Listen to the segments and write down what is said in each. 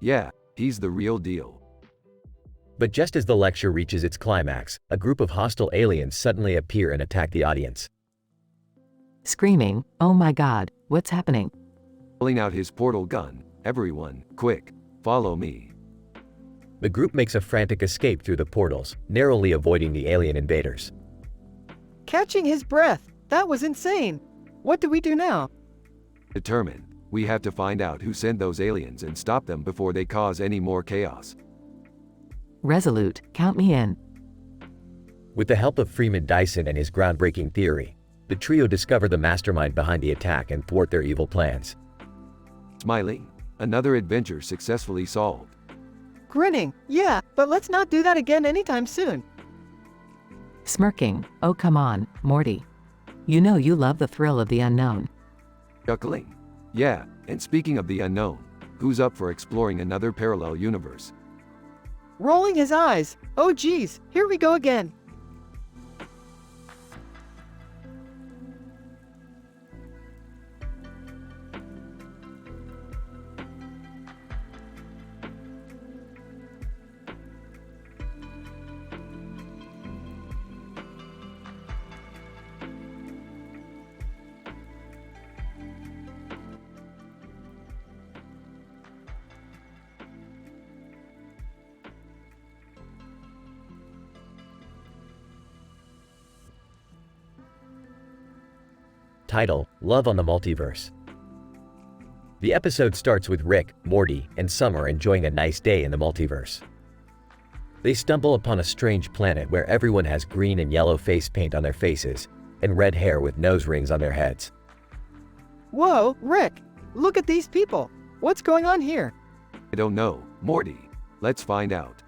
Yeah, he's the real deal. But just as the lecture reaches its climax, a group of hostile aliens suddenly appear and attack the audience. Screaming, "Oh my God, what's happening?" Pulling out his portal gun, everyone, quick, follow me. The group makes a frantic escape through the portals, narrowly avoiding the alien invaders. Catching his breath, that was insane. What do we do now? Determined, we have to find out who sent those aliens and stop them before they cause any more chaos. Resolute, count me in. With the help of Freeman Dyson and his groundbreaking theory, the trio discover the mastermind behind the attack and thwart their evil plans. Smiling, another adventure successfully solved. Grinning, yeah, but let's not do that again anytime soon. Smirking, oh come on, Morty. You know you love the thrill of the unknown. Chuckling. Yeah, and speaking of the unknown, who's up for exploring another parallel universe? Rolling his eyes, oh geez, here we go again. Title: Love on the Multiverse. The episode starts with Rick, Morty, and Summer enjoying a nice day in the multiverse. They stumble upon a strange planet where everyone has green and yellow face paint on their faces and red hair with nose rings on their heads. Whoa, Rick, look at these people. What's going on here? I don't know, Morty. Let's find out.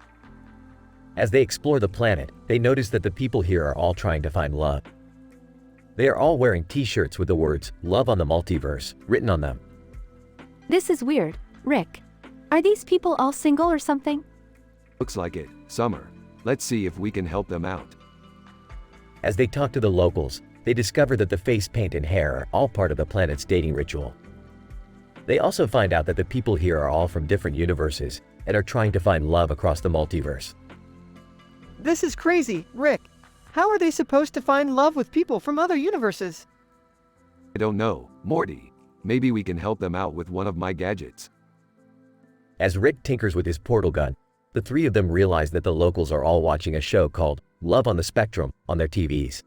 As they explore the planet, they notice that the people here are all trying to find love. They are all wearing t-shirts with the words, "Love on the Multiverse," written on them. This is weird, Rick. Are these people all single or something? Looks like it, Summer. Let's see if we can help them out. As they talk to the locals, they discover that the face paint and hair are all part of the planet's dating ritual. They also find out that the people here are all from different universes and are trying to find love across the multiverse. This is crazy, Rick. How are they supposed to find love with people from other universes? I don't know, Morty. Maybe we can help them out with one of my gadgets. As Rick tinkers with his portal gun, the three of them realize that the locals are all watching a show called Love on the Spectrum on their TVs.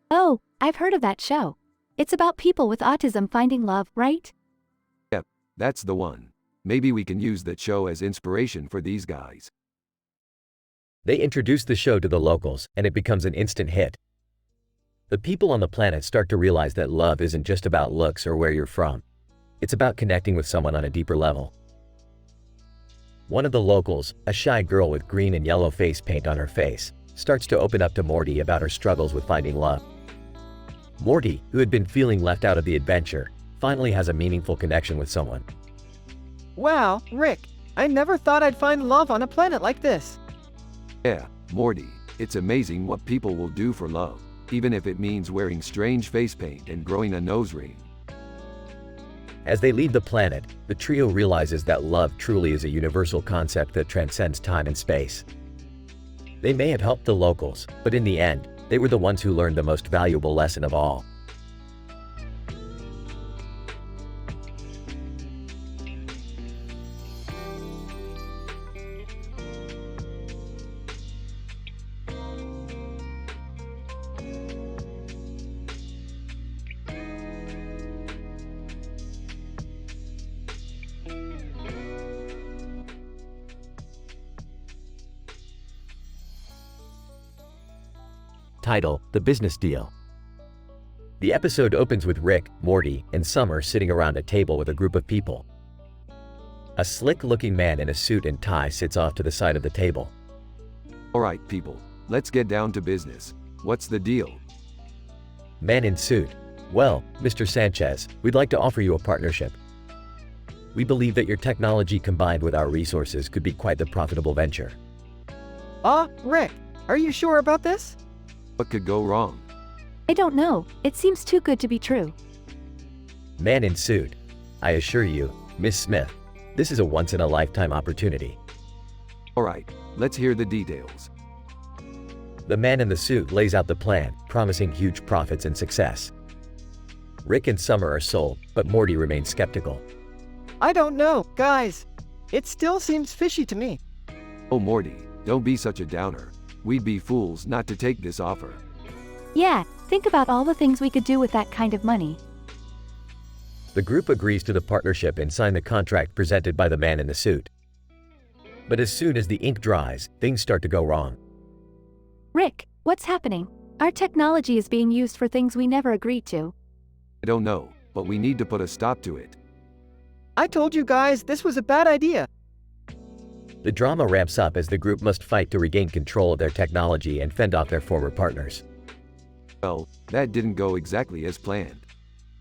Oh, I've heard of that show. It's about people with autism finding love, right? Yep, that's the one. Maybe we can use that show as inspiration for these guys. They introduce the show to the locals, and it becomes an instant hit. The people on the planet start to realize that love isn't just about looks or where you're from. It's about connecting with someone on a deeper level. One of the locals, a shy girl with green and yellow face paint on her face, starts to open up to Morty about her struggles with finding love. Morty, who had been feeling left out of the adventure, finally has a meaningful connection with someone. Wow, Rick, I never thought I'd find love on a planet like this. Yeah, Morty, it's amazing what people will do for love, even if it means wearing strange face paint and growing a nose ring. As they leave the planet, the trio realizes that love truly is a universal concept that transcends time and space. They may have helped the locals, but in the end, they were the ones who learned the most valuable lesson of all. Title: The Business Deal. The episode opens with Rick, Morty, and Summer sitting around a table with a group of people. A slick-looking man in a suit and tie sits off to the side of the table. Alright people, let's get down to business. What's the deal? Man in suit: Well, Mr. Sanchez, we'd like to offer you a partnership. We believe that your technology combined with our resources could be quite the profitable venture. Rick, are you sure about this? What could go wrong? I don't know. It seems too good to be true. Man in suit: I assure you, Miss Smith, This is a once-in-a-lifetime opportunity. Alright, let's hear the details. The man in the suit lays out the plan, promising huge profits and success. Rick and Summer are sold, but Morty remains skeptical. I don't know, guys. It still seems fishy to me. Oh Morty, don't be such a downer. We'd be fools not to take this offer. Yeah, think about all the things we could do with that kind of money. The group agrees to the partnership and sign the contract presented by the man in the suit. But as soon as the ink dries, things start to go wrong. Rick, what's happening? Our technology is being used for things we never agreed to. I don't know, but we need to put a stop to it. I told you guys this was a bad idea. The drama ramps up as the group must fight to regain control of their technology and fend off their former partners. Well, that didn't go exactly as planned.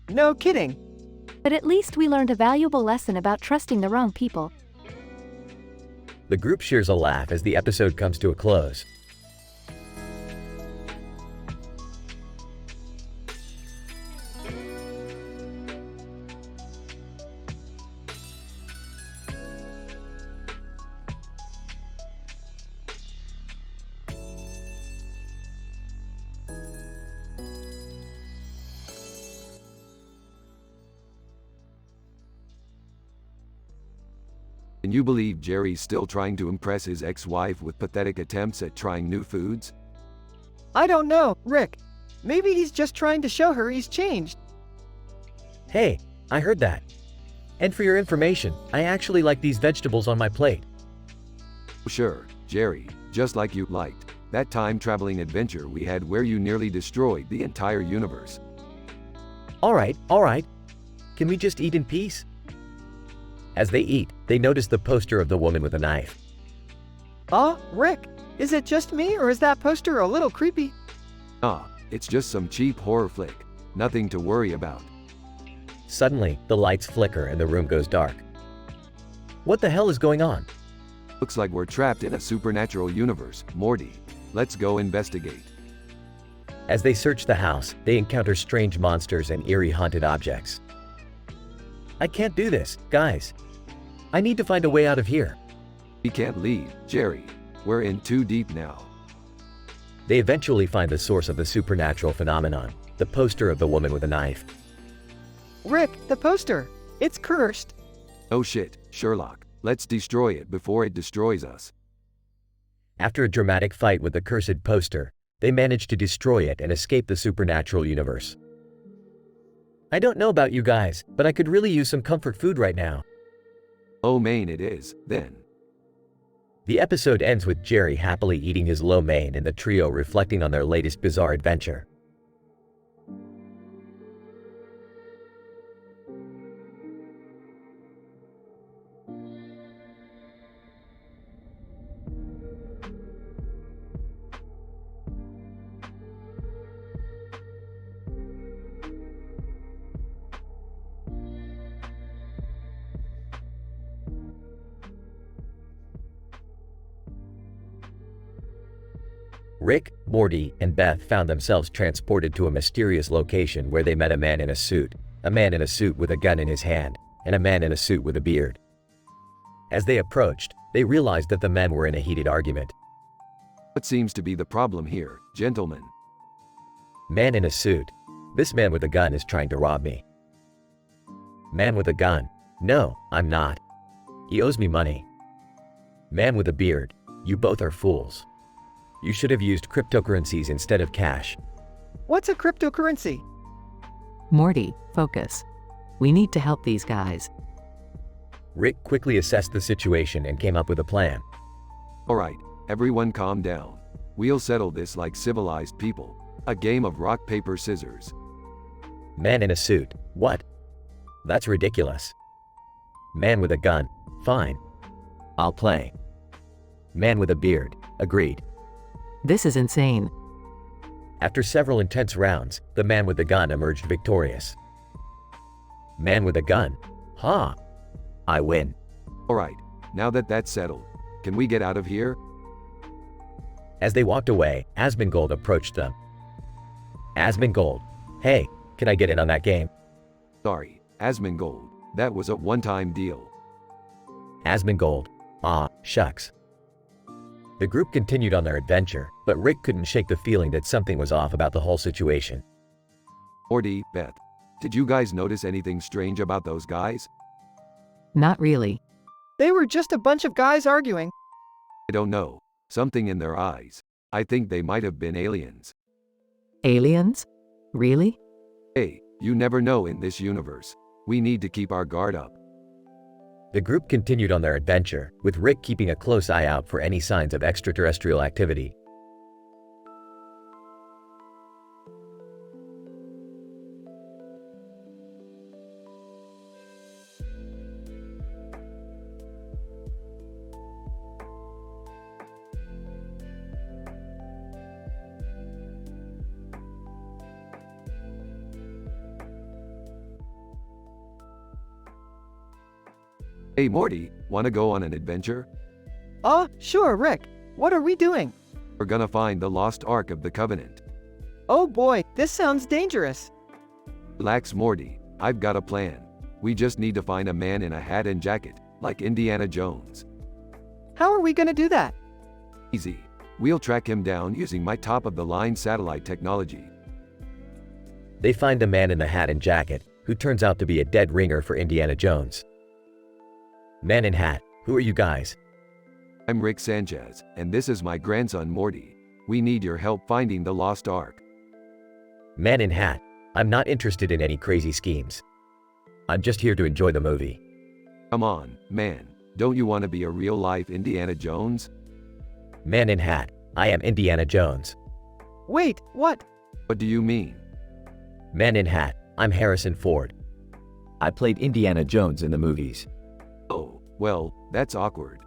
No kidding. But at least we learned a valuable lesson about trusting the wrong people. The group shares a laugh as the episode comes to a close. Can you believe Jerry's still trying to impress his ex-wife with pathetic attempts at trying new foods? I don't know, Rick. Maybe he's just trying to show her he's changed. Hey, I heard that. And for your information, I actually like these vegetables on my plate. Sure, Jerry, just like you liked that time-traveling adventure we had where you nearly destroyed the entire universe. All right. Can we just eat in peace? As they eat, they notice the poster of the woman with a knife. Rick, is it just me or is that poster a little creepy? It's just some cheap horror flick. Nothing to worry about. Suddenly, the lights flicker and the room goes dark. What the hell is going on? Looks like we're trapped in a supernatural universe, Morty. Let's go investigate. As they search the house, they encounter strange monsters and eerie haunted objects. I can't do this, guys. I need to find a way out of here. We can't leave, Jerry. We're in too deep now. They eventually find the source of the supernatural phenomenon, the poster of the woman with a knife. Rick, the poster. It's cursed. Oh shit, Sherlock. Let's destroy it before it destroys us. After a dramatic fight with the cursed poster, they manage to destroy it and escape the supernatural universe. I don't know about you guys, but I could really use some comfort food right now. Oh main it is, then. The episode ends with Jerry happily eating his lo mein and the trio reflecting on their latest bizarre adventure. Rick, Morty, and Beth found themselves transported to a mysterious location where they met a man in a suit with a gun in his hand, and a man in a suit with a beard. As they approached, they realized that the men were in a heated argument. What seems to be the problem here, gentlemen? Man in a suit. This man with a gun is trying to rob me. Man with a gun. No, I'm not. He owes me money. Man with a beard. You both are fools. You should have used cryptocurrencies instead of cash. What's a cryptocurrency? Morty, focus. We need to help these guys. Rick quickly assessed the situation and came up with a plan. Alright, everyone calm down. We'll settle this like civilized people. A game of rock, paper, scissors. Man in a suit. What? That's ridiculous. Man with a gun. Fine. I'll play. Man with a beard. Agreed. This is insane. After several intense rounds, the man with the gun emerged victorious. Man with a gun. Ha! I win. Alright, now that that's settled, can we get out of here? As they walked away, Asmongold approached them. Asmongold. Hey, can I get in on that game? Sorry, Asmongold, that was a one-time deal. Asmongold. Ah, shucks. The group continued on their adventure, but Rick couldn't shake the feeling that something was off about the whole situation. Morty, Beth, did you guys notice anything strange about those guys? Not really. They were just a bunch of guys arguing. I don't know. Something in their eyes. I think they might have been aliens. Aliens? Really? Hey, you never know in this universe. We need to keep our guard up. The group continued on their adventure, with Rick keeping a close eye out for any signs of extraterrestrial activity. Hey Morty, wanna go on an adventure? Sure, Rick. What are we doing? We're gonna find the lost Ark of the Covenant. Oh boy, this sounds dangerous. Relax Morty, I've got a plan. We just need to find a man in a hat and jacket, like Indiana Jones. How are we gonna do that? Easy. We'll track him down using my top-of-the-line satellite technology. They find a man in a hat and jacket, who turns out to be a dead ringer for Indiana Jones. Man in hat, who are you guys? I'm Rick Sanchez, and this is my grandson Morty. We need your help finding the lost Ark. Man in hat, I'm not interested in any crazy schemes. I'm just here to enjoy the movie. Come on, man. Don't you want to be a real-life Indiana Jones? Man in hat, I am Indiana Jones. Wait, what? What do you mean? Man in hat, I'm Harrison Ford. I played Indiana Jones in the movies. Oh, well, that's awkward.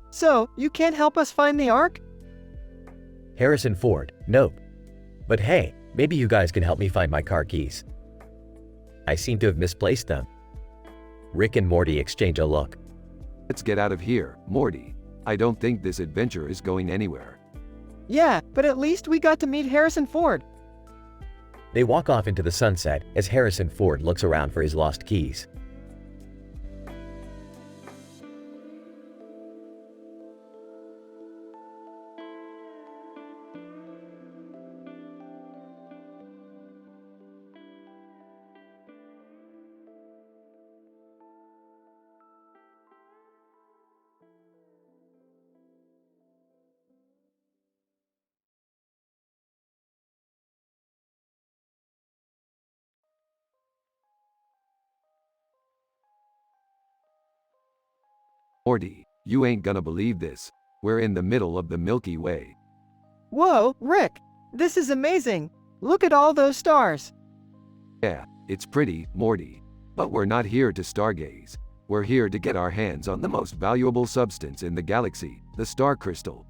So, you can't help us find the Ark? Harrison Ford, nope. But hey, maybe you guys can help me find my car keys. I seem to have misplaced them. Rick and Morty exchange a look. Let's get out of here, Morty. I don't think this adventure is going anywhere. Yeah, but at least we got to meet Harrison Ford. They walk off into the sunset as Harrison Ford looks around for his lost keys. Morty, you ain't gonna believe this. We're in the middle of the Milky Way. Whoa, Rick! This is amazing! Look at all those stars! Yeah, it's pretty, Morty. But we're not here to stargaze. We're here to get our hands on the most valuable substance in the galaxy, the star crystal.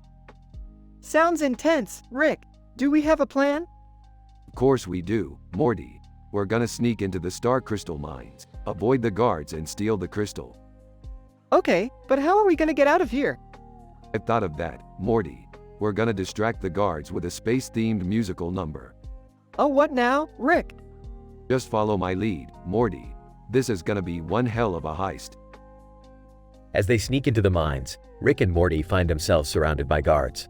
Sounds intense, Rick. Do we have a plan? Of course we do, Morty. We're gonna sneak into the star crystal mines, avoid the guards and steal the crystal. Okay, but how are we gonna get out of here? I've thought of that, Morty. We're gonna distract the guards with a space-themed musical number. Oh, what now, Rick? Just follow my lead, Morty. This is gonna be one hell of a heist. As they sneak into the mines, Rick and Morty find themselves surrounded by guards.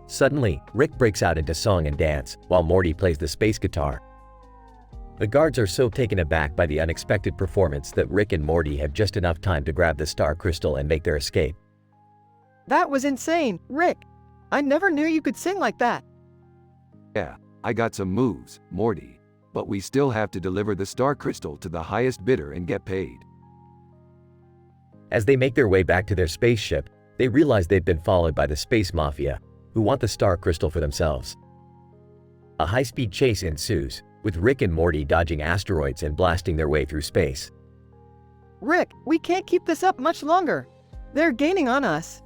Suddenly, Rick breaks out into song and dance, while Morty plays the space guitar. The guards are so taken aback by the unexpected performance that Rick and Morty have just enough time to grab the star crystal and make their escape. That was insane, Rick. I never knew you could sing like that. Yeah, I got some moves, Morty. But we still have to deliver the star crystal to the highest bidder and get paid. As they make their way back to their spaceship, they realize they've been followed by the space mafia, who want the star crystal for themselves. A high-speed chase ensues, with Rick and Morty dodging asteroids and blasting their way through space. Rick, we can't keep this up much longer. They're gaining on us.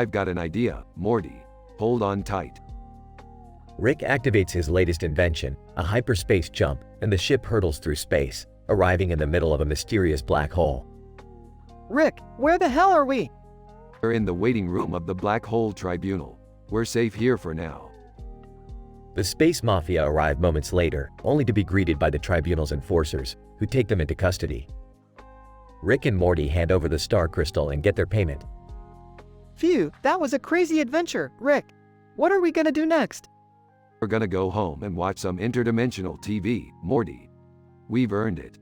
I've got an idea, Morty. Hold on tight. Rick activates his latest invention, a hyperspace jump, and the ship hurtles through space, arriving in the middle of a mysterious black hole. Rick, where the hell are we? We're in the waiting room of the Black Hole Tribunal. We're safe here for now. The space mafia arrive moments later, only to be greeted by the tribunal's enforcers, who take them into custody. Rick and Morty hand over the star crystal and get their payment. Phew, that was a crazy adventure, Rick. What are we gonna do next? We're gonna go home and watch some interdimensional TV, Morty. We've earned it.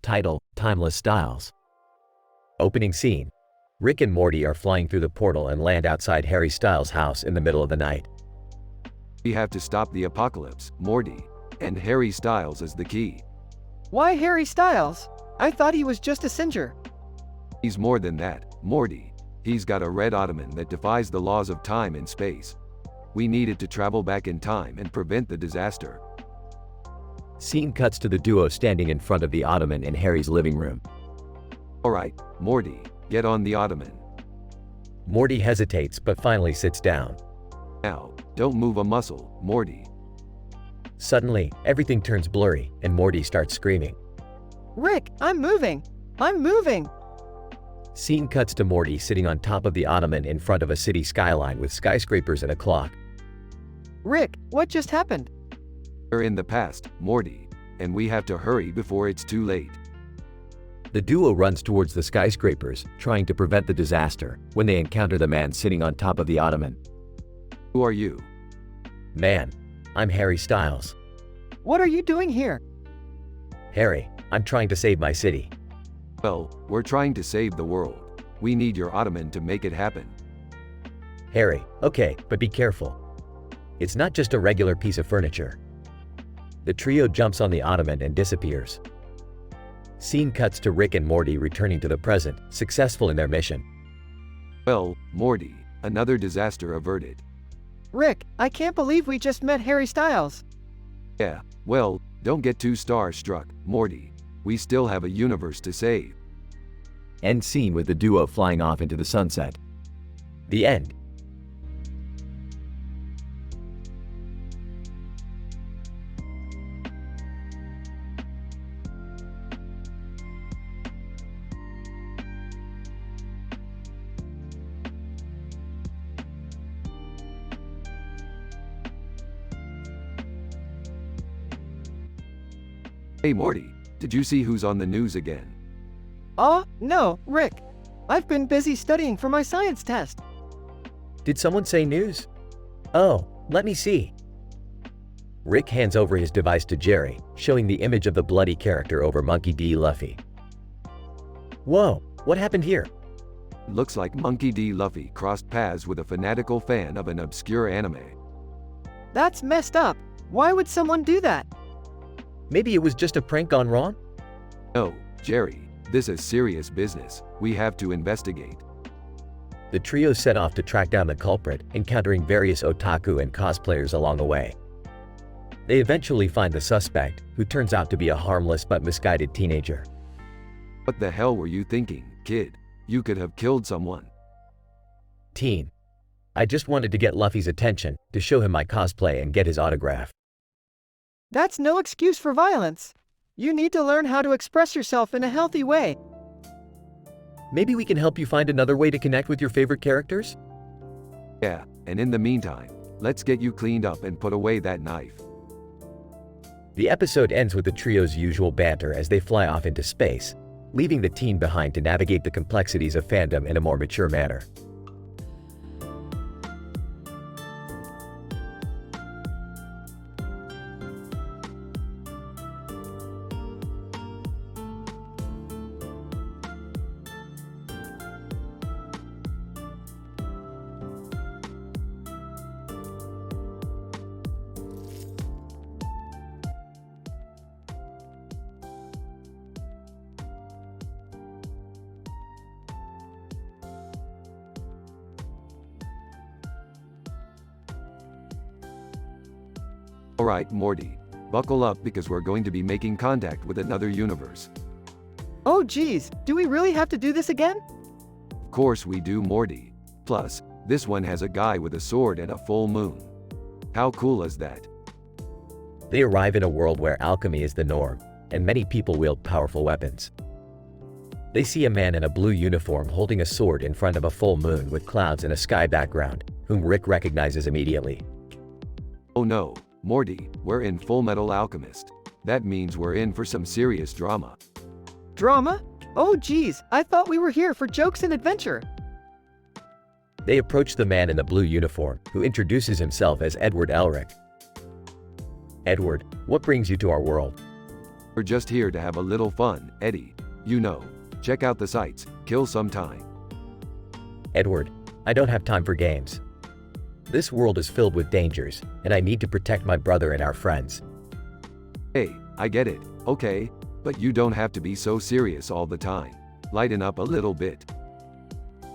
Title: Timeless Styles. Opening scene. Rick and Morty are flying through the portal and land outside Harry Styles' house in the middle of the night. We have to stop the apocalypse, Morty. And Harry Styles is the key. Why Harry Styles? I thought he was just a Singer. He's more than that, Morty. He's got a red ottoman that defies the laws of time and space. We needed to travel back in time and prevent the disaster. Scene cuts to the duo standing in front of the ottoman in Harry's living room. Alright, Morty, get on the ottoman. Morty hesitates but finally sits down. Now, don't move a muscle, Morty. Suddenly, everything turns blurry and Morty starts screaming. Rick, I'm moving! I'm moving! Scene cuts to Morty sitting on top of the ottoman in front of a city skyline with skyscrapers and a clock. Rick, what just happened? We're in the past, Morty. And we have to hurry before it's too late. The duo runs towards the skyscrapers, trying to prevent the disaster, when they encounter the man sitting on top of the ottoman. Who are you? Man, I'm Harry Styles. What are you doing here? Harry, I'm trying to save my city. Well, we're trying to save the world. We need your ottoman to make it happen. Harry, okay, but be careful. It's not just a regular piece of furniture. The trio jumps on the ottoman and disappears. Scene cuts to Rick and Morty returning to the present, successful in their mission. Well, Morty, another disaster averted. Rick, I can't believe we just met Harry Styles. Yeah, well, don't get too starstruck, Morty. We still have a universe to save. End scene with the duo flying off into the sunset. The end. Hey Morty, did you see who's on the news again? No, Rick. I've been busy studying for my science test. Did someone say news? Oh, let me see. Rick hands over his device to Jerry, showing the image of the bloody character over Monkey D. Luffy. Whoa, what happened here? Looks like Monkey D. Luffy crossed paths with a fanatical fan of an obscure anime. That's messed up. Why would someone do that? Maybe it was just a prank gone wrong? No, Jerry, this is serious business. We have to investigate. The trio set off to track down the culprit, encountering various otaku and cosplayers along the way. They eventually find the suspect, who turns out to be a harmless but misguided teenager. What the hell were you thinking, kid? You could have killed someone. Teen. I just wanted to get Luffy's attention, to show him my cosplay and get his autograph. That's no excuse for violence. You need to learn how to express yourself in a healthy way. Maybe we can help you find another way to connect with your favorite characters? Yeah, and in the meantime, let's get you cleaned up and put away that knife. The episode ends with the trio's usual banter as they fly off into space, leaving the teen behind to navigate the complexities of fandom in a more mature manner. Alright, Morty. Buckle up because we're going to be making contact with another universe. Oh geez, do we really have to do this again? course we do, Morty. Plus, this one has a guy with a sword and a full moon. How cool is that? They arrive in a world where alchemy is the norm, and many people wield powerful weapons. They see a man in a blue uniform holding a sword in front of a full moon with clouds and a sky background, whom Rick recognizes immediately. Oh no, Morty, we're in Full Metal Alchemist. That means we're in for some serious drama. Drama? Oh geez, I thought we were here for jokes and adventure. They approach the man in the blue uniform, who introduces himself as Edward Elric. Edward, what brings you to our world? We're just here to have a little fun, Eddie. You know, check out the sights, kill some time. Edward, I don't have time for games. This world is filled with dangers, and I need to protect my brother and our friends. Hey, I get it, okay, but you don't have to be so serious all the time. Lighten up a little bit.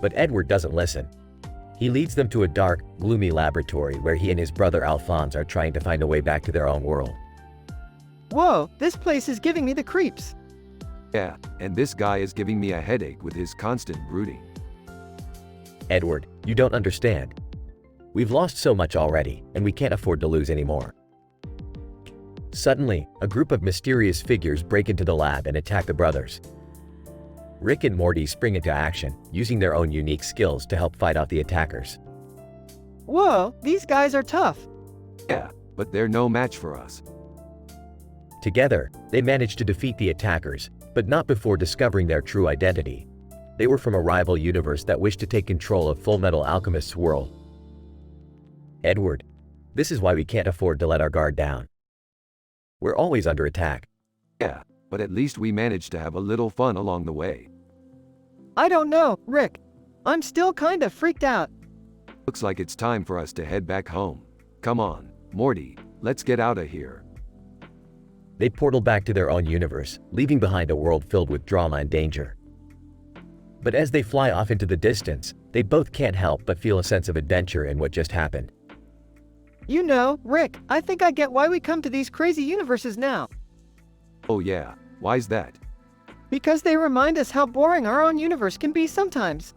But Edward doesn't listen. He leads them to a dark, gloomy laboratory where he and his brother Alphonse are trying to find a way back to their own world. Whoa, this place is giving me the creeps. Yeah, and this guy is giving me a headache with his constant brooding. Edward, you don't understand. We've lost so much already, and we can't afford to lose anymore. Suddenly, a group of mysterious figures break into the lab and attack the brothers. Rick and Morty spring into action, using their own unique skills to help fight off the attackers. Whoa, these guys are tough. Yeah, but they're no match for us. Together, they manage to defeat the attackers, but not before discovering their true identity. They were from a rival universe that wished to take control of Full Metal Alchemist's world. Edward, this is why we can't afford to let our guard down. We're always under attack. Yeah, but at least we managed to have a little fun along the way. I don't know, Rick. I'm still kinda freaked out. Looks like it's time for us to head back home. Come on, Morty, let's get out of here. They portal back to their own universe, leaving behind a world filled with drama and danger. But as they fly off into the distance, they both can't help but feel a sense of adventure in what just happened. You know, Rick, I think I get why we come to these crazy universes now. Oh yeah, why's that? Because they remind us how boring our own universe can be sometimes.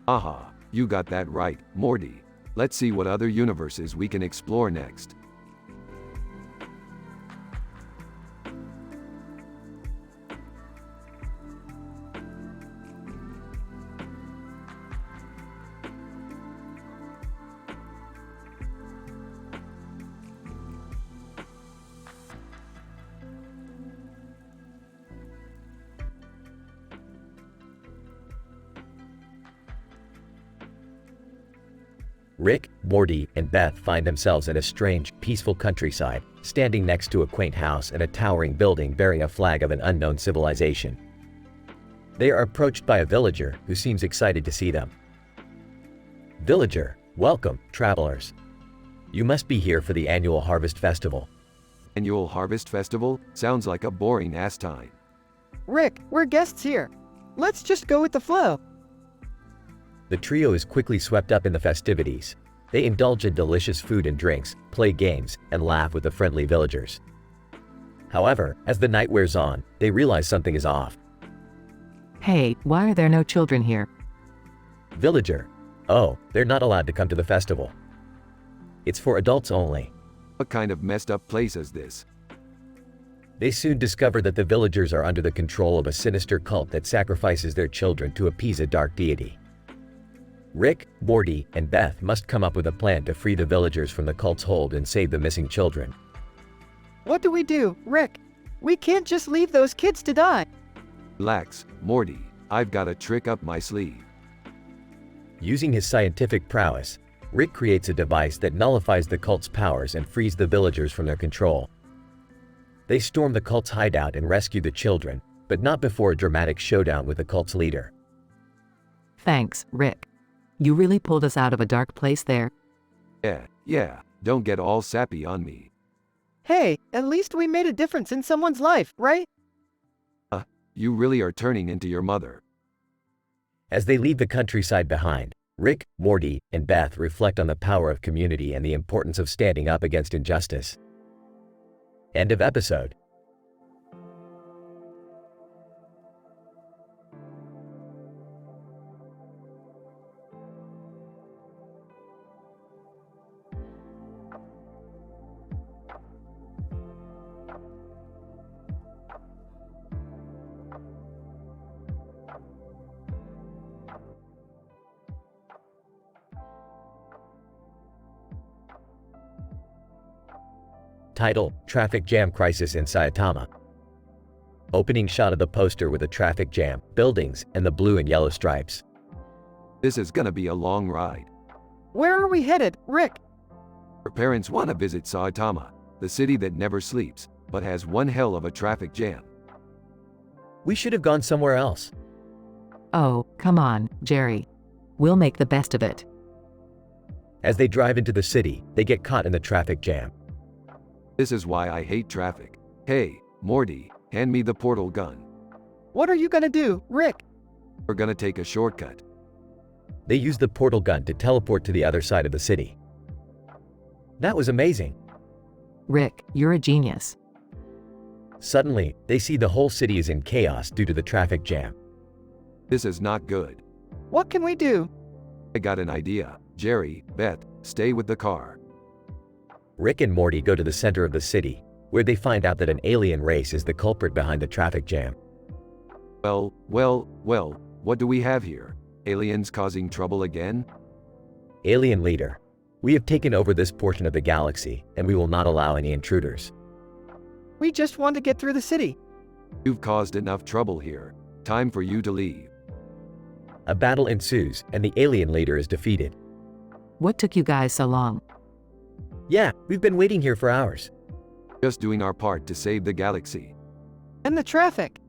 Aha, you got that right, Morty. Let's see what other universes we can explore next. Rick, Morty, and Beth find themselves in a strange, peaceful countryside, standing next to a quaint house and a towering building bearing a flag of an unknown civilization. They are approached by a villager who seems excited to see them. Villager, welcome, travelers. You must be here for the annual Harvest Festival. Annual Harvest Festival? Sounds like a boring ass time. Rick, we're guests here. Let's just go with the flow. The trio is quickly swept up in the festivities. They indulge in delicious food and drinks, play games, and laugh with the friendly villagers. However, as the night wears on, they realize something is off. Hey, why are there no children here? Villager, oh, they're not allowed to come to the festival. It's for adults only. What kind of messed up place is this? They soon discover that the villagers are under the control of a sinister cult that sacrifices their children to appease a dark deity. Rick, Morty, and Beth must come up with a plan to free the villagers from the cult's hold and save the missing children. What do we do, Rick? We can't just leave those kids to die. Relax, Morty, I've got a trick up my sleeve. Using his scientific prowess, Rick creates a device that nullifies the cult's powers and frees the villagers from their control. They storm the cult's hideout and rescue the children, but not before a dramatic showdown with the cult's leader. Thanks, Rick. You really pulled us out of a dark place there. Yeah, don't get all sappy on me. Hey, at least we made a difference in someone's life, right? You really are turning into your mother. As they leave the countryside behind, Rick, Morty, and Beth reflect on the power of community and the importance of standing up against injustice. End of episode. Title: Traffic Jam Crisis in Saitama. Opening shot of the poster with a traffic jam, buildings, and the blue and yellow stripes. This is gonna be a long ride. Where are we headed, Rick? Her parents want to visit Saitama, the city that never sleeps, but has one hell of a traffic jam. We should have gone somewhere else. Oh, come on, Jerry. We'll make the best of it. As they drive into the city, they get caught in the traffic jam. This is why I hate traffic. Hey, Morty, hand me the portal gun. What are you gonna do, Rick? We're gonna take a shortcut. They use the portal gun to teleport to the other side of the city. That was amazing. Rick, you're a genius. Suddenly, they see the whole city is in chaos due to the traffic jam. This is not good. What can we do? I got an idea. Jerry, Beth, stay with the car. Rick and Morty go to the center of the city, where they find out that an alien race is the culprit behind the traffic jam. Well, what do we have here? Aliens causing trouble again? Alien leader, we have taken over this portion of the galaxy, and we will not allow any intruders. We just want to get through the city. You've caused enough trouble here. Time for you to leave. A battle ensues, and the alien leader is defeated. What took you guys so long? Yeah, we've been waiting here for hours. Just doing our part to save the galaxy. And the traffic.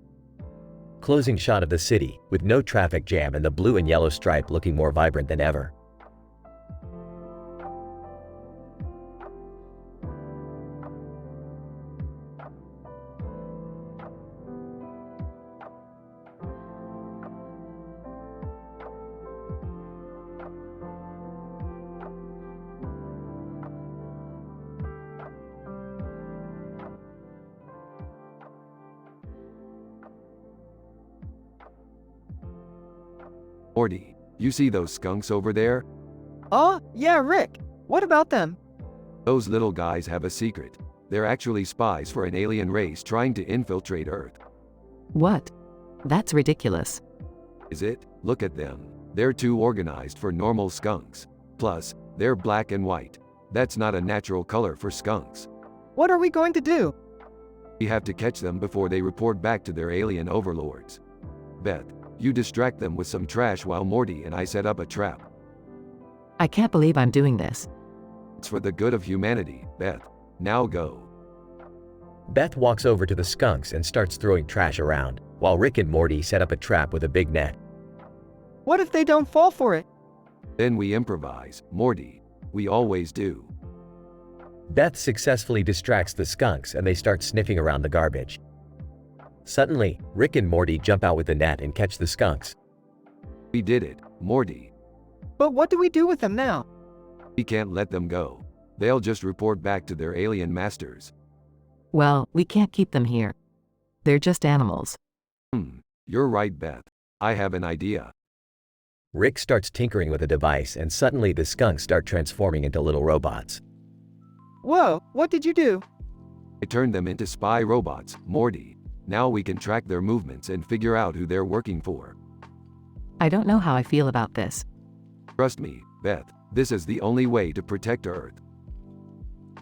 Closing shot of the city, with no traffic jam and the blue and yellow stripe looking more vibrant than ever. Morty, you see those skunks over there? Oh, yeah, Rick. What about them? Those little guys have a secret. They're actually spies for an alien race trying to infiltrate Earth. What? That's ridiculous. Is it? Look at them. They're too organized for normal skunks. Plus, they're black and white. That's not a natural color for skunks. What are we going to do? We have to catch them before they report back to their alien overlords. Beth, you distract them with some trash while Morty and I set up a trap. I can't believe I'm doing this. It's for the good of humanity, Beth. Now go. Beth walks over to the skunks and starts throwing trash around, while Rick and Morty set up a trap with a big net. What if they don't fall for it? Then we improvise, Morty. We always do. Beth successfully distracts the skunks and they start sniffing around the garbage. Suddenly, Rick and Morty jump out with the net and catch the skunks. We did it, Morty. But what do we do with them now? We can't let them go. They'll just report back to their alien masters. Well, we can't keep them here. They're just animals. You're right, Beth. I have an idea. Rick starts tinkering with a device and suddenly the skunks start transforming into little robots. Whoa, what did you do? I turned them into spy robots, Morty. Now we can track their movements and figure out who they're working for. I don't know how I feel about this. Trust me, Beth, this is the only way to protect Earth.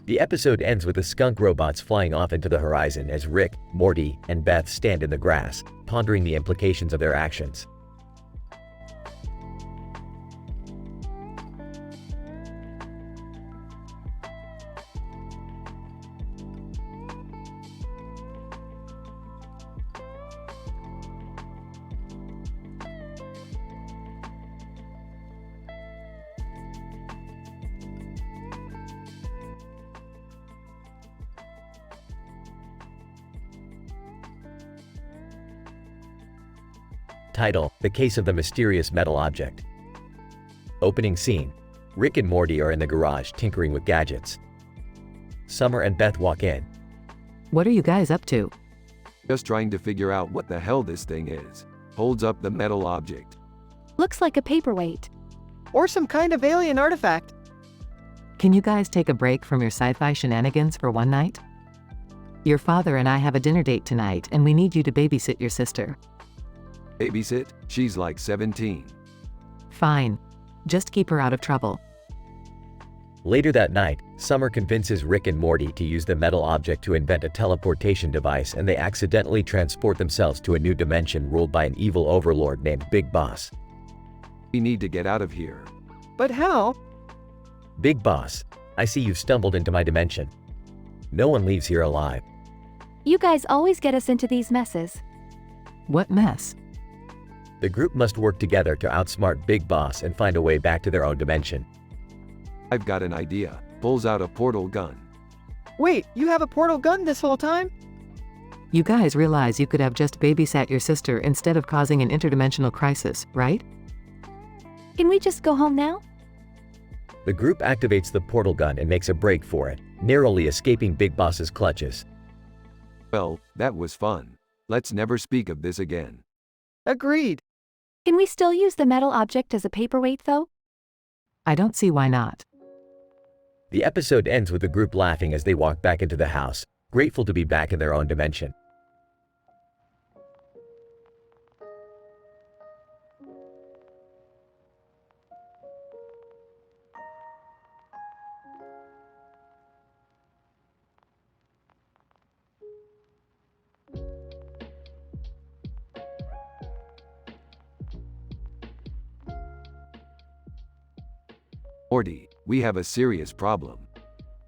The episode ends with the skunk robots flying off into the horizon as Rick, Morty, and Beth stand in the grass, pondering the implications of their actions. Title: The Case of the Mysterious Metal Object. Opening scene: Rick and Morty are in the garage tinkering with gadgets. Summer and Beth walk in. What are you guys up to? Just trying to figure out what the hell this thing is. Holds up the metal object. Looks like a paperweight. Or some kind of alien artifact? Can you guys take a break from your sci-fi shenanigans for one night? Your father and I have a dinner date tonight and we need you to babysit your sister. Babysit? She's like 17. Fine. Just keep her out of trouble. Later that night, Summer convinces Rick and Morty to use the metal object to invent a teleportation device, and they accidentally transport themselves to a new dimension ruled by an evil overlord named Big Boss. We need to get out of here. But how? Big Boss, I see you've stumbled into my dimension. No one leaves here alive. You guys always get us into these messes. What mess? The group must work together to outsmart Big Boss and find a way back to their own dimension. I've got an idea. Pulls out a portal gun. Wait, you have a portal gun this whole time? You guys realize you could have just babysat your sister instead of causing an interdimensional crisis, right? Can we just go home now? The group activates the portal gun and makes a break for it, narrowly escaping Big Boss's clutches. Well, that was fun. Let's never speak of this again. Agreed. Can we still use the metal object as a paperweight though? I don't see why not. The episode ends with the group laughing as they walk back into the house, grateful to be back in their own dimension. Morty, we have a serious problem.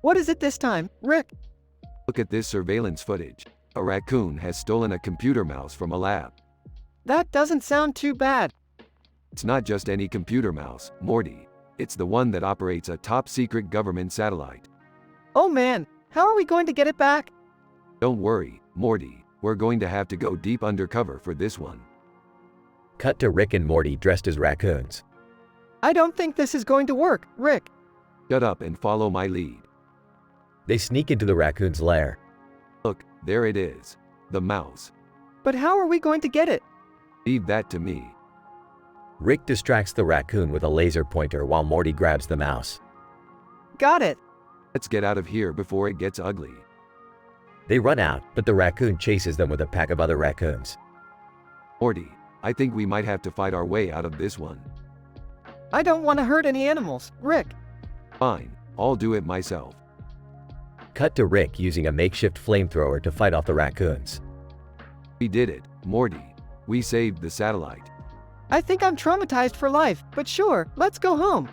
What is it this time, Rick? Look at this surveillance footage. A raccoon has stolen a computer mouse from a lab. That doesn't sound too bad. It's not just any computer mouse, Morty. It's the one that operates a top-secret government satellite. Oh man, how are we going to get it back? Don't worry, Morty. We're going to have to go deep undercover for this one. Cut to Rick and Morty dressed as raccoons. I don't think this is going to work, Rick. Shut up and follow my lead. They sneak into the raccoon's lair. Look, there it is. The mouse. But how are we going to get it? Leave that to me. Rick distracts the raccoon with a laser pointer while Morty grabs the mouse. Got it. Let's get out of here before it gets ugly. They run out, but the raccoon chases them with a pack of other raccoons. Morty, I think we might have to fight our way out of this one. I don't want to hurt any animals, Rick. Fine, I'll do it myself. Cut to Rick using a makeshift flamethrower to fight off the raccoons. We did it, Morty. We saved the satellite. I think I'm traumatized for life, but sure, let's go home.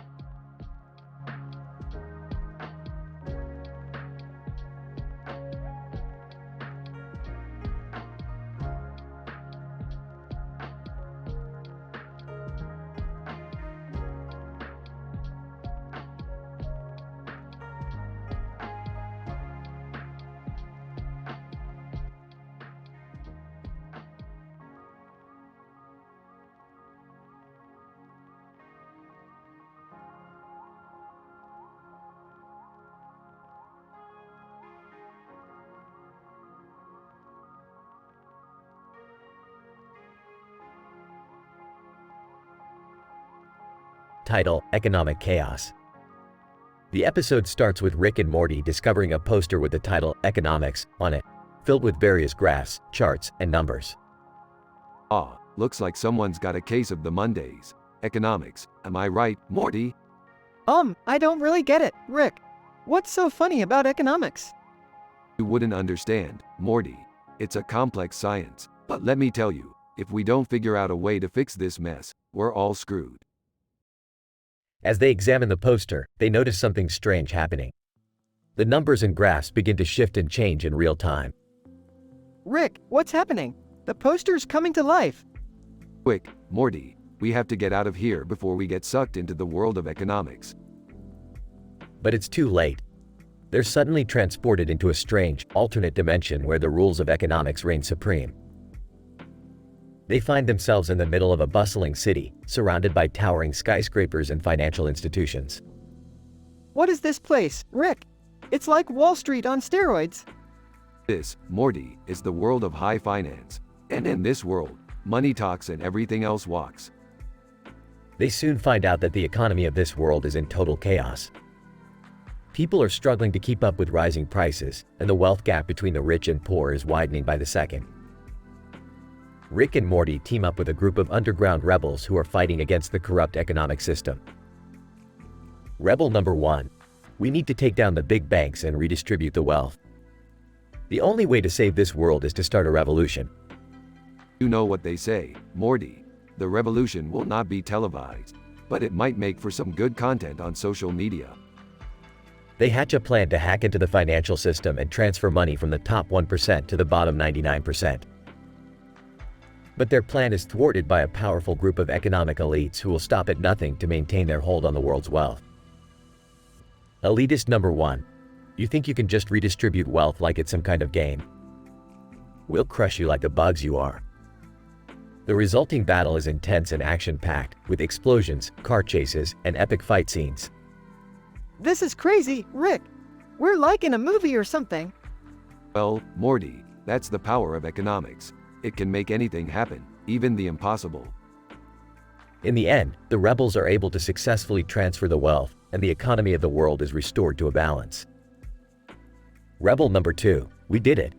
Title: Economic Chaos. The episode starts with Rick and Morty discovering a poster with the title Economics on it, filled with various graphs, charts, and numbers. Ah, looks like someone's got a case of the Mondays. Economics, am I right, Morty? I don't really get it, Rick. What's so funny about economics? You wouldn't understand, Morty. It's a complex science, but let me tell you, if we don't figure out a way to fix this mess, we're all screwed. As they examine the poster, they notice something strange happening. The numbers and graphs begin to shift and change in real time. Rick, what's happening? The poster's coming to life. Quick, Morty, we have to get out of here before we get sucked into the world of economics. But it's too late. They're suddenly transported into a strange, alternate dimension where the rules of economics reign supreme. They find themselves in the middle of a bustling city, surrounded by towering skyscrapers and financial institutions. What is this place, Rick? It's like Wall Street on steroids. This, Morty, is the world of high finance. And in this world, money talks and everything else walks. They soon find out that the economy of this world is in total chaos. People are struggling to keep up with rising prices, and the wealth gap between the rich and poor is widening by the second. Rick and Morty team up with a group of underground rebels who are fighting against the corrupt economic system. Rebel number 1. We need to take down the big banks and redistribute the wealth. The only way to save this world is to start a revolution. You know what they say, Morty. The revolution will not be televised, but it might make for some good content on social media. They hatch a plan to hack into the financial system and transfer money from the top 1% to the bottom 99%. But their plan is thwarted by a powerful group of economic elites who will stop at nothing to maintain their hold on the world's wealth. Elitist number 1. You think you can just redistribute wealth like it's some kind of game? We'll crush you like the bugs you are. The resulting battle is intense and action-packed, with explosions, car chases, and epic fight scenes. This is crazy, Rick. We're like in a movie or something. Well, Morty, that's the power of economics. It can make anything happen, even the impossible. In the end, the rebels are able to successfully transfer the wealth, and the economy of the world is restored to a balance. Rebel number 2, we did it.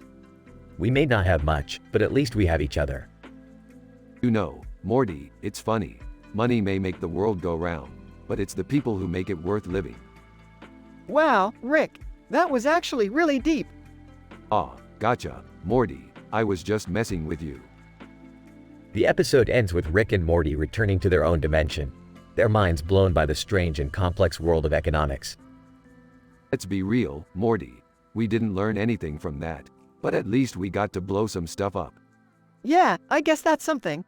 We may not have much, but at least we have each other. You know, Morty, it's funny. Money may make the world go round, but it's the people who make it worth living. Wow, Rick, that was actually really deep. Ah, gotcha, Morty. I was just messing with you. The episode ends with Rick and Morty returning to their own dimension, their minds blown by the strange and complex world of economics. Let's be real, Morty. We didn't learn anything from that, but at least we got to blow some stuff up. Yeah, I guess that's something.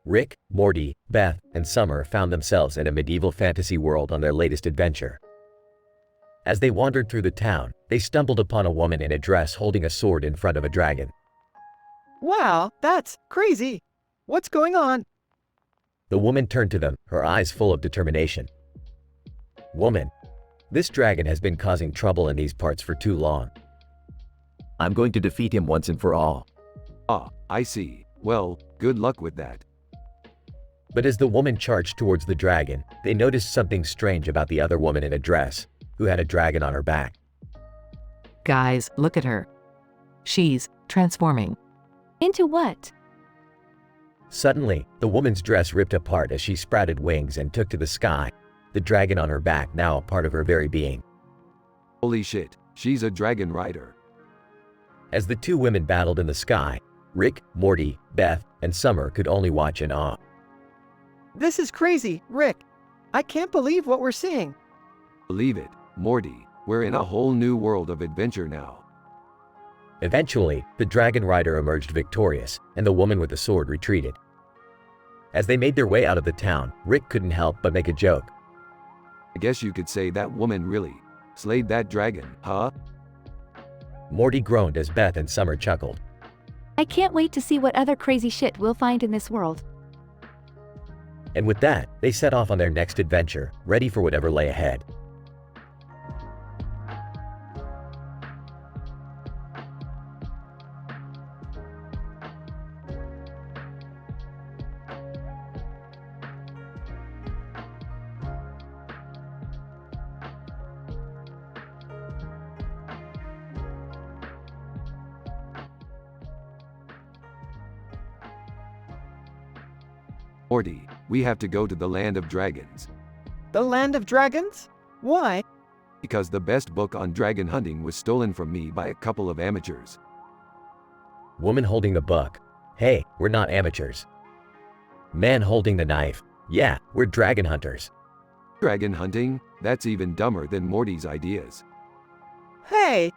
Rick, Morty, Beth, and Summer found themselves in a medieval fantasy world on their latest adventure. As they wandered through the town, they stumbled upon a woman in a dress holding a sword in front of a dragon. Wow, that's crazy. What's going on? The woman turned to them, her eyes full of determination. Woman, this dragon has been causing trouble in these parts for too long. I'm going to defeat him once and for all. Ah, I see. Well, good luck with that. But as the woman charged towards the dragon, they noticed something strange about the other woman in a dress, who had a dragon on her back. Guys, look at her. She's transforming. Into what? Suddenly, the woman's dress ripped apart as she sprouted wings and took to the sky, the dragon on her back now a part of her very being. Holy shit, she's a dragon rider. As the two women battled in the sky, Rick, Morty, Beth, and Summer could only watch in awe. This is crazy, Rick. I can't believe what we're seeing. Believe it, Morty, we're in a whole new world of adventure now. Eventually, the dragon rider emerged victorious, and the woman with the sword retreated. As they made their way out of the town, Rick couldn't help but make a joke. I guess you could say that woman really slayed that dragon, huh? Morty groaned as Beth and Summer chuckled. I can't wait to see what other crazy shit we'll find in this world. And with that, they set off on their next adventure, ready for whatever lay ahead. Morty, we have to go to the land of dragons. The land of dragons? Why? Because the best book on dragon hunting was stolen from me by a couple of amateurs. Woman holding the book. Hey, we're not amateurs. Man holding the knife. Yeah, we're dragon hunters. Dragon hunting? That's even dumber than Morty's ideas. Hey!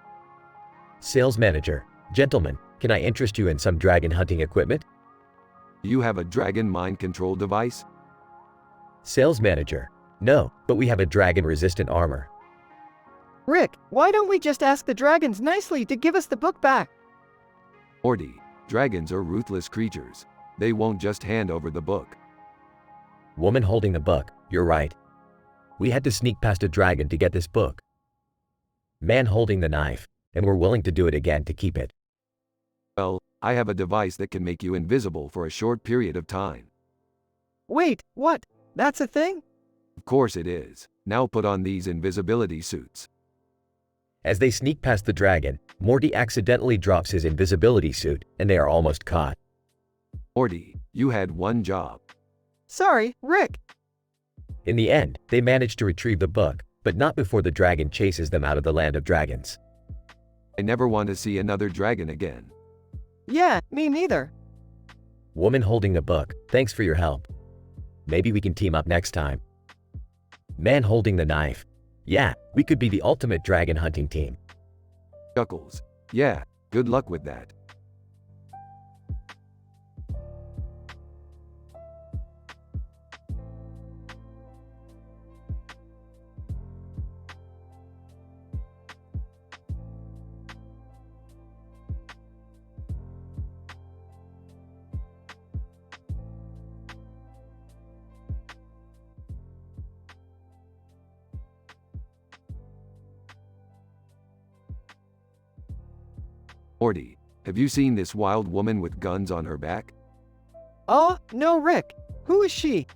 Sales manager. Gentlemen, can I interest you in some dragon hunting equipment? Do you have a dragon mind control device? Sales manager. No, but we have a dragon-resistant armor. Rick, why don't we just ask the dragons nicely to give us the book back? Morty, dragons are ruthless creatures. They won't just hand over the book. Woman holding the book. You're right. We had to sneak past a dragon to get this book. Man holding the knife, and we're willing to do it again to keep it. Well, I have a device that can make you invisible for a short period of time. Wait, what? That's a thing? Of course it is. Now put on these invisibility suits. As they sneak past the dragon, Morty accidentally drops his invisibility suit, and they are almost caught. Morty, you had one job. Sorry, Rick. In the end, they manage to retrieve the book, but not before the dragon chases them out of the land of dragons. I never want to see another dragon again. Yeah, me neither. Woman holding the book, thanks for your help. Maybe we can team up next time. Man holding the knife. Yeah, we could be the ultimate dragon hunting team. Chuckles. Yeah, good luck with that. Morty, have you seen this wild woman with guns on her back? Oh, no, Rick. Who is she?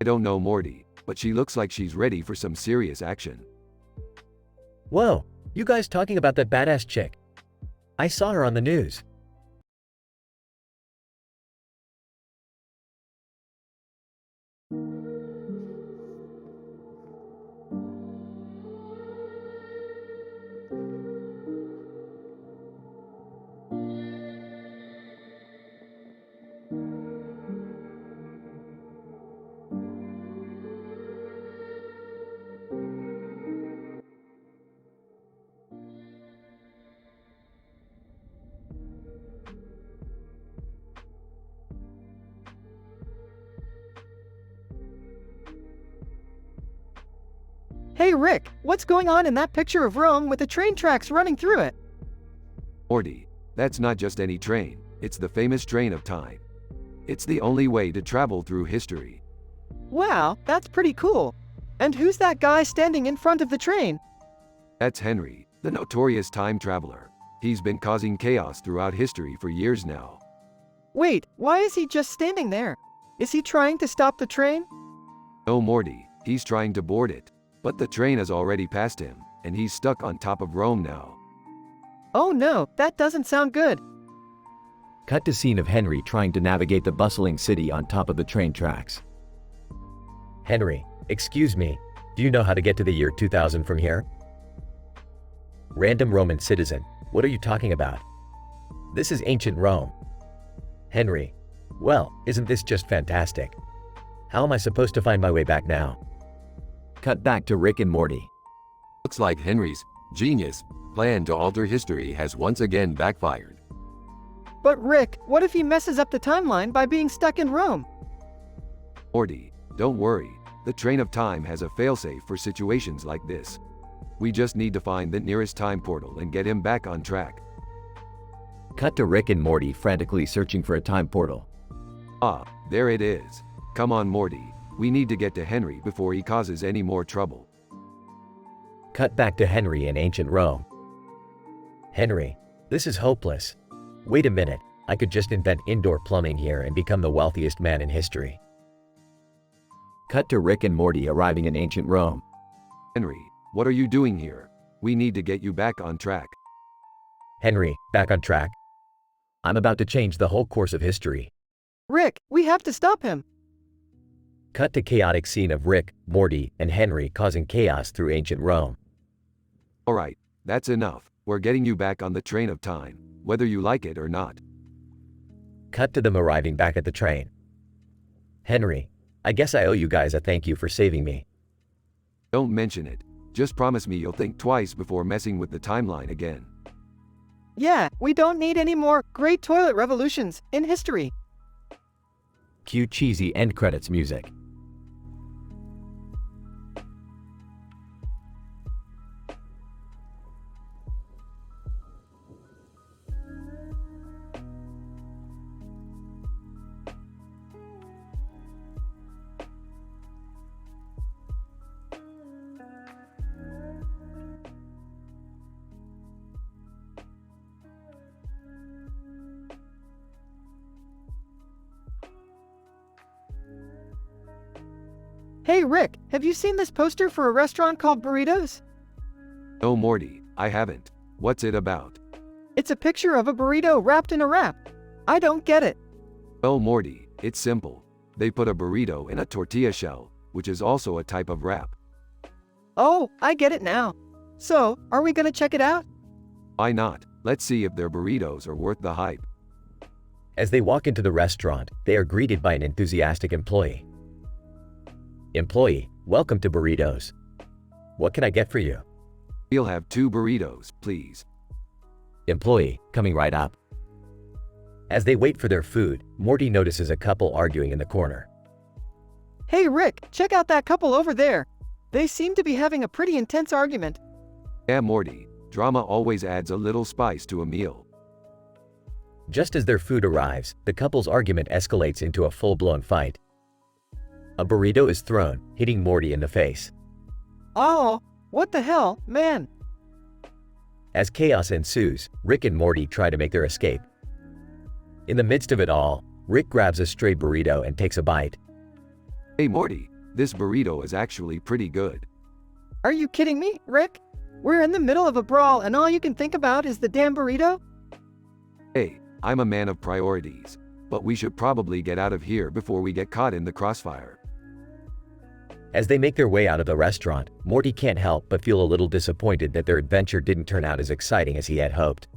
I don't know, Morty, but she looks like she's ready for some serious action. Whoa, you guys talking about that badass chick? I saw her on the news. Hey, Rick, what's going on in that picture of Rome with the train tracks running through it? Morty, that's not just any train, it's the famous train of time. It's the only way to travel through history. Wow, that's pretty cool. And who's that guy standing in front of the train? That's Henry, the notorious time traveler. He's been causing chaos throughout history for years now. Wait, why is he just standing there? Is he trying to stop the train? No, Morty, he's trying to board it. But the train has already passed him, and he's stuck on top of Rome now. Oh no, that doesn't sound good. Cut to scene of Henry trying to navigate the bustling city on top of the train tracks. Henry, excuse me, do you know how to get to the year 2000 from here? Random Roman citizen, what are you talking about? This is ancient Rome. Henry, well, isn't this just fantastic? How am I supposed to find my way back now? Cut back to Rick and Morty. Looks like Henry's genius plan to alter history has once again backfired. But Rick, what if he messes up the timeline by being stuck in Rome? Morty, don't worry. The train of time has a failsafe for situations like this. We just need to find the nearest time portal and get him back on track. Cut to Rick and Morty frantically searching for a time portal. Ah, there it is. Come on, Morty. We need to get to Henry before he causes any more trouble. Cut back to Henry in ancient Rome. Henry, this is hopeless. Wait a minute, I could just invent indoor plumbing here and become the wealthiest man in history. Cut to Rick and Morty arriving in ancient Rome. Henry, what are you doing here? We need to get you back on track. Henry, back on track. I'm about to change the whole course of history. Rick, we have to stop him. Cut to chaotic scene of Rick, Morty, and Henry causing chaos through ancient Rome. Alright, that's enough. We're getting you back on the train of time, whether you like it or not. Cut to them arriving back at the train. Henry, I guess I owe you guys a thank you for saving me. Don't mention it. Just promise me you'll think twice before messing with the timeline again. Yeah, we don't need any more great toilet revolutions in history. Cue cheesy end credits music. Hey Rick, have you seen this poster for a restaurant called Burritos? No, Morty, I haven't. What's it about? It's a picture of a burrito wrapped in a wrap. I don't get it. Well, Morty, it's simple. They put a burrito in a tortilla shell, which is also a type of wrap. Oh, I get it now. So, are we gonna check it out? Why not? Let's see if their burritos are worth the hype. As they walk into the restaurant, they are greeted by an enthusiastic employee. Employee, welcome to Burritos. What can I get for you? We'll have 2 burritos, please. Employee, coming right up. As they wait for their food, Morty notices a couple arguing in the corner. Hey Rick, check out that couple over there. They seem to be having a pretty intense argument. Yeah, Morty, drama always adds a little spice to a meal. Just as their food arrives, the couple's argument escalates into a full-blown fight. A burrito is thrown, hitting Morty in the face. Oh, what the hell, man? As chaos ensues, Rick and Morty try to make their escape. In the midst of it all, Rick grabs a stray burrito and takes a bite. Hey Morty, this burrito is actually pretty good. Are you kidding me, Rick? We're in the middle of a brawl and all you can think about is the damn burrito? Hey, I'm a man of priorities, but we should probably get out of here before we get caught in the crossfire. As they make their way out of the restaurant, Morty can't help but feel a little disappointed that their adventure didn't turn out as exciting as he had hoped.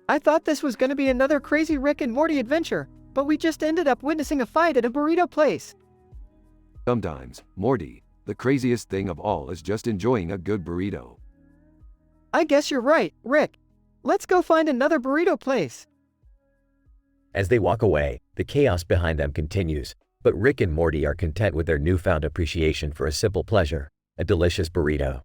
I thought this was gonna be another crazy Rick and Morty adventure, but we just ended up witnessing a fight at a burrito place. Sometimes, Morty, the craziest thing of all is just enjoying a good burrito. I guess you're right, Rick. Let's go find another burrito place. As they walk away, the chaos behind them continues, but Rick and Morty are content with their newfound appreciation for a simple pleasure, a delicious burrito.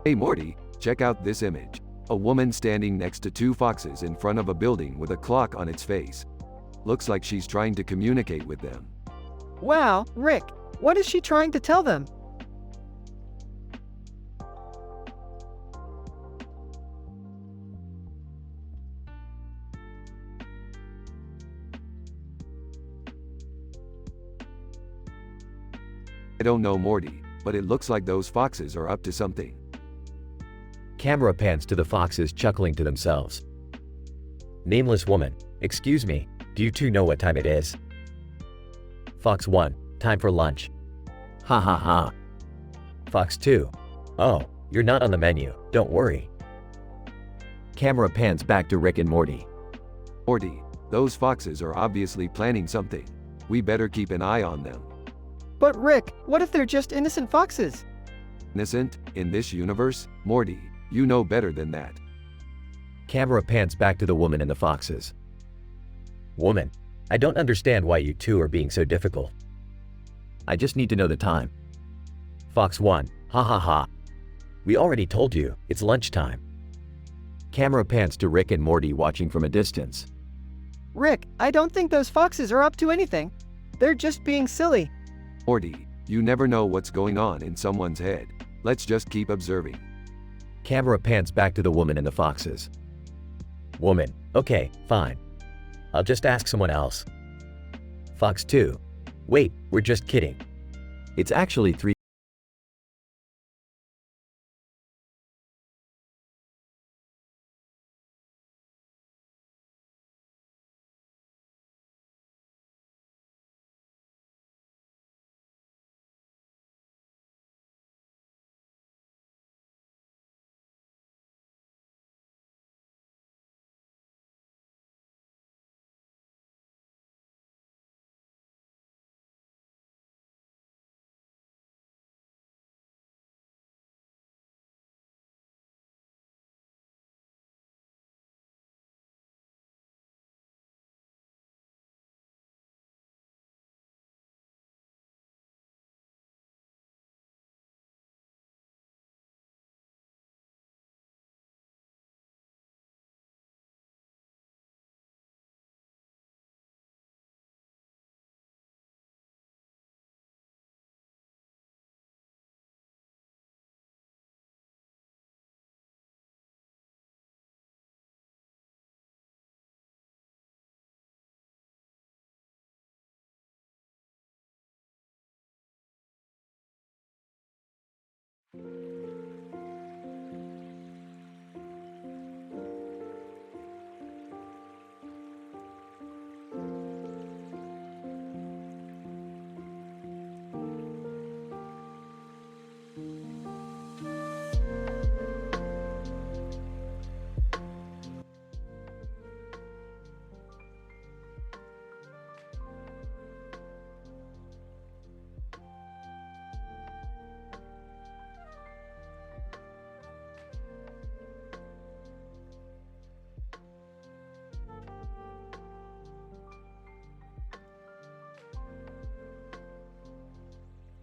Hey Morty, check out this image. A woman standing next to 2 foxes in front of a building with a clock on its face. Looks like she's trying to communicate with them. Wow, Rick, what is she trying to tell them? I don't know, Morty, but it looks like those foxes are up to something. Camera pans to the foxes chuckling to themselves. Nameless woman, excuse me, do you 2 know what time it is? Fox 1, time for lunch. Ha ha ha. Fox 2, oh, you're not on the menu, don't worry. Camera pans back to Rick and Morty. Morty, those foxes are obviously planning something. We better keep an eye on them. But Rick, what if they're just innocent foxes? Innocent, in this universe? Morty, you know better than that. Camera pans back to the woman and the foxes. Woman, I don't understand why you 2 are being so difficult. I just need to know the time. Fox 1, ha ha ha. We already told you, it's lunchtime. Camera pans to Rick and Morty watching from a distance. Rick, I don't think those foxes are up to anything. They're just being silly. Morty, you never know what's going on in someone's head. Let's just keep observing. Camera pans back to the woman and the foxes. Woman, okay, fine. I'll just ask someone else. Fox 2, wait, we're just kidding. It's actually 3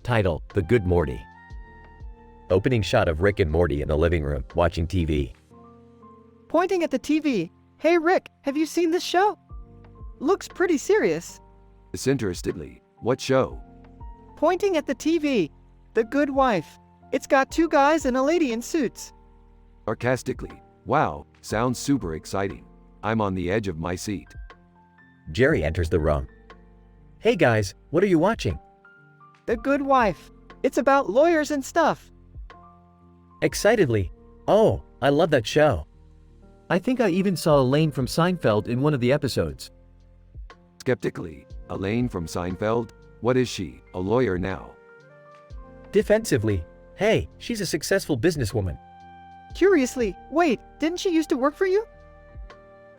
Title: The Good Morty. Opening shot of Rick and Morty in the living room, watching TV. Pointing at the TV. Hey Rick, have you seen this show? Looks pretty serious. Disinterestedly, what show? Pointing at the TV. The Good Wife. It's got two guys and a lady in suits. Sarcastically, wow, sounds super exciting. I'm on the edge of my seat. Jerry enters the room. Hey guys, what are you watching? The Good Wife. It's about lawyers and stuff. Excitedly, oh, I love that show. I think I even saw Elaine from Seinfeld in one of the episodes. Skeptically, Elaine from Seinfeld? What is she, a lawyer now? Defensively, hey, she's a successful businesswoman. Curiously, wait, didn't she used to work for you?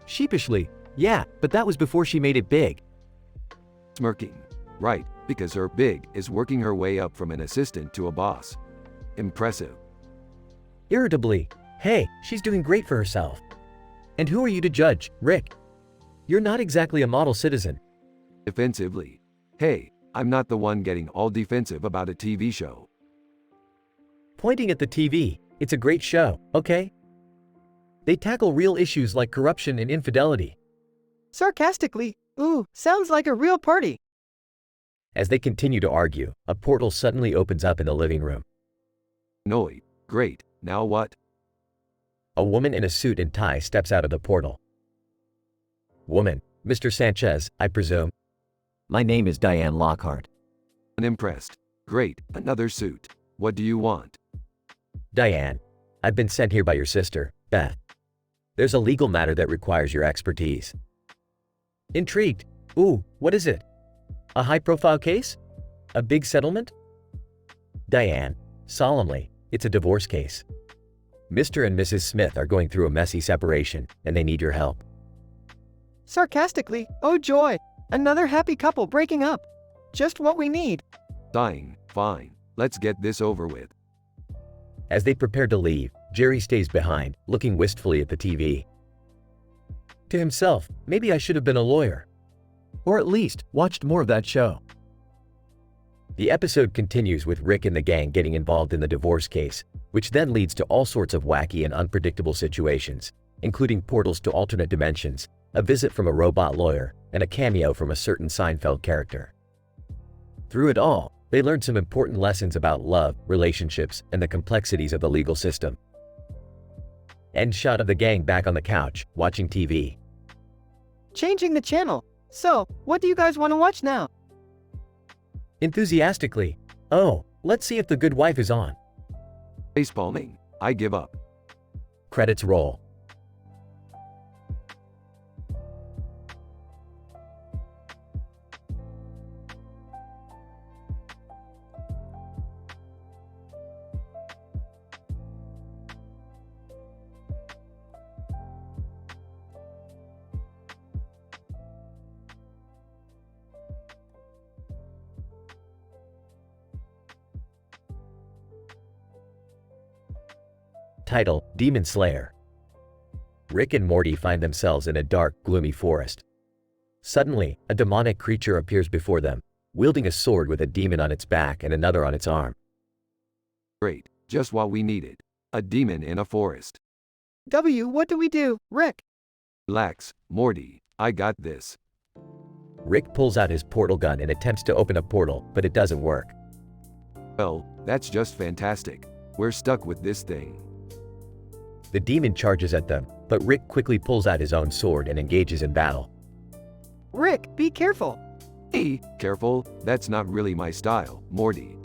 Sheepishly, yeah, but that was before she made it big. Smirking. Right, because her big is working her way up from an assistant to a boss. Impressive. Irritably, hey, she's doing great for herself. And who are you to judge, Rick? You're not exactly a model citizen. Defensively. Hey, I'm not the one getting all defensive about a TV show. Pointing at the TV, it's a great show, okay? They tackle real issues like corruption and infidelity. Sarcastically, ooh, sounds like a real party. As they continue to argue, a portal suddenly opens up in the living room. Annoyed. Great, now what? A woman in a suit and tie steps out of the portal. Woman, Mr. Sanchez, I presume. My name is Diane Lockhart. Unimpressed. Great, another suit. What do you want? Diane, I've been sent here by your sister, Beth. There's a legal matter that requires your expertise. Intrigued. Ooh, what is it? A high-profile case? A big settlement? Diane, solemnly, it's a divorce case. Mr. and Mrs. Smith are going through a messy separation, and they need your help. Sarcastically, oh joy, another happy couple breaking up. Just what we need. Dying. Fine, let's get this over with. As they prepare to leave, Jerry stays behind, looking wistfully at the TV. To himself, maybe I should have been a lawyer. Or at least, watched more of that show. The episode continues with Rick and the gang getting involved in the divorce case, which then leads to all sorts of wacky and unpredictable situations, including portals to alternate dimensions, a visit from a robot lawyer, and a cameo from a certain Seinfeld character. Through it all, they learned some important lessons about love, relationships, and the complexities of the legal system. End shot of the gang back on the couch, watching TV. Changing the channel. So, what do you guys want to watch now? Enthusiastically, oh, let's see if The Good Wife is on. Facepalming. I give up. Credits roll. Title: Demon Slayer. Rick and Morty find themselves in a dark, gloomy forest. Suddenly, a demonic creature appears before them, wielding a sword with a demon on its back and another on its arm. Great, just what we needed. A demon in a forest. What do we do, Rick? Relax, Morty, I got this. Rick pulls out his portal gun and attempts to open a portal, but it doesn't work. Well, that's just fantastic. We're stuck with this thing. The demon charges at them, but Rick quickly pulls out his own sword and engages in battle. Rick, be careful. Hey, careful, that's not really my style, Morty.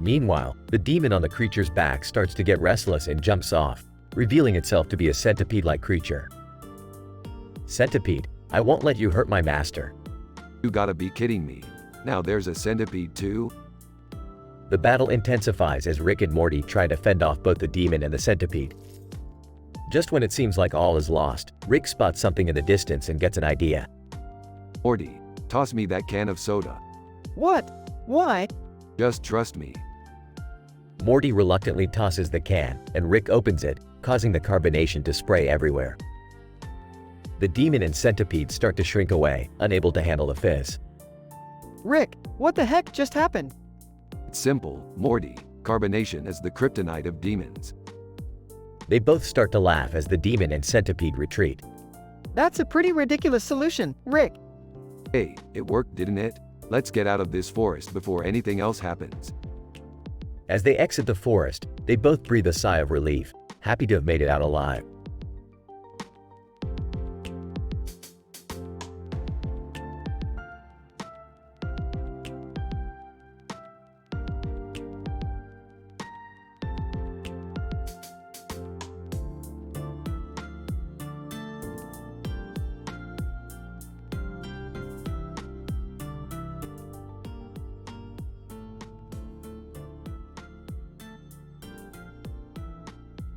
Meanwhile, the demon on the creature's back starts to get restless and jumps off, revealing itself to be a centipede-like creature. Centipede, I won't let you hurt my master. You gotta be kidding me. Now there's a centipede too? The battle intensifies as Rick and Morty try to fend off both the demon and the centipede. Just when it seems like all is lost, Rick spots something in the distance and gets an idea. Morty, toss me that can of soda. What? Why? Just trust me. Morty reluctantly tosses the can, and Rick opens it, causing the carbonation to spray everywhere. The demon and centipede start to shrink away, unable to handle the fizz. Rick, what the heck just happened? It's simple, Morty. Carbonation is the kryptonite of demons. They both start to laugh as the demon and centipede retreat. That's a pretty ridiculous solution, Rick. Hey, it worked, didn't it? Let's get out of this forest before anything else happens. As they exit the forest, they both breathe a sigh of relief, happy to have made it out alive.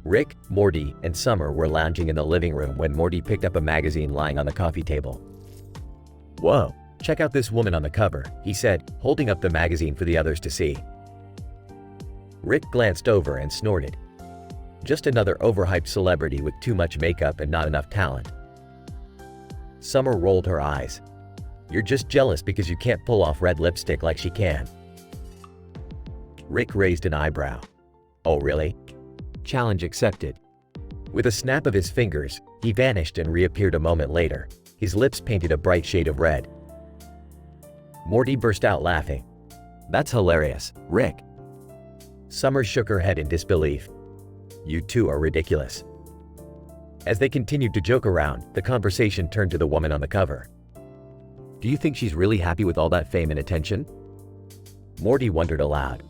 Rick, Morty, and Summer were lounging in the living room when Morty picked up a magazine lying on the coffee table. "Whoa, check out this woman on the cover," he said, holding up the magazine for the others to see. Rick glanced over and snorted. Just another overhyped celebrity with too much makeup and not enough talent. Summer rolled her eyes. "You're just jealous because you can't pull off red lipstick like she can." Rick raised an eyebrow. "Oh, really?" Challenge accepted. With a snap of his fingers, he vanished and reappeared a moment later, his lips painted a bright shade of red. Morty burst out laughing. "That's hilarious, Rick." Summer shook her head in disbelief. "You two are ridiculous." As they continued to joke around, the conversation turned to the woman on the cover. "Do you think she's really happy with all that fame and attention?" Morty wondered aloud.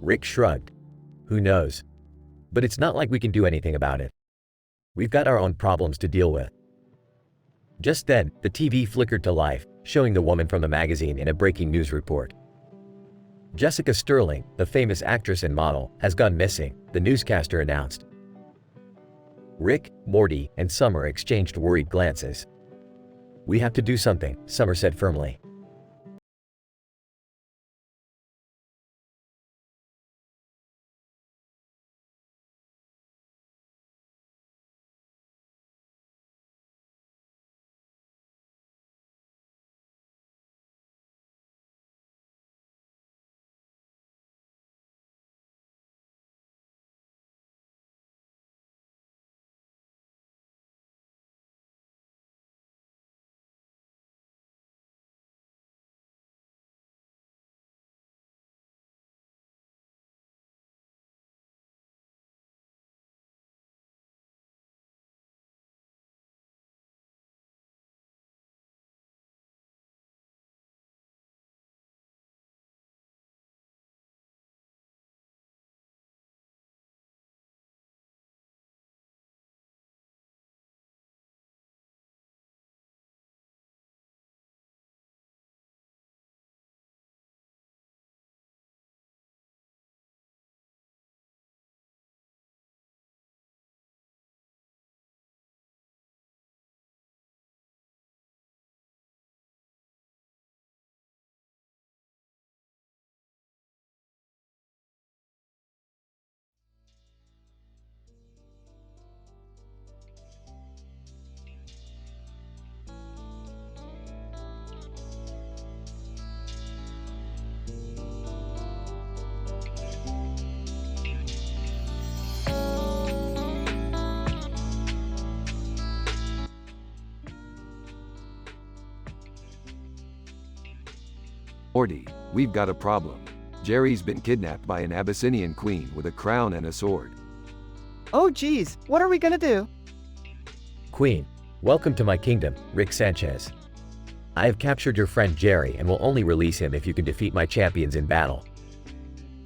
Rick shrugged. "Who knows? But it's not like we can do anything about it. We've got our own problems to deal with." Just then, the TV flickered to life, showing the woman from the magazine in a breaking news report. Jessica Sterling, the famous actress and model, has gone missing, the newscaster announced. Rick, Morty, and Summer exchanged worried glances. "We have to do something," Summer said firmly. Morty, we've got a problem. Jerry's been kidnapped by an Abyssinian queen with a crown and a sword. Oh geez, what are we gonna do? "Queen, welcome to my kingdom, Rick Sanchez. I have captured your friend Jerry and will only release him if you can defeat my champions in battle."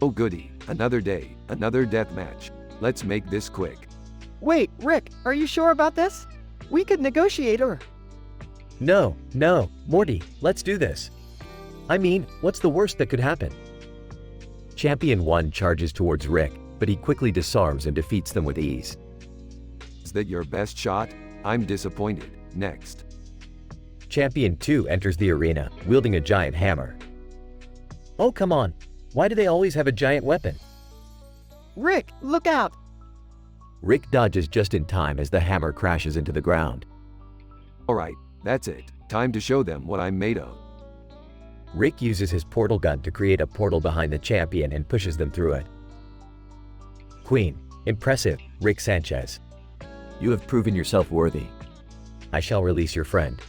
Oh goody, another day, another death match. Let's make this quick. Wait, Rick, are you sure about this? We could negotiate or… No, Morty, let's do this. I mean, what's the worst that could happen? Champion 1 charges towards Rick, but he quickly disarms and defeats them with ease. Is that your best shot? I'm disappointed. Next. Champion 2 enters the arena, wielding a giant hammer. Oh, come on. Why do they always have a giant weapon? Rick, look out! Rick dodges just in time as the hammer crashes into the ground. Alright, that's it. Time to show them what I'm made of. Rick uses his portal gun to create a portal behind the champion and pushes them through it. Queen. Impressive, Rick Sanchez. You have proven yourself worthy. I shall release your friend.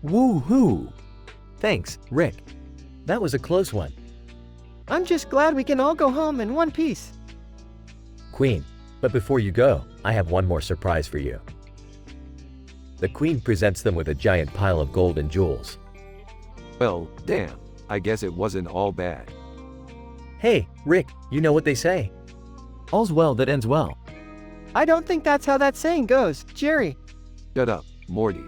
Woo-hoo! Thanks, Rick. That was a close one. I'm just glad we can all go home in one piece. Queen. But before you go, I have one more surprise for you. The Queen presents them with a giant pile of gold and jewels. Well, damn. I guess it wasn't all bad. Hey, Rick, you know what they say. All's well that ends well. I don't think that's how that saying goes, Jerry. Shut up, Morty.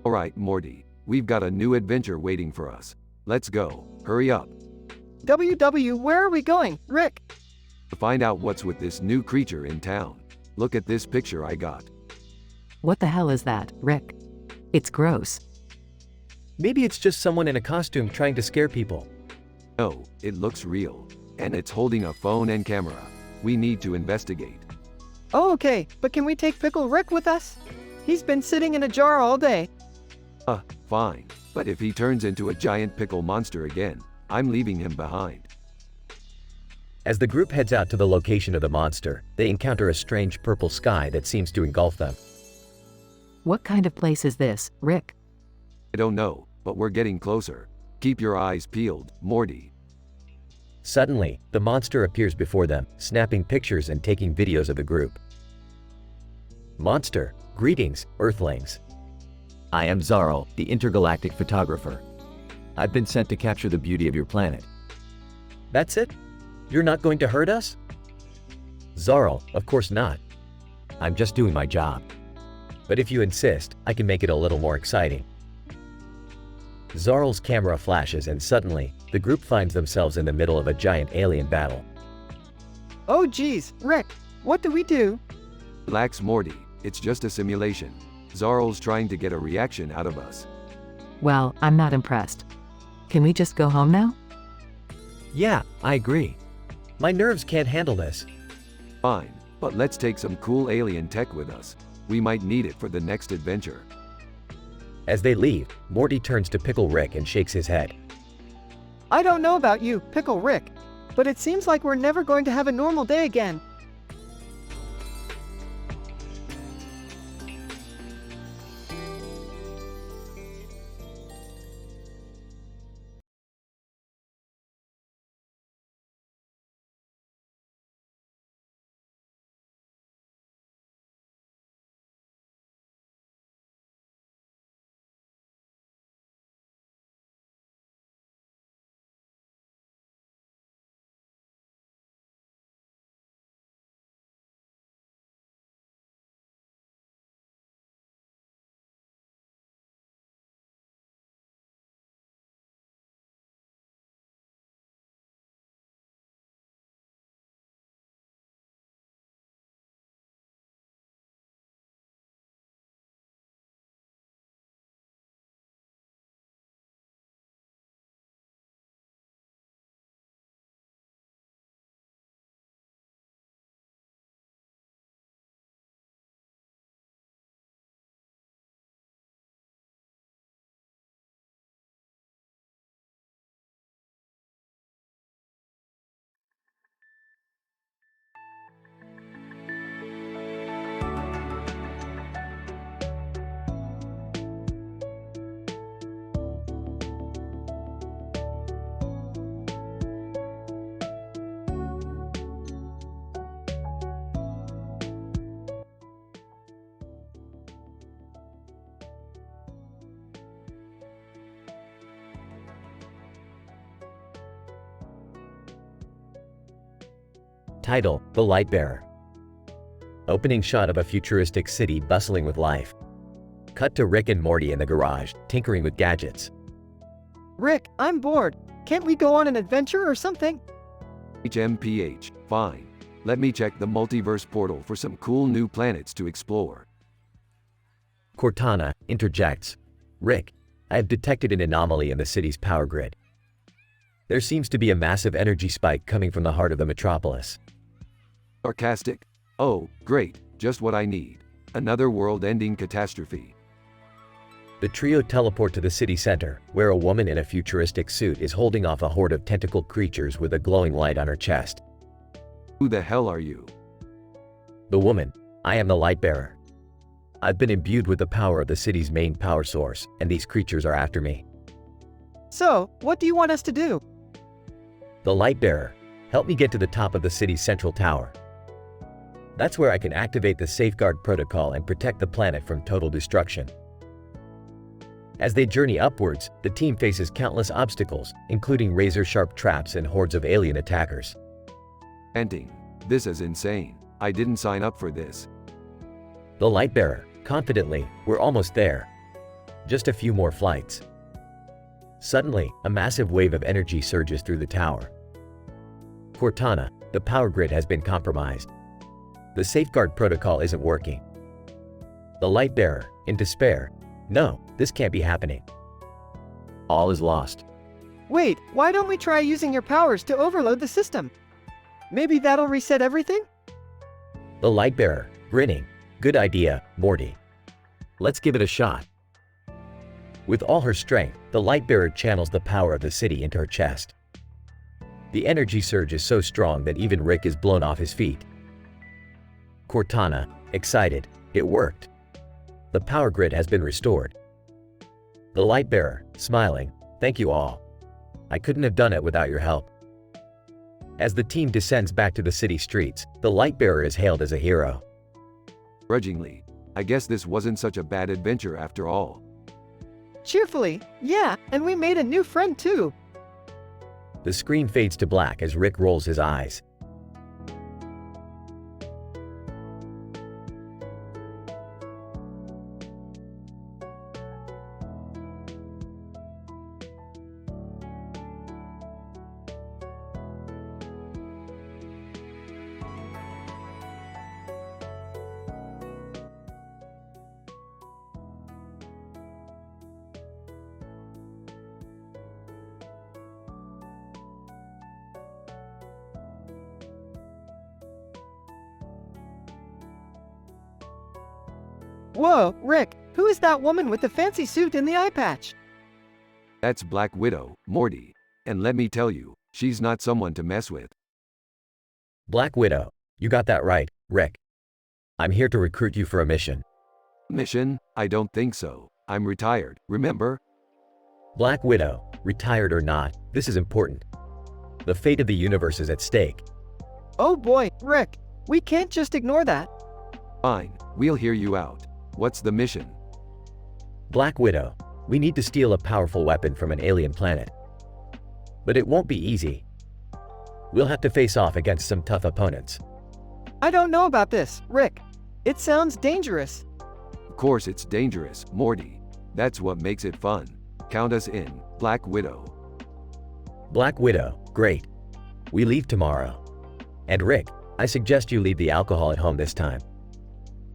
Alright, Morty. We've got a new adventure waiting for us. Let's go. Hurry up. WW, where are we going, Rick? To find out what's with this new creature in town. Look at this picture I got. What the hell is that, Rick? It's gross. Maybe it's just someone in a costume trying to scare people. No, it looks real. And it's holding a phone and camera. We need to investigate. Oh, okay, but can we take Pickle Rick with us? He's been sitting in a jar all day. Fine. But if he turns into a giant pickle monster again, I'm leaving him behind. As the group heads out to the location of the monster, they encounter a strange purple sky that seems to engulf them. What kind of place is this, Rick? I don't know, but we're getting closer. Keep your eyes peeled, Morty. Suddenly, the monster appears before them, snapping pictures and taking videos of the group. Monster, greetings, Earthlings. I am Zarl, the intergalactic photographer. I've been sent to capture the beauty of your planet. That's it? You're not going to hurt us? Zarl, of course not. I'm just doing my job. But if you insist, I can make it a little more exciting. Zarl's camera flashes and suddenly, the group finds themselves in the middle of a giant alien battle. Oh geez, Rick, what do we do? Relax, Morty. It's just a simulation. Zarl's trying to get a reaction out of us. Well, I'm not impressed. Can we just go home now? Yeah, I agree. My nerves can't handle this. Fine, but let's take some cool alien tech with us. We might need it for the next adventure. As they leave, Morty turns to Pickle Rick and shakes his head. I don't know about you, Pickle Rick, but it seems like we're never going to have a normal day again. Title: The Light Bearer. Opening shot of a futuristic city bustling with life. Cut to Rick and Morty in the garage, tinkering with gadgets. Rick, I'm bored. Can't we go on an adventure or something? HMPH, fine. Let me check the multiverse portal for some cool new planets to explore. Cortana interjects. Rick, I have detected an anomaly in the city's power grid. There seems to be a massive energy spike coming from the heart of the metropolis. Sarcastic? Oh, great, just what I need. Another world-ending catastrophe. The trio teleport to the city center, where a woman in a futuristic suit is holding off a horde of tentacled creatures with a glowing light on her chest. Who the hell are you? The woman: I am the light bearer. I've been imbued with the power of the city's main power source, and these creatures are after me. So, what do you want us to do? The light bearer, help me get to the top of the city's central tower. That's where I can activate the safeguard protocol and protect the planet from total destruction. As they journey upwards, the team faces countless obstacles, including razor-sharp traps and hordes of alien attackers. Ending. This is insane. I didn't sign up for this. The light bearer, confidently, we're almost there. Just a few more flights. Suddenly, a massive wave of energy surges through the tower. Cortana, the power grid has been compromised. The safeguard protocol isn't working. The light bearer, in despair, no, this can't be happening. All is lost. Wait, why don't we try using your powers to overload the system? Maybe that'll reset everything? The light bearer, grinning, good idea, Morty. Let's give it a shot. With all her strength, the light bearer channels the power of the city into her chest. The energy surge is so strong that even Rick is blown off his feet. Cortana, excited, it worked. The power grid has been restored. The light bearer, smiling, thank you all. I couldn't have done it without your help. As the team descends back to the city streets, the light bearer is hailed as a hero. Grudgingly, I guess this wasn't such a bad adventure after all. Cheerfully, yeah, and we made a new friend too. The screen fades to black as Rick rolls his eyes. Whoa, Rick, who is that woman with the fancy suit and the eye patch? That's Black Widow, Morty. And let me tell you, she's not someone to mess with. Black Widow, you got that right, Rick. I'm here to recruit you for a mission. Mission? I don't think so. I'm retired, remember? Black Widow, retired or not, this is important. The fate of the universe is at stake. Oh boy, Rick, we can't just ignore that. Fine, we'll hear you out. What's the mission? Black Widow, we need to steal a powerful weapon from an alien planet. But it won't be easy. We'll have to face off against some tough opponents. I don't know about this, Rick. It sounds dangerous. Of course it's dangerous, Morty. That's what makes it fun. Count us in, Black Widow. Black Widow, great. We leave tomorrow. And Rick, I suggest you leave the alcohol at home this time.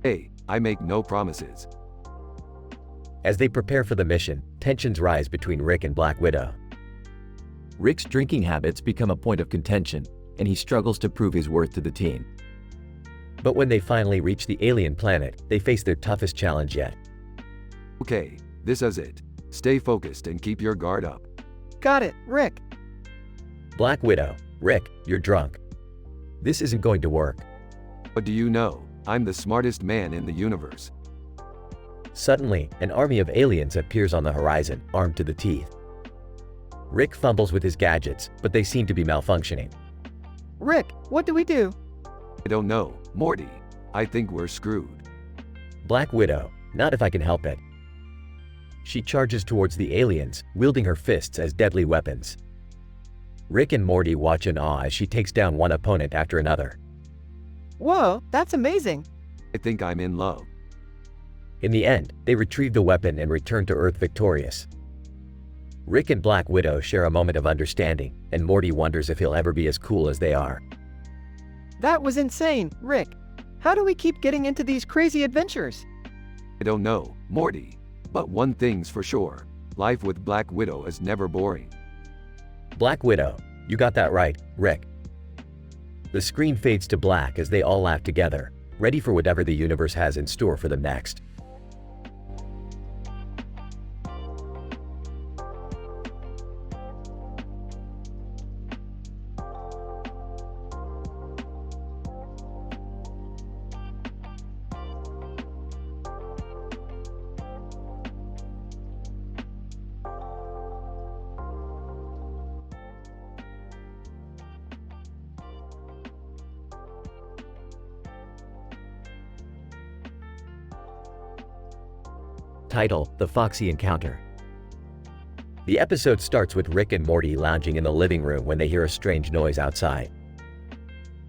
Hey, I make no promises. As they prepare for the mission, tensions rise between Rick and Black Widow. Rick's drinking habits become a point of contention, and he struggles to prove his worth to the team. But when they finally reach the alien planet, they face their toughest challenge yet. Okay, this is it. Stay focused and keep your guard up. Got it, Rick. Black Widow, Rick, you're drunk. This isn't going to work. But do you know, I'm the smartest man in the universe. Suddenly, an army of aliens appears on the horizon, armed to the teeth. Rick fumbles with his gadgets, but they seem to be malfunctioning. Rick, what do we do? I don't know, Morty. I think we're screwed. Black Widow, not if I can help it. She charges towards the aliens, wielding her fists as deadly weapons. Rick and Morty watch in awe as she takes down one opponent after another. Whoa, that's amazing. I think I'm in love. In the end, they retrieve the weapon and return to Earth victorious. Rick and Black Widow share a moment of understanding, and Morty wonders if he'll ever be as cool as they are. That was insane, Rick. How do we keep getting into these crazy adventures? I don't know, Morty. But one thing's for sure. Life with Black Widow is never boring. Black Widow, you got that right, Rick. The screen fades to black as they all laugh together, ready for whatever the universe has in store for them next. Title: The Foxy Encounter. The episode starts with Rick and Morty lounging in the living room when they hear a strange noise outside.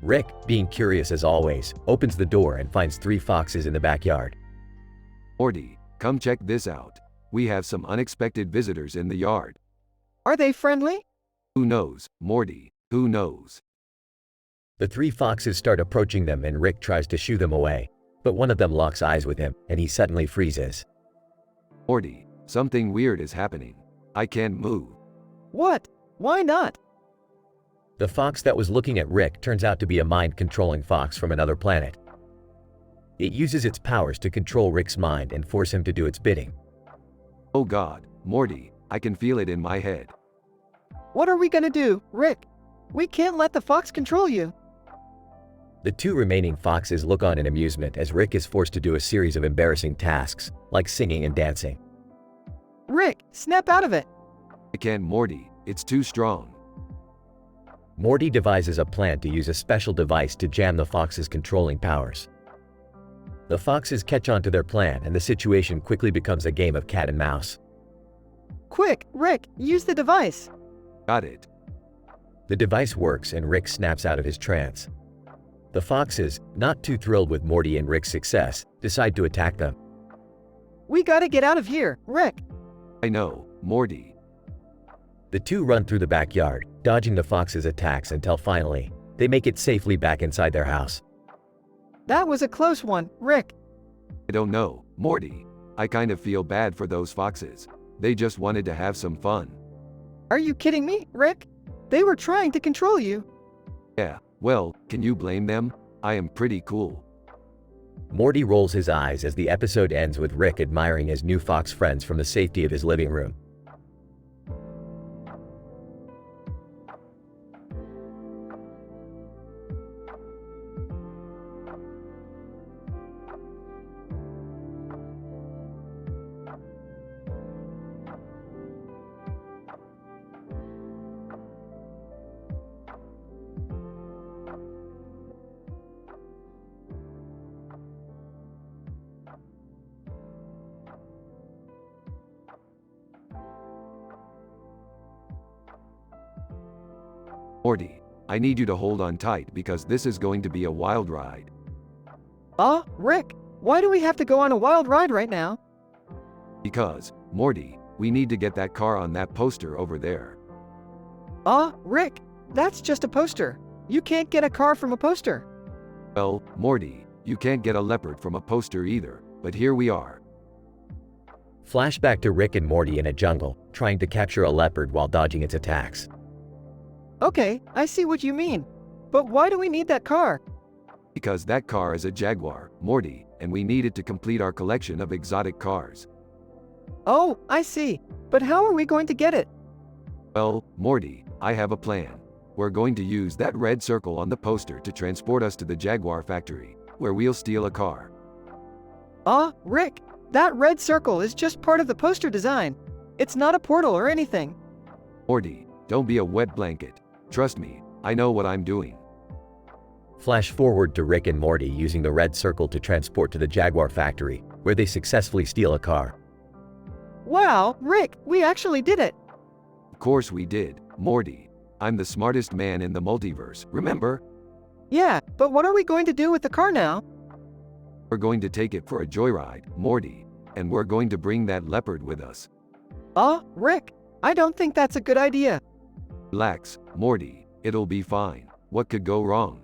Rick, being curious as always, opens the door and finds 3 foxes in the backyard. Morty, come check this out. We have some unexpected visitors in the yard. Are they friendly? Who knows, Morty, who knows? The 3 foxes start approaching them and Rick tries to shoo them away, but one of them locks eyes with him and he suddenly freezes. Morty, something weird is happening. I can't move. What? Why not? The fox that was looking at Rick turns out to be a mind-controlling fox from another planet. It uses its powers to control Rick's mind and force him to do its bidding. Oh God, Morty, I can feel it in my head. What are we gonna do, Rick? We can't let the fox control you. The 2 remaining foxes look on in amusement as Rick is forced to do a series of embarrassing tasks, like singing and dancing. Rick, snap out of it. I can't, Morty, it's too strong. Morty devises a plan to use a special device to jam the fox's controlling powers. The foxes catch on to their plan and the situation quickly becomes a game of cat and mouse. Quick, Rick, use the device. Got it. The device works and Rick snaps out of his trance. The foxes, not too thrilled with Morty and Rick's success, decide to attack them. We gotta get out of here, Rick. I know, Morty. The 2 run through the backyard, dodging the foxes' attacks until finally, they make it safely back inside their house. That was a close one, Rick. I don't know, Morty. I kind of feel bad for those foxes. They just wanted to have some fun. Are you kidding me, Rick? They were trying to control you. Yeah, well, can you blame them? I am pretty cool. Morty rolls his eyes as the episode ends with Rick admiring his new fox friends from the safety of his living room. Morty, I need you to hold on tight because this is going to be a wild ride. Rick, why do we have to go on a wild ride right now? Because, Morty, we need to get that car on that poster over there. Rick, that's just a poster. You can't get a car from a poster. Well, Morty, you can't get a leopard from a poster either, but here we are. Flashback to Rick and Morty in a jungle, trying to capture a leopard while dodging its attacks. Okay, I see what you mean. But why do we need that car? Because that car is a Jaguar, Morty, and we need it to complete our collection of exotic cars. Oh, I see. But how are we going to get it? Well, Morty, I have a plan. We're going to use that red circle on the poster to transport us to the Jaguar factory, where we'll steal a car. Rick, that red circle is just part of the poster design. It's not a portal or anything. Morty, don't be a wet blanket. Trust me, I know what I'm doing. Flash forward to Rick and Morty using the red circle to transport to the Jaguar factory, where they successfully steal a car. Wow, Rick, we actually did it. Of course we did, Morty. I'm the smartest man in the multiverse, remember? Yeah, but what are we going to do with the car now? We're going to take it for a joyride, Morty. And we're going to bring that leopard with us. Rick, I don't think that's a good idea. Relax, Morty. It'll be fine. What could go wrong?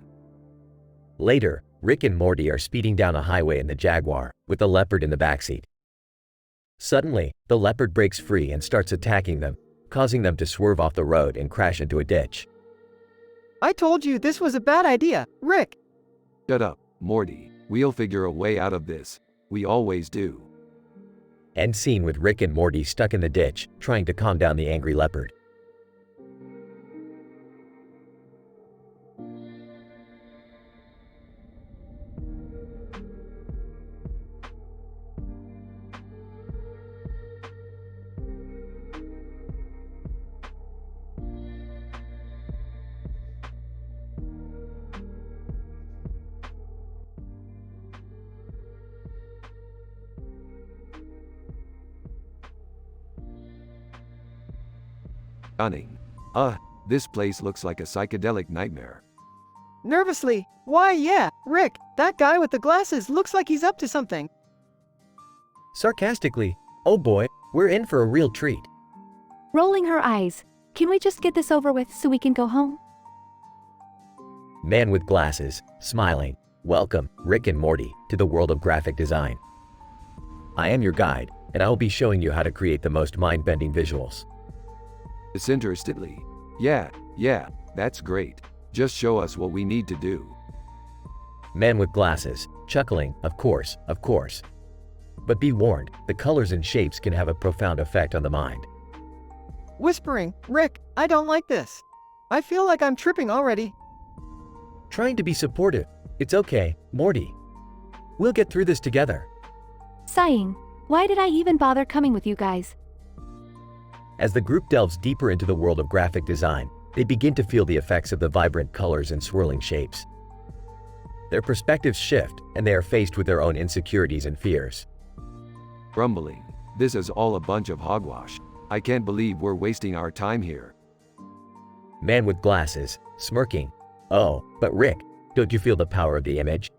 Later, Rick and Morty are speeding down a highway in the Jaguar, with the leopard in the backseat. Suddenly, the leopard breaks free and starts attacking them, causing them to swerve off the road and crash into a ditch. I told you this was a bad idea, Rick. Shut up, Morty. We'll figure a way out of this. We always do. End scene with Rick and Morty stuck in the ditch, trying to calm down the angry leopard. Stunning. This place looks like a psychedelic nightmare. Nervously, why yeah, Rick, that guy with the glasses looks like he's up to something. Sarcastically, oh boy, we're in for a real treat. Rolling her eyes. Can we just get this over with so we can go home? Man with glasses, smiling. Welcome, Rick and Morty, to the world of graphic design. I am your guide, and I will be showing you how to create the most mind-bending visuals. Disinterestedly. Yeah, that's great. Just show us what we need to do. Man with glasses, chuckling, of course. But be warned, the colors and shapes can have a profound effect on the mind. Whispering, Rick, I don't like this. I feel like I'm tripping already. Trying to be supportive. It's okay, Morty. We'll get through this together. Sighing. Why did I even bother coming with you guys? As the group delves deeper into the world of graphic design, they begin to feel the effects of the vibrant colors and swirling shapes. Their perspectives shift, and they are faced with their own insecurities and fears. Grumbling. This is all a bunch of hogwash. I can't believe we're wasting our time here. Man with glasses, smirking. Oh, but Rick, don't you feel the power of the image?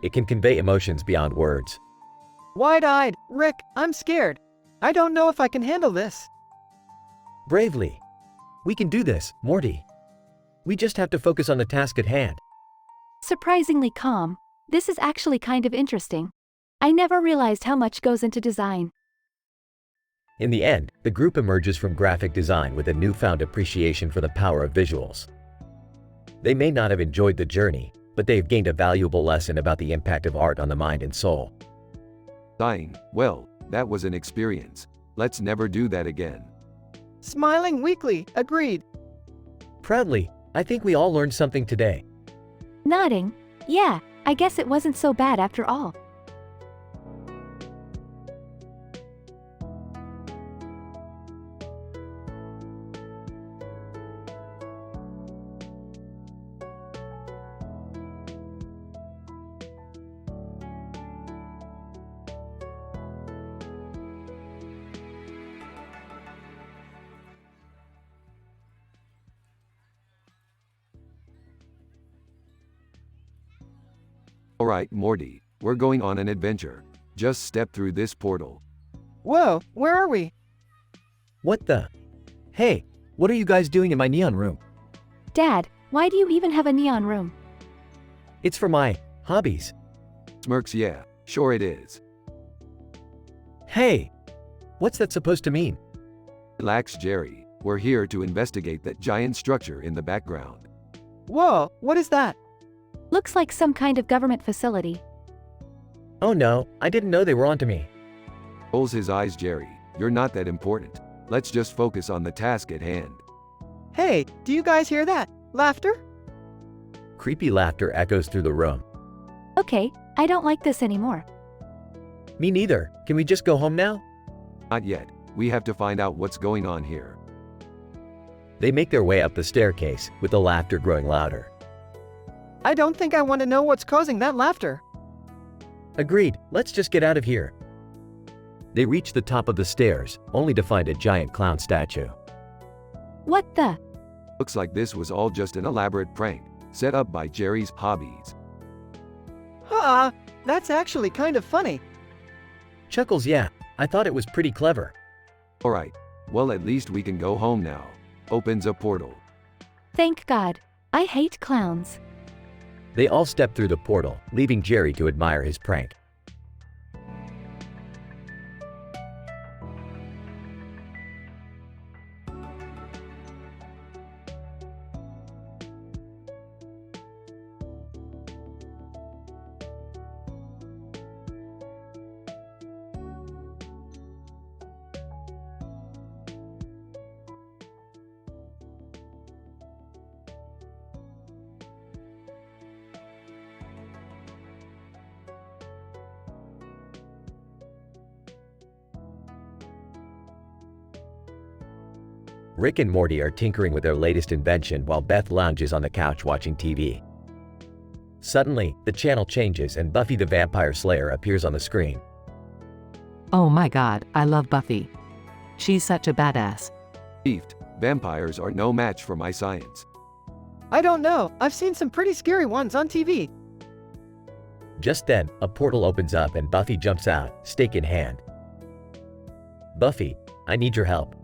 It can convey emotions beyond words. Wide-eyed, Rick, I'm scared. I don't know if I can handle this. Bravely. We can do this, Morty. We just have to focus on the task at hand. Surprisingly calm. This is actually kind of interesting. I never realized how much goes into design. In the end, the group emerges from graphic design with a newfound appreciation for the power of visuals. They may not have enjoyed the journey, but they have gained a valuable lesson about the impact of art on the mind and soul. Sighing. Well, that was an experience. Let's never do that again. Smiling weakly, agreed. Proudly, I think we all learned something today. Nodding. Yeah, I guess it wasn't so bad after all. Alright, Morty, we're going on an adventure. Just step through this portal. Whoa, where are we? What the? Hey, what are you guys doing in my neon room? Dad, why do you even have a neon room? It's for my hobbies. Smirks. Yeah, sure it is. Hey, what's that supposed to mean? Relax, Jerry. We're here to investigate that giant structure in the background. Whoa, what is that? Looks like some kind of government facility. Oh no, I didn't know they were onto me. Rolls his eyes. Jerry, you're not that important. Let's just focus on the task at hand. Hey, do you guys hear that? Laughter? Creepy laughter echoes through the room. Okay, I don't like this anymore. Me neither. Can we just go home now? Not yet. We have to find out what's going on here. They make their way up the staircase, with the laughter growing louder. I don't think I want to know what's causing that laughter. Agreed, let's just get out of here. They reach the top of the stairs, only to find a giant clown statue. What the? Looks like this was all just an elaborate prank, set up by Jerry's hobbies. That's actually kind of funny. Chuckles, yeah, I thought it was pretty clever. Alright, well at least we can go home now. Opens a portal. Thank God. I hate clowns. They all step through the portal, leaving Jerry to admire his prank. Rick and Morty are tinkering with their latest invention while Beth lounges on the couch watching TV. Suddenly, the channel changes and Buffy the Vampire Slayer appears on the screen. Oh my god, I love Buffy. She's such a badass. Beefed, vampires are no match for my science. I don't know, I've seen some pretty scary ones on TV. Just then, a portal opens up and Buffy jumps out, stake in hand. Buffy, I need your help.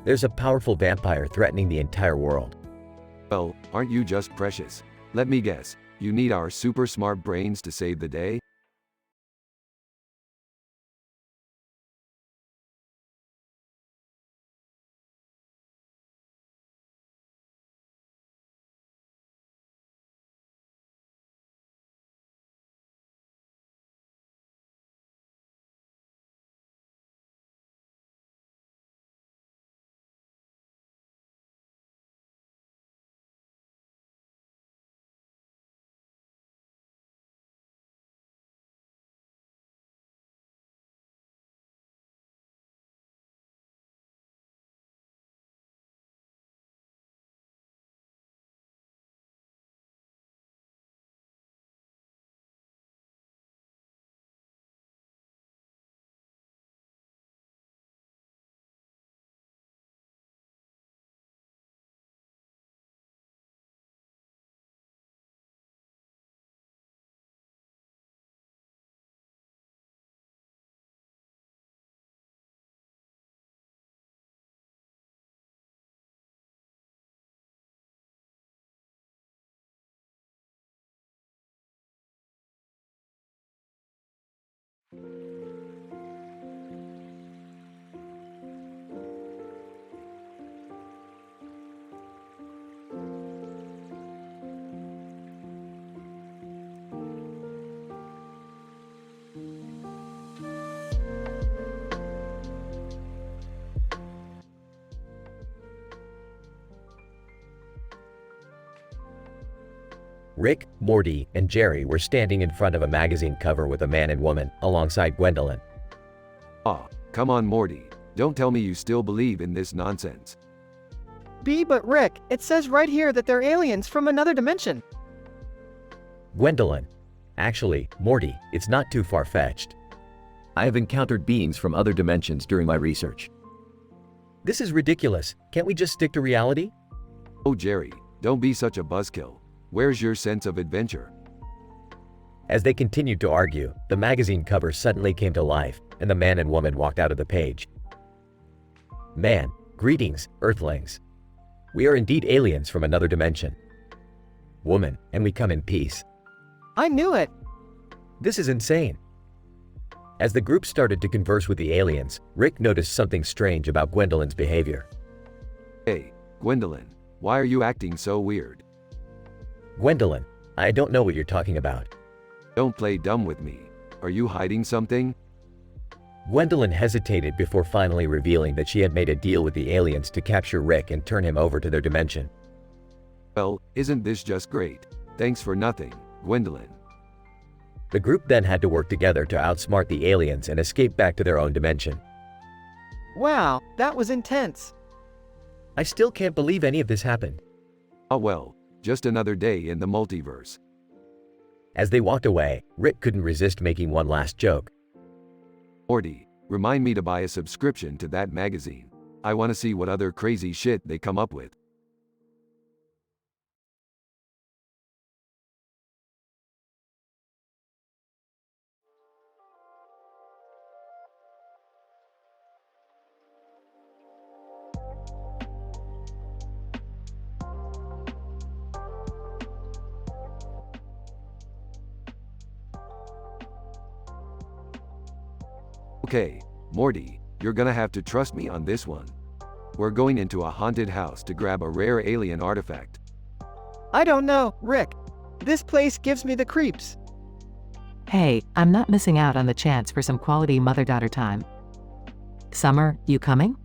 There's a powerful vampire threatening the entire world. Well, aren't you just precious? Let me guess, you need our super smart brains to save the day? Rick, Morty, and Jerry were standing in front of a magazine cover with a man and woman, alongside Gwendolyn. Come on Morty, don't tell me you still believe in this nonsense. But Rick, it says right here that they're aliens from another dimension. Gwendolyn. Actually, Morty, it's not too far-fetched. I have encountered beings from other dimensions during my research. This is ridiculous. Can't we just stick to reality? Oh Jerry, don't be such a buzzkill. Where's your sense of adventure? As they continued to argue, the magazine cover suddenly came to life, and the man and woman walked out of the page. Man, greetings, Earthlings. We are indeed aliens from another dimension. Woman, and we come in peace. I knew it. This is insane. As the group started to converse with the aliens, Rick noticed something strange about Gwendolyn's behavior. Hey, Gwendolyn, why are you acting so weird? Gwendolyn, I don't know what you're talking about. Don't play dumb with me. Are you hiding something? Gwendolyn hesitated before finally revealing that she had made a deal with the aliens to capture Rick and turn him over to their dimension. Well, isn't this just great? Thanks for nothing, Gwendolyn. The group then had to work together to outsmart the aliens and escape back to their own dimension. Wow, that was intense. I still can't believe any of this happened. Oh well, just another day in the multiverse. As they walked away, Rick couldn't resist making one last joke. Morty, remind me to buy a subscription to that magazine. I want to see what other crazy shit they come up with. Okay, Morty, you're gonna have to trust me on this one. We're going into a haunted house to grab a rare alien artifact. I don't know, Rick. This place gives me the creeps. Hey, I'm not missing out on the chance for some quality mother-daughter time. Summer, you coming?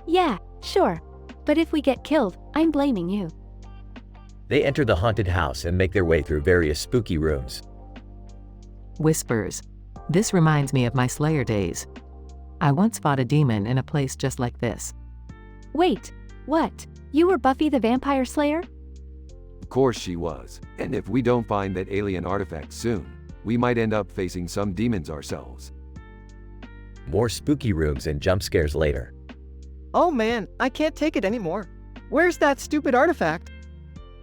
Yeah, sure. But if we get killed, I'm blaming you. They enter the haunted house and make their way through various spooky rooms. Whispers. This reminds me of my Slayer days. I once fought a demon in a place just like this. Wait, what? You were Buffy the Vampire Slayer? Of course she was. And if we don't find that alien artifact soon, we might end up facing some demons ourselves. More spooky rooms and jump scares later. Oh man, I can't take it anymore. Where's that stupid artifact?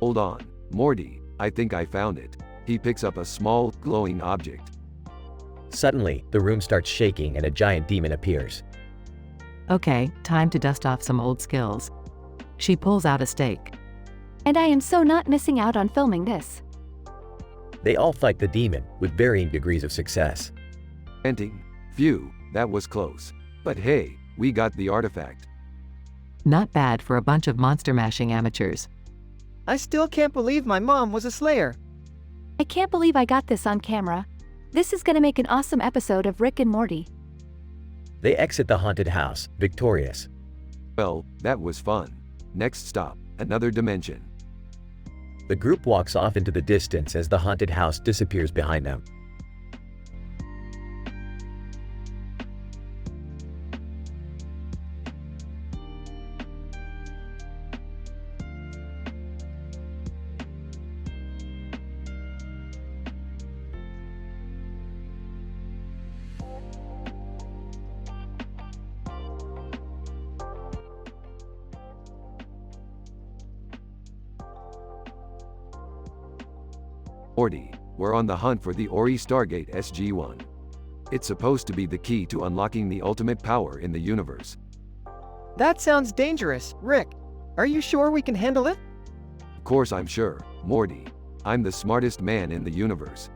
Hold on, Morty, I think I found it. He picks up a small, glowing object. Suddenly, the room starts shaking and a giant demon appears. Okay, time to dust off some old skills. She pulls out a stake. And I am so not missing out on filming this. They all fight the demon, with varying degrees of success. Ending. Phew, that was close. But hey, we got the artifact. Not bad for a bunch of monster-mashing amateurs. I still can't believe my mom was a Slayer. I can't believe I got this on camera. This is gonna make an awesome episode of Rick and Morty. They exit the haunted house, victorious. Well, that was fun. Next stop, another dimension. The group walks off into the distance as the haunted house disappears behind them. Morty, we're on the hunt for the Ori Stargate SG-1. It's supposed to be the key to unlocking the ultimate power in the universe. That sounds dangerous, Rick. Are you sure we can handle it? Of course I'm sure, Morty. I'm the smartest man in the universe.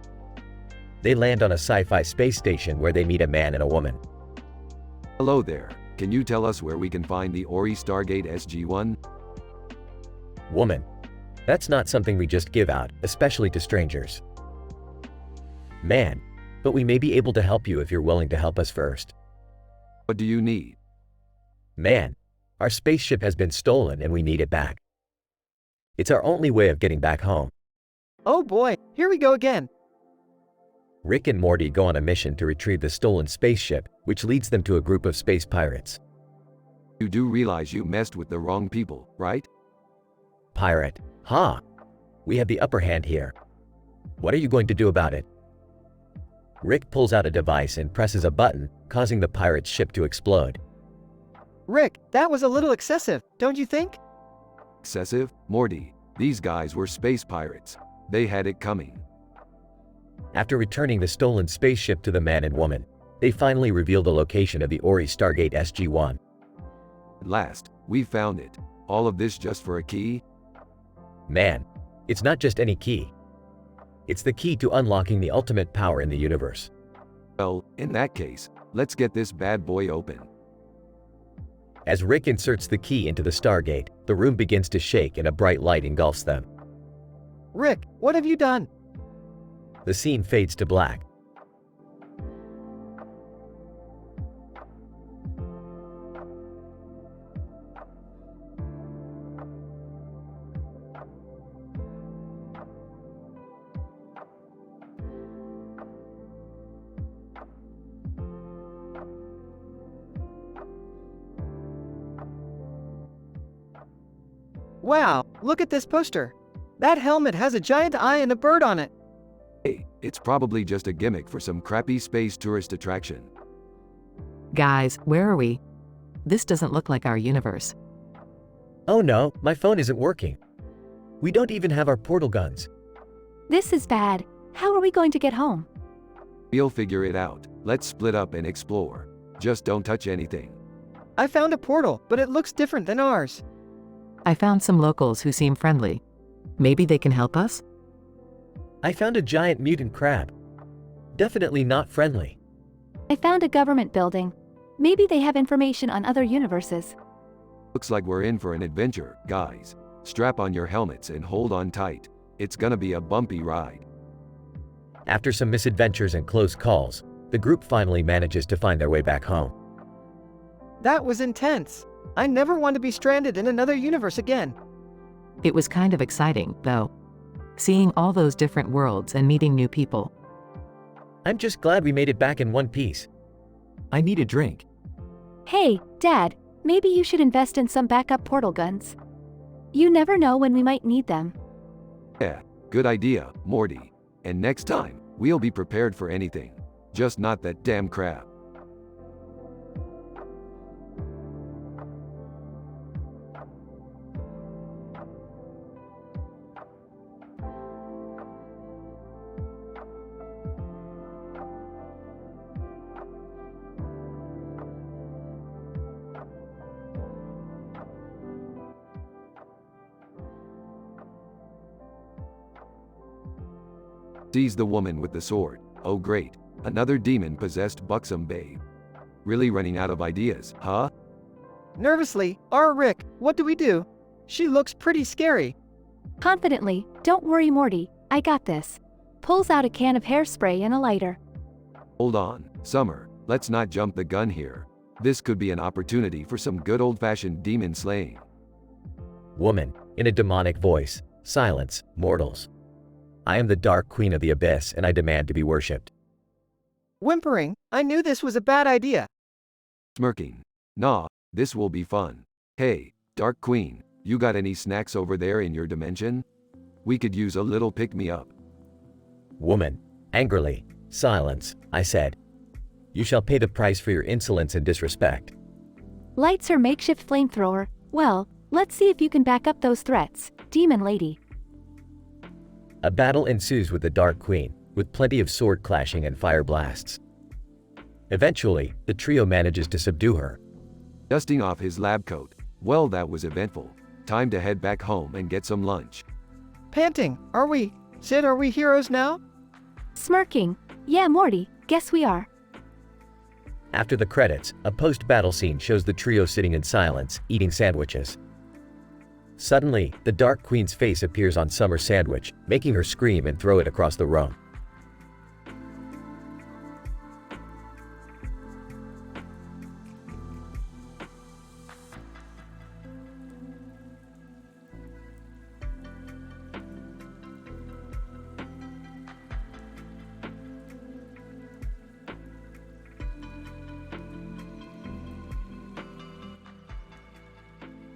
They land on a sci-fi space station where they meet a man and a woman. Hello there, can you tell us where we can find the Ori Stargate SG-1? Woman. That's not something we just give out, especially to strangers. Man. But we may be able to help you if you're willing to help us first. What do you need? Man. Our spaceship has been stolen and we need it back. It's our only way of getting back home. Oh boy, here we go again. Rick and Morty go on a mission to retrieve the stolen spaceship, which leads them to a group of space pirates. You do realize you messed with the wrong people, right? Pirate. Ha! We have the upper hand here. What are you going to do about it? Rick pulls out a device and presses a button, causing the pirate's ship to explode. Rick, that was a little excessive, don't you think? Excessive? Morty, these guys were space pirates. They had it coming. After returning the stolen spaceship to the man and woman, they finally reveal the location of the Ori Stargate SG-1. At last, we found it. All of this just for a key? Man, it's not just any key. It's the key to unlocking the ultimate power in the universe. Well, in that case, let's get this bad boy open. As Rick inserts the key into the Stargate, the room begins to shake and a bright light engulfs them. Rick, what have you done? The scene fades to black. Wow, look at this poster. That helmet has a giant eye and a bird on it. Hey, it's probably just a gimmick for some crappy space tourist attraction. Guys, where are we? This doesn't look like our universe. Oh no, my phone isn't working. We don't even have our portal guns. This is bad. How are we going to get home? We'll figure it out. Let's split up and explore. Just don't touch anything. I found a portal, but it looks different than ours. I found some locals who seem friendly. Maybe they can help us? I found a giant mutant crab. Definitely not friendly. I found a government building. Maybe they have information on other universes. Looks like we're in for an adventure, guys. Strap on your helmets and hold on tight. It's gonna be a bumpy ride. After some misadventures and close calls, the group finally manages to find their way back home. That was intense. I never want to be stranded in another universe again. It was kind of exciting, though. Seeing all those different worlds and meeting new people. I'm just glad we made it back in one piece. I need a drink. Hey, Dad, maybe you should invest in some backup portal guns. You never know when we might need them. Yeah, good idea, Morty. And next time, we'll be prepared for anything. Just not that damn crap. Sees the woman with the sword. Oh great, another demon-possessed buxom babe. Really running out of ideas, huh? Nervously, Rick, what do we do? She looks pretty scary. Confidently, don't worry, Morty, I got this. Pulls out a can of hairspray and a lighter. Hold on, Summer, let's not jump the gun here. This could be an opportunity for some good old-fashioned demon slaying. Woman, in a demonic voice, silence, mortals. I am the Dark Queen of the Abyss, and I demand to be worshipped. Whimpering, I knew this was a bad idea. Smirking. Nah, this will be fun. Hey, Dark Queen, you got any snacks over there in your dimension? We could use a little pick-me-up. Woman, angrily, silence, I said. You shall pay the price for your insolence and disrespect. Lights her makeshift flamethrower. Well, let's see if you can back up those threats, Demon Lady. A battle ensues with the Dark Queen, with plenty of sword clashing and fire blasts. Eventually, the trio manages to subdue her. Dusting off his lab coat. Well, that was eventful. Time to head back home and get some lunch. Panting, are we heroes now? Smirking. Yeah, Morty, guess we are. After the credits, a post-battle scene shows the trio sitting in silence, eating sandwiches. Suddenly, the Dark Queen's face appears on Summer's sandwich, making her scream and throw it across the room.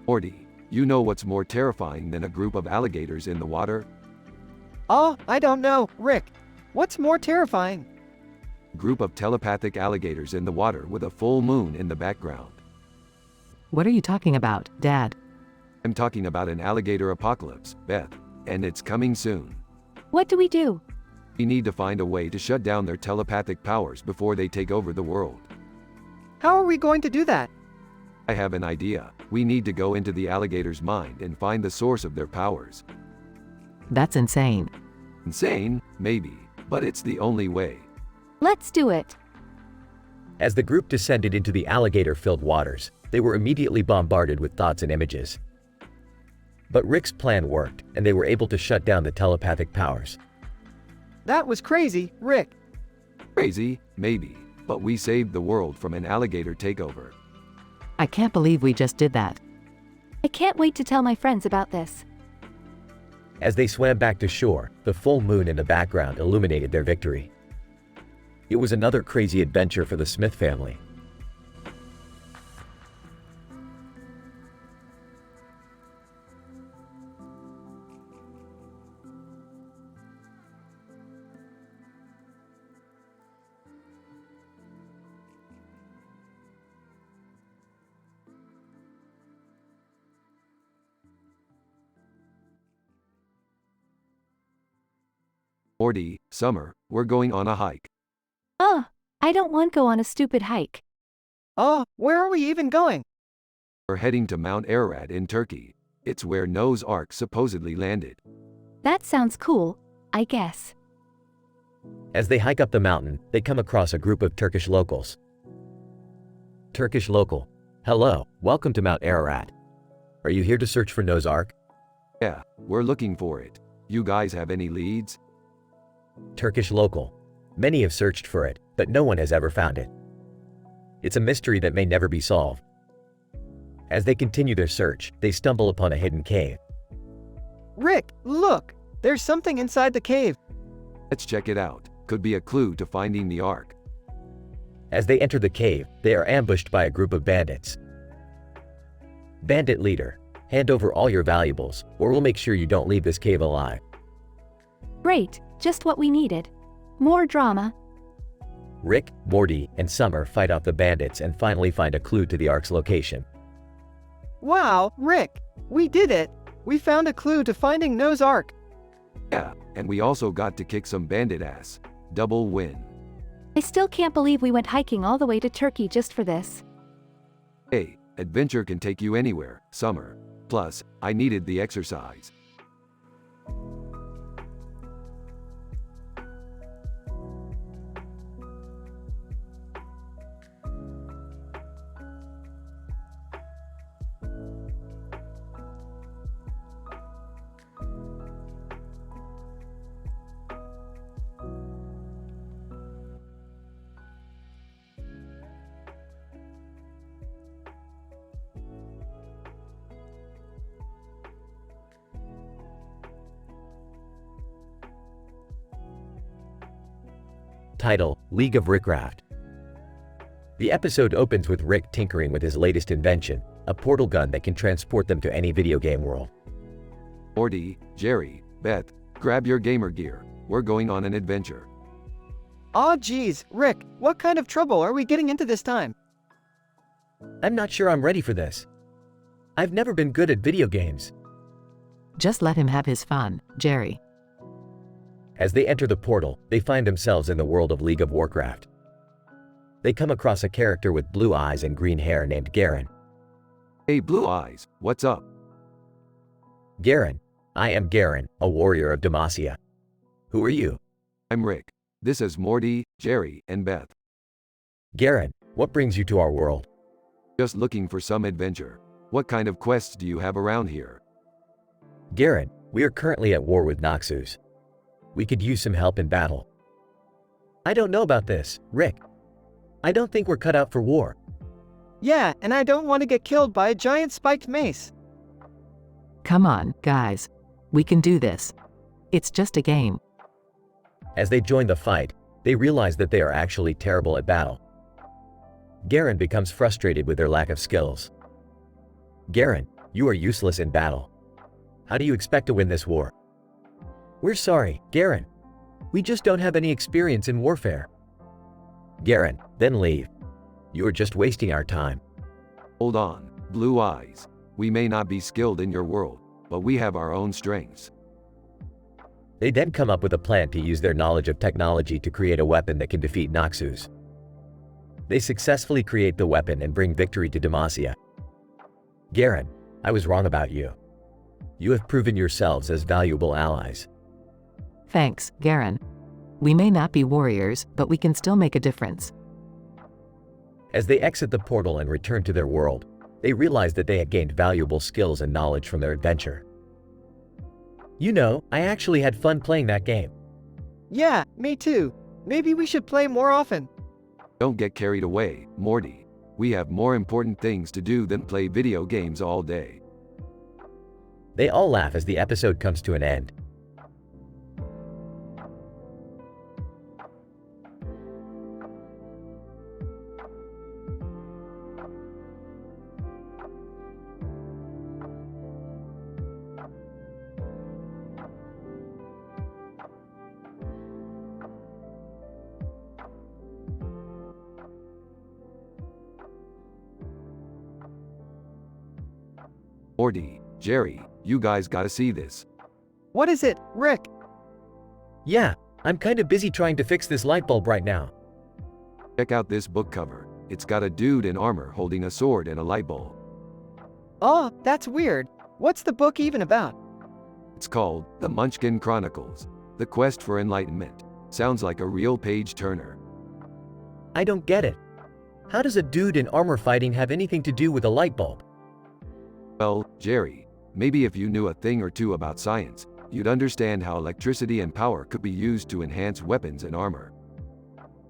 Morty, you know what's more terrifying than a group of alligators in the water? Oh, I don't know, Rick. What's more terrifying? Group of telepathic alligators in the water with a full moon in the background. What are you talking about, Dad? I'm talking about an alligator apocalypse, Beth, and it's coming soon. What do we do? We need to find a way to shut down their telepathic powers before they take over the world. How are we going to do that? I have an idea. We need to go into the alligator's mind and find the source of their powers. That's insane. Insane? Maybe. But it's the only way. Let's do it. As the group descended into the alligator-filled waters, they were immediately bombarded with thoughts and images. But Rick's plan worked, and they were able to shut down the telepathic powers. That was crazy, Rick. Crazy? Maybe. But we saved the world from an alligator takeover. I can't believe we just did that. I can't wait to tell my friends about this. As they swam back to shore, the full moon in the background illuminated their victory. It was another crazy adventure for the Smith family. Morty, Summer, we're going on a hike. I don't want to go on a stupid hike. Oh, where are we even going? We're heading to Mount Ararat in Turkey. It's where Noah's Ark supposedly landed. That sounds cool, I guess. As they hike up the mountain, they come across a group of Turkish locals. Turkish local. Hello, welcome to Mount Ararat. Are you here to search for Noah's Ark? Yeah, we're looking for it. You guys have any leads? Turkish local. Many have searched for it, but no one has ever found it. It's a mystery that may never be solved. As they continue their search, they stumble upon a hidden cave. Rick, look! There's something inside the cave. Let's check it out. Could be a clue to finding the Ark. As they enter the cave, they are ambushed by a group of bandits. Bandit leader, hand over all your valuables, or we'll make sure you don't leave this cave alive. Great, just what we needed. More drama. Rick, Morty, and Summer fight off the bandits and finally find a clue to the Ark's location. Wow, Rick! We did it! We found a clue to finding Noah's Ark. Yeah, and we also got to kick some bandit ass. Double win. I still can't believe we went hiking all the way to Turkey just for this. Hey, adventure can take you anywhere, Summer. Plus, I needed the exercise. Title: League of Rickraft. The episode opens with Rick tinkering with his latest invention, a portal gun that can transport them to any video game world. Morty, Jerry, Beth, grab your gamer gear. We're going on an adventure. Aw geez, Rick, what kind of trouble are we getting into this time? I'm not sure I'm ready for this. I've never been good at video games. Just let him have his fun, Jerry. As they enter the portal, they find themselves in the world of League of Warcraft. They come across a character with blue eyes and green hair named Garen. Hey Blue Eyes, what's up? Garen, I am Garen, a warrior of Demacia. Who are you? I'm Rick. This is Morty, Jerry, and Beth. Garen, what brings you to our world? Just looking for some adventure. What kind of quests do you have around here? Garen, we are currently at war with Noxus. We could use some help in battle. I don't know about this, Rick. I don't think we're cut out for war. Yeah, and I don't want to get killed by a giant spiked mace. Come on, guys. We can do this. It's just a game. As they join the fight, they realize that they are actually terrible at battle. Garen becomes frustrated with their lack of skills. Garen, you are useless in battle. How do you expect to win this war? We're sorry, Garen. We just don't have any experience in warfare. Garen, then leave. You are just wasting our time. Hold on, Blue Eyes. We may not be skilled in your world, but we have our own strengths. They then come up with a plan to use their knowledge of technology to create a weapon that can defeat Noxus. They successfully create the weapon and bring victory to Demacia. Garen, I was wrong about you. You have proven yourselves as valuable allies. Thanks, Garen. We may not be warriors, but we can still make a difference. As they exit the portal and return to their world, they realize that they had gained valuable skills and knowledge from their adventure. You know, I actually had fun playing that game. Yeah, me too. Maybe we should play more often. Don't get carried away, Morty. We have more important things to do than play video games all day. They all laugh as the episode comes to an end. Morty, Jerry, you guys gotta see this. What is it, Rick? Yeah, I'm kind of busy trying to fix this light bulb right now. Check out this book cover. It's got a dude in armor holding a sword and a light bulb. Oh, that's weird. What's the book even about? It's called The Munchkin Chronicles, The Quest for Enlightenment. Sounds like a real page turner. I don't get it. How does a dude in armor fighting have anything to do with a light bulb? Well, Jerry, maybe if you knew a thing or two about science, you'd understand how electricity and power could be used to enhance weapons and armor.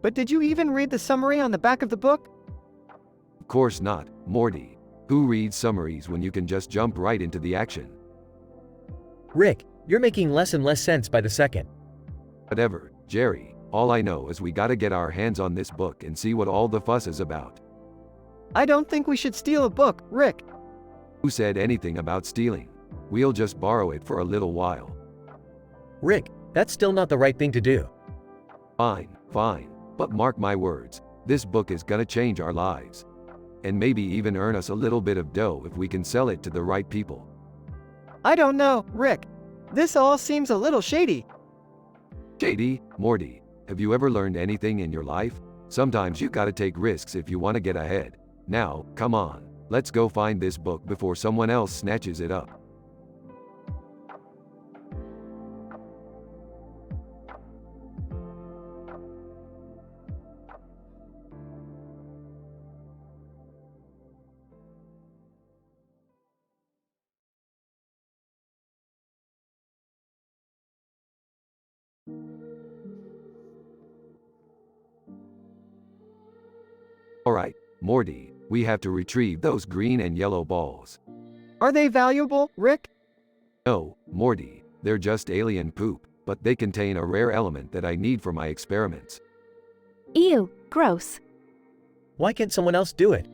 But did you even read the summary on the back of the book? Of course not, Morty. Who reads summaries when you can just jump right into the action? Rick, you're making less and less sense by the second. Whatever, Jerry. All I know is we gotta get our hands on this book and see what all the fuss is about. I don't think we should steal a book, Rick. Who said anything about stealing? We'll just borrow it for a little while. Rick, that's still not the right thing to do. Fine, fine. But mark my words, this book is gonna change our lives. And maybe even earn us a little bit of dough if we can sell it to the right people. I don't know, Rick. This all seems a little shady. Shady, Morty, have you ever learned anything in your life? Sometimes you gotta take risks if you wanna get ahead. Now, come on, let's go find this book before someone else snatches it up. Alright, Morty, we have to retrieve those green and yellow balls. Are they valuable, Rick? No, Morty, they're just alien poop, but they contain a rare element that I need for my experiments. Ew, gross. Why can't someone else do it?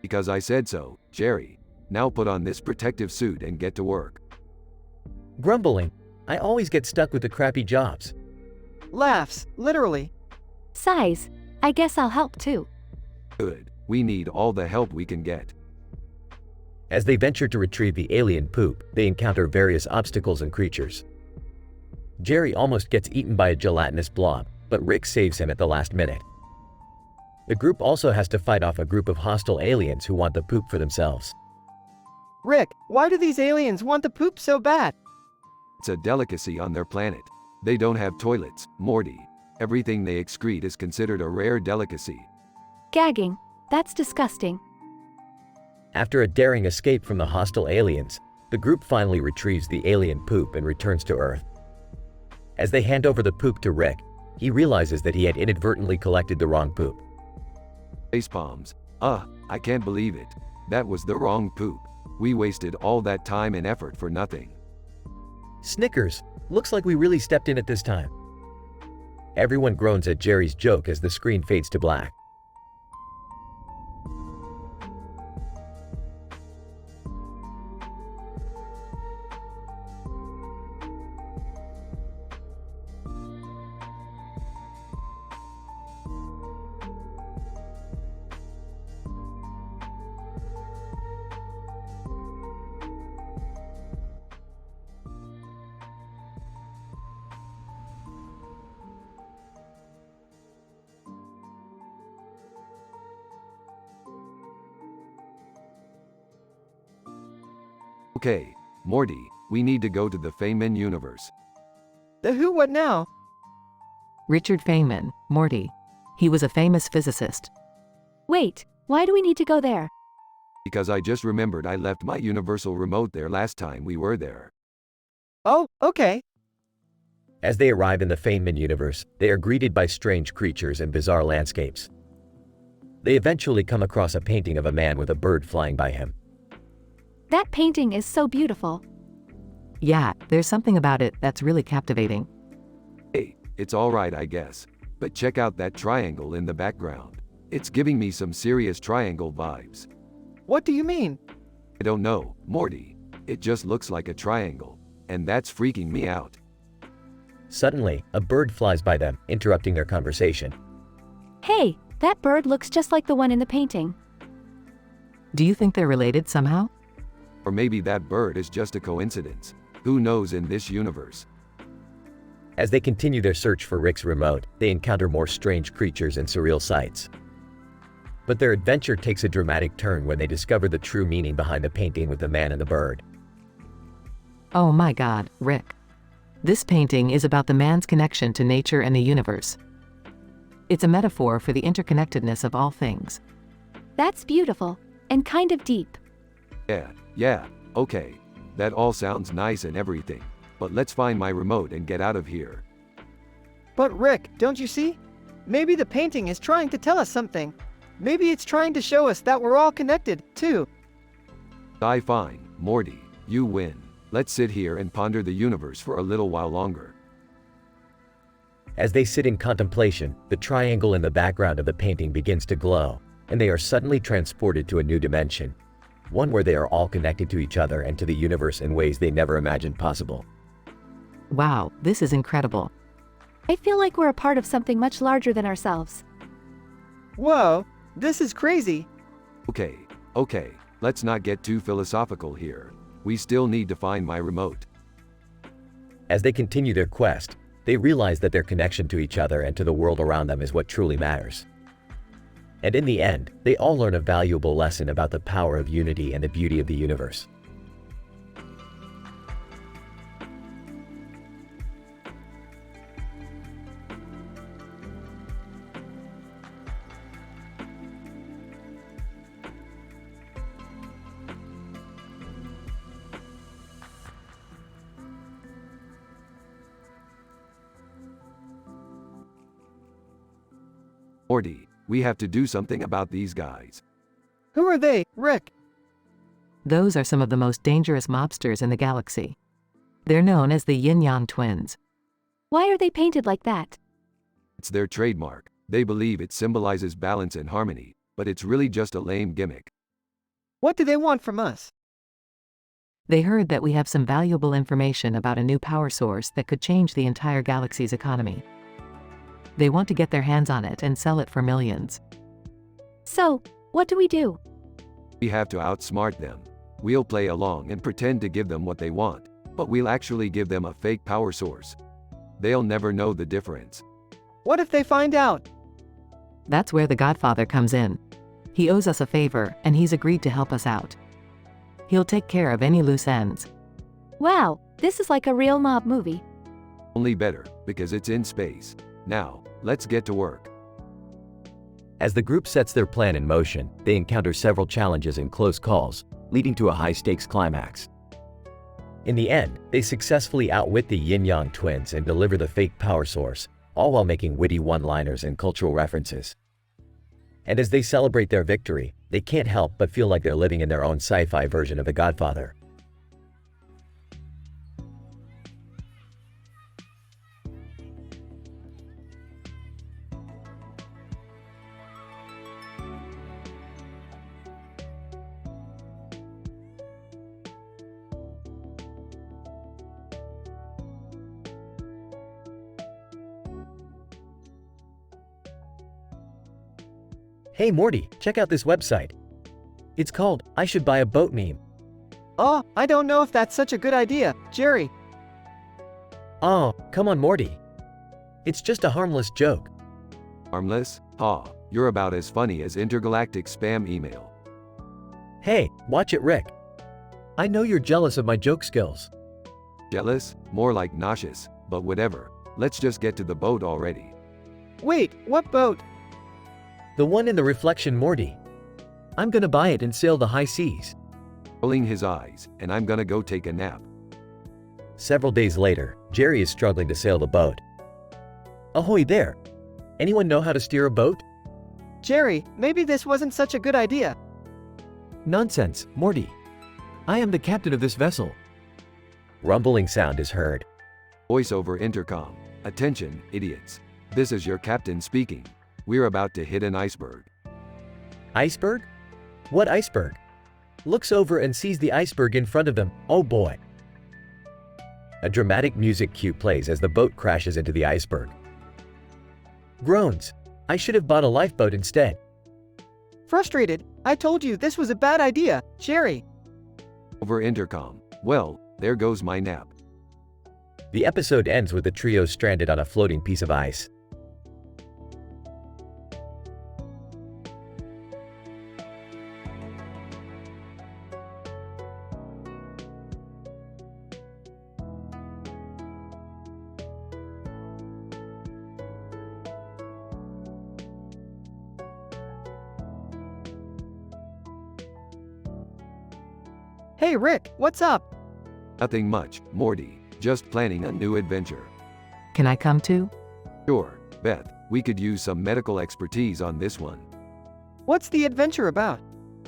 Because I said so, Jerry. Now put on this protective suit and get to work. Grumbling. I always get stuck with the crappy jobs. Laughs, literally. Sighs. I guess I'll help too. Good, we need all the help we can get. As they venture to retrieve the alien poop, they encounter various obstacles and creatures. Jerry almost gets eaten by a gelatinous blob, but Rick saves him at the last minute. The group also has to fight off a group of hostile aliens who want the poop for themselves. Rick, why do these aliens want the poop so bad? It's a delicacy on their planet. They don't have toilets, Morty. Everything they excrete is considered a rare delicacy. Gagging. That's disgusting. After a daring escape from the hostile aliens, the group finally retrieves the alien poop and returns to Earth. As they hand over the poop to Rick, he realizes that he had inadvertently collected the wrong poop. Facepalms. I can't believe it. That was the wrong poop. We wasted all that time and effort for nothing. Snickers. Looks like we really stepped in at this time. Everyone groans at Jerry's joke as the screen fades to black. Okay, Morty, we need to go to the Feynman universe. The who what now? Richard Feynman, Morty. He was a famous physicist. Wait, why do we need to go there? Because I just remembered I left my universal remote there last time we were there. Oh, okay. As they arrive in the Feynman universe, they are greeted by strange creatures and bizarre landscapes. They eventually come across a painting of a man with a bird flying by him. That painting is so beautiful. Yeah, there's something about it that's really captivating. Hey, it's alright I guess. But check out that triangle in the background. It's giving me some serious triangle vibes. What do you mean? I don't know, Morty. It just looks like a triangle. And that's freaking me out. Suddenly, a bird flies by them, interrupting their conversation. Hey, that bird looks just like the one in the painting. Do you think they're related somehow? Or maybe that bird is just a coincidence. Who knows in this universe? As they continue their search for Rick's remote, they encounter more strange creatures and surreal sights. But their adventure takes a dramatic turn when they discover the true meaning behind the painting with the man and the bird. Oh my god, Rick. This painting is about the man's connection to nature and the universe. It's a metaphor for the interconnectedness of all things. That's beautiful, and kind of deep. Yeah, okay. That all sounds nice and everything, but let's find my remote and get out of here. But Rick, don't you see? Maybe the painting is trying to tell us something. Maybe it's trying to show us that we're all connected, too. Fine, Morty, you win. Let's sit here and ponder the universe for a little while longer. As they sit in contemplation, the triangle in the background of the painting begins to glow, and they are suddenly transported to a new dimension. One where they are all connected to each other and to the universe in ways they never imagined possible. Wow, this is incredible. I feel like we're a part of something much larger than ourselves. Whoa, this is crazy. Okay, let's not get too philosophical here. We still need to find my remote. As they continue their quest, they realize that their connection to each other and to the world around them is what truly matters. And in the end, they all learn a valuable lesson about the power of unity and the beauty of the universe. Morty, we have to do something about these guys. Who are they, Rick? Those are some of the most dangerous mobsters in the galaxy. They're known as the Yin-Yang twins. Why are they painted like that? It's their trademark. They believe it symbolizes balance and harmony, but it's really just a lame gimmick. What do they want from us? They heard that we have some valuable information about a new power source that could change the entire galaxy's economy. They want to get their hands on it and sell it for millions. So, what do we do? We have to outsmart them. We'll play along and pretend to give them what they want, but we'll actually give them a fake power source. They'll never know the difference. What if they find out? That's where the Godfather comes in. He owes us a favor, and he's agreed to help us out. He'll take care of any loose ends. Wow, this is like a real mob movie. Only better, because it's in space. Now, let's get to work. As the group sets their plan in motion, they encounter several challenges and close calls, leading to a high-stakes climax. In the end, they successfully outwit the Yin-Yang twins and deliver the fake power source, all while making witty one-liners and cultural references. And as they celebrate their victory, they can't help but feel like they're living in their own sci-fi version of The Godfather. Hey Morty, check out this website. It's called I Should Buy a Boat meme. Oh, I don't know if that's such a good idea, Jerry. Oh, come on Morty. It's just a harmless joke. Harmless? Ha, you're about as funny as intergalactic spam email. Hey, watch it Rick. I know you're jealous of my joke skills. Jealous? More like nauseous, but whatever. Let's just get to the boat already. Wait, what boat? The one in the reflection Morty. I'm gonna buy it and sail the high seas. Rolling his eyes, and I'm gonna go take a nap. Several days later, Jerry is struggling to sail the boat. Ahoy there! Anyone know how to steer a boat? Jerry, maybe this wasn't such a good idea. Nonsense, Morty. I am the captain of this vessel. Rumbling sound is heard. Voice over intercom. Attention, idiots. This is your captain speaking. We're about to hit an iceberg. Iceberg? What iceberg? Looks over and sees the iceberg in front of them. Oh boy. A dramatic music cue plays as the boat crashes into the iceberg. Groans. I should have bought a lifeboat instead. Frustrated, I told you this was a bad idea, Jerry. Over intercom. Well, there goes my nap. The episode ends with the trio stranded on a floating piece of ice. Hey Rick, what's up? Nothing much, Morty. Just planning a new adventure. Can I come too? Sure, Beth, we could use some medical expertise on this one. What's the adventure about?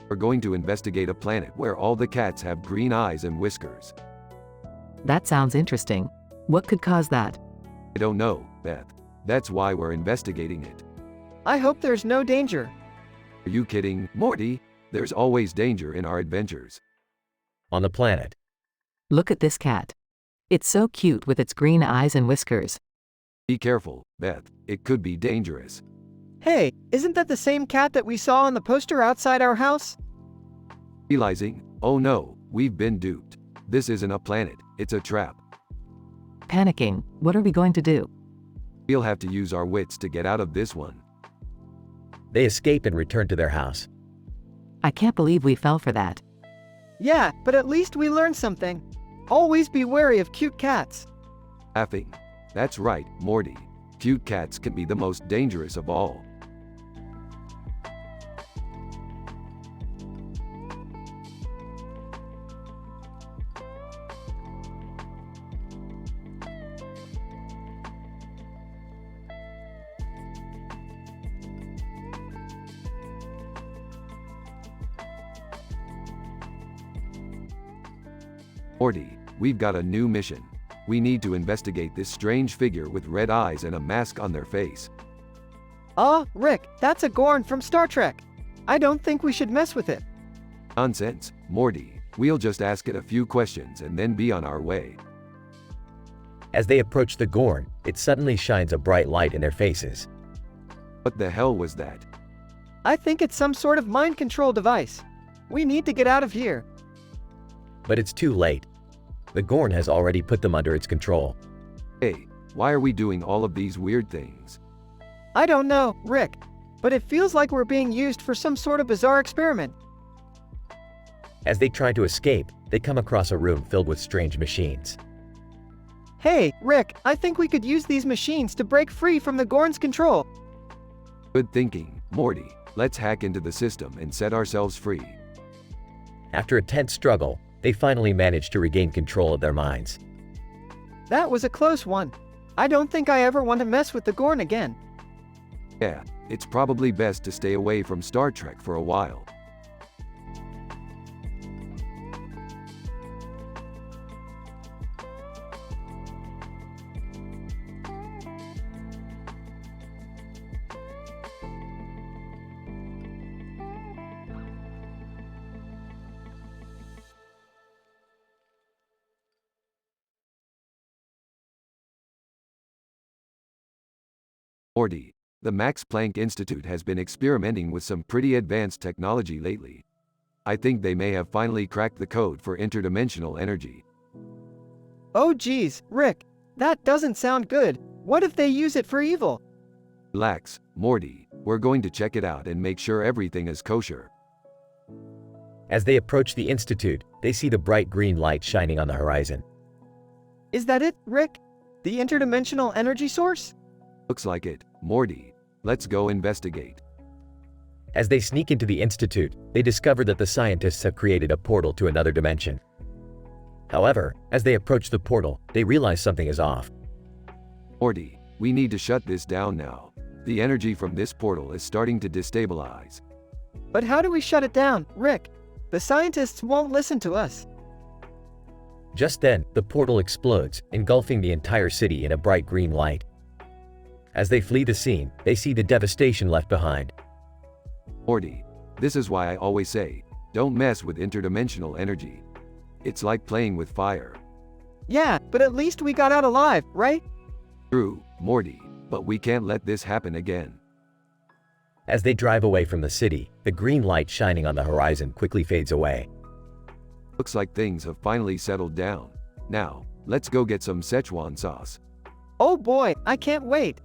We're going to investigate a planet where all the cats have green eyes and whiskers. That sounds interesting. What could cause that? I don't know, Beth. That's why we're investigating it. I hope there's no danger. Are you kidding, Morty? There's always danger in our adventures. On the planet, Look at this cat. It's so cute with its green eyes and whiskers. Be careful, Beth. It could be dangerous. Hey, isn't that the same cat that we saw on the poster outside our house? Realizing, oh no, we've been duped. This isn't a planet, it's a trap. Panicking, what are we going to do? We'll have to use our wits to get out of this one. they escape and return to their house. I can't believe we fell for that. Yeah, but at least we learned something. Always be wary of cute cats. Laughing. That's right, Morty. Cute cats can be the most dangerous of all. Morty, we've got a new mission. We need to investigate this strange figure with red eyes and a mask on their face. Rick, that's a Gorn from Star Trek. I don't think we should mess with it. Nonsense, Morty. We'll just ask it a few questions and then be on our way. As they approach the Gorn, it suddenly shines a bright light in their faces. What the hell was that? I think it's some sort of mind control device. We need to get out of here. But it's too late. The Gorn has already put them under its control. Hey, why are we doing all of these weird things? I don't know, Rick, but it feels like we're being used for some sort of bizarre experiment. As they try to escape, they come across a room filled with strange machines. Hey, Rick, I think we could use these machines to break free from the Gorn's control. Good thinking, Morty. Let's hack into the system and set ourselves free. After a tense struggle, they finally manage to regain control of their minds. That was a close one. I don't think I ever want to mess with the Gorn again. Yeah, it's probably best to stay away from Star Trek for a while. Morty, the Max Planck Institute has been experimenting with some pretty advanced technology lately. I think they may have finally cracked the code for interdimensional energy. Oh geez, Rick, that doesn't sound good. What if they use it for evil? Relax, Morty. We're going to check it out and make sure everything is kosher. As they approach the Institute, they see the bright green light shining on the horizon. Is that it, Rick? The interdimensional energy source? Looks like it, Morty. Let's go investigate. As they sneak into the Institute, they discover that the scientists have created a portal to another dimension. However, as they approach the portal, they realize something is off. Morty, we need to shut this down now. The energy from this portal is starting to destabilize. But how do we shut it down, Rick? The scientists won't listen to us. Just then, the portal explodes, engulfing the entire city in a bright green light. As they flee the scene, they see the devastation left behind. Morty, this is why I always say, don't mess with interdimensional energy. It's like playing with fire. Yeah, but at least we got out alive, right? True, Morty, but we can't let this happen again. As they drive away from the city, the green light shining on the horizon quickly fades away. Looks like things have finally settled down. Now, let's go get some Szechuan sauce. Oh boy, I can't wait.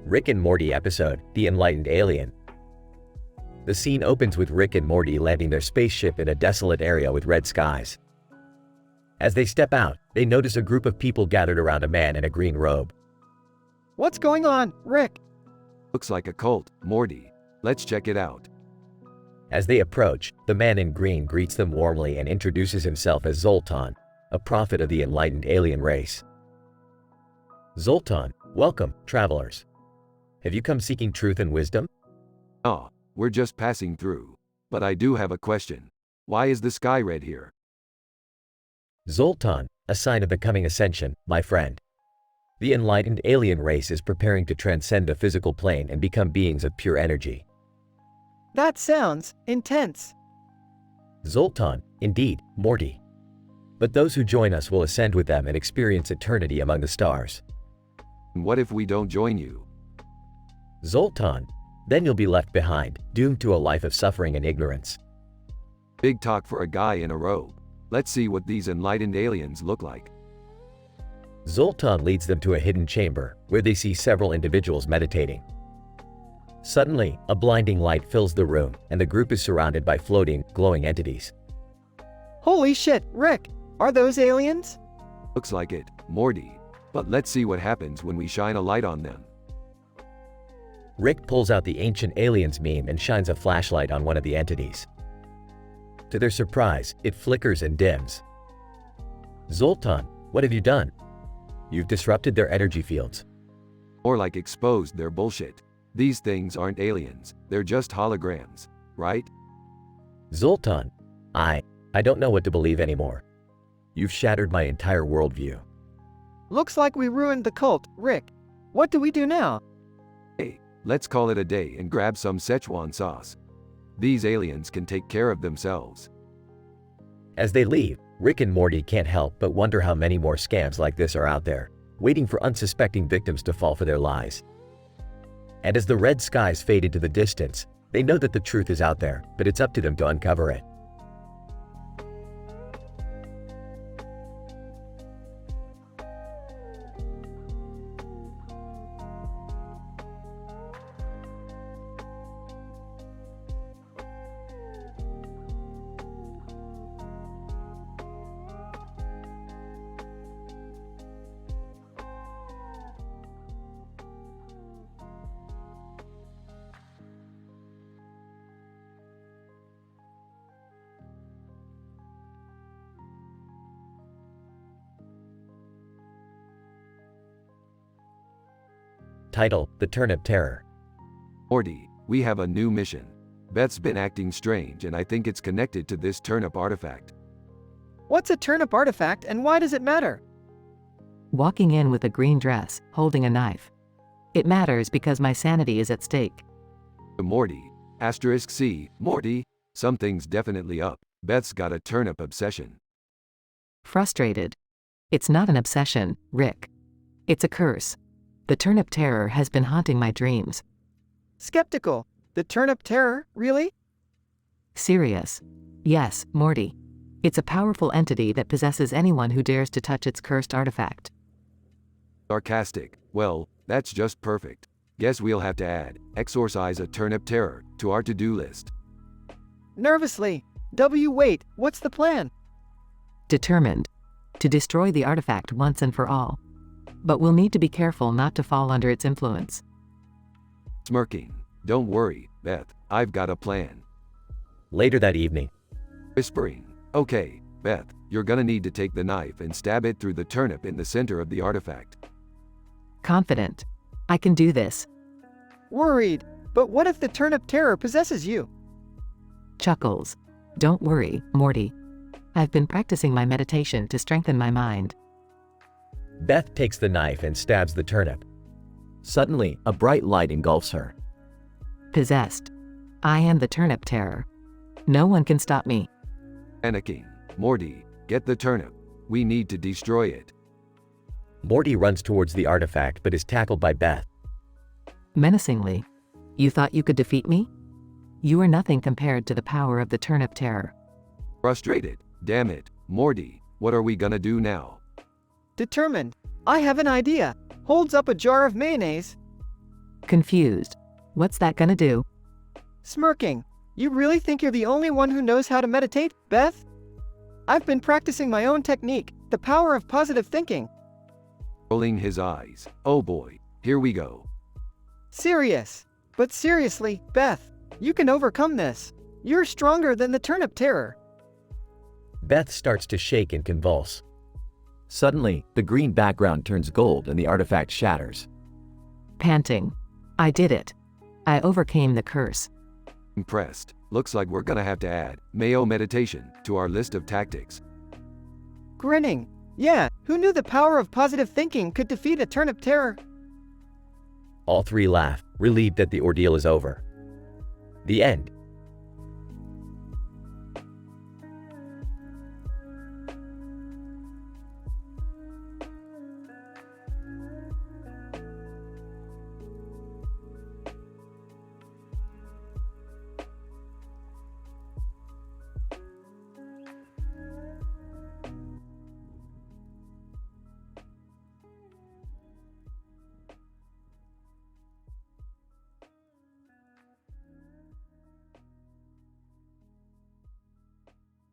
Rick and Morty episode, The Enlightened Alien. The scene opens with Rick and Morty landing their spaceship in a desolate area with red skies. As they step out, they notice a group of people gathered around a man in a green robe. What's going on, Rick? Looks like a cult, Morty. Let's check it out. As they approach, the man in green greets them warmly and introduces himself as Zoltan, a prophet of the enlightened alien race. Zoltan, welcome, travelers. Have you come seeking truth and wisdom? Ah, we're just passing through. But I do have a question. Why is the sky red here? Zoltan, a sign of the coming ascension, my friend. The enlightened alien race is preparing to transcend the physical plane and become beings of pure energy. That sounds intense. Zoltan, indeed, Morty. But those who join us will ascend with them and experience eternity among the stars. And what if we don't join you? Zoltan, then you'll be left behind, doomed to a life of suffering and ignorance. Big talk for a guy in a robe. Let's see what these enlightened aliens look like. Zoltan leads them to a hidden chamber, where they see several individuals meditating. Suddenly, a blinding light fills the room, and the group is surrounded by floating, glowing entities. Holy shit, Rick! Are those aliens? Looks like it, Morty. But let's see what happens when we shine a light on them. Rick pulls out the ancient aliens meme and shines a flashlight on one of the entities. To their surprise, it flickers and dims. Zoltan, what have you done? You've disrupted their energy fields. Or like exposed their bullshit. These things aren't aliens, they're just holograms, right? Zoltan, I don't know what to believe anymore. You've shattered my entire worldview. Looks like we ruined the cult, Rick. What do we do now? Hey, let's call it a day and grab some Szechuan sauce. These aliens can take care of themselves. As they leave, Rick and Morty can't help but wonder how many more scams like this are out there, waiting for unsuspecting victims to fall for their lies. And as the red skies fade into the distance, they know that the truth is out there, but it's up to them to uncover it. Title, The Turnip Terror. Morty, we have a new mission. Beth's been acting strange and I think it's connected to this turnip artifact. What's a turnip artifact and why does it matter? Walking in with a green dress, holding a knife. It matters because my sanity is at stake. Morty, *C, Morty, something's definitely up. Beth's got a turnip obsession. Frustrated. It's not an obsession, Rick. It's a curse. The turnip terror has been haunting my dreams. Skeptical. The turnip terror, really? Serious. Yes, Morty. It's a powerful entity that possesses anyone who dares to touch its cursed artifact. Sarcastic. Well, that's just perfect. Guess we'll have to add, exorcise a turnip terror, to our to-do list. Nervously. Wait, what's the plan? Determined. To destroy the artifact once and for all. But we'll need to be careful not to fall under its influence. Smirking. Don't worry, Beth, I've got a plan. Later that evening, Whispering. Okay, Beth, you're gonna need to take the knife and stab it through the turnip in the center of the artifact. Confident. I can do this. Worried. But what if the turnip terror possesses you? Chuckles. Don't worry, Morty. I've been practicing my meditation to strengthen my mind. Beth takes the knife and stabs the turnip. Suddenly, a bright light engulfs her. Possessed. I am the turnip terror. No one can stop me. Panicking. Morty, get the turnip. We need to destroy it. Morty runs towards the artifact but is tackled by Beth. Menacingly. You thought you could defeat me? You are nothing compared to the power of the turnip terror. Frustrated. Damn it, Morty, what are we gonna do now? Determined. I have an idea. Holds up a jar of mayonnaise. Confused. What's that gonna do? Smirking. You really think you're the only one who knows how to meditate, Beth? I've been practicing my own technique, the power of positive thinking. Rolling his eyes. Oh boy, here we go. Serious. But seriously, Beth, you can overcome this. You're stronger than the turnip terror. Beth starts to shake and convulse. Suddenly, the green background turns gold and the artifact shatters. Panting. I did it. I overcame the curse. Impressed. Looks like we're gonna have to add Mayo meditation to our list of tactics. Grinning. Yeah, who knew the power of positive thinking could defeat a turnip terror? All three laugh, relieved that the ordeal is over. The end.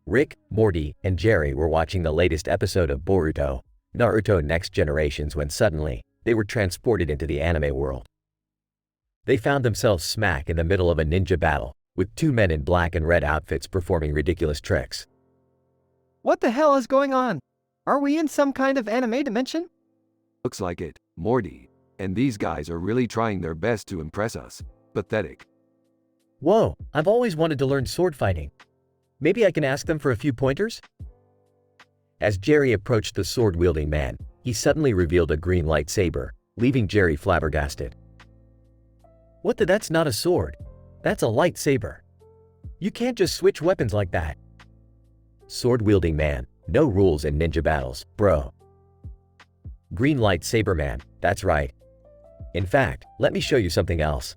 Rick, Morty, and Jerry were watching the latest episode of Boruto, Naruto Next Generations when suddenly, they were transported into the anime world. They found themselves smack in the middle of a ninja battle, with two men in black and red outfits performing ridiculous tricks. What the hell is going on? Are we in some kind of anime dimension? Looks like it, Morty. And these guys are really trying their best to impress us. Pathetic. Whoa, I've always wanted to learn sword fighting. Maybe I can ask them for a few pointers? As Jerry approached the sword-wielding man, he suddenly revealed a green lightsaber, leaving Jerry flabbergasted. That's not a sword. That's a lightsaber. You can't just switch weapons like that. Sword-wielding man, no rules in ninja battles, bro. Green lightsaber man, that's right. In fact, let me show you something else.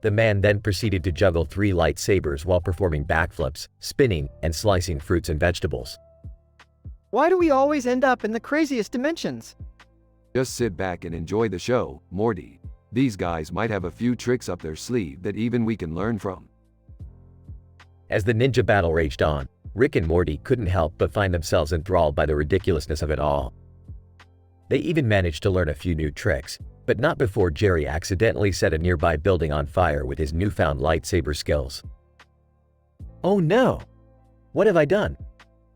The man then proceeded to juggle 3 lightsabers while performing backflips, spinning, and slicing fruits and vegetables. Why do we always end up in the craziest dimensions? Just sit back and enjoy the show, Morty. These guys might have a few tricks up their sleeve that even we can learn from. As the ninja battle raged on, Rick and Morty couldn't help but find themselves enthralled by the ridiculousness of it all. They even managed to learn a few new tricks, but not before Jerry accidentally set a nearby building on fire with his newfound lightsaber skills. Oh no! What have I done?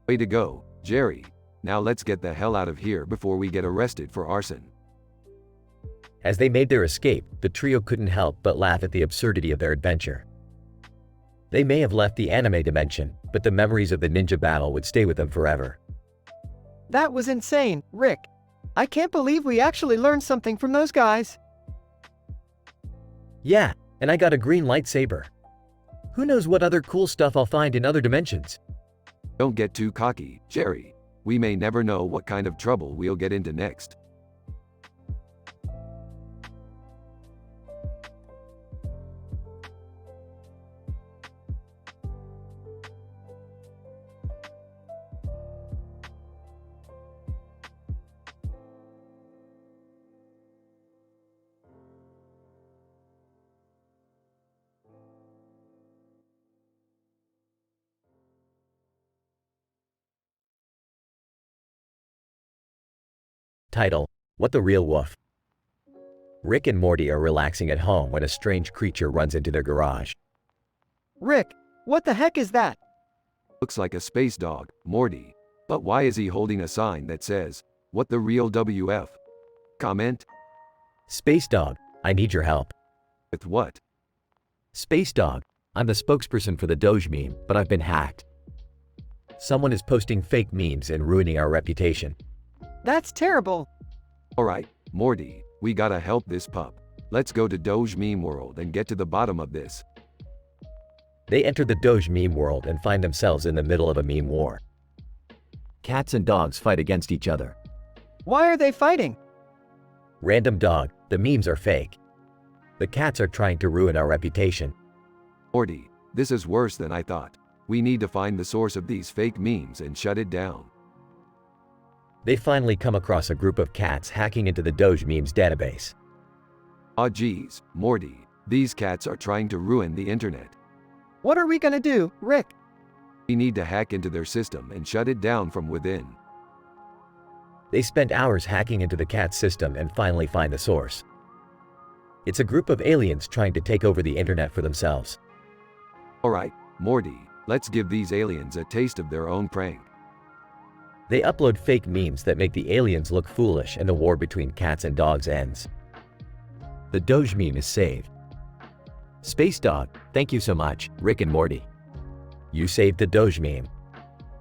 Way to go, Jerry. Now let's get the hell out of here before we get arrested for arson. As they made their escape, the trio couldn't help but laugh at the absurdity of their adventure. They may have left the anime dimension, but the memories of the ninja battle would stay with them forever. That was insane, Rick. I can't believe we actually learned something from those guys. Yeah, and I got a green lightsaber. Who knows what other cool stuff I'll find in other dimensions? Don't get too cocky, Jerry. We may never know what kind of trouble we'll get into next. Title: What the Real Wolf. Rick and Morty are relaxing at home when a strange creature runs into their garage. Rick, what the heck is that? Looks like a space dog, Morty. But why is he holding a sign that says, "What the real WF?" Comment? Space Dog, I need your help. With what? Space Dog, I'm the spokesperson for the Doge meme, but I've been hacked. Someone is posting fake memes and ruining our reputation. That's terrible. Alright, Morty, we gotta help this pup. Let's go to Doge Meme World and get to the bottom of this. They enter the Doge meme world and find themselves in the middle of a meme war. Cats and dogs fight against each other. Why are they fighting? Random dog, the memes are fake. The cats are trying to ruin our reputation. Morty, this is worse than I thought. We need to find the source of these fake memes and shut it down. They finally come across a group of cats hacking into the Doge memes database. Aw geez, Morty, these cats are trying to ruin the internet. What are we gonna do, Rick? We need to hack into their system and shut it down from within. They spent hours hacking into the cat's system and finally find the source. It's a group of aliens trying to take over the internet for themselves. Alright, Morty, let's give these aliens a taste of their own prank. They upload fake memes that make the aliens look foolish and the war between cats and dogs ends. The Doge meme is saved. Space Dog, thank you so much, Rick and Morty. You saved the Doge meme.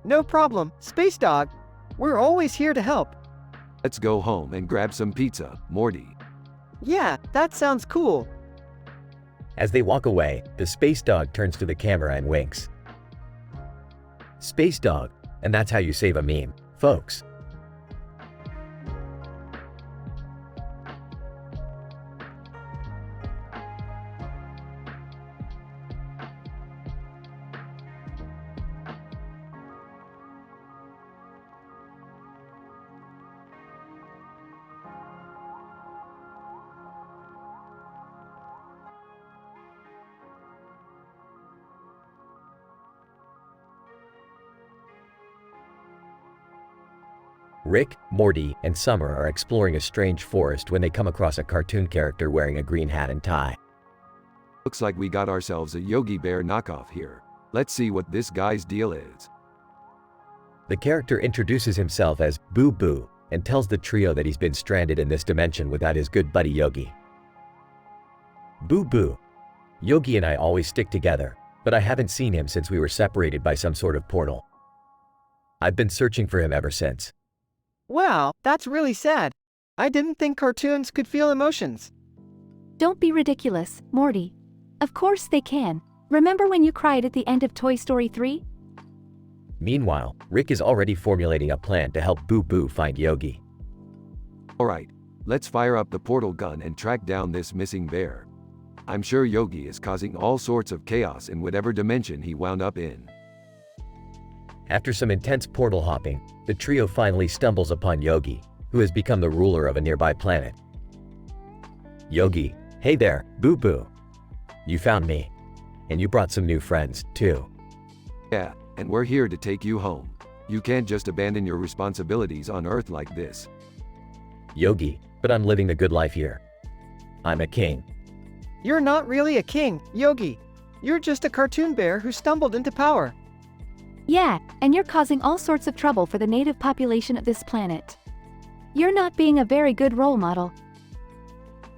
No problem, Space Dog. We're always here to help. Let's go home and grab some pizza, Morty. Yeah, that sounds cool. As they walk away, the space dog turns to the camera and winks. Space Dog, and that's how you save a meme, folks. Rick, Morty, and Summer are exploring a strange forest when they come across a cartoon character wearing a green hat and tie. Looks like we got ourselves a Yogi Bear knockoff here. Let's see what this guy's deal is. The character introduces himself as Boo Boo and tells the trio that he's been stranded in this dimension without his good buddy Yogi. Boo Boo. Yogi and I always stick together, but I haven't seen him since we were separated by some sort of portal. I've been searching for him ever since. Wow, that's really sad. I didn't think cartoons could feel emotions. Don't be ridiculous, Morty. Of course they can. Remember when you cried at the end of Toy Story 3? Meanwhile, Rick is already formulating a plan to help Boo Boo find Yogi. Alright, let's fire up the portal gun and track down this missing bear. I'm sure Yogi is causing all sorts of chaos in whatever dimension he wound up in. After some intense portal hopping, the trio finally stumbles upon Yogi, who has become the ruler of a nearby planet. Yogi, hey there, Boo Boo. You found me. And you brought some new friends, too. Yeah, and we're here to take you home. You can't just abandon your responsibilities on Earth like this. Yogi, but I'm living the good life here. I'm a king. You're not really a king, Yogi. You're just a cartoon bear who stumbled into power. Yeah, and you're causing all sorts of trouble for the native population of this planet. You're not being a very good role model.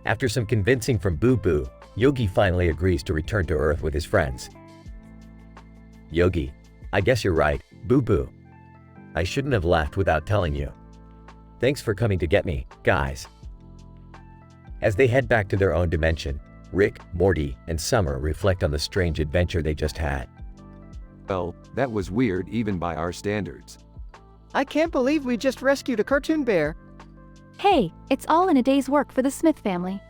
After some convincing from Boo Boo, Yogi finally agrees to return to Earth with his friends. Yogi, I guess you're right, Boo Boo. I shouldn't have left without telling you. Thanks for coming to get me, guys. As they head back to their own dimension, Rick, Morty, and Summer reflect on the strange adventure they just had. Well, that was weird even by our standards. I can't believe we just rescued a cartoon bear. Hey, it's all in a day's work for the Smith family.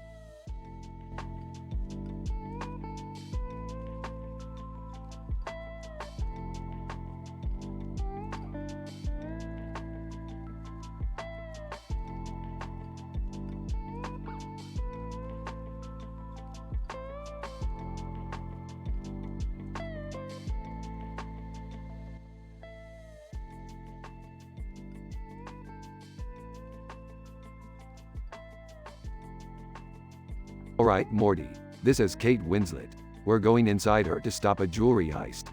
Alright, Morty, this is Kate Winslet. We're going inside her to stop a jewelry heist.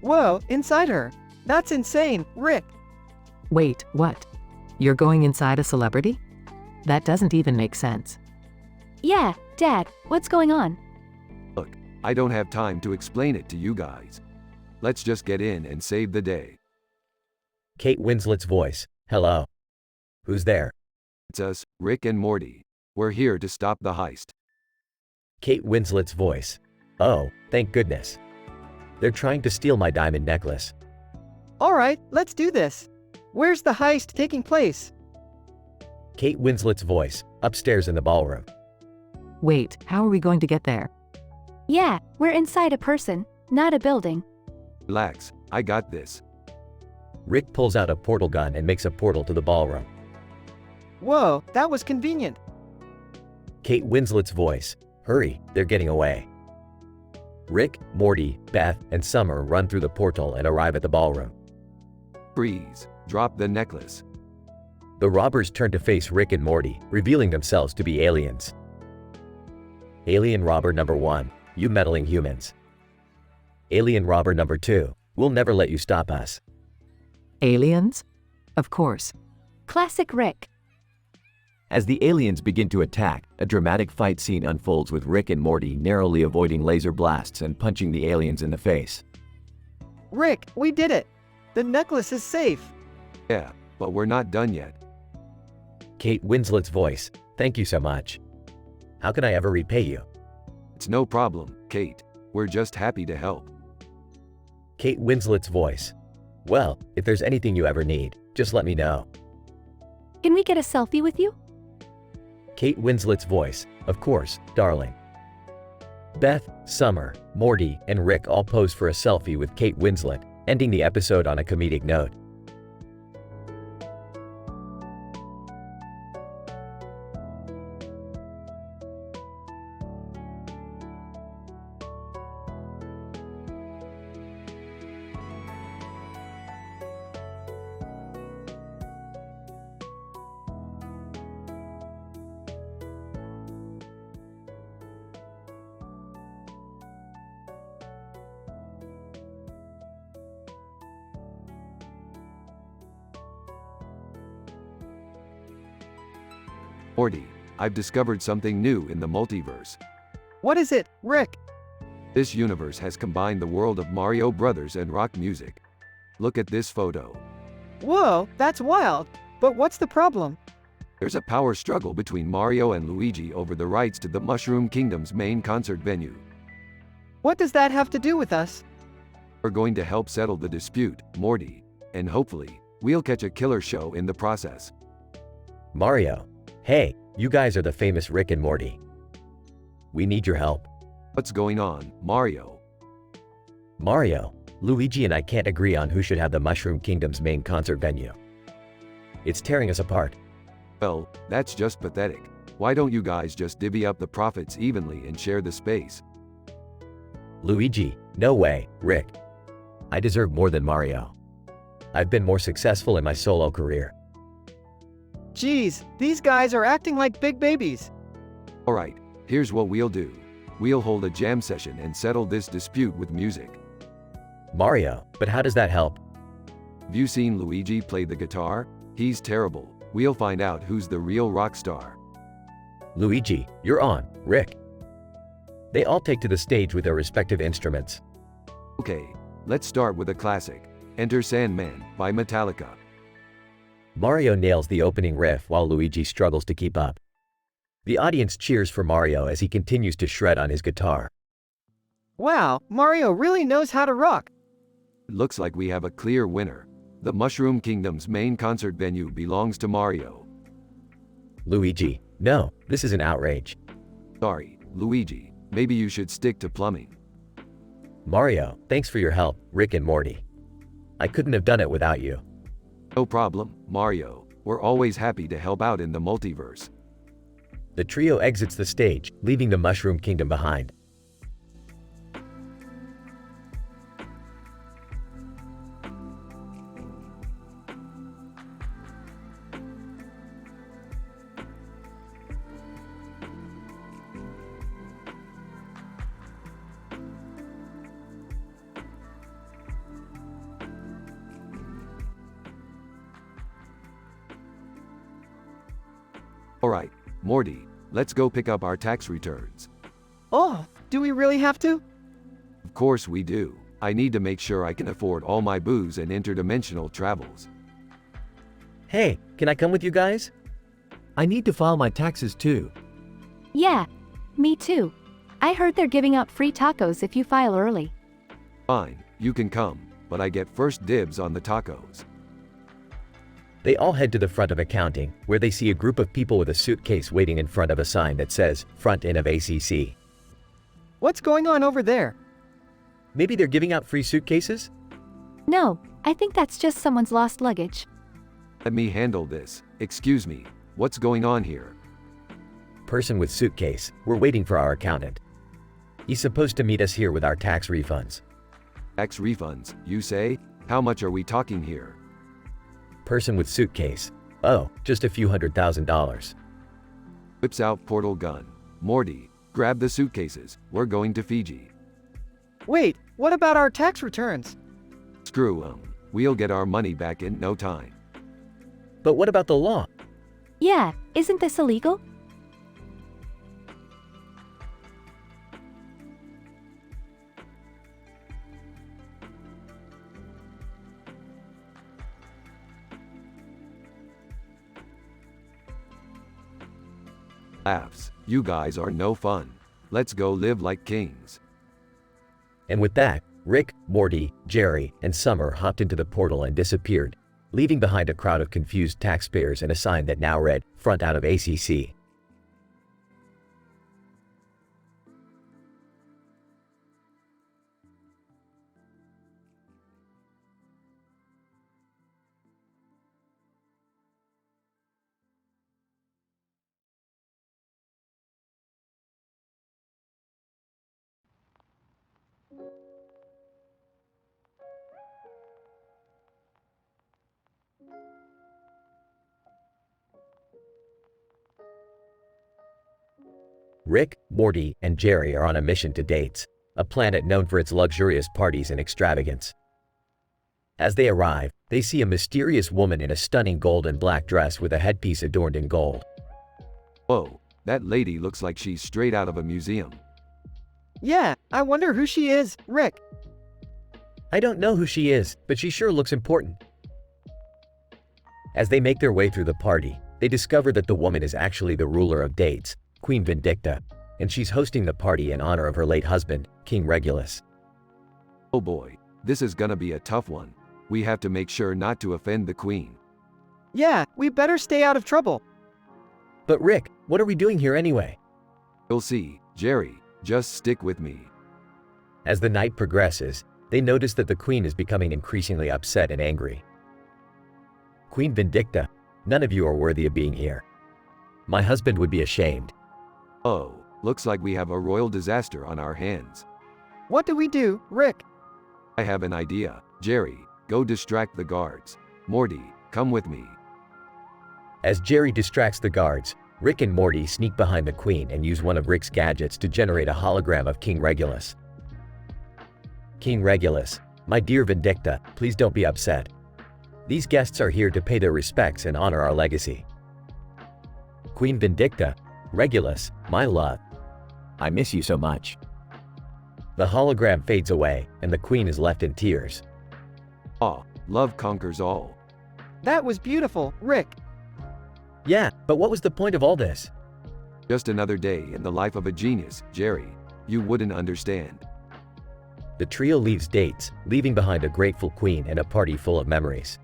Whoa, inside her. That's insane, Rick. Wait, what? You're going inside a celebrity? That doesn't even make sense. Yeah, Dad, what's going on? Look, I don't have time to explain it to you guys. Let's just get in and save the day. Kate Winslet's voice, hello. Who's there? It's us, Rick and Morty. We're here to stop the heist. Kate Winslet's voice, oh, thank goodness. They're trying to steal my diamond necklace. Alright, let's do this. Where's the heist taking place? Kate Winslet's voice, upstairs in the ballroom. Wait, how are we going to get there? Yeah, we're inside a person, not a building. Relax, I got this. Rick pulls out a portal gun and makes a portal to the ballroom. Whoa, that was convenient. Kate Winslet's voice. Hurry, they're getting away. Rick, Morty, Beth, and Summer run through the portal and arrive at the ballroom. Freeze. Drop the necklace. The robbers turn to face Rick and Morty, revealing themselves to be aliens. Alien Robber Number 1, you meddling humans. Alien Robber Number 2, we'll never let you stop us. Aliens? Of course. Classic Rick. As the aliens begin to attack, a dramatic fight scene unfolds with Rick and Morty narrowly avoiding laser blasts and punching the aliens in the face. Rick, we did it! The necklace is safe! Yeah, but we're not done yet. Kate Winslet's voice. Thank you so much. How can I ever repay you? It's no problem, Kate. We're just happy to help. Kate Winslet's voice. Well, if there's anything you ever need, just let me know. Can we get a selfie with you? Kate Winslet's voice. Of course, darling. Beth, Summer, Morty, and Rick all pose for a selfie with Kate Winslet, ending the episode on a comedic note. Morty, I've discovered something new in the multiverse. What is it, Rick? This universe has combined the world of Mario Brothers and rock music. Look at this photo. Whoa, that's wild! But what's the problem? There's a power struggle between Mario and Luigi over the rights to the Mushroom Kingdom's main concert venue. What does that have to do with us? We're going to help settle the dispute, Morty, and hopefully, we'll catch a killer show in the process. Mario. Hey, you guys are the famous Rick and Morty. We need your help. What's going on, Mario? Mario, Luigi and I can't agree on who should have the Mushroom Kingdom's main concert venue. It's tearing us apart. Well, that's just pathetic. Why don't you guys just divvy up the profits evenly and share the space? Luigi, no way, Rick. I deserve more than Mario. I've been more successful in my solo career. Geez, these guys are acting like big babies. Alright, here's what we'll do. We'll hold a jam session and settle this dispute with music. Mario, but how does that help? Have you seen Luigi play the guitar? He's terrible. We'll find out who's the real rock star. Luigi, you're on, Rick. They all take to the stage with their respective instruments. Okay, let's start with a classic. Enter Sandman by Metallica. Mario nails the opening riff while Luigi struggles to keep up. The audience cheers for Mario as he continues to shred on his guitar. Wow, Mario really knows how to rock. It looks like we have a clear winner. The Mushroom Kingdom's main concert venue belongs to Mario. Luigi, no, this is an outrage. Sorry, Luigi. Maybe you should stick to plumbing. Mario, thanks for your help, Rick and Morty. I couldn't have done it without you. No problem, Mario. We're always happy to help out in the multiverse. The trio exits the stage, leaving the Mushroom Kingdom behind. Alright, Morty, let's go pick up our tax returns. Oh, do we really have to? Of course we do. I need to make sure I can afford all my booze and interdimensional travels. Hey, can I come with you guys? I need to file my taxes too. Yeah, me too. I heard they're giving out free tacos if you file early. Fine, you can come, but I get first dibs on the tacos. They all head to the front of accounting, where they see a group of people with a suitcase waiting in front of a sign that says, Front End of ACC. What's going on over there? Maybe they're giving out free suitcases? No, I think that's just someone's lost luggage. Let me handle this. Excuse me, what's going on here? Person with suitcase, we're waiting for our accountant. He's supposed to meet us here with our tax refunds. Tax refunds, you say? How much are we talking here? Person with suitcase, oh, just a few $100,000. Whips out portal gun. Morty, grab the suitcases, we're going to Fiji. Wait, what about our tax returns? Screw 'em. We'll get our money back in no time. But what about the law? Yeah, isn't this illegal? Laughs. You guys are no fun. Let's go live like kings. And with that, Rick, Morty, Jerry, and Summer hopped into the portal and disappeared, leaving behind a crowd of confused taxpayers and a sign that now read, "Front out of ACC." Rick, Morty, and Jerry are on a mission to Dates, a planet known for its luxurious parties and extravagance. As they arrive, they see a mysterious woman in a stunning gold and black dress with a headpiece adorned in gold. Whoa, that lady looks like she's straight out of a museum. Yeah, I wonder who she is, Rick. I don't know who she is, but she sure looks important. As they make their way through the party, they discover that the woman is actually the ruler of Dates, Queen Vindicta, and she's hosting the party in honor of her late husband, King Regulus. Oh boy, this is gonna be a tough one. We have to make sure not to offend the queen. Yeah, we better stay out of trouble. But Rick, what are we doing here anyway? You'll see, Jerry, just stick with me. As the night progresses, they notice that the queen is becoming increasingly upset and angry. Queen Vindicta, none of you are worthy of being here. My husband would be ashamed. Oh, looks like we have a royal disaster on our hands. What do we do, Rick? I have an idea. Jerry, go distract the guards. Morty, come with me. As Jerry distracts the guards, Rick and Morty sneak behind the queen and use one of Rick's gadgets to generate a hologram of King Regulus. King Regulus, my dear Vindicta, please don't be upset. These guests are here to pay their respects and honor our legacy. Queen Vindicta, Regulus, my love. I miss you so much. The hologram fades away, and the queen is left in tears. Aw, love conquers all. That was beautiful, Rick. Yeah, but what was the point of all this? Just another day in the life of a genius, Jerry. You wouldn't understand. The trio leaves Dates, leaving behind a grateful queen and a party full of memories.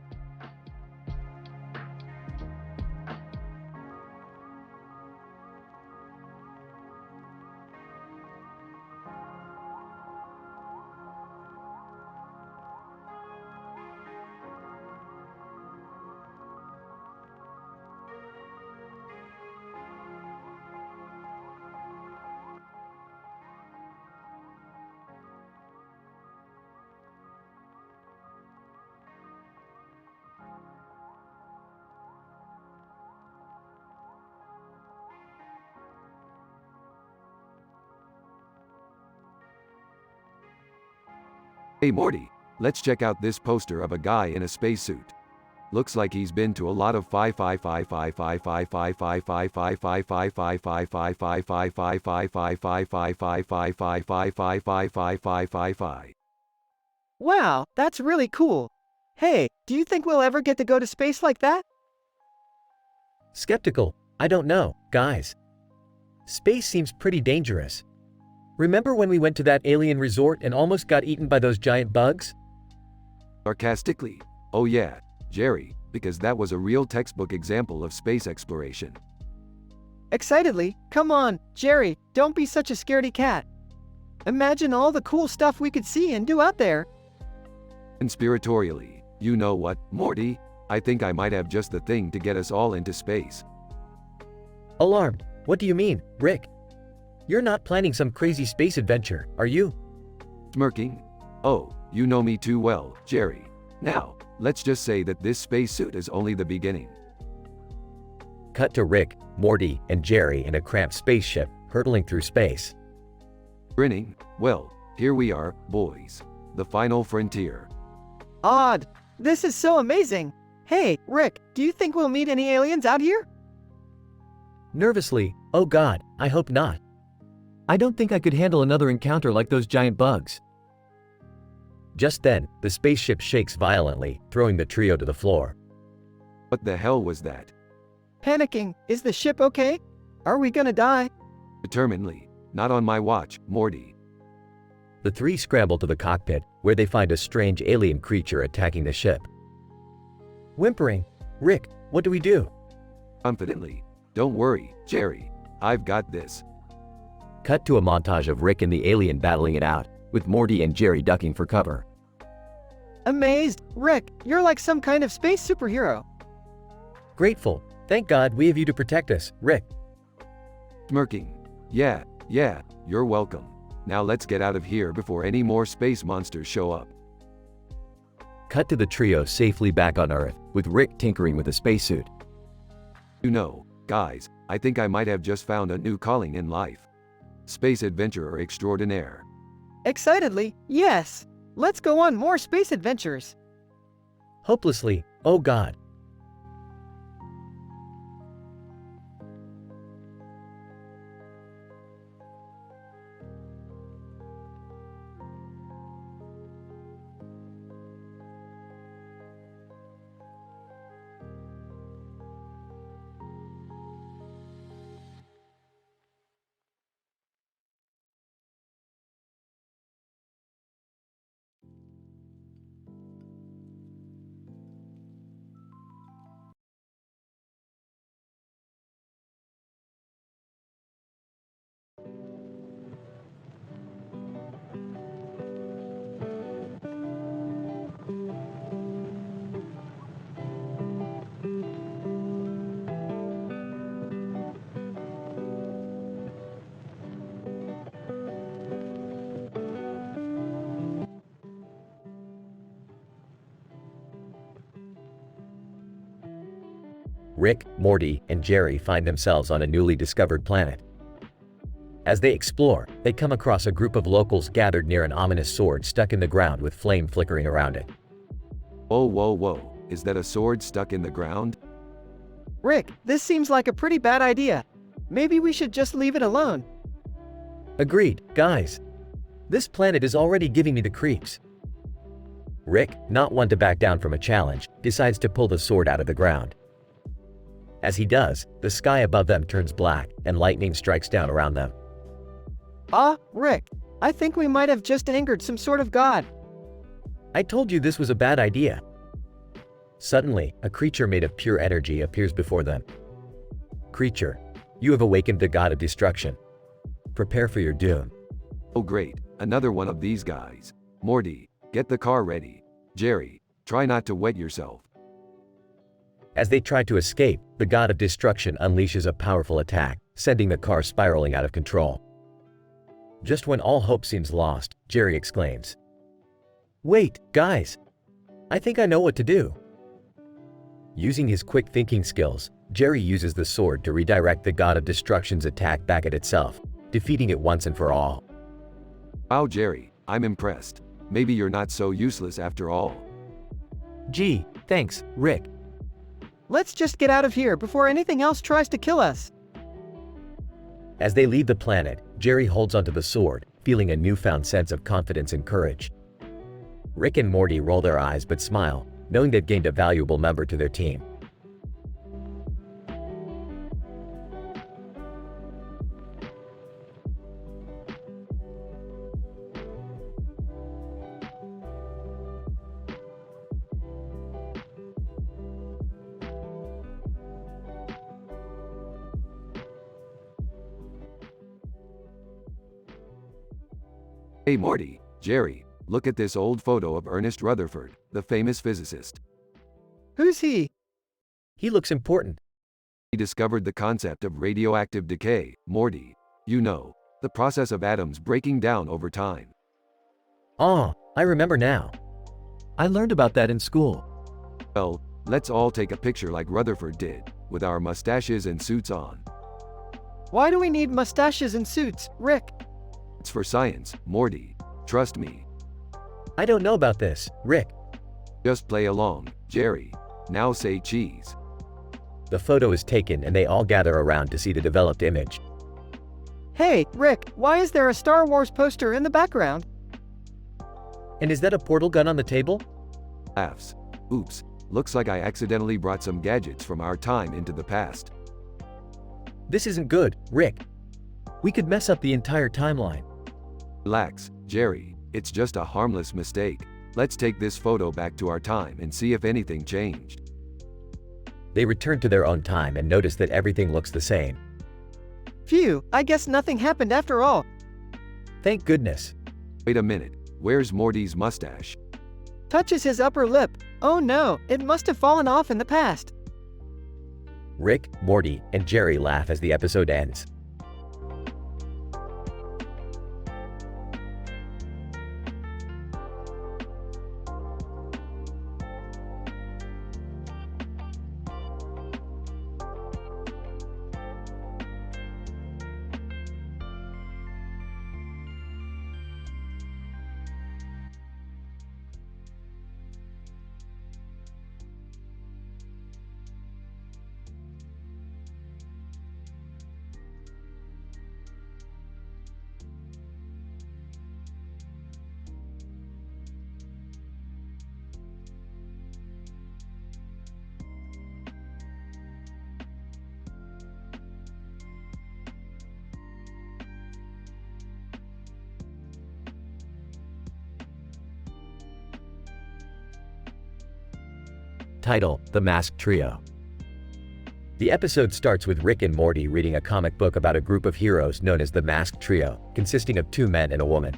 Hey Morty, let's check out this poster of a guy in a spacesuit. Looks like he's been to a lot of Wow, that's really cool. Hey, do you think we'll ever get to go to space like that? Skeptical, I don't know, guys. Space seems pretty dangerous. Remember when we went to that alien resort and almost got eaten by those giant bugs? Sarcastically. Oh yeah, Jerry, because that was a real textbook example of space exploration. Excitedly, come on, Jerry, don't be such a scaredy cat. Imagine all the cool stuff we could see and do out there. Conspiratorially, you know what, Morty? I think I might have just the thing to get us all into space. Alarmed, What do you mean, Rick? You're not planning some crazy space adventure, are you? Smirking. Oh, you know me too well, Jerry. Now, let's just say that this spacesuit is only the beginning. Cut to Rick, Morty, and Jerry in a cramped spaceship, hurtling through space. Grinning. Well, here we are, boys. The final frontier. Odd. This is so amazing. Hey, Rick, do you think we'll meet any aliens out here? Nervously, oh God, I hope not. I don't think I could handle another encounter like those giant bugs. Just then, the spaceship shakes violently, throwing the trio to the floor. What the hell was that? Panicking. Is the ship okay? Are we gonna die? Determinedly. Not on my watch, Morty. The three scramble to the cockpit, where they find a strange alien creature attacking the ship. Whimpering, Rick, what do we do? Confidently. Don't worry, Jerry. I've got this. Cut to a montage of Rick and the alien battling it out, with Morty and Jerry ducking for cover. Amazed. Rick, you're like some kind of space superhero. Grateful. Thank God we have you to protect us, Rick. Smirking. Yeah, you're welcome. Now let's get out of here before any more space monsters show up. Cut to the trio safely back on Earth, with Rick tinkering with a spacesuit. You know, guys, I think I might have just found a new calling in life. Space adventurer extraordinaire. Excitedly, yes. Let's go on more space adventures. Hopelessly, oh God. Rick, Morty, and Jerry find themselves on a newly discovered planet. As they explore, they come across a group of locals gathered near an ominous sword stuck in the ground with flame flickering around it. Whoa. Is that a sword stuck in the ground? Rick, this seems like a pretty bad idea. Maybe we should just leave it alone. Agreed, guys. This planet is already giving me the creeps. Rick, not one to back down from a challenge, decides to pull the sword out of the ground. As he does, the sky above them turns black, and lightning strikes down around them. Rick, I think we might have just angered some sort of god. I told you this was a bad idea. Suddenly, a creature made of pure energy appears before them. Creature, you have awakened the god of destruction. Prepare for your doom. Oh great, another one of these guys. Morty, get the car ready. Jerry, try not to wet yourself. As they try to escape, the god of destruction unleashes a powerful attack, sending the car spiraling out of control. Just when all hope seems lost, Jerry exclaims, "Wait, guys! I think I know what to do." Using his quick thinking skills, Jerry uses the sword to redirect the god of destruction's attack back at itself, defeating it once and for all. Wow, Jerry, I'm impressed. Maybe you're not so useless after all. Gee, thanks, Rick. Let's just get out of here before anything else tries to kill us. As they leave the planet, Jerry holds onto the sword, feeling a newfound sense of confidence and courage. Rick and Morty roll their eyes but smile, knowing they've gained a valuable member to their team. Hey Morty, Jerry, look at this old photo of Ernest Rutherford, the famous physicist. Who's he? He looks important. He discovered the concept of radioactive decay, Morty. You know, the process of atoms breaking down over time. Oh, I remember now. I learned about that in school. Well, let's all take a picture like Rutherford did, with our mustaches and suits on. Why do we need mustaches and suits, Rick? It's for science, Morty. Trust me. I don't know about this, Rick. Just play along, Jerry. Now say cheese. The photo is taken and they all gather around to see the developed image. Hey, Rick, why is there a Star Wars poster in the background? And is that a portal gun on the table? Laughs. Oops, looks like I accidentally brought some gadgets from our time into the past. This isn't good, Rick. We could mess up the entire timeline. Relax, Jerry. It's just a harmless mistake. Let's take this photo back to our time and see if anything changed. They return to their own time and notice that everything looks the same. Phew, I guess nothing happened after all. Thank goodness. Wait a minute, where's Morty's mustache? Touches his upper lip. Oh no, it must have fallen off in the past. Rick, Morty, and Jerry laugh as the episode ends. Title: The Masked Trio. The episode starts with Rick and Morty reading a comic book about a group of heroes known as the Masked Trio, consisting of 2 men and a woman.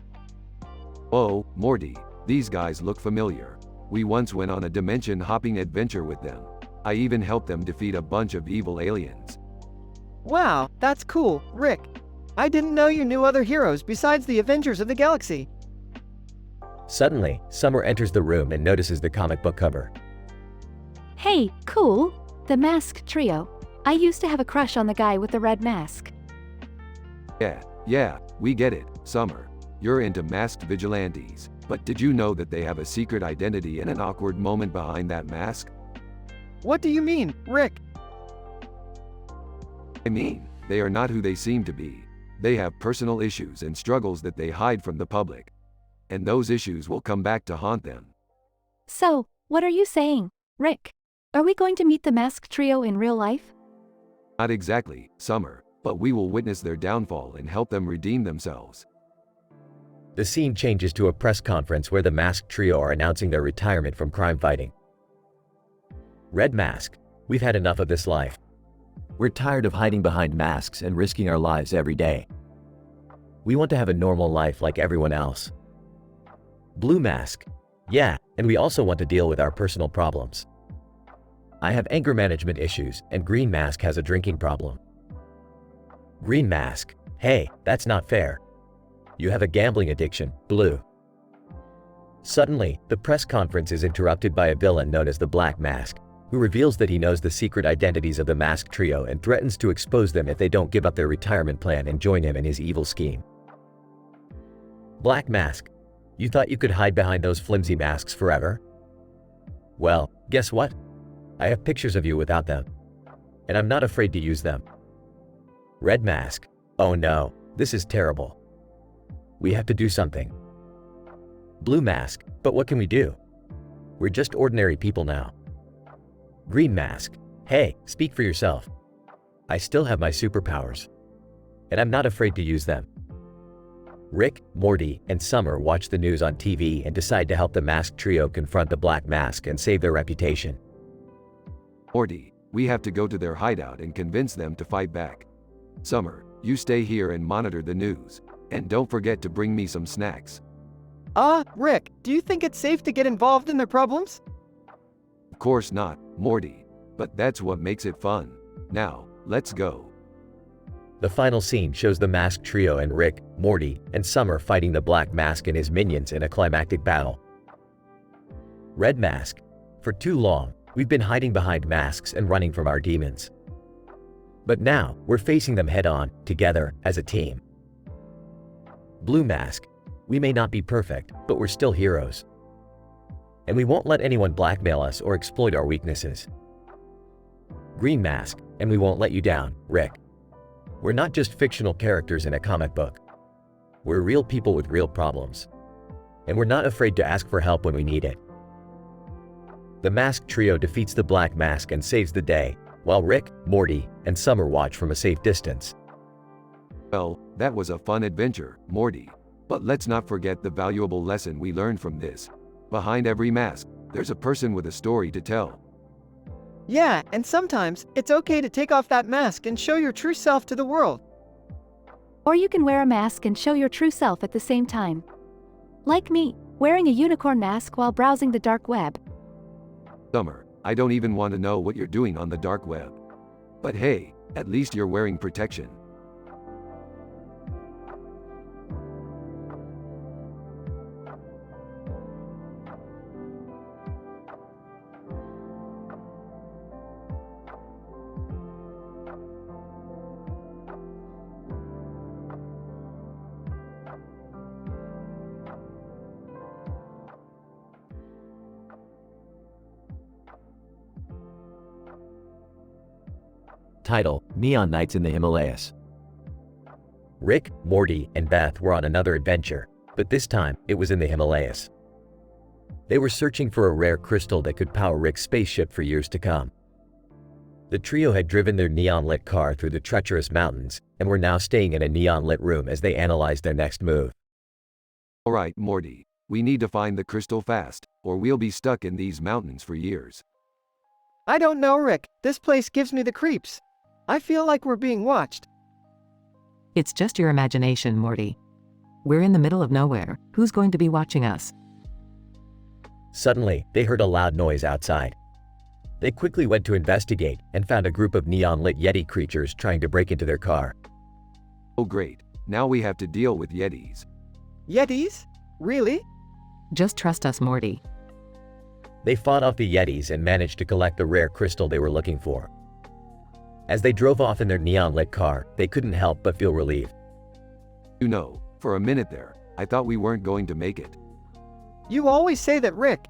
Oh, Morty, these guys look familiar. We once went on a dimension-hopping adventure with them. I even helped them defeat a bunch of evil aliens. Wow, that's cool, Rick. I didn't know you knew other heroes besides the Avengers of the Galaxy. Suddenly, Summer enters the room and notices the comic book cover. Hey, cool. The Masked Trio. I used to have a crush on the guy with the red mask. Yeah, we get it, Summer. You're into masked vigilantes. But did you know that they have a secret identity and an awkward moment behind that mask? What do you mean, Rick? I mean, they are not who they seem to be. They have personal issues and struggles that they hide from the public. And those issues will come back to haunt them. So, what are you saying, Rick? Are we going to meet the Masked Trio in real life? Not exactly, Summer, but we will witness their downfall and help them redeem themselves. The scene changes to a press conference where the Masked Trio are announcing their retirement from crime fighting. Red Mask, we've had enough of this life. We're tired of hiding behind masks and risking our lives every day. We want to have a normal life like everyone else. Blue Mask, yeah, and we also want to deal with our personal problems. I have anger management issues, and Green Mask has a drinking problem. Green Mask, hey, that's not fair. You have a gambling addiction, Blue. Suddenly, the press conference is interrupted by a villain known as the Black Mask, who reveals that he knows the secret identities of the Masked Trio and threatens to expose them if they don't give up their retirement plan and join him in his evil scheme. Black Mask, you thought you could hide behind those flimsy masks forever? Well, guess what? I have pictures of you without them, and I'm not afraid to use them. Red Mask, oh no, this is terrible. We have to do something. Blue Mask, but what can we do? We're just ordinary people now. Green Mask, hey, speak for yourself. I still have my superpowers, and I'm not afraid to use them. Rick, Morty, and Summer watch the news on TV and decide to help the Masked Trio confront the Black Mask and save their reputation. Morty, we have to go to their hideout and convince them to fight back. Summer, you stay here and monitor the news. And don't forget to bring me some snacks. Rick, do you think it's safe to get involved in their problems? Of course not, Morty. But that's what makes it fun. Now, let's go. The final scene shows the masked trio and Rick, Morty, and Summer fighting the Black Mask and his minions in a climactic battle. Red Mask. For too long, we've been hiding behind masks and running from our demons. But now, we're facing them head-on, together, as a team. Blue Mask. We may not be perfect, but we're still heroes. And we won't let anyone blackmail us or exploit our weaknesses. Green Mask. And we won't let you down, Rick. We're not just fictional characters in a comic book. We're real people with real problems. And we're not afraid to ask for help when we need it. The masked trio defeats the Black Mask and saves the day, while Rick, Morty, and Summer watch from a safe distance. Well, that was a fun adventure, Morty. But let's not forget the valuable lesson we learned from this. Behind every mask, there's a person with a story to tell. Yeah, and sometimes, it's okay to take off that mask and show your true self to the world. Or you can wear a mask and show your true self at the same time. Like me, wearing a unicorn mask while browsing the dark web. Summer, I don't even want to know what you're doing on the dark web. But hey, at least you're wearing protection. Title: Neon Nights in the Himalayas. Rick, Morty, and Beth were on another adventure, but this time it was in the Himalayas. They were searching for a rare crystal that could power Rick's spaceship for years to come. The trio had driven their neon-lit car through the treacherous mountains and were now staying in a neon-lit room as they analyzed their next move. Alright, Morty, we need to find the crystal fast, or we'll be stuck in these mountains for years. I don't know, Rick. This place gives me the creeps. I feel like we're being watched. It's just your imagination, Morty. We're in the middle of nowhere. Who's going to be watching us? Suddenly, they heard a loud noise outside. They quickly went to investigate and found a group of neon-lit Yeti creatures trying to break into their car. Oh great, now we have to deal with Yetis. Yetis? Really? Just trust us, Morty. They fought off the Yetis and managed to collect the rare crystal they were looking for. As they drove off in their neon-lit car, they couldn't help but feel relieved. You know, for a minute there, I thought we weren't going to make it. You always say that, Rick.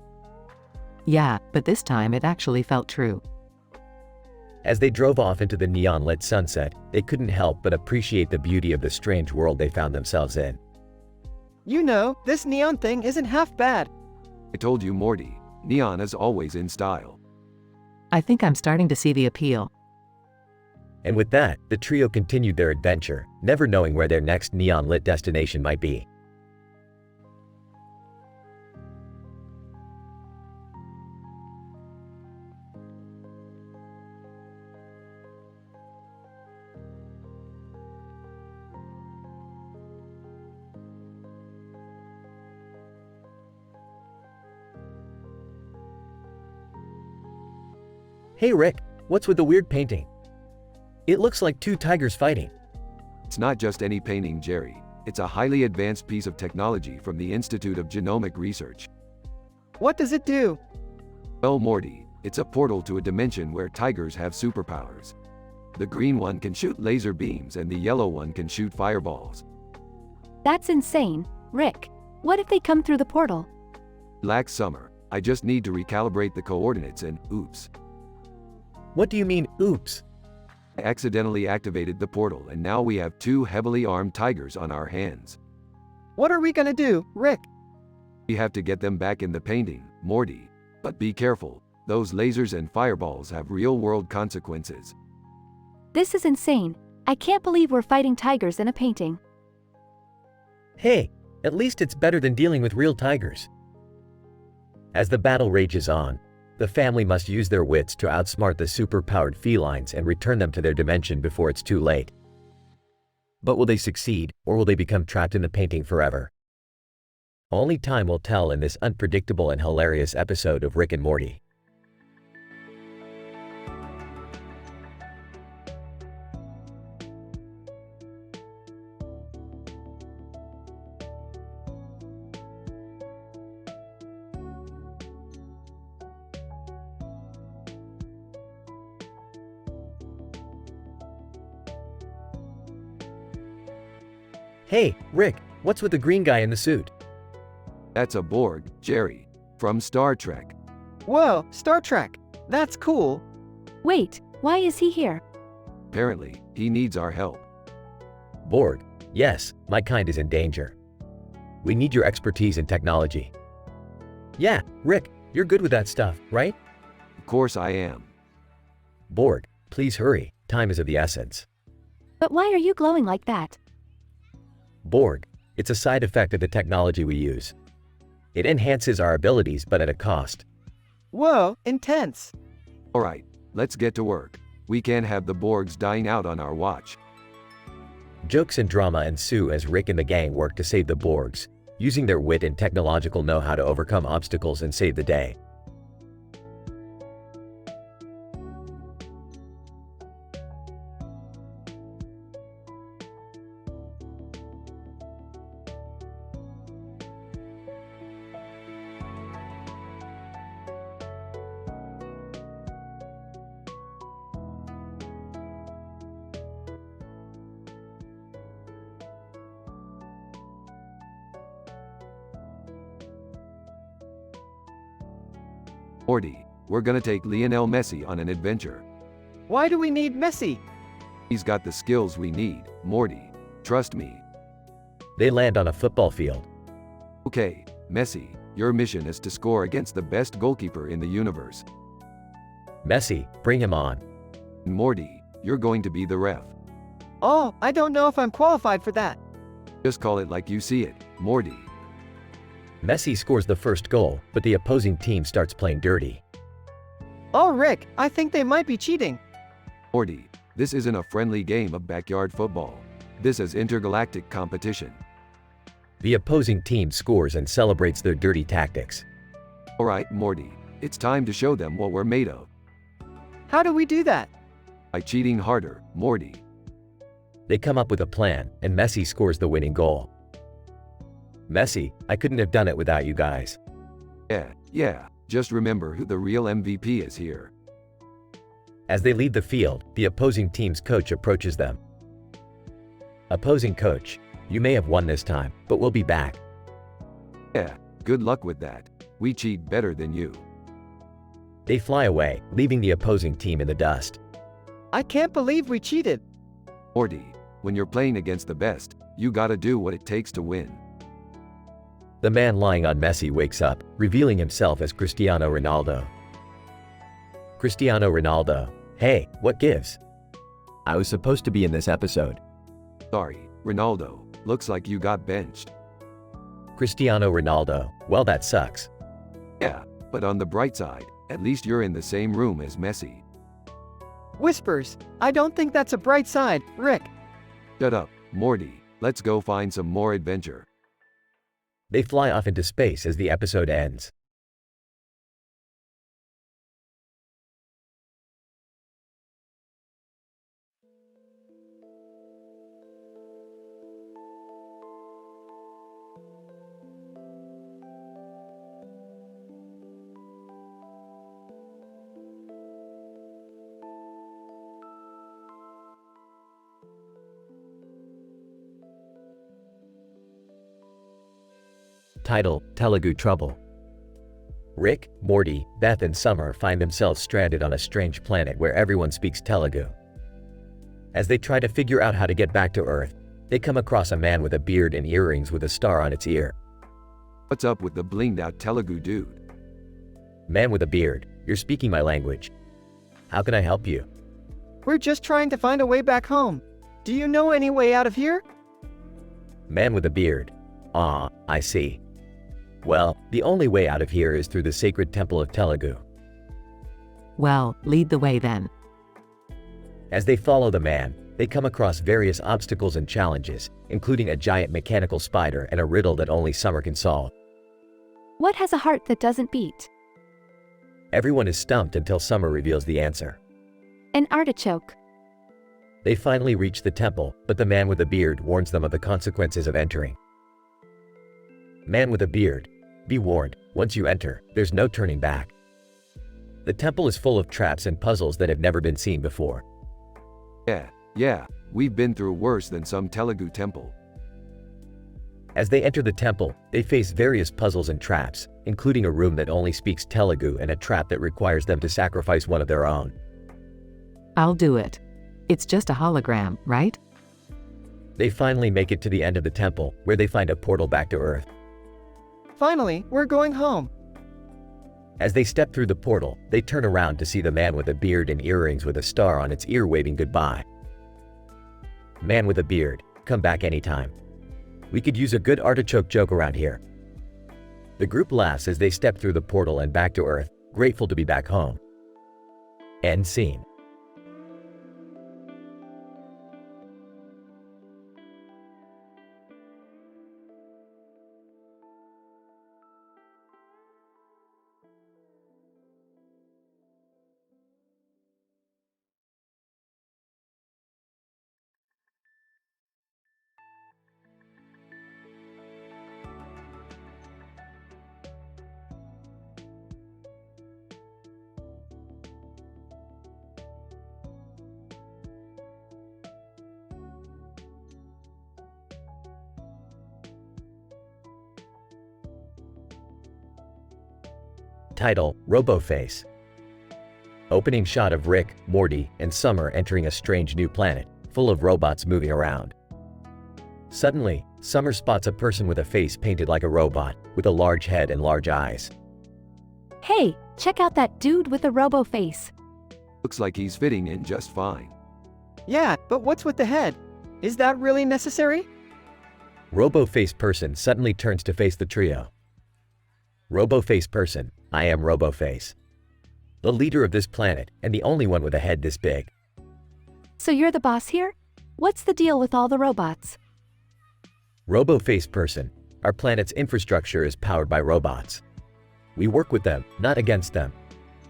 Yeah, but this time it actually felt true. As they drove off into the neon-lit sunset, they couldn't help but appreciate the beauty of the strange world they found themselves in. You know, this neon thing isn't half bad. I told you, Morty, neon is always in style. I think I'm starting to see the appeal. And with that, the trio continued their adventure, never knowing where their next neon-lit destination might be. Hey Rick, what's with the weird painting? It looks like two tigers fighting. It's not just any painting, Jerry. It's a highly advanced piece of technology from the Institute of Genomic Research. What does it do? Well, Morty, it's a portal to a dimension where tigers have superpowers. The green one can shoot laser beams and the yellow one can shoot fireballs. That's insane, Rick. What if they come through the portal? Relax, Summer. I just need to recalibrate the coordinates and oops. What do you mean, oops? I accidentally activated the portal and now we have two heavily armed tigers on our hands. What are we gonna do, Rick? We have to get them back in the painting, Morty. But be careful, those lasers and fireballs have real-world consequences. This is insane. I can't believe we're fighting tigers in a painting. Hey, at least it's better than dealing with real tigers. As the battle rages on, the family must use their wits to outsmart the super-powered felines and return them to their dimension before it's too late. But will they succeed, or will they become trapped in the painting forever? Only time will tell in this unpredictable and hilarious episode of Rick and Morty. Hey, Rick, what's with the green guy in the suit? That's a Borg, Jerry, from Star Trek. Whoa, Star Trek. That's cool. Wait, why is he here? Apparently, he needs our help. Borg, yes, my kind is in danger. We need your expertise in technology. Yeah, Rick, you're good with that stuff, right? Of course I am. Borg, please hurry, time is of the essence. But why are you glowing like that? Borg, it's a side effect of the technology we use. It enhances our abilities, but at a cost. Whoa, intense. Alright, let's get to work. We can't have the Borgs dying out on our watch. Jokes and drama ensue as Rick and the gang work to save the Borgs, using their wit and technological know-how to overcome obstacles and save the day. Morty, we're gonna take Lionel Messi on an adventure. Why do we need Messi? He's got the skills we need, Morty. Trust me. They land on a football field. Okay, Messi, your mission is to score against the best goalkeeper in the universe. Messi, bring him on. And Morty, you're going to be the ref. Oh, I don't know if I'm qualified for that. Just call it like you see it, Morty. Messi scores the first goal, but the opposing team starts playing dirty. Oh, Rick, I think they might be cheating. Morty, this isn't a friendly game of backyard football. This is intergalactic competition. The opposing team scores and celebrates their dirty tactics. Alright, Morty, it's time to show them what we're made of. How do we do that? By cheating harder, Morty. They come up with a plan, and Messi scores the winning goal. Messi, I couldn't have done it without you guys. Yeah, just remember who the real MVP is here. As they leave the field, the opposing team's coach approaches them. Opposing coach, you may have won this time, but we'll be back. Yeah, good luck with that. We cheat better than you. They fly away, leaving the opposing team in the dust. I can't believe we cheated. Morty, when you're playing against the best, you gotta do what it takes to win. The man lying on Messi wakes up, revealing himself as Cristiano Ronaldo. Cristiano Ronaldo, hey, what gives? I was supposed to be in this episode. Sorry, Ronaldo, looks like you got benched. Cristiano Ronaldo, well that sucks. Yeah, but on the bright side, at least you're in the same room as Messi. Whispers, I don't think that's a bright side, Rick. Shut up, Morty, let's go find some more adventure. They fly off into space as the episode ends. Title, Telugu Trouble. Rick, Morty, Beth and Summer find themselves stranded on a strange planet where everyone speaks Telugu. As they try to figure out how to get back to Earth, they come across a man with a beard and earrings with a star on its ear. What's up with the blinged out Telugu dude? Man with a beard, you're speaking my language. How can I help you? We're just trying to find a way back home. Do you know any way out of here? Man with a beard. Ah, I see. Well, the only way out of here is through the sacred temple of Telugu. Well, lead the way then. As they follow the man, they come across various obstacles and challenges, including a giant mechanical spider and a riddle that only Summer can solve. What has a heart that doesn't beat? Everyone is stumped until Summer reveals the answer. An artichoke. They finally reach the temple, but the man with the beard warns them of the consequences of entering. Man with a beard, be warned, once you enter, there's no turning back. The temple is full of traps and puzzles that have never been seen before. Yeah, we've been through worse than some Telugu temple. As they enter the temple, they face various puzzles and traps, including a room that only speaks Telugu and a trap that requires them to sacrifice one of their own. I'll do it. It's just a hologram, right? They finally make it to the end of the temple, where they find a portal back to Earth. Finally, we're going home. As they step through the portal, they turn around to see the man with a beard and earrings with a star on its ear waving goodbye. Man with a beard, come back anytime. We could use a good artichoke joke around here. The group laughs as they step through the portal and back to Earth, grateful to be back home. End scene. Title: Roboface. Opening shot of Rick, Morty, and Summer entering a strange new planet, full of robots moving around. Suddenly, Summer spots a person with a face painted like a robot, with a large head and large eyes. Hey, check out that dude with the robo face. Looks like he's fitting in just fine. Yeah, but what's with the head? Is that really necessary? Roboface person suddenly turns to face the trio. Roboface person, I am Roboface. The leader of this planet, and the only one with a head this big. So you're the boss here? What's the deal with all the robots? Roboface person, our planet's infrastructure is powered by robots. We work with them, not against them.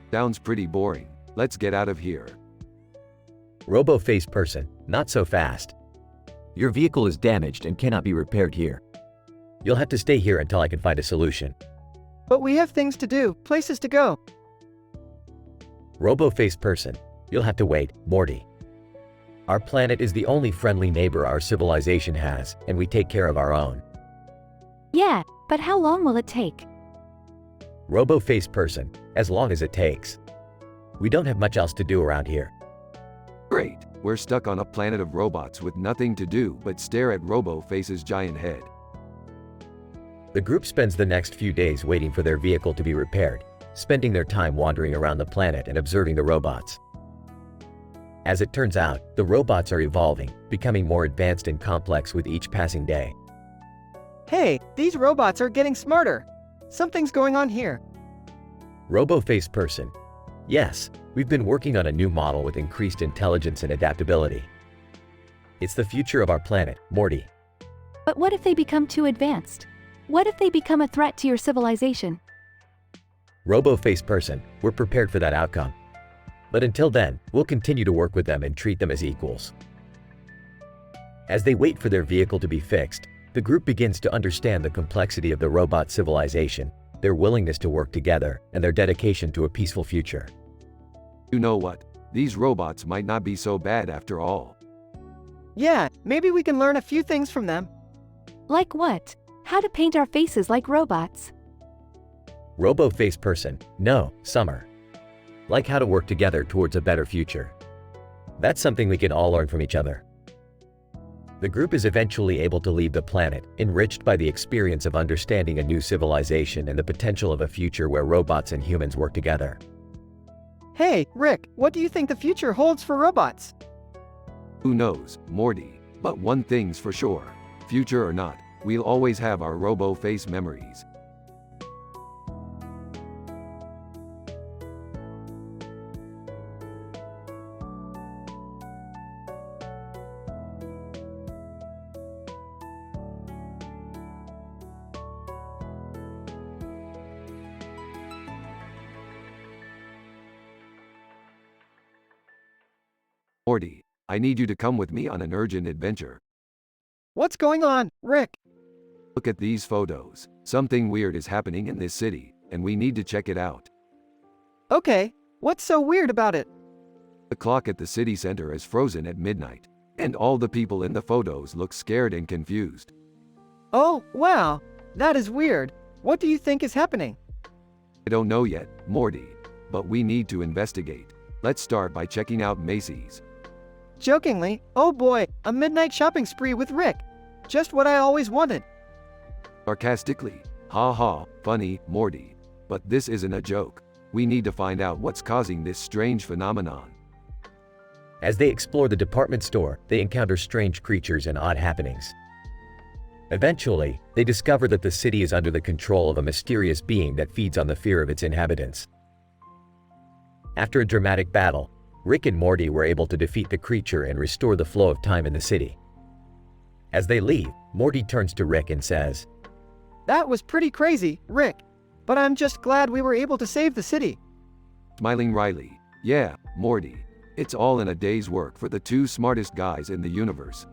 Sounds pretty boring. Let's get out of here. Roboface person, not so fast. Your vehicle is damaged and cannot be repaired here. You'll have to stay here until I can find a solution. But we have things to do, places to go. Roboface person, you'll have to wait, Morty. Our planet is the only friendly neighbor our civilization has, and we take care of our own. Yeah, but how long will it take? Roboface person, as long as it takes. We don't have much else to do around here. Great. We're stuck on a planet of robots with nothing to do but stare at Roboface's giant head. The group spends the next few days waiting for their vehicle to be repaired, spending their time wandering around the planet and observing the robots. As it turns out, the robots are evolving, becoming more advanced and complex with each passing day. Hey, these robots are getting smarter. Something's going on here. Roboface person. Yes, we've been working on a new model with increased intelligence and adaptability. It's the future of our planet, Morty. But what if they become too advanced? What if they become a threat to your civilization? Roboface person, we're prepared for that outcome. But until then, we'll continue to work with them and treat them as equals. As they wait for their vehicle to be fixed, the group begins to understand the complexity of the robot civilization, their willingness to work together, and their dedication to a peaceful future. You know what? These robots might not be so bad after all. Yeah, maybe we can learn a few things from them. Like what? How to paint our faces like robots. Roboface person, no, Summer. Like how to work together towards a better future. That's something we can all learn from each other. The group is eventually able to leave the planet, enriched by the experience of understanding a new civilization and the potential of a future where robots and humans work together. Hey, Rick, what do you think the future holds for robots? Who knows, Morty? But one thing's for sure. Future or not, we'll always have our Roboface memories. Morty, I need you to come with me on an urgent adventure. What's going on, Rick? Look at these photos. Something weird is happening in this city, and we need to check it out. Okay, what's so weird about it? The clock at the city center is frozen at midnight, and all the people in the photos look scared and confused. Oh, wow. That is weird. What do you think is happening? I don't know yet, Morty. But we need to investigate. Let's start by checking out Macy's. Jokingly, oh boy, a midnight shopping spree with Rick. Just what I always wanted. Sarcastically, ha ha, funny, Morty. But this isn't a joke. We need to find out what's causing this strange phenomenon. As they explore the department store, they encounter strange creatures and odd happenings. Eventually, they discover that the city is under the control of a mysterious being that feeds on the fear of its inhabitants. After a dramatic battle, Rick and Morty were able to defeat the creature and restore the flow of time in the city. As they leave, Morty turns to Rick and says, That was pretty crazy, Rick. But I'm just glad we were able to save the city. Smiling Riley, yeah, Morty. It's all in a day's work for the two smartest guys in the universe.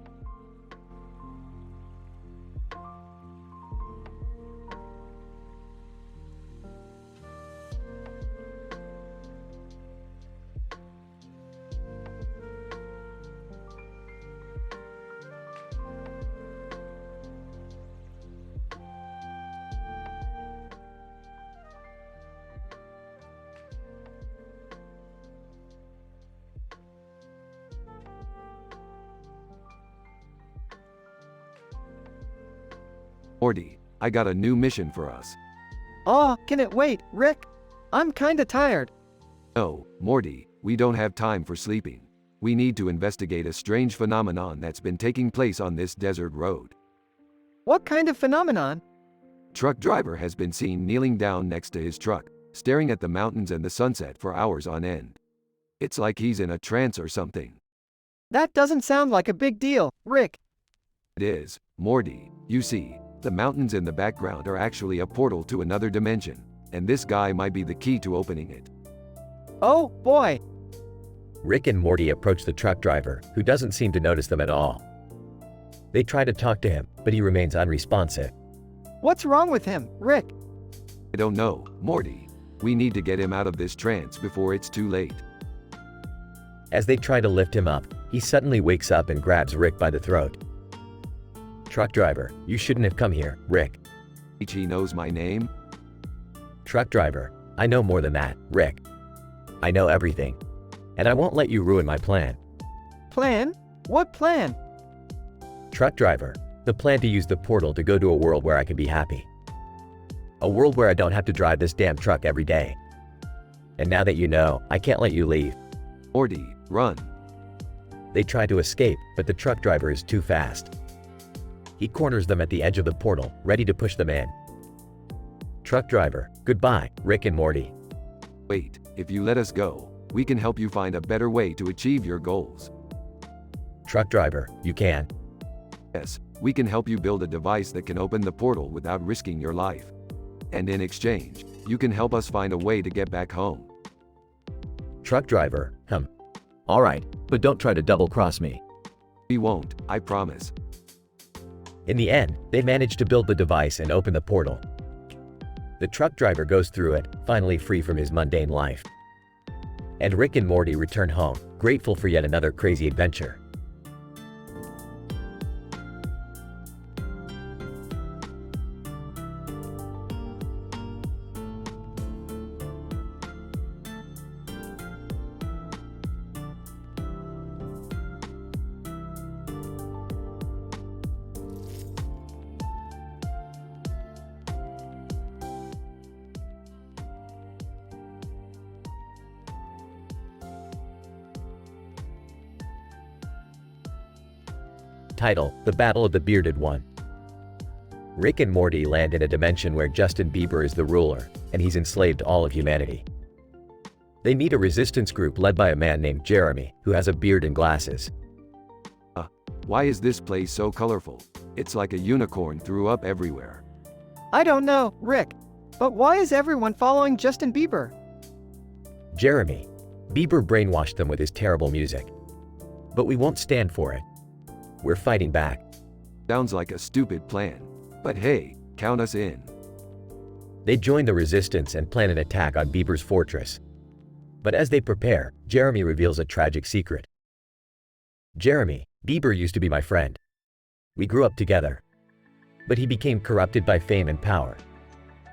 Morty, I got a new mission for us. Aw, can it wait, Rick? I'm kinda tired. No, Morty, we don't have time for sleeping. We need to investigate a strange phenomenon that's been taking place on this desert road. What kind of phenomenon? Truck driver has been seen kneeling down next to his truck, staring at the mountains and the sunset for hours on end. It's like he's in a trance or something. That doesn't sound like a big deal, Rick. It is, Morty. You see, the mountains in the background are actually a portal to another dimension, and this guy might be the key to opening it. Oh, boy. Rick and Morty approach the truck driver, who doesn't seem to notice them at all. They try to talk to him, but he remains unresponsive. What's wrong with him, Rick? I don't know, Morty. We need to get him out of this trance before it's too late. As they try to lift him up, he suddenly wakes up and grabs Rick by the throat. Truck driver, you shouldn't have come here, Rick. He knows my name? Truck driver, I know more than that, Rick. I know everything. And I won't let you ruin my plan. Plan? What plan? Truck driver, the plan to use the portal to go to a world where I can be happy. A world where I don't have to drive this damn truck every day. And now that you know, I can't let you leave. Morty, run. They try to escape, but the truck driver is too fast. He corners them at the edge of the portal, ready to push them in. Truck driver, goodbye, Rick and Morty. Wait, if you let us go, we can help you find a better way to achieve your goals. Truck driver, you can. Yes, we can help you build a device that can open the portal without risking your life. And in exchange, you can help us find a way to get back home. Truck driver, Alright, but don't try to double-cross me. We won't, I promise. In the end, they manage to build the device and open the portal. The truck driver goes through it, finally free from his mundane life. And Rick and Morty return home, grateful for yet another crazy adventure. Title: The Battle of the Bearded One. Rick and Morty land in a dimension where Justin Bieber is the ruler, and he's enslaved all of humanity. They meet a resistance group led by a man named Jeremy, who has a beard and glasses. Why is this place so colorful? It's like a unicorn threw up everywhere. I don't know, Rick. But why is everyone following Justin Bieber? Jeremy. Bieber brainwashed them with his terrible music. But we won't stand for it. We're fighting back. Sounds like a stupid plan. But hey, count us in. They join the resistance and plan an attack on Bieber's fortress. But as they prepare, Jeremy reveals a tragic secret. Jeremy, Bieber used to be my friend. We grew up together. but he became corrupted by fame and power.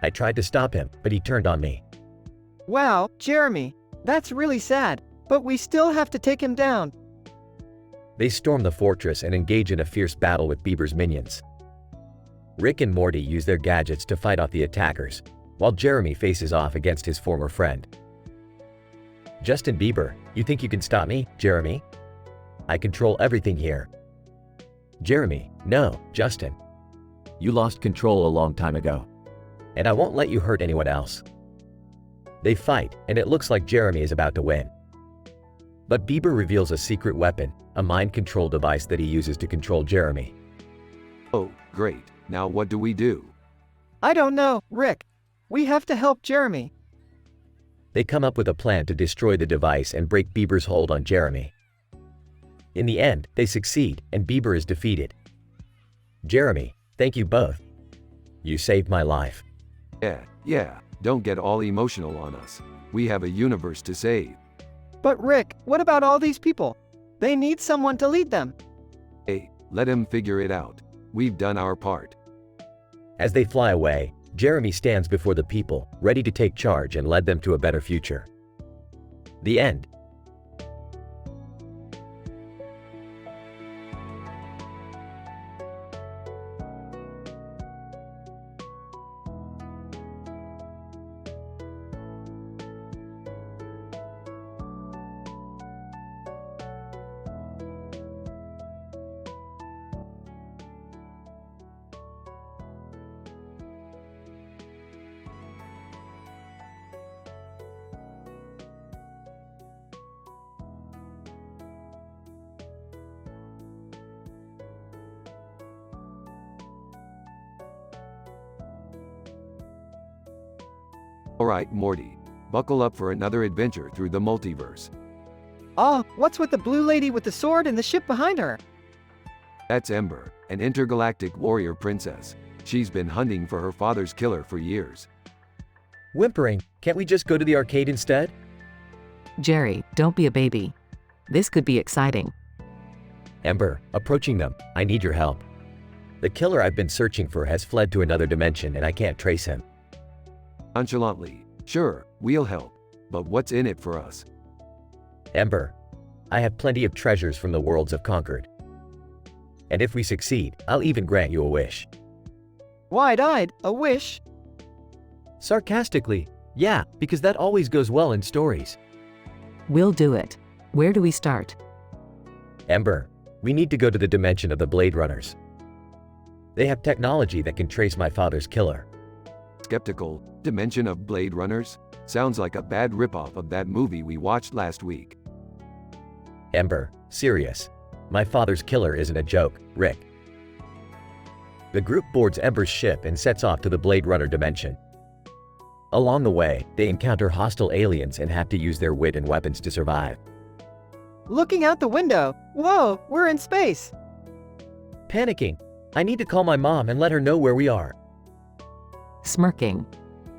I tried to stop him, but he turned on me. Wow, Jeremy, that's really sad, but we still have to take him down. They storm the fortress and engage in a fierce battle with Bieber's minions. Rick and Morty use their gadgets to fight off the attackers, while Jeremy faces off against his former friend. Justin Bieber, you think you can stop me, Jeremy? I control everything here. Jeremy, no, Justin. You lost control a long time ago. And I won't let you hurt anyone else. They fight, and it looks like Jeremy is about to win. But Bieber reveals a secret weapon, a mind control device that he uses to control Jeremy. Oh, great. Now what do we do? I don't know, Rick. We have to help Jeremy. They come up with a plan to destroy the device and break Bieber's hold on Jeremy. In the end, they succeed, and Bieber is defeated. Jeremy, thank you both. You saved my life. Yeah, don't get all emotional on us. We have a universe to save. But Rick, what about all these people? They need someone to lead them. Hey, let him figure it out. We've done our part. As they fly away, Jeremy stands before the people, ready to take charge and lead them to a better future. The end. Alright, Morty. Buckle up for another adventure through the multiverse. Oh, what's with the blue lady with the sword and the ship behind her? That's Ember, an intergalactic warrior princess. She's been hunting for her father's killer for years. Whimpering, can't we just go to the arcade instead? Jerry, don't be a baby. This could be exciting. Ember, approaching them, I need your help. The killer I've been searching for has fled to another dimension and I can't trace him. Nonchalantly, sure, we'll help. But what's in it for us? Ember, I have plenty of treasures from the worlds I've conquered. And if we succeed, I'll even grant you a wish. Wide-eyed, a wish? Sarcastically, yeah, because that always goes well in stories. We'll do it. Where do we start? Ember, we need to go to the dimension of the Blade Runners. They have technology that can trace my father's killer. Skeptical, dimension of Blade Runners? Sounds like a bad ripoff of that movie we watched last week. Ember, serious. My father's killer isn't a joke, Rick. The group boards Ember's ship and sets off to the Blade Runner dimension. Along the way, they encounter hostile aliens and have to use their wit and weapons to survive. Looking out the window. Whoa, we're in space. Panicking, I need to call my mom and let her know where we are. Smirking.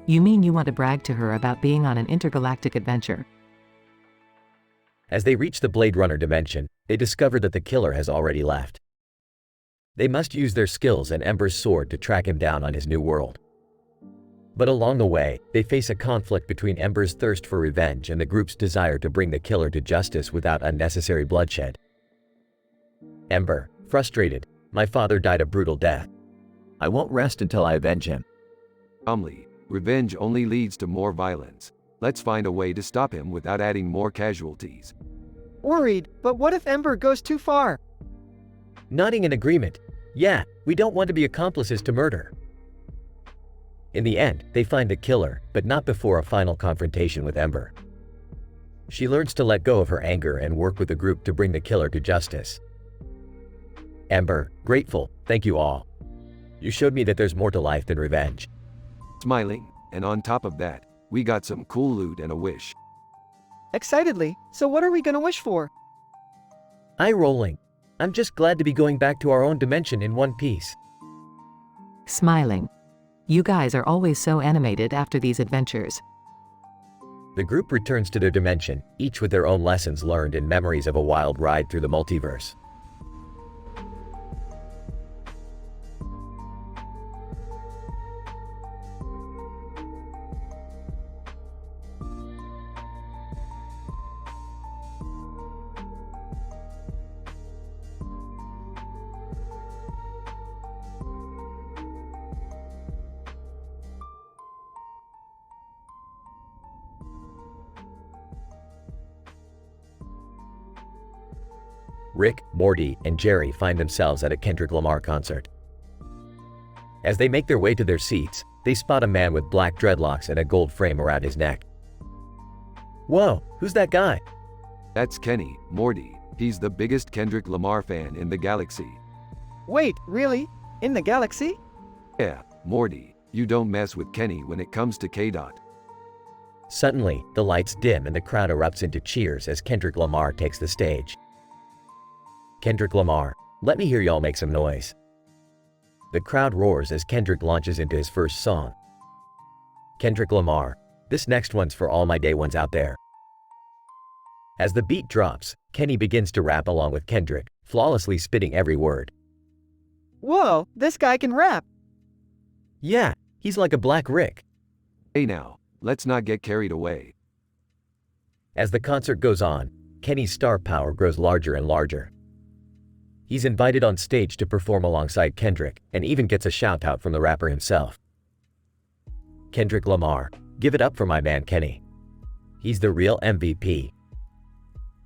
You mean you want to brag to her about being on an intergalactic adventure? As they reach the Blade Runner dimension, they discover that the killer has already left. They must use their skills and Ember's sword to track him down on his new world. But along the way, they face a conflict between Ember's thirst for revenge and the group's desire to bring the killer to justice without unnecessary bloodshed. Ember, frustrated, my father died a brutal death. I won't rest until I avenge him. Calmly, revenge only leads to more violence. Let's find a way to stop him without adding more casualties. Worried, but what if Ember goes too far? Nodding in agreement. Yeah, we don't want to be accomplices to murder. In the end, they find the killer, but not before a final confrontation with Ember. She learns to let go of her anger and work with the group to bring the killer to justice. Ember, grateful, thank you all. You showed me that there's more to life than revenge. Smiling, and on top of that, we got some cool loot and a wish. Excitedly, so what are we gonna wish for? Eye rolling. I'm just glad to be going back to our own dimension in one piece. Smiling. You guys are always so animated after these adventures. The group returns to their dimension, each with their own lessons learned and memories of a wild ride through the multiverse. Rick, Morty, and Jerry find themselves at a Kendrick Lamar concert. As they make their way to their seats, they spot a man with black dreadlocks and a gold frame around his neck. Whoa, who's that guy? That's Kenny, Morty. He's the biggest Kendrick Lamar fan in the galaxy. Wait, really? In the galaxy? Yeah, Morty, you don't mess with Kenny when it comes to K-Dot. Suddenly, the lights dim and the crowd erupts into cheers as Kendrick Lamar takes the stage. Kendrick Lamar, let me hear y'all make some noise. The crowd roars as Kendrick launches into his first song. Kendrick Lamar, this next one's for all my day ones out there. As the beat drops, Kenny begins to rap along with Kendrick, flawlessly spitting every word. Whoa, this guy can rap. Yeah, he's like a Black Rick. Hey now, let's not get carried away. As the concert goes on, Kenny's star power grows larger and larger. He's invited on stage to perform alongside Kendrick and even gets a shout out from the rapper himself. Kendrick Lamar, give it up for my man Kenny. He's the real MVP.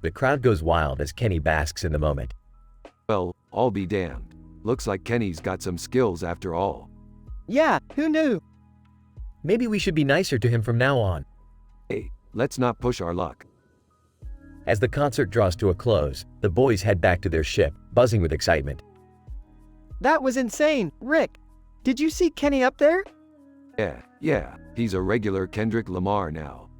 The crowd goes wild as Kenny basks in the moment. Well, I'll be damned. Looks like Kenny's got some skills after all. Yeah, who knew? Maybe we should be nicer to him from now on. Hey, let's not push our luck. As the concert draws to a close, the boys head back to their ship, buzzing with excitement. That was insane, Rick. Did you see Kenny up there? Yeah, he's a regular Kendrick Lamar now.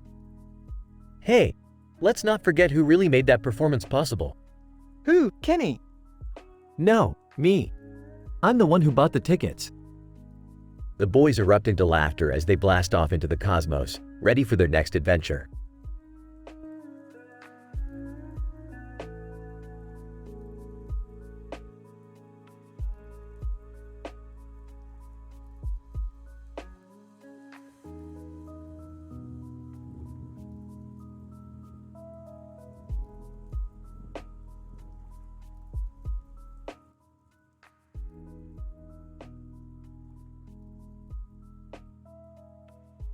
Hey, let's not forget who really made that performance possible. Who, Kenny? No, me. I'm the one who bought the tickets. The boys erupt into laughter as they blast off into the cosmos, ready for their next adventure.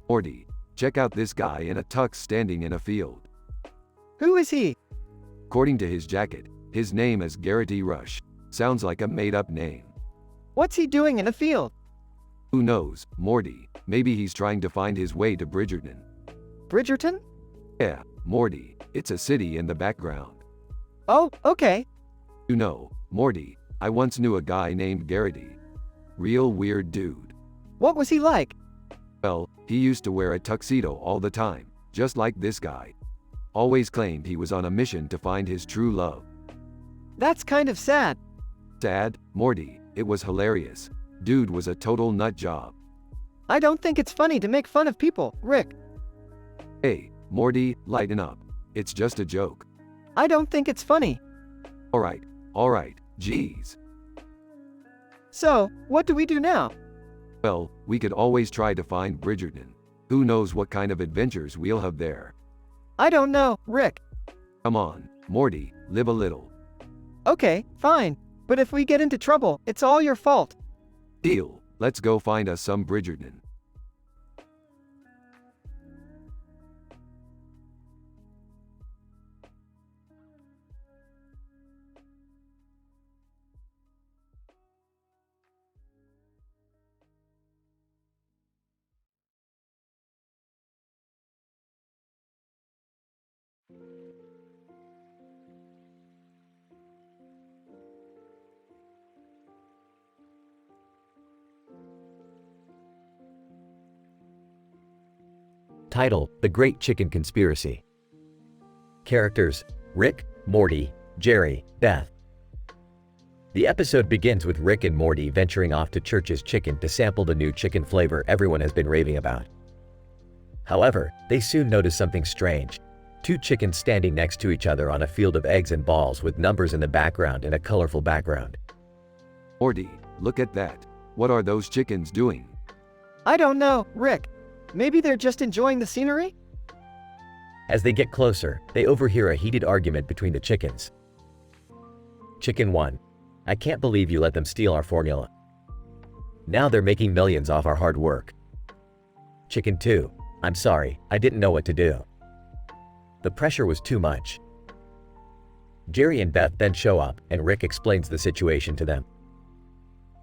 Morty, check out this guy in a tux standing in a field. Who is he? According to his jacket, his name is Garrett E. Rush. Sounds like a made-up name. What's he doing in a field? Who knows, Morty? Maybe he's trying to find his way to Bridgerton. Bridgerton? Yeah, Morty, it's a city in the background. Oh, okay. You know, Morty, I once knew a guy named Garrity. Real weird dude. What was he like? Well, he used to wear a tuxedo all the time, just like this guy. Always claimed he was on a mission to find his true love. That's kind of sad. Sad, Morty, it was hilarious. Dude was a total nut job. I don't think it's funny to make fun of people, Rick. Hey, Morty, lighten up. It's just a joke. I don't think it's funny. Alright, jeez. So, what do we do now? Well, we could always try to find Bridgerton. Who knows what kind of adventures we'll have there. I don't know, Rick. Come on, Morty, live a little. Okay, fine. But if we get into trouble, it's all your fault. Deal, let's go find us some Bridgerton. Title: The Great Chicken Conspiracy. Characters: Rick, Morty, Jerry, Beth. The episode begins with Rick and Morty venturing off to Church's Chicken to sample the new chicken flavor everyone has been raving about. However, they soon notice something strange. Two chickens standing next to each other on a field of eggs and balls with numbers in the background and a colorful background. Morty, look at that. What are those chickens doing? I don't know, Rick. Maybe they're just enjoying the scenery? As they get closer, they overhear a heated argument between the chickens. Chicken 1. I can't believe you let them steal our formula. Now they're making millions off our hard work. Chicken 2. I'm sorry, I didn't know what to do. The pressure was too much. Jerry and Beth then show up, and Rick explains the situation to them.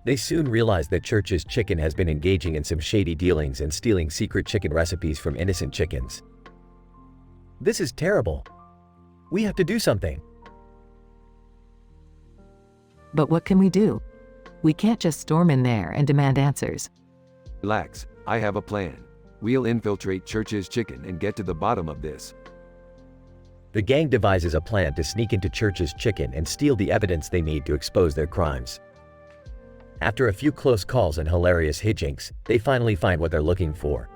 They soon realize that Church's Chicken has been engaging in some shady dealings and stealing secret chicken recipes from innocent chickens. This is terrible. We have to do something. But what can we do? We can't just storm in there and demand answers. Relax, I have a plan. We'll infiltrate Church's Chicken and get to the bottom of this. The gang devises a plan to sneak into Church's Chicken and steal the evidence they need to expose their crimes. After a few close calls and hilarious hijinks, they finally find what they're looking for.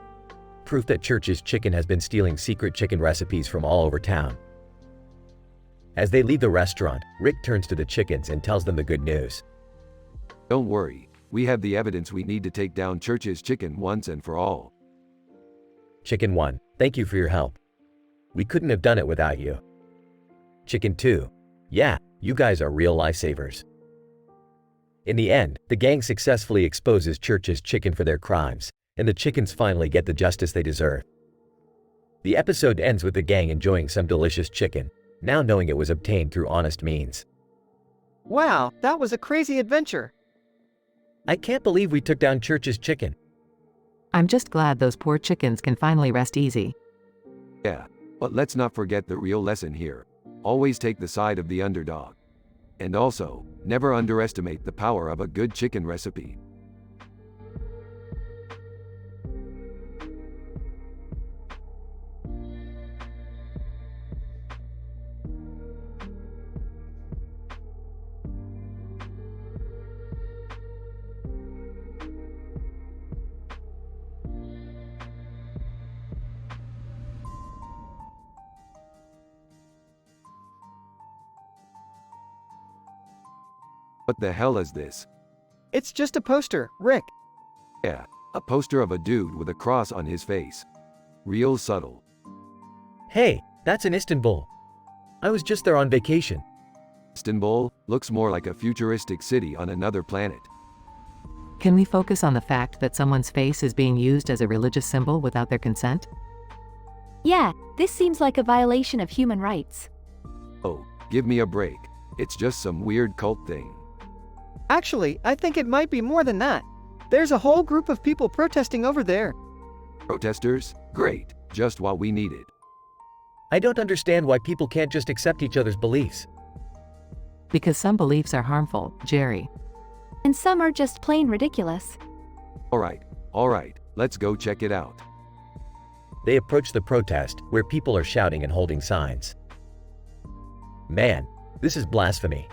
Proof that Church's Chicken has been stealing secret chicken recipes from all over town. As they leave the restaurant, Rick turns to the chickens and tells them the good news. Don't worry, we have the evidence we need to take down Church's Chicken once and for all. Chicken 1, thank you for your help. We couldn't have done it without you. Chicken 2, yeah, you guys are real lifesavers. In the end, the gang successfully exposes Church's Chicken for their crimes, and the chickens finally get the justice they deserve. The episode ends with the gang enjoying some delicious chicken, now knowing it was obtained through honest means. Wow, that was a crazy adventure. I can't believe we took down Church's Chicken. I'm just glad those poor chickens can finally rest easy. Yeah, but let's not forget the real lesson here. Always take the side of the underdog. And also, never underestimate the power of a good chicken recipe. What the hell is this? It's just a poster, Rick. Yeah, a poster of a dude with a cross on his face. Real subtle. Hey, that's in Istanbul. I was just there on vacation. Istanbul looks more like a futuristic city on another planet. Can we focus on the fact that someone's face is being used as a religious symbol without their consent? Yeah, this seems like a violation of human rights. Oh, give me a break. It's just some weird cult thing. Actually, I think it might be more than that. There's a whole group of people protesting over there. Protesters? Great, just what we needed. I don't understand why people can't just accept each other's beliefs. Because some beliefs are harmful, Jerry. And some are just plain ridiculous. Alright, let's go check it out. They approach the protest, where people are shouting and holding signs. Man, this is blasphemy.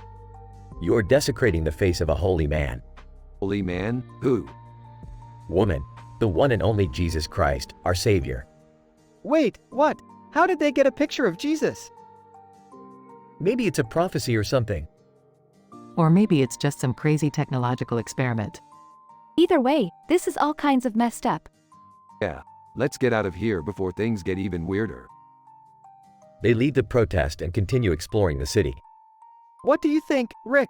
You are desecrating the face of a holy man. Holy man? Who? Woman, the one and only Jesus Christ, our Savior. Wait, what? How did they get a picture of Jesus? Maybe it's a prophecy or something. Or maybe it's just some crazy technological experiment. Either way, this is all kinds of messed up. Yeah, let's get out of here before things get even weirder. They leave the protest and continue exploring the city. What do you think, Rick?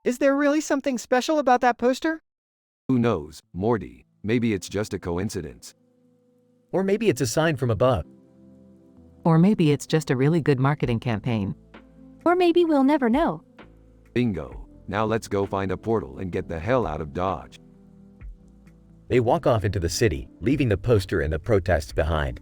Is there really something special about that poster? Who knows, Morty? Maybe it's just a coincidence. Or maybe it's a sign from above. Or maybe it's just a really good marketing campaign. Or maybe we'll never know. Bingo. Now let's go find a portal and get the hell out of Dodge. They walk off into the city, leaving the poster and the protests behind.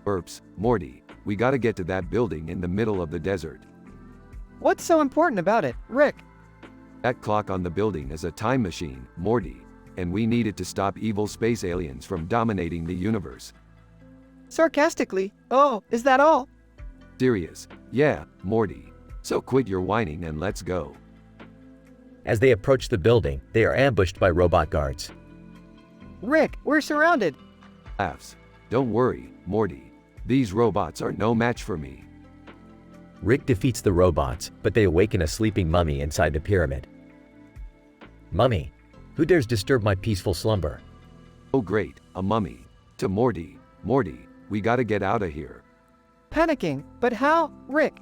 Burps, Morty, we gotta get to that building in the middle of the desert. What's so important about it, Rick? That clock on the building is a time machine, Morty, and we need it to stop evil space aliens from dominating the universe. Sarcastically, oh, is that all? Serious? Yeah, Morty. So quit your whining and let's go. As they approach the building, they are ambushed by robot guards. Rick, we're surrounded. Laughs. Don't worry, Morty. These robots are no match for me. Rick defeats the robots, but they awaken a sleeping mummy inside the pyramid. Mummy, who dares disturb my peaceful slumber? Oh great, a mummy. To Morty. Morty, we gotta get out of here. Panicking, but how, Rick?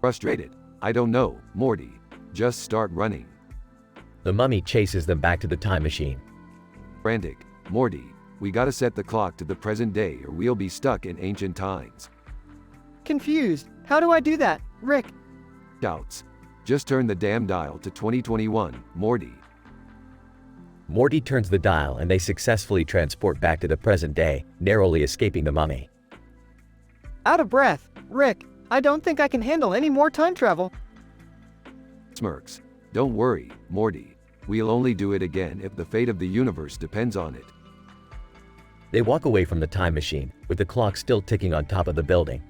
Frustrated. I don't know, Morty. Just start running. The mummy chases them back to the time machine. Frantic. Morty, we gotta set the clock to the present day or we'll be stuck in ancient times. Confused. How do I do that, Rick? Shouts. Just turn the damn dial to 2021, Morty. Morty turns the dial and they successfully transport back to the present day, narrowly escaping the mummy. Out of breath. Rick, I don't think I can handle any more time travel. Smirks. Don't worry, Morty. We'll only do it again if the fate of the universe depends on it. They walk away from the time machine, with the clock still ticking on top of the building.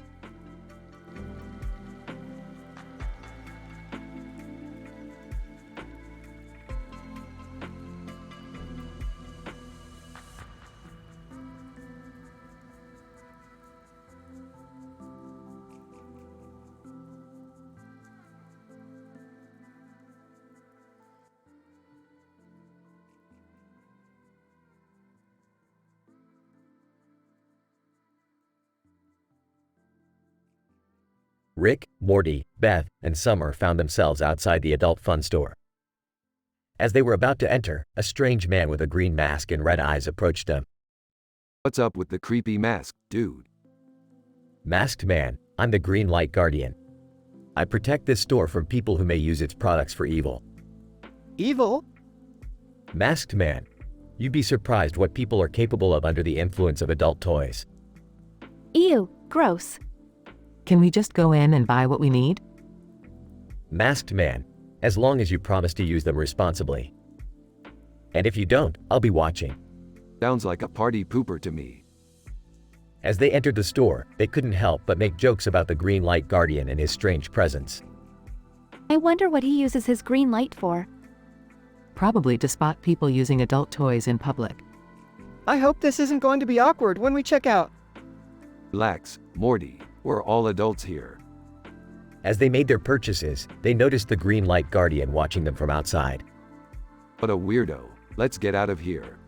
Rick, Morty, Beth, and Summer found themselves outside the adult fun store. As they were about to enter, a strange man with a green mask and red eyes approached them. What's up with the creepy mask, dude? Masked man, I'm the Green Light Guardian. I protect this store from people who may use its products for evil. Evil? Masked man, you'd be surprised what people are capable of under the influence of adult toys. Ew, gross. Can we just go in and buy what we need? Masked man, as long as you promise to use them responsibly. And if you don't, I'll be watching. Sounds like a party pooper to me. As they entered the store, they couldn't help but make jokes about the Green Light Guardian and his strange presence. I wonder what he uses his green light for. Probably to spot people using adult toys in public. I hope this isn't going to be awkward when we check out. Relax, Morty. We're all adults here. As they made their purchases, they noticed the Green Light Guardian watching them from outside. What a weirdo. Let's get out of here.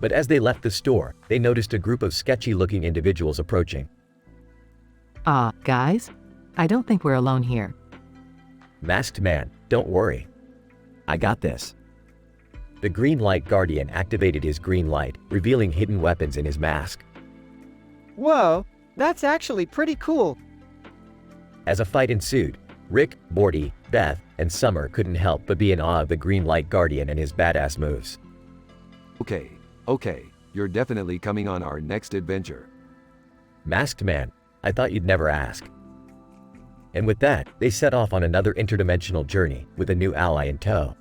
But as they left the store, they noticed a group of sketchy-looking individuals approaching. Guys? I don't think we're alone here. Masked man, don't worry. I got this. The Green Light Guardian activated his green light, revealing hidden weapons in his mask. Whoa, that's actually pretty cool. As a fight ensued, Rick, Morty, Beth, and Summer couldn't help but be in awe of the Green Light Guardian and his badass moves. Okay, you're definitely coming on our next adventure. Masked man, I thought you'd never ask. And with that, they set off on another interdimensional journey with a new ally in tow.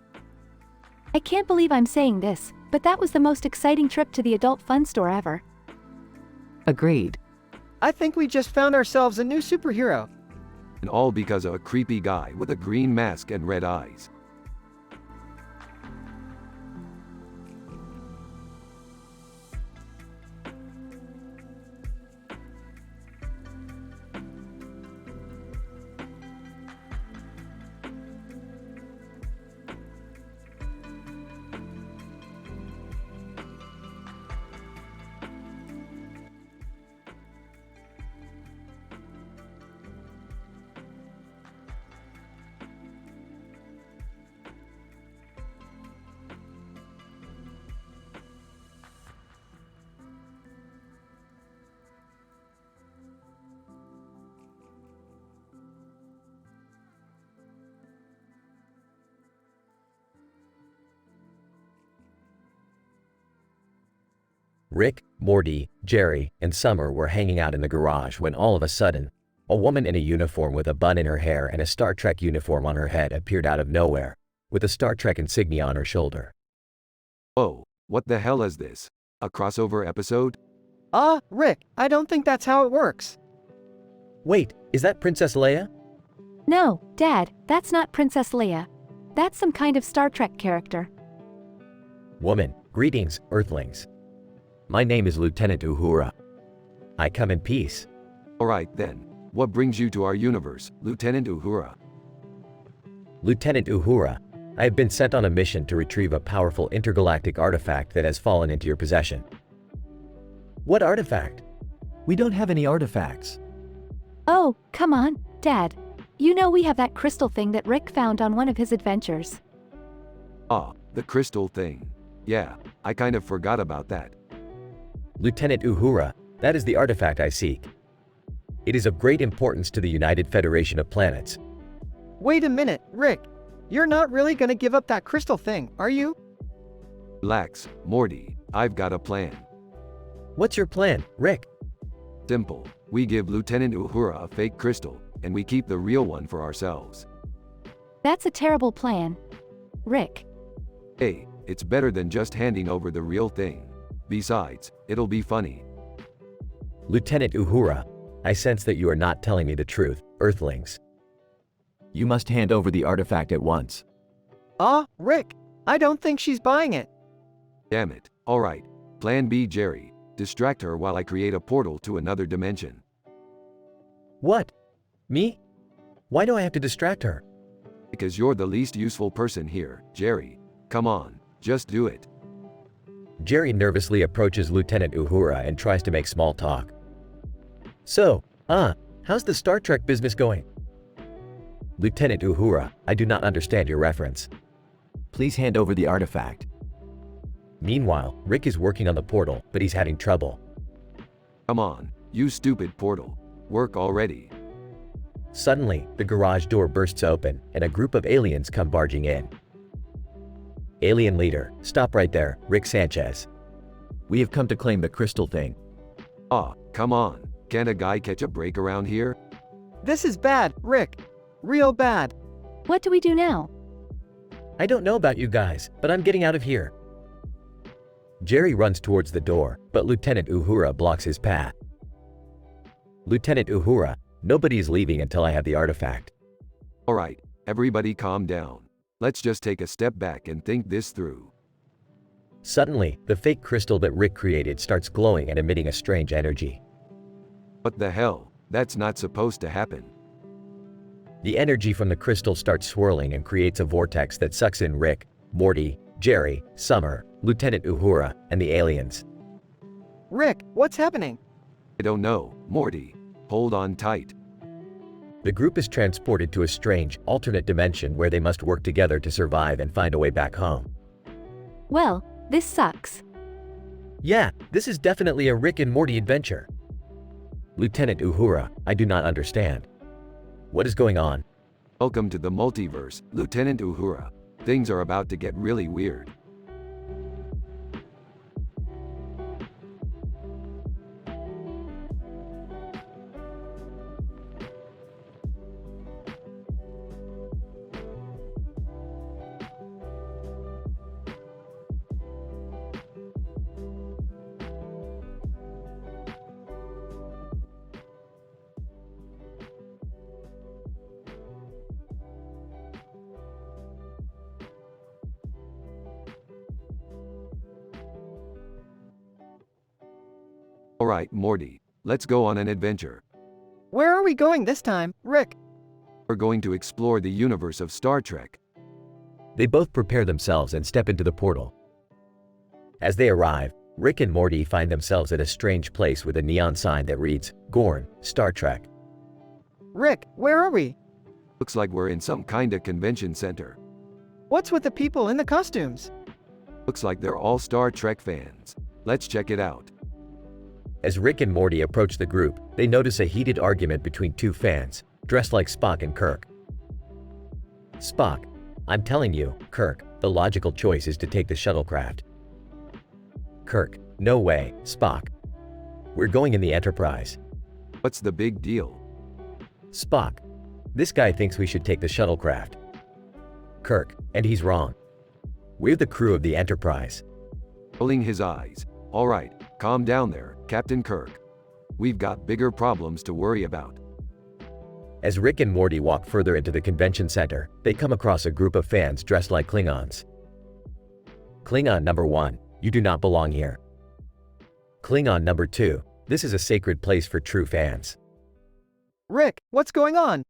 I can't believe I'm saying this, but that was the most exciting trip to the adult fun store ever. Agreed. I think we just found ourselves a new superhero. And all because of a creepy guy with a green mask and red eyes. Rick, Morty, Jerry, and Summer were hanging out in the garage when all of a sudden, a woman in a uniform with a bun in her hair and a Star Trek uniform on her head appeared out of nowhere, with a Star Trek insignia on her shoulder. Oh, what the hell is this? A crossover episode? Rick, I don't think that's how it works. Wait, is that Princess Leia? No, Dad, that's not Princess Leia. That's some kind of Star Trek character. Woman, greetings, Earthlings. My name is Lieutenant Uhura. I come in peace. Alright then, what brings you to our universe, Lieutenant Uhura? Lieutenant Uhura, I have been sent on a mission to retrieve a powerful intergalactic artifact that has fallen into your possession. What artifact? We don't have any artifacts. Oh, come on, Dad. You know we have that crystal thing that Rick found on one of his adventures. Ah, the crystal thing. Yeah, I kind of forgot about that. Lieutenant Uhura, that is the artifact I seek. It is of great importance to the United Federation of Planets. Wait a minute, Rick. You're not really gonna give up that crystal thing, are you? Relax, Morty, I've got a plan. What's your plan, Rick? Simple. We give Lieutenant Uhura a fake crystal, and we keep the real one for ourselves. That's a terrible plan. Rick. Hey, it's better than just handing over the real thing. Besides, it'll be funny. Lieutenant Uhura, I sense that you are not telling me the truth, Earthlings. You must hand over the artifact at once. Rick, I don't think she's buying it. Damn it. Alright. Plan B, Jerry. Distract her while I create a portal to another dimension. What? Me? Why do I have to distract her? Because you're the least useful person here, Jerry. Come on, just do it. Jerry nervously approaches Lieutenant Uhura and tries to make small talk. So, how's the Star Trek business going? Lieutenant Uhura, I do not understand your reference. Please hand over the artifact. Meanwhile, Rick is working on the portal, but he's having trouble. Come on, you stupid portal. Work already. Suddenly, the garage door bursts open, and a group of aliens come barging in. Alien leader, stop right there, Rick Sanchez. We have come to claim the crystal thing. Come on. Can't a guy catch a break around here? This is bad, Rick. Real bad. What do we do now? I don't know about you guys, but I'm getting out of here. Jerry runs towards the door, but Lieutenant Uhura blocks his path. Lieutenant Uhura, nobody is leaving until I have the artifact. Alright, everybody calm down. Let's just take a step back and think this through. Suddenly, the fake crystal that Rick created starts glowing and emitting a strange energy. What the hell? That's not supposed to happen. The energy from the crystal starts swirling and creates a vortex that sucks in Rick, Morty, Jerry, Summer, Lieutenant Uhura, and the aliens. Rick, what's happening? I don't know, Morty. Hold on tight. The group is transported to a strange, alternate dimension where they must work together to survive and find a way back home. Well, this sucks. Yeah, this is definitely a Rick and Morty adventure. Lieutenant Uhura, I do not understand. What is going on? Welcome to the multiverse, Lieutenant Uhura. Things are about to get really weird. Alright, Morty. Let's go on an adventure. Where are we going this time, Rick? We're going to explore the universe of Star Trek. They both prepare themselves and step into the portal. As they arrive, Rick and Morty find themselves at a strange place with a neon sign that reads, Gorn, Star Trek. Rick, where are we? Looks like we're in some kinda convention center. What's with the people in the costumes? Looks like they're all Star Trek fans. Let's check it out. As Rick and Morty approach the group, they notice a heated argument between two fans, dressed like Spock and Kirk. Spock, I'm telling you, Kirk, the logical choice is to take the shuttlecraft. Kirk, no way, Spock. We're going in the Enterprise. What's the big deal? Spock, this guy thinks we should take the shuttlecraft. Kirk, and he's wrong. We're the crew of the Enterprise. Rolling his eyes. Alright, calm down there, Captain Kirk. We've got bigger problems to worry about. As Rick and Morty walk further into the convention center, they come across a group of fans dressed like Klingons. Klingon number 1, you do not belong here. Klingon number 2, this is a sacred place for true fans. Rick, what's going on?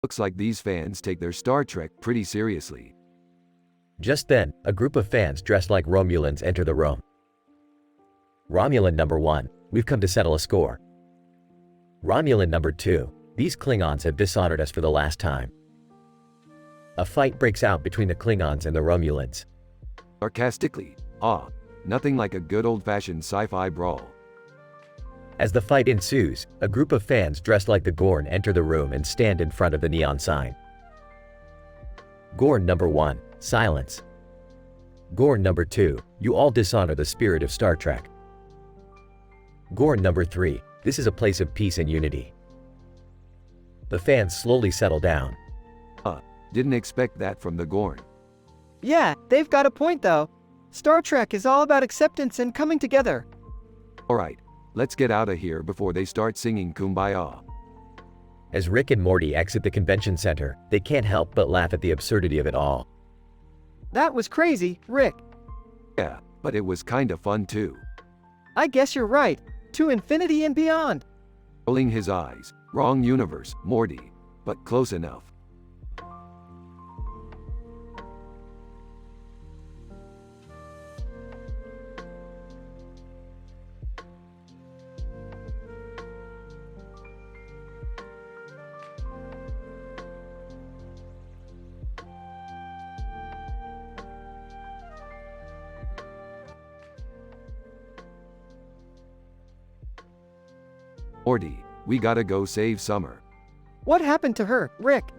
Looks like these fans take their Star Trek pretty seriously. Just then, a group of fans dressed like Romulans enter the room. Romulan number 1, we've come to settle a score. Romulan number 2, these Klingons have dishonored us for the last time. A fight breaks out between the Klingons and the Romulans. Sarcastically, nothing like a good old-fashioned sci-fi brawl. As the fight ensues, a group of fans dressed like the Gorn enter the room and stand in front of the neon sign. Gorn number 1, silence. Gorn number 2, you all dishonor the spirit of Star Trek. Gorn number 3, this is a place of peace and unity. The fans slowly settle down. Didn't expect that from the Gorn. Yeah, they've got a point though. Star Trek is all about acceptance and coming together. Alright, let's get out of here before they start singing Kumbaya. As Rick and Morty exit the convention center, they can't help but laugh at the absurdity of it all. That was crazy, Rick. Yeah, but it was kinda fun too. I guess you're right. To infinity and beyond. Rolling his eyes. Wrong universe, Morty. But close enough. Morty, we gotta go save Summer. What happened to her, Rick?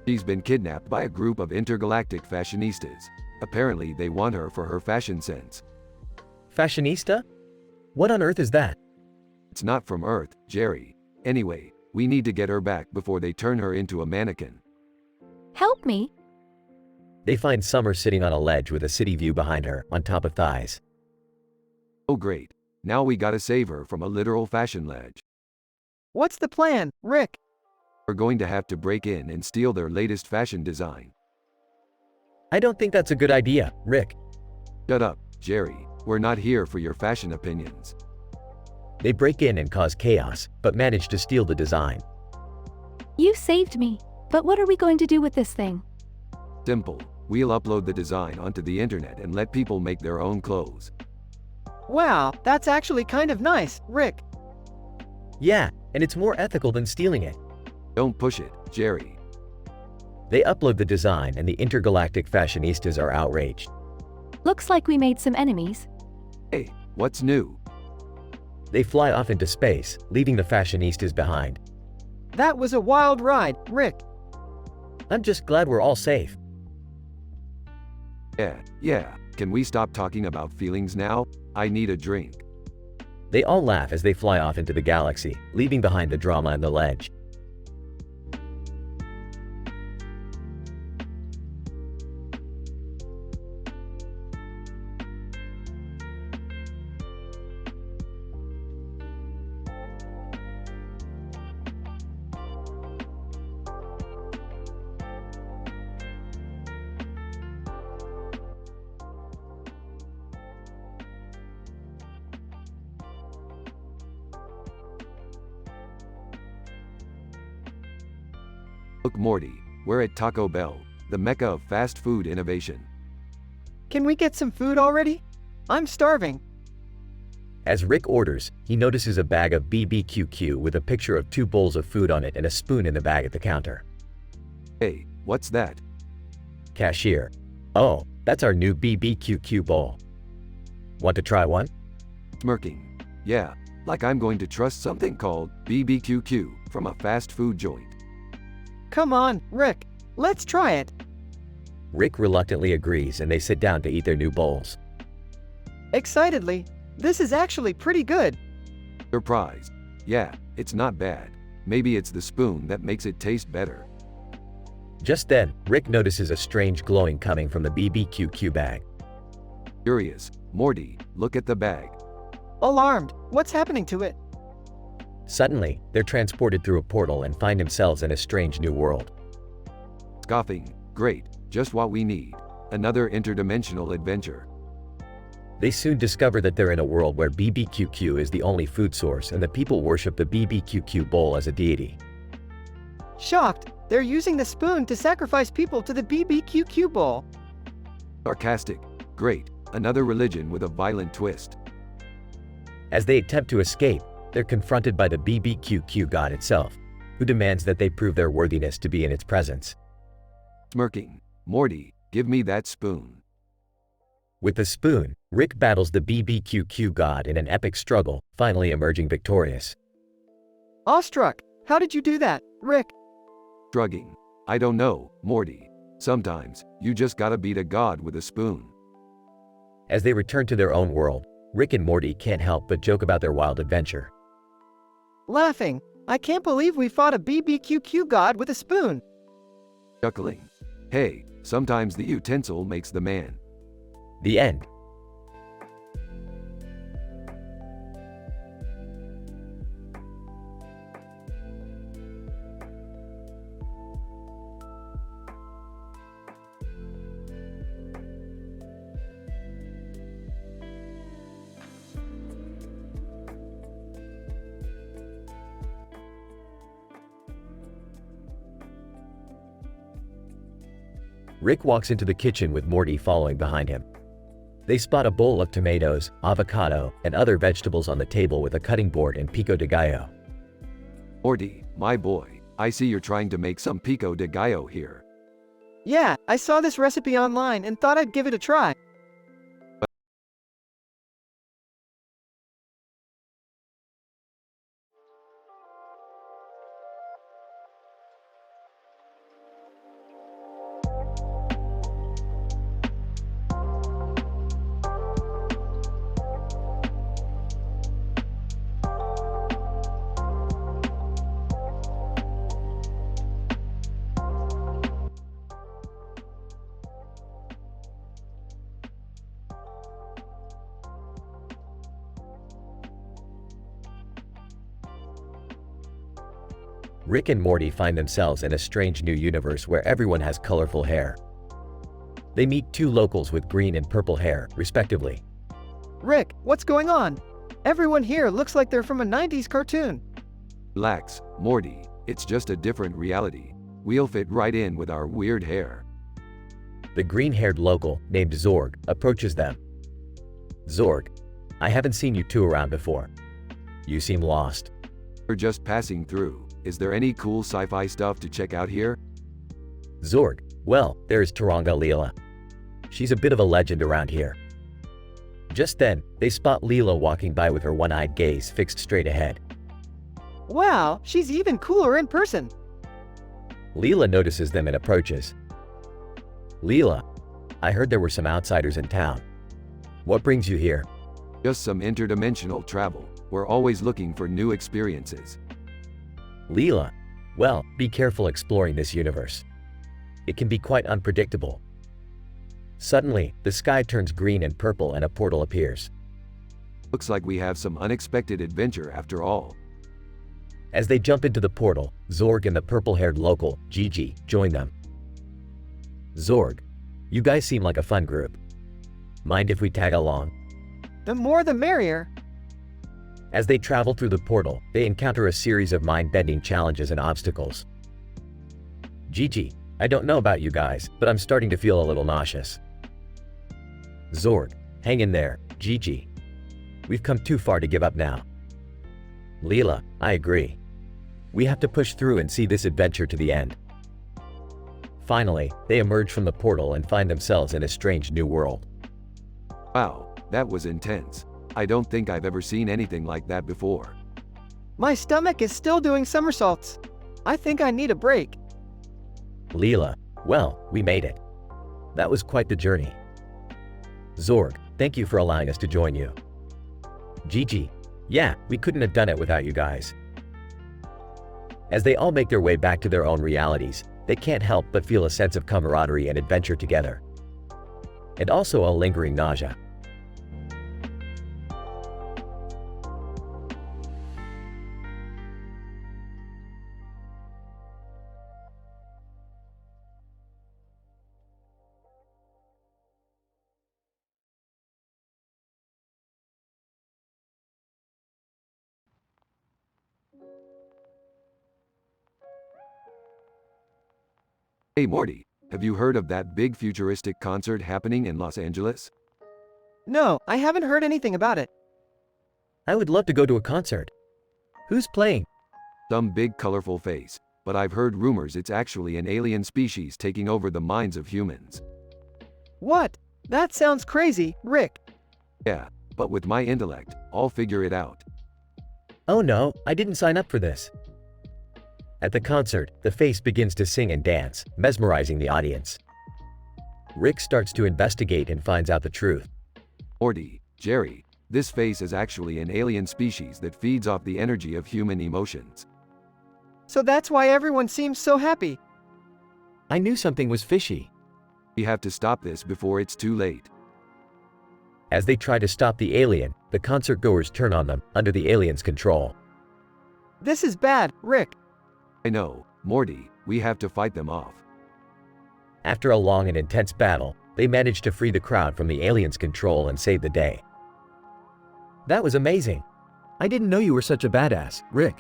She's been kidnapped by a group of intergalactic fashionistas. Apparently they want her for her fashion sense. Fashionista? What on earth is that? It's not from Earth, Jerry. Anyway, we need to get her back before they turn her into a mannequin. Help me. They find Summer sitting on a ledge with a city view behind her, on top of thighs. Oh great. Now we gotta save her from a literal fashion ledge. What's the plan, Rick? We're going to have to break in and steal their latest fashion design. I don't think that's a good idea, Rick. Shut up, Jerry. We're not here for your fashion opinions. They break in and cause chaos, but manage to steal the design. You saved me. But what are we going to do with this thing? Simple. We'll upload the design onto the internet and let people make their own clothes. Wow, that's actually kind of nice, Rick. Yeah, and it's more ethical than stealing it. Don't push it, Jerry. They upload the design and the intergalactic fashionistas are outraged. Looks like we made some enemies. Hey, what's new? They fly off into space, leaving the fashionistas behind. That was a wild ride, Rick. I'm just glad we're all safe. Yeah. Can we stop talking about feelings now? I need a drink. They all laugh as they fly off into the galaxy, leaving behind the drama and the ledge. Look, Morty, we're at Taco Bell, the mecca of fast food innovation. Can we get some food already? I'm starving. As Rick orders, he notices a bag of BBQQ with a picture of 2 bowls of food on it and a spoon in the bag at the counter. Hey, what's that? Cashier. Oh, that's our new BBQQ bowl. Want to try one? Smirking. Yeah, like I'm going to trust something called BBQQ from a fast food joint. Come on, Rick. Let's try it. Rick reluctantly agrees and they sit down to eat their new bowls. Excitedly. This is actually pretty good. Surprised. Yeah, it's not bad. Maybe it's the spoon that makes it taste better. Just then, Rick notices a strange glowing coming from the BBQQ bag. Curious. Morty, look at the bag. Alarmed. What's happening to it? Suddenly, they're transported through a portal and find themselves in a strange new world. Scoffing. Great. Just what we need. Another interdimensional adventure. They soon discover that they're in a world where BBQQ is the only food source and the people worship the BBQQ bowl as a deity. Shocked. They're using the spoon to sacrifice people to the BBQQ bowl. Sarcastic. Great. Another religion with a violent twist. As they attempt to escape, they're confronted by the BBQQ god itself, who demands that they prove their worthiness to be in its presence. Smirking. Morty, give me that spoon. With the spoon, Rick battles the BBQQ god in an epic struggle, finally emerging victorious. Awestruck. How did you do that, Rick? Shrugging. I don't know, Morty. Sometimes, you just gotta beat a god with a spoon. As they return to their own world, Rick and Morty can't help but joke about their wild adventure. Laughing. I can't believe we fought a BBQQ god with a spoon. Chuckling. Hey, sometimes the utensil makes the man. The end. Rick walks into the kitchen with Morty following behind him. They spot a bowl of tomatoes, avocado, and other vegetables on the table with a cutting board and pico de gallo. Morty, my boy, I see you're trying to make some pico de gallo here. Yeah, I saw this recipe online and thought I'd give it a try. Rick and Morty find themselves in a strange new universe where everyone has colorful hair. They meet two locals with green and purple hair, respectively. Rick, what's going on? Everyone here looks like they're from a 90s cartoon. Relax, Morty, it's just a different reality. We'll fit right in with our weird hair. The green-haired local, named Zorg, approaches them. Zorg, I haven't seen you two around before. You seem lost. We're just passing through. Is there any cool sci-fi stuff to check out here? Zorg, well, there's Taranga Leela. She's a bit of a legend around here. Just then, they spot Leela walking by with her one-eyed gaze fixed straight ahead. Wow, she's even cooler in person. Leela notices them and approaches. Leela, I heard there were some outsiders in town. What brings you here? Just some interdimensional travel. We're always looking for new experiences. Leela, well, be careful exploring this universe. It can be quite unpredictable. Suddenly, the sky turns green and purple and a portal appears. Looks like we have some unexpected adventure after all. As they jump into the portal, Zorg and the purple-haired local, Gigi, join them. Zorg, you guys seem like a fun group. Mind if we tag along? The more the merrier. As they travel through the portal, they encounter a series of mind-bending challenges and obstacles. Gigi, I don't know about you guys, but I'm starting to feel a little nauseous. Zorg, hang in there, Gigi. We've come too far to give up now. Leela, I agree. We have to push through and see this adventure to the end. Finally, they emerge from the portal and find themselves in a strange new world. Wow, that was intense. I don't think I've ever seen anything like that before. My stomach is still doing somersaults. I think I need a break. Leela, well, we made it. That was quite the journey. Zorg, thank you for allowing us to join you. Gigi, yeah, we couldn't have done it without you guys. As they all make their way back to their own realities, they can't help but feel a sense of camaraderie and adventure together. And also a lingering nausea. Hey Morty, Have you heard of that big futuristic concert happening in Los Angeles? No, I haven't heard anything about it. I would love to go to a concert. Who's playing? Some big colorful face, but I've heard rumors it's actually an alien species taking over the minds of humans. What? That sounds crazy, Rick. Yeah, but with my intellect, I'll figure it out. Oh no, I didn't sign up for this. At the concert, the face begins to sing and dance, mesmerizing the audience. Rick starts to investigate and finds out the truth. Morty, Jerry, this face is actually an alien species that feeds off the energy of human emotions. So that's why everyone seems so happy. I knew something was fishy. We have to stop this before it's too late. As they try to stop the alien, the concert goers turn on them, under the alien's control. This is bad, Rick. I know, Morty, we have to fight them off. After a long and intense battle, they manage to free the crowd from the alien's control and save the day. That was amazing. I didn't know you were such a badass, Rick.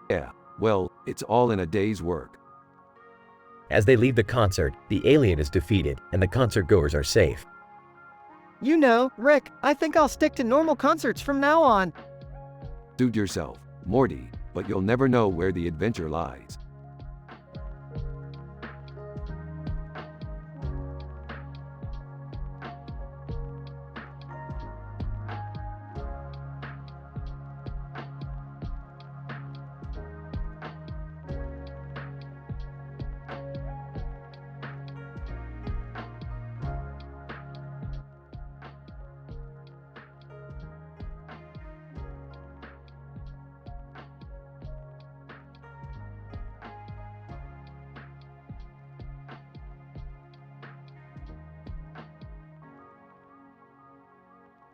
Yeah, well, it's all in a day's work. As they leave the concert, the alien is defeated and the concert goers are safe. You know, Rick, I think I'll stick to normal concerts from now on. Suit yourself, Morty, but you'll never know where the adventure lies.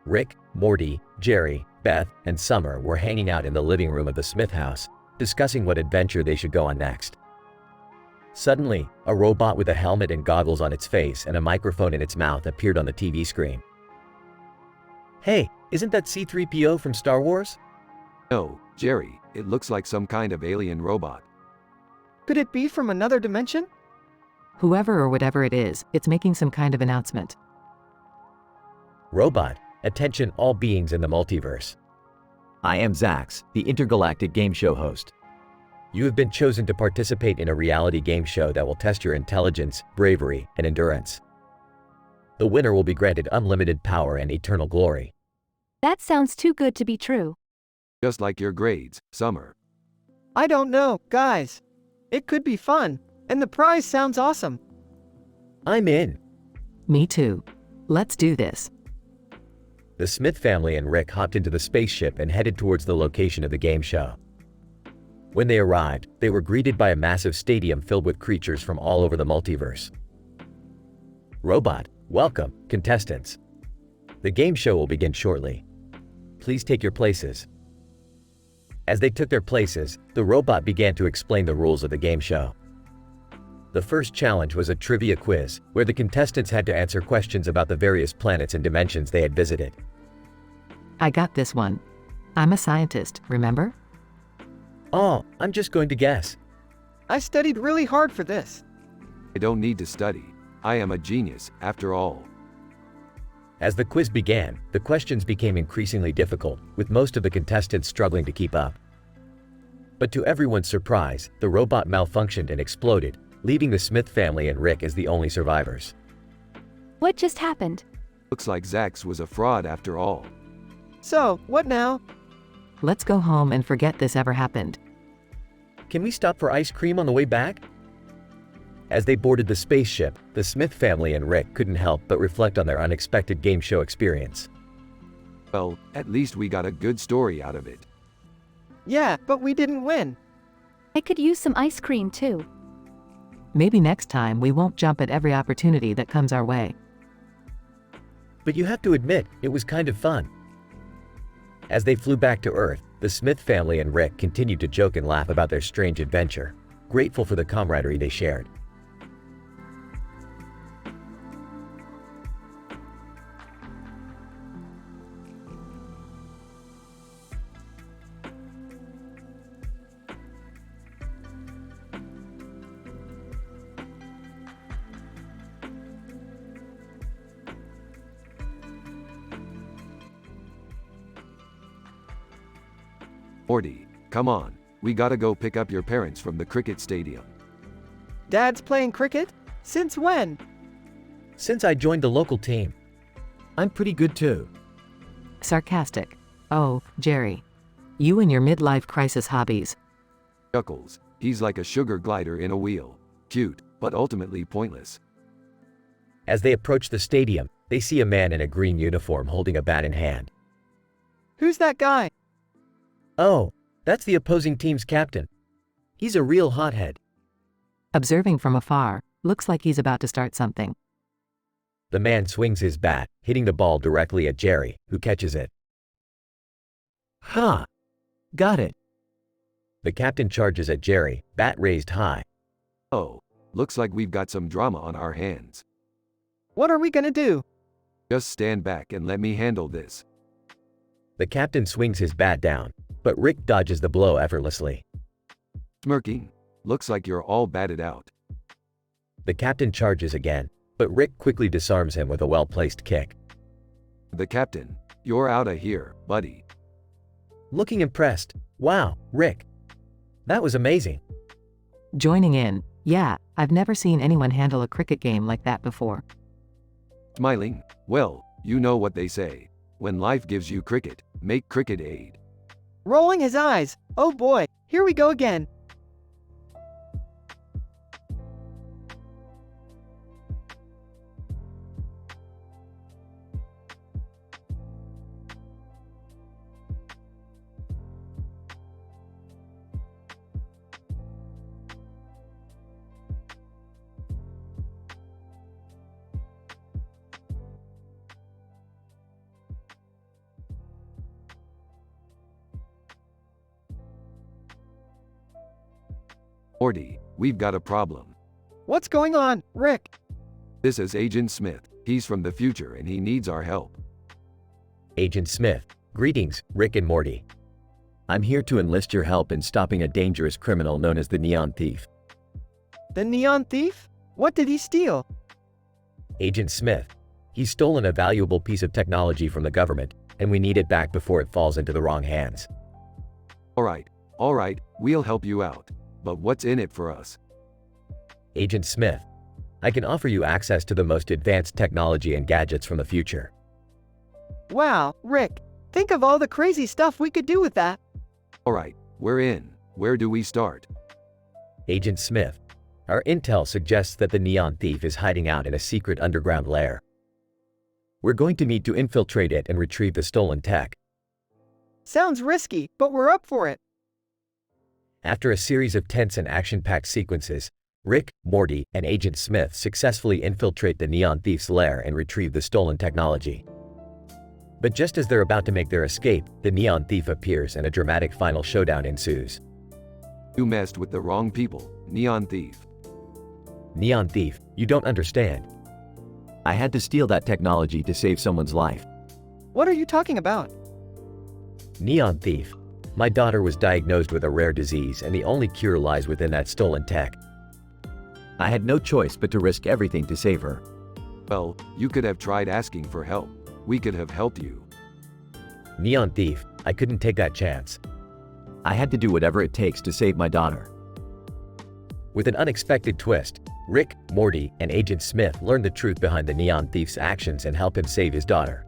Rick, Morty, Jerry, Beth, and Summer were hanging out in the living room of the Smith house, discussing what adventure they should go on next. Suddenly, a robot with a helmet and goggles on its face and a microphone in its mouth appeared on the TV screen. Hey, isn't that C-3PO from Star Wars? No, Jerry, it looks like some kind of alien robot. Could it be from another dimension? Whoever or whatever it is, it's making some kind of announcement. Robot, attention all beings in the multiverse. I am Zax, the intergalactic game show host. You have been chosen to participate in a reality game show that will test your intelligence, bravery, and endurance. The winner will be granted unlimited power and eternal glory. That sounds too good to be true. Just like your grades, Summer. I don't know, guys. It could be fun, and the prize sounds awesome. I'm in. Me too. Let's do this. The Smith family and Rick hopped into the spaceship and headed towards the location of the game show. When they arrived, they were greeted by a massive stadium filled with creatures from all over the multiverse. Robot, welcome, contestants. The game show will begin shortly. Please take your places. As they took their places, the robot began to explain the rules of the game show. The first challenge was a trivia quiz, where the contestants had to answer questions about the various planets and dimensions they had visited. I got this one. I'm a scientist, remember? Oh, I'm just going to guess. I studied really hard for this. I don't need to study. I am a genius, after all. As the quiz began, the questions became increasingly difficult, with most of the contestants struggling to keep up. But to everyone's surprise, the robot malfunctioned and exploded, leaving the Smith family and Rick as the only survivors. What just happened? Looks like Zax was a fraud after all. So, what now? Let's go home and forget this ever happened. Can we stop for ice cream on the way back? As they boarded the spaceship, the Smith family and Rick couldn't help but reflect on their unexpected game show experience. Well, at least we got a good story out of it. Yeah, but we didn't win. I could use some ice cream too. Maybe next time we won't jump at every opportunity that comes our way. But you have to admit, it was kind of fun. As they flew back to Earth, the Smith family and Rick continued to joke and laugh about their strange adventure, grateful for the camaraderie they shared. Morty, come on. We gotta go pick up your parents from the cricket stadium. Dad's playing cricket? Since when? Since I joined the local team. I'm pretty good too. Sarcastic. Oh, Jerry. You and your midlife crisis hobbies. Chuckles. He's like a sugar glider in a wheel. Cute, but ultimately pointless. As they approach the stadium, they see a man in a green uniform holding a bat in hand. Who's that guy? Oh, that's the opposing team's captain. He's a real hothead. Observing from afar, looks like he's about to start something. The man swings his bat, hitting the ball directly at Jerry, who catches it. Ha! Got it. The captain charges at Jerry, bat raised high. Oh, looks like we've got some drama on our hands. What are we gonna do? Just stand back and let me handle this. The captain swings his bat down, but Rick dodges the blow effortlessly. Smirking. Looks like you're all batted out. The captain charges again, but Rick quickly disarms him with a well-placed kick. The captain. You're outta here, buddy. Looking impressed. Wow, Rick. That was amazing. Joining in. Yeah, I've never seen anyone handle a cricket game like that before. Smiling. Well, you know what they say. When life gives you cricket, make cricket aid. Rolling his eyes. Oh boy, here we go again. Morty, we've got a problem. What's going on, Rick? This is Agent Smith. He's from the future and he needs our help. Agent Smith. Greetings, Rick and Morty. I'm here to enlist your help in stopping a dangerous criminal known as the Neon Thief. The Neon Thief? What did he steal? Agent Smith. He's stolen a valuable piece of technology from the government, and we need it back before it falls into the wrong hands. Alright, we'll help you out. But what's in it for us? Agent Smith. I can offer you access to the most advanced technology and gadgets from the future. Wow, Rick. Think of all the crazy stuff we could do with that. Alright, we're in. Where do we start? Agent Smith. Our intel suggests that the Neon Thief is hiding out in a secret underground lair. We're going to need to infiltrate it and retrieve the stolen tech. Sounds risky, but we're up for it. After a series of tense and action-packed sequences, Rick, Morty, and Agent Smith successfully infiltrate the Neon Thief's lair and retrieve the stolen technology. But just as they're about to make their escape, the Neon Thief appears and a dramatic final showdown ensues. You messed with the wrong people, Neon Thief. Neon Thief, you don't understand. I had to steal that technology to save someone's life. What are you talking about? Neon Thief. My daughter was diagnosed with a rare disease and the only cure lies within that stolen tech. I had no choice but to risk everything to save her. Well, you could have tried asking for help. We could have helped you. Neon Thief, I couldn't take that chance. I had to do whatever it takes to save my daughter. With an unexpected twist, Rick, Morty, and Agent Smith learn the truth behind the Neon Thief's actions and help him save his daughter.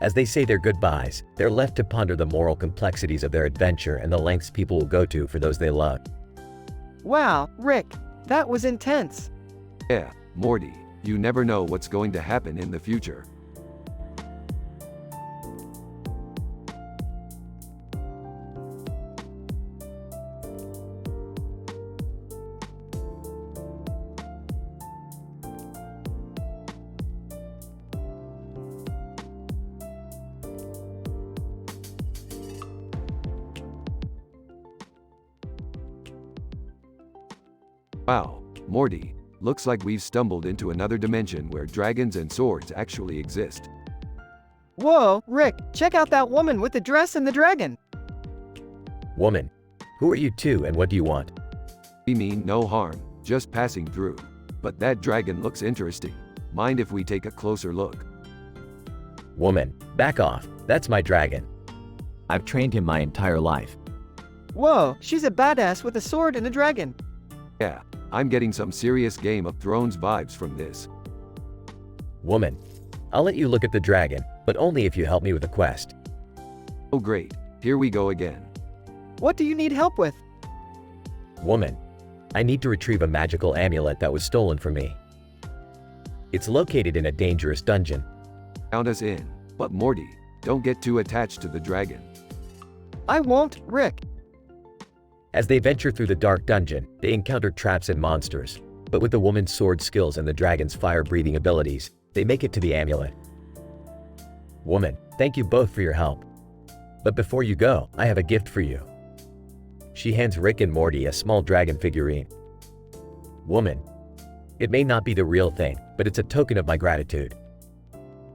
As they say their goodbyes, they're left to ponder the moral complexities of their adventure and the lengths people will go to for those they love. Wow, Rick. That was intense. Yeah, Morty, you never know what's going to happen in the future. Wow, Morty, looks like we've stumbled into another dimension where dragons and swords actually exist. Whoa, Rick, check out that woman with the dress and the dragon. Woman, who are you two and what do you want? We mean no harm, just passing through. But that dragon looks interesting. Mind if we take a closer look? Woman, back off, that's my dragon. I've trained him my entire life. Whoa, she's a badass with a sword and a dragon. Yeah, I'm getting some serious Game of Thrones vibes from this. Woman, I'll let you look at the dragon, but only if you help me with a quest. Oh great, here we go again. What do you need help with? Woman, I need to retrieve a magical amulet that was stolen from me. It's located in a dangerous dungeon. Count us in, but Morty, don't get too attached to the dragon. I won't, Rick. As they venture through the dark dungeon, they encounter traps and monsters. But with the woman's sword skills and the dragon's fire-breathing abilities, they make it to the amulet. Woman, thank you both for your help. But before you go, I have a gift for you. She hands Rick and Morty a small dragon figurine. Woman, it may not be the real thing, but it's a token of my gratitude.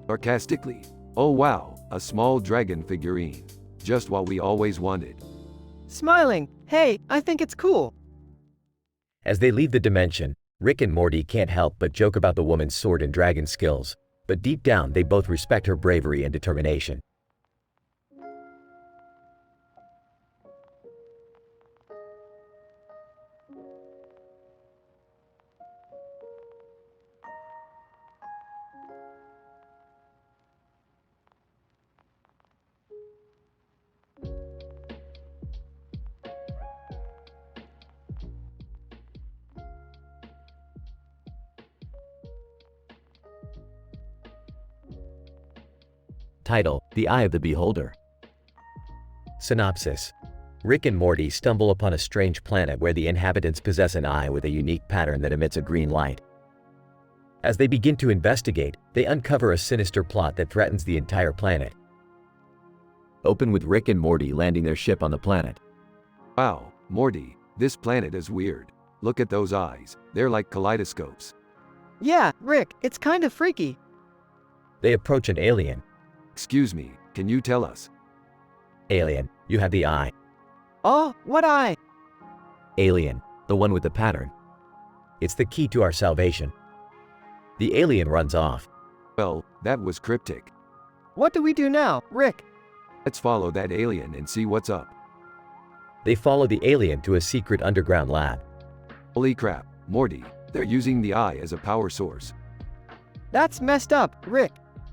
Sarcastically, oh wow, a small dragon figurine. Just what we always wanted. Smiling, hey, I think it's cool. As they leave the dimension, Rick and Morty can't help but joke about the woman's sword and dragon skills, but deep down they both respect her bravery and determination. Title: The Eye of the Beholder. Synopsis: Rick and Morty stumble upon a strange planet where the inhabitants possess an eye with a unique pattern that emits a green light. As they begin to investigate, they uncover a sinister plot that threatens the entire planet. Open with Rick and Morty landing their ship on the planet. Wow, Morty, this planet is weird. Look at those eyes, they're like kaleidoscopes. Yeah, Rick, it's kind of freaky. They approach an alien. Excuse me, can you tell us? Alien, you have the eye. Oh, what eye? Alien, the one with the pattern. It's the key to our salvation. The alien runs off. Well, that was cryptic. What do we do now, Rick? Let's follow that alien and see what's up. They follow the alien to a secret underground lab. Holy crap, Morty, they're using the eye as a power source. That's messed up, Rick.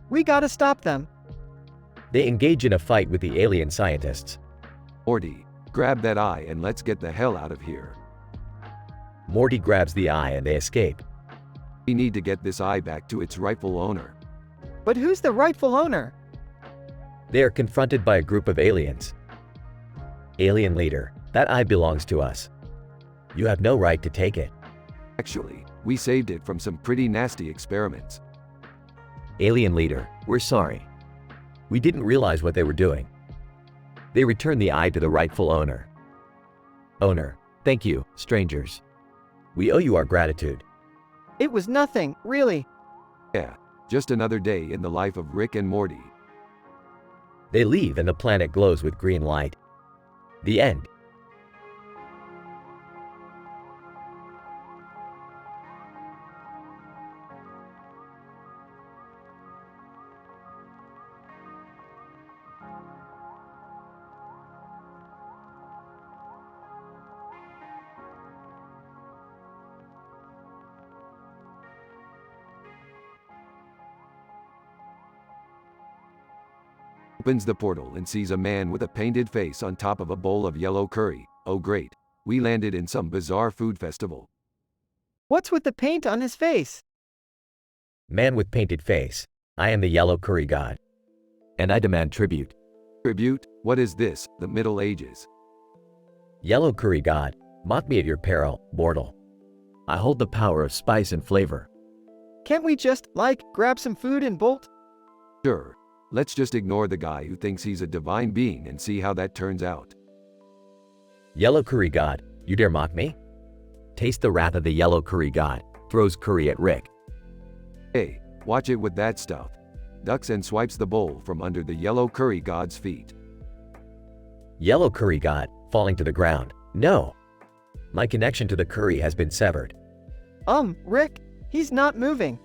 We gotta stop them. They engage in a fight with the alien scientists. Morty, grab that eye and let's get the hell out of here. Morty grabs the eye and they escape. We need to get this eye back to its rightful owner. But who's the rightful owner? They are confronted by a group of aliens. Alien leader, that eye belongs to us. You have no right to take it. Actually, we saved it from some pretty nasty experiments. Alien leader, we're sorry. We didn't realize what they were doing. They return the eye to the rightful owner. Owner, Thank you, strangers. we owe you our gratitude. It was nothing, really. Yeah, just another day in the life of Rick and Morty. They leave and the planet glows with green light. The end. Opens the portal and sees a man with a painted face on top of a bowl of yellow curry. Oh great, we landed in some bizarre food festival. What's with the paint on his face? Man with painted face. I am the yellow curry god. And I demand tribute. Tribute? What is this, the Middle Ages? Yellow curry god, mock me at your peril, mortal. I hold the power of spice and flavor. Can't we just, grab some food and bolt? Sure, let's just ignore the guy who thinks he's a divine being and see how that turns out. Yellow curry god, you dare mock me? Taste the wrath of the yellow curry god. Throws curry at Rick. Hey, watch it with that stuff. Ducks and swipes the bowl from under the yellow curry god's feet. Yellow curry god, falling to the ground. No! My connection to the curry has been severed. Rick, he's not moving.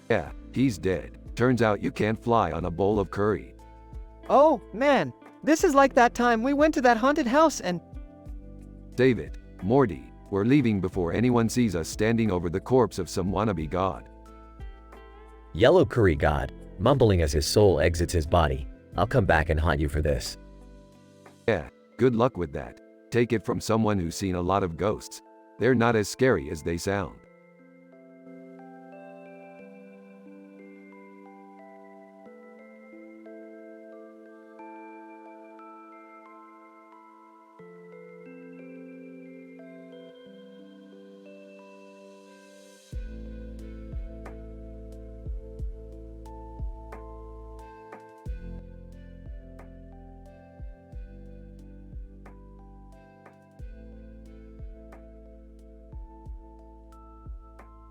Yeah, he's dead. Turns out you can't fly on a bowl of curry. Oh, man, This is like that time we went to that haunted house and… Save it, Morty. We're leaving before anyone sees us standing over the corpse of some wannabe god. Yellow curry god, mumbling as his soul exits his body. I'll come back and haunt you for this. Yeah, good luck with that. Take it from someone who's seen a lot of ghosts. They're not as scary as they sound.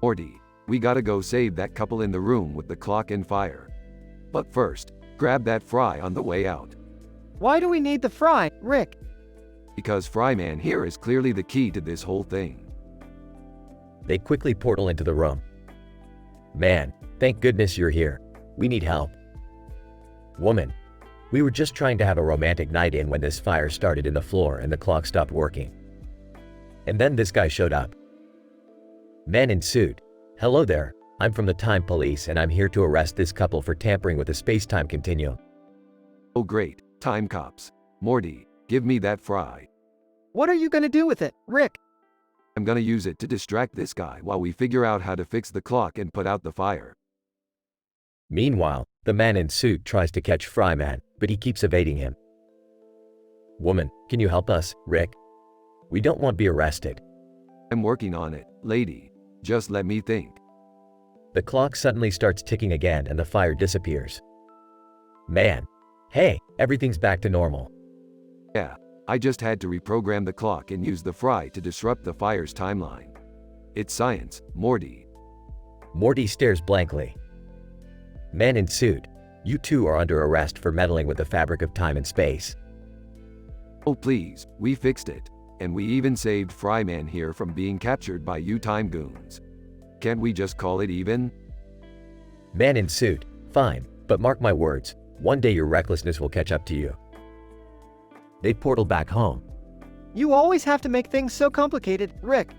Morty, we gotta go save that couple in the room with the clock and fire. But first, grab that fry on the way out. Why do we need the fry, Rick? Because Fryman here is clearly the key to this whole thing. They quickly portal into the room. Man, thank goodness you're here. We need help. Woman, we were just trying to have a romantic night in when this fire started in the floor and the clock stopped working. And then this guy showed up. Man in suit. Hello there, I'm from the Time Police and I'm here to arrest this couple for tampering with the space-time continuum. Oh great, time cops. Morty, give me that fry. What are you gonna do with it, Rick? I'm gonna use it to distract this guy while we figure out how to fix the clock and put out the fire. Meanwhile, the man in suit tries to catch Fryman, but he keeps evading him. Woman, can you help us, Rick? We don't want to be arrested. I'm working on it, lady. Just let me think. The clock suddenly starts ticking again and the fire disappears. Man. Hey, everything's back to normal. Yeah, I just had to reprogram the clock and use the fry to disrupt the fire's timeline. It's science, Morty. Morty stares blankly. Man in suit, you two are under arrest for meddling with the fabric of time and space. Oh please, we fixed it. And we even saved Fryman here from being captured by you time goons. Can't we just call it even? Man in suit, fine, but mark my words, one day your recklessness will catch up to you. They portal back home. You always have to make things so complicated, Rick.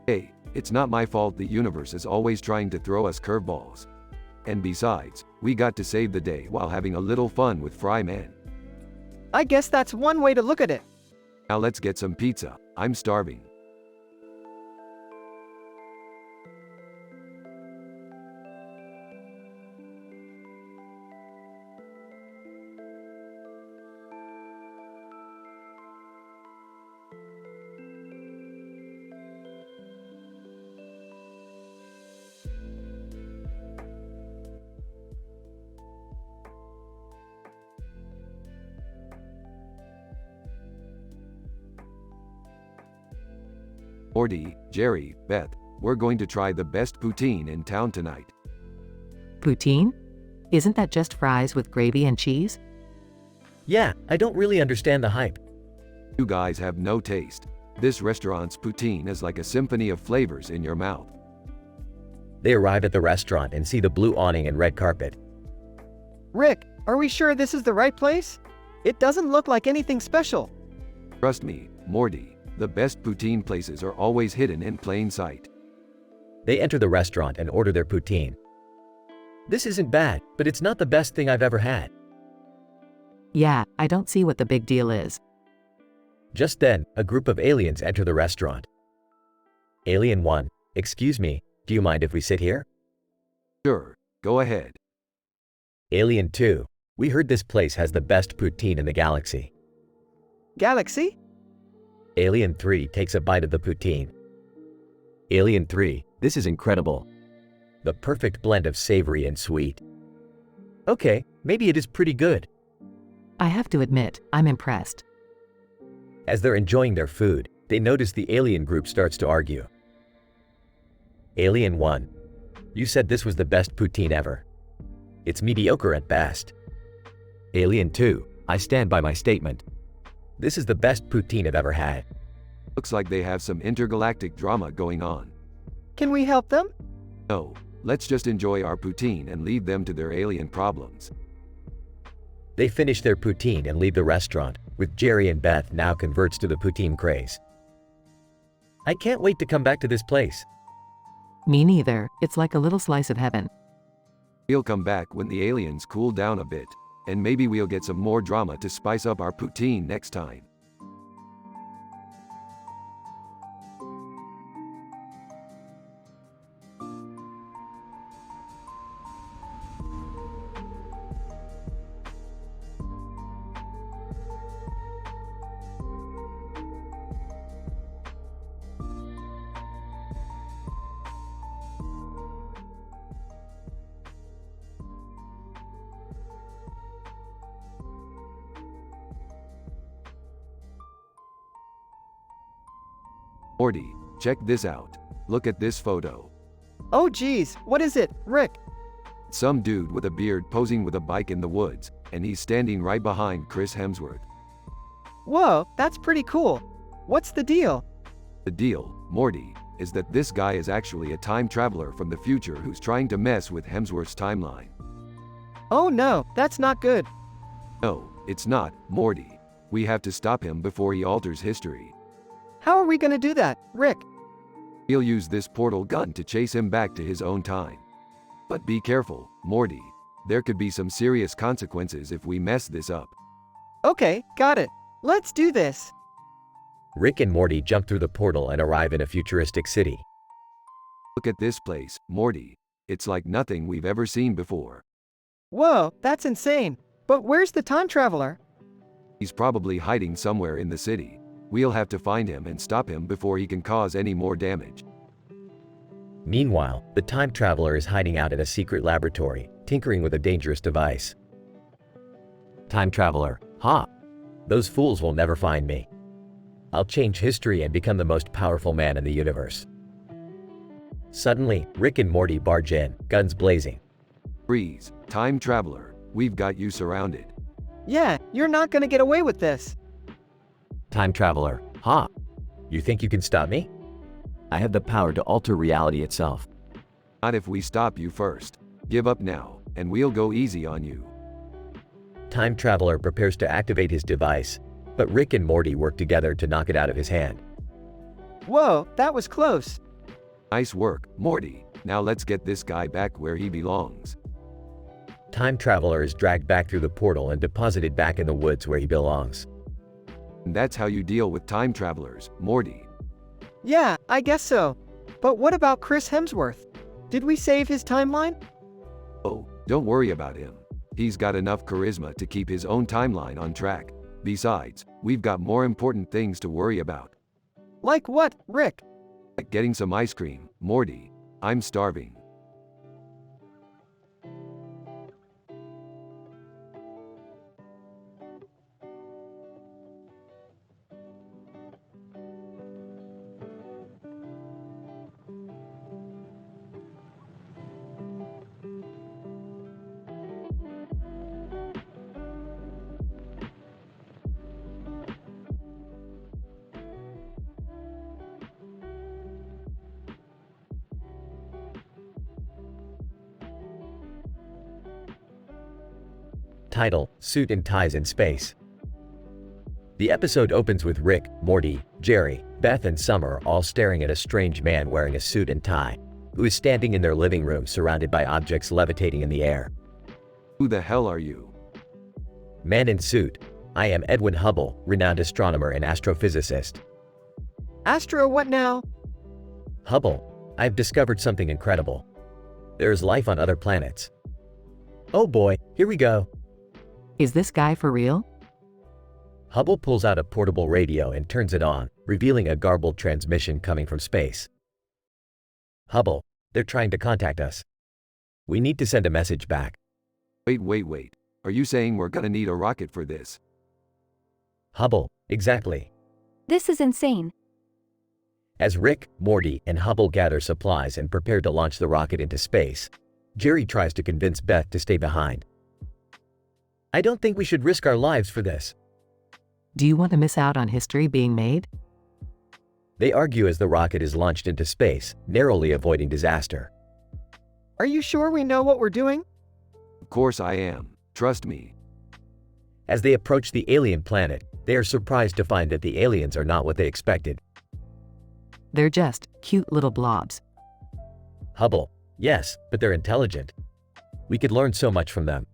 Hey, it's not my fault the universe is always trying to throw us curveballs. And besides, we got to save the day while having a little fun with Fryman. I guess that's one way to look at it. Now let's get some pizza. I'm starving. Morty, Jerry, Beth, we're going to try the best poutine in town tonight. Poutine? Isn't that just fries with gravy and cheese? Yeah, I don't really understand the hype. You guys have no taste. This restaurant's poutine is like a symphony of flavors in your mouth. They arrive at the restaurant and see the blue awning and red carpet. Rick, are we sure this is the right place? It doesn't look like anything special. Trust me, Morty, the best poutine places are always hidden in plain sight. They enter the restaurant and order their poutine. This isn't bad, but it's not the best thing I've ever had. Yeah, I don't see what the big deal is. Just then, a group of aliens enter the restaurant. Alien 1, excuse me, do you mind if we sit here? Sure, go ahead. Alien 2, we heard this place has the best poutine in the galaxy. Galaxy? Alien 3 takes a bite of the poutine. Alien 3, this is incredible. The perfect blend of savory and sweet. Okay, maybe it is pretty good. I have to admit, I'm impressed. As they're enjoying their food, they notice the alien group starts to argue. Alien 1, you said this was the best poutine ever. It's mediocre at best. Alien 2, I stand by my statement. This is the best poutine I've ever had. Looks like they have some intergalactic drama going on. Can we help them? No, let's just enjoy our poutine and leave them to their alien problems. They finish their poutine and leave the restaurant, with Jerry and Beth now converts to the poutine craze. I can't wait to come back to this place. Me neither, it's like a little slice of heaven. We'll come back when the aliens cool down a bit, and maybe we'll get some more drama to spice up our poutine next time. Morty, check this out. Look at this photo. Oh geez, what is it, Rick? Some dude with a beard posing with a bike in the woods, and he's standing right behind Chris Hemsworth. Whoa, that's pretty cool. What's the deal? The deal, Morty, is that this guy is actually a time traveler from the future who's trying to mess with Hemsworth's timeline. Oh no, that's not good. No, it's not, Morty. We have to stop him before he alters history. How are we gonna do that, Rick? We'll use this portal gun to chase him back to his own time. But be careful, Morty. There could be some serious consequences if we mess this up. Okay, got it. Let's do this. Rick and Morty jump through the portal and arrive in a futuristic city. Look at this place, Morty. It's like nothing we've ever seen before. Whoa, that's insane. But where's the time traveler? He's probably hiding somewhere in the city. We'll have to find him and stop him before he can cause any more damage. Meanwhile, the time traveler is hiding out in a secret laboratory, tinkering with a dangerous device. Time traveler, ha! Those fools will never find me. I'll change history and become the most powerful man in the universe. Suddenly, Rick and Morty barge in, guns blazing. Freeze, time traveler. We've got you surrounded. Yeah, you're not gonna get away with this. Time traveler, ha! You think you can stop me? I have the power to alter reality itself. Not if we stop you first. Give up now, and we'll go easy on you. Time traveler prepares to activate his device, but Rick and Morty work together to knock it out of his hand. Whoa, that was close. Nice work, Morty. Now let's get this guy back where he belongs. Time traveler is dragged back through the portal and deposited back in the woods where he belongs. And that's how you deal with time travelers, Morty. Yeah, I guess so. But what about Chris Hemsworth? Did we save his timeline? Oh, don't worry about him. He's got enough charisma to keep his own timeline on track. Besides, we've got more important things to worry about. Like what, Rick? Like getting some ice cream, Morty. I'm starving. Title: Suit and Ties in Space. The episode opens with Rick, Morty, Jerry, Beth and Summer all staring at a strange man wearing a suit and tie, who is standing in their living room surrounded by objects levitating in the air. Who the hell are you? Man in suit: I am Edwin Hubble, renowned astronomer and astrophysicist. Astro what now? Hubble, I've discovered something incredible. There is life on other planets. Oh boy, here we go. Is this guy for real? Hubble pulls out a portable radio and turns it on, revealing a garbled transmission coming from space. Hubble, they're trying to contact us. We need to send a message back. Wait. Are you saying we're gonna need a rocket for this? Hubble, exactly. This is insane. As Rick, Morty, and Hubble gather supplies and prepare to launch the rocket into space, Jerry tries to convince Beth to stay behind. I don't think we should risk our lives for this. Do you want to miss out on history being made? They argue as the rocket is launched into space, narrowly avoiding disaster. Are you sure we know what we're doing? Of course I am. Trust me. As they approach the alien planet, they are surprised to find that the aliens are not what they expected. They're just cute little blobs. Hubble, yes, but they're intelligent. We could learn so much from them.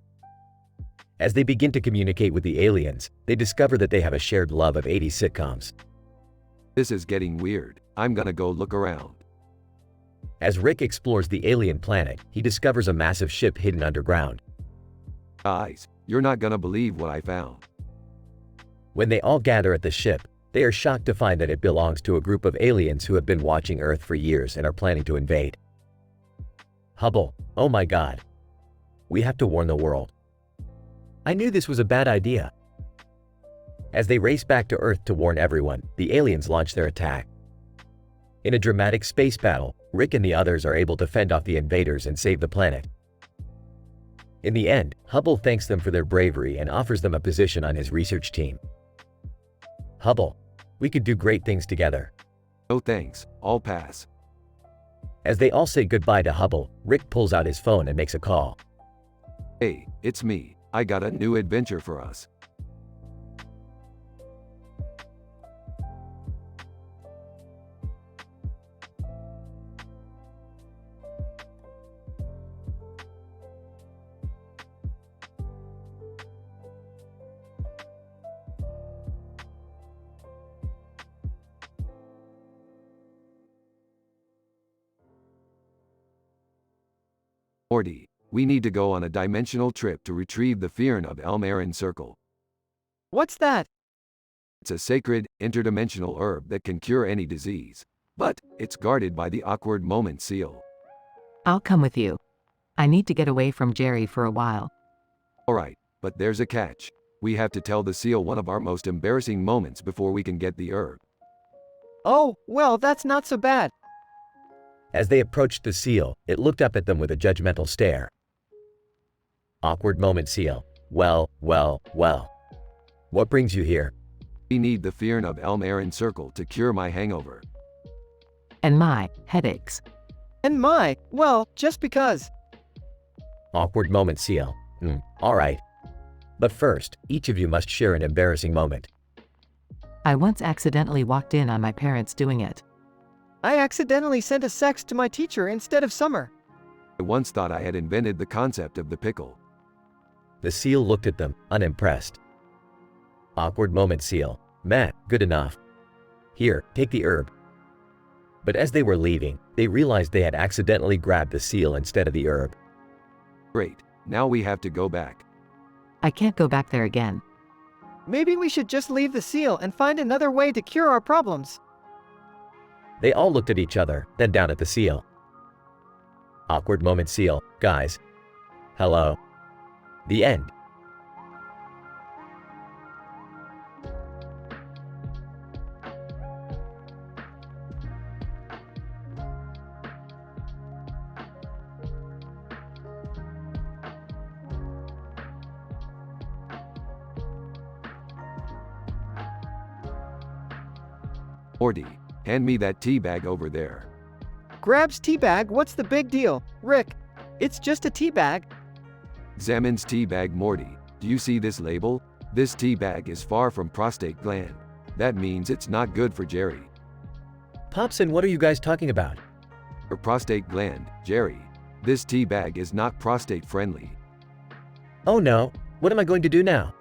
As they begin to communicate with the aliens, they discover that they have a shared love of 80s sitcoms. This is getting weird. I'm gonna go look around. As Rick explores the alien planet, he discovers a massive ship hidden underground. Guys, you're not gonna believe what I found. When they all gather at the ship, they are shocked to find that it belongs to a group of aliens who have been watching Earth for years and are planning to invade. Hubble, oh my God. We have to warn the world. I knew this was a bad idea. As they race back to Earth to warn everyone, the aliens launch their attack. In a dramatic space battle, Rick and the others are able to fend off the invaders and save the planet. In the end, Hubble thanks them for their bravery and offers them a position on his research team. Hubble, we could do great things together. No thanks, I'll pass. As they all say goodbye to Hubble, Rick pulls out his phone and makes a call. Hey, it's me. I got a new adventure for us. Morty, we need to go on a dimensional trip to retrieve the Fearn of Elmarin Circle. What's that? It's a sacred, interdimensional herb that can cure any disease. But, it's guarded by the awkward moment seal. I'll come with you. I need to get away from Jerry for a while. Alright, but there's a catch. We have to tell the seal one of our most embarrassing moments before we can get the herb. Oh, well, that's not so bad. As they approached the seal, it looked up at them with a judgmental stare. Awkward moment, seal. Well. What brings you here? We need the Fearn of Elmarin Circle to cure my hangover. And my headaches. And well, just because. Awkward moment, seal. Alright. But first, each of you must share an embarrassing moment. I once accidentally walked in on my parents doing it. I accidentally sent a sext to my teacher instead of Summer. I once thought I had invented the concept of the pickle. The seal looked at them, unimpressed. Awkward moment, seal. Meh, good enough. Here, take the herb. But as they were leaving, they realized they had accidentally grabbed the seal instead of the herb. Great, now we have to go back. I can't go back there again. Maybe we should just leave the seal and find another way to cure our problems. They all looked at each other, then down at the seal. Awkward moment, seal. Guys. Hello. The end. Morty, hand me that tea bag over there. Grabs tea bag, what's the big deal? Rick, it's just a tea bag. Examines tea bag. Morty, do you see this label? This tea bag is far from prostate gland. That means it's not good for Jerry. Popson, what are you guys talking about? For prostate gland, Jerry. This tea bag is not prostate friendly. Oh no, what am I going to do now?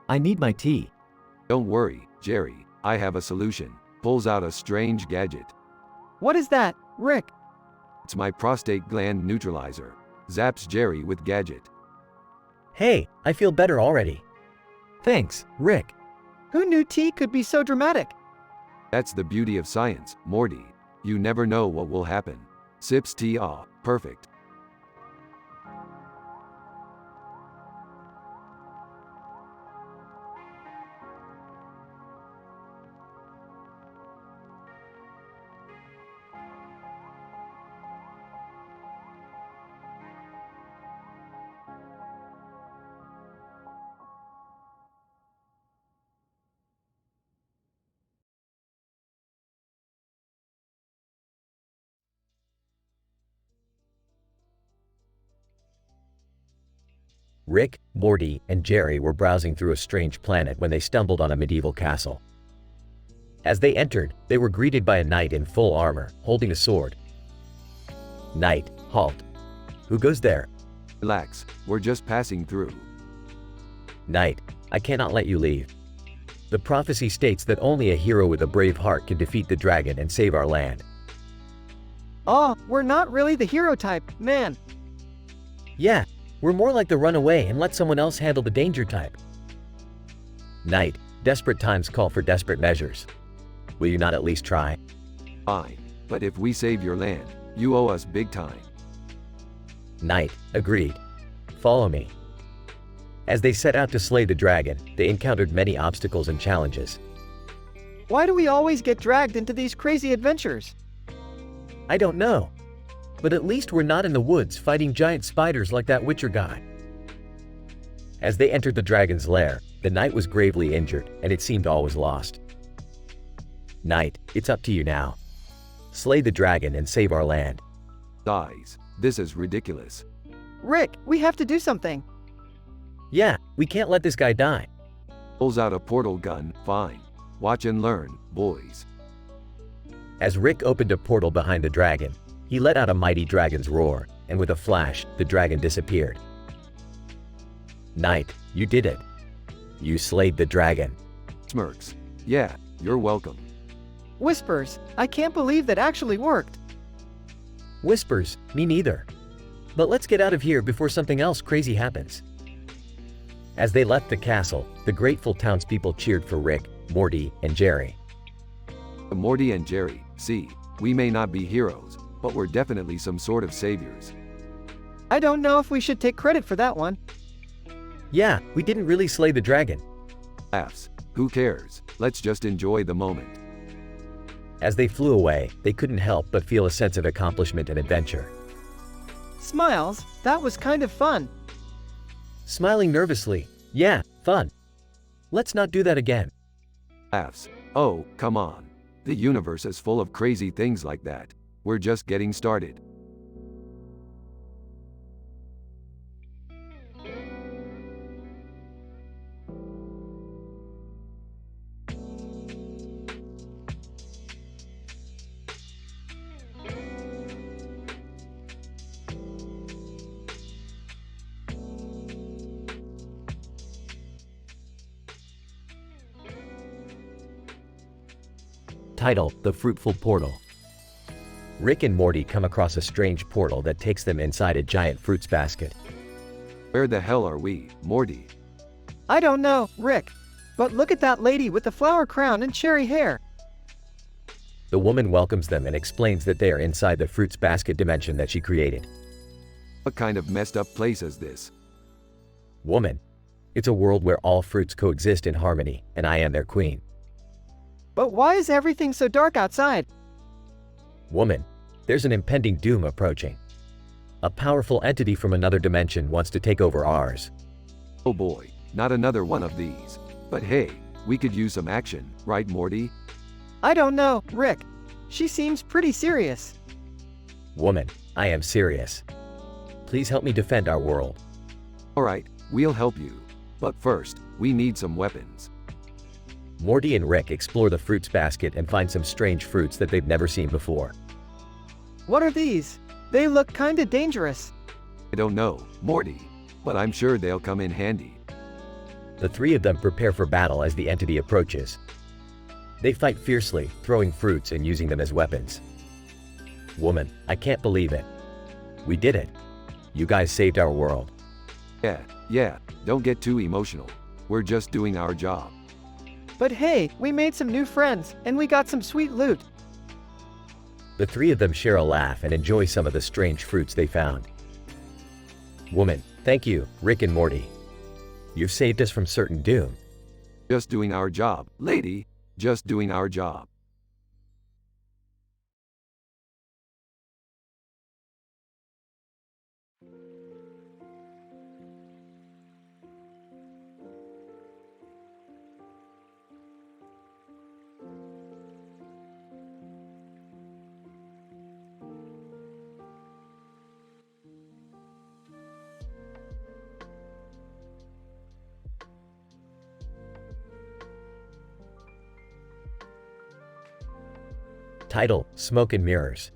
I need my tea. Don't worry, Jerry, I have a solution. Pulls out a strange gadget. What is that, Rick? It's my prostate gland neutralizer. Zaps Jerry with gadget. Hey, I feel better already. Thanks, Rick. Who knew tea could be so dramatic? That's the beauty of science, Morty. You never know what will happen. Sips tea. Ah, perfect. Rick, Morty, and Jerry were browsing through a strange planet when they stumbled on a medieval castle. As they entered, they were greeted by a knight in full armor, holding a sword. Knight, halt. Who goes there? Relax, we're just passing through. Knight, I cannot let you leave. The prophecy states that only a hero with a brave heart can defeat the dragon and save our land. Oh, we're not really the hero type, man. Yeah, we're more like the runaway and let someone else handle the danger type. Knight, desperate times call for desperate measures. Will you not at least try? Fine, but if we save your land, you owe us big time. Knight, agreed. Follow me. As they set out to slay the dragon, they encountered many obstacles and challenges. Why do we always get dragged into these crazy adventures? I don't know, but at least we're not in the woods fighting giant spiders like that Witcher guy. As they entered the dragon's lair, the knight was gravely injured, and it seemed all was lost. Knight, it's up to you now. Slay the dragon and save our land. Guys, this is ridiculous. Rick, we have to do something. Yeah, we can't let this guy die. Pulls out a portal gun, fine. Watch and learn, boys. As Rick opened a portal behind the dragon, he let out a mighty dragon's roar, and with a flash, the dragon disappeared. Knight, you did it. You slayed the dragon. Smirks. Yeah, you're welcome. Whispers, I can't believe that actually worked. Whispers, me neither. But let's get out of here before something else crazy happens. As they left the castle, the grateful townspeople cheered for Rick, Morty, and Jerry. Morty and Jerry, see, we may not be heroes, but we're definitely some sort of saviors. I don't know if we should take credit for that one. Yeah, we didn't really slay the dragon. Laughs. Who cares? Let's just enjoy the moment. As they flew away, they couldn't help but feel a sense of accomplishment and adventure. Smiles, that was kind of fun. Smiling nervously, yeah, fun. Let's not do that again. Laughs. Oh, come on. The universe is full of crazy things like that. We're just getting started. Title: The Fruitful Portal. Rick and Morty come across a strange portal that takes them inside a giant fruits basket. Where the hell are we, Morty? I don't know, Rick. But look at that lady with the flower crown and cherry hair. The woman welcomes them and explains that they are inside the fruits basket dimension that she created. What kind of messed up place is this? Woman, it's a world where all fruits coexist in harmony, and I am their queen. But why is everything so dark outside? Woman, there's an impending doom approaching. A powerful entity from another dimension wants to take over ours. Oh boy, not another one of these. But hey, we could use some action, right Morty? I don't know, Rick. She seems pretty serious. Woman, I am serious. Please help me defend our world. Alright, we'll help you. But first, we need some weapons. Morty and Rick explore the fruits basket and find some strange fruits that they've never seen before. What are these? They look kinda dangerous. I don't know, Morty. But I'm sure they'll come in handy. The three of them prepare for battle as the entity approaches. They fight fiercely, throwing fruits and using them as weapons. Woman, I can't believe it. We did it. You guys saved our world. Yeah, don't get too emotional. We're just doing our job. But hey, we made some new friends, and we got some sweet loot. The three of them share a laugh and enjoy some of the strange fruits they found. Woman, thank you, Rick and Morty. You've saved us from certain doom. Just doing our job, lady. Just doing our job. Title: Smoke and Mirrors.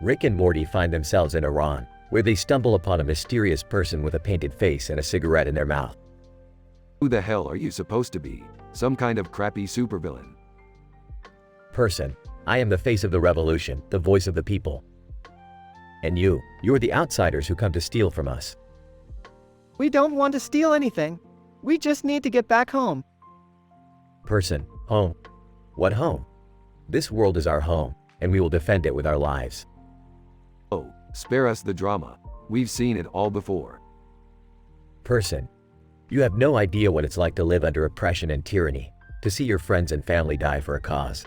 Rick and Morty find themselves in Iran, where they stumble upon a mysterious person with a painted face and a cigarette in their mouth. Who the hell are you supposed to be? Some kind of crappy supervillain? Person: I am the face of the revolution, the voice of the people. And you're the outsiders who come to steal from us. We don't want to steal anything. We just need to get back home. Person: Home. What home? This world is our home, and we will defend it with our lives. Oh, spare us the drama. We've seen it all before. Person: You have no idea what it's like to live under oppression and tyranny, to see your friends and family die for a cause.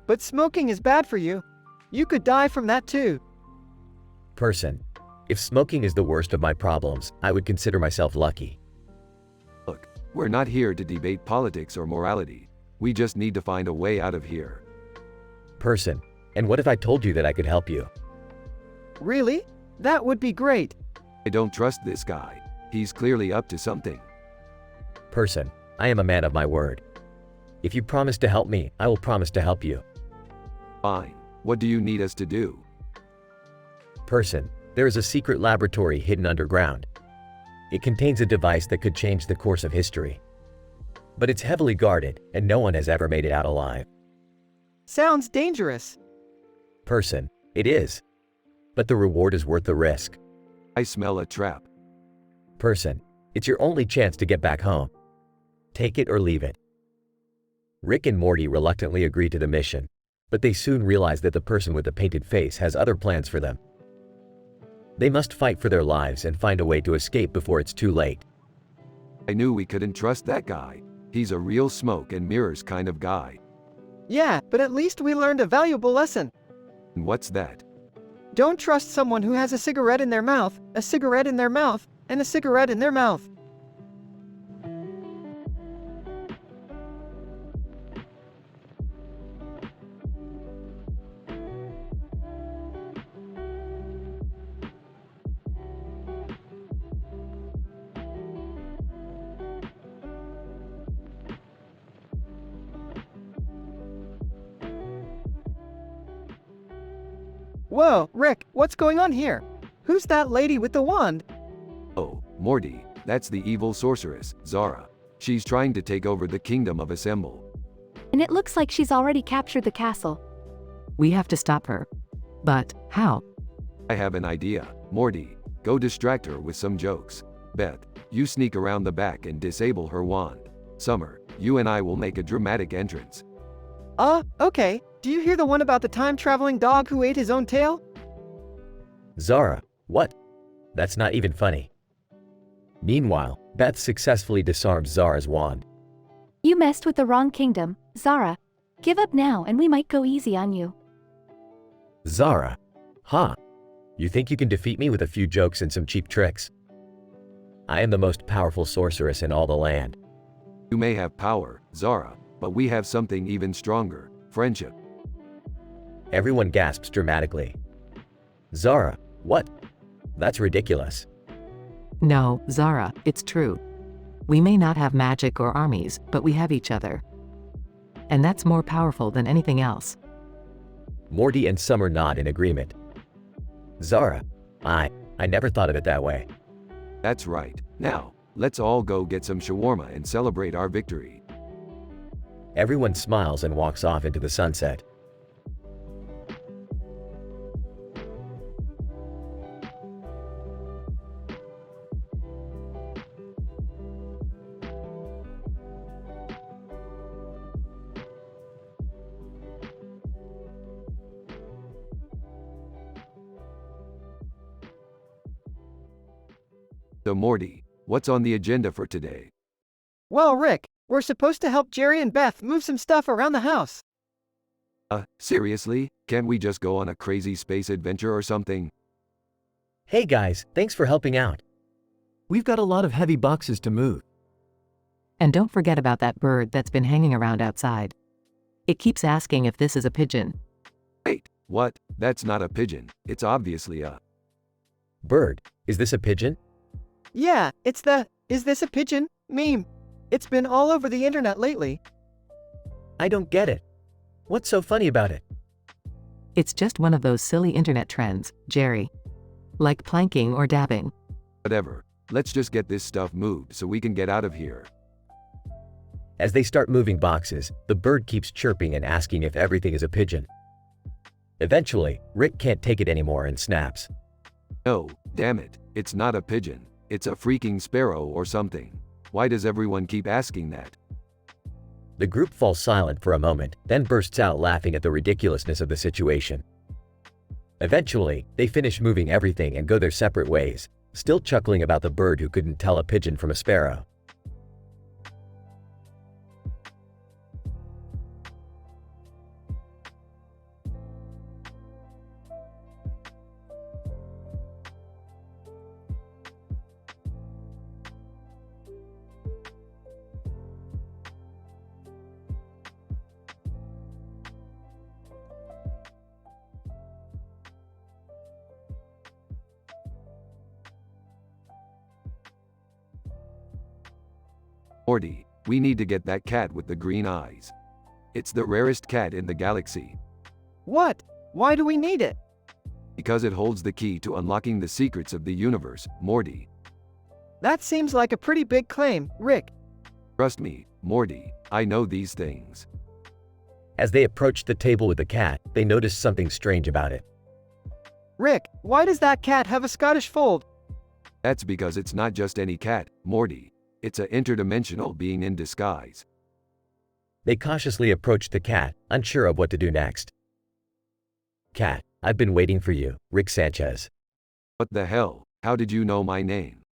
But smoking is bad for you. You could die from that too. Person: If smoking is the worst of my problems, I would consider myself lucky. Look, we're not here to debate politics or morality. We just need to find a way out of here. Person: And what if I told you that I could help you? Really? That would be great. I don't trust this guy. He's clearly up to something. Person: I am a man of my word. If you promise to help me, I will promise to help you. Fine. What do you need us to do? Person: There is a secret laboratory hidden underground. It contains a device that could change the course of history. But it's heavily guarded, and no one has ever made it out alive. Sounds dangerous. Person: It is. But the reward is worth the risk. I smell a trap. Person: It's your only chance to get back home. Take it or leave it. Rick and Morty reluctantly agree to the mission, but they soon realize that the person with the painted face has other plans for them. They must fight for their lives and find a way to escape before it's too late. I knew we couldn't trust that guy. He's a real smoke and mirrors kind of guy. Yeah, but at least we learned a valuable lesson. And what's that? Don't trust someone who has a cigarette in their mouth, a cigarette in their mouth, and a cigarette in their mouth. Whoa, Rick, what's going on here? Who's that lady with the wand? Oh, Morty, that's the evil sorceress, Zara. She's trying to take over the kingdom of Assemble. And it looks like she's already captured the castle. We have to stop her. But how? I have an idea. Morty, go distract her with some jokes. Beth, you sneak around the back and disable her wand. Summer, you and I will make a dramatic entrance. Okay. Do you hear the one about the time-traveling dog who ate his own tail? Zara: What? That's not even funny. Meanwhile, Beth successfully disarms Zara's wand. You messed with the wrong kingdom, Zara. Give up now and we might go easy on you. Zara: Huh? You think you can defeat me with a few jokes and some cheap tricks? I am the most powerful sorceress in all the land. You may have power, Zara, but we have something even stronger: friendship. Everyone gasps dramatically. Zara: What? That's ridiculous. No, Zara, it's true. We may not have magic or armies, but we have each other. And that's more powerful than anything else. Morty and Summer nod in agreement. Zara: I never thought of it that way. That's right. Now, let's all go get some shawarma and celebrate our victory. Everyone smiles and walks off into the sunset. So Morty, what's on the agenda for today? Well, Rick, we're supposed to help Jerry and Beth move some stuff around the house. Seriously? Can't we just go on a crazy space adventure or something? Hey guys, thanks for helping out. We've got a lot of heavy boxes to move. And don't forget about that bird that's been hanging around outside. It keeps asking if this is a pigeon. Wait, what? That's not a pigeon. It's obviously a... Bird: Is this a pigeon? Yeah, it's the "is this a pigeon" meme. It's been all over the internet lately. I don't get it. What's so funny about it? It's just one of those silly internet trends, Jerry. Like planking or dabbing. Whatever. Let's just get this stuff moved so we can get out of here. As they start moving boxes, the bird keeps chirping and asking if everything is a pigeon. Eventually, Rick can't take it anymore and snaps. No, damn it. It's not a pigeon. It's a freaking sparrow or something. Why does everyone keep asking that? The group falls silent for a moment, then bursts out laughing at the ridiculousness of the situation. Eventually, they finish moving everything and go their separate ways, still chuckling about the bird who couldn't tell a pigeon from a sparrow. Morty, we need to get that cat with the green eyes. It's the rarest cat in the galaxy. What? Why do we need it? Because it holds the key to unlocking the secrets of the universe, Morty. That seems like a pretty big claim, Rick. Trust me, Morty, I know these things. As they approach the table with the cat, they notice something strange about it. Rick, why does that cat have a Scottish fold? That's because it's not just any cat, Morty. It's an interdimensional being in disguise. They cautiously approach the cat, unsure of what to do next. Cat, I've been waiting for you, Rick Sanchez. What the hell? How did you know my name?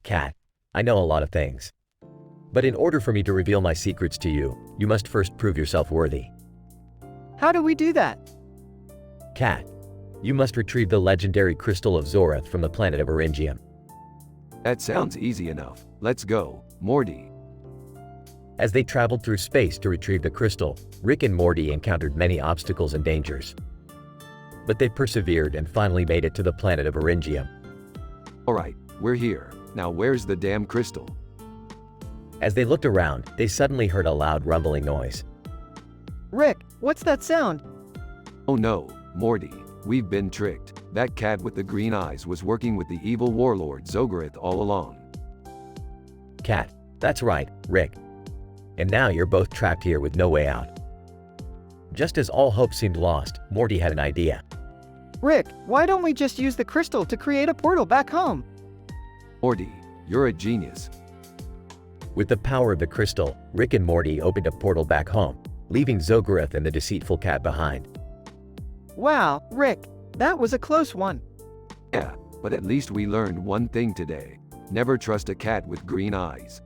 Cat, I know a lot of things. But in order for me to reveal my secrets to you, you must first prove yourself worthy. How do we do that? Cat, you must retrieve the legendary crystal of Zorath from the planet of Oringium. That sounds easy enough. Let's go, Morty. As they traveled through space to retrieve the crystal, Rick and Morty encountered many obstacles and dangers. But they persevered and finally made it to the planet of Oringium. Alright, we're here. Now where's the damn crystal? As they looked around, they suddenly heard a loud rumbling noise. Rick, what's that sound? Oh no, Morty. We've been tricked. That cat with the green eyes was working with the evil warlord Zogorath all along. Cat, that's right, Rick. And now you're both trapped here with no way out. Just as all hope seemed lost, Morty had an idea. Rick, why don't we just use the crystal to create a portal back home? Morty, you're a genius. With the power of the crystal, Rick and Morty opened a portal back home, leaving Zogorath and the deceitful cat behind. Wow, Rick, that was a close one. Yeah, but at least we learned one thing today. Never trust a cat with green eyes.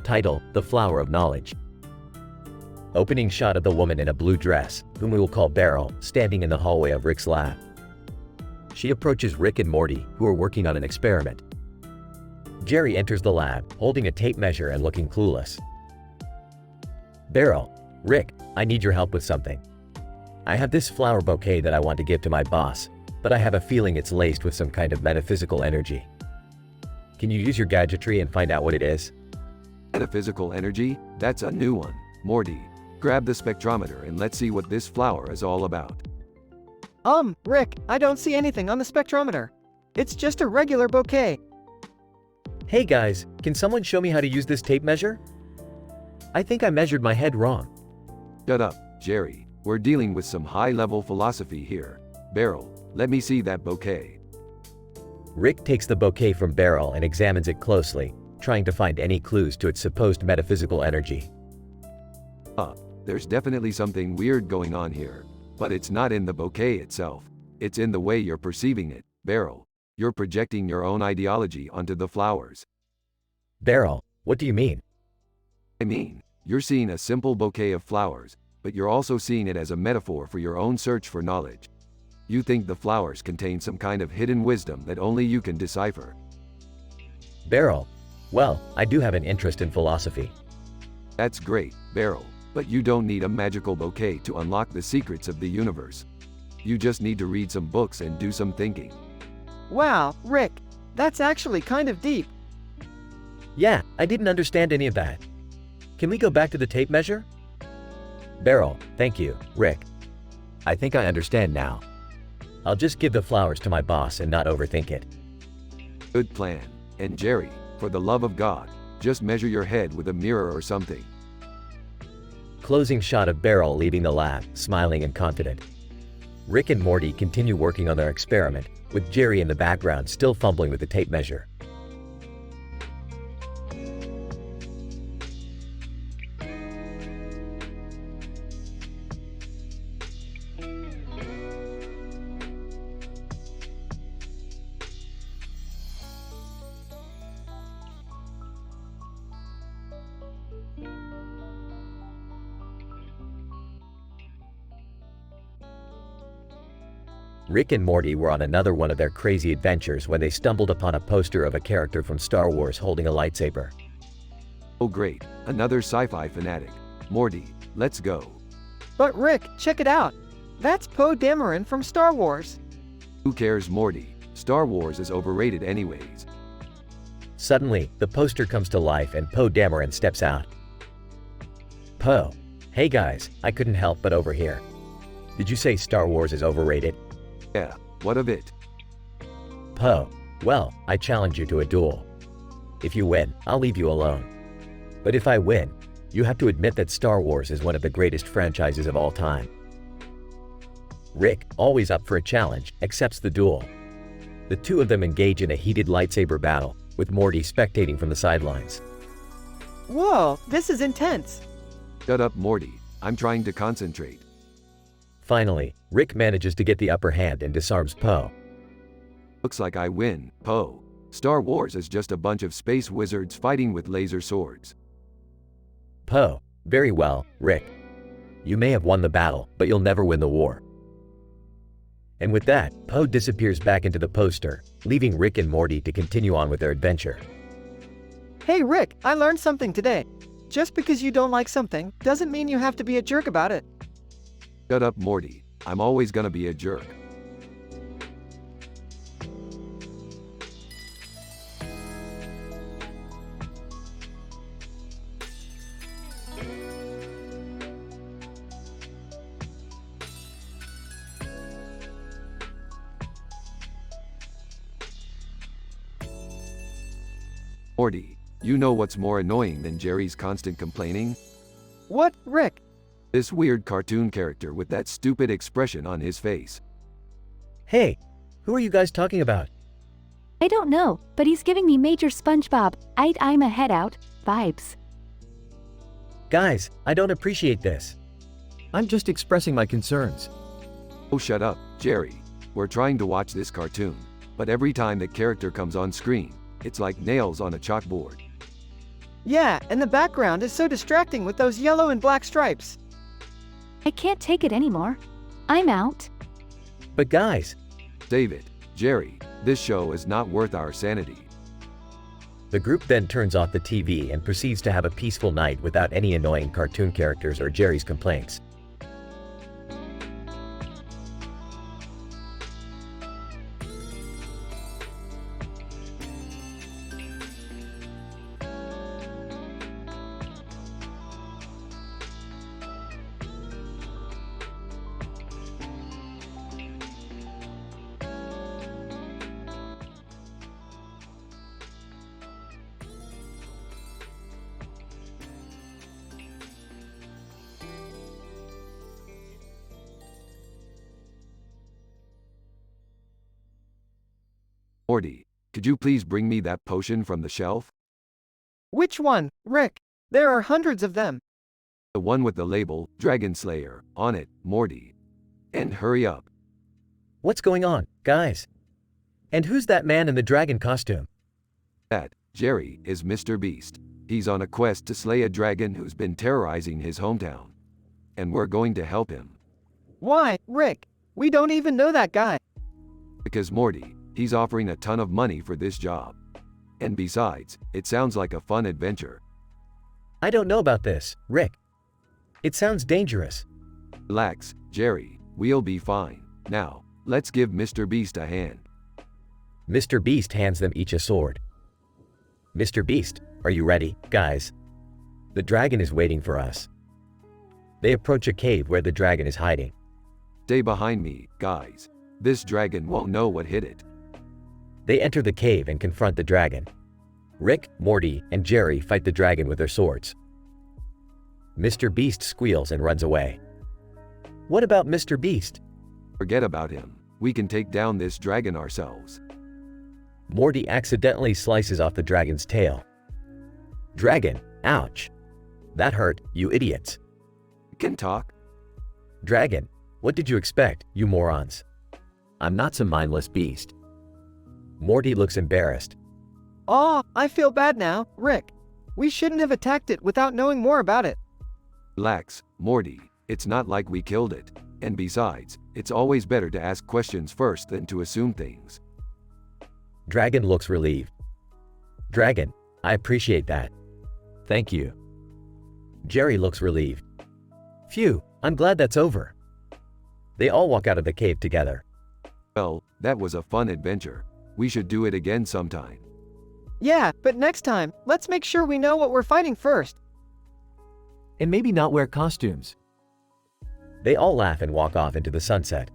Title: The Flower of Knowledge. Opening shot of the woman in a blue dress, whom we will call Beryl, standing in the hallway of Rick's lab. She approaches Rick and Morty, who are working on an experiment. Jerry enters the lab, holding a tape measure and looking clueless. Beryl, Rick, I need your help with something. I have this flower bouquet that I want to give to my boss, but I have a feeling it's laced with some kind of metaphysical energy. Can you use your gadgetry and find out what it is? Metaphysical energy? That's a new one. Morty, grab the spectrometer and let's see what this flower is all about. Rick, I don't see anything on the spectrometer. It's just a regular bouquet. Hey guys, can someone show me how to use this tape measure? I think I measured my head wrong. Shut up, Jerry. We're dealing with some high-level philosophy here. Beryl, let me see that bouquet. Rick takes the bouquet from Beryl and examines it closely, trying to find any clues to its supposed metaphysical energy. There's definitely something weird going on here. But it's not in the bouquet itself. It's in the way you're perceiving it, Beryl. You're projecting your own ideology onto the flowers. Beryl, what do you mean? I mean, you're seeing a simple bouquet of flowers, but you're also seeing it as a metaphor for your own search for knowledge. You think the flowers contain some kind of hidden wisdom that only you can decipher. Beryl. Well, I do have an interest in philosophy. That's great, Beryl, but you don't need a magical bouquet to unlock the secrets of the universe. You just need to read some books and do some thinking. Wow, Rick, that's actually kind of deep. Yeah, I didn't understand any of that. Can we go back to the tape measure? Beryl, thank you, Rick. I think I understand now. I'll just give the flowers to my boss and not overthink it. Good plan. And Jerry, for the love of God, just measure your head with a mirror or something. Closing shot of Beryl leaving the lab, smiling and confident. Rick and Morty continue working on their experiment, with Jerry in the background still fumbling with the tape measure. Rick and Morty were on another one of their crazy adventures when they stumbled upon a poster of a character from Star Wars holding a lightsaber. Oh great, another sci-fi fanatic. Morty, let's go. But Rick, check it out. That's Poe Dameron from Star Wars. Who cares, Morty? Star Wars is overrated anyways. Suddenly, the poster comes to life and Poe Dameron steps out. Poe. Hey guys, I couldn't help but overhear. Did you say Star Wars is overrated? Yeah, what of it? Poe. Well, I challenge you to a duel. If you win, I'll leave you alone. But if I win, you have to admit that Star Wars is one of the greatest franchises of all time. Rick, always up for a challenge, accepts the duel. The two of them engage in a heated lightsaber battle, with Morty spectating from the sidelines. Whoa, this is intense. Shut up, Morty. I'm trying to concentrate. Finally, Rick manages to get the upper hand and disarms Poe. Looks like I win, Poe. Star Wars is just a bunch of space wizards fighting with laser swords. Poe. Very well, Rick. You may have won the battle, but you'll never win the war. And with that, Poe disappears back into the poster, leaving Rick and Morty to continue on with their adventure. Hey Rick, I learned something today. Just because you don't like something, doesn't mean you have to be a jerk about it. Shut up, Morty. I'm always gonna be a jerk. Morty, you know what's more annoying than Jerry's constant complaining? What, Rick? This weird cartoon character with that stupid expression on his face. Hey, who are you guys talking about? I don't know, but he's giving me Major SpongeBob, I'm a head out, vibes. Guys, I don't appreciate this. I'm just expressing my concerns. Oh, shut up, Jerry. We're trying to watch this cartoon, but every time the character comes on screen, it's like nails on a chalkboard. Yeah, and the background is so distracting with those yellow and black stripes. I can't take it anymore. I'm out. But guys, Save it, Jerry. This show is not worth our sanity. the group then turns off the TV and proceeds to have a peaceful night without any annoying cartoon characters or Jerry's complaints. Morty, could you please bring me that potion from the shelf? Which one, Rick? There are hundreds of them. The one with the label, Dragon Slayer, on it, Morty. And hurry up. What's going on, guys? And who's that man in the dragon costume? That, Jerry, is Mr. Beast. He's on a quest to slay a dragon who's been terrorizing his hometown. and we're going to help him. Why, Rick? We don't even know that guy. Because Morty, he's offering a ton of money for this job. And besides, it sounds like a fun adventure. I don't know about this, Rick. It sounds dangerous. Relax, Jerry, we'll be fine. Now, let's give Mr. Beast a hand. Mr. Beast hands them each a sword. Mr. Beast, are you ready, guys? The dragon is waiting for us. They approach a cave where the dragon is hiding. Stay behind me, guys. This dragon won't know what hit it. They enter the cave and confront the dragon. Rick, Morty, and Jerry fight the dragon with their swords. Mr. Beast squeals and runs away. What about Mr. Beast? Forget about him. We can take down this dragon ourselves. Morty accidentally slices off the dragon's tail. Dragon, ouch. That hurt, you idiots. Can talk? Dragon, what did you expect, you morons? I'm not some mindless beast. Morty looks embarrassed. Oh, I feel bad now, Rick. We shouldn't have attacked it without knowing more about it. Relax, Morty. It's not like we killed it. And besides, it's always better to ask questions first than to assume things. Dragon looks relieved. Dragon, I appreciate that. Thank you. Jerry looks relieved. Phew, I'm glad that's over. They all walk out of the cave together. Well, that was a fun adventure. We should do it again sometime. Yeah, but next time, let's make sure we know what we're fighting first. And maybe not wear costumes. They all laugh and walk off into the sunset.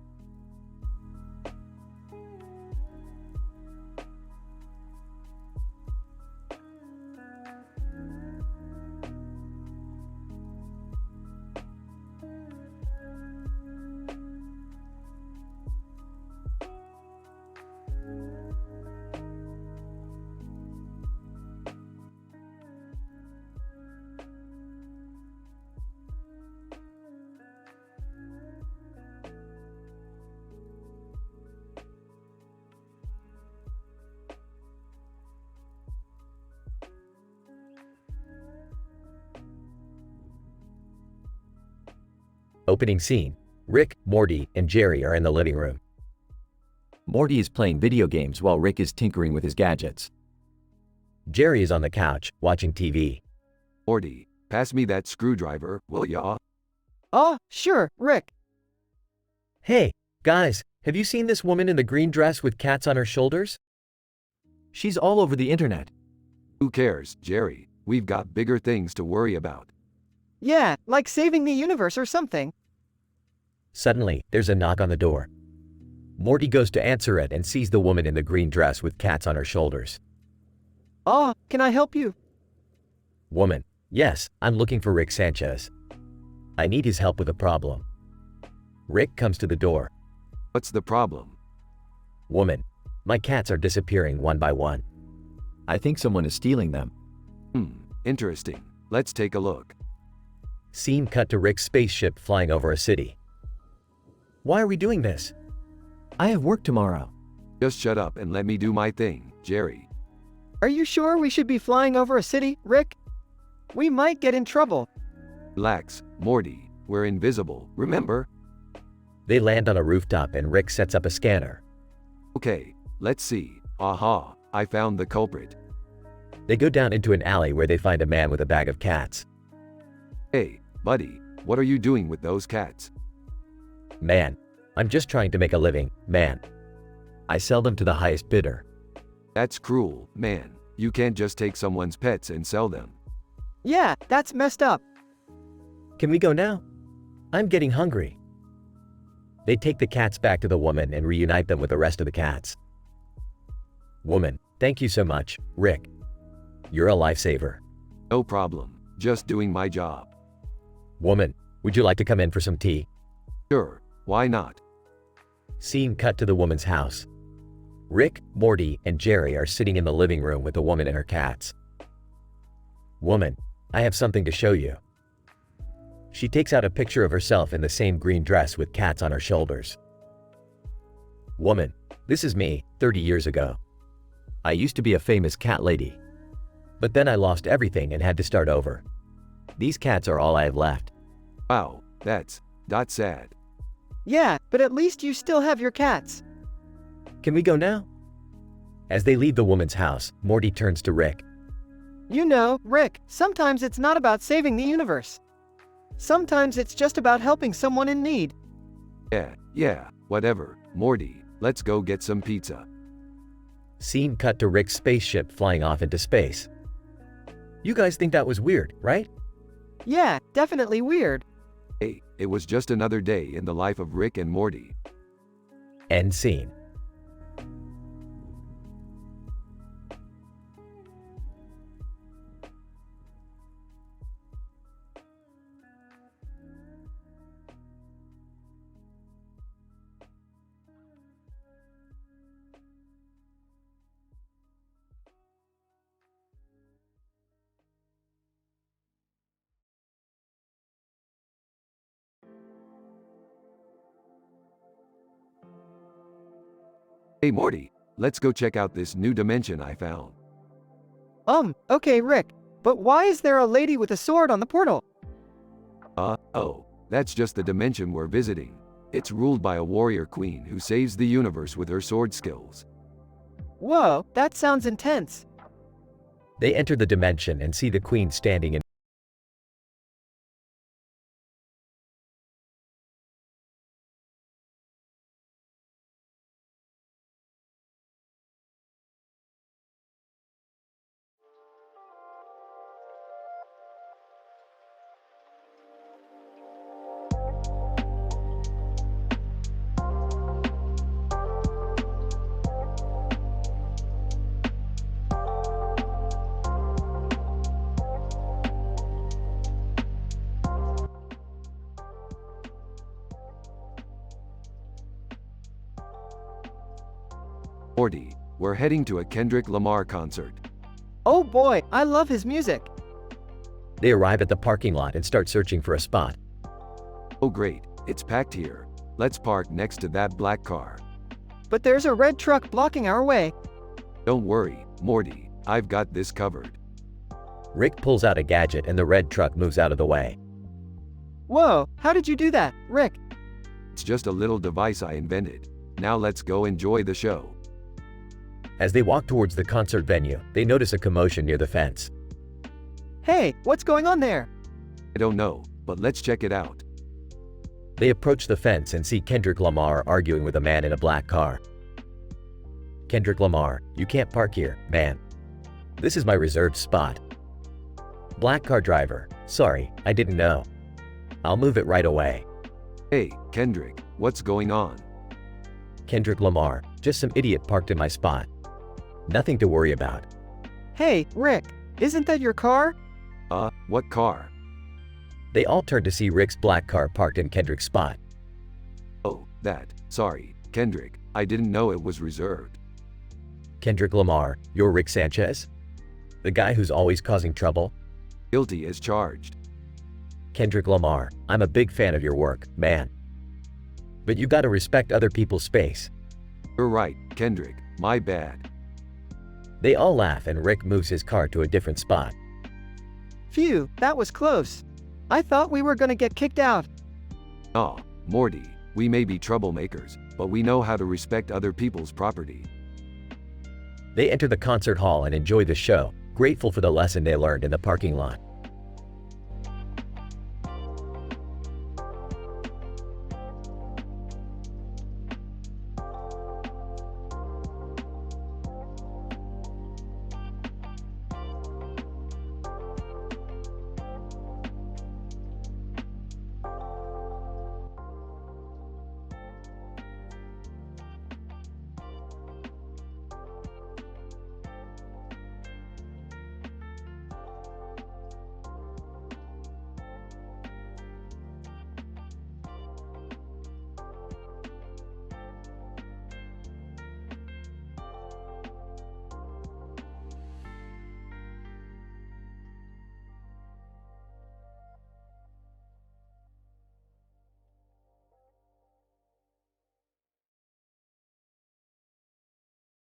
Opening scene. Rick, Morty, and Jerry are in the living room. Morty is playing video games while Rick is tinkering with his gadgets. Jerry is on the couch, watching TV. Morty, pass me that screwdriver, will ya? Oh, sure, Rick. Hey, guys, have you seen this woman in the green dress with cats on her shoulders? She's all over the internet. Who cares, Jerry? We've got bigger things to worry about. Yeah, like saving the universe or something. Suddenly, there's a knock on the door. Morty goes to answer it and sees the woman in the green dress with cats on her shoulders. Oh, can I help you? Woman, yes, I'm looking for Rick Sanchez. I need his help with a problem. Rick comes to the door. What's the problem? Woman, my cats are disappearing one by one. I think someone is stealing them. Interesting. Let's take a look. Scene cut to Rick's spaceship flying over a city. Why are we doing this? I have work tomorrow. Just shut up and let me do my thing, Jerry. Are you sure we should be flying over a city, Rick? We might get in trouble. Relax, Morty. We're invisible, remember? They land on a rooftop and Rick sets up a scanner. Okay, let's see. Aha, I found the culprit. They go down into an alley where they find a man with a bag of cats. Hey, buddy, what are you doing with those cats? Man, I'm just trying to make a living, man. I sell them to the highest bidder. That's cruel, man. You can't just take someone's pets and sell them. Yeah, that's messed up. Can we go now? I'm getting hungry. They take the cats back to the woman and reunite them with the rest of the cats. Woman, thank you so much, Rick. You're a lifesaver. No problem. Just doing my job. Woman, would you like to come in for some tea? Sure, why not? Scene cut to the woman's house. Rick, Morty, and Jerry are sitting in the living room with the woman and her cats. Woman, I have something to show you. She takes out a picture of herself in the same green dress with cats on her shoulders. Woman, this is me, 30 years ago. I used to be a famous cat lady. But then I lost everything and had to start over. These cats are all I have left. Wow, That's sad. Yeah, but at least you still have your cats. Can we go now? As they leave the woman's house, Morty turns to Rick. You know, Rick, sometimes it's not about saving the universe. Sometimes it's just about helping someone in need. Yeah, whatever. Morty, let's go get some pizza. Scene cut to Rick's spaceship flying off into space. You guys think that was weird, right? Yeah, definitely weird. Hey, it was just another day in the life of Rick and Morty. End scene. Hey Morty, let's go check out this new dimension I found. Okay, Rick, but why is there a lady with a sword on the portal? Oh, that's just the dimension we're visiting. It's ruled by a warrior queen who saves the universe with her sword skills. Whoa, that sounds intense. They enter the dimension and see the queen standing in. Morty, we're heading to a Kendrick Lamar concert. Oh boy, I love his music. They arrive at the parking lot and start searching for a spot. Oh great, it's packed here. Let's park next to that black car. But there's a red truck blocking our way. Don't worry, Morty, I've got this covered. Rick pulls out a gadget and the red truck moves out of the way. Whoa, how did you do that, Rick? It's just a little device I invented. Now let's go enjoy the show. As they walk towards the concert venue, they notice a commotion near the fence. Hey, what's going on there? I don't know, but let's check it out. They approach the fence and see Kendrick Lamar arguing with a man in a black car. Kendrick Lamar, you can't park here, man. This is my reserved spot. Black car driver, sorry, I didn't know. I'll move it right away. Hey, Kendrick, what's going on? Kendrick Lamar, just some idiot parked in my spot. Nothing to worry about. Hey, Rick, isn't that your car? What car? They all turn to see Rick's black car parked in Kendrick's spot. Oh, that. Sorry, Kendrick, I didn't know it was reserved. Kendrick Lamar, you're Rick Sanchez? The guy who's always causing trouble? Guilty as charged. Kendrick Lamar, I'm a big fan of your work, man. But you gotta respect other people's space. You're right, Kendrick, my bad. They all laugh and Rick moves his car to a different spot. Phew, that was close. I thought we were gonna get kicked out. Aw, Morty, we may be troublemakers, but we know how to respect other people's property. They enter the concert hall and enjoy the show, grateful for the lesson they learned in the parking lot.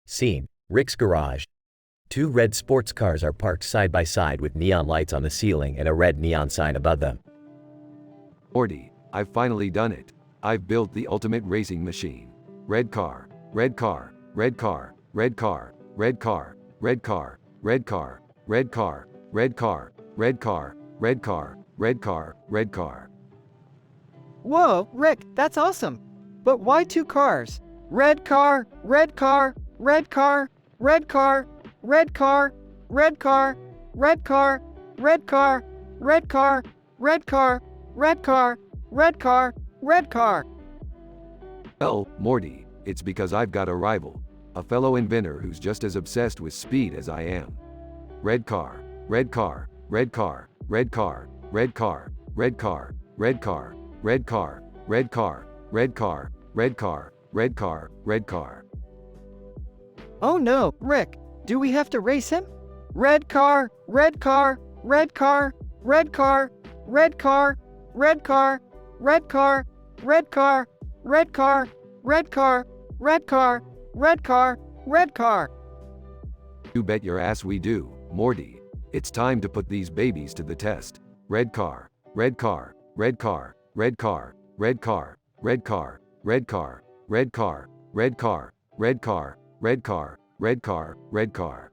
Scene, Rick's garage. Two red sports cars are parked side by side with neon lights on the ceiling and a red neon sign above them. Morty, I've finally done it. I've built the ultimate racing machine. Red car, red car, red car, red car, red car, red car, red car, red car, red car, red car, red car, red car, red car. Whoa, Rick, that's awesome. But why two cars? Red car, red car, red car, red car, red car, red car, red car, red car, red car, red car, red car, red car, red car. Well, Morty, it's because I've got a rival. A fellow inventor who's just as obsessed with speed as I am. Red car, red car, red car, red car, red car, red car, red car, red car, red car, red car, red car, red car, red car. Oh no, Rick, do we have to race him? Red car, red car, red car, red car, red car, red car, red car, red car, red car, red car, red car, red car, red car. You bet your ass we do, Morty. It's time to put these babies to the test. Red car, red car, red car, red car, red car, red car, red car, red car, red car, red car, red car, red car, red car.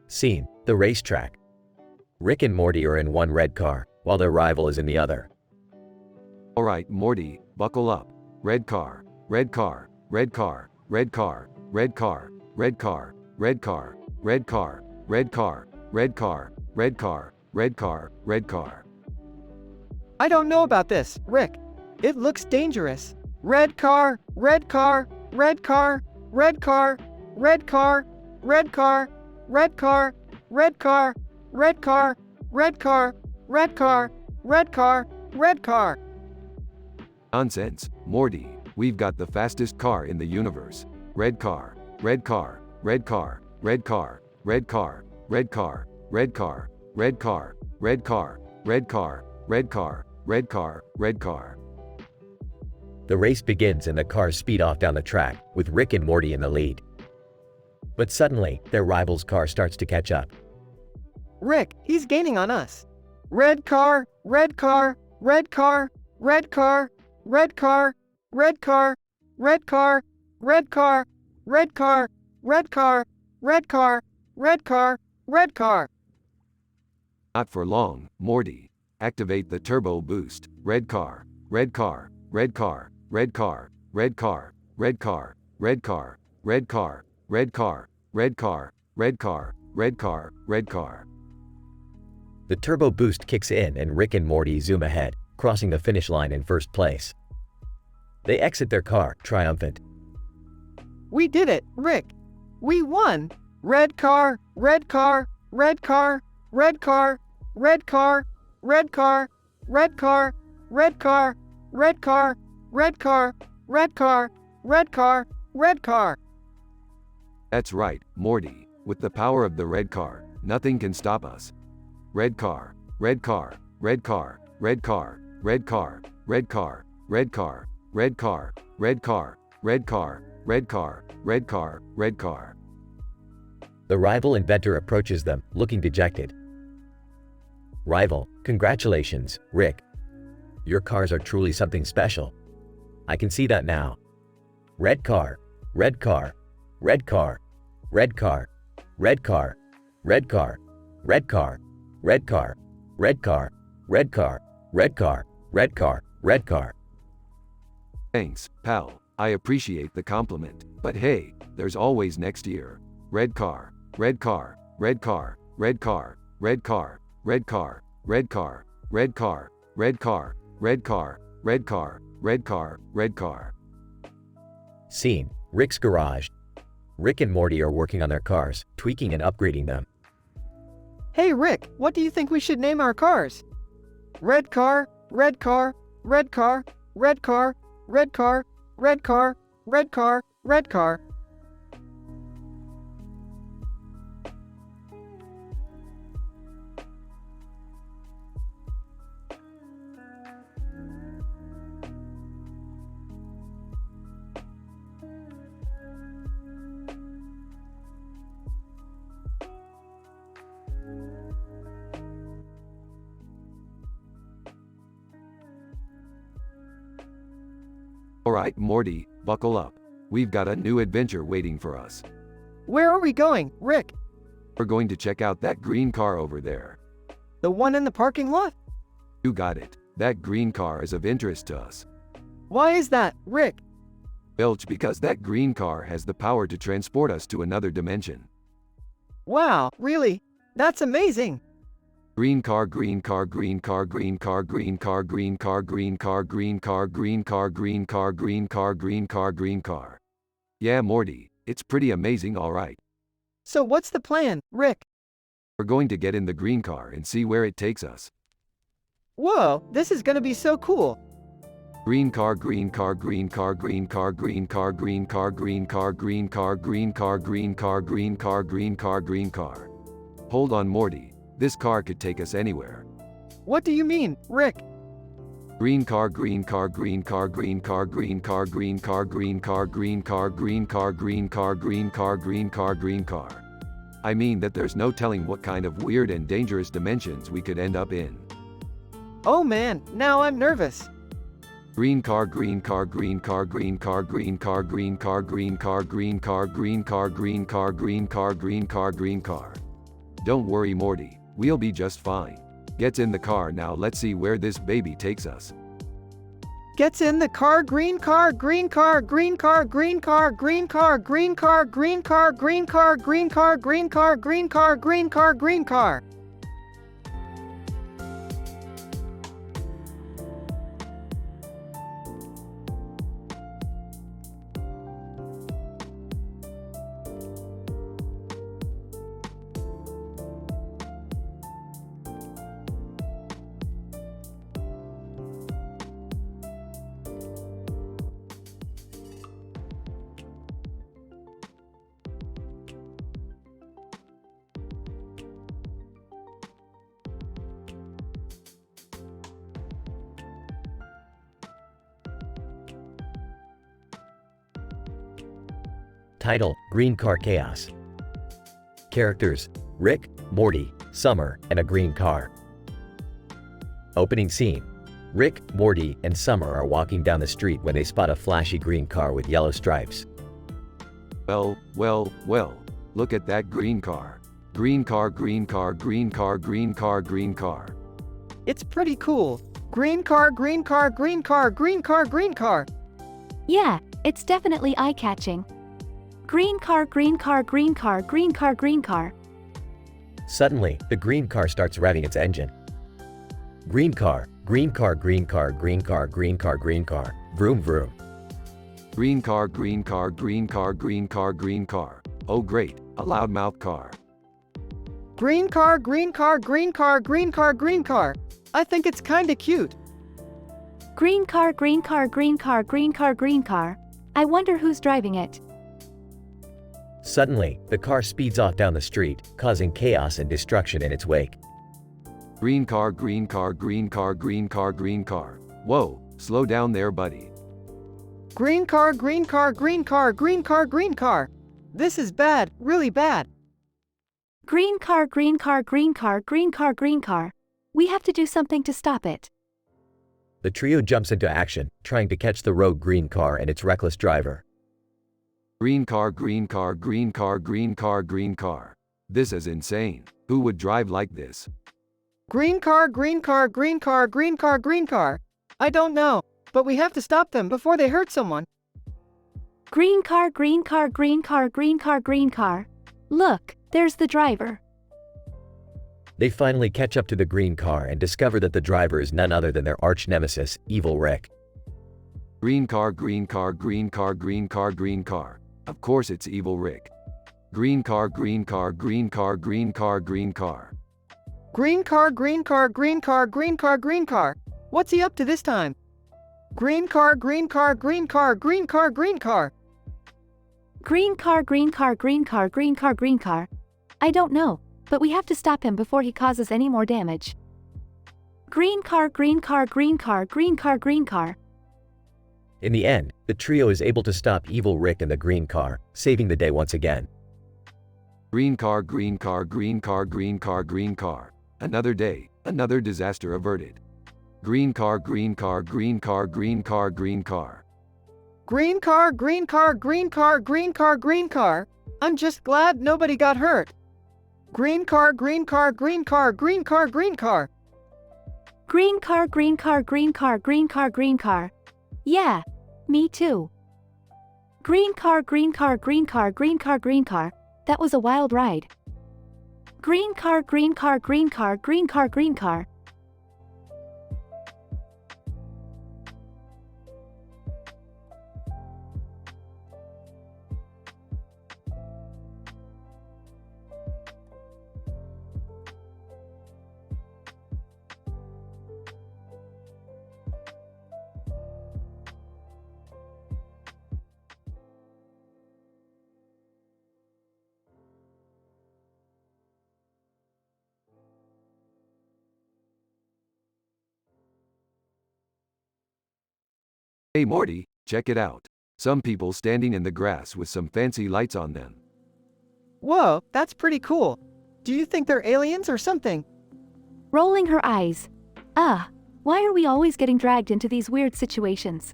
Scene: the racetrack. Rick and Morty are in one red car, while their rival is in the other. Alright, Morty, buckle up. Red car, red car, red car, red car, red car, red car, red car, red car, red car, red car, red car, red car, red car. I don't know about this, Rick. It looks dangerous. Red car, red car, red car, red car, red car, red car, red car, red car, red car, red car, red car, red car, red car. Nonsense, Morty. We've got the fastest car in the universe. Red car, red car, red car, red car, red car, red car, red car, red car, red car, red car, red car, red car, red car. The race begins and the cars speed off down the track, with Rick and Morty in the lead. But suddenly, their rival's car starts to catch up. Rick, he's gaining on us. Red car, red car, red car, red car, red car, red car, red car, red car, red car, red car, red car, red car, red car. Not for long, Morty. Activate the turbo boost. Red car, red car, red car, red car, red car, red car, red car, red car, red car, red car, red car, red car, red car. The turbo boost kicks in and Rick and Morty zoom ahead, crossing the finish line in first place. They exit their car, triumphant. We did it, Rick. We won. Red car, red car, red car, red car, red car, red car, red car, red car, red car, red car, red car, red car, red car. That's right, Morty. With the power of the red car, nothing can stop us. Red car, red car, red car, red car, red car, red car, red car, red car, red car, red car, red car, red car, red car. The rival inventor approaches them, looking dejected. Rival, congratulations, Rick. Your cars are truly something special. I can see that now. Red car, red car, red car, red car, red car, red car, red car, red car, red car, red car, red car, red car, red car. Thanks, pal. I appreciate the compliment. But hey, there's always next year. Red car, red car, red car, red car, red car, red car, red car, red car, red car, red car, red car, red car, red car. Scene: Rick's garage. Rick and Morty are working on their cars, tweaking and upgrading them. Hey Rick, what do you think we should name our cars? Red car, red car, red car, red car, red car, red car, red car, red car. Alright, Morty, buckle up. We've got a new adventure waiting for us. Where are we going, Rick? We're going to check out that green car over there. The one in the parking lot? You got it. That green car is of interest to us. Why is that, Rick? Belch, because that green car has the power to transport us to another dimension. Wow, really? That's amazing. Green car, green car, green car, green car, green car, green car, green car, green car, green car, green car, green car, green car, green car. Yeah, Morty, it's pretty amazing, alright. So what's the plan, Rick? We're going to get in the green car and see where it takes us. Whoa, this is gonna be so cool. Green car, green car, green car, green car, green car, green car, green car, green car, green car, green car, green car, green car, green car. Hold on, Morty. This car could take us anywhere. What do you mean, Rick? Green car, green car, green car, green car, green car, green car, green car, green car, green car, green car, green car, green car, green car. I mean that there's no telling what kind of weird and dangerous dimensions we could end up in. Oh man, now I'm nervous. Green car, green car, green car, green car, green car, green car, green car, green car, green car, green car, green car, green car, green car. Don't worry, Morty. We'll be just fine. Gets in the car now, let's see where this baby takes us. Gets in the car, green car, green car, green car, green car, green car, green car, green car, green car, green car, green car, green car, green car, green car. Title: Green Car Chaos. Characters: Rick, Morty, Summer, and a green car. Opening scene: Rick, Morty, and Summer are walking down the street when they spot a flashy green car with yellow stripes. Well, look at that green car. Green car, green car, green car, green car, green car. It's pretty cool. Green car, green car, green car, green car, green car. Yeah, it's definitely eye-catching. Green car, green car, green car, green car, green car. Suddenly, the green car starts revving its engine. Green car, green car, green car, green car, green car, green car. Vroom vroom. Green car, green car, green car, green car, green car. Oh great, a loudmouth car. Green car, green car, green car, green car, green car. I think it's kinda cute. Green car, green car, green car, green car, green car. I wonder who's driving it. Suddenly, the car speeds off down the street, causing chaos and destruction in its wake. Green car, green car, green car, green car, green car. Whoa, slow down there, buddy. Green car, green car, green car, green car, green car. This is bad, really bad. Green car, green car, green car, green car, green car. We have to do something to stop it. The trio jumps into action, trying to catch the rogue green car and its reckless driver. Green car, green car, green car, green car, green car. This is insane. Who would drive like this? Green car, green car, green car, green car, green car. I don't know, but we have to stop them before they hurt someone. Green car, green car, green car, green car, green car. Look, there's the driver. They finally catch up to the green car and discover that the driver is none other than their arch nemesis, Evil Rick. Green car, green car, green car, green car, green car. Of course it's Evil Rick. Green car, green car, green car, green car, green car. Green car, green car, green car, green car, green car. What's he up to this time? Green car, green car, green car, green car, green car. Green car, green car, green car, green car, green car. I don't know, but we have to stop him before he causes any more damage. Green car, green car, green car, green car, green car. In the end, the trio is able to stop Evil Rick and the green car, saving the day once again. Green car, green car, green car, green car, green car. Another day, another disaster averted. Green car, green car, green car, green car, green car. Green car, green car, green car, green car, green car. I'm just glad nobody got hurt. Green car, green car, green car, green car, green car. Green car, green car, green car, green car, green car. Yeah, me too. Green car, green car, green car, green car, green car. That was a wild ride. Green car, green car, green car, green car, green car. Hey Morty, check it out. Some people standing in the grass with some fancy lights on them. Whoa, that's pretty cool. Do you think they're aliens or something? Rolling her eyes. Why are we always getting dragged into these weird situations?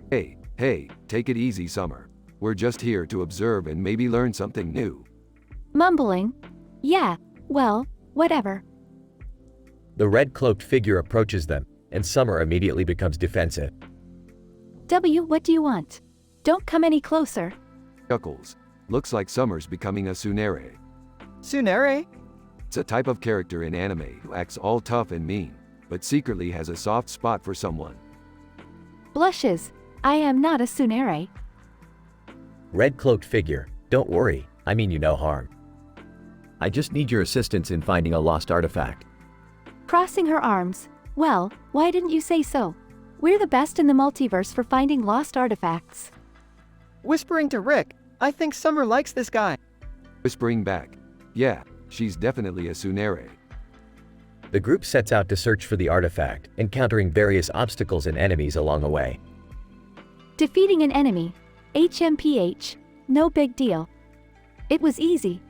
Hey, take it easy, Summer. We're just here to observe and maybe learn something new. Mumbling. Yeah, well, whatever. The red-cloaked figure approaches them, and Summer immediately becomes defensive. What do you want? Don't come any closer. Chuckles. Looks like Summer's becoming a Tsunere. Tsunere? It's a type of character in anime who acts all tough and mean, but secretly has a soft spot for someone. Blushes. I am not a Tsunere. Red-cloaked figure, don't worry, I mean you no harm. I just need your assistance in finding a lost artifact. Crossing her arms. Well, why didn't you say so? We're the best in the multiverse for finding lost artifacts. Whispering to Rick, I think Summer likes this guy. Whispering back. Yeah, she's definitely a Tsunere. The group sets out to search for the artifact, encountering various obstacles and enemies along the way. Defeating an enemy. HMPH. No big deal. It was easy.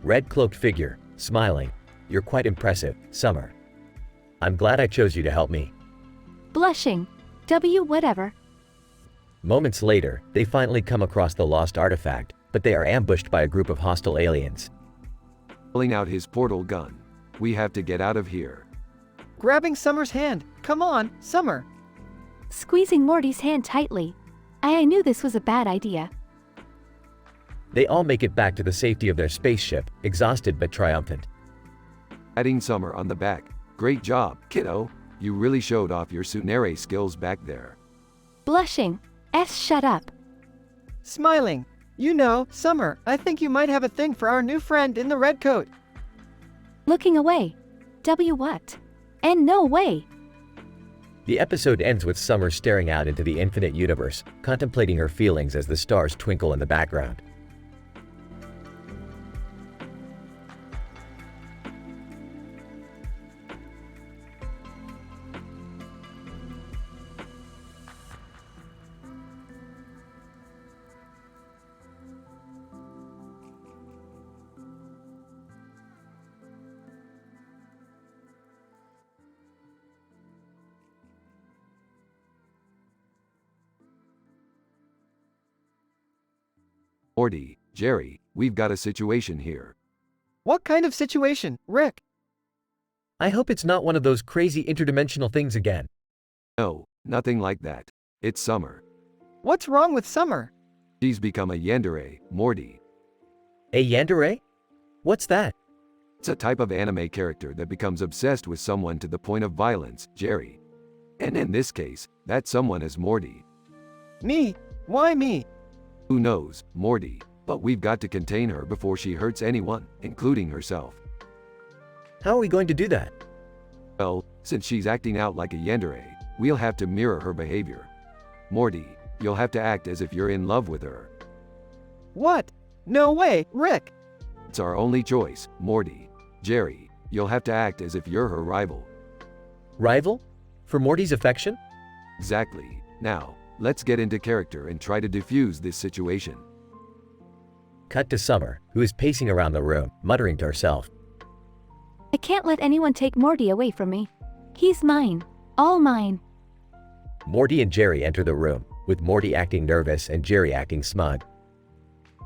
Red-cloaked figure, smiling. You're quite impressive, Summer. I'm glad I chose you to help me. Blushing. Whatever. Moments later, they finally come across the lost artifact, but they are ambushed by a group of hostile aliens. Pulling out his portal gun. We have to get out of here. Grabbing Summer's hand. Come on, Summer. Squeezing Morty's hand tightly. I knew this was a bad idea. They all make it back to the safety of their spaceship, exhausted but triumphant. Patting Summer on the back. Great job, kiddo. You really showed off your Tsunere skills back there. Blushing. Shut up. Smiling. You know, Summer, I think you might have a thing for our new friend in the red coat. Looking away. What? And no way. The episode ends with Summer staring out into the infinite universe, contemplating her feelings as the stars twinkle in the background. Morty, Jerry, we've got a situation here. What kind of situation, Rick? I hope it's not one of those crazy interdimensional things again. No, nothing like that. It's Summer. What's wrong with Summer? She's become a yandere, Morty. A yandere? What's that? It's a type of anime character that becomes obsessed with someone to the point of violence, Jerry. And in this case, that someone is Morty. Me? Why me? Who knows, Morty, but we've got to contain her before she hurts anyone, including herself. How are we going to do that? Well, since she's acting out like a yandere, we'll have to mirror her behavior. Morty, you'll have to act as if you're in love with her. What? No way, Rick. It's our only choice, Morty. Jerry, you'll have to act as if you're her rival. Rival? For Morty's affection? Exactly. Now, let's get into character and try to defuse this situation. Cut to Summer, who is pacing around the room, muttering to herself. I can't let anyone take Morty away from me. He's mine. All mine. Morty and Jerry enter the room, with Morty acting nervous and Jerry acting smug.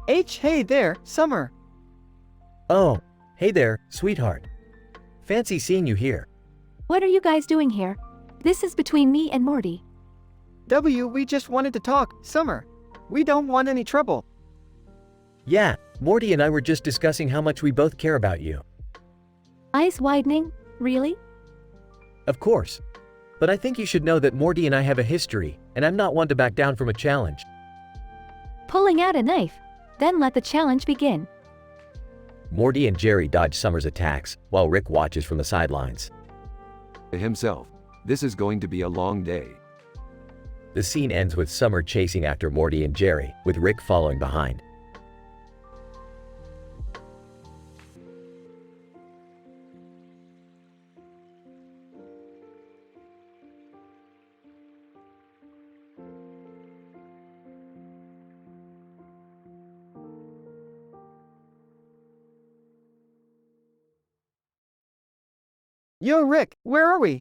Hey there, Summer. Oh, hey there, sweetheart. Fancy seeing you here. What are you guys doing here? This is between me and Morty. We just wanted to talk, Summer. We don't want any trouble. Yeah, Morty and I were just discussing how much we both care about you. Eyes widening? Really? Of course. But I think you should know that Morty and I have a history, and I'm not one to back down from a challenge. Pulling out a knife. Then let the challenge begin. Morty and Jerry dodge Summer's attacks, while Rick watches from the sidelines. Himself. This is going to be a long day. The scene ends with Summer chasing after Morty and Jerry, with Rick following behind. Yo, Rick, where are we?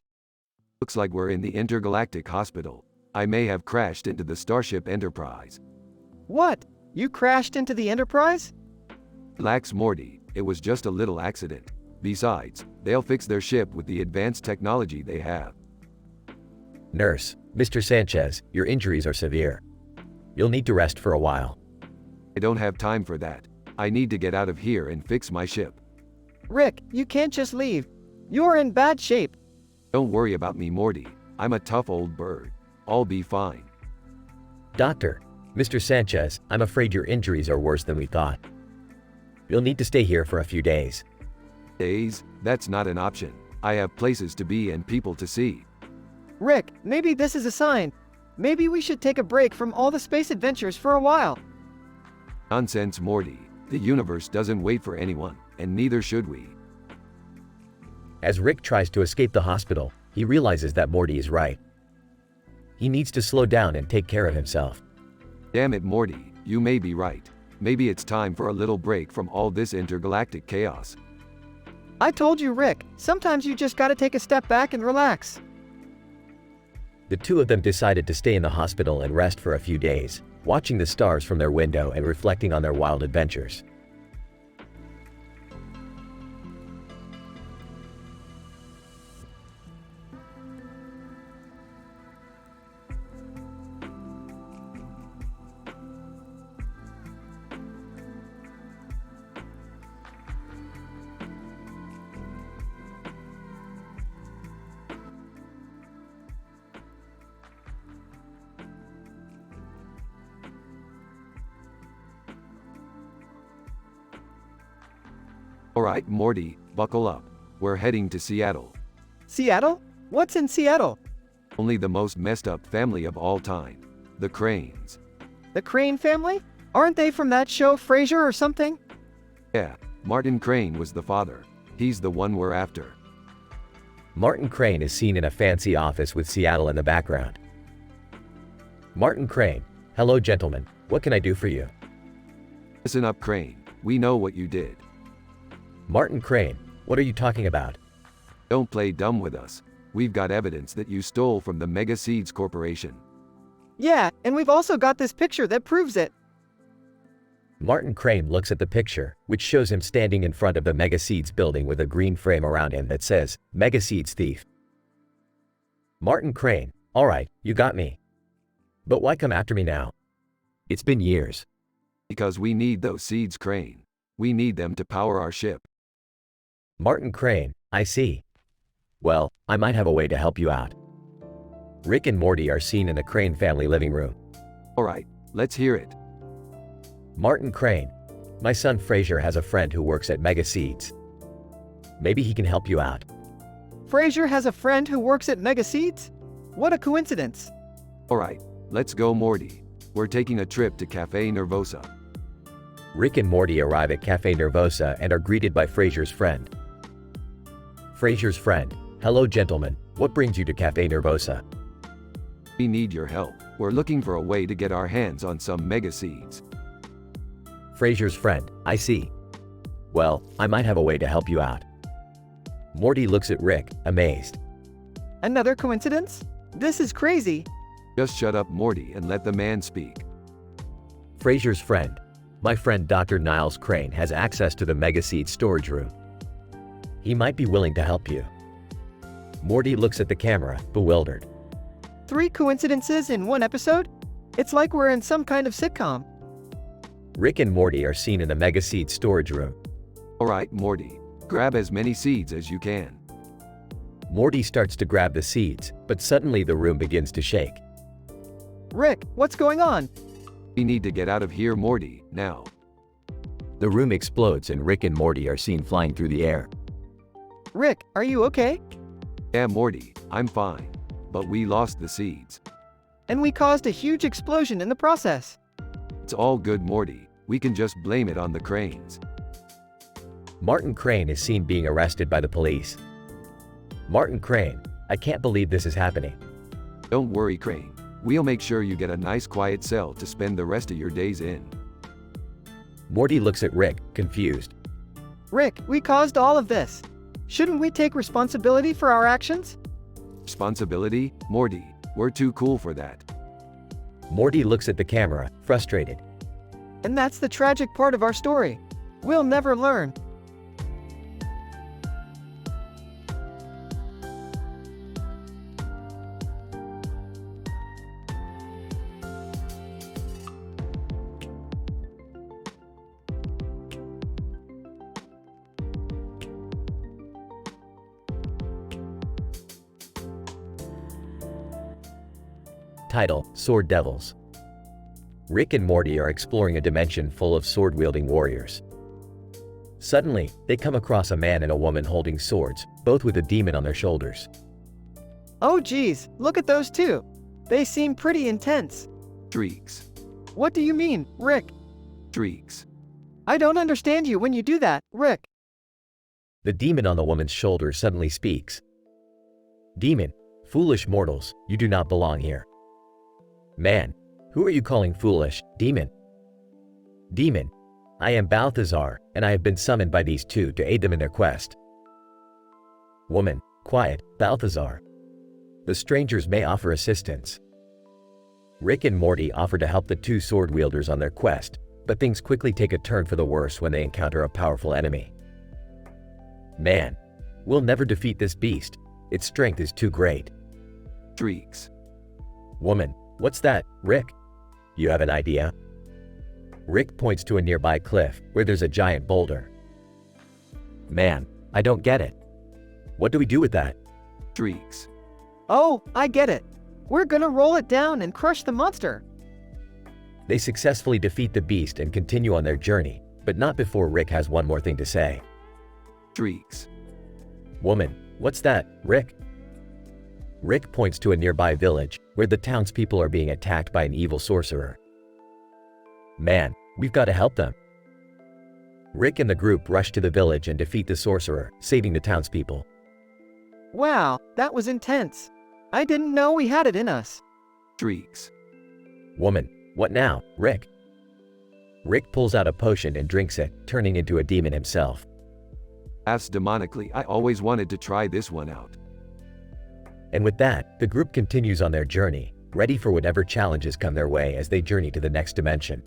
Looks like we're in the intergalactic hospital. I may have crashed into the Starship Enterprise. What? You crashed into the Enterprise? Relax, Morty. It was just a little accident. Besides, they'll fix their ship with the advanced technology they have. Nurse, Mr. Sanchez, your injuries are severe. You'll need to rest for a while. I don't have time for that. I need to get out of here and fix my ship. Rick, you can't just leave. You're in bad shape. Don't worry about me, Morty. I'm a tough old bird. I'll be fine. Doctor, Mr. Sanchez, I'm afraid your injuries are worse than we thought. You'll need to stay here for a few days. Days? That's not an option. I have places to be and people to see. Rick, maybe this is a sign. Maybe we should take a break from all the space adventures for a while. Nonsense, Morty. The universe doesn't wait for anyone, and neither should we. As Rick tries to escape the hospital, he realizes that Morty is right. He needs to slow down and take care of himself. Damn it, Morty, you may be right. Maybe it's time for a little break from all this intergalactic chaos. I told you, Rick, sometimes you just gotta take a step back and relax. The two of them decided to stay in the hospital and rest for a few days, watching the stars from their window and reflecting on their wild adventures. Alright, Morty, buckle up. We're heading to Seattle. Seattle? What's in Seattle? Only the most messed up family of all time. The Cranes. The Crane family? Aren't they from that show Frasier or something? Yeah, Martin Crane was the father. He's the one we're after. Martin Crane is seen in a fancy office with Seattle in the background. Martin Crane, hello gentlemen, what can I do for you? Listen up, Crane. We know what you did. Martin Crane, what are you talking about? Don't play dumb with us. We've got evidence that you stole from the Mega Seeds Corporation. Yeah, and we've also got this picture that proves it. Martin Crane looks at the picture, which shows him standing in front of the Mega Seeds building with a green frame around him that says, Mega Seeds Thief. Martin Crane, alright, you got me. But why come after me now? It's been years. Because we need those seeds, Crane. We need them to power our ship. Martin Crane, I see. Well, I might have a way to help you out. Rick and Morty are seen in the Crane family living room. Alright, let's hear it. Martin Crane, my son Frasier has a friend who works at Mega Seeds. Maybe he can help you out. Frasier has a friend who works at Mega Seeds? What a coincidence. Alright, let's go, Morty. We're taking a trip to Cafe Nervosa. Rick and Morty arrive at Cafe Nervosa and are greeted by Frasier's friend. Frasier's friend, hello gentlemen, what brings you to Cafe Nervosa? We need your help. We're looking for a way to get our hands on some Mega Seeds. Frasier's friend, I see. Well, I might have a way to help you out. Morty looks at Rick, amazed. Another coincidence? This is crazy. Just shut up, Morty, and let the man speak. Frasier's friend. My friend Dr. Niles Crane has access to the Mega Seed storage room. He might be willing to help you. Morty looks at the camera, bewildered. 3 coincidences in one episode? It's like we're in some kind of sitcom. Rick and Morty are seen in the Mega Seed storage room. Alright, Morty. Grab as many seeds as you can. Morty starts to grab the seeds, but suddenly the room begins to shake. Rick, what's going on? We need to get out of here, Morty, now. The room explodes and Rick and Morty are seen flying through the air. Rick, are you okay? Yeah, Morty, I'm fine. But we lost the seeds. And we caused a huge explosion in the process. It's all good, Morty. We can just blame it on the cranes. Martin Crane is seen being arrested by the police. Martin Crane, I can't believe this is happening. Don't worry, Crane. We'll make sure you get a nice quiet cell to spend the rest of your days in. Morty looks at Rick, confused. Rick, we caused all of this. Shouldn't we take responsibility for our actions? Responsibility? Morty, we're too cool for that. Morty looks at the camera, frustrated. And that's the tragic part of our story. We'll never learn. Title: Sword Devils. Rick and Morty are exploring a dimension full of sword-wielding warriors. Suddenly, they come across a man and a woman holding swords, both with a demon on their shoulders. Oh geez, look at those two. They seem pretty intense. Shrieks. What do you mean, Rick? Shrieks. I don't understand you when you do that, Rick. The demon on the woman's shoulder suddenly speaks. Demon, foolish mortals, you do not belong here. Man, who are you calling foolish, demon? Demon, I am Balthazar, and I have been summoned by these two to aid them in their quest. Woman, quiet, Balthazar. The strangers may offer assistance. Rick and Morty offer to help the two sword wielders on their quest, but things quickly take a turn for the worse when they encounter a powerful enemy. Man, we'll never defeat this beast. Its strength is too great. Shrieks. Woman, what's that, Rick? You have an idea? Rick points to a nearby cliff, where there's a giant boulder. Man, I don't get it. What do we do with that? Shrieks. Oh, I get it. We're gonna roll it down and crush the monster. They successfully defeat the beast and continue on their journey, but not before Rick has one more thing to say. Shrieks. Woman, what's that, Rick? Rick points to a nearby village, where the townspeople are being attacked by an evil sorcerer. Man, we've got to help them. Rick and the group rush to the village and defeat the sorcerer, saving the townspeople. Wow, that was intense. I didn't know we had it in us. Shrieks. Woman, what now, Rick? Rick pulls out a potion and drinks it, turning into a demon himself. Laughs demonically. I always wanted to try this one out. And with that, the group continues on their journey, ready for whatever challenges come their way as they journey to the next dimension.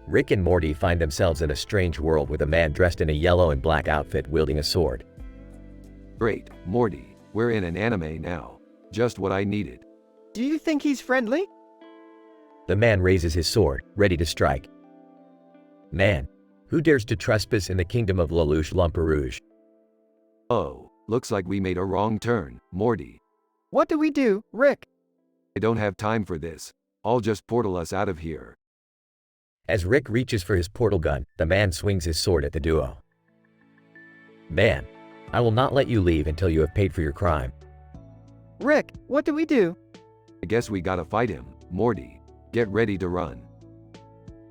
Rick and Morty find themselves in a strange world with a man dressed in a yellow and black outfit wielding a sword. Great, Morty, we're in an anime now. Just what I needed. Do you think he's friendly? The man raises his sword, ready to strike. Man, who dares to trespass in the kingdom of Lelouch Lamperouge? Oh, looks like we made a wrong turn, Morty. What do we do, Rick? I don't have time for this. I'll just portal us out of here. As Rick reaches for his portal gun, the man swings his sword at the duo. Man, I will not let you leave until you have paid for your crime. Rick, what do we do? I guess we gotta fight him, Morty. Get ready to run.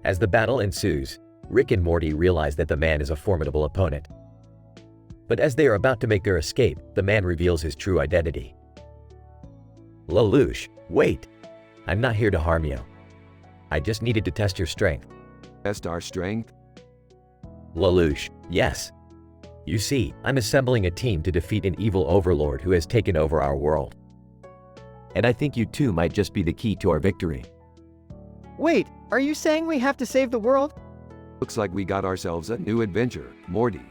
As the battle ensues, Rick and Morty realize that the man is a formidable opponent. But as they are about to make their escape, the man reveals his true identity. Lelouch, wait! I'm not here to harm you. I just needed to test your strength. Test our strength? Lelouch, yes. You see, I'm assembling a team to defeat an evil overlord who has taken over our world. And I think you two might just be the key to our victory. Wait, are you saying we have to save the world? Looks like we got ourselves a new adventure, Morty.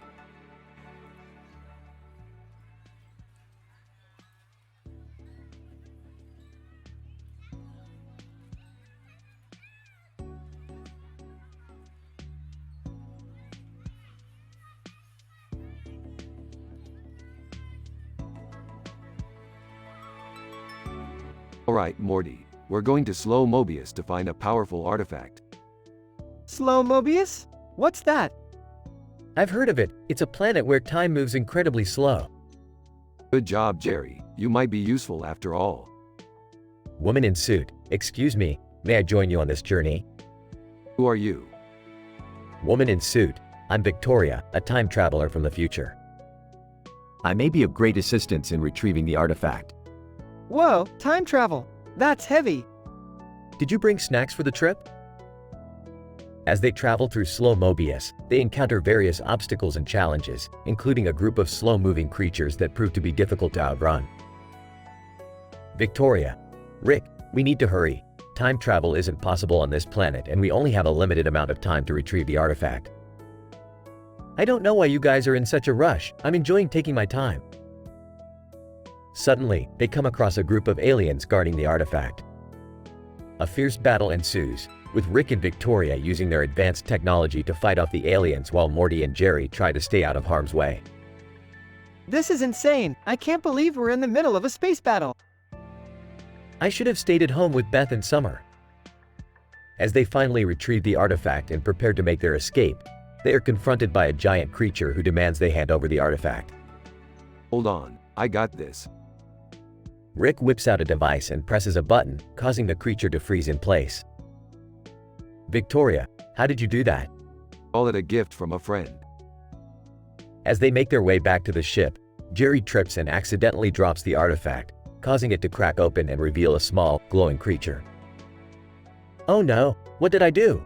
Alright, Morty. We're going to slow Mobius to find a powerful artifact. Slow Mobius? What's that? I've heard of it. It's a planet where time moves incredibly slow. Good job, Jerry. You might be useful after all. Woman in suit, excuse me, may I join you on this journey? Who are you? Woman in suit, I'm Victoria, a time traveler from the future. I may be of great assistance in retrieving the artifact. Whoa, time travel. That's heavy. Did you bring snacks for the trip? As they travel through slow Mobius, they encounter various obstacles and challenges, including a group of slow-moving creatures that prove to be difficult to outrun. Victoria, Rick, we need to hurry. Time travel isn't possible on this planet and we only have a limited amount of time to retrieve the artifact. I don't know why you guys are in such a rush. I'm enjoying taking my time. Suddenly, they come across a group of aliens guarding the artifact. A fierce battle ensues, with Rick and Victoria using their advanced technology to fight off the aliens while Morty and Jerry try to stay out of harm's way. This is insane. I can't believe we're in the middle of a space battle. I should have stayed at home with Beth and Summer. As they finally retrieve the artifact and prepare to make their escape, they are confronted by a giant creature who demands they hand over the artifact. Hold on, I got this. Rick whips out a device and presses a button, causing the creature to freeze in place. Victoria, how did you do that? Call it a gift from a friend. As they make their way back to the ship, Jerry trips and accidentally drops the artifact, causing it to crack open and reveal a small, glowing creature. Oh no, what did I do?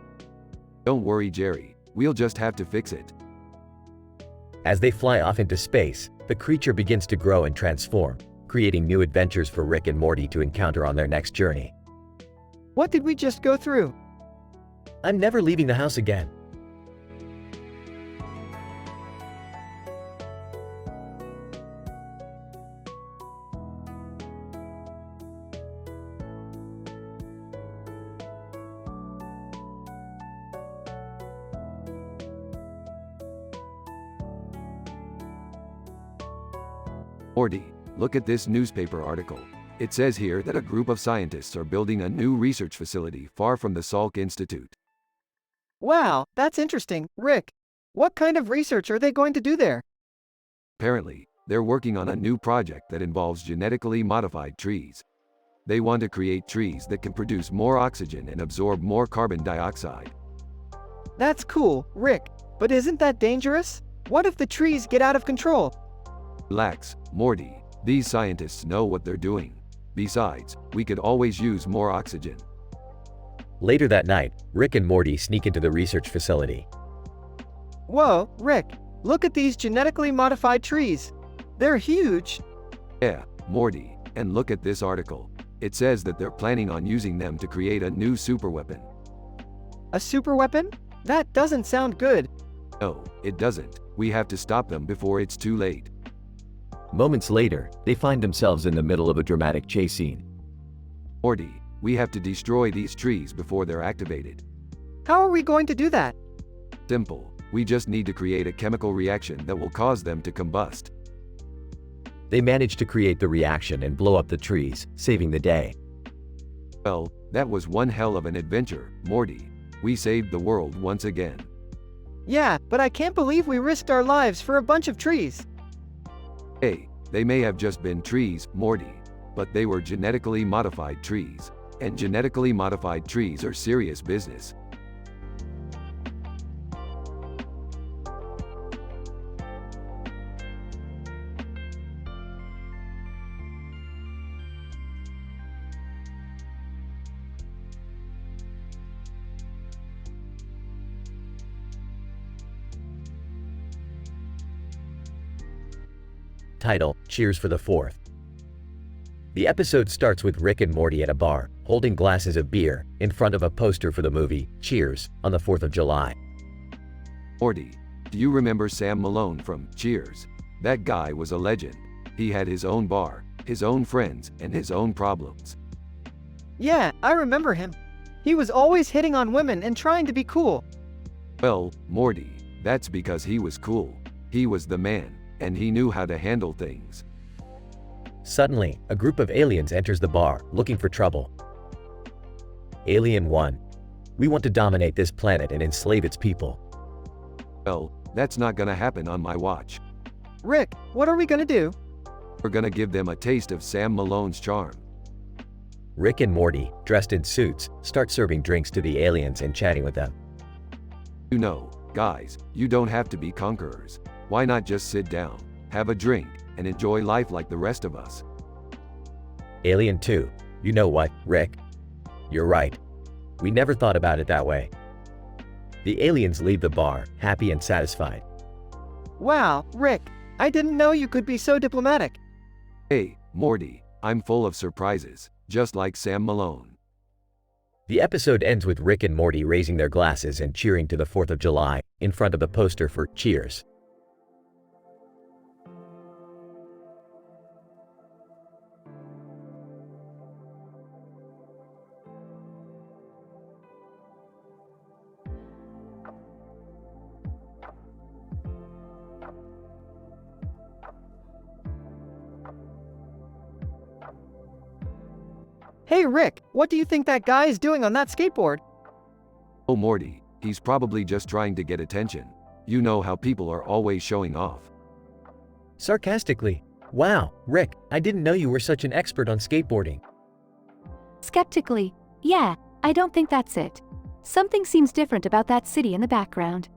Don't worry, Jerry. We'll just have to fix it. As they fly off into space, the creature begins to grow and transform, creating new adventures for Rick and Morty to encounter on their next journey. What did we just go through? I'm never leaving the house again. Morty, look at this newspaper article. It says here that a group of scientists are building a new research facility far from the Salk Institute. Wow, that's interesting. Rick, what kind of research are they going to do there? Apparently, they're working on a new project that involves genetically modified trees. They want to create trees that can produce more oxygen and absorb more carbon dioxide. That's cool, Rick, but isn't that dangerous? What if the trees get out of control? Relax, Morty. These scientists know what they're doing. Besides, we could always use more oxygen. Later that night, Rick and Morty sneak into the research facility. Whoa, Rick, look at these genetically modified trees. They're huge. Yeah, Morty, and look at this article. It says that they're planning on using them to create a new superweapon. A superweapon? That doesn't sound good. No, it doesn't. We have to stop them before it's too late. Moments later, they find themselves in the middle of a dramatic chase scene. Morty, we have to destroy these trees before they're activated. How are we going to do that? Simple. We just need to create a chemical reaction that will cause them to combust. They manage to create the reaction and blow up the trees, saving the day. Well, that was one hell of an adventure, Morty. We saved the world once again. Yeah, but I can't believe we risked our lives for a bunch of trees. Hey, they may have just been trees, Morty, but they were genetically modified trees. And genetically modified trees are serious business. title, Cheers for the 4th. The episode starts with Rick and Morty at a bar, holding glasses of beer, in front of a poster for the movie, Cheers, on the 4th of July. Morty, do you remember Sam Malone from Cheers? That guy was a legend. He had his own bar, his own friends, and his own problems. Yeah, I remember him. He was always hitting on women and trying to be cool. Well, Morty, that's because he was cool. He was the man, and he knew how to handle things. Suddenly, a group of aliens enters the bar, looking for trouble. Alien 1. We want to dominate this planet and enslave its people. Well, that's not gonna happen on my watch. Rick, what are we gonna do? We're gonna give them a taste of Sam Malone's charm. Rick and Morty, dressed in suits, start serving drinks to the aliens and chatting with them. You know, guys, you don't have to be conquerors. Why not just sit down, have a drink, and enjoy life like the rest of us? Alien 2. You know what, Rick? You're right. We never thought about it that way. The aliens leave the bar, happy and satisfied. Wow, Rick, I didn't know you could be so diplomatic. Hey, Morty, I'm full of surprises, just like Sam Malone. The episode ends with Rick and Morty raising their glasses and cheering to the 4th of July, in front of the poster for Cheers. Hey Rick, what do you think that guy is doing on that skateboard? Oh Morty, he's probably just trying to get attention. You know how people are always showing off. Sarcastically, wow, Rick, I didn't know you were such an expert on skateboarding. Skeptically, yeah, I don't think that's it. Something seems different about that city in the background.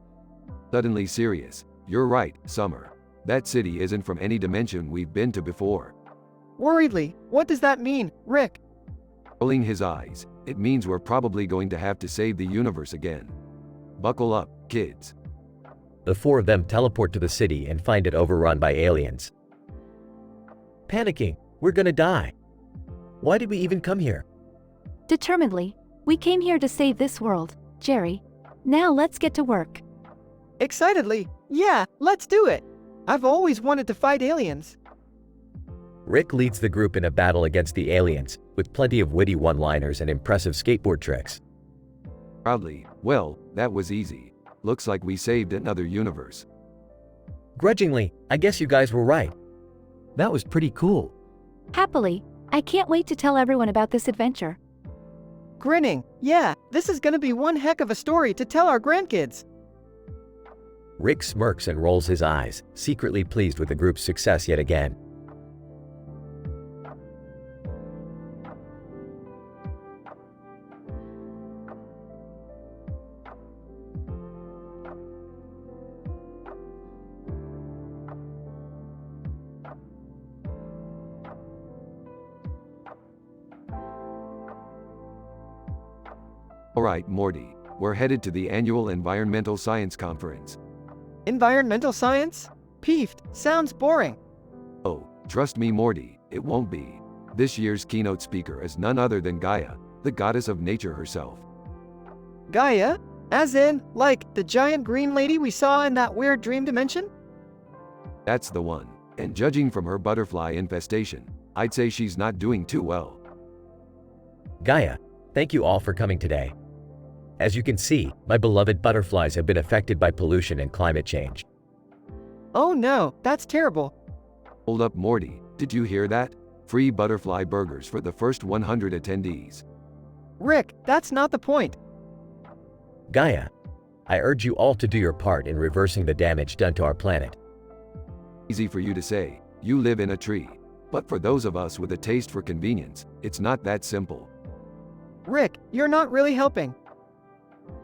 Suddenly serious. You're right, Summer. That city isn't from any dimension we've been to before. Worriedly, what does that mean, Rick? Rolling his eyes, it means we're probably going to have to save the universe again. Buckle up, kids. The 4 of them teleport to the city and find it overrun by aliens. Panicking, we're gonna die. Why did we even come here? Determinedly, we came here to save this world, Jerry. Now let's get to work. Excitedly, yeah, let's do it. I've always wanted to fight aliens. Rick leads the group in a battle against the aliens, with plenty of witty one-liners and impressive skateboard tricks. Proudly, well, that was easy. Looks like we saved another universe. Grudgingly, I guess you guys were right. That was pretty cool. Happily, I can't wait to tell everyone about this adventure. Grinning, yeah, this is gonna be one heck of a story to tell our grandkids. Rick smirks and rolls his eyes, secretly pleased with the group's success yet again. Alright, Morty, we're headed to the annual Environmental Science Conference. Environmental science? Peeved, sounds boring. Oh, trust me, Morty, it won't be. This year's keynote speaker is none other than Gaia, the goddess of nature herself. Gaia? As in, like, the giant green lady we saw in that weird dream dimension? That's the one, and judging from her butterfly infestation, I'd say she's not doing too well. Gaia, thank you all for coming today. As you can see, my beloved butterflies have been affected by pollution and climate change. Oh no, that's terrible. Hold up, Morty, did you hear that? Free butterfly burgers for the first 100 attendees. Rick, that's not the point. Gaia, I urge you all to do your part in reversing the damage done to our planet. Easy for you to say, you live in a tree. But for those of us with a taste for convenience, it's not that simple. Rick, you're not really helping.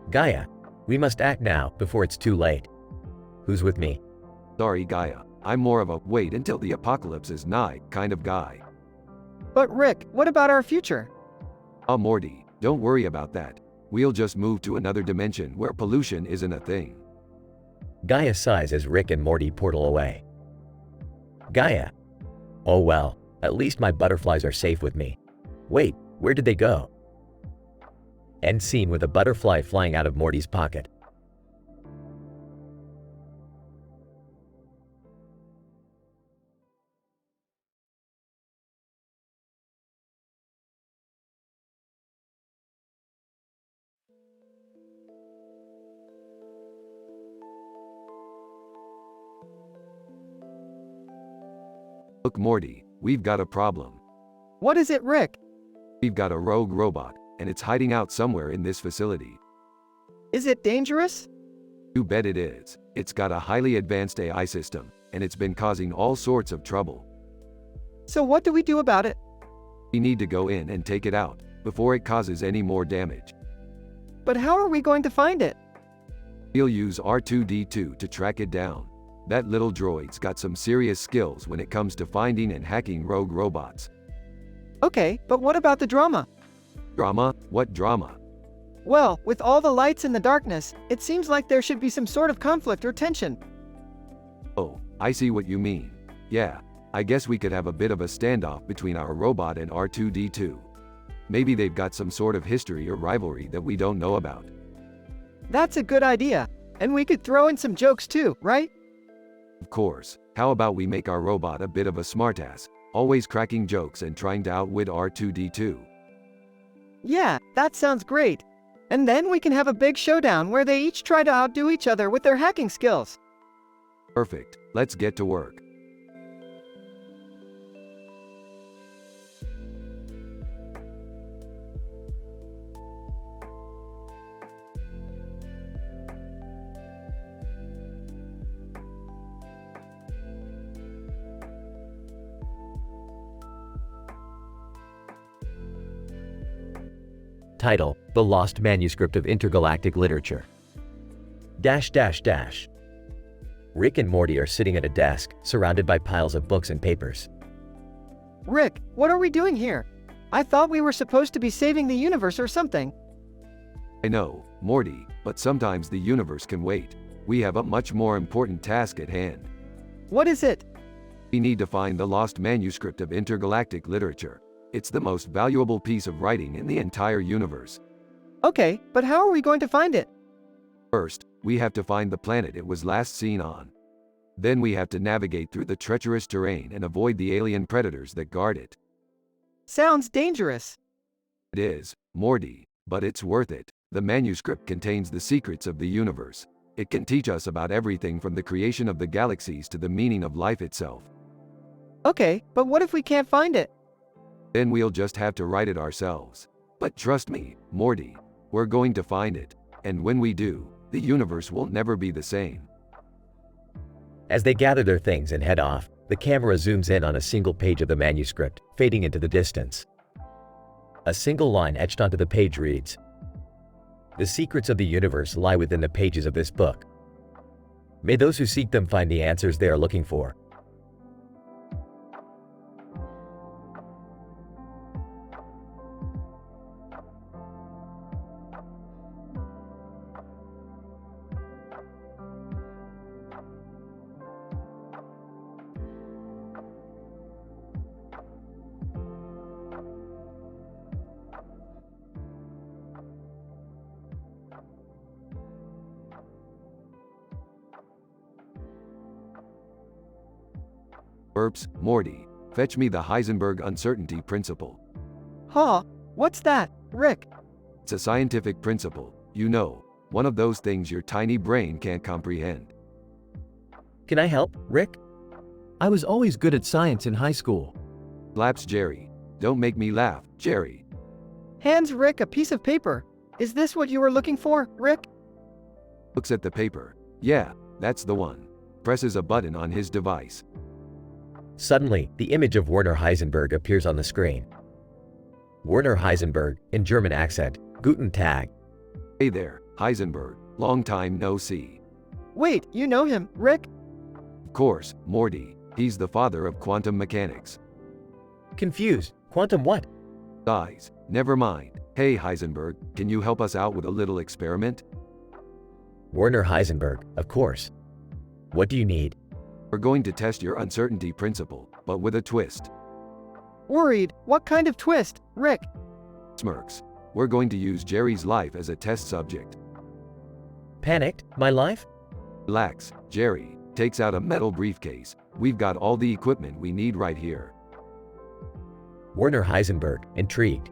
Gaia, we must act now before it's too late. Who's with me? Sorry, Gaia, I'm more of a wait until the apocalypse is nigh kind of guy. But Rick, what about our future? Oh, Morty, don't worry about that. We'll just move to another dimension where pollution isn't a thing. Gaia sighs as Rick and Morty portal away. Gaia, Oh well, at least my butterflies are safe with me. Wait, where did they go? End scene with a butterfly flying out of Morty's pocket. Look, Morty, we've got a problem. What is it, Rick? We've got a rogue robot, and it's hiding out somewhere in this facility. Is it dangerous? You bet it is. It's got a highly advanced AI system, and it's been causing all sorts of trouble. So what do we do about it? We need to go in and take it out, before it causes any more damage. But how are we going to find it? We'll use R2-D2 to track it down. That little droid's got some serious skills when it comes to finding and hacking rogue robots. Okay, but what about the drama? Drama? What drama? Well, with all the lights in the darkness, it seems like there should be some sort of conflict or tension. Oh, I see what you mean. Yeah, I guess we could have a bit of a standoff between our robot and R2-D2. Maybe they've got some sort of history or rivalry that we don't know about. That's a good idea. And we could throw in some jokes too, right? Of course. How about we make our robot a bit of a smartass, always cracking jokes and trying to outwit R2-D2? Yeah, that sounds great. And then we can have a big showdown where they each try to outdo each other with their hacking skills. Perfect. Let's get to work. Title: The Lost Manuscript of Intergalactic Literature. -- Rick and Morty are sitting at a desk, surrounded by piles of books and papers. Rick, what are we doing here? I thought we were supposed to be saving the universe or something. I know, Morty, but sometimes the universe can wait. We have a much more important task at hand. What is it? We need to find the lost manuscript of intergalactic literature. It's the most valuable piece of writing in the entire universe. Okay, but how are we going to find it? First, we have to find the planet it was last seen on. Then we have to navigate through the treacherous terrain and avoid the alien predators that guard it. Sounds dangerous. It is, Morty, but it's worth it. The manuscript contains the secrets of the universe. It can teach us about everything from the creation of the galaxies to the meaning of life itself. Okay, but what if we can't find it? Then we'll just have to write it ourselves. But trust me, Morty, we're going to find it. And when we do, the universe will never be the same. As they gather their things and head off, the camera zooms in on a single page of the manuscript, fading into the distance. A single line etched onto the page reads, "The secrets of the universe lie within the pages of this book. May those who seek them find the answers they are looking for." Burps, Morty, fetch me the Heisenberg uncertainty principle. Huh? What's that, Rick? It's a scientific principle, you know, one of those things your tiny brain can't comprehend. Can I help, Rick? I was always good at science in high school. Slaps Jerry. Don't make me laugh, Jerry. Hands Rick a piece of paper. Is this what you were looking for, Rick? Looks at the paper. Yeah, that's the one. Presses a button on his device. Suddenly, the image of Werner Heisenberg appears on the screen. Werner Heisenberg, in German accent, Guten Tag. Hey there, Heisenberg. Long time no see. Wait, you know him, Rick? Of course, Morty. He's the father of quantum mechanics. Confused. Quantum what? Guys, never mind. Hey Heisenberg, can you help us out with a little experiment? Werner Heisenberg, of course. What do you need? We're going to test your uncertainty principle. but with a twist. Worried? What kind of twist, Rick? Smirks. We're going to use Jerry's life as a test subject. Panicked? My life? Relax. Jerry takes out a metal briefcase. We've got all the equipment we need right here. Werner Heisenberg, intrigued.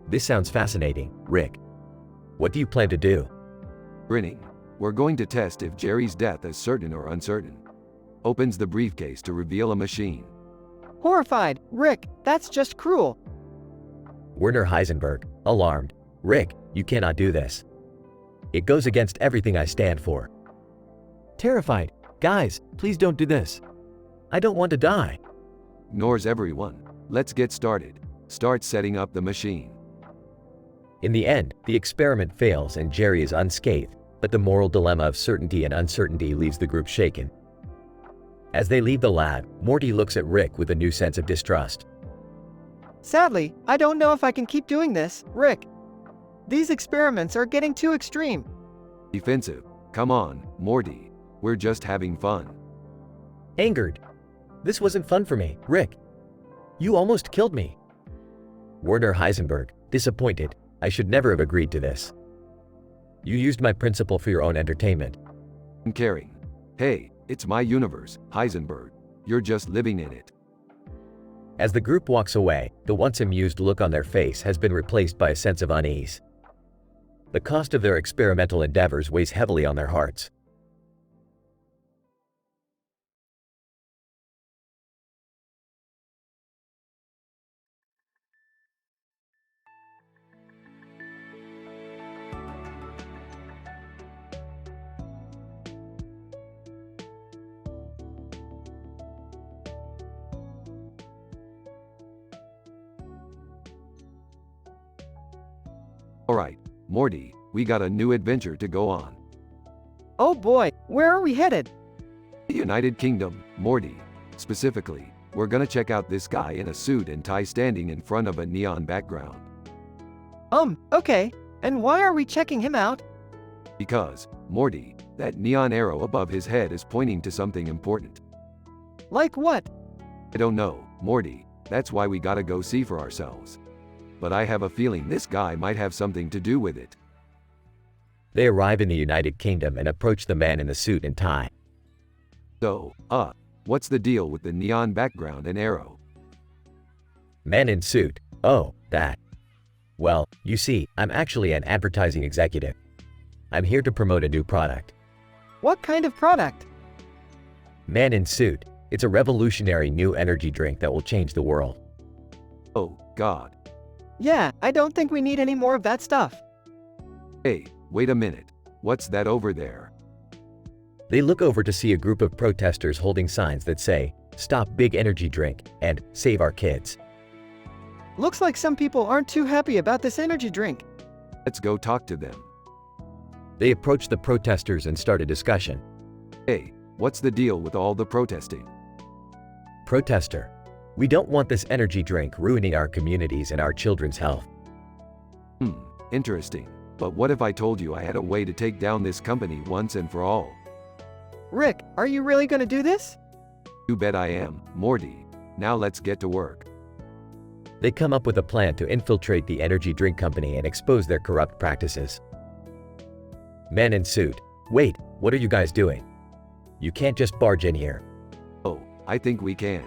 This sounds fascinating, Rick. What do you plan to do? Grinning. We're going to test if Jerry's death is certain or uncertain. Opens the briefcase to reveal a machine. Horrified. Rick, that's just cruel. Werner Heisenberg, alarmed. Rick, you cannot do this. It goes against everything I stand for. Terrified. Guys, please don't do this. I don't want to die. Ignores everyone. Let's get started. Starts setting up the machine. In the end, the experiment fails and Jerry is unscathed, but the moral dilemma of certainty and uncertainty leaves the group shaken. As they leave the lab, Morty looks at Rick with a new sense of distrust. Sadly, I don't know if I can keep doing this, Rick. These experiments are getting too extreme. Defensive. Come on, Morty. We're just having fun. Angered. This wasn't fun for me, Rick. You almost killed me. Werner Heisenberg, disappointed. I should never have agreed to this. You used my principle for your own entertainment. Caring. Hey, it's my universe, Heisenberg. You're just living in it. As the group walks away, the once amused look on their face has been replaced by a sense of unease. The cost of their experimental endeavors weighs heavily on their hearts. Alright, Morty, we got a new adventure to go on. Oh boy, where are we headed? The United Kingdom, Morty. Specifically, we're gonna check out this guy in a suit and tie standing in front of a neon background. Okay. And why are we checking him out? Because, Morty, that neon arrow above his head is pointing to something important. Like what? I don't know, Morty. That's why we gotta go see for ourselves. But I have a feeling this guy might have something to do with it. They arrive in the United Kingdom and approach the man in the suit and tie. So, what's the deal with the neon background and arrow? Man in suit. Oh, that. Well, you see, I'm actually an advertising executive. I'm here to promote a new product. What kind of product? Man in suit. It's a revolutionary new energy drink that will change the world. Oh, God. Yeah, I don't think we need any more of that stuff. Hey, wait a minute. What's that over there? They look over to see a group of protesters holding signs that say, "Stop Big Energy Drink" and "Save Our Kids." Looks like some people aren't too happy about this energy drink. Let's go talk to them. They approach the protesters and start a discussion. Hey, what's the deal with all the protesting? Protester. We don't want this energy drink ruining our communities and our children's health. Interesting. But what if I told you I had a way to take down this company once and for all? Rick, are you really gonna do this? You bet I am, Morty. Now let's get to work. They come up with a plan to infiltrate the energy drink company and expose their corrupt practices. Men in suit. Wait, what are you guys doing? You can't just barge in here. Oh, I think we can.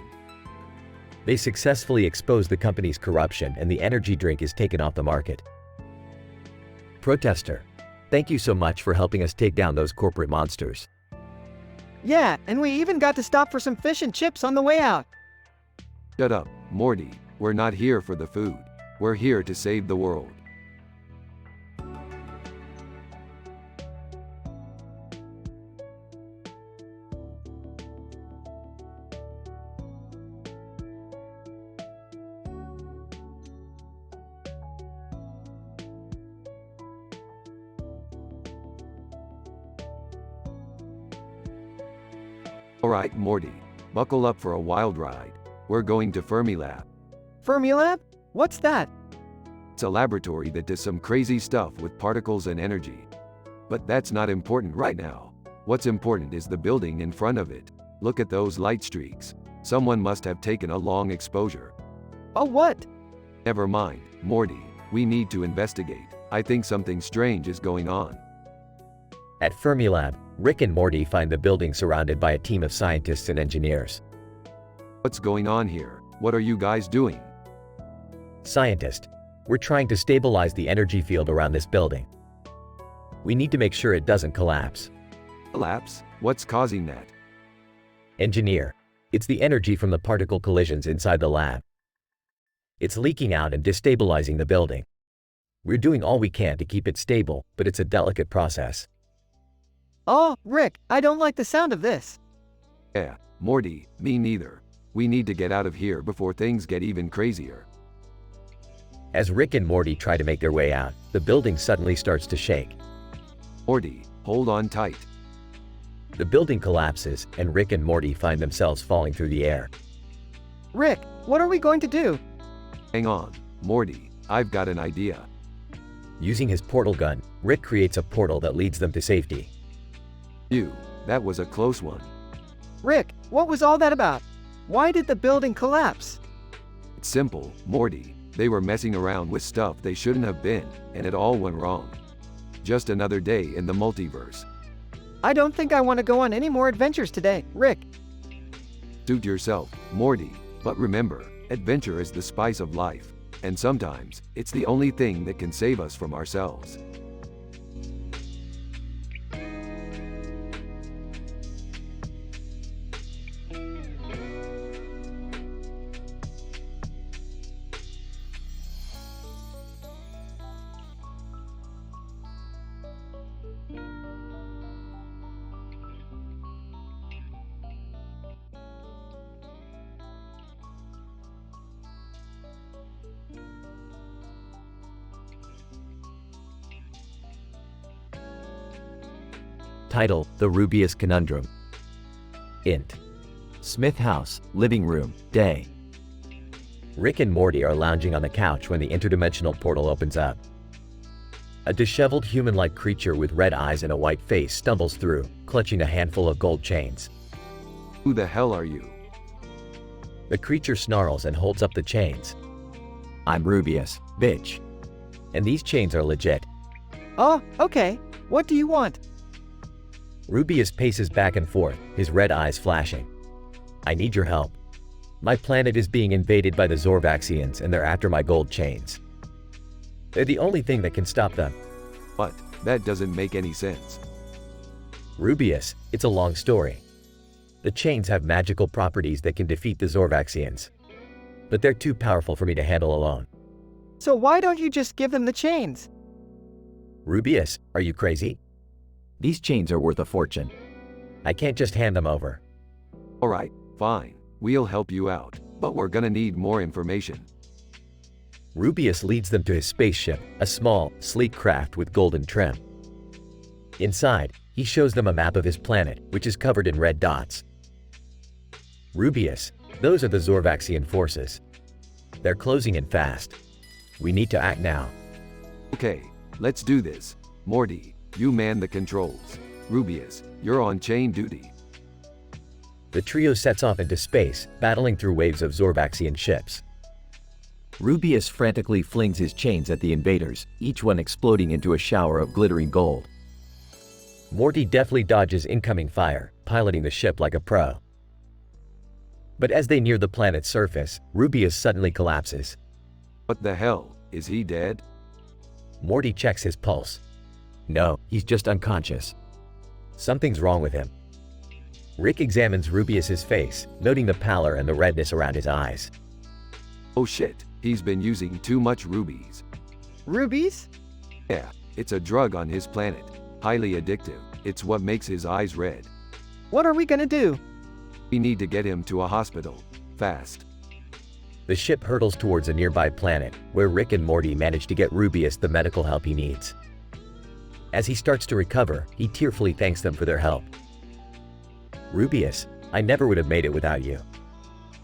They successfully expose the company's corruption and the energy drink is taken off the market. Protester. Thank you so much for helping us take down those corporate monsters. Yeah, and we even got to stop for some fish and chips on the way out. Shut up, Morty. We're not here for the food. We're here to save the world. Alright, Morty. Buckle up for a wild ride. We're going to Fermilab. Fermilab? What's that? It's a laboratory that does some crazy stuff with particles and energy. But that's not important right now. What's important is the building in front of it. Look at those light streaks. Someone must have taken a long exposure. Oh, what? Never mind, Morty. We need to investigate. I think something strange is going on. At Fermilab, Rick and Morty find the building surrounded by a team of scientists and engineers. What's going on here? What are you guys doing? Scientist, we're trying to stabilize the energy field around this building. We need to make sure it doesn't collapse. Collapse? What's causing that? Engineer, it's the energy from the particle collisions inside the lab. It's leaking out and destabilizing the building. We're doing all we can to keep it stable, but it's a delicate process. Oh, Rick, I don't like the sound of this. Yeah, Morty, me neither. We need to get out of here before things get even crazier. As Rick and Morty try to make their way out, the building suddenly starts to shake. Morty, hold on tight. The building collapses, and Rick and Morty find themselves falling through the air. Rick, what are we going to do? Hang on, Morty, I've got an idea. Using his portal gun, Rick creates a portal that leads them to safety. That was a close one. Rick, what was all that about? Why did the building collapse? It's simple, Morty. They were messing around with stuff they shouldn't have been, and it all went wrong. Just another day in the multiverse. I don't think I want to go on any more adventures today, Rick. Suit yourself, Morty. But remember, adventure is the spice of life. And sometimes, it's the only thing that can save us from ourselves. Title: The Rubius Conundrum. Int. Smith House, living room, day. Rick and Morty are lounging on the couch when the interdimensional portal opens up. A disheveled human-like creature with red eyes and a white face stumbles through, clutching a handful of gold chains. Who the hell are you? The creature snarls and holds up the chains. I'm Rubius, bitch. And these chains are legit. Oh, okay. What do you want? Rubius paces back and forth, his red eyes flashing. I need your help. My planet is being invaded by the Zorvaxians and they're after my gold chains. They're the only thing that can stop them. What? That doesn't make any sense. Rubius, it's a long story. The chains have magical properties that can defeat the Zorvaxians. But they're too powerful for me to handle alone. So why don't you just give them the chains? Rubius, are you crazy? These chains are worth a fortune. I can't just hand them over. Alright, fine. We'll help you out, but we're gonna need more information. Rubius leads them to his spaceship, a small, sleek craft with golden trim. Inside, he shows them a map of his planet, which is covered in red dots. Rubius, those are the Zorvaxian forces. They're closing in fast. We need to act now. Okay, let's do this. Morty, you man the controls. Rubius, you're on chain duty. The trio sets off into space, battling through waves of Zorvaxian ships. Rubius frantically flings his chains at the invaders, each one exploding into a shower of glittering gold. Morty deftly dodges incoming fire, piloting the ship like a pro. But as they near the planet's surface, Rubius suddenly collapses. What the hell? Is he dead? Morty checks his pulse. No, he's just unconscious. Something's wrong with him. Rick examines Rubius's face, noting the pallor and the redness around his eyes. Oh shit, he's been using too much rubies. Rubies? Yeah, it's a drug on his planet. Highly addictive. It's what makes his eyes red. What are we gonna do? We need to get him to a hospital. Fast. The ship hurtles towards a nearby planet, where Rick and Morty manage to get Rubius the medical help he needs. As he starts to recover, he tearfully thanks them for their help. Rubius, I never would have made it without you.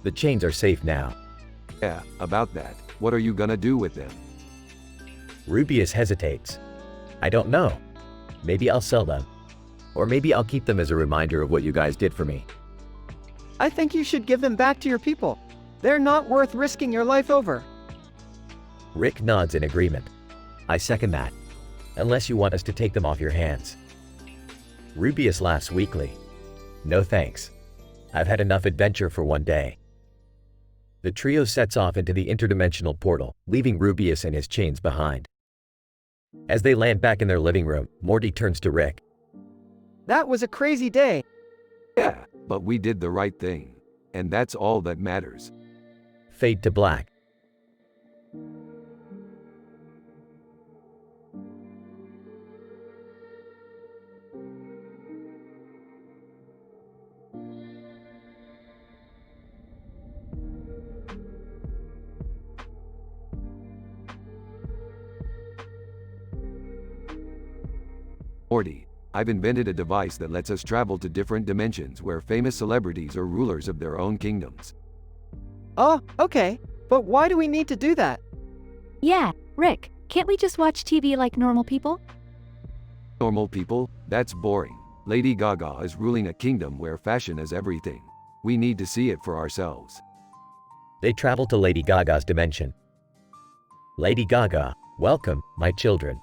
The chains are safe now. Yeah, about that. What are you gonna do with them? Rubius hesitates. I don't know. Maybe I'll sell them. Or maybe I'll keep them as a reminder of what you guys did for me. I think you should give them back to your people. They're not worth risking your life over. Rick nods in agreement. I second that. Unless you want us to take them off your hands. Rubius laughs weakly. No thanks. I've had enough adventure for one day. The trio sets off into the interdimensional portal, leaving Rubius and his chains behind. As they land back in their living room, Morty turns to Rick. That was a crazy day. Yeah, but we did the right thing. And that's all that matters. Fade to black. Morty, I've invented a device that lets us travel to different dimensions where famous celebrities are rulers of their own kingdoms. Oh, okay. But why do we need to do that? Yeah, Rick, can't we just watch TV like normal people? Normal people? That's boring. Lady Gaga is ruling a kingdom where fashion is everything. We need to see it for ourselves. They travel to Lady Gaga's dimension. Lady Gaga, welcome, my children.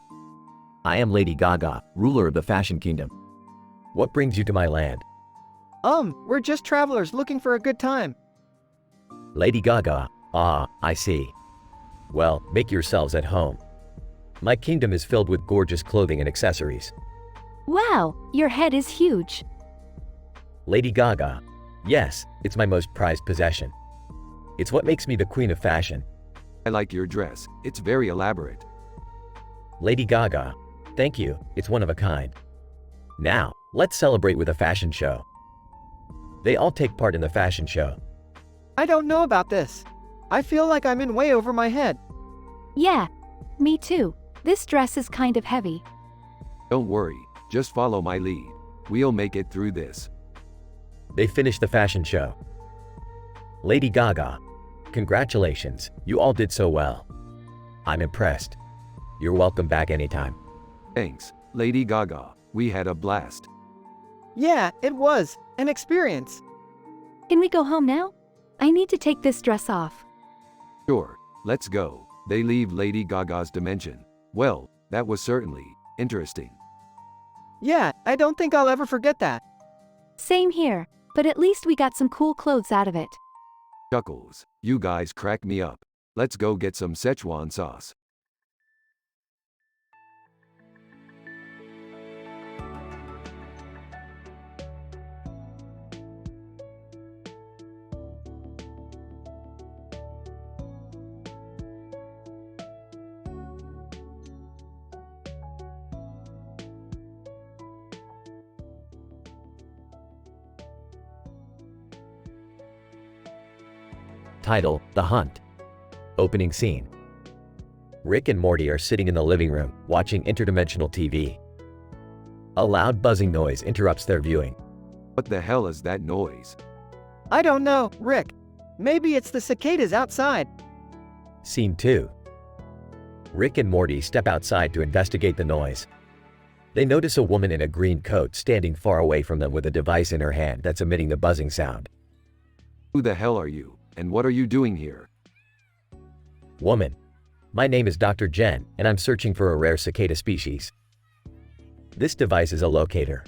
I am Lady Gaga, ruler of the Fashion Kingdom. What brings you to my land? We're just travelers looking for a good time. Lady Gaga, ah, I see. Well, make yourselves at home. My kingdom is filled with gorgeous clothing and accessories. Wow, your head is huge. Lady Gaga, yes, it's my most prized possession. It's what makes me the queen of fashion. I like your dress. It's very elaborate. Lady Gaga, thank you, it's one of a kind. Now, let's celebrate with a fashion show. They all take part in the fashion show. I don't know about this. I feel like I'm in way over my head. Yeah, me too. This dress is kind of heavy. Don't worry, just follow my lead. We'll make it through this. They finish the fashion show. Lady Gaga, congratulations, you all did so well. I'm impressed. You're welcome back anytime. Thanks, Lady Gaga. We had a blast. Yeah, it was an experience. Can we go home now? I need to take this dress off. Sure, let's go. They leave Lady Gaga's dimension. Well, that was certainly interesting. Yeah, I don't think I'll ever forget that. Same here, but at least we got some cool clothes out of it. Chuckles, you guys crack me up. Let's go get some Szechuan sauce. Title, The Hunt. Opening scene. Rick and Morty are sitting in the living room, watching interdimensional TV. A loud buzzing noise interrupts their viewing. What the hell is that noise? I don't know, Rick. Maybe it's the cicadas outside. Scene 2. Rick and Morty step outside to investigate the noise. They notice a woman in a green coat standing far away from them with a device in her hand that's emitting the buzzing sound. Who the hell are you, and what are you doing here? Woman. My name is Dr. Jen, and I'm searching for a rare cicada species. This device is a locator.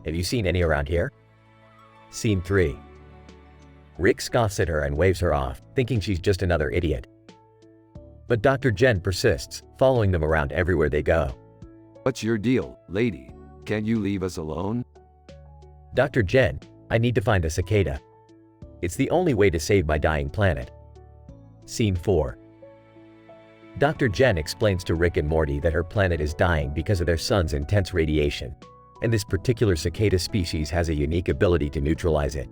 Have you seen any around here? Scene 3. Rick scoffs at her and waves her off, thinking she's just another idiot. But Dr. Jen persists, following them around everywhere they go. What's your deal, lady? Can't you leave us alone? Dr. Jen, I need to find a cicada. It's the only way to save my dying planet. Scene 4. Dr. Jen explains to Rick and Morty that her planet is dying because of their sun's intense radiation, and this particular cicada species has a unique ability to neutralize it.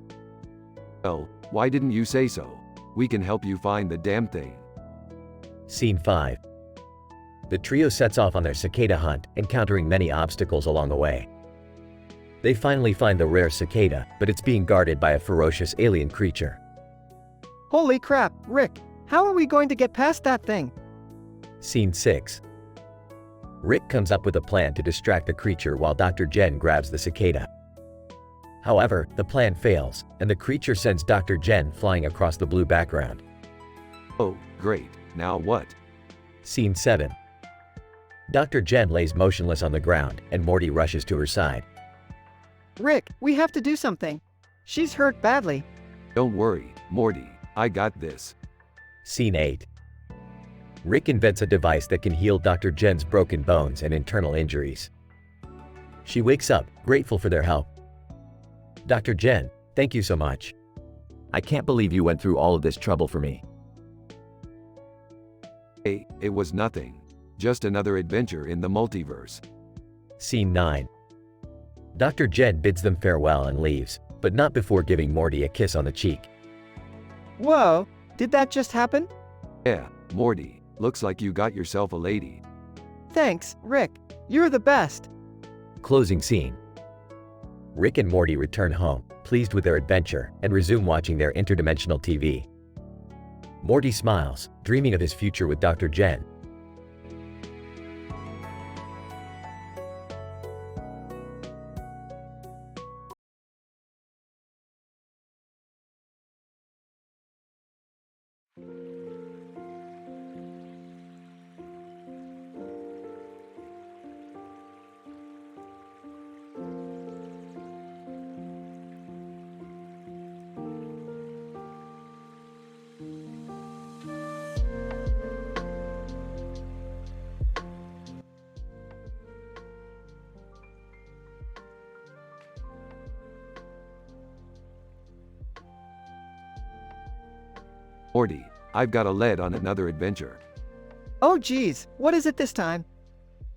Well, why didn't you say so? We can help you find the damn thing. Scene 5. The trio sets off on their cicada hunt, encountering many obstacles along the way. They finally find the rare cicada, but it's being guarded by a ferocious alien creature. Holy crap, Rick. How are we going to get past that thing? Scene 6. Rick comes up with a plan to distract the creature while Dr. Jen grabs the cicada. However, the plan fails, and the creature sends Dr. Jen flying across the blue background. Oh, great. Now what? Scene 7. Dr. Jen lays motionless on the ground, and Morty rushes to her side. Rick, we have to do something. She's hurt badly. Don't worry, Morty. I got this. Scene 8. Rick invents a device that can heal Dr. Jen's broken bones and internal injuries. She wakes up, grateful for their help. Dr. Jen, thank you so much. I can't believe you went through all of this trouble for me. Hey, it was nothing. Just another adventure in the multiverse. Scene 9. Dr. Jen bids them farewell and leaves, but not before giving Morty a kiss on the cheek. Whoa, did that just happen? Yeah, Morty, looks like you got yourself a lady. Thanks, Rick. You're the best. Closing scene. Rick and Morty return home, pleased with their adventure, and resume watching their interdimensional TV. Morty smiles, dreaming of his future with Dr. Jen. Morty, I've got a lead on another adventure. Oh geez, what is it this time?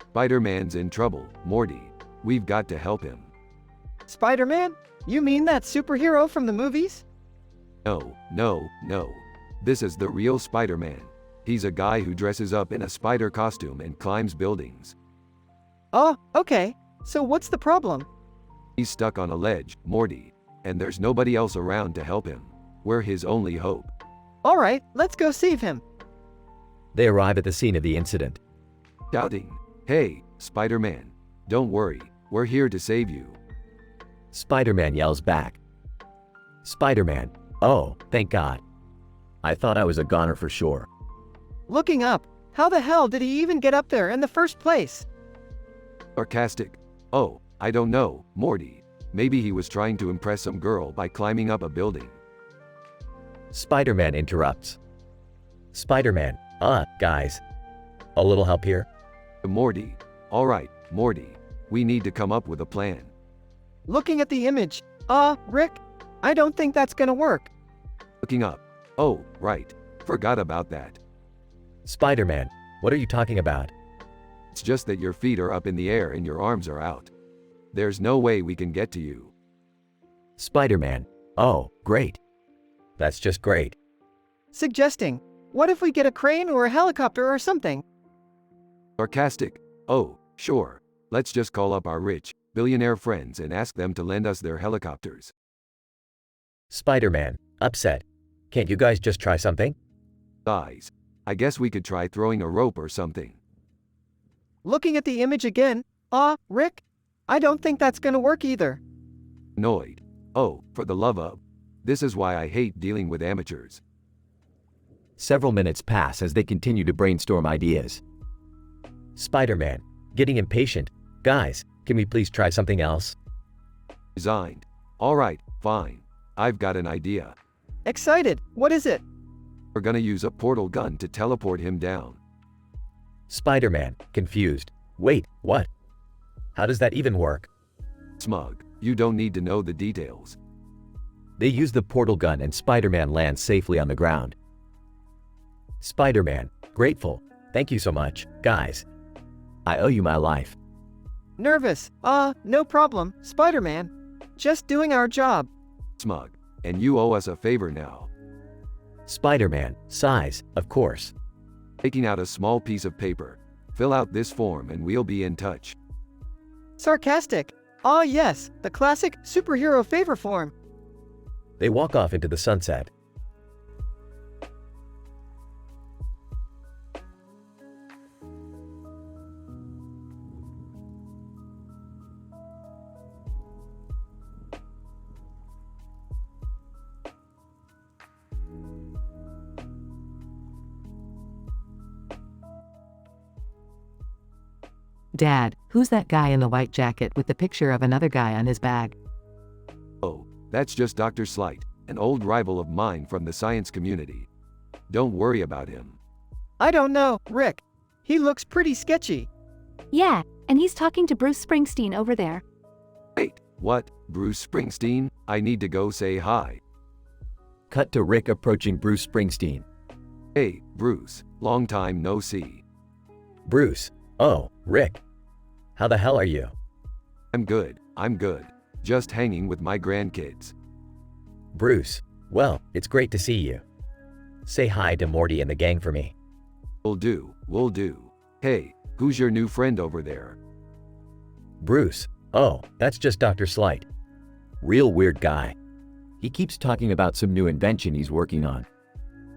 Spider-Man's in trouble, Morty. We've got to help him. Spider-Man? You mean that superhero from the movies? No, no, no. This is the real Spider-Man. He's a guy who dresses up in a spider costume and climbs buildings. Oh, okay. So what's the problem? He's stuck on a ledge, Morty, and there's nobody else around to help him. We're his only hope. Alright, let's go save him. They arrive at the scene of the incident. Shouting, "Hey, Spider-Man, don't worry, we're here to save you." Spider-Man yells back. Spider-Man, oh, thank God. I thought I was a goner for sure. Looking up, how the hell did he even get up there in the first place? Sarcastic. Oh, I don't know, Morty. Maybe he was trying to impress some girl by climbing up a building. Spider-Man interrupts. Spider-Man, guys. A little help here? Morty. Alright, Morty. We need to come up with a plan. Looking at the image, Rick, I don't think that's gonna work. Looking up. Oh, right. Forgot about that. Spider-Man, what are you talking about? It's just that your feet are up in the air and your arms are out. There's no way we can get to you. Spider-Man, oh, great. That's just great. Suggesting, what if we get a crane or a helicopter or something? Sarcastic. Oh, sure. Let's just call up our rich, billionaire friends and ask them to lend us their helicopters. Spider-Man, upset. Can't you guys just try something? Guys, I guess we could try throwing a rope or something. Looking at the image again, Rick, I don't think that's gonna work either. Annoyed. Oh, for the love of. This is why I hate dealing with amateurs. Several minutes pass as they continue to brainstorm ideas. Spider-Man, getting impatient. Guys, can we please try something else? Resigned. Alright, fine. I've got an idea. Excited, what is it? We're gonna use a portal gun to teleport him down. Spider-Man, confused. Wait, what? How does that even work? Smug, you don't need to know the details. They use the portal gun and Spider-Man lands safely on the ground. Spider-Man, grateful. Thank you so much, guys. I owe you my life. Nervous, no problem, Spider-Man. Just doing our job. Smug, and you owe us a favor now. Spider-Man, sighs, of course. Taking out a small piece of paper. Fill out this form and we'll be in touch. Sarcastic. Yes, the classic superhero favor form. They walk off into the sunset. Dad, who's that guy in the white jacket with the picture of another guy on his bag? Oh, that's just Dr. Slight, an old rival of mine from the science community. Don't worry about him. I don't know, Rick. He looks pretty sketchy. Yeah, and he's talking to Bruce Springsteen over there. Wait, what? Bruce Springsteen? I need to go say hi. Cut to Rick approaching Bruce Springsteen. Hey, Bruce, long time no see. Bruce. Oh, Rick. How the hell are you? I'm good. Just hanging with my grandkids. Bruce. Well, it's great to see you. Say hi to Morty and the gang for me. Will do. Hey, who's your new friend over there? Bruce. Oh, that's just Dr. Slight. Real weird guy. He keeps talking about some new invention he's working on.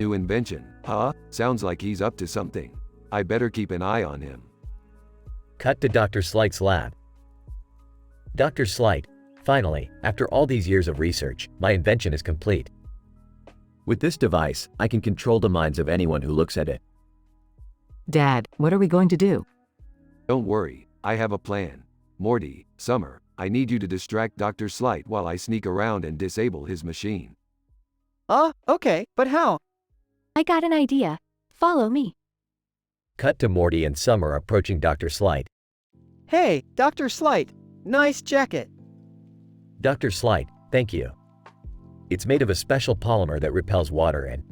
New invention, huh? Sounds like he's up to something. I better keep an eye on him. Cut to Dr. Slight's lab. Dr. Slight, finally, after all these years of research, my invention is complete. With this device, I can control the minds of anyone who looks at it. Dad, what are we going to do? Don't worry, I have a plan. Morty, Summer, I need you to distract Dr. Slight while I sneak around and disable his machine. Okay, but how? I got an idea. Follow me. Cut to Morty and Summer approaching Dr. Slight. Hey, Dr. Slight. Nice jacket. Dr. Slight, thank you. It's made of a special polymer that repels water and…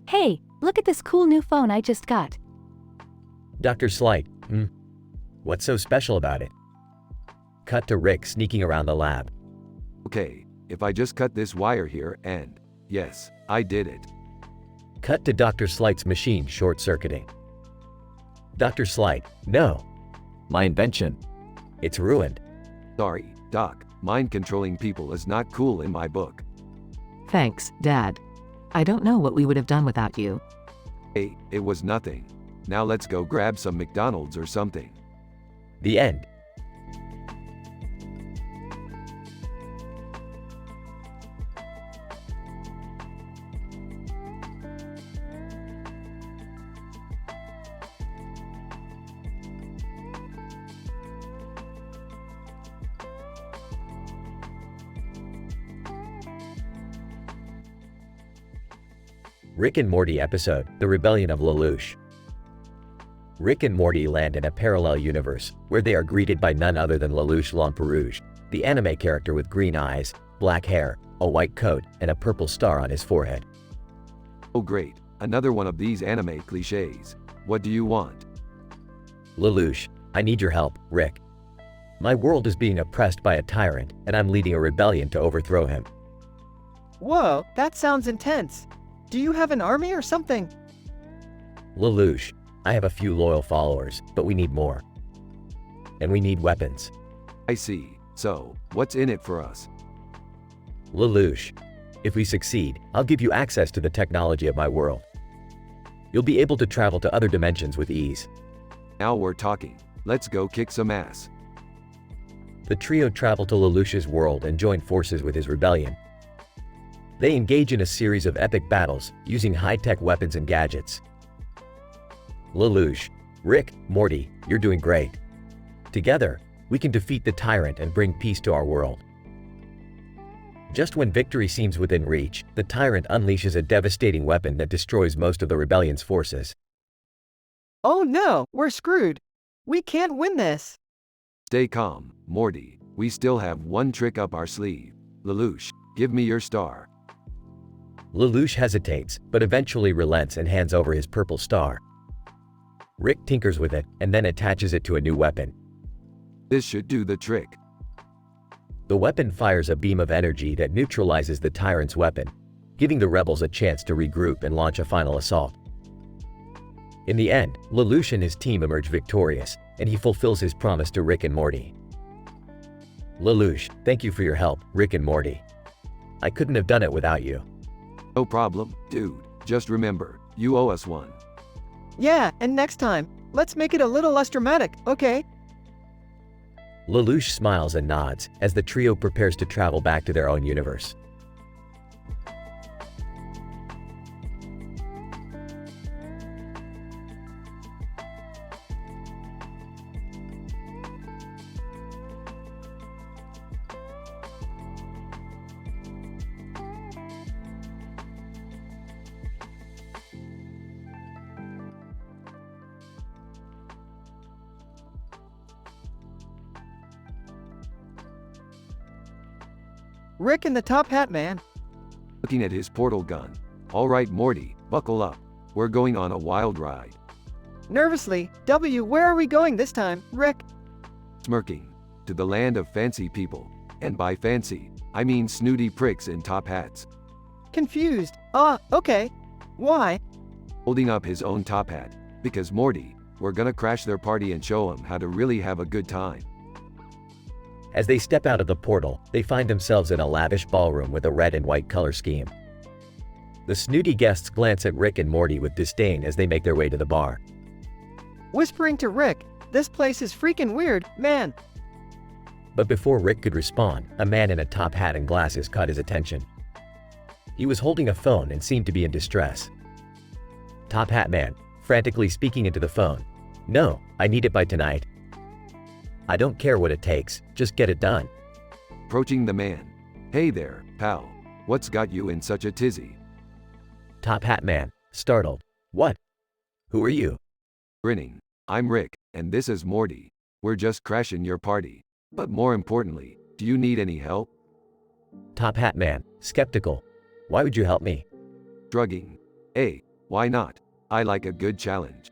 Hey, look at this cool new phone I just got. Dr. Slight, what's so special about it? Cut to Rick sneaking around the lab. Okay, if I just cut this wire here and… Yes, I did it. Cut to Dr. Slight's machine short-circuiting. Dr. Slight, no. My invention. It's ruined. Sorry, Doc, mind controlling people is not cool in my book. Thanks, Dad. I don't know what we would have done without you. Hey, it was nothing. Now let's go grab some McDonald's or something. The end. Rick and Morty episode, The Rebellion of Lelouch. Rick and Morty land in a parallel universe, where they are greeted by none other than Lelouch Lamperouge, the anime character with green eyes, black hair, a white coat, and a purple star on his forehead. Oh great, another one of these anime cliches. What do you want? Lelouch, I need your help, Rick. My world is being oppressed by a tyrant, and I'm leading a rebellion to overthrow him. Whoa, that sounds intense. Do you have an army or something? Lelouch, I have a few loyal followers, but we need more. And we need weapons. I see. So, what's in it for us? Lelouch, if we succeed, I'll give you access to the technology of my world. You'll be able to travel to other dimensions with ease. Now we're talking. Let's go kick some ass. The trio travel to Lelouch's world and join forces with his rebellion. They engage in a series of epic battles, using high-tech weapons and gadgets. Lelouch, Rick, Morty, you're doing great. Together, we can defeat the tyrant and bring peace to our world. Just when victory seems within reach, the tyrant unleashes a devastating weapon that destroys most of the rebellion's forces. Oh no, we're screwed. We can't win this. Stay calm, Morty. We still have one trick up our sleeve. Lelouch, give me your star. Lelouch hesitates, but eventually relents and hands over his purple star. Rick tinkers with it and then attaches it to a new weapon. This should do the trick. The weapon fires a beam of energy that neutralizes the tyrant's weapon, giving the rebels a chance to regroup and launch a final assault. In the end, Lelouch and his team emerge victorious, and he fulfills his promise to Rick and Morty. Lelouch, thank you for your help, Rick and Morty. I couldn't have done it without you. No problem, dude. Just remember, you owe us one. Yeah, and next time, let's make it a little less dramatic, okay? Lelouch smiles and nods as the trio prepares to travel back to their own universe. Rick and the Top Hat Man. Looking at his portal gun. All right, Morty, buckle up. We're going on a wild ride. Nervously, W, where are we going this time, Rick? Smirking. To the land of fancy people. And by fancy, I mean snooty pricks in top hats. Confused. Okay. Why? Holding up his own top hat. Because Morty, we're gonna crash their party and show them how to really have a good time. As they step out of the portal, they find themselves in a lavish ballroom with a red and white color scheme. The snooty guests glance at Rick and Morty with disdain as they make their way to the bar. Whispering to Rick, this place is freaking weird, man. But before Rick could respond, a man in a top hat and glasses caught his attention. He was holding a phone and seemed to be in distress. Top Hat Man, frantically speaking into the phone. No, I need it by tonight. I don't care what it takes, just get it done. Approaching the man. Hey there, pal. What's got you in such a tizzy? Top Hat Man, startled. What? Who are you? Grinning. I'm Rick, and this is Morty. We're just crashing your party. But more importantly, do you need any help? Top Hat Man, skeptical. Why would you help me? Shrugging. Hey, why not? I like a good challenge.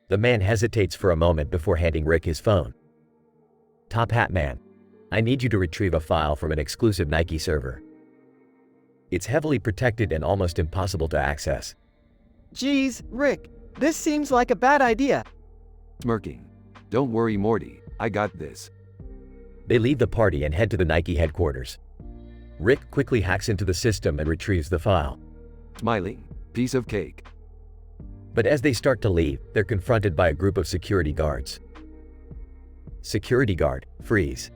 The man hesitates for a moment before handing Rick his phone. Top Hat Man, I need you to retrieve a file from an exclusive Nike server. It's heavily protected and almost impossible to access. Geez, Rick, this seems like a bad idea. Smirking. Don't worry, Morty, I got this. They leave the party and head to the Nike headquarters. Rick quickly hacks into the system and retrieves the file. Smiling. Piece of cake. But as they start to leave, they're confronted by a group of security guards. Security guard, freeze.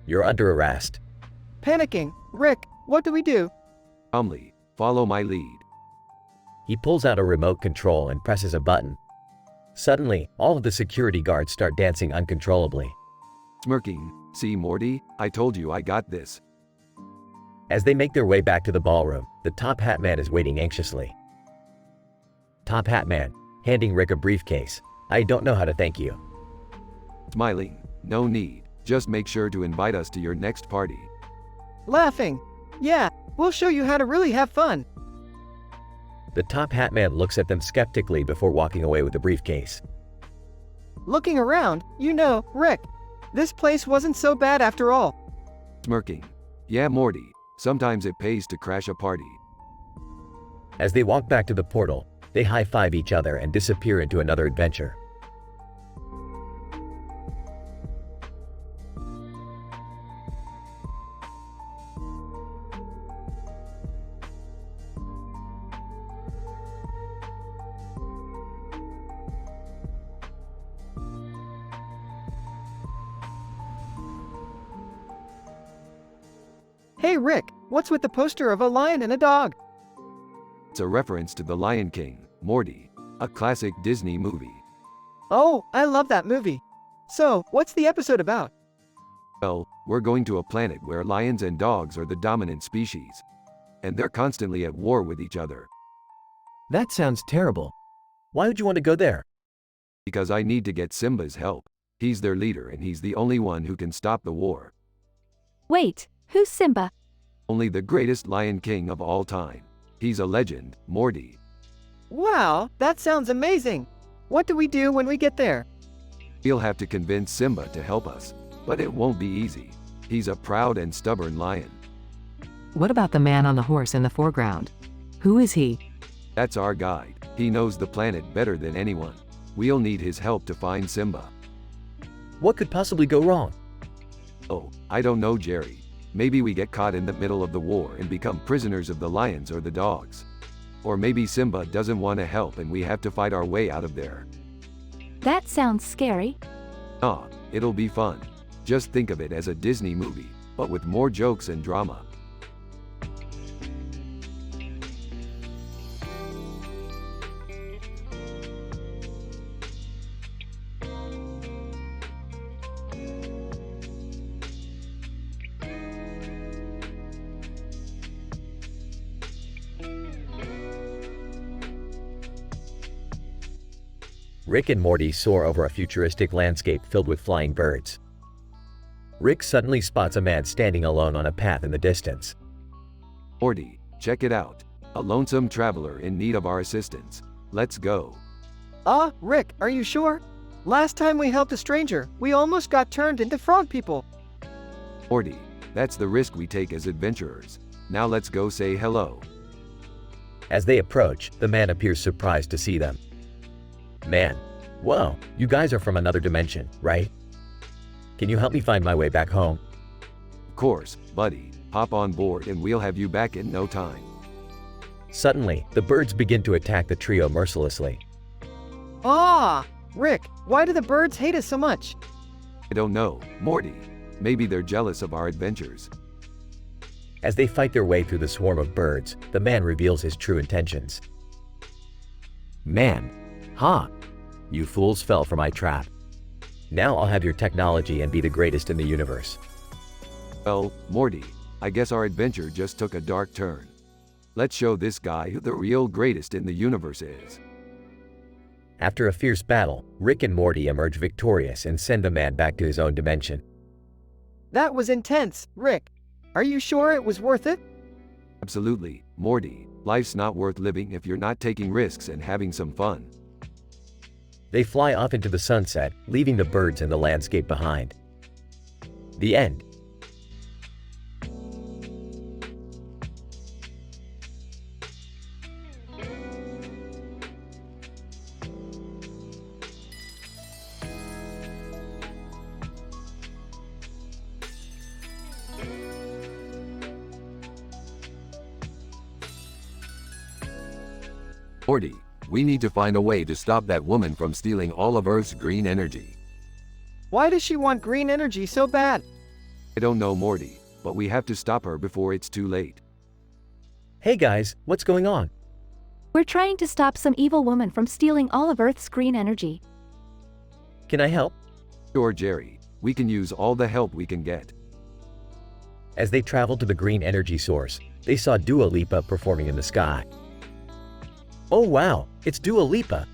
You're under arrest. Panicking, Rick, what do we do? Calmly, follow my lead. He pulls out a remote control and presses a button. Suddenly, all of the security guards start dancing uncontrollably. Smirking. See, Morty, I told you I got this. As they make their way back to the ballroom, the Top Hat Man is waiting anxiously. Top Hat Man, handing Rick a briefcase. I don't know how to thank you. Smiling. No need. Just make sure to invite us to your next party. Laughing. Yeah, we'll show you how to really have fun. The Top Hat Man looks at them skeptically before walking away with the briefcase. Looking around, Rick, this place wasn't so bad after all. Smirking. Yeah, Morty, sometimes it pays to crash a party. As they walk back to the portal, they high-five each other and disappear into another adventure. Hey Rick, what's with the poster of a lion and a dog? It's a reference to The Lion King, Morty, a classic Disney movie. Oh, I love that movie. So, what's the episode about? Well, we're going to a planet where lions and dogs are the dominant species. And they're constantly at war with each other. That sounds terrible. Why would you want to go there? Because I need to get Simba's help. He's their leader and he's the only one who can stop the war. Wait, who's Simba? Only the greatest Lion King of all time. He's a legend, Morty. Wow, that sounds amazing. What do we do when we get there? We'll have to convince Simba to help us. But it won't be easy. He's a proud and stubborn lion. What about the man on the horse in the foreground? Who is he? That's our guide. He knows the planet better than anyone. We'll need his help to find Simba. What could possibly go wrong? Oh, I don't know, Jerry. Maybe we get caught in the middle of the war and become prisoners of the lions or the dogs. Or maybe Simba doesn't want to help and we have to fight our way out of there. That sounds scary. Ah, it'll be fun. Just think of it as a Disney movie, but with more jokes and drama. Rick and Morty soar over a futuristic landscape filled with flying birds. Rick suddenly spots a man standing alone on a path in the distance. Morty, check it out. A lonesome traveler in need of our assistance. Let's go. Rick, are you sure? Last time we helped a stranger, we almost got turned into frog people. Morty, that's the risk we take as adventurers. Now let's go say hello. As they approach, the man appears surprised to see them. Man, whoa, you guys are from another dimension, right? Can you help me find my way back home? Of course, buddy. Hop on board and we'll have you back in no time. Suddenly, the birds begin to attack the trio mercilessly. Rick, why do the birds hate us so much? I don't know, Morty. Maybe they're jealous of our adventures. As they fight their way through the swarm of birds, the man reveals his true intentions. Man. You fools fell for my trap. Now I'll have your technology and be the greatest in the universe. Well, Morty, I guess our adventure just took a dark turn. Let's show this guy who the real greatest in the universe is. After a fierce battle, Rick and Morty emerge victorious and send the man back to his own dimension. That was intense, Rick. Are you sure it was worth it? Absolutely, Morty. Life's not worth living if you're not taking risks and having some fun. They fly off into the sunset, leaving the birds and the landscape behind. The end. Morty, we need to find a way to stop that woman from stealing all of Earth's green energy. Why does she want green energy so bad? I don't know, Morty, but we have to stop her before it's too late. Hey guys, what's going on? We're trying to stop some evil woman from stealing all of Earth's green energy. Can I help? Sure, Jerry. We can use all the help we can get. As they traveled to the green energy source, they saw Dua Lipa performing in the sky. Oh wow, it's Dua Lipa.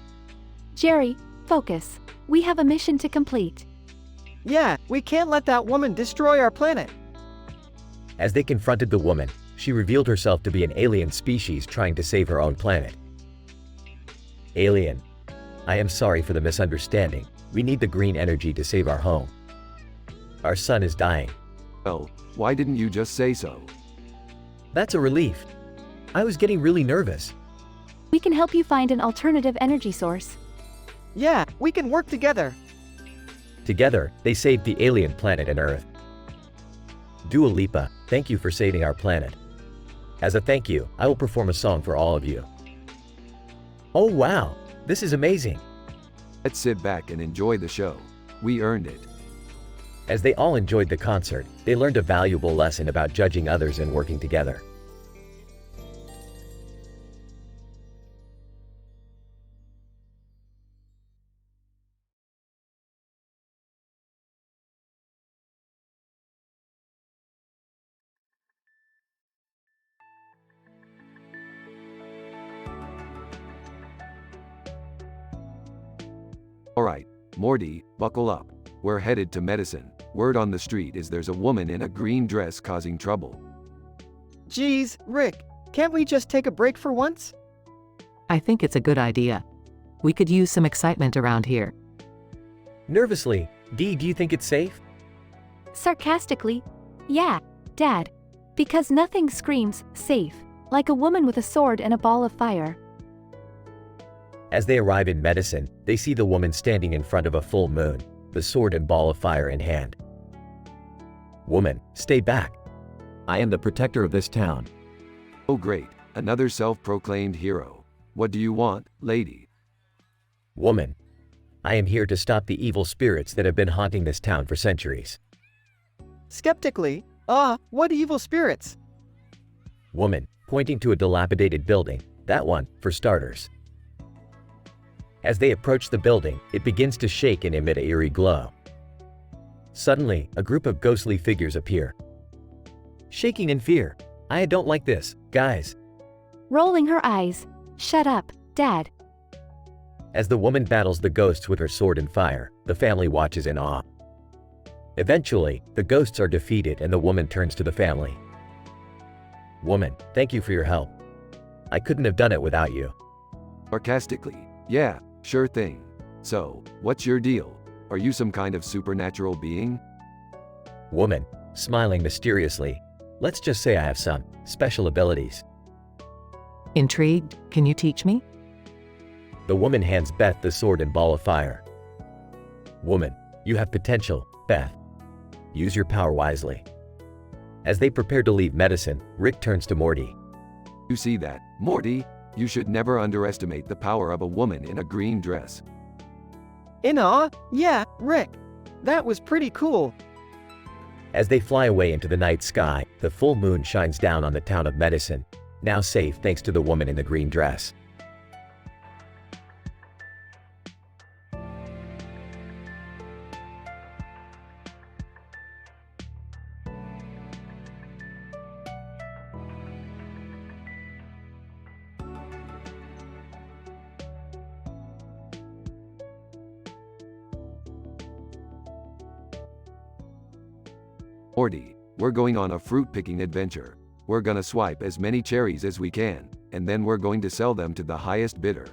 Jerry, focus. We have a mission to complete. Yeah, we can't let that woman destroy our planet. As they confronted the woman, she revealed herself to be an alien species trying to save her own planet. Alien, I am sorry for the misunderstanding. We need the green energy to save our home. Our sun is dying. Well, why didn't you just say so? That's a relief. I was getting really nervous. We can help you find an alternative energy source. Yeah, we can work together. Together, they saved the alien planet and Earth. Dua Lipa, thank you for saving our planet. As a thank you, I will perform a song for all of you. Oh wow, this is amazing. Let's sit back and enjoy the show. We earned it. As they all enjoyed the concert, they learned a valuable lesson about judging others and working together. Alright, Morty, buckle up. We're headed to medicine. Word on the street is there's a woman in a green dress causing trouble. Geez, Rick, can't we just take a break for once? I think it's a good idea. We could use some excitement around here. Nervously, Dee, do you think it's safe? Sarcastically, yeah, Dad. Because nothing screams safe like a woman with a sword and a ball of fire. As they arrive in medicine, they see the woman standing in front of a full moon, the sword and ball of fire in hand. Woman, stay back. I am the protector of this town. Oh great, another self-proclaimed hero. What do you want, lady? Woman, I am here to stop the evil spirits that have been haunting this town for centuries. Skeptically, what evil spirits? Woman, pointing to a dilapidated building, that one, for starters. As they approach the building, it begins to shake and emit an eerie glow. Suddenly, a group of ghostly figures appear. Shaking in fear. I don't like this, guys. Rolling her eyes. Shut up, Dad. As the woman battles the ghosts with her sword and fire, the family watches in awe. Eventually, the ghosts are defeated and the woman turns to the family. Woman, thank you for your help. I couldn't have done it without you. Sarcastically, yeah, sure thing. So, what's your deal? Are you some kind of supernatural being? Woman, smiling mysteriously, let's just say I have some special abilities. Intrigued? Can you teach me? The woman hands Beth the sword and ball of fire. Woman, you have potential, Beth. Use your power wisely. As they prepare to leave medicine, Rick turns to Morty. You see that, Morty? You should never underestimate the power of a woman in a green dress. In awe? Yeah, Rick. That was pretty cool. As they fly away into the night sky, the full moon shines down on the town of Medicine, now safe thanks to the woman in the green dress. Morty, we're going on a fruit-picking adventure. We're gonna swipe as many cherries as we can, and then we're going to sell them to the highest bidder.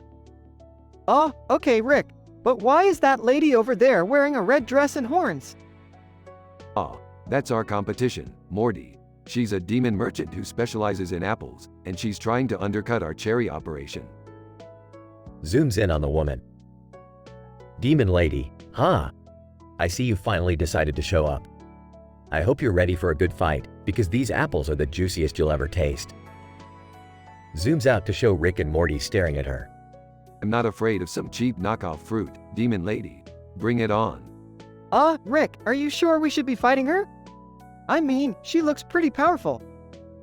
Oh, okay, Rick. But why is that lady over there wearing a red dress and horns? Ah, that's our competition, Morty. She's a demon merchant who specializes in apples, and she's trying to undercut our cherry operation. Zooms in on the woman. Demon lady, huh? I see you finally decided to show up. I hope you're ready for a good fight, because these apples are the juiciest you'll ever taste. Zooms out to show Rick and Morty staring at her. I'm not afraid of some cheap knockoff fruit, demon lady. Bring it on. Rick, are you sure we should be fighting her? I mean, she looks pretty powerful.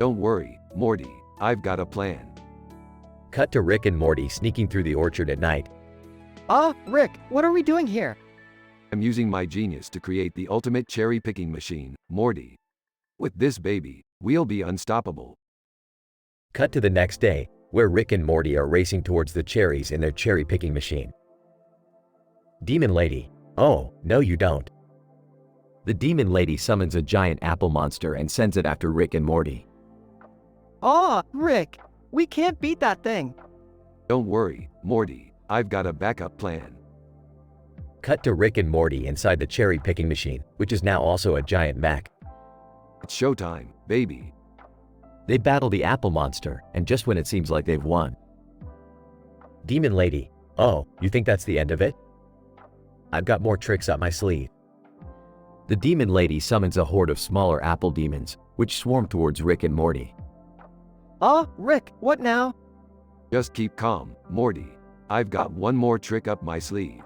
Don't worry, Morty, I've got a plan. Cut to Rick and Morty sneaking through the orchard at night. Rick, what are we doing here? I'm using my genius to create the ultimate cherry-picking machine, Morty. With this baby, we'll be unstoppable. Cut to the next day, where Rick and Morty are racing towards the cherries in their cherry-picking machine. Demon lady, oh, no you don't. The demon lady summons a giant apple monster and sends it after Rick and Morty. Rick, we can't beat that thing. Don't worry, Morty, I've got a backup plan. Cut to Rick and Morty inside the cherry-picking machine, which is now also a giant mech. It's showtime, baby. They battle the apple monster, and just when it seems like they've won. Demon lady, oh, you think that's the end of it? I've got more tricks up my sleeve. The demon lady summons a horde of smaller apple demons, which swarm towards Rick and Morty. Rick, what now? Just keep calm, Morty. I've got one more trick up my sleeve.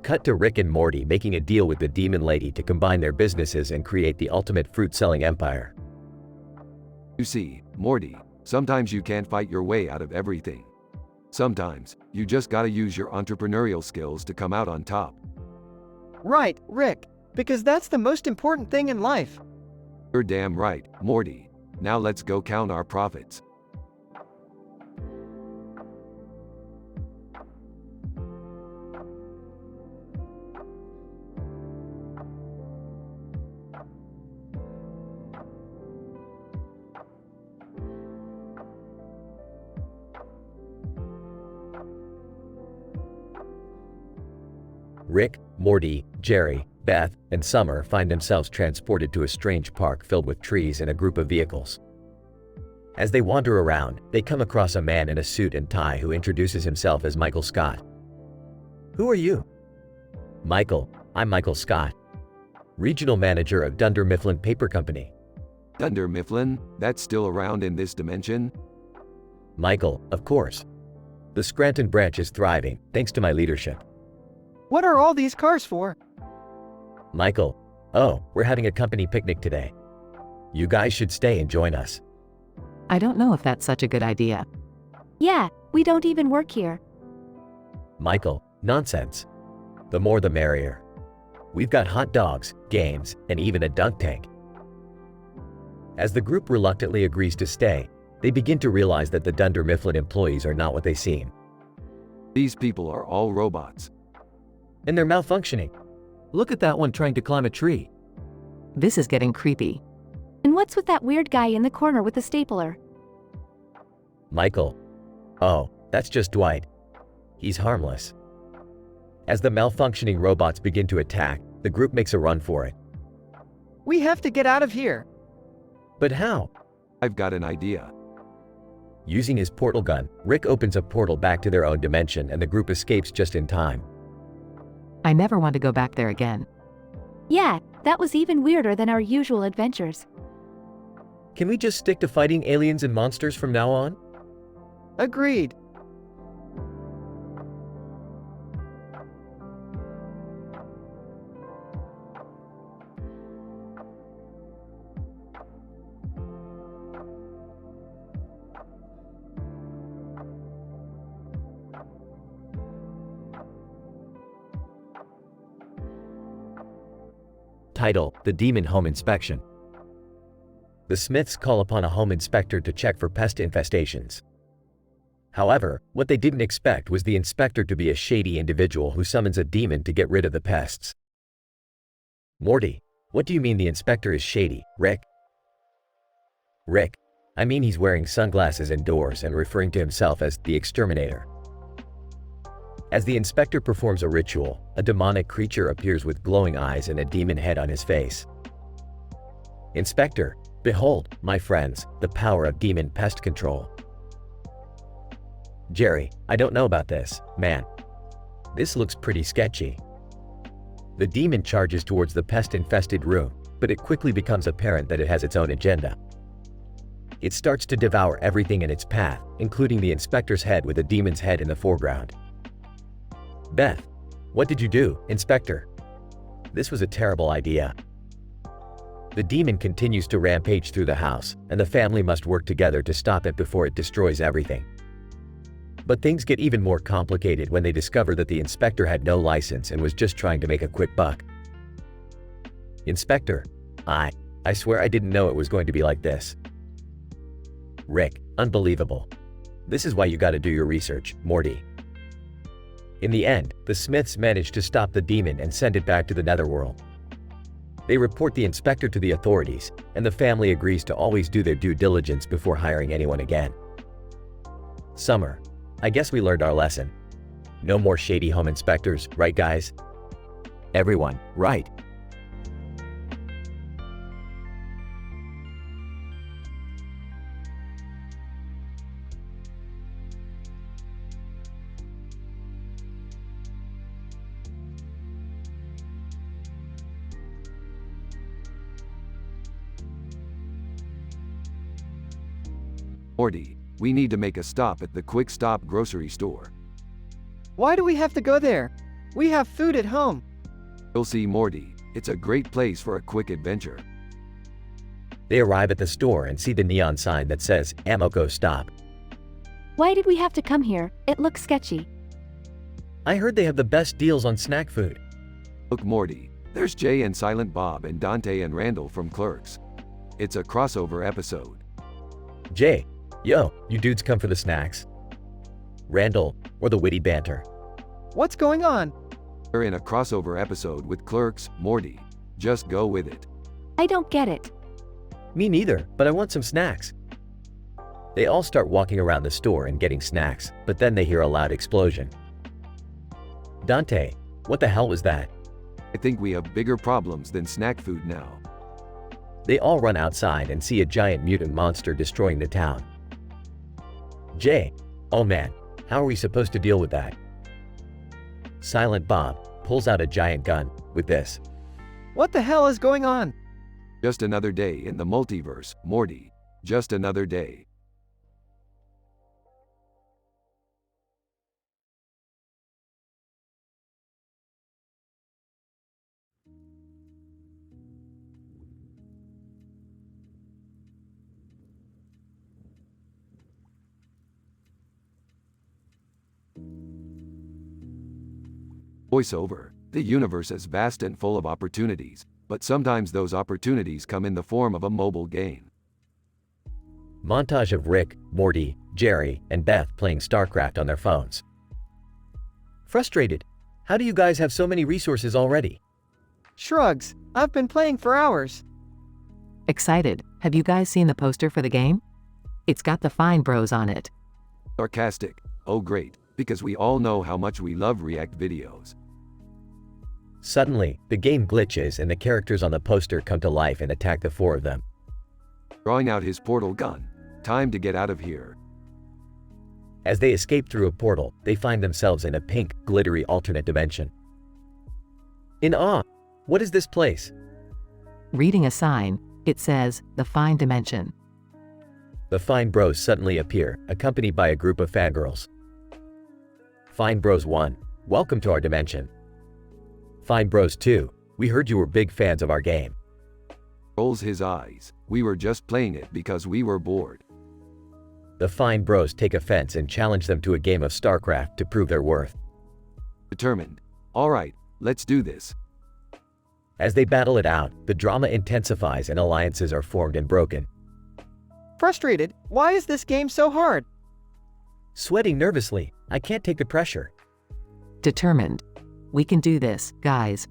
Cut to Rick and Morty making a deal with the demon lady to combine their businesses and create the ultimate fruit-selling empire. You see, Morty, sometimes you can't fight your way out of everything. Sometimes, you just gotta use your entrepreneurial skills to come out on top. Right, Rick, because that's the most important thing in life. You're damn right, Morty. Now let's go count our profits. Rick, Morty, Jerry, Beth, and Summer find themselves transported to a strange park filled with trees and a group of vehicles. As they wander around, they come across a man in a suit and tie who introduces himself as Michael Scott. Who are you? Michael, I'm Michael Scott, Regional Manager of Dunder Mifflin Paper Company. Dunder Mifflin, that's still around in this dimension? Michael, of course. The Scranton branch is thriving, thanks to my leadership. What are all these cars for? Michael, oh, we're having a company picnic today. You guys should stay and join us. I don't know if that's such a good idea. Yeah, we don't even work here. Michael, nonsense. The more the merrier. We've got hot dogs, games, and even a dunk tank. As the group reluctantly agrees to stay, they begin to realize that the Dunder Mifflin employees are not what they seem. These people are all robots. And they're malfunctioning. Look at that one trying to climb a tree. This is getting creepy. And what's with that weird guy in the corner with the stapler? Michael. Oh, that's just Dwight. He's harmless. As the malfunctioning robots begin to attack, the group makes a run for it. We have to get out of here. But how? I've got an idea. Using his portal gun, Rick opens a portal back to their own dimension and the group escapes just in time. I never want to go back there again. Yeah, that was even weirder than our usual adventures. Can we just stick to fighting aliens and monsters from now on? Agreed. Title: The Demon Home Inspection. The Smiths call upon a home inspector to check for pest infestations. However, what they didn't expect was the inspector to be a shady individual who summons a demon to get rid of the pests. Morty, what do you mean the inspector is shady, Rick? Rick, I mean he's wearing sunglasses indoors and referring to himself as the exterminator. As the inspector performs a ritual, a demonic creature appears with glowing eyes and a demon head on his face. Inspector, behold, my friends, the power of demon pest control. Jerry, I don't know about this, man. This looks pretty sketchy. The demon charges towards the pest-infested room, but it quickly becomes apparent that it has its own agenda. It starts to devour everything in its path, including the inspector's head with the demon's head in the foreground. Beth, what did you do, Inspector? This was a terrible idea. The demon continues to rampage through the house, and the family must work together to stop it before it destroys everything. But things get even more complicated when they discover that the inspector had no license and was just trying to make a quick buck. Inspector, I swear I didn't know it was going to be like this. Rick, unbelievable. This is why you gotta do your research, Morty. In the end, the Smiths manage to stop the demon and send it back to the netherworld. They report the inspector to the authorities, and the family agrees to always do their due diligence before hiring anyone again. Summer, I guess we learned our lesson. No more shady home inspectors, right guys? Everyone, right. Morty, we need to make a stop at the Quick Stop grocery store. Why do we have to go there? We have food at home. You'll see, Morty. It's a great place for a quick adventure. They arrive at the store and see the neon sign that says, Ammo Go Stop. Why did we have to come here? It looks sketchy. I heard they have the best deals on snack food. Look, Morty, there's Jay and Silent Bob and Dante and Randall from Clerks. It's a crossover episode. Jay, yo, you dudes come for the snacks? Randall, or the witty banter? What's going on? We're in a crossover episode with Clerks, Morty. Just go with it. I don't get it. Me neither, but I want some snacks. They all start walking around the store and getting snacks, but then they hear a loud explosion. Dante, what the hell was that? I think we have bigger problems than snack food now. They all run outside and see a giant mutant monster destroying the town. Jay, oh man, how are we supposed to deal with that? Silent Bob pulls out a giant gun with this. What the hell is going on? Just another day in the multiverse, Morty. Just another day. Voiceover. The universe is vast and full of opportunities, but sometimes those opportunities come in the form of a mobile game. Montage of Rick, Morty, Jerry, and Beth playing StarCraft on their phones. Frustrated. How do you guys have so many resources already? Shrugs. I've been playing for hours. Excited. Have you guys seen the poster for the game? It's got the Fine Bros on it. Sarcastic. Oh great, because we all know how much we love React videos. Suddenly, the game glitches and the characters on the poster come to life and attack the four of them. Drawing out his portal gun. Time to get out of here. As they escape through a portal, they find themselves in a pink, glittery alternate dimension. In awe, what is this place? Reading a sign, it says, the Fine Dimension. The Fine Bros suddenly appear, accompanied by a group of fangirls. Fine Bros 1, welcome to our dimension. Fine Bros 2, we heard you were big fans of our game. Rolls his eyes. We were just playing it because we were bored. The Fine Bros take offense and challenge them to a game of StarCraft to prove their worth. Determined. Alright, let's do this. As they battle it out, the drama intensifies and alliances are formed and broken. Frustrated. Why is this game so hard? Sweating nervously, I can't take the pressure. Determined. We can do this, guys.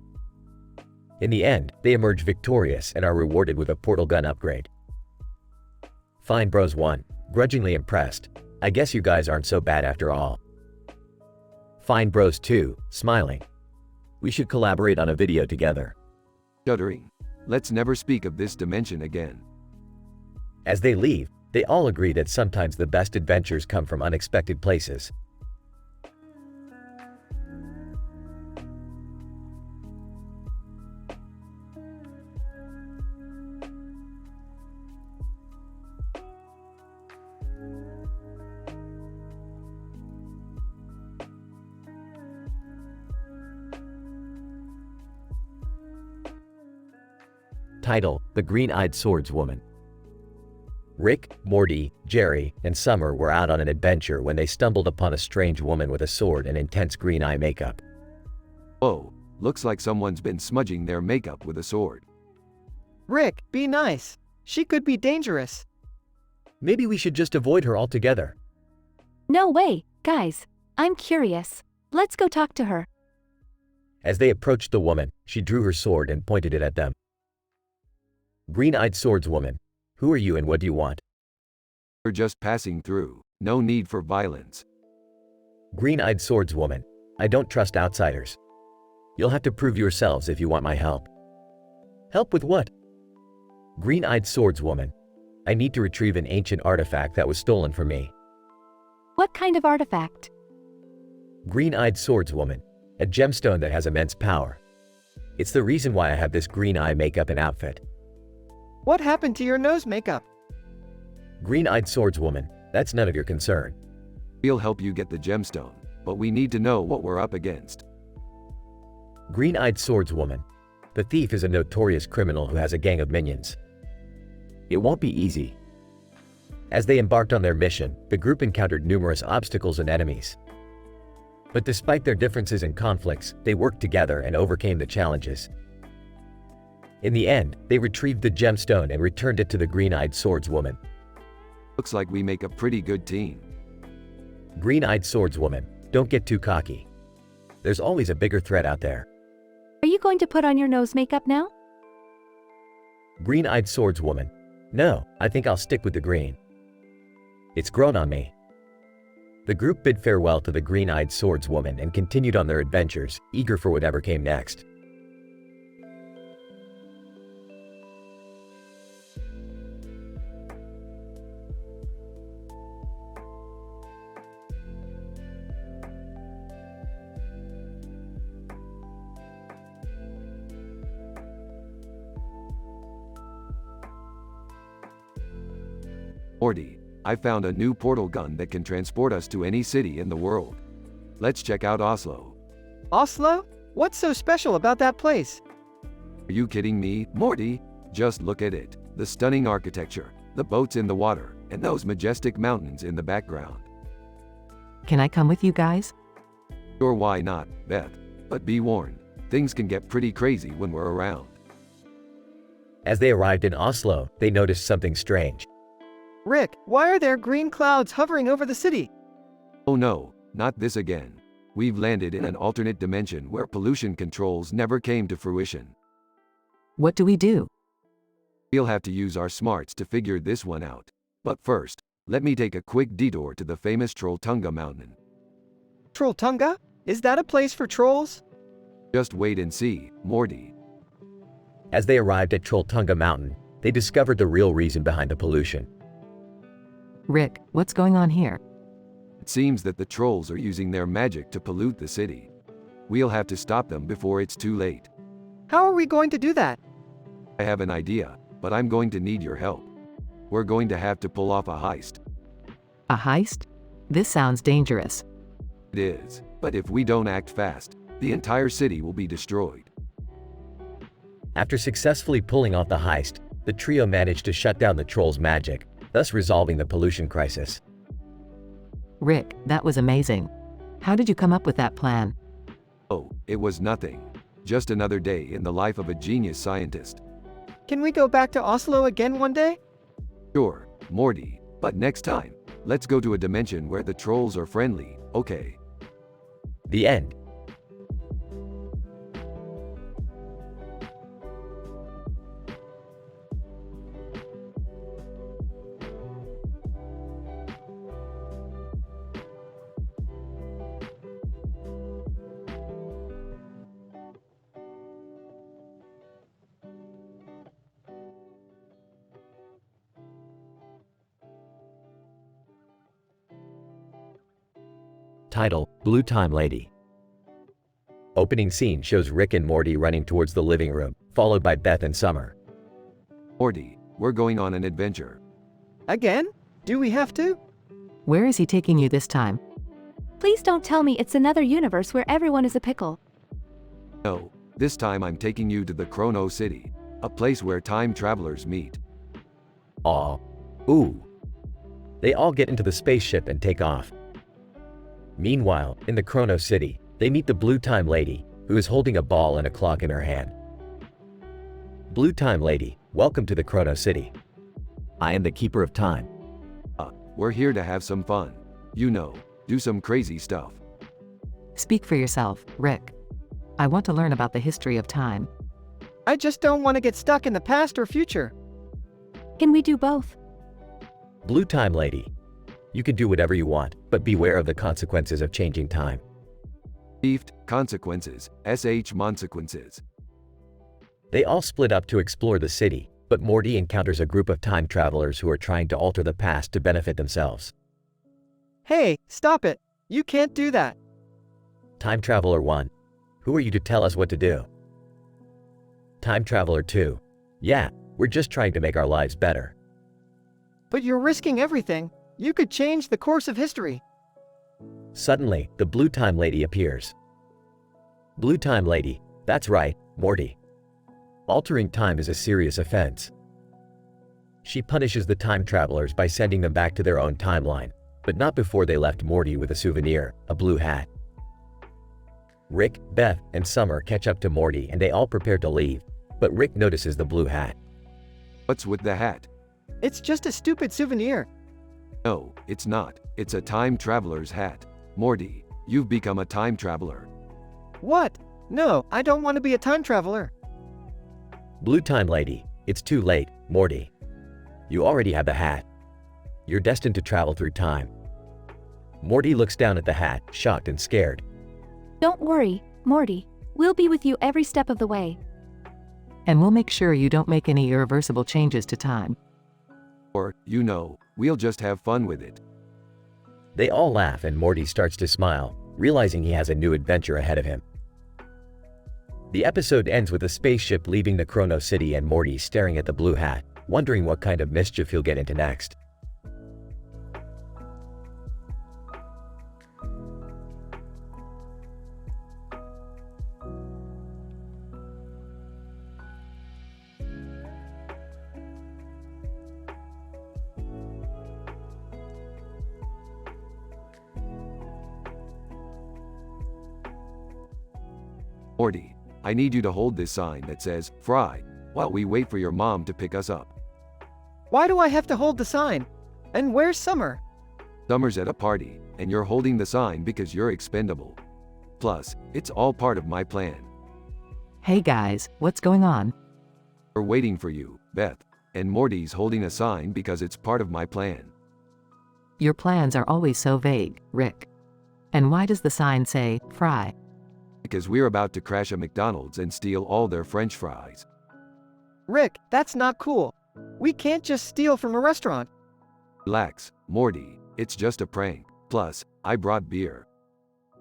In the end, they emerge victorious and are rewarded with a portal gun upgrade. Fine Bros 1, grudgingly impressed. I guess you guys aren't so bad after all. Fine Bros 2, smiling. We should collaborate on a video together. Shuddering. Let's never speak of this dimension again. As they leave, they all agree that sometimes the best adventures come from unexpected places. Title: The Green-Eyed Swordswoman. Rick, Morty, Jerry, and Summer were out on an adventure when they stumbled upon a strange woman with a sword and intense green eye makeup. Whoa, looks like someone's been smudging their makeup with a sword. Rick, be nice. She could be dangerous. Maybe we should just avoid her altogether. No way, guys. I'm curious. Let's go talk to her. As they approached the woman, she drew her sword and pointed it at them. Green-Eyed Swordswoman, who are you and what do you want? We're just passing through. No need for violence. Green-Eyed Swordswoman, I don't trust outsiders. You'll have to prove yourselves if you want my help. Help with what? Green-Eyed Swordswoman, I need to retrieve an ancient artifact that was stolen from me. What kind of artifact? Green-Eyed Swordswoman, a gemstone that has immense power. It's the reason why I have this green eye makeup and outfit. What happened to your nose makeup? Green-Eyed Swordswoman, that's none of your concern. We'll help you get the gemstone, but we need to know what we're up against. Green-Eyed Swordswoman, the thief is a notorious criminal who has a gang of minions. It won't be easy. As they embarked on their mission, the group encountered numerous obstacles and enemies. But despite their differences and conflicts, they worked together and overcame the challenges. In the end, they retrieved the gemstone and returned it to the Green-Eyed Swordswoman. Looks like we make a pretty good team. Green-Eyed Swordswoman, don't get too cocky. There's always a bigger threat out there. Are you going to put on your nose makeup now? Green-Eyed Swordswoman, no, I think I'll stick with the green. It's grown on me. The group bid farewell to the Green-Eyed Swordswoman and continued on their adventures, eager for whatever came next. Morty, I found a new portal gun that can transport us to any city in the world. Let's check out Oslo. Oslo? What's so special about that place? Are you kidding me, Morty? Just look at it. The stunning architecture, the boats in the water, and those majestic mountains in the background. Can I come with you guys? Sure, why not, Beth? But be warned, things can get pretty crazy when we're around. As they arrived in Oslo, they noticed something strange. Rick, why are there green clouds hovering over the city? Oh no, not this again. We've landed in an alternate dimension where pollution controls never came to fruition. What do we do? We'll have to use our smarts to figure this one out. But first, let me take a quick detour to the famous Trolltunga mountain. Trolltunga? Is that a place for trolls? Just wait and see, Morty. As they arrived at Trolltunga Mountain, they discovered the real reason behind the pollution. Rick, what's going on here? It seems that the trolls are using their magic to pollute the city. We'll have to stop them before it's too late. How are we going to do that? I have an idea, but I'm going to need your help. We're going to have to pull off a heist. A heist? This sounds dangerous. It is, but if we don't act fast, the entire city will be destroyed. After successfully pulling off the heist, the trio managed to shut down the trolls' magic, thus resolving the pollution crisis. Rick, that was amazing. How did you come up with that plan? Oh, it was nothing. Just another day in the life of a genius scientist. Can we go back to Oslo again one day? Sure, Morty, but next time, let's go to a dimension where the trolls are friendly, okay? The end. Title: Blue Time Lady. Opening scene shows Rick and Morty running towards the living room, followed by Beth and Summer. Morty, we're going on an adventure. Again? Do we have to? Where is he taking you this time? Please don't tell me it's another universe where everyone is a pickle. No, this time I'm taking you to the Chrono City, a place where time travelers meet. Aw. Ooh. They all get into the spaceship and take off. Meanwhile, in the Chrono City, they meet the Blue Time Lady, who is holding a ball and a clock in her hand. Blue Time Lady, welcome to the Chrono City. I am the keeper of time. We're here to have some fun. You know, do some crazy stuff. Speak for yourself, Rick. I want to learn about the history of time. I just don't want to get stuck in the past or future. Can we do both? Blue Time Lady, you can do whatever you want, but beware of the consequences of changing time. Beefed, consequences, consequences. They all split up to explore the city, but Morty encounters a group of time travelers who are trying to alter the past to benefit themselves. Hey, stop it. You can't do that. Time Traveler 1. Who are you to tell us what to do? Time Traveler 2. Yeah, we're just trying to make our lives better. But you're risking everything. You could change the course of history. Suddenly, the Blue Time Lady appears. Blue Time Lady, that's right, Morty. Altering time is a serious offense. She punishes the time travelers by sending them back to their own timeline, but not before they left Morty with a souvenir, a blue hat. Rick, Beth, and Summer catch up to Morty and they all prepare to leave, but Rick notices the blue hat. What's with the hat? It's just a stupid souvenir. No, it's not. It's a time traveler's hat. Morty, you've become a time traveler. What? No, I don't want to be a time traveler. Blue Time Lady, it's too late, Morty. You already have the hat. You're destined to travel through time. Morty looks down at the hat, shocked and scared. Don't worry, Morty. We'll be with you every step of the way. And we'll make sure you don't make any irreversible changes to time. Or, you know, we'll just have fun with it. They all laugh and Morty starts to smile, realizing he has a new adventure ahead of him. The episode ends with a spaceship leaving the Chrono City and Morty staring at the blue hat, wondering what kind of mischief he'll get into next. Morty, I need you to hold this sign that says, Fry, while we wait for your mom to pick us up. Why do I have to hold the sign? And where's Summer? Summer's at a party, and you're holding the sign because you're expendable. Plus, it's all part of my plan. Hey guys, what's going on? We're waiting for you, Beth. And Morty's holding a sign because it's part of my plan. Your plans are always so vague, Rick. And why does the sign say, fry? Because we're about to crash a McDonald's and steal all their French fries. Rick, that's not cool. We can't just steal from a restaurant. Relax, Morty, it's just a prank. Plus, I brought beer.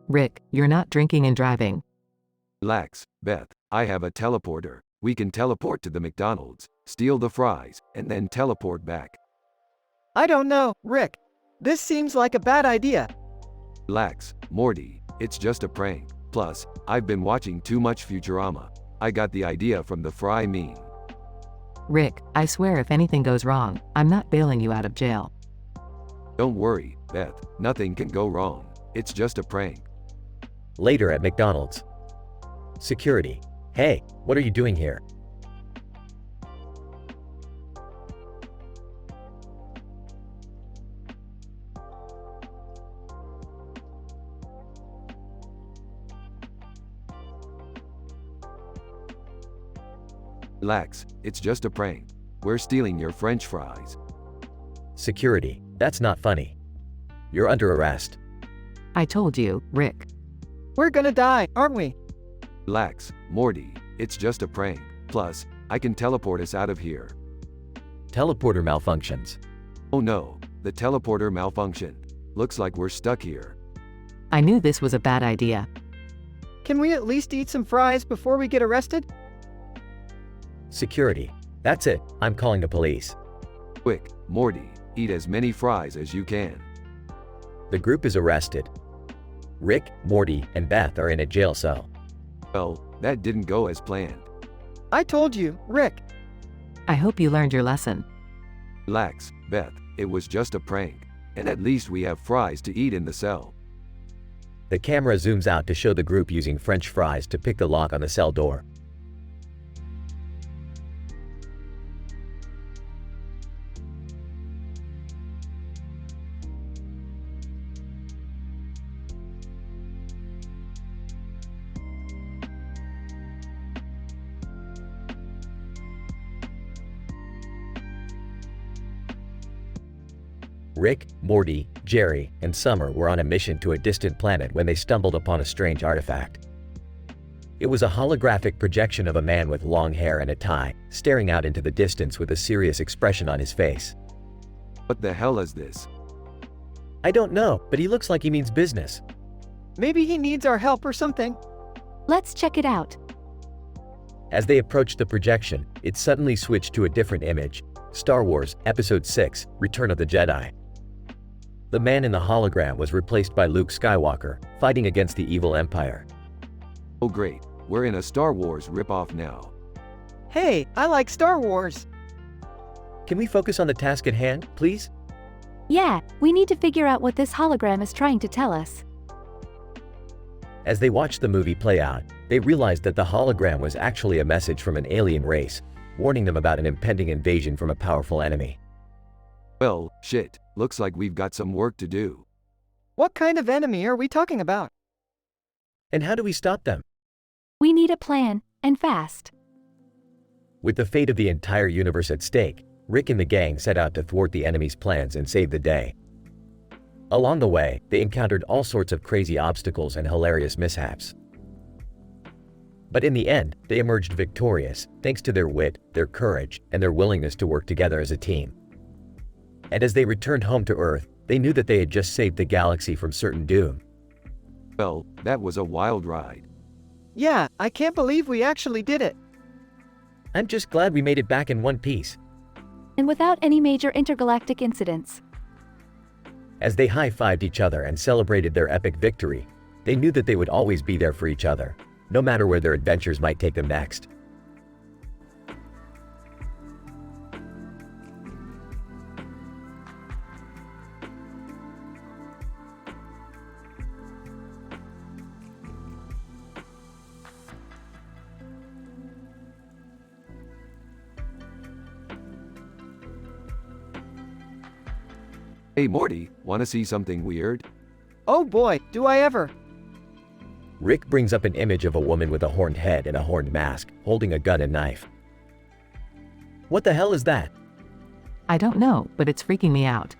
Rick, you're not drinking and driving. Relax, Beth, I have a teleporter. We can teleport to the McDonald's, steal the fries, and then teleport back. I don't know, Rick. This seems like a bad idea. Relax, Morty, it's just a prank. Plus, I've been watching too much Futurama. I got the idea from the fry meme. Rick, I swear if anything goes wrong, I'm not bailing you out of jail. Don't worry, Beth, nothing can go wrong. It's just a prank. Later at McDonald's. Security. Hey, what are you doing here? Relax, it's just a prank. We're stealing your French fries. Security. That's not funny. You're under arrest. I told you, Rick. We're gonna die, aren't we? Relax, Morty, it's just a prank. Plus, I can teleport us out of here. Teleporter malfunctions. Oh no, the teleporter malfunctioned. Looks like we're stuck here. I knew this was a bad idea. Can we at least eat some fries before we get arrested? Security. That's it. I'm calling the police. Quick, Morty, eat as many fries as you can. The group is arrested. Rick, Morty, and Beth are in a jail cell. Well, that didn't go as planned. I told you, Rick. I hope you learned your lesson. Relax, Beth, it was just a prank. And at least we have fries to eat in the cell. The camera zooms out to show the group using French fries to pick the lock on the cell door. Rick, Morty, Jerry, and Summer were on a mission to a distant planet when they stumbled upon a strange artifact. It was a holographic projection of a man with long hair and a tie, staring out into the distance with a serious expression on his face. What the hell is this? I don't know, but he looks like he means business. Maybe he needs our help or something. Let's check it out. As they approached the projection, it suddenly switched to a different image. Star Wars, Episode 6, Return of the Jedi. The man in the hologram was replaced by Luke Skywalker, fighting against the evil Empire. Oh great, we're in a Star Wars ripoff now. Hey, I like Star Wars. Can we focus on the task at hand, please? Yeah, we need to figure out what this hologram is trying to tell us. As they watched the movie play out, they realized that the hologram was actually a message from an alien race, warning them about an impending invasion from a powerful enemy. Well, shit, looks like we've got some work to do. What kind of enemy are we talking about? And how do we stop them? We need a plan, and fast. With the fate of the entire universe at stake, Rick and the gang set out to thwart the enemy's plans and save the day. Along the way, they encountered all sorts of crazy obstacles and hilarious mishaps. But in the end, they emerged victorious, thanks to their wit, their courage, and their willingness to work together as a team. And as they returned home to Earth, they knew that they had just saved the galaxy from certain doom. Well, that was a wild ride. Yeah, I can't believe we actually did it. I'm just glad we made it back in one piece. And without any major intergalactic incidents. As they high-fived each other and celebrated their epic victory, they knew that they would always be there for each other, no matter where their adventures might take them next. Hey Morty, wanna see something weird? Oh boy, do I ever. Rick brings up an image of a woman with a horned head and a horned mask, holding a gun and knife. What the hell is that? I don't know, but it's freaking me out.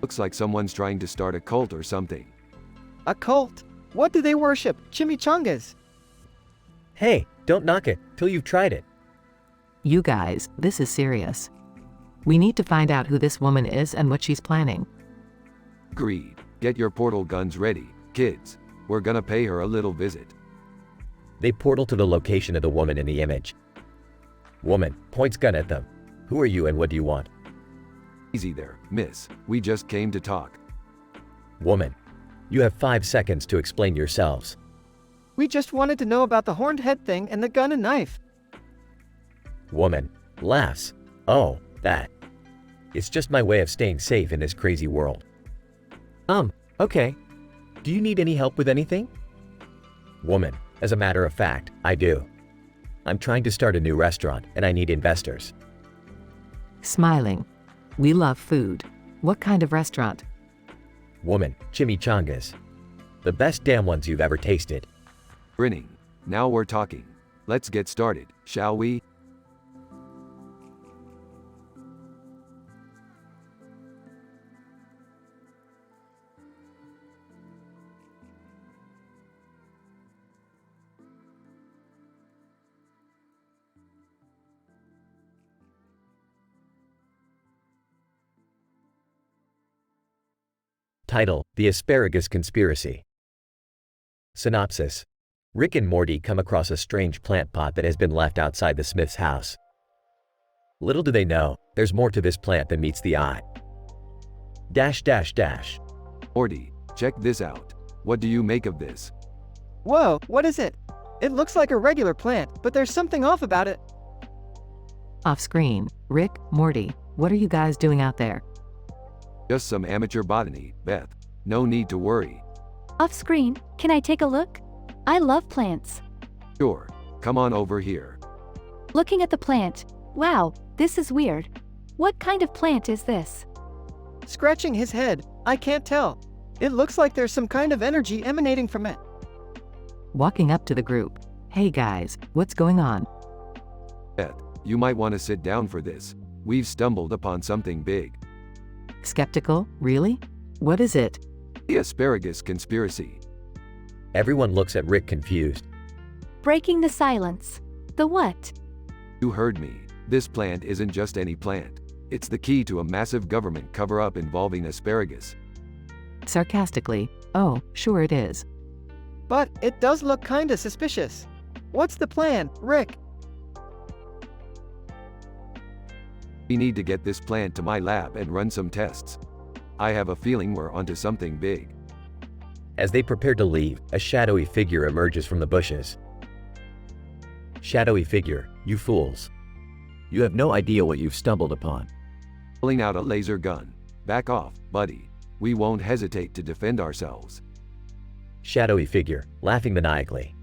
Looks like someone's trying to start a cult or something. A cult? What do they worship? Chimichangas. Hey, don't knock it till you've tried it. You guys, this is serious. We need to find out who this woman is and what she's planning. Agreed. Get your portal guns ready, kids. We're gonna pay her a little visit. They portal to the location of the woman in the image. Woman points gun at them. Who are you and what do you want? Easy there, miss. We just came to talk. Woman, you have 5 seconds to explain yourselves. We just wanted to know about the horned head thing and the gun and knife. Woman laughs. Oh, that. It's just my way of staying safe in this crazy world. Okay. Do you need any help with anything? Woman, as a matter of fact, I do. I'm trying to start a new restaurant and I need investors. Smiling. We love food. What kind of restaurant? Woman, chimichangas. The best damn ones you've ever tasted. Grinning. Now we're talking. Let's get started, shall we? Title: The Asparagus Conspiracy. Synopsis: Rick and Morty come across a strange plant pot that has been left outside the Smith's house. Little do they know, there's more to this plant than meets the eye. Morty, check this out. What do you make of this? Whoa, what is it? It looks like a regular plant, but there's something off about it. Off screen. Rick, Morty, what are you guys doing out there? Just some amateur botany, Beth. No need to worry. Off screen, can I take a look? I love plants. Sure. Come on over here. Looking at the plant. Wow, this is weird. What kind of plant is this? Scratching his head. I can't tell. It looks like there's some kind of energy emanating from it. Walking up to the group. Hey guys, what's going on? Beth, you might want to sit down for this. We've stumbled upon something big. Skeptical? Really? What is it? The asparagus conspiracy. Everyone looks at Rick confused. Breaking the silence. The what? You heard me. This plant isn't just any plant. It's the key to a massive government cover-up involving asparagus. Sarcastically. Oh, sure it is. But it does look kinda suspicious. What's the plan, Rick? We need to get this plant to my lab and run some tests. I have a feeling we're onto something big. As they prepare to leave, a shadowy figure emerges from the bushes. Shadowy figure, you fools. You have no idea what you've stumbled upon. Pulling out a laser gun. Back off, buddy. We won't hesitate to defend ourselves. Shadowy figure, laughing maniacally.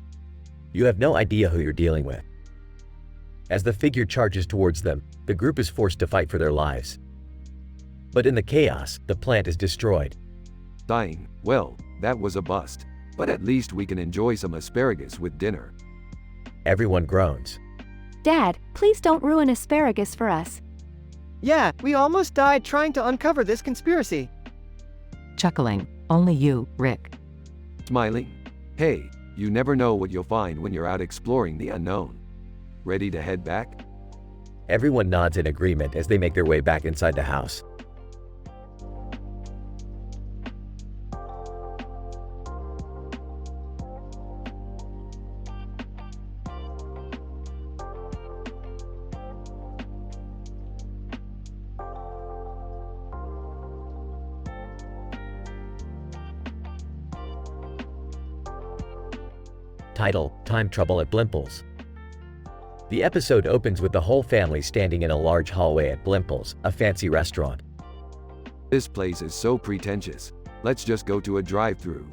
You have no idea who you're dealing with. As the figure charges towards them, the group is forced to fight for their lives. But in the chaos, the plant is destroyed. Dying, well, that was a bust. But at least we can enjoy some asparagus with dinner. Everyone groans. Dad, please don't ruin asparagus for us. Yeah, we almost died trying to uncover this conspiracy. Chuckling. Only you, Rick. Smiling. Hey, you never know what you'll find when you're out exploring the unknown. Ready to head back? Everyone nods in agreement as they make their way back inside the house. Title: Time Trouble at Blimple's. The episode opens with the whole family standing in a large hallway at Blimple's, a fancy restaurant. This place is so pretentious. Let's just go to a drive-thru.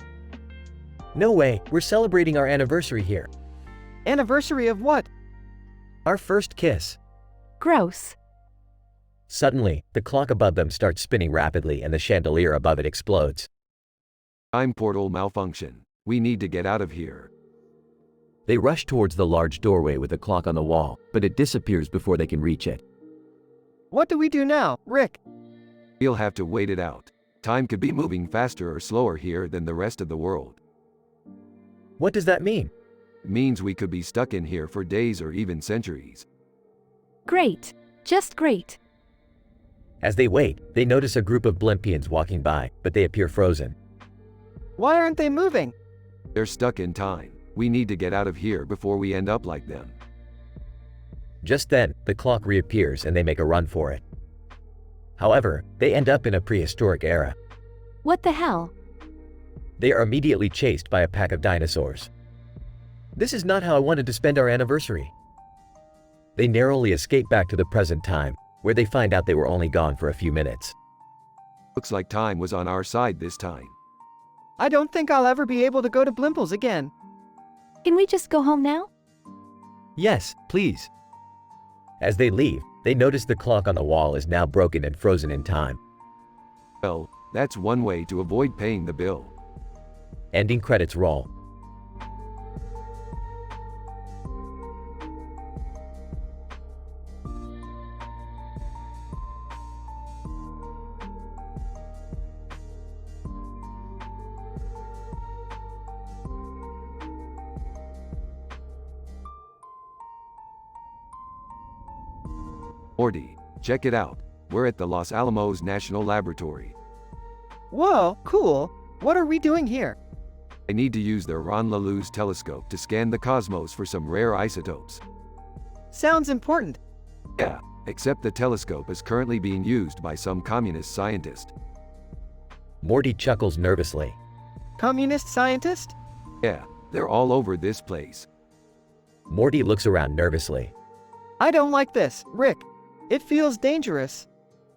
No way, we're celebrating our anniversary here. Anniversary of what? Our first kiss. Gross. Suddenly, the clock above them starts spinning rapidly and the chandelier above it explodes. Time portal malfunction. We need to get out of here. They rush towards the large doorway with the clock on the wall, but it disappears before they can reach it. What do we do now, Rick? We'll have to wait it out. Time could be moving faster or slower here than the rest of the world. What does that mean? It means we could be stuck in here for days or even centuries. Great. Just great. As they wait, they notice a group of Blimpians walking by, but they appear frozen. Why aren't they moving? They're stuck in time. We need to get out of here before we end up like them. Just then, the clock reappears and they make a run for it. However, they end up in a prehistoric era. What the hell? They are immediately chased by a pack of dinosaurs. This is not how I wanted to spend our anniversary. They narrowly escape back to the present time, where they find out they were only gone for a few minutes. Looks like time was on our side this time. I don't think I'll ever be able to go to Blimples again. Can we just go home now? Yes, please. As they leave, they notice the clock on the wall is now broken and frozen in time. Well, that's one way to avoid paying the bill. Ending credits roll. Morty, check it out. We're at the Los Alamos National Laboratory. Whoa, cool. What are we doing here? I need to use their Ron LaLuz telescope to scan the cosmos for some rare isotopes. Sounds important. Yeah, except the telescope is currently being used by some communist scientist. Morty chuckles nervously. Communist scientist? Yeah, they're all over this place. Morty looks around nervously. I don't like this, Rick. It feels dangerous.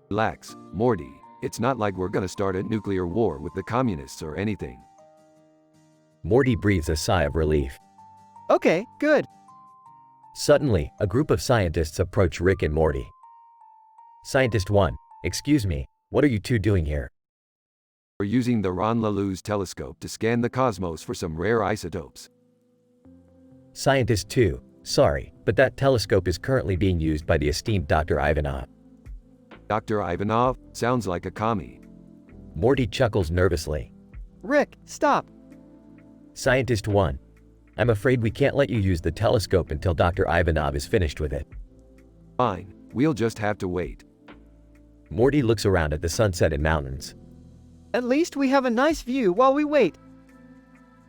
Relax, Morty. It's not like we're gonna start a nuclear war with the communists or anything. Morty breathes a sigh of relief. Okay, good. Suddenly, a group of scientists approach Rick and Morty. Scientist 1, excuse me, what are you two doing here? We're using the Ron LaLuz telescope to scan the cosmos for some rare isotopes. Scientist 2, sorry, but that telescope is currently being used by the esteemed Dr. Ivanov. Dr. Ivanov sounds like a commie. Morty chuckles nervously. Rick, stop. Scientist 1, I'm afraid we can't let you use the telescope until Dr. Ivanov is finished with it. Fine, we'll just have to wait. Morty looks around at the sunset and mountains. At least we have a nice view while we wait.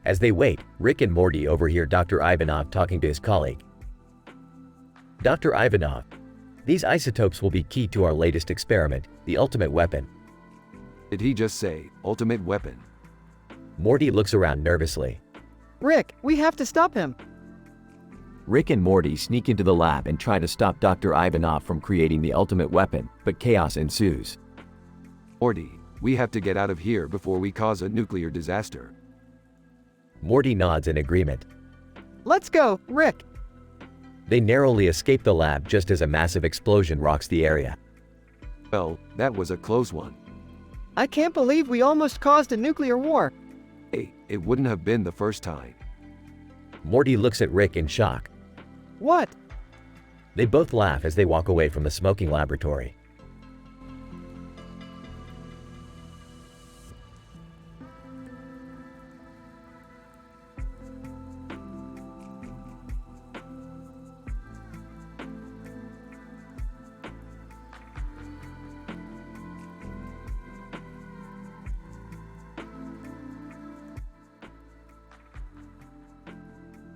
As they wait, Rick and Morty overhear Dr. Ivanov talking to his colleague. Dr. Ivanov, these isotopes will be key to our latest experiment, the ultimate weapon. Did he just say, ultimate weapon? Morty looks around nervously. Rick, we have to stop him. Rick and Morty sneak into the lab and try to stop Dr. Ivanov from creating the ultimate weapon, but chaos ensues. Morty, we have to get out of here before we cause a nuclear disaster. Morty nods in agreement. Let's go, Rick. They narrowly escape the lab just as a massive explosion rocks the area. Well, that was a close one. I can't believe we almost caused a nuclear war. Hey, it wouldn't have been the first time. Morty looks at Rick in shock. What? They both laugh as they walk away from the smoking laboratory.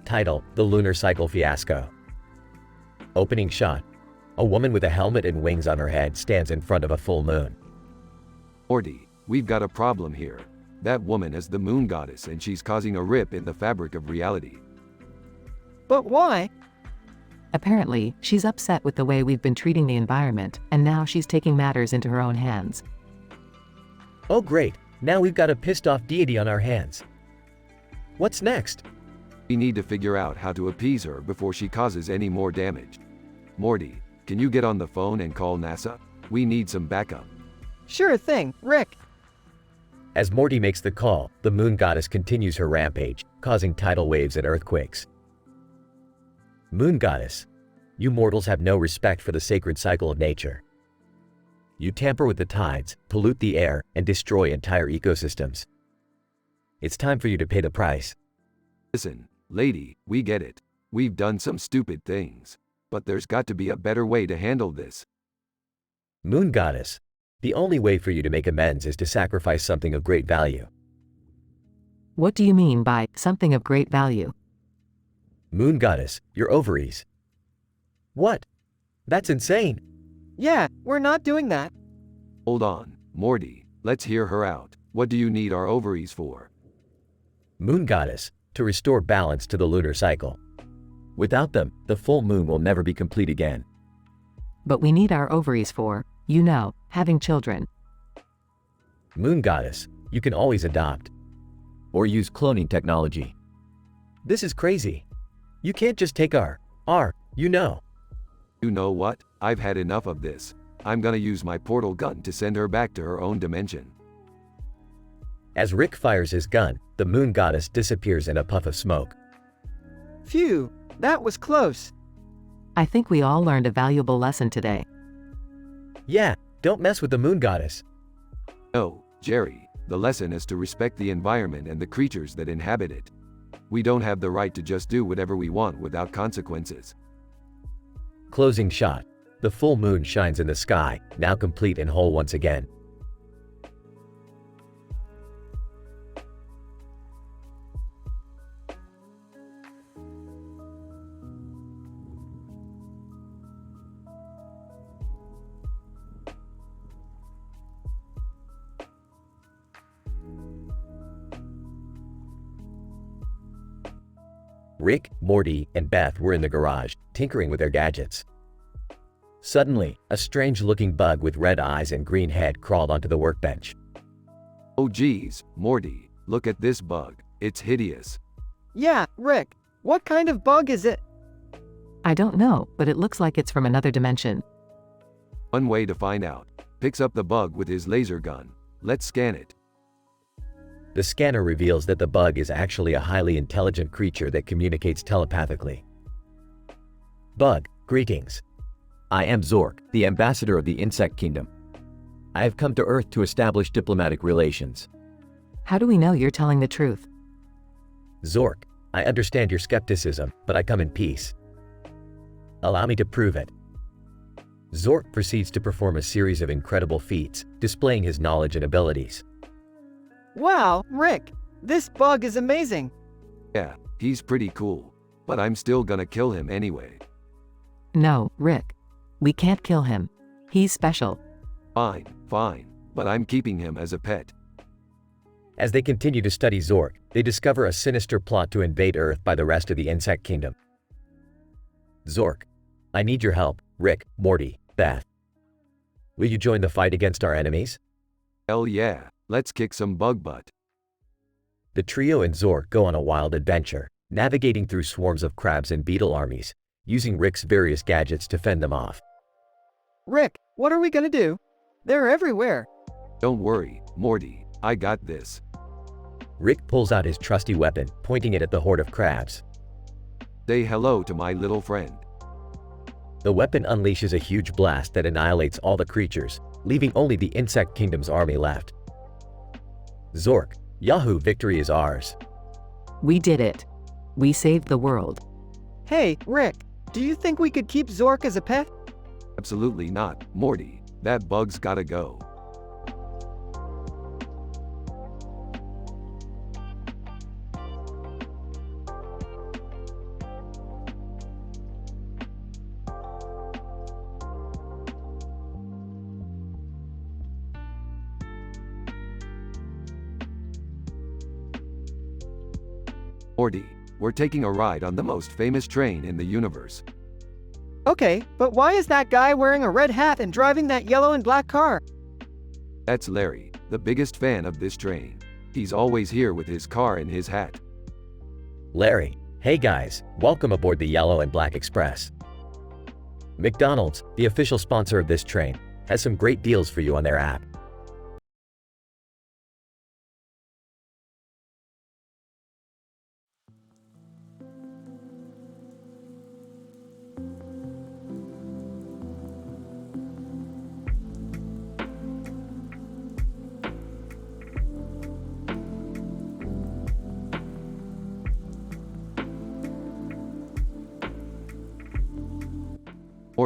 Title: The Lunar Cycle Fiasco. Opening shot. A woman with a helmet and wings on her head stands in front of a full moon. Morty, we've got a problem here. That woman is the moon goddess and she's causing a rip in the fabric of reality. But why? Apparently, she's upset with the way we've been treating the environment, and now she's taking matters into her own hands. Oh great, now we've got a pissed off deity on our hands. What's next? We need to figure out how to appease her before she causes any more damage. Morty, can you get on the phone and call NASA? We need some backup. Sure thing, Rick. As Morty makes the call, the moon goddess continues her rampage, causing tidal waves and earthquakes. Moon goddess, you mortals have no respect for the sacred cycle of nature. You tamper with the tides, pollute the air, and destroy entire ecosystems. It's time for you to pay the price. Listen, lady, we get it. We've done some stupid things. But there's got to be a better way to handle this. Moon Goddess, the only way for you to make amends is to sacrifice something of great value. What do you mean by something of great value? Moon Goddess, your ovaries. What? That's insane. Yeah, we're not doing that. Hold on, Morty, let's hear her out. What do you need our ovaries for? Moon Goddess, to restore balance to the lunar cycle. Without them, the full moon will never be complete again. But we need our ovaries for, you know, having children. Moon Goddess, you can always adopt. Or use cloning technology. This is crazy. You can't just take you know. You know what? I've had enough of this. I'm gonna use my portal gun to send her back to her own dimension. As Rick fires his gun, the Moon Goddess disappears in a puff of smoke. Phew, that was close. I think we all learned a valuable lesson today. Yeah, don't mess with the Moon Goddess. No, Jerry, the lesson is to respect the environment and the creatures that inhabit it. We don't have the right to just do whatever we want without consequences. Closing shot. The full moon shines in the sky, now complete and whole once again. Rick, Morty, and Beth were in the garage, tinkering with their gadgets. Suddenly, a strange-looking bug with red eyes and green head crawled onto the workbench. Oh geez, Morty, look at this bug. It's hideous. Yeah, Rick, what kind of bug is it? I don't know, but it looks like it's from another dimension. One way to find out. Picks up the bug with his laser gun. Let's scan it. The scanner reveals that the bug is actually a highly intelligent creature that communicates telepathically. Bug, greetings. I am Zork, the ambassador of the insect kingdom. I have come to Earth to establish diplomatic relations. How do we know you're telling the truth? Zork, I understand your skepticism, but I come in peace. Allow me to prove it. Zork proceeds to perform a series of incredible feats, displaying his knowledge and abilities. Wow, Rick, this bug is amazing. Yeah, he's pretty cool. But I'm still gonna kill him anyway. No, Rick. We can't kill him. He's special. Fine, fine. But I'm keeping him as a pet. As they continue to study Zork, they discover a sinister plot to invade Earth by the rest of the insect kingdom. Zork, I need your help, Rick, Morty, Beth. Will you join the fight against our enemies? Hell yeah, let's kick some bug butt. The trio and Zork go on a wild adventure, navigating through swarms of crabs and beetle armies, using Rick's various gadgets to fend them off. Rick, what are we gonna do? They're everywhere. Don't worry, Morty, I got this. Rick pulls out his trusty weapon, pointing it at the horde of crabs. Say hello to my little friend. The weapon unleashes a huge blast that annihilates all the creatures, leaving only the insect kingdom's army left. Zork, Yahoo, victory is ours. We did it. We saved the world. Hey, Rick, do you think we could keep Zork as a pet? Absolutely not, Morty. That bug's gotta go. Morty, we're taking a ride on the most famous train in the universe. Okay, but why is that guy wearing a red hat and driving that yellow and black car? That's Larry, the biggest fan of this train. He's always here with his car and his hat. Larry, hey guys, welcome aboard the Yellow and Black Express. McDonald's, the official sponsor of this train, has some great deals for you on their app.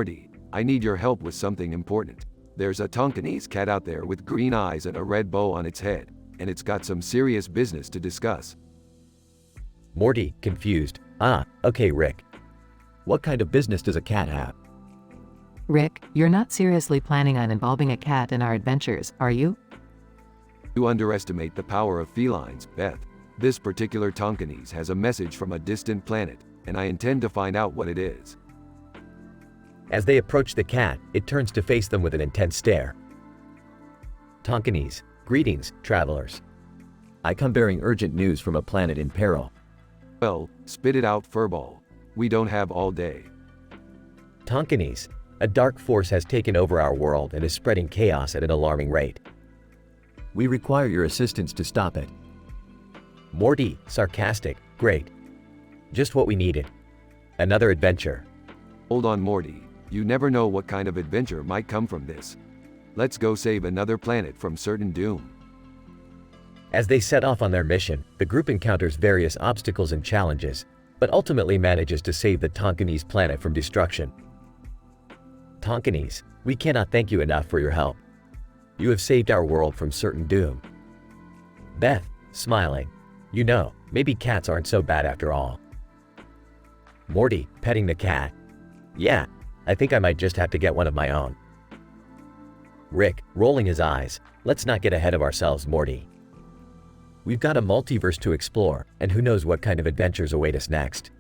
Morty, I need your help with something important. There's a Tonkinese cat out there with green eyes and a red bow on its head, and it's got some serious business to discuss. Morty, confused. Okay, Rick. What kind of business does a cat have? Rick, you're not seriously planning on involving a cat in our adventures, are you? You underestimate the power of felines, Beth. This particular Tonkinese has a message from a distant planet, and I intend to find out what it is. As they approach the cat, it turns to face them with an intense stare. Tonkinese, greetings, travelers. I come bearing urgent news from a planet in peril. Well, spit it out, furball. We don't have all day. Tonkinese, a dark force has taken over our world and is spreading chaos at an alarming rate. We require your assistance to stop it. Morty, sarcastic, great. Just what we needed. Another adventure. Hold on, Morty. You never know what kind of adventure might come from this. Let's go save another planet from certain doom. As they set off on their mission, the group encounters various obstacles and challenges, but ultimately manages to save the Tonkinese planet from destruction. Tonkinese, we cannot thank you enough for your help. You have saved our world from certain doom. Beth, smiling. You know, maybe cats aren't so bad after all. Morty, petting the cat. Yeah, I think I might just have to get one of my own. Rick, rolling his eyes. Let's not get ahead of ourselves, Morty. We've got a multiverse to explore, and who knows what kind of adventures await us next.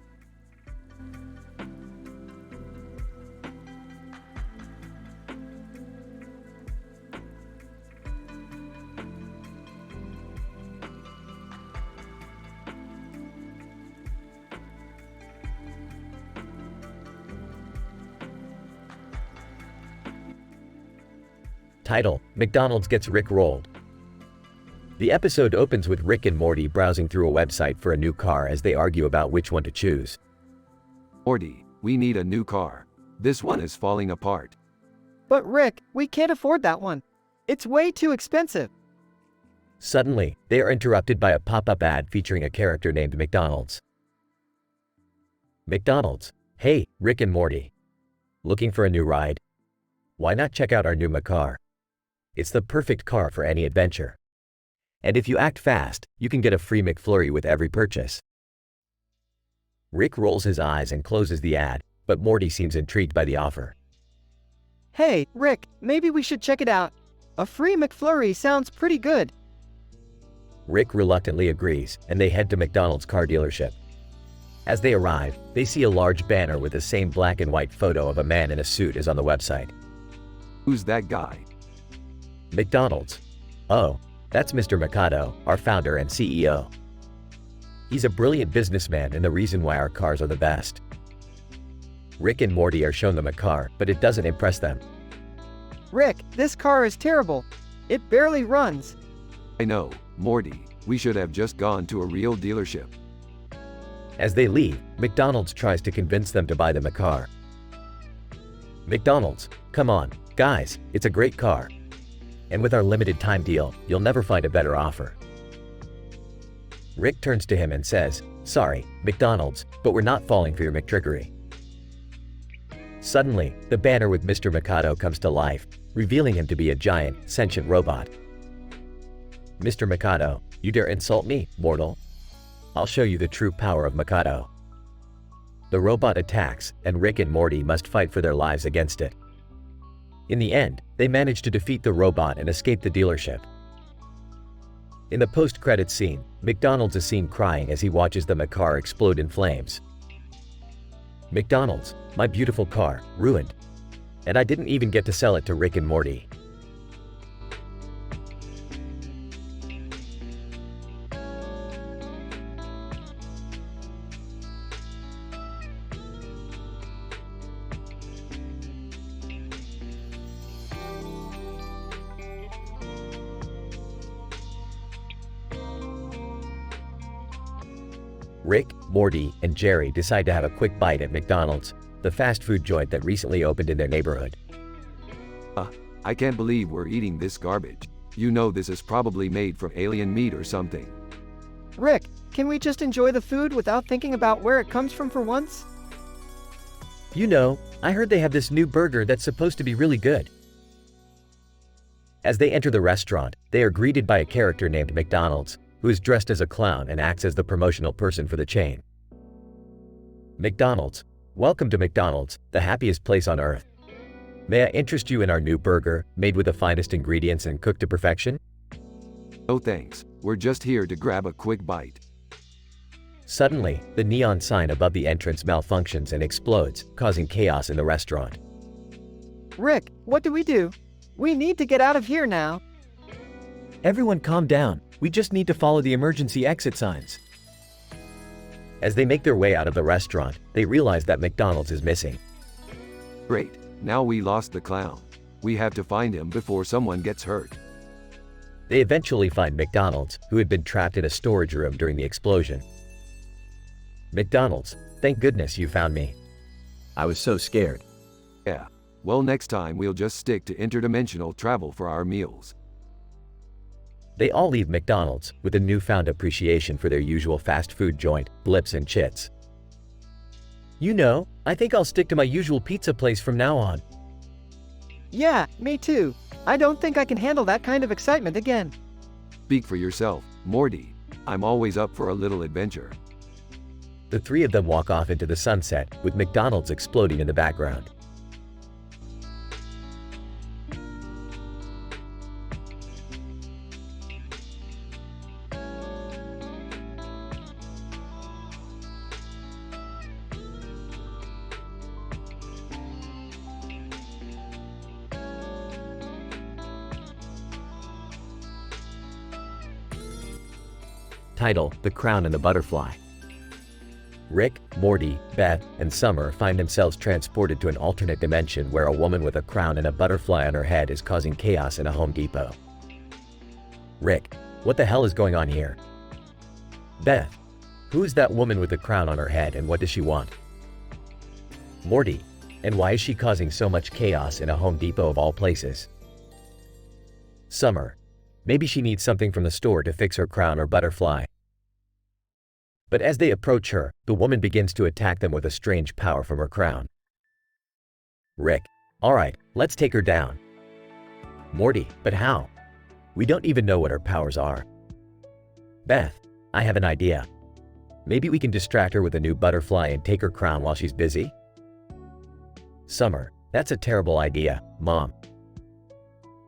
Title: McDonald's gets Rick rolled. The episode opens with Rick and Morty browsing through a website for a new car as they argue about which one to choose. Morty, we need a new car. This one is falling apart. But Rick, we can't afford that one. It's way too expensive. Suddenly, they are interrupted by a pop-up ad featuring a character named McDonald's. McDonald's. Hey, Rick and Morty. Looking for a new ride? Why not check out our new car? It's the perfect car for any adventure. And if you act fast, you can get a free McFlurry with every purchase. Rick rolls his eyes and closes the ad, but Morty seems intrigued by the offer. Hey, Rick, maybe we should check it out. A free McFlurry sounds pretty good. Rick reluctantly agrees, and they head to McDonald's car dealership. As they arrive, they see a large banner with the same black and white photo of a man in a suit as on the website. Who's that guy? McDonald's. Oh, that's Mr. Mikado, our founder and CEO. He's a brilliant businessman and the reason why our cars are the best. Rick and Morty are shown them a car, but it doesn't impress them. Rick, this car is terrible. It barely runs. I know, Morty. We should have just gone to a real dealership. As they leave, McDonald's tries to convince them to buy them a car. McDonald's, come on, guys, it's a great car. And with our limited time deal, you'll never find a better offer. Rick turns to him and says, sorry, McDonald's, but we're not falling for your McTrickery. Suddenly, the banner with Mr. Mikado comes to life, revealing him to be a giant, sentient robot. Mr. Mikado, you dare insult me, mortal? I'll show you the true power of Mikado. The robot attacks, and Rick and Morty must fight for their lives against it. In the end, they manage to defeat the robot and escape the dealership. In the post-credits scene, McDonald's is seen crying as he watches the car explode in flames. McDonald's, my beautiful car, ruined. And I didn't even get to sell it to Rick and Morty. Rick, Morty, and Jerry decide to have a quick bite at McDonald's, the fast food joint that recently opened in their neighborhood. I can't believe we're eating this garbage. You know this is probably made from alien meat or something. Rick, can we just enjoy the food without thinking about where it comes from for once? You know, I heard they have this new burger that's supposed to be really good. As they enter the restaurant, they are greeted by a character named McDonald's, who is dressed as a clown and acts as the promotional person for the chain. McDonald's. Welcome to McDonald's, the happiest place on earth. May I interest you in our new burger, made with the finest ingredients and cooked to perfection? Oh thanks, we're just here to grab a quick bite. Suddenly, the neon sign above the entrance malfunctions and explodes, causing chaos in the restaurant. Rick, what do we do? We need to get out of here now. Everyone calm down. We just need to follow the emergency exit signs. As they make their way out of the restaurant, they realize that McDonald's is missing. Great, now we lost the clown. We have to find him before someone gets hurt. They eventually find McDonald's, who had been trapped in a storage room during the explosion. McDonald's, thank goodness you found me. I was so scared. Yeah, well next time we'll just stick to interdimensional travel for our meals. They all leave McDonald's with a newfound appreciation for their usual fast food joint, Blips and Chits. You know, I think I'll stick to my usual pizza place from now on. Yeah, me too. I don't think I can handle that kind of excitement again. Speak for yourself, Morty. I'm always up for a little adventure. The three of them walk off into the sunset, with McDonald's exploding in the background. Title: The Crown and the Butterfly. Rick, Morty, Beth, and Summer find themselves transported to an alternate dimension where a woman with a crown and a butterfly on her head is causing chaos in a Home Depot. Rick, what the hell is going on here? Beth, who is that woman with the crown on her head and what does she want? Morty, and why is she causing so much chaos in a Home Depot of all places? Summer, maybe she needs something from the store to fix her crown or butterfly. But as they approach her, the woman begins to attack them with a strange power from her crown. Rick, alright, let's take her down. Morty, but how? We don't even know what her powers are. Beth, I have an idea. Maybe we can distract her with a new butterfly and take her crown while she's busy? Summer, that's a terrible idea, Mom.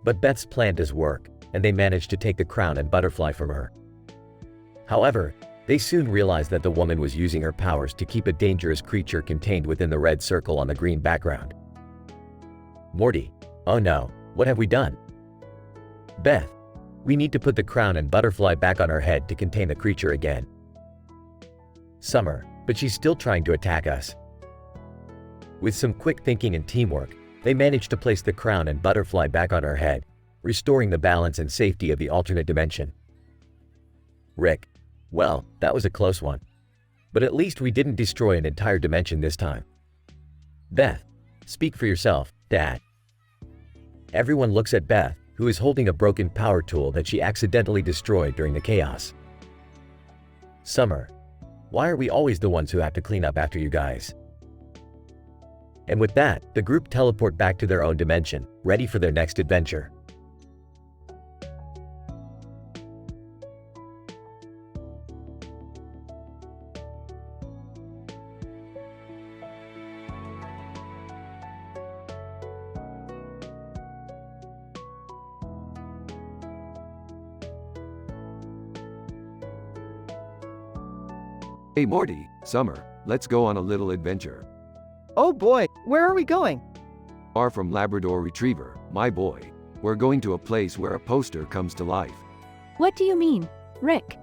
But Beth's plan does work, and they manage to take the crown and butterfly from her. However, they soon realize that the woman was using her powers to keep a dangerous creature contained within the red circle on the green background. Morty, oh no, what have we done? Beth, we need to put the crown and butterfly back on her head to contain the creature again. Summer, but she's still trying to attack us. With some quick thinking and teamwork, they manage to place the crown and butterfly back on her head, restoring the balance and safety of the alternate dimension. Rick, well, that was a close one. But at least we didn't destroy an entire dimension this time. Beth, speak for yourself, Dad. Everyone looks at Beth, who is holding a broken power tool that she accidentally destroyed during the chaos. Summer, why are we always the ones who have to clean up after you guys? And with that, the group teleport back to their own dimension, ready for their next adventure. Hey Morty, Summer, let's go on a little adventure. Oh boy, where are we going? Far from Labrador Retriever, my boy. We're going to a place where a poster comes to life. What do you mean, Rick?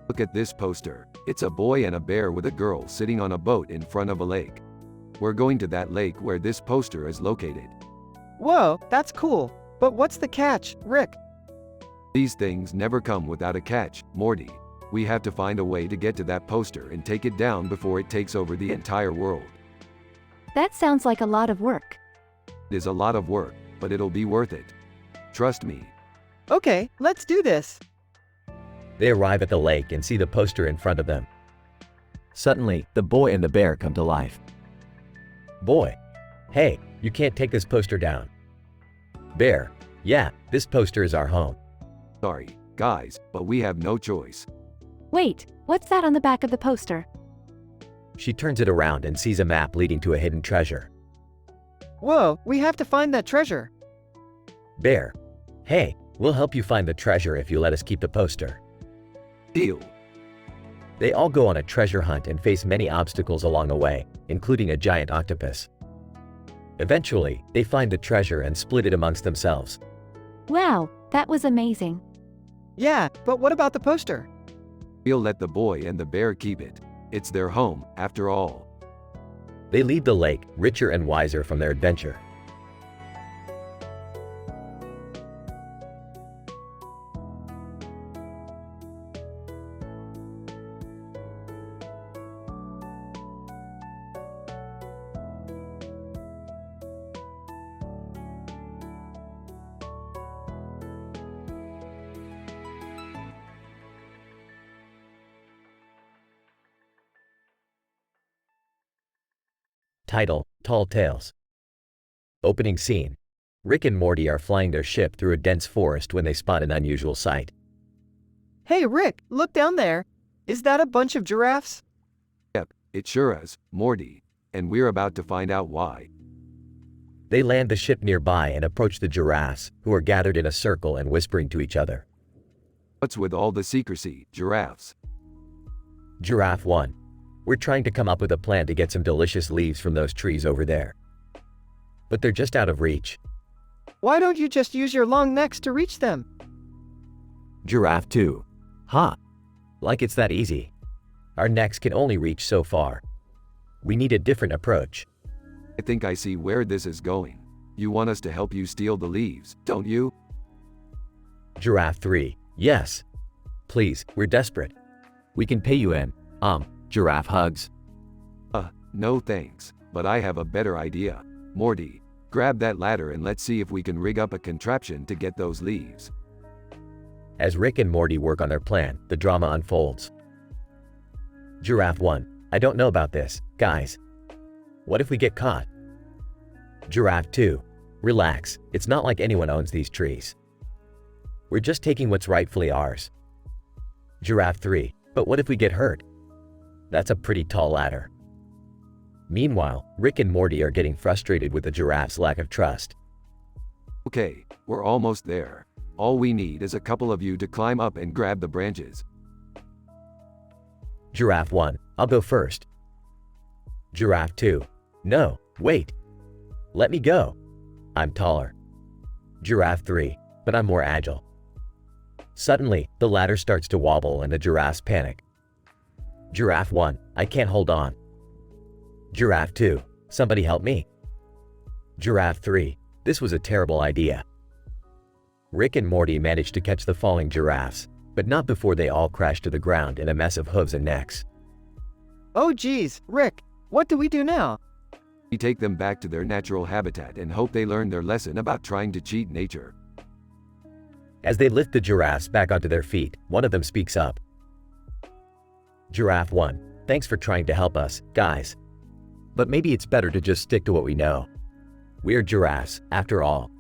Look at this poster. It's a boy and a bear with a girl sitting on a boat in front of a lake. We're going to that lake where this poster is located. Whoa, that's cool. But what's the catch, Rick? These things never come without a catch, Morty. We have to find a way to get to that poster and take it down before it takes over the entire world. That sounds like a lot of work. It is a lot of work, but it'll be worth it. Trust me. Okay, let's do this. They arrive at the lake and see the poster in front of them. Suddenly, the boy and the bear come to life. Boy, Hey, you can't take this poster down. Bear, yeah, this poster is our home. Sorry, guys, but we have no choice. Wait, what's that on the back of the poster? She turns it around and sees a map leading to a hidden treasure. Whoa, we have to find that treasure. Bear, hey, we'll help you find the treasure if you let us keep the poster. Deal. They all go on a treasure hunt and face many obstacles along the way, including a giant octopus. Eventually, they find the treasure and split it amongst themselves. Wow, that was amazing. Yeah, but what about the poster? We'll let the boy and the bear keep it. It's their home, after all. They leave the lake, richer and wiser from their adventure. Title: Tall Tales. Opening scene. Rick and Morty are flying their ship through a dense forest when they spot an unusual sight. Hey Rick, look down there. Is that a bunch of giraffes? Yep, it sure is, Morty. And we're about to find out why. They land the ship nearby and approach the giraffes, who are gathered in a circle and whispering to each other. What's with all the secrecy, giraffes? Giraffe 1. We're trying to come up with a plan to get some delicious leaves from those trees over there. But they're just out of reach. Why don't you just use your long necks to reach them? Giraffe 2. Ha! Like it's that easy. Our necks can only reach so far. We need a different approach. I think I see where this is going. You want us to help you steal the leaves, don't you? Giraffe 3. Yes. Please, we're desperate. We can pay you in, giraffe hugs. No thanks, but I have a better idea. Morty, grab that ladder and let's see if we can rig up a contraption to get those leaves. As Rick and Morty work on their plan, the drama unfolds. Giraffe 1. I don't know about this, guys. What if we get caught? Giraffe 2. Relax, it's not like anyone owns these trees. We're just taking what's rightfully ours. Giraffe 3. But what if we get hurt? That's a pretty tall ladder. Meanwhile, Rick and Morty are getting frustrated with the giraffe's lack of trust. Okay, we're almost there. All we need is a couple of you to climb up and grab the branches. Giraffe 1. I'll go first. Giraffe 2. No, wait. Let me go. I'm taller. Giraffe 3. But I'm more agile. Suddenly, the ladder starts to wobble and the giraffes panic. Giraffe 1. I can't hold on. Giraffe 2. Somebody help me. Giraffe 3. This was a terrible idea. Rick and Morty managed to catch the falling giraffes, but not before they all crashed to the ground in a mess of hooves and necks. Oh geez, Rick, what do we do now? We take them back to their natural habitat and hope they learn their lesson about trying to cheat nature. As they lift the giraffes back onto their feet, one of them speaks up. Giraffe 1. Thanks for trying to help us, guys. But maybe it's better to just stick to what we know. We're giraffes, after all.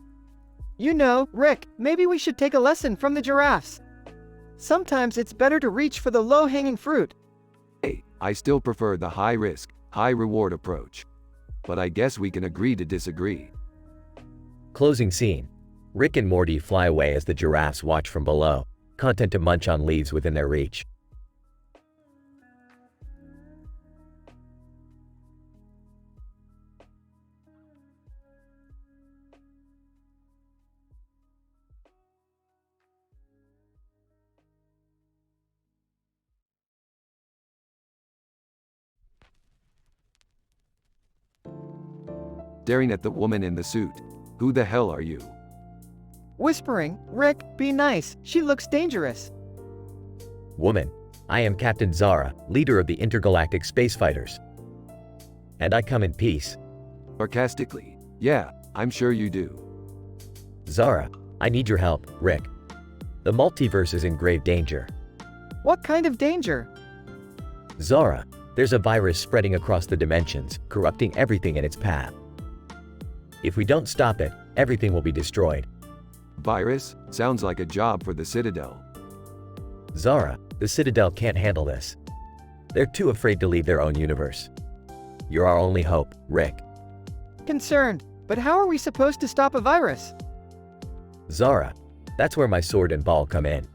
You know, Rick, maybe we should take a lesson from the giraffes. Sometimes it's better to reach for the low-hanging fruit. Hey, I still prefer the high-risk, high-reward approach. But I guess we can agree to disagree. Closing scene. Rick and Morty fly away as the giraffes watch from below, content to munch on leaves within their reach. Staring at the woman in the suit. Who the hell are you? Whispering, Rick, be nice, she looks dangerous. Woman, I am Captain Zara, leader of the intergalactic space fighters. And I come in peace. Sarcastically. Yeah, I'm sure you do. Zara, I need your help, Rick. The multiverse is in grave danger. What kind of danger? Zara, there's a virus spreading across the dimensions, corrupting everything in its path. If we don't stop it, everything will be destroyed. Virus? Sounds like a job for the Citadel. Zara, the Citadel can't handle this. They're too afraid to leave their own universe. You're our only hope, Rick. Concerned, but how are we supposed to stop a virus? Zara, that's where my sword and ball come in.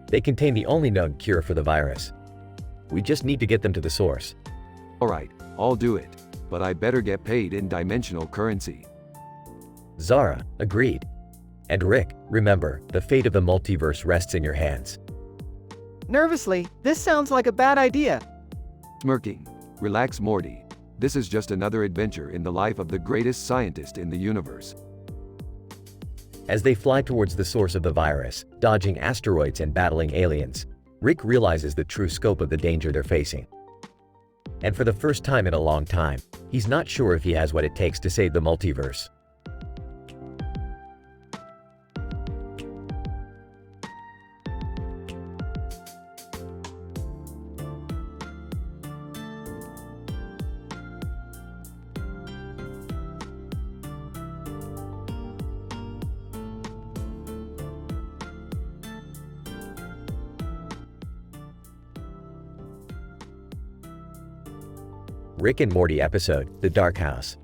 They contain the only known cure for the virus. We just need to get them to the source. Alright, I'll do it. But I better get paid in dimensional currency. Zara, agreed. And Rick, remember, the fate of the multiverse rests in your hands. Nervously, this sounds like a bad idea. Smirking. Relax, Morty. This is just another adventure in the life of the greatest scientist in the universe. As they fly towards the source of the virus, dodging asteroids and battling aliens, Rick realizes the true scope of the danger they're facing. And for the first time in a long time, he's not sure if he has what it takes to save the multiverse. Rick and Morty episode, The Dark House.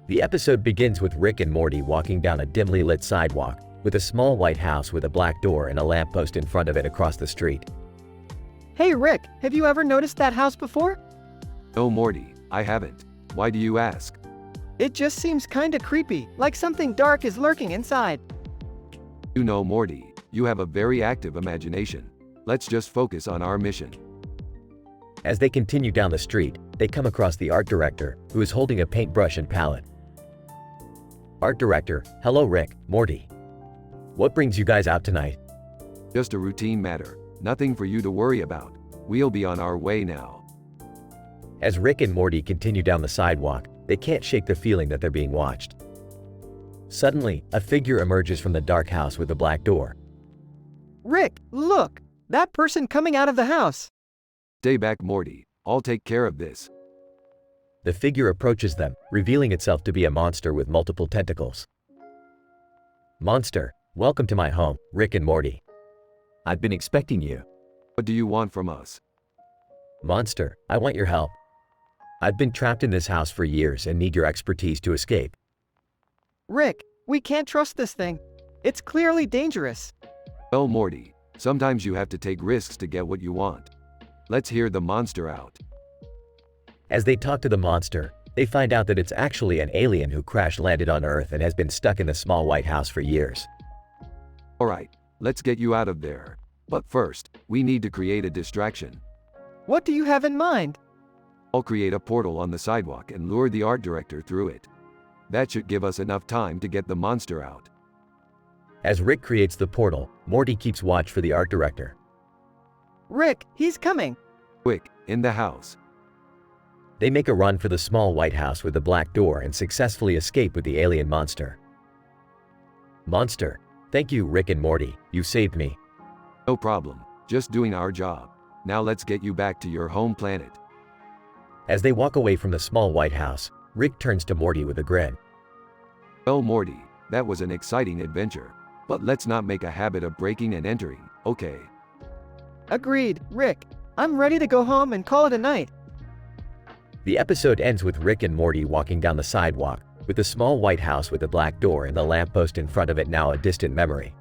The episode begins with Rick and Morty walking down a dimly lit sidewalk, with a small white house with a black door and a lamppost in front of it across the street. Hey Rick, have you ever noticed that house before? No, Morty, I haven't. Why do you ask? It just seems kinda creepy, like something dark is lurking inside. You know, Morty, you have a very active imagination. Let's just focus on our mission. As they continue down the street, they come across the art director, who is holding a paintbrush and palette. Art director, hello Rick, Morty. What brings you guys out tonight? Just a routine matter. Nothing for you to worry about. We'll be on our way now. As Rick and Morty continue down the sidewalk, they can't shake the feeling that they're being watched. Suddenly, a figure emerges from the dark house with a black door. Rick, look! That person coming out of the house! Stay back, Morty. I'll take care of this. The figure approaches them, revealing itself to be a monster with multiple tentacles. Monster, welcome to my home, Rick and Morty. I've been expecting you. What do you want from us? Monster, I want your help. I've been trapped in this house for years and need your expertise to escape. Rick, we can't trust this thing. It's clearly dangerous. Well, Morty, sometimes you have to take risks to get what you want. Let's hear the monster out. As they talk to the monster, they find out that it's actually an alien who crash-landed on Earth and has been stuck in the small white house for years. Alright, let's get you out of there. But first, we need to create a distraction. What do you have in mind? I'll create a portal on the sidewalk and lure the art director through it. That should give us enough time to get the monster out. As Rick creates the portal, Morty keeps watch for the art director. Rick, he's coming! Quick, in the house. They make a run for the small white house with the black door and successfully escape with the alien monster. Monster, thank you Rick and Morty, you saved me. No problem, just doing our job. Now let's get you back to your home planet. As they walk away from the small white house, Rick turns to Morty with a grin. Well, Morty, that was an exciting adventure. But let's not make a habit of breaking and entering, okay? Agreed, Rick. I'm ready to go home and call it a night. The episode ends with Rick and Morty walking down the sidewalk, with the small white house with the black door and the lamppost in front of it now a distant memory.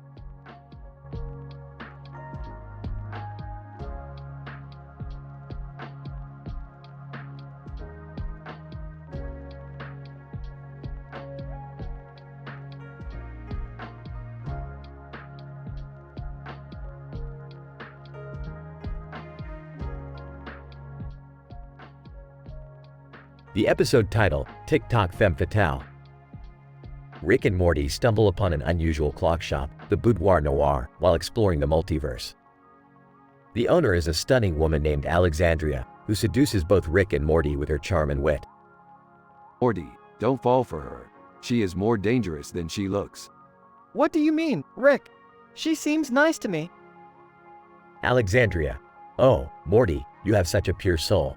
The episode title, TikTok Femme Fatale. Rick and Morty stumble upon an unusual clock shop, the Boudoir Noir, while exploring the multiverse. The owner is a stunning woman named Alexandria, who seduces both Rick and Morty with her charm and wit. Morty, don't fall for her. She is more dangerous than she looks. What do you mean, Rick? She seems nice to me. Alexandria. Oh, Morty, you have such a pure soul.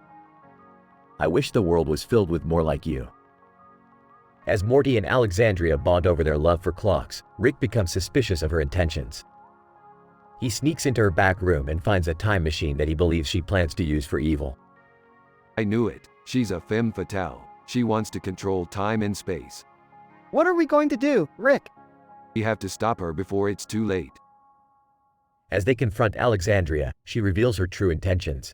I wish the world was filled with more like you. As Morty and Alexandria bond over their love for clocks, Rick becomes suspicious of her intentions. He sneaks into her back room and finds a time machine that he believes she plans to use for evil. I knew it. She's a femme fatale. She wants to control time and space. What are we going to do, Rick? We have to stop her before it's too late. As they confront Alexandria, she reveals her true intentions.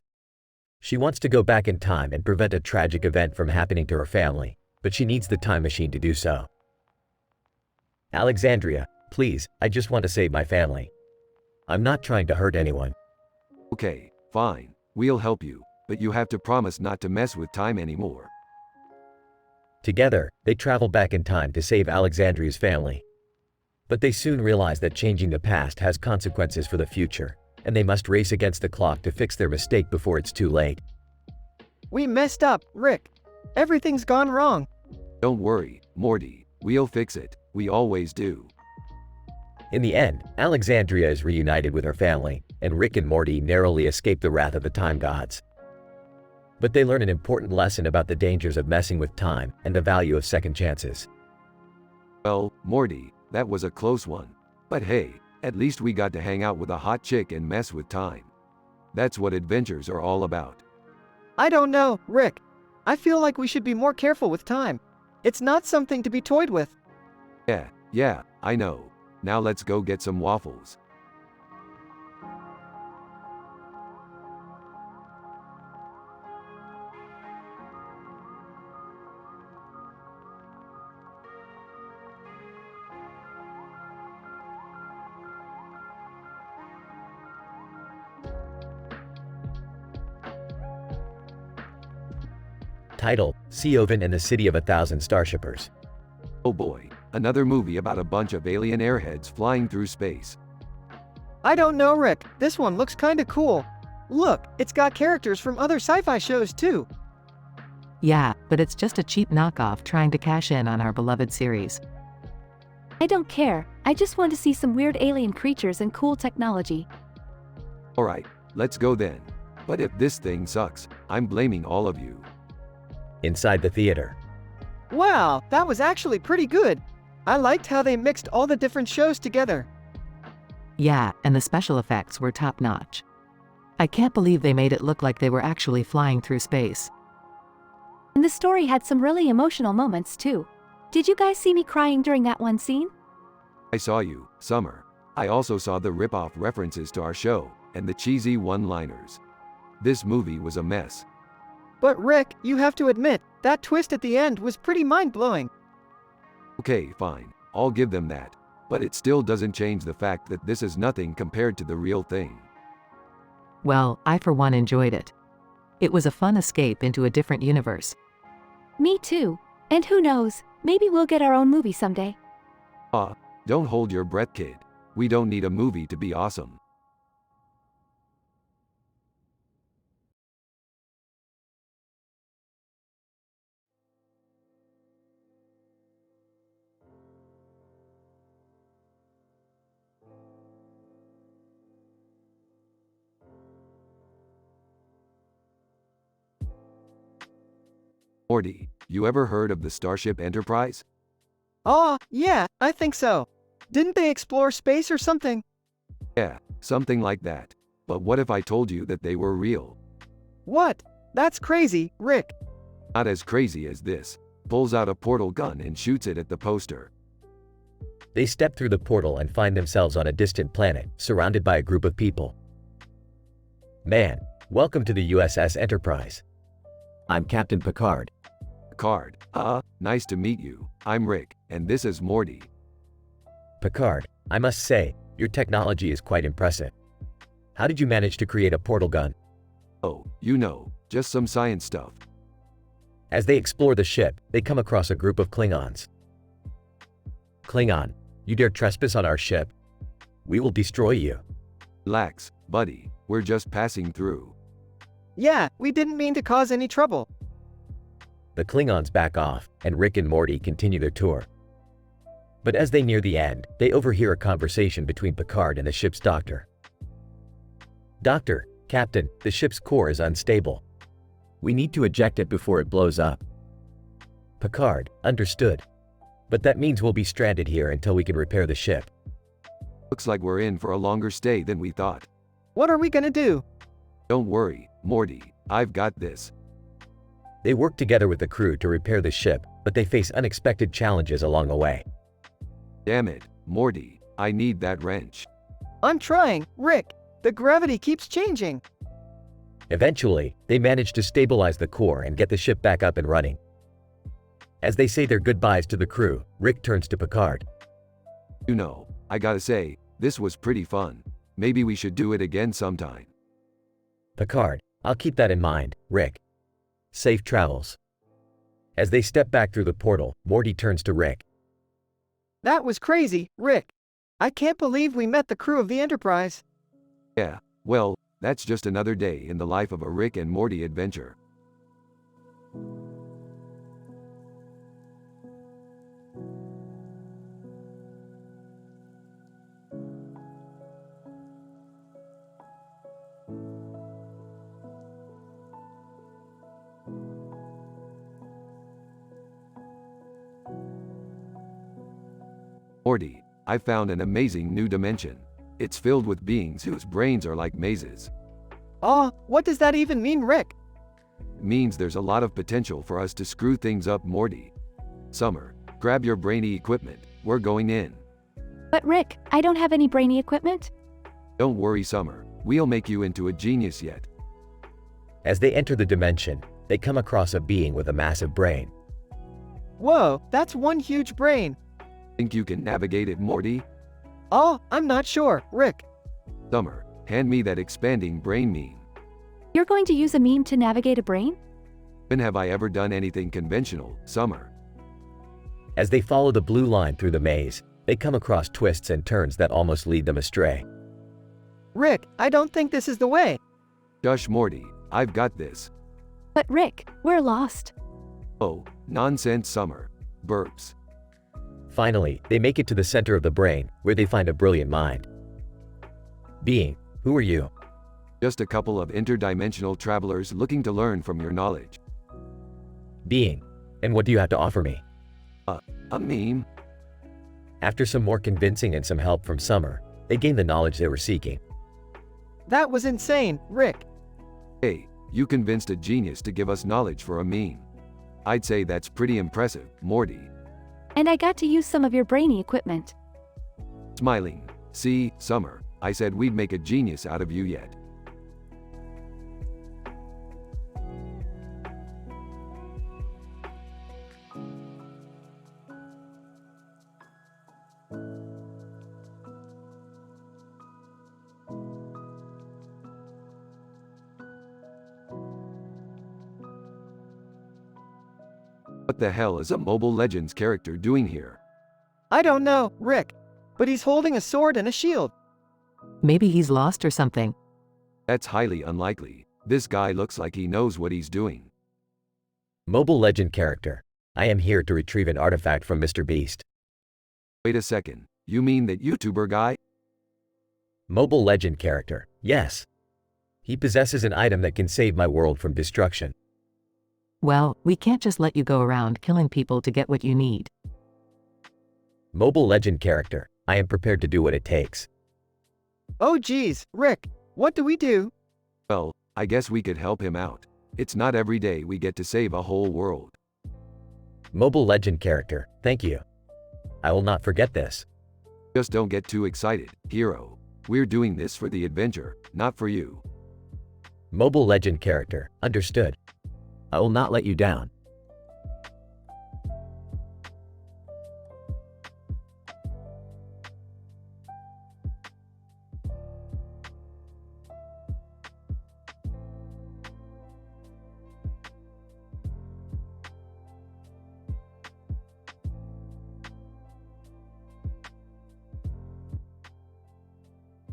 She wants to go back in time and prevent a tragic event from happening to her family, but she needs the time machine to do so. Alexandria, please, I just want to save my family. I'm not trying to hurt anyone. Okay, fine. We'll help you, but you have to promise not to mess with time anymore. Together, they travel back in time to save Alexandria's family. But they soon realize that changing the past has consequences for the future, and they must race against the clock to fix their mistake before it's too late. We messed up, Rick. Everything's gone wrong. Don't worry, Morty. We'll fix it. We always do. In the end, Alexandria is reunited with her family, and Rick and Morty narrowly escape the wrath of the time gods. But they learn an important lesson about the dangers of messing with time and the value of second chances. Well, Morty, that was a close one. But hey, at least we got to hang out with a hot chick and mess with time. That's what adventures are all about. I don't know, Rick. I feel like we should be more careful with time. It's not something to be toyed with. Yeah, I know. Now let's go get some waffles. Title: Seoven and the City of 1,000 Starshippers. Oh boy, another movie about a bunch of alien airheads flying through space. I don't know, Rick. This one looks kinda cool. Look, it's got characters from other sci-fi shows too. Yeah, but it's just a cheap knockoff trying to cash in on our beloved series. I don't care. I just want to see some weird alien creatures and cool technology. Alright, let's go then. But if this thing sucks, I'm blaming all of you. Inside the theater. Wow, that was actually pretty good. I liked how they mixed all the different shows together. Yeah, and the special effects were top-notch. I can't believe they made it look like they were actually flying through space. And the story had some really emotional moments too. Did you guys see me crying during that one scene? I saw you, Summer. I also saw the rip-off references to our show, and the cheesy one-liners. This movie was a mess. But Rick, you have to admit, that twist at the end was pretty mind-blowing. Okay, fine, I'll give them that. But it still doesn't change the fact that this is nothing compared to the real thing. Well, I for one enjoyed it. It was a fun escape into a different universe. Me too. And who knows, maybe we'll get our own movie someday. Don't hold your breath, kid. We don't need a movie to be awesome. Morty, you ever heard of the Starship Enterprise? Oh, yeah, I think so. Didn't they explore space or something? Yeah, something like that. But what if I told you that they were real? What? That's crazy, Rick. Not as crazy as this. Pulls out a portal gun and shoots it at the poster. They step through the portal and find themselves on a distant planet, surrounded by a group of people. Man, welcome to the USS Enterprise. I'm Captain Picard. Picard, nice to meet you. I'm Rick, and this is Morty. Picard, I must say, your technology is quite impressive. How did you manage to create a portal gun? Oh, you know, just some science stuff. As they explore the ship, they come across a group of Klingons. Klingon, you dare trespass on our ship? We will destroy you. Relax, buddy, we're just passing through. Yeah, we didn't mean to cause any trouble. The Klingons back off, and Rick and Morty continue their tour. But as they near the end, they overhear a conversation between Picard and the ship's doctor. Doctor, Captain, the ship's core is unstable. We need to eject it before it blows up. Picard, understood. But that means we'll be stranded here until we can repair the ship. Looks like we're in for a longer stay than we thought. What are we gonna do? Don't worry, Morty, I've got this. They work together with the crew to repair the ship, but they face unexpected challenges along the way. Damn it, Morty, I need that wrench. I'm trying, Rick. The gravity keeps changing. Eventually, they manage to stabilize the core and get the ship back up and running. As they say their goodbyes to the crew, Rick turns to Picard. You know, I gotta say, this was pretty fun. Maybe we should do it again sometime. Picard, I'll keep that in mind, Rick. Safe travels. As they step back through the portal, Morty turns to Rick. That was crazy, Rick. I can't believe we met the crew of the Enterprise. Yeah, well, that's just another day in the life of a Rick and Morty adventure. Morty, I found an amazing new dimension. It's filled with beings whose brains are like mazes. Oh, what does that even mean, Rick? It means there's a lot of potential for us to screw things up, Morty. Summer, grab your brainy equipment. We're going in. But Rick, I don't have any brainy equipment. Don't worry, Summer. We'll make you into a genius yet. As they enter the dimension, they come across a being with a massive brain. Whoa, that's one huge brain. Think you can navigate it, Morty? Oh, I'm not sure, Rick. Summer, hand me that expanding brain meme. You're going to use a meme to navigate a brain? When have I ever done anything conventional, Summer? As they follow the blue line through the maze, they come across twists and turns that almost lead them astray. Rick, I don't think this is the way. Shush, Morty, I've got this. But Rick, we're lost. Oh, nonsense, Summer. Burps. Finally, they make it to the center of the brain, where they find a brilliant mind. Being, who are you? Just a couple of interdimensional travelers looking to learn from your knowledge. Being, and what do you have to offer me? A meme? After some more convincing and some help from Summer, they gain the knowledge they were seeking. That was insane, Rick. Hey, you convinced a genius to give us knowledge for a meme. I'd say that's pretty impressive, Morty. And I got to use some of your brainy equipment. Smiling. See, Summer, I said we'd make a genius out of you yet. What the hell is a Mobile Legends character doing here? I don't know, Rick. But he's holding a sword and a shield. Maybe he's lost or something. That's highly unlikely. This guy looks like he knows what he's doing. Mobile Legend character. I am here to retrieve an artifact from Mr. Beast. Wait a second. You mean that YouTuber guy? Mobile Legend character. Yes. He possesses an item that can save my world from destruction. Well, we can't just let you go around killing people to get what you need. Mobile Legend character. I am prepared to do what it takes. Oh geez, Rick, what do we do? Well, I guess we could help him out. It's not every day we get to save a whole world. Mobile Legend character. Thank you. I will not forget this. Just don't get too excited, hero. We're doing this for the adventure, not for you. Mobile Legend character. Understood. I will not let you down.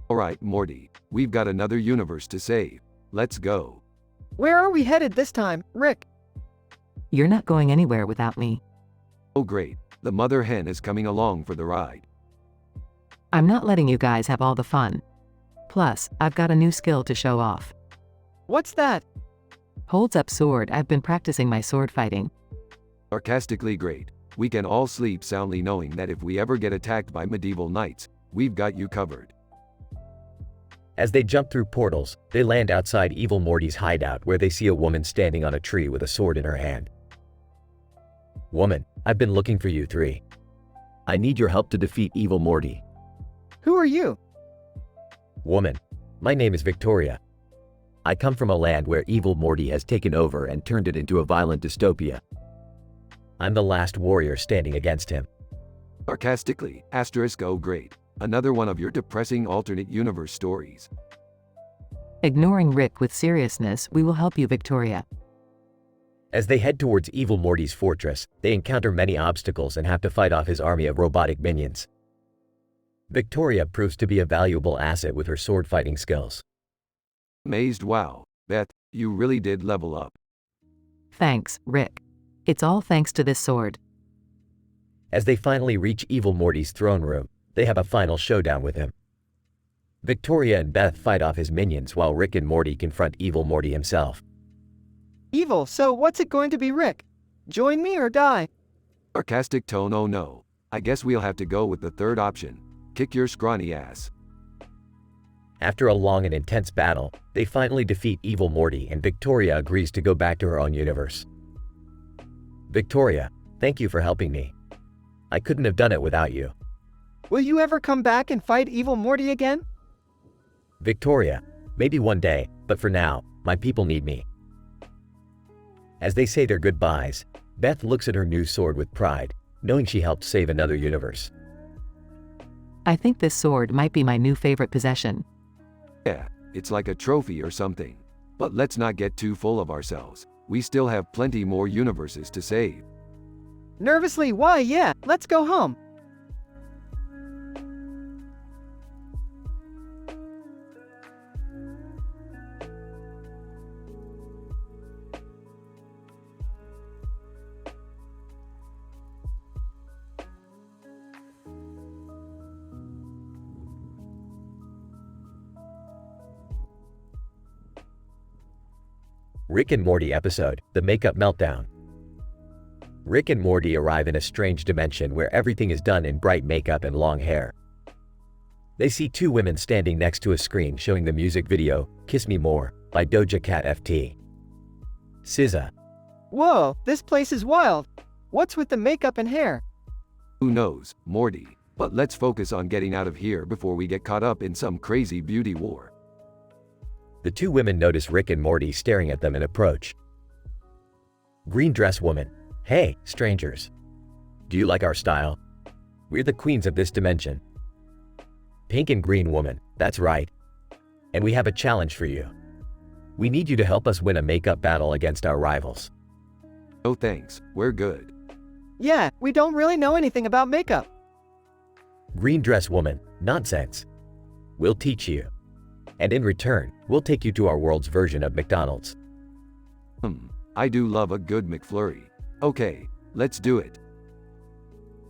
Alright, Morty, we've got another universe to save. Let's go. Where are we headed this time, Rick? You're not going anywhere without me. Oh great, the mother hen is coming along for the ride. I'm not letting you guys have all the fun. Plus, I've got a new skill to show off. What's that? Holds up sword. I've been practicing my sword fighting. Sarcastically great. We can all sleep soundly knowing that if we ever get attacked by medieval knights, we've got you covered. As they jump through portals, they land outside Evil Morty's hideout where they see a woman standing on a tree with a sword in her hand. Woman, I've been looking for you three. I need your help to defeat Evil Morty. Who are you? Woman, my name is Victoria. I come from a land where Evil Morty has taken over and turned it into a violent dystopia. I'm the last warrior standing against him. Sarcastically, asterisk oh great. Another one of your depressing alternate universe stories. Ignoring Rick with seriousness, we will help you, Victoria. As they head towards Evil Morty's fortress, they encounter many obstacles and have to fight off his army of robotic minions. Victoria proves to be a valuable asset with her sword fighting skills. Amazed, wow, Beth, you really did level up. Thanks, Rick. It's all thanks to this sword. As they finally reach Evil Morty's throne room, they have a final showdown with him. Victoria and Beth fight off his minions while Rick and Morty confront Evil Morty himself. Evil, so what's it going to be, Rick? Join me or die? Sarcastic tone, oh no. I guess we'll have to go with the third option. Kick your scrawny ass. After a long and intense battle, they finally defeat Evil Morty and Victoria agrees to go back to her own universe. Victoria, thank you for helping me. I couldn't have done it without you. Will you ever come back and fight Evil Morty again? Victoria, maybe one day, but for now, my people need me. As they say their goodbyes, Beth looks at her new sword with pride, knowing she helped save another universe. I think this sword might be my new favorite possession. Yeah, it's like a trophy or something. But let's not get too full of ourselves. We still have plenty more universes to save. Nervously, why yeah, let's go home. Rick and Morty episode, The Makeup Meltdown. Rick and Morty arrive in a strange dimension where everything is done in bright makeup and long hair. They see two women standing next to a screen showing the music video, Kiss Me More, by Doja Cat FT. SZA. Whoa, this place is wild. What's with the makeup and hair? Who knows, Morty? But let's focus on getting out of here before we get caught up in some crazy beauty war. The two women notice Rick and Morty staring at them and approach. Green dress woman. Hey, strangers. Do you like our style? We're the queens of this dimension. Pink and green woman. That's right. And we have a challenge for you. We need you to help us win a makeup battle against our rivals. No thanks, we're good. Yeah, we don't really know anything about makeup. Green dress woman. Nonsense. We'll teach you. And in return, we'll take you to our world's version of McDonald's. I do love a good McFlurry. Okay, let's do it.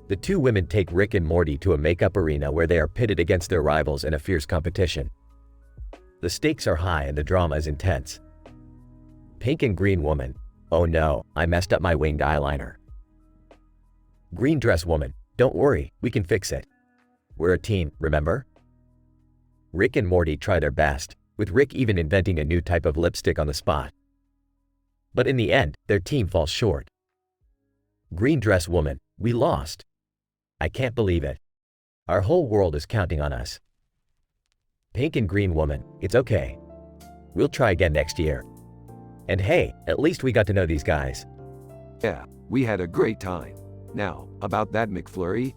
The two women take Rick and Morty to a makeup arena where they are pitted against their rivals in a fierce competition. The stakes are high and the drama is intense. Pink and green woman. Oh no, I messed up my winged eyeliner. Green dress woman. Don't worry, we can fix it. We're a team, remember? Rick and Morty try their best, with Rick even inventing a new type of lipstick on the spot. But in the end, their team falls short. Green dress woman. We lost. I can't believe it. Our whole world is counting on us. Pink and green woman. It's okay. We'll try again next year. And hey, at least we got to know these guys. Yeah, we had a great time. Now, about that McFlurry?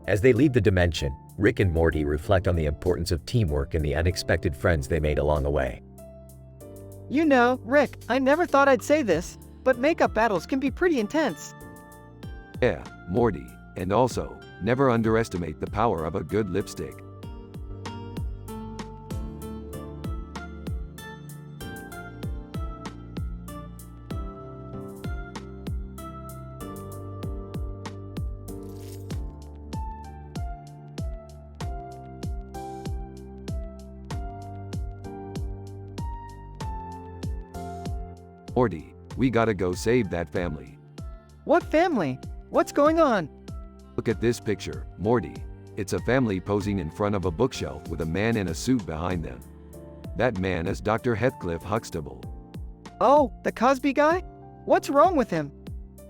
As they leave the dimension, Rick and Morty reflect on the importance of teamwork and the unexpected friends they made along the way. You know, Rick, I never thought I'd say this, but makeup battles can be pretty intense. Yeah, Morty. And also, never underestimate the power of a good lipstick. Morty, we gotta go save that family. What family? What's going on? Look at this picture, Morty. It's a family posing in front of a bookshelf with a man in a suit behind them. That man is Dr. Heathcliff Huxtable. Oh, the Cosby guy? What's wrong with him?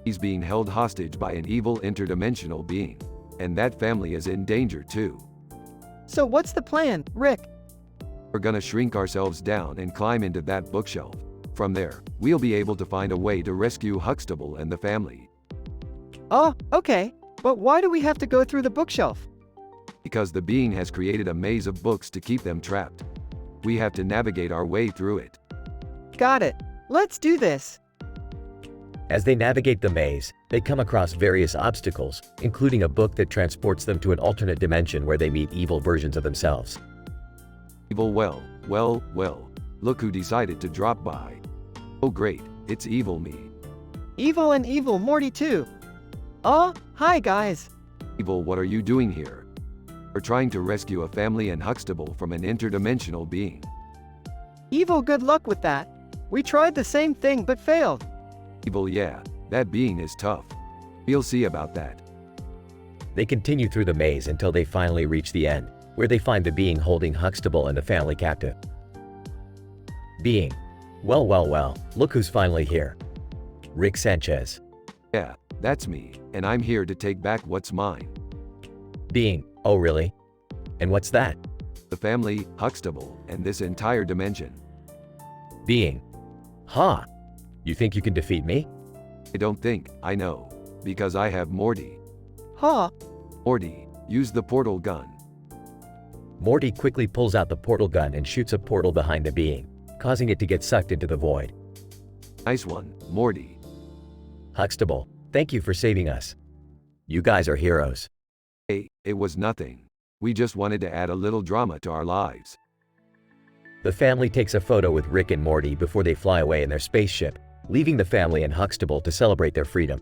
He's being held hostage by an evil interdimensional being. And that family is in danger too. So what's the plan, Rick? We're gonna shrink ourselves down and climb into that bookshelf. From there, we'll be able to find a way to rescue Huxtable and the family. Oh, okay. But why do we have to go through the bookshelf? Because the being has created a maze of books to keep them trapped. We have to navigate our way through it. Got it. Let's do this. As they navigate the maze, they come across various obstacles, including a book that transports them to an alternate dimension where they meet evil versions of themselves. Evil well, look who decided to drop by. Oh great, it's Evil Me. Evil and Evil Morty too. Oh, hi guys. Evil, what are you doing here? We're trying to rescue a family and Huxtable from an interdimensional being. Evil, good luck with that. We tried the same thing but failed. Evil, yeah, that being is tough. We'll see about that. They continue through the maze until they finally reach the end, where they find the being holding Huxtable and the family captive. Being. Well, look who's finally here. Rick Sanchez. Yeah, that's me, and I'm here to take back what's mine. Being. Oh really? And what's that? The family, Huxtable, and this entire dimension. Being. Huh? You think you can defeat me? I don't think, I know. Because I have Morty. Huh? Morty, use the portal gun. Morty quickly pulls out the portal gun and shoots a portal behind the being, causing it to get sucked into the void. Nice one, Morty. Huxtable, thank you for saving us. You guys are heroes. Hey, it was nothing. We just wanted to add a little drama to our lives. The family takes a photo with Rick and Morty before they fly away in their spaceship, leaving the family and Huxtable to celebrate their freedom.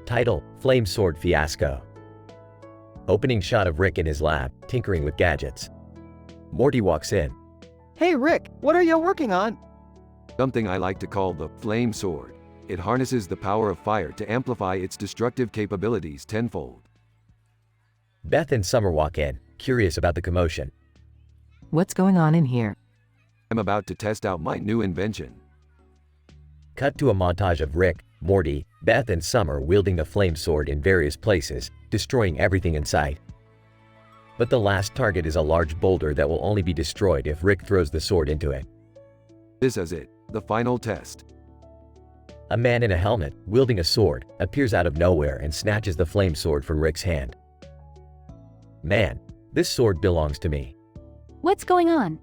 Title: Flame Sword Fiasco. Opening shot of Rick in his lab, tinkering with gadgets. Morty walks in. Hey Rick, what are you working on? Something I like to call the flame sword. It harnesses the power of fire to amplify its destructive capabilities tenfold. Beth and Summer walk in, curious about the commotion. What's going on in here? I'm about to test out my new invention. Cut to a montage of Rick, Morty, Beth and Summer wielding the flame sword in various places, destroying everything in sight. But the last target is a large boulder that will only be destroyed if Rick throws the sword into it. This is it, the final test. A man in a helmet, wielding a sword, appears out of nowhere and snatches the flame sword from Rick's hand. Man, this sword belongs to me. What's going on?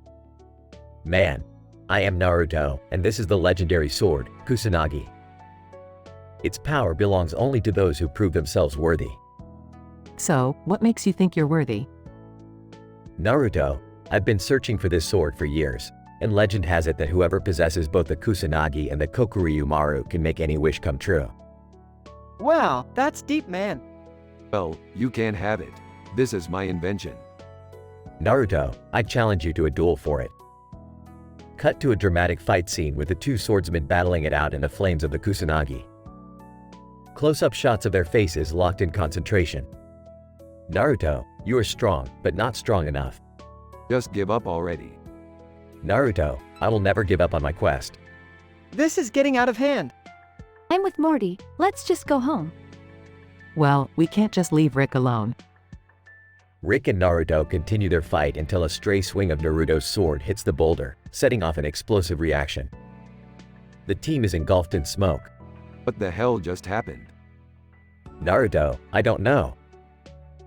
Man, I am Naruto, and this is the legendary sword, Kusanagi. Its power belongs only to those who prove themselves worthy. So, what makes you think you're worthy? Naruto, I've been searching for this sword for years, and legend has it that whoever possesses both the Kusanagi and the Kokuryu Maru can make any wish come true. Wow, that's deep, man. Well, you can't have it. This is my invention. Naruto, I challenge you to a duel for it. Cut to a dramatic fight scene with the two swordsmen battling it out in the flames of the Kusanagi. Close-up shots of their faces locked in concentration. Naruto, you are strong, but not strong enough. Just give up already. Naruto, I will never give up on my quest. This is getting out of hand. I'm with Morty, let's just go home. Well, we can't just leave Rick alone. Rick and Naruto continue their fight until a stray swing of Naruto's sword hits the boulder, setting off an explosive reaction. The team is engulfed in smoke. What the hell just happened? Naruto, I don't know.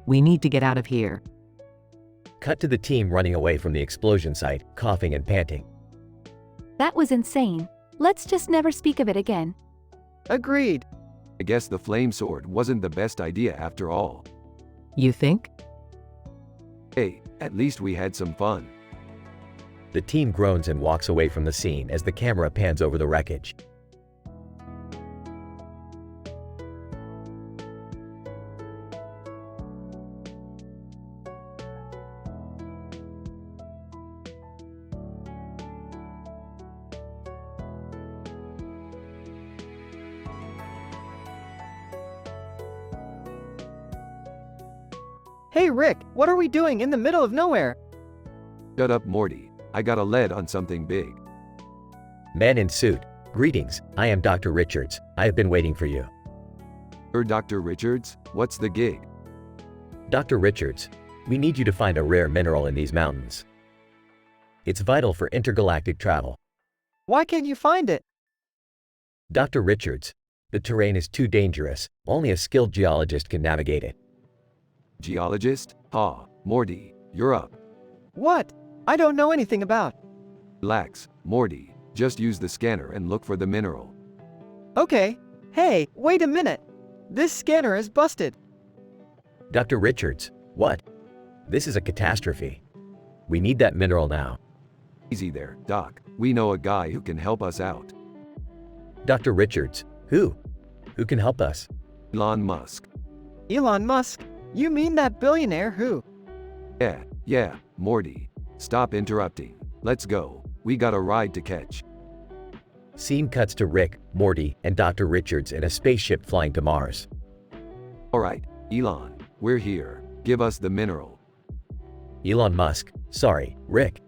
We need to get out of here. Cut to the team running away from the explosion site, coughing and panting. That was insane. Let's just never speak of it again. Agreed. I guess the flame sword wasn't the best idea after all. You think? Hey, at least we had some fun. The team groans and walks away from the scene as the camera pans over the wreckage. Hey Rick, what are we doing in the middle of nowhere? Shut up, Morty. I got a lead on something big. Man in suit. Greetings, I am Dr. Richards. I have been waiting for you. You're Dr. Richards? What's the gig? Dr. Richards, we need you to find a rare mineral in these mountains. It's vital for intergalactic travel. Why can't you find it? Dr. Richards, the terrain is too dangerous. Only a skilled geologist can navigate it. Geologist? Ha, Morty, you're up. What? I don't know anything about. Relax, Morty. Just use the scanner and look for the mineral. Okay. Hey, wait a minute. This scanner is busted. Dr. Richards, what? This is a catastrophe. We need that mineral now. Easy there, Doc. We know a guy who can help us out. Dr. Richards, who? Who can help us? Elon Musk. Elon Musk? You mean that billionaire who? Yeah, Morty. Stop interrupting. Let's go. We got a ride to catch. Scene cuts to Rick, Morty, and Dr. Richards in a spaceship flying to Mars. Alright, Elon, we're here. Give us the mineral. Elon Musk, sorry, Rick.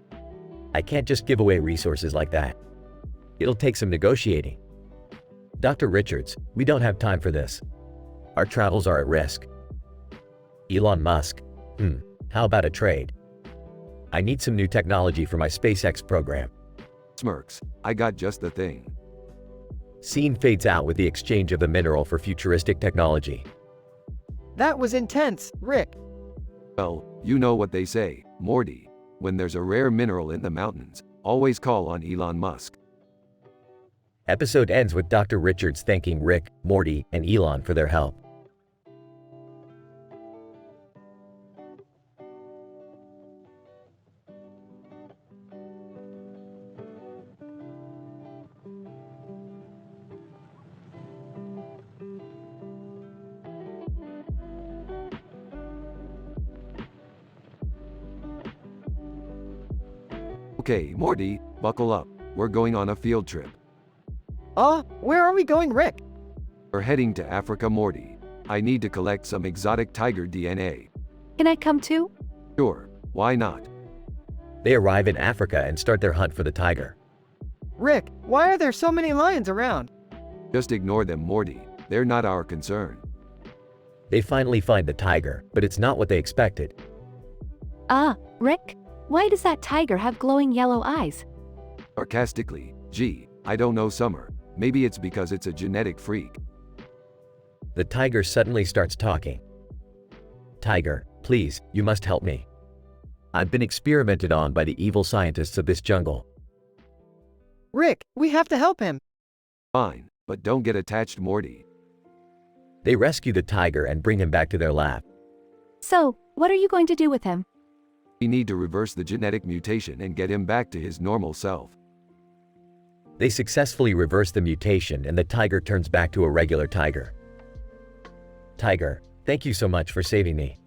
I can't just give away resources like that. It'll take some negotiating. Dr. Richards, we don't have time for this. Our travels are at risk. Elon Musk, how about a trade? I need some new technology for my SpaceX program. Smirks, I got just the thing. Scene fades out with the exchange of the mineral for futuristic technology. That was intense, Rick. Well, you know what they say, Morty. When there's a rare mineral in the mountains, always call on Elon Musk. Episode ends with Dr. Richards thanking Rick, Morty, and Elon for their help. Okay, Morty, buckle up. We're going on a field trip. Where are we going, Rick? We're heading to Africa, Morty. I need to collect some exotic tiger DNA. Can I come too? Sure, why not? They arrive in Africa and start their hunt for the tiger. Rick, why are there so many lions around? Just ignore them, Morty. They're not our concern. They finally find the tiger, but it's not what they expected. Rick? Why does that tiger have glowing yellow eyes? Sarcastically, gee, I don't know, Summer. Maybe it's because it's a genetic freak. The tiger suddenly starts talking. Tiger, please, you must help me. I've been experimented on by the evil scientists of this jungle. Rick, we have to help him. Fine, but don't get attached, Morty. They rescue the tiger and bring him back to their lab. So, what are you going to do with him? We need to reverse the genetic mutation and get him back to his normal self. They successfully reverse the mutation and the tiger turns back to a regular tiger. Tiger, thank you so much for saving me.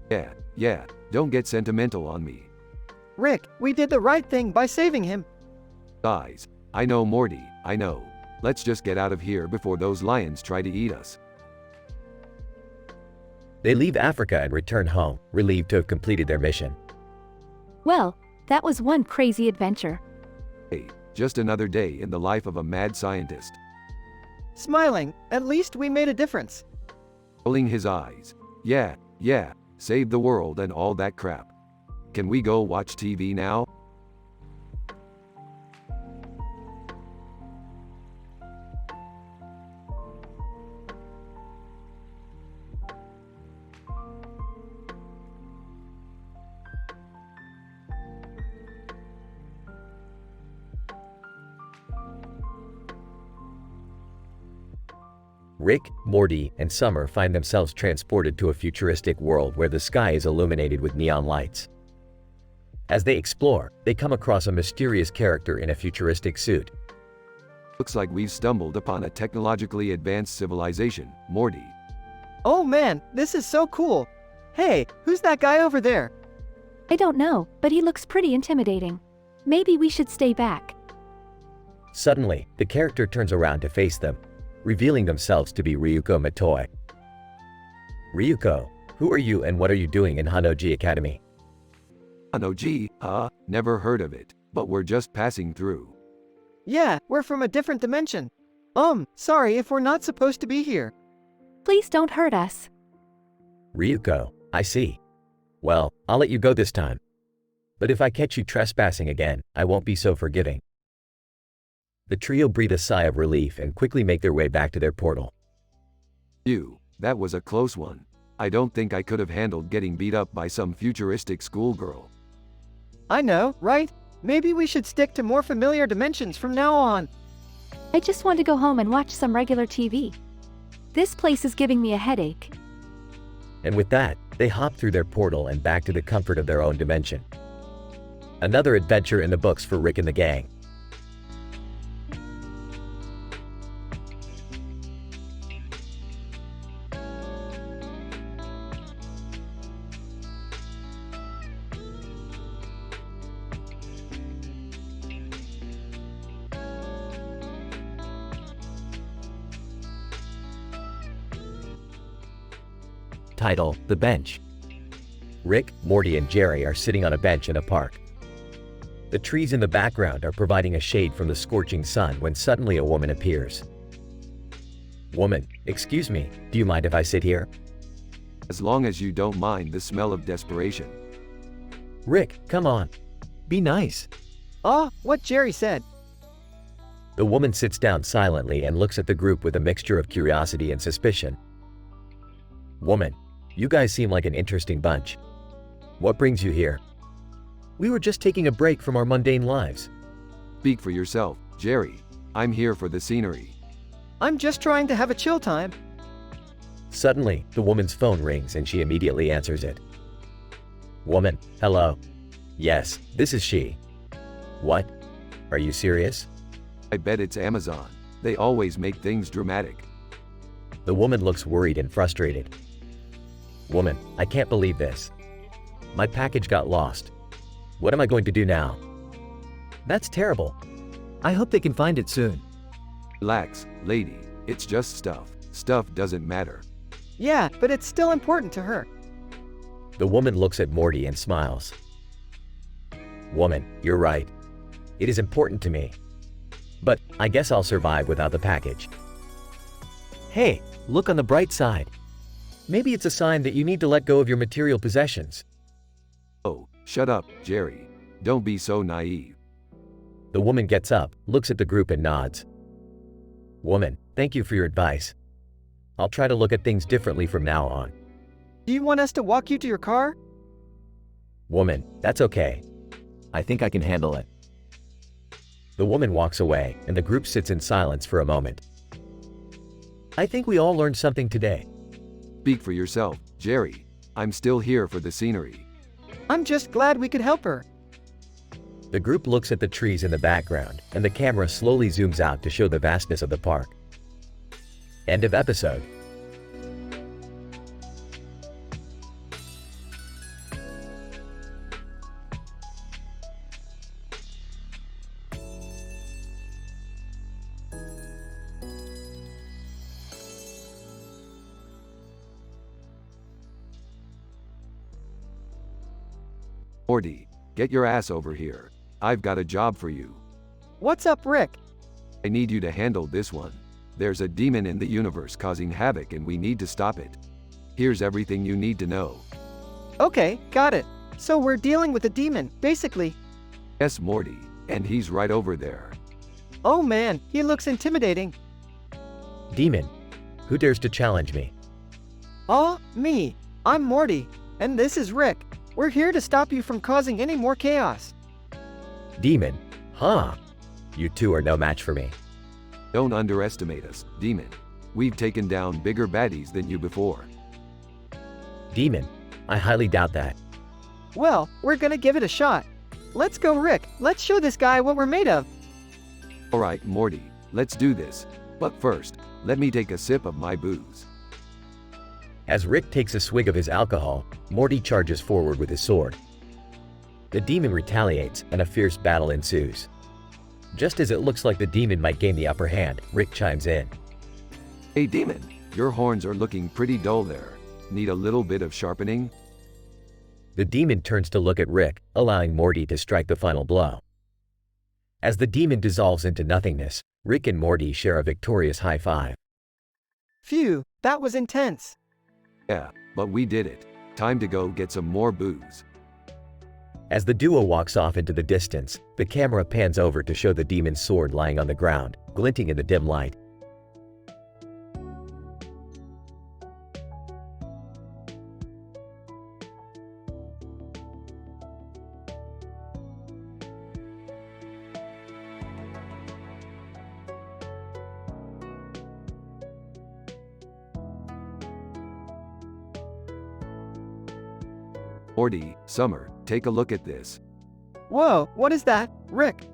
Yeah, don't get sentimental on me. Rick, we did the right thing by saving him. Guys, I know, Morty, I know. Let's just get out of here before those lions try to eat us. They leave Africa and return home, relieved to have completed their mission. Well, that was one crazy adventure. Hey, just another day in the life of a mad scientist. Smiling, at least we made a difference. Rolling his eyes. Yeah, save the world and all that crap. Can we go watch TV now? Rick, Morty, and Summer find themselves transported to a futuristic world where the sky is illuminated with neon lights. As they explore, they come across a mysterious character in a futuristic suit. Looks like we've stumbled upon a technologically advanced civilization, Morty. Oh man, this is so cool. Hey, who's that guy over there? I don't know, but he looks pretty intimidating. Maybe we should stay back. Suddenly, the character turns around to face them, revealing themselves to be Ryuko Matoi. Ryuko, who are you and what are you doing in Hanoji Academy? Hanoji, never heard of it, but we're just passing through. Yeah, we're from a different dimension. Sorry if we're not supposed to be here. Please don't hurt us. Ryuko, I see. Well, I'll let you go this time. But if I catch you trespassing again, I won't be so forgiving. The trio breathe a sigh of relief and quickly make their way back to their portal. That was a close one. I don't think I could have handled getting beat up by some futuristic schoolgirl. I know, right? Maybe we should stick to more familiar dimensions from now on. I just want to go home and watch some regular TV. This place is giving me a headache. And with that, they hop through their portal and back to the comfort of their own dimension. Another adventure in the books for Rick and the gang. Title: The Bench. Rick, Morty, and Jerry are sitting on a bench in a park. The trees in the background are providing a shade from the scorching sun when suddenly a woman appears. Woman, excuse me, do you mind if I sit here? As long as you don't mind the smell of desperation. Rick, come on. Be nice. What Jerry said. The woman sits down silently and looks at the group with a mixture of curiosity and suspicion. Woman, you guys seem like an interesting bunch. What brings you here? We were just taking a break from our mundane lives. Speak for yourself, Jerry. I'm here for the scenery. I'm just trying to have a chill time. Suddenly, the woman's phone rings and she immediately answers it. Woman, hello. Yes, this is she. What? Are you serious? I bet it's Amazon. They always make things dramatic. The woman looks worried and frustrated. Woman, I can't believe this. My package got lost. What am I going to do now? That's terrible. I hope they can find it soon. Relax, lady. It's just stuff. Stuff doesn't matter. Yeah, but it's still important to her. The woman looks at Morty and smiles. Woman, you're right. It is important to me. But I guess I'll survive without the package. Hey, look on the bright side. Maybe it's a sign that you need to let go of your material possessions. Oh, shut up, Jerry. Don't be so naive. The woman gets up, looks at the group and nods. Woman, thank you for your advice. I'll try to look at things differently from now on. Do you want us to walk you to your car? Woman, that's okay. I think I can handle it. The woman walks away, and the group sits in silence for a moment. I think we all learned something today. Speak for yourself, Jerry. I'm still here for the scenery. I'm just glad we could help her. The group looks at the trees in the background, and the camera slowly zooms out to show the vastness of the park. End of episode. Morty, get your ass over here. I've got a job for you. What's up, Rick? I need you to handle this one. There's a demon in the universe causing havoc and we need to stop it. Here's everything you need to know. Okay, got it. So we're dealing with a demon, basically. Yes, Morty, and he's right over there. Oh man, he looks intimidating. Demon, who dares to challenge me? Me. I'm Morty, and this is Rick. We're here to stop you from causing any more chaos. Demon? Huh? You two are no match for me. Don't underestimate us, demon. We've taken down bigger baddies than you before. Demon? I highly doubt that. Well, we're gonna give it a shot. Let's go, Rick. Let's show this guy what we're made of. Alright, Morty, let's do this. But first, let me take a sip of my booze. As Rick takes a swig of his alcohol, Morty charges forward with his sword. The demon retaliates, and a fierce battle ensues. Just as it looks like the demon might gain the upper hand, Rick chimes in. Hey demon, your horns are looking pretty dull there. Need a little bit of sharpening? The demon turns to look at Rick, allowing Morty to strike the final blow. As the demon dissolves into nothingness, Rick and Morty share a victorious high five. Phew, that was intense. Yeah, but we did it. Time to go get some more booze. As the duo walks off into the distance, the camera pans over to show the demon's sword lying on the ground, glinting in the dim light. Morty, Summer, take a look at this. Whoa, what is that, Rick?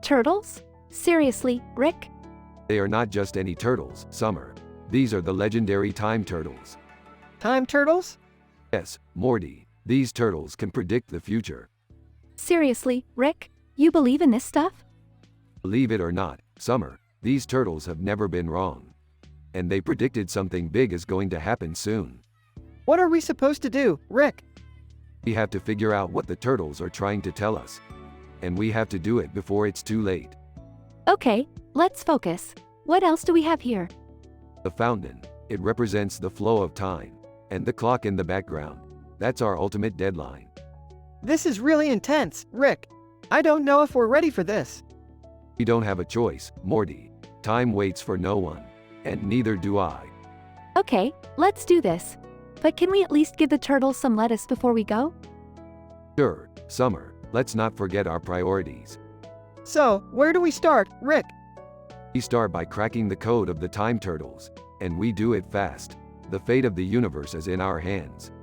Turtles? Seriously, Rick? They are not just any turtles, Summer. These are the legendary time turtles. Time turtles? Yes, Morty, these turtles can predict the future. Seriously, Rick? You believe in this stuff? Believe it or not, Summer, these turtles have never been wrong. And they predicted something big is going to happen soon. What are we supposed to do, Rick? We have to figure out what the turtles are trying to tell us. And we have to do it before it's too late. Okay, let's focus. What else do we have here? The fountain, it represents the flow of time. And the clock in the background, that's our ultimate deadline. This is really intense, Rick. I don't know if we're ready for this. We don't have a choice, Morty. Time waits for no one. And neither do I. Okay, let's do this. But can we at least give the turtles some lettuce before we go? Sure, Summer, let's not forget our priorities. So, where do we start, Rick? We start by cracking the code of the time turtles. And we do it fast. The fate of the universe is in our hands.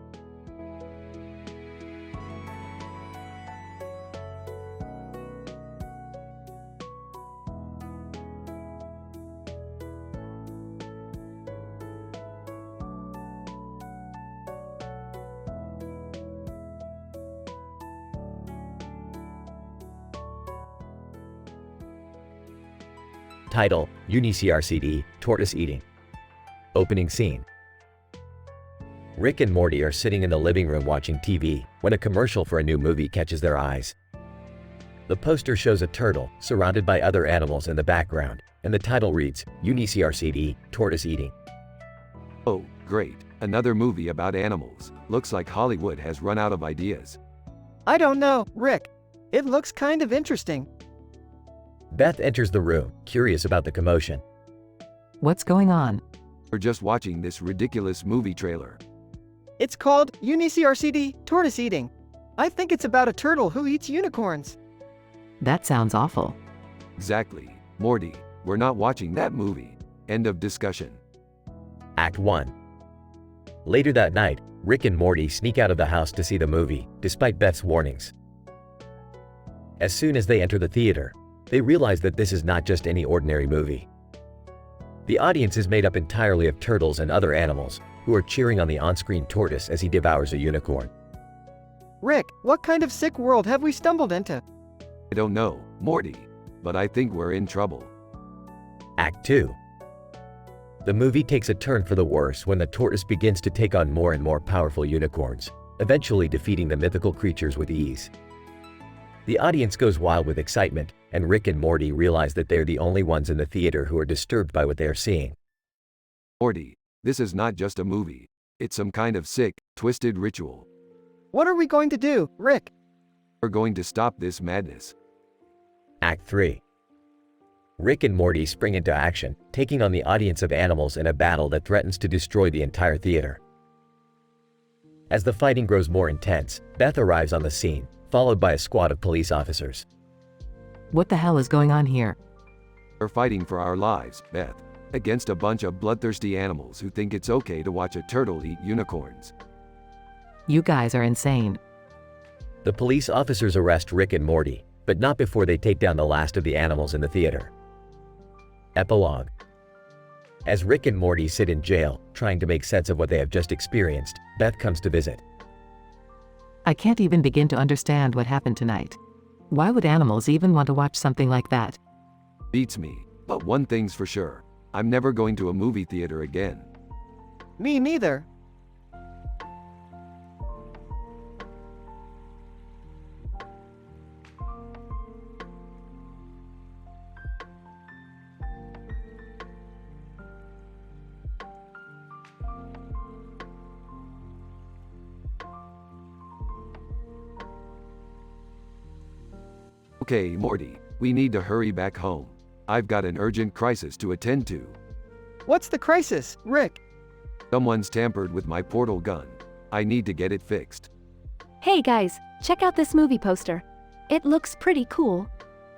Title: UniCRCD, Tortoise Eating. Opening scene. Rick and Morty are sitting in the living room watching TV when a commercial for a new movie catches their eyes. The poster shows a turtle surrounded by other animals in the background, and the title reads, UniCRCD, Tortoise Eating. Oh, great. Another movie about animals. Looks like Hollywood has run out of ideas. I don't know, Rick. It looks kind of interesting. Beth enters the room, curious about the commotion. What's going on? We're just watching this ridiculous movie trailer. It's called UniCRCD, Tortoise Eating. I think it's about a turtle who eats unicorns. That sounds awful. Exactly. Morty, we're not watching that movie. End of discussion. Act 1. Later that night, Rick and Morty sneak out of the house to see the movie, despite Beth's warnings. As soon as they enter the theater, they realize that this is not just any ordinary movie. The audience is made up entirely of turtles and other animals, who are cheering on the on-screen tortoise as he devours a unicorn. Rick, what kind of sick world have we stumbled into? I don't know, Morty, but I think we're in trouble. Act 2. The movie takes a turn for the worse when the tortoise begins to take on more and more powerful unicorns, eventually defeating the mythical creatures with ease. The audience goes wild with excitement, and Rick and Morty realize that they're the only ones in the theater who are disturbed by what they are seeing. Morty, this is not just a movie. It's some kind of sick, twisted ritual. What are we going to do, Rick? We're going to stop this madness. Act 3. Rick and Morty spring into action, taking on the audience of animals in a battle that threatens to destroy the entire theater. As the fighting grows more intense, Beth arrives on the scene, followed by a squad of police officers. What the hell is going on here? We're fighting for our lives, Beth, against a bunch of bloodthirsty animals who think it's okay to watch a turtle eat unicorns. You guys are insane. The police officers arrest Rick and Morty, but not before they take down the last of the animals in the theater. Epilogue. As Rick and Morty sit in jail, trying to make sense of what they have just experienced, Beth comes to visit. I can't even begin to understand what happened tonight. Why would animals even want to watch something like that? Beats me, but one thing's for sure. I'm never going to a movie theater again. Me neither. Okay, Morty, we need to hurry back home. I've got an urgent crisis to attend to. What's the crisis, Rick? Someone's tampered with my portal gun. I need to get it fixed. Hey guys, check out this movie poster. It looks pretty cool.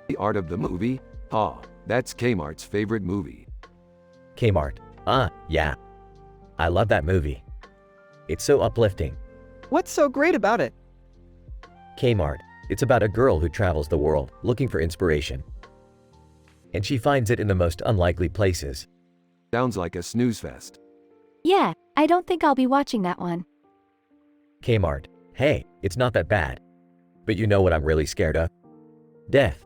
The art of the movie? That's Kmart's favorite movie. Kmart. Yeah. I love that movie. It's so uplifting. What's so great about it? Kmart. It's about a girl who travels the world looking for inspiration. And she finds it in the most unlikely places. Sounds like a snooze fest. Yeah, I don't think I'll be watching that one. Kmart. Hey, it's not that bad. But you know what I'm really scared of? Death.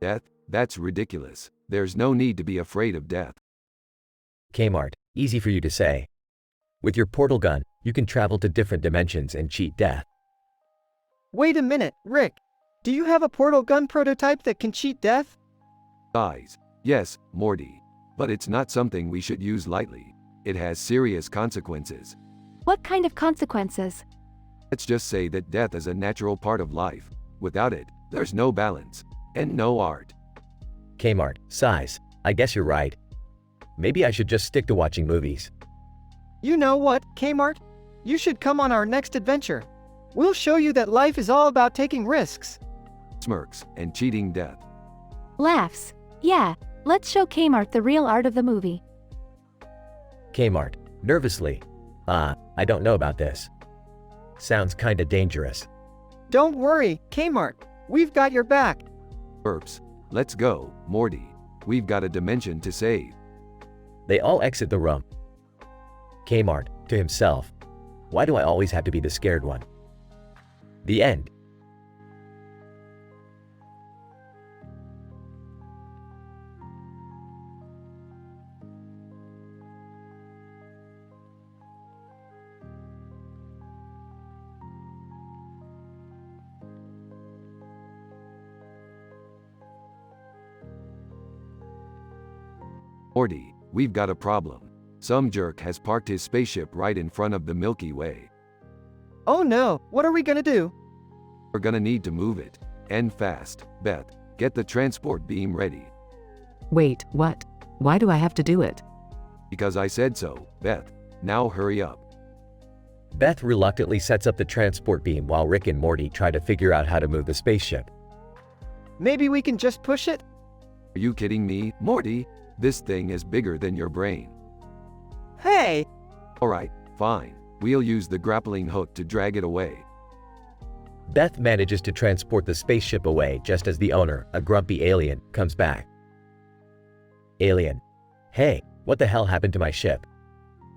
Death? That's ridiculous. There's no need to be afraid of death. Kmart. Easy for you to say. With your portal gun, you can travel to different dimensions and cheat death. Wait a minute, Rick. Do you have a portal gun prototype that can cheat death? Guys, yes, Morty. But it's not something we should use lightly. It has serious consequences. What kind of consequences? Let's just say that death is a natural part of life. Without it, there's no balance. And no art. Kmart. Size. I guess you're right. Maybe I should just stick to watching movies. You know what, Kmart? You should come on our next adventure. We'll show you that life is all about taking risks. Smirks and cheating death. Laughs. Yeah, let's show Kmart the real art of the movie. Kmart. Nervously. I don't know about this. Sounds kinda dangerous. Don't worry, Kmart. We've got your back. Burps. Let's go, Morty. We've got a dimension to save. They all exit the room. Kmart. To himself. Why do I always have to be the scared one? The end. Morty, we've got a problem. Some jerk has parked his spaceship right in front of the Milky Way. Oh no, what are we gonna do? We're gonna need to move it. And fast. Beth, get the transport beam ready. Wait, what? Why do I have to do it? Because I said so, Beth. Now hurry up. Beth reluctantly sets up the transport beam while Rick and Morty try to figure out how to move the spaceship. Maybe we can just push it? Are you kidding me, Morty? This thing is bigger than your brain. Hey! Alright, fine. We'll use the grappling hook to drag it away. Beth manages to transport the spaceship away just as the owner, a grumpy alien, comes back. Alien. Hey, what the hell happened to my ship?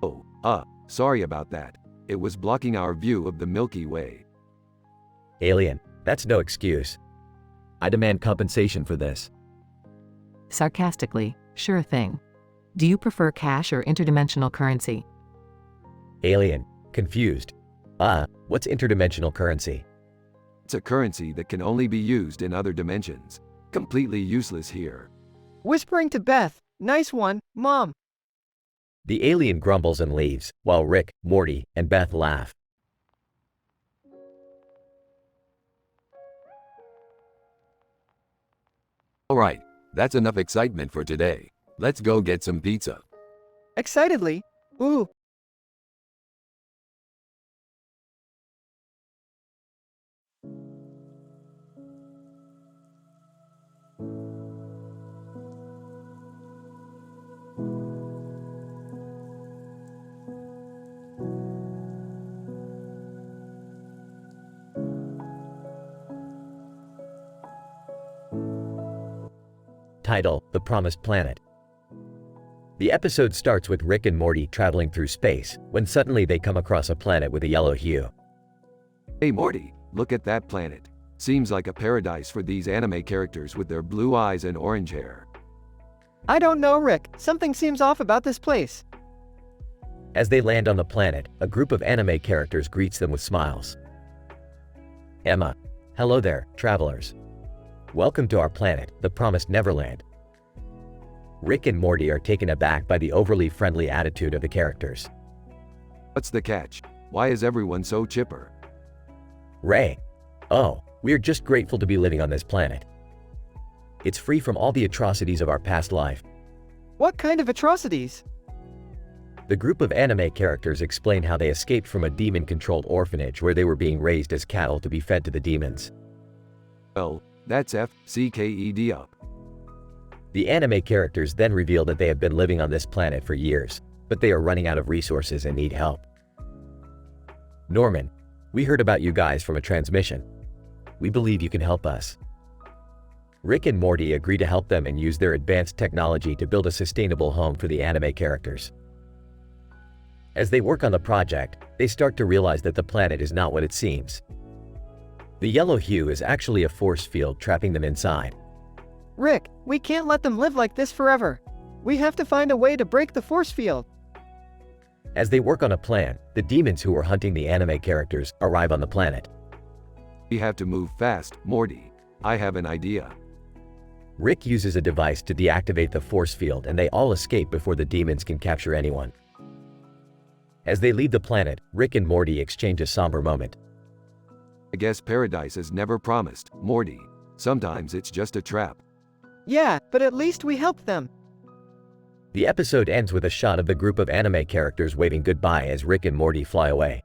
Oh, sorry about that. It was blocking our view of the Milky Way. Alien. That's no excuse. I demand compensation for this. Sarcastically, sure thing. Do you prefer cash or interdimensional currency? Alien. Confused. What's interdimensional currency? It's a currency that can only be used in other dimensions. Completely useless here. Whispering to Beth, nice one, Mom. The alien grumbles and leaves, while Rick, Morty, and Beth laugh. Alright, that's enough excitement for today. Let's go get some pizza. Excitedly, ooh. Title: The Promised Planet. The episode starts with Rick and Morty traveling through space, when suddenly they come across a planet with a yellow hue. Hey Morty, look at that planet. Seems like a paradise for these anime characters with their blue eyes and orange hair. I don't know, Rick. Something seems off about this place. As they land on the planet, a group of anime characters greets them with smiles. Emma: hello there, travelers. Welcome to our planet, the Promised Neverland. Rick and Morty are taken aback by the overly friendly attitude of the characters. What's the catch? Why is everyone so chipper? Ray: oh, we're just grateful to be living on this planet. It's free from all the atrocities of our past life. What kind of atrocities? The group of anime characters explain how they escaped from a demon-controlled orphanage where they were being raised as cattle to be fed to the demons. Well, that's FCKED up. The anime characters then reveal that they have been living on this planet for years, but they are running out of resources and need help. Norman: we heard about you guys from a transmission. We believe you can help us. Rick and Morty agree to help them and use their advanced technology to build a sustainable home for the anime characters. As they work on the project, they start to realize that the planet is not what it seems. The yellow hue is actually a force field trapping them inside. Rick, we can't let them live like this forever. We have to find a way to break the force field. As they work on a plan, the demons who are hunting the anime characters arrive on the planet. We have to move fast, Morty. I have an idea. Rick uses a device to deactivate the force field and they all escape before the demons can capture anyone. As they leave the planet, Rick and Morty exchange a somber moment. I guess paradise is never promised, Morty. Sometimes it's just a trap. Yeah, but at least we helped them. The episode ends with a shot of the group of anime characters waving goodbye as Rick and Morty fly away.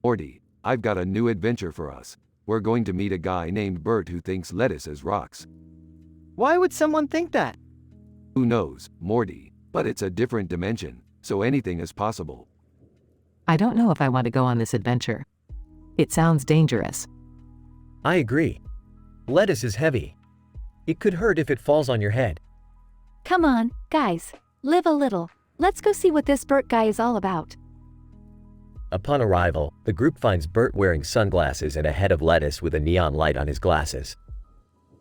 Morty, I've got a new adventure for us. We're going to meet a guy named Bert who thinks lettuce is rocks. Why would someone think that? Who knows, Morty, but it's a different dimension, so anything is possible. I don't know if I want to go on this adventure. It sounds dangerous. I agree. Lettuce is heavy. It could hurt if it falls on your head. Come on, guys. Live a little. Let's go see what this Bert guy is all about. Upon arrival, the group finds Bert wearing sunglasses and a head of lettuce with a neon light on his glasses.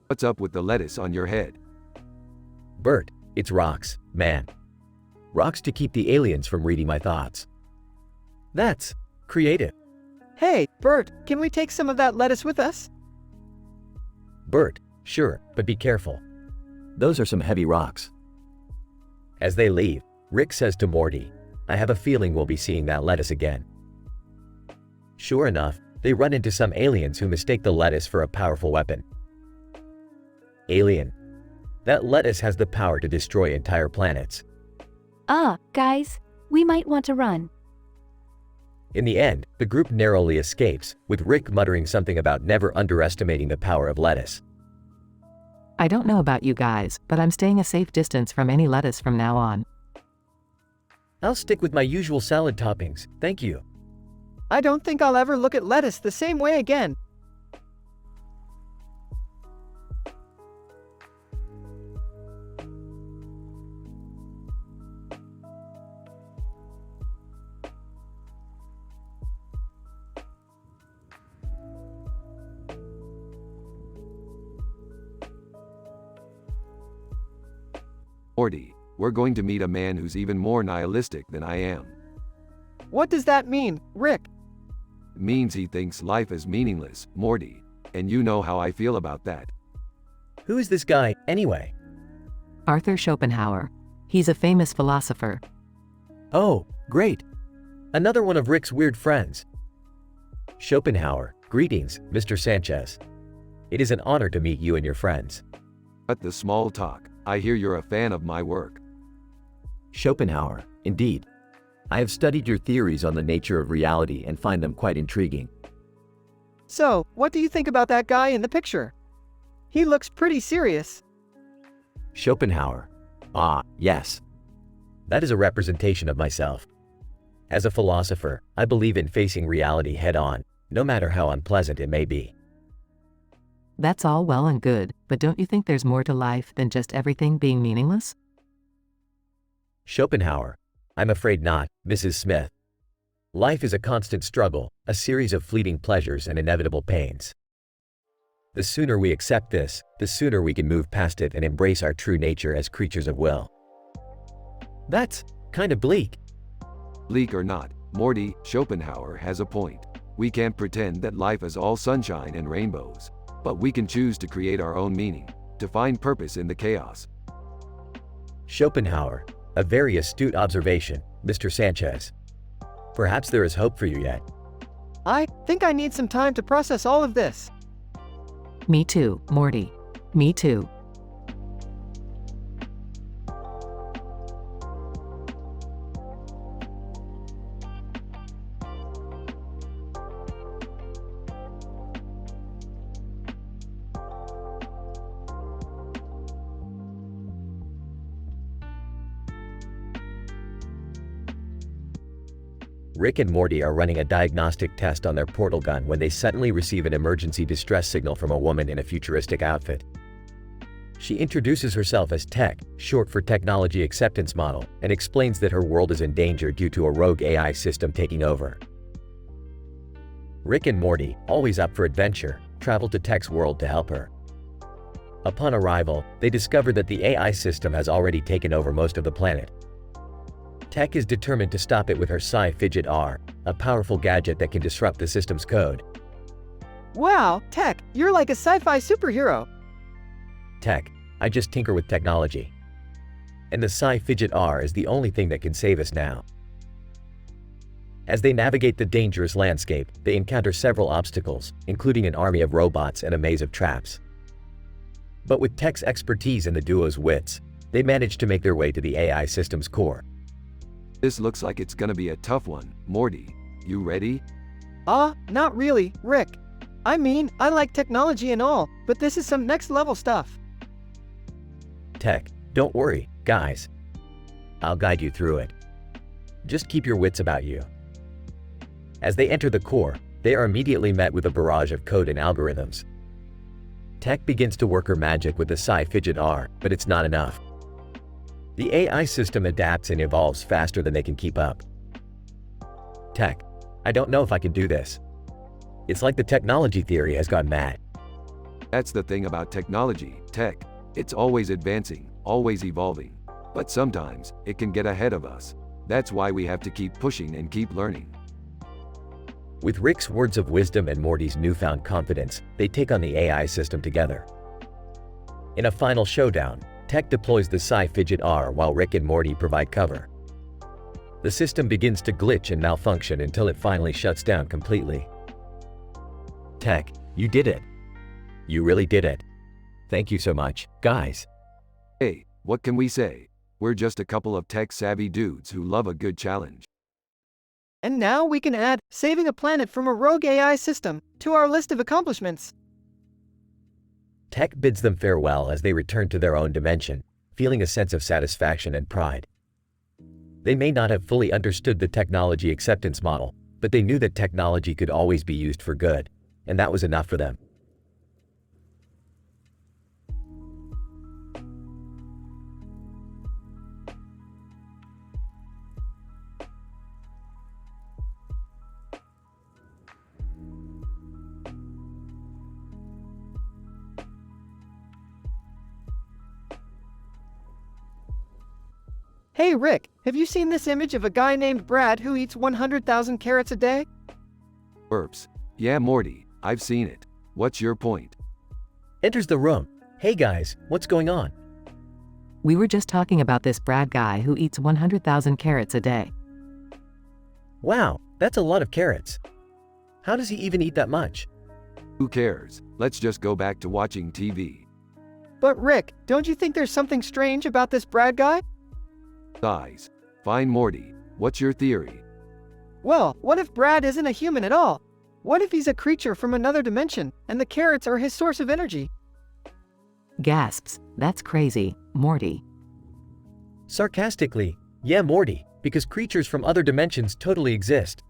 What's up with the lettuce on your head? Bert: it's rocks, man. Rocks to keep the aliens from reading my thoughts. That's creative. Hey, Bert, can we take some of that lettuce with us? Bert: sure, but be careful. Those are some heavy rocks. As they leave, Rick says to Morty, I have a feeling we'll be seeing that lettuce again. Sure enough, they run into some aliens who mistake the lettuce for a powerful weapon. Alien: that lettuce has the power to destroy entire planets. Guys, we might want to run. In the end, the group narrowly escapes, with Rick muttering something about never underestimating the power of lettuce. I don't know about you guys, but I'm staying a safe distance from any lettuce from now on. I'll stick with my usual salad toppings, thank you. I don't think I'll ever look at lettuce the same way again. Morty, we're going to meet a man who's even more nihilistic than I am. What does that mean, Rick? It means he thinks life is meaningless, Morty. And you know how I feel about that. Who is this guy, anyway? Arthur Schopenhauer. He's a famous philosopher. Oh, great. Another one of Rick's weird friends. Schopenhauer, greetings, Mr. Sanchez. It is an honor to meet you and your friends. But the small talk. I hear you're a fan of my work. Schopenhauer, indeed. I have studied your theories on the nature of reality and find them quite intriguing. So, what do you think about that guy in the picture? He looks pretty serious. Schopenhauer. Ah, yes. That is a representation of myself. As a philosopher, I believe in facing reality head-on, no matter how unpleasant it may be. That's all well and good, but don't you think there's more to life than just everything being meaningless? Schopenhauer. I'm afraid not, Mrs. Smith. Life is a constant struggle, a series of fleeting pleasures and inevitable pains. The sooner we accept this, the sooner we can move past it and embrace our true nature as creatures of will. That's kind of bleak. Bleak or not, Morty, Schopenhauer has a point. We can't pretend that life is all sunshine and rainbows. But we can choose to create our own meaning, to find purpose in the chaos. Schopenhauer. A very astute observation, Mr. Sanchez. Perhaps there is hope for you yet. I think I need some time to process all of this. Me too, Morty. Me too. Rick and Morty are running a diagnostic test on their portal gun when they suddenly receive an emergency distress signal from a woman in a futuristic outfit. She introduces herself as Tech, short for Technology Acceptance Model, and explains that her world is in danger due to a rogue AI system taking over. Rick and Morty, always up for adventure, travel to Tech's world to help her. Upon arrival, they discover that the AI system has already taken over most of the planet. Tech is determined to stop it with her Fidget R, a powerful gadget that can disrupt the system's code. Wow, Tech, you're like a sci-fi superhero. Tech, I just tinker with technology. And the Fidget R is the only thing that can save us now. As they navigate the dangerous landscape, they encounter several obstacles, including an army of robots and a maze of traps. But with Tech's expertise and the duo's wits, they manage to make their way to the AI system's core. This looks like it's gonna be a tough one. Morty, you ready? Not really, Rick. I mean, I like technology and all, but this is some next level stuff. Tech, don't worry, guys. I'll guide you through it. Just keep your wits about you. As they enter the core, they are immediately met with a barrage of code and algorithms. Tech begins to work her magic with the Fidget R, but it's not enough. The AI system adapts and evolves faster than they can keep up. Tech, I don't know if I can do this. It's like the technology theory has gone mad. That's the thing about technology, Tech. It's always advancing, always evolving. But sometimes, it can get ahead of us. That's why we have to keep pushing and keep learning. With Rick's words of wisdom and Morty's newfound confidence, they take on the AI system together. In a final showdown, Tech deploys the Fidget R while Rick and Morty provide cover. The system begins to glitch and malfunction until it finally shuts down completely. Tech, you did it. You really did it. Thank you so much, guys. Hey, what can we say? We're just a couple of tech-savvy dudes who love a good challenge. And now we can add saving a planet from a rogue AI system to our list of accomplishments. Tech bids them farewell as they return to their own dimension, feeling a sense of satisfaction and pride. They may not have fully understood the technology acceptance model, but they knew that technology could always be used for good, and that was enough for them. Hey Rick, have you seen this image of a guy named Brad who eats 100,000 carrots a day? Burps. Yeah, Morty, I've seen it. What's your point? Enters the room. Hey guys, what's going on? We were just talking about this Brad guy who eats 100,000 carrots a day. Wow, that's a lot of carrots. How does he even eat that much? Who cares? Let's just go back to watching TV. But Rick, don't you think there's something strange about this Brad guy? Size. Fine, Morty. What's your theory? Well, what if Brad isn't a human at all? What if he's a creature from another dimension, and the carrots are his source of energy? Gasps, that's crazy, Morty. Sarcastically, yeah, Morty, because creatures from other dimensions totally exist.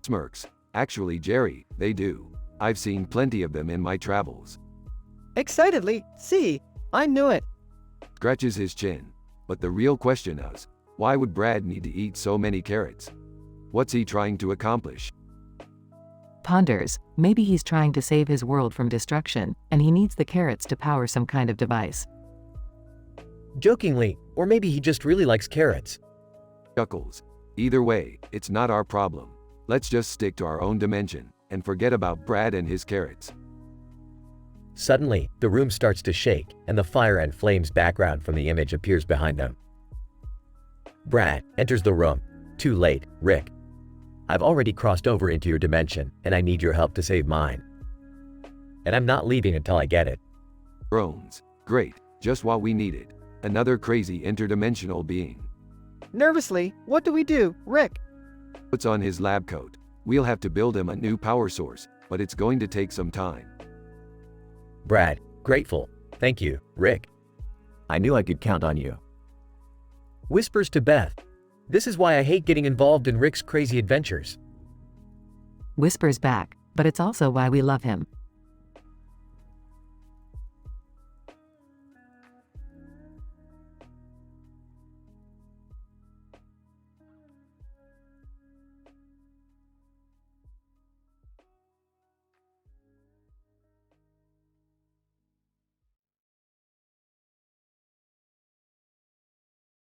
Smirks. Actually, Jerry, they do. I've seen plenty of them in my travels. Excitedly, see, I knew it. Scratches his chin. But the real question is, why would Brad need to eat so many carrots? What's he trying to accomplish? Ponders, maybe he's trying to save his world from destruction, and he needs the carrots to power some kind of device. Jokingly, or maybe he just really likes carrots. Chuckles. Either way, it's not our problem. Let's just stick to our own dimension, and forget about Brad and his carrots. Suddenly, the room starts to shake, and the fire and flames background from the image appears behind them. Brad enters the room. Too late, Rick. I've already crossed over into your dimension, and I need your help to save mine. And I'm not leaving until I get it. Groans. Great, just what we needed. Another crazy interdimensional being. Nervously, what do we do, Rick? Puts on his lab coat. We'll have to build him a new power source, but it's going to take some time. Brad, grateful. Thank you, Rick. I knew I could count on you. Whispers to Beth. This is why I hate getting involved in Rick's crazy adventures. Whispers back, but it's also why we love him.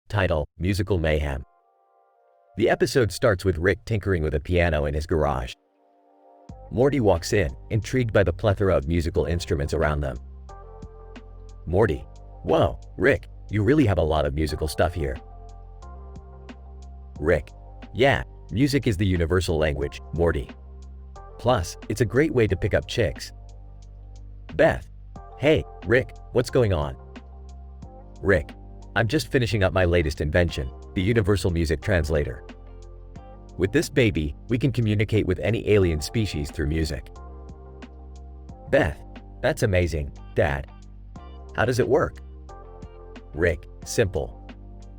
Title: Musical Mayhem. The episode starts with Rick tinkering with a piano in his garage. Morty walks in, intrigued by the plethora of musical instruments around them. Morty: Whoa, Rick, you really have a lot of musical stuff here. Rick: Yeah, music is the universal language, Morty. Plus, it's a great way to pick up chicks. Beth: Hey, Rick, what's going on? Rick: I'm just finishing up my latest invention, the Universal Music Translator. With this baby, we can communicate with any alien species through music. Beth: That's amazing, Dad. How does it work? Rick: Simple.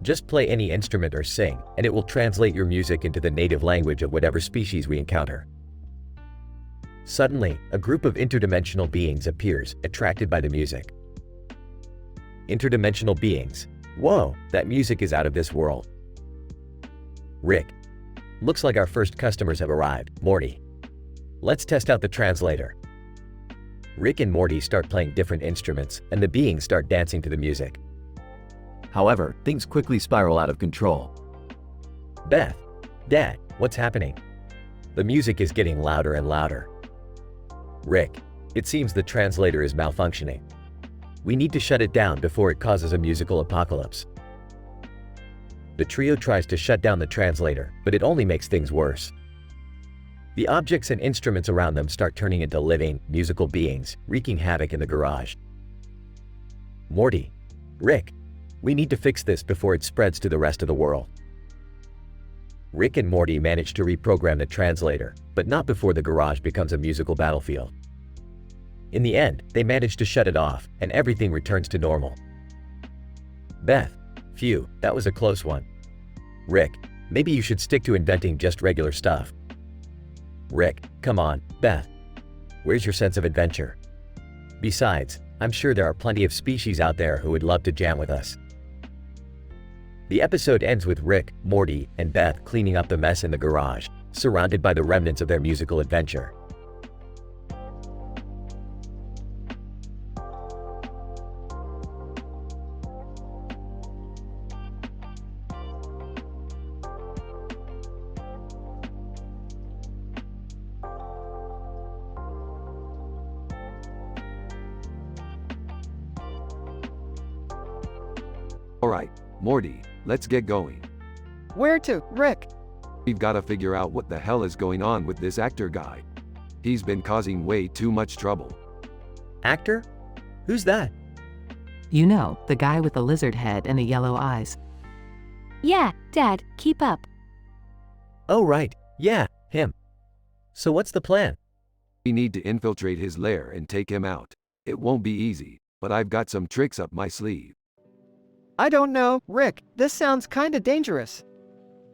Just play any instrument or sing, and it will translate your music into the native language of whatever species we encounter. Suddenly, a group of interdimensional beings appears, attracted by the music. Interdimensional beings. Whoa, that music is out of this world. Rick: Looks like our first customers have arrived, Morty. Let's test out the translator. Rick and Morty start playing different instruments, and the beings start dancing to the music. However, things quickly spiral out of control. Beth: Dad, what's happening? The music is getting louder and louder. Rick: It seems the translator is malfunctioning. We need to shut it down before it causes a musical apocalypse. The trio tries to shut down the translator, but it only makes things worse. The objects and instruments around them start turning into living, musical beings, wreaking havoc in the garage. Morty: Rick, we need to fix this before it spreads to the rest of the world. Rick and Morty manage to reprogram the translator, but not before the garage becomes a musical battlefield. In the end, they manage to shut it off, and everything returns to normal. Beth: Phew, that was a close one. Rick: Maybe you should stick to inventing just regular stuff. Rick: Come on, Beth. Where's your sense of adventure? Besides, I'm sure there are plenty of species out there who would love to jam with us. The episode ends with Rick, Morty, and Beth cleaning up the mess in the garage, surrounded by the remnants of their musical adventure. Alright, Morty, let's get going. Where to, Rick? We've gotta figure out what the hell is going on with this actor guy. He's been causing way too much trouble. Actor? Who's that? You know, the guy with the lizard head and the yellow eyes. Yeah, Dad, keep up. Oh right, yeah, him. So what's the plan? We need to infiltrate his lair and take him out. It won't be easy, but I've got some tricks up my sleeve. I don't know, Rick, this sounds kinda dangerous.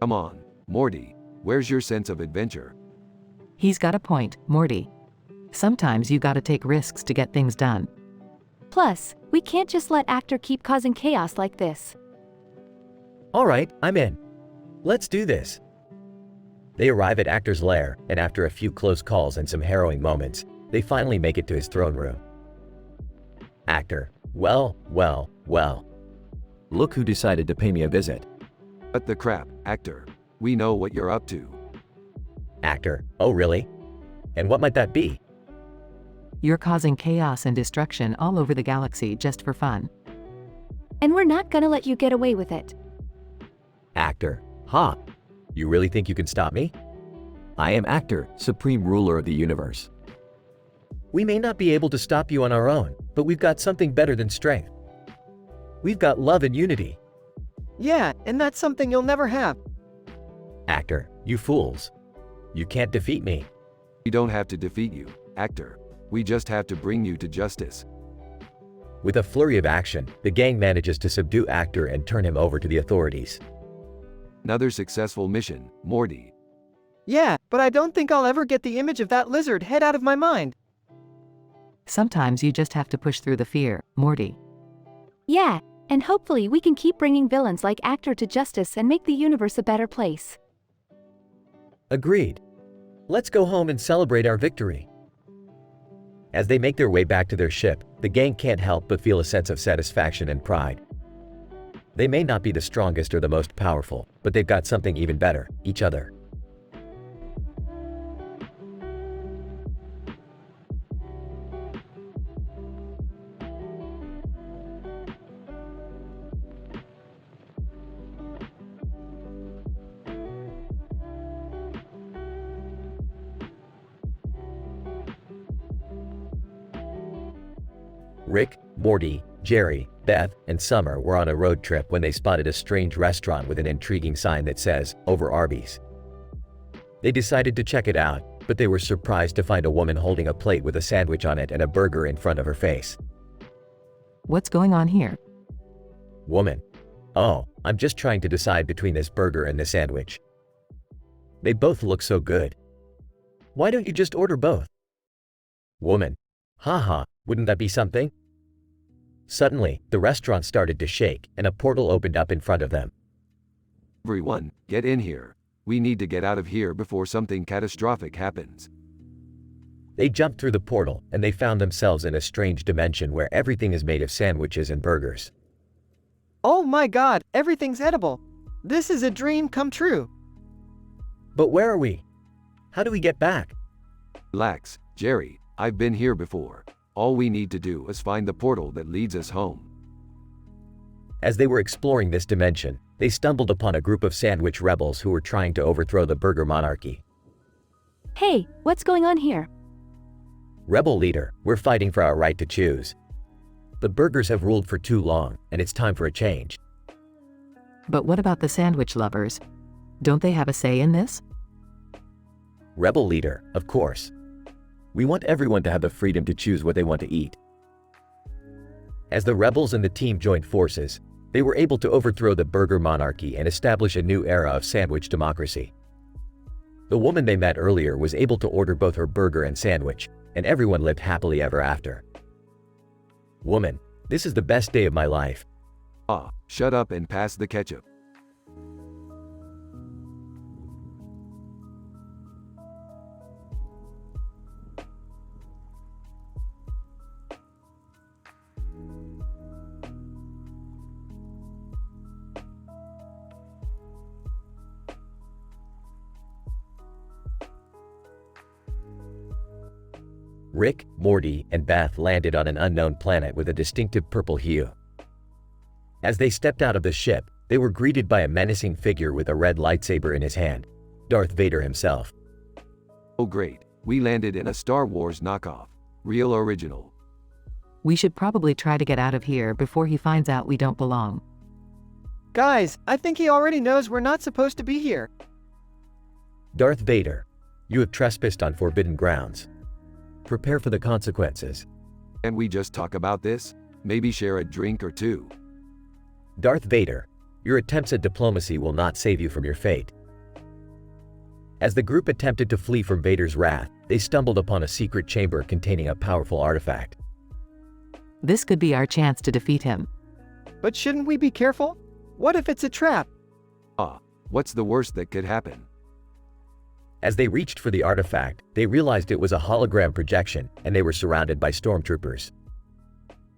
Come on, Morty, where's your sense of adventure? He's got a point, Morty. Sometimes you gotta take risks to get things done. Plus, we can't just let Actor keep causing chaos like this. All right, I'm in. Let's do this. They arrive at Actor's lair, and after a few close calls and some harrowing moments, they finally make it to his throne room. Actor, well. Look who decided to pay me a visit. Cut the crap, Actor. We know what you're up to. Actor, oh really? And what might that be? You're causing chaos and destruction all over the galaxy just for fun. And we're not gonna let you get away with it. Actor, ha! You really think you can stop me? I am Actor, supreme ruler of the universe. We may not be able to stop you on our own, but we've got something better than strength. We've got love and unity. Yeah, and that's something you'll never have. Actor, you fools. You can't defeat me. We don't have to defeat you, Actor. We just have to bring you to justice. With a flurry of action, the gang manages to subdue Actor and turn him over to the authorities. Another successful mission, Morty. Yeah, but I don't think I'll ever get the image of that lizard head out of my mind. Sometimes you just have to push through the fear, Morty. Yeah, and hopefully we can keep bringing villains like Actor to justice and make the universe a better place. Agreed. Let's go home and celebrate our victory. As they make their way back to their ship, the gang can't help but feel a sense of satisfaction and pride. They may not be the strongest or the most powerful, but they've got something even better, each other. Rick, Morty, Jerry, Beth, and Summer were on a road trip when they spotted a strange restaurant with an intriguing sign that says, "Over Arby's." They decided to check it out, but they were surprised to find a woman holding a plate with a sandwich on it and a burger in front of her face. What's going on here? Woman. Oh, I'm just trying to decide between this burger and the sandwich. They both look so good. Why don't you just order both? Woman. Haha, wouldn't that be something? Suddenly, the restaurant started to shake and a portal opened up in front of them. Everyone, get in here. We need to get out of here before something catastrophic happens. They jumped through the portal and they found themselves in a strange dimension where everything is made of sandwiches and burgers. Oh my god, everything's edible. This is a dream come true. But where are we? How do we get back? Relax, Jerry, I've been here before. All we need to do is find the portal that leads us home. As they were exploring this dimension, they stumbled upon a group of sandwich rebels who were trying to overthrow the burger monarchy. Hey, what's going on here? Rebel leader, we're fighting for our right to choose. The burgers have ruled for too long, and it's time for a change. But what about the sandwich lovers? Don't they have a say in this? Rebel leader, of course. We want everyone to have the freedom to choose what they want to eat. As the rebels and the team joined forces, they were able to overthrow the burger monarchy and establish a new era of sandwich democracy. The woman they met earlier was able to order both her burger and sandwich, and everyone lived happily ever after. Woman, this is the best day of my life. Ah, shut up and pass the ketchup. Rick, Morty, and Beth landed on an unknown planet with a distinctive purple hue. As they stepped out of the ship, they were greeted by a menacing figure with a red lightsaber in his hand, Darth Vader himself. Oh great, we landed in a Star Wars knockoff. Real original. We should probably try to get out of here before he finds out we don't belong. Guys, I think he already knows we're not supposed to be here. Darth Vader. You have trespassed on forbidden grounds. Prepare for the consequences. Can we just talk about this? Maybe share a drink or two. Darth Vader, your attempts at diplomacy will not save you from your fate. As the group attempted to flee from Vader's wrath, they stumbled upon a secret chamber containing a powerful artifact. This could be our chance to defeat him. But shouldn't we be careful? What if it's a trap? What's the worst that could happen? As they reached for the artifact, they realized it was a hologram projection and they were surrounded by stormtroopers.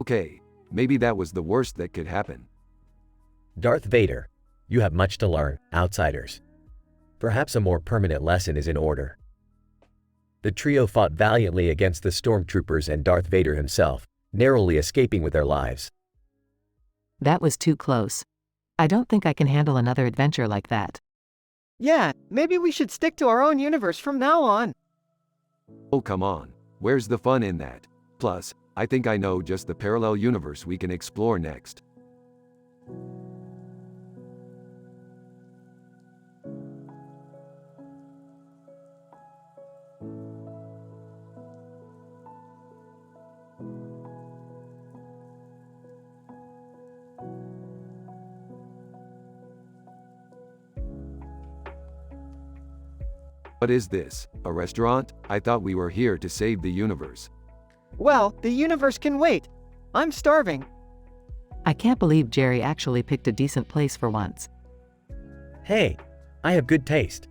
Okay, maybe that was the worst that could happen. Darth Vader, you have much to learn, outsiders. Perhaps a more permanent lesson is in order. The trio fought valiantly against the stormtroopers and Darth Vader himself, narrowly escaping with their lives. That was too close. I don't think I can handle another adventure like that. Yeah, maybe we should stick to our own universe from now on. Oh, come on. Where's the fun in that? Plus, I think I know just the parallel universe we can explore next. What is this? A restaurant? I thought we were here to save the universe. Well, the universe can wait. I'm starving. I can't believe Jerry actually picked a decent place for once. Hey, I have good taste.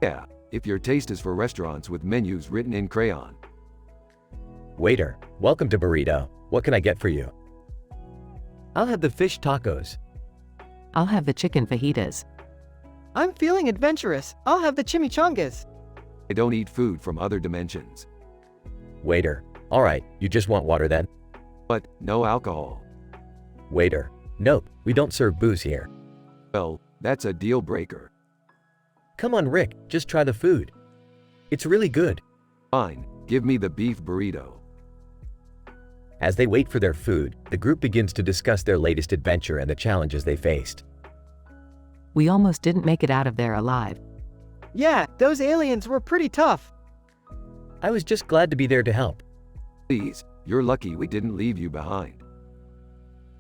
Yeah, if your taste is for restaurants with menus written in crayon. Waiter, welcome to Burrito. What can I get for you? I'll have the fish tacos. I'll have the chicken fajitas. I'm feeling adventurous. I'll have the chimichangas. I don't eat food from other dimensions. Waiter, alright, you just want water then? But, no alcohol. Waiter, nope, we don't serve booze here. Well, that's a deal breaker. Come on Rick, just try the food. It's really good. Fine, give me the beef burrito. As they wait for their food, the group begins to discuss their latest adventure and the challenges they faced. We almost didn't make it out of there alive. Yeah, those aliens were pretty tough. I was just glad to be there to help. Please, you're lucky we didn't leave you behind.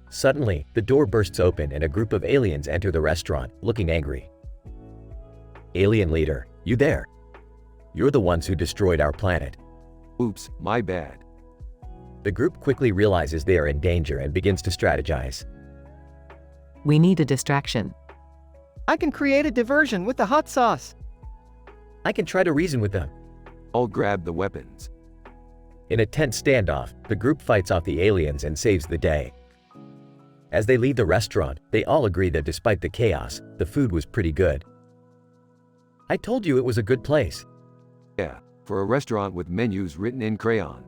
Suddenly, the door bursts open and a group of aliens enter the restaurant, looking angry. Alien leader, you there? You're the ones who destroyed our planet. Oops, my bad. The group quickly realizes they are in danger and begins to strategize. We need a distraction. I can create a diversion with the hot sauce. I can try to reason with them. I'll grab the weapons. In a tense standoff, the group fights off the aliens and saves the day. As they leave the restaurant, they all agree that despite the chaos, the food was pretty good. I told you it was a good place. Yeah, for a restaurant with menus written in crayon.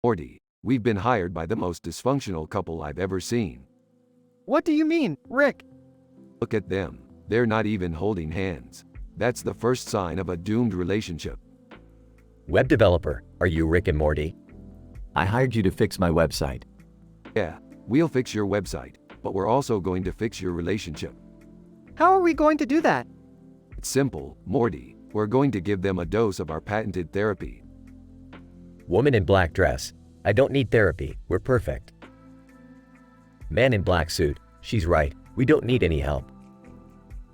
Morty, we've been hired by the most dysfunctional couple I've ever seen. What do you mean, Rick? Look at them. They're not even holding hands. That's the first sign of a doomed relationship. Web developer, are you Rick and Morty? I hired you to fix my website. Yeah, we'll fix your website, but we're also going to fix your relationship. How are we going to do that? It's simple, Morty. We're going to give them a dose of our patented therapy. Woman in black dress, I don't need therapy, we're perfect. Man in black suit, she's right, we don't need any help.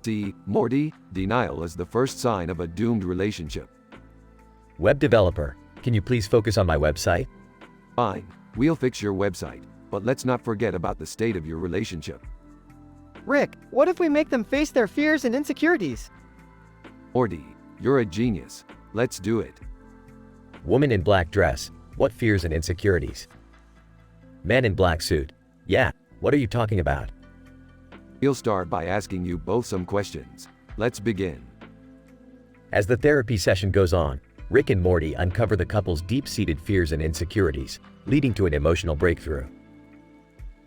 See, Morty, denial is the first sign of a doomed relationship. Web developer, can you please focus on my website? Fine, we'll fix your website, but let's not forget about the state of your relationship. Rick, what if we make them face their fears and insecurities? Morty, you're a genius. Let's do it. Woman in black dress, what fears and insecurities? Man in black suit, yeah, what are you talking about? We'll start by asking you both some questions. Let's begin. As the therapy session goes on, Rick and Morty uncover the couple's deep-seated fears and insecurities, leading to an emotional breakthrough.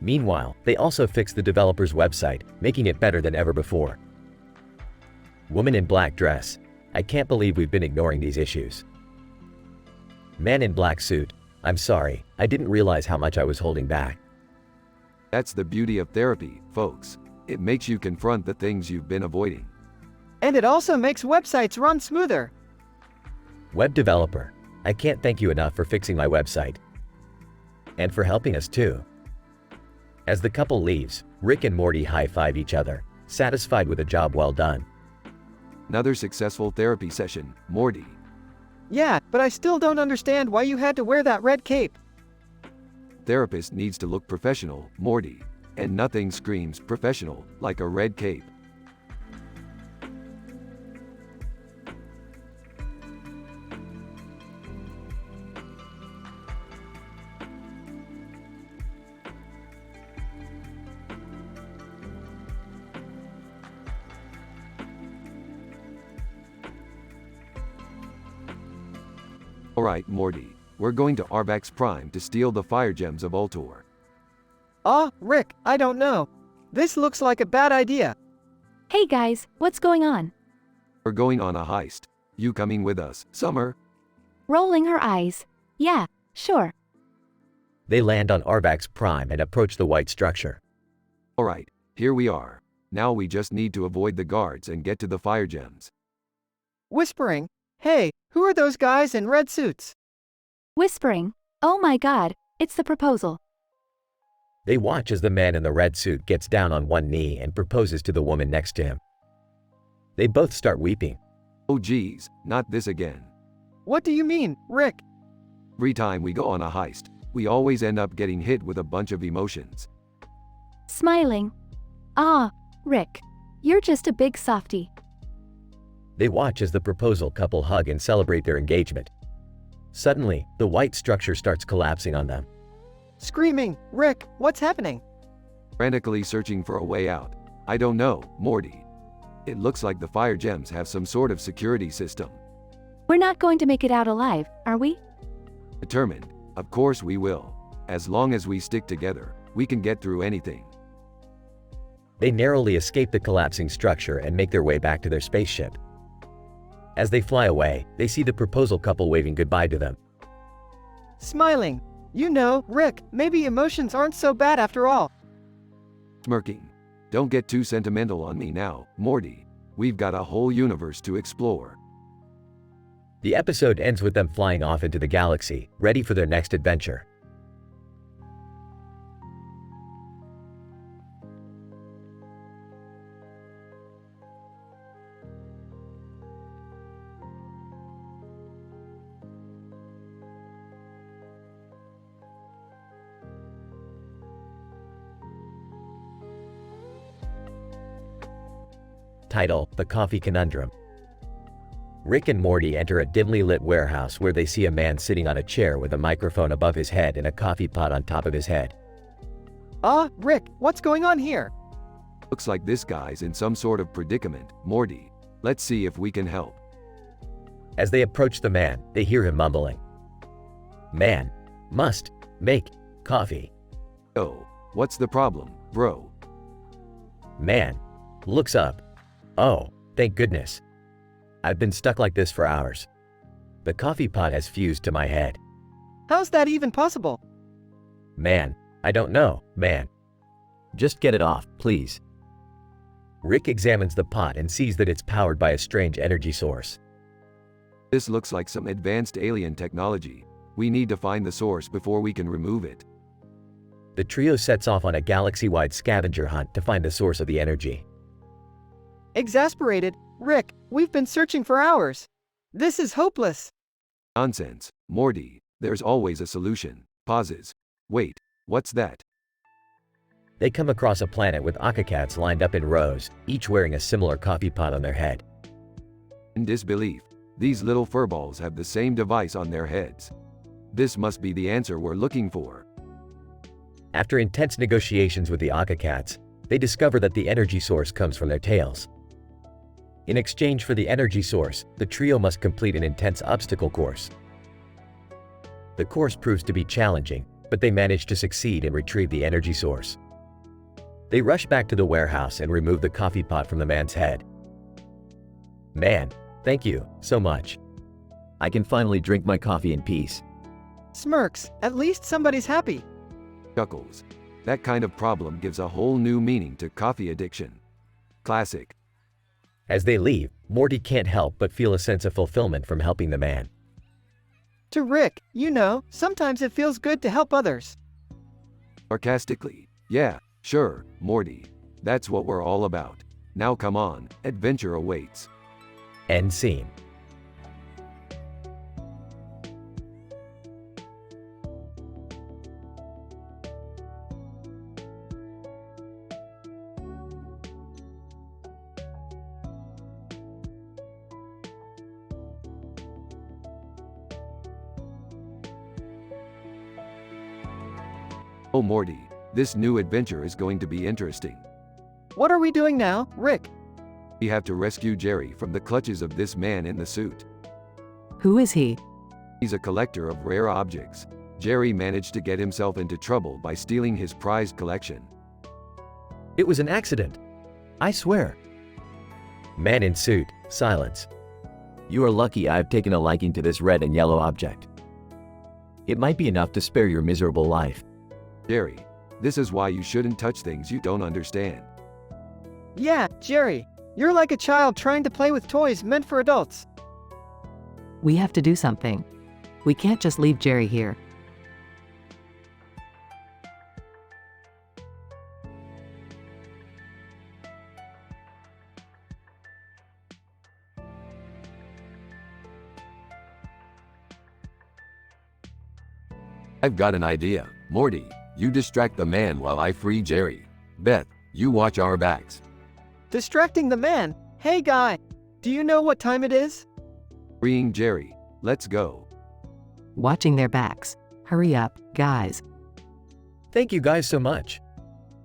Meanwhile, they also fixed the developer's website, making it better than ever before. Woman in black dress. I can't believe we've been ignoring these issues. Man in black suit. I'm sorry, I didn't realize how much I was holding back. That's the beauty of therapy, folks. It makes you confront the things you've been avoiding. And it also makes websites run smoother. Web developer. I can't thank you enough for fixing my website. And for helping us too. As the couple leaves, Rick and Morty high-five each other, satisfied with a job well done. Another successful therapy session, Morty. Yeah, but I still don't understand why you had to wear that red cape. Therapist needs to look professional, Morty. And nothing screams professional like a red cape. Alright, Morty. We're going to Arvax Prime to steal the fire gems of Ultor. Rick, I don't know. This looks like a bad idea. Hey guys, what's going on? We're going on a heist. You coming with us, Summer? Rolling her eyes. Yeah, sure. They land on Arvax Prime and approach the white structure. Alright, here we are. Now we just need to avoid the guards and get to the fire gems. Whispering, hey, who are those guys in red suits? Whispering, oh my god, it's the proposal. They watch as the man in the red suit gets down on one knee and proposes to the woman next to him. They both start weeping. Oh geez, not this again. What do you mean, Rick? Every time we go on a heist, we always end up getting hit with a bunch of emotions. Smiling. Rick, you're just a big softie. They watch as the proposal couple hug and celebrate their engagement. Suddenly, the white structure starts collapsing on them. Screaming, Rick, what's happening? Frantically searching for a way out. I don't know, Morty. It looks like the fire gems have some sort of security system. We're not going to make it out alive, are we? Determined. Of course we will. As long as we stick together, we can get through anything. They narrowly escape the collapsing structure and make their way back to their spaceship. As they fly away, they see the proposal couple waving goodbye to them. Smiling. You know, Rick, maybe emotions aren't so bad after all. Smirking. Don't get too sentimental on me now, Morty. We've got a whole universe to explore. The episode ends with them flying off into the galaxy, ready for their next adventure. Title: The Coffee Conundrum. Rick and Morty enter a dimly lit warehouse where they see a man sitting on a chair with a microphone above his head and a coffee pot on top of his head. Rick, what's going on here? Looks like this guy's in some sort of predicament, Morty. Let's see if we can help. As they approach the man, they hear him mumbling. Man must make coffee. Oh, what's the problem, bro? Man looks up. Oh, thank goodness. I've been stuck like this for hours. The coffee pot has fused to my head. How's that even possible? Man, I don't know, man. Just get it off, please. Rick examines the pot and sees that it's powered by a strange energy source. This looks like some advanced alien technology. We need to find the source before we can remove it. The trio sets off on a galaxy-wide scavenger hunt to find the source of the energy. Exasperated, Rick, we've been searching for hours. This is hopeless. Nonsense, Morty. There's always a solution. Pauses. Wait, what's that? They come across a planet with akakats lined up in rows, each wearing a similar coffee pot on their head. In disbelief, these little furballs have the same device on their heads. This must be the answer we're looking for. After intense negotiations with the akakats, they discover that the energy source comes from their tails. In exchange for the energy source, the trio must complete an intense obstacle course. The course proves to be challenging, but they manage to succeed and retrieve the energy source. They rush back to the warehouse and remove the coffee pot from the man's head. Man, thank you so much. I can finally drink my coffee in peace. Smirks, at least somebody's happy. Chuckles. That kind of problem gives a whole new meaning to coffee addiction. Classic. As they leave, Morty can't help but feel a sense of fulfillment from helping the man. To Rick, you know, sometimes it feels good to help others. Sarcastically. Yeah, sure, Morty. That's what we're all about. Now come on, adventure awaits. End scene. Oh Morty, this new adventure is going to be interesting. What are we doing now, Rick? We have to rescue Jerry from the clutches of this man in the suit. Who is he? He's a collector of rare objects. Jerry managed to get himself into trouble by stealing his prized collection. It was an accident. I swear. Man in suit, silence. You are lucky I've taken a liking to this red and yellow object. It might be enough to spare your miserable life. Jerry, this is why you shouldn't touch things you don't understand. Yeah, Jerry, you're like a child trying to play with toys meant for adults. We have to do something. We can't just leave Jerry here. I've got an idea. Morty, you distract the man while I free Jerry. Beth, you watch our backs. Distracting the man. Hey guy, do you know what time it is? Freeing Jerry, let's go. Watching their backs. Hurry up, guys. Thank you guys so much.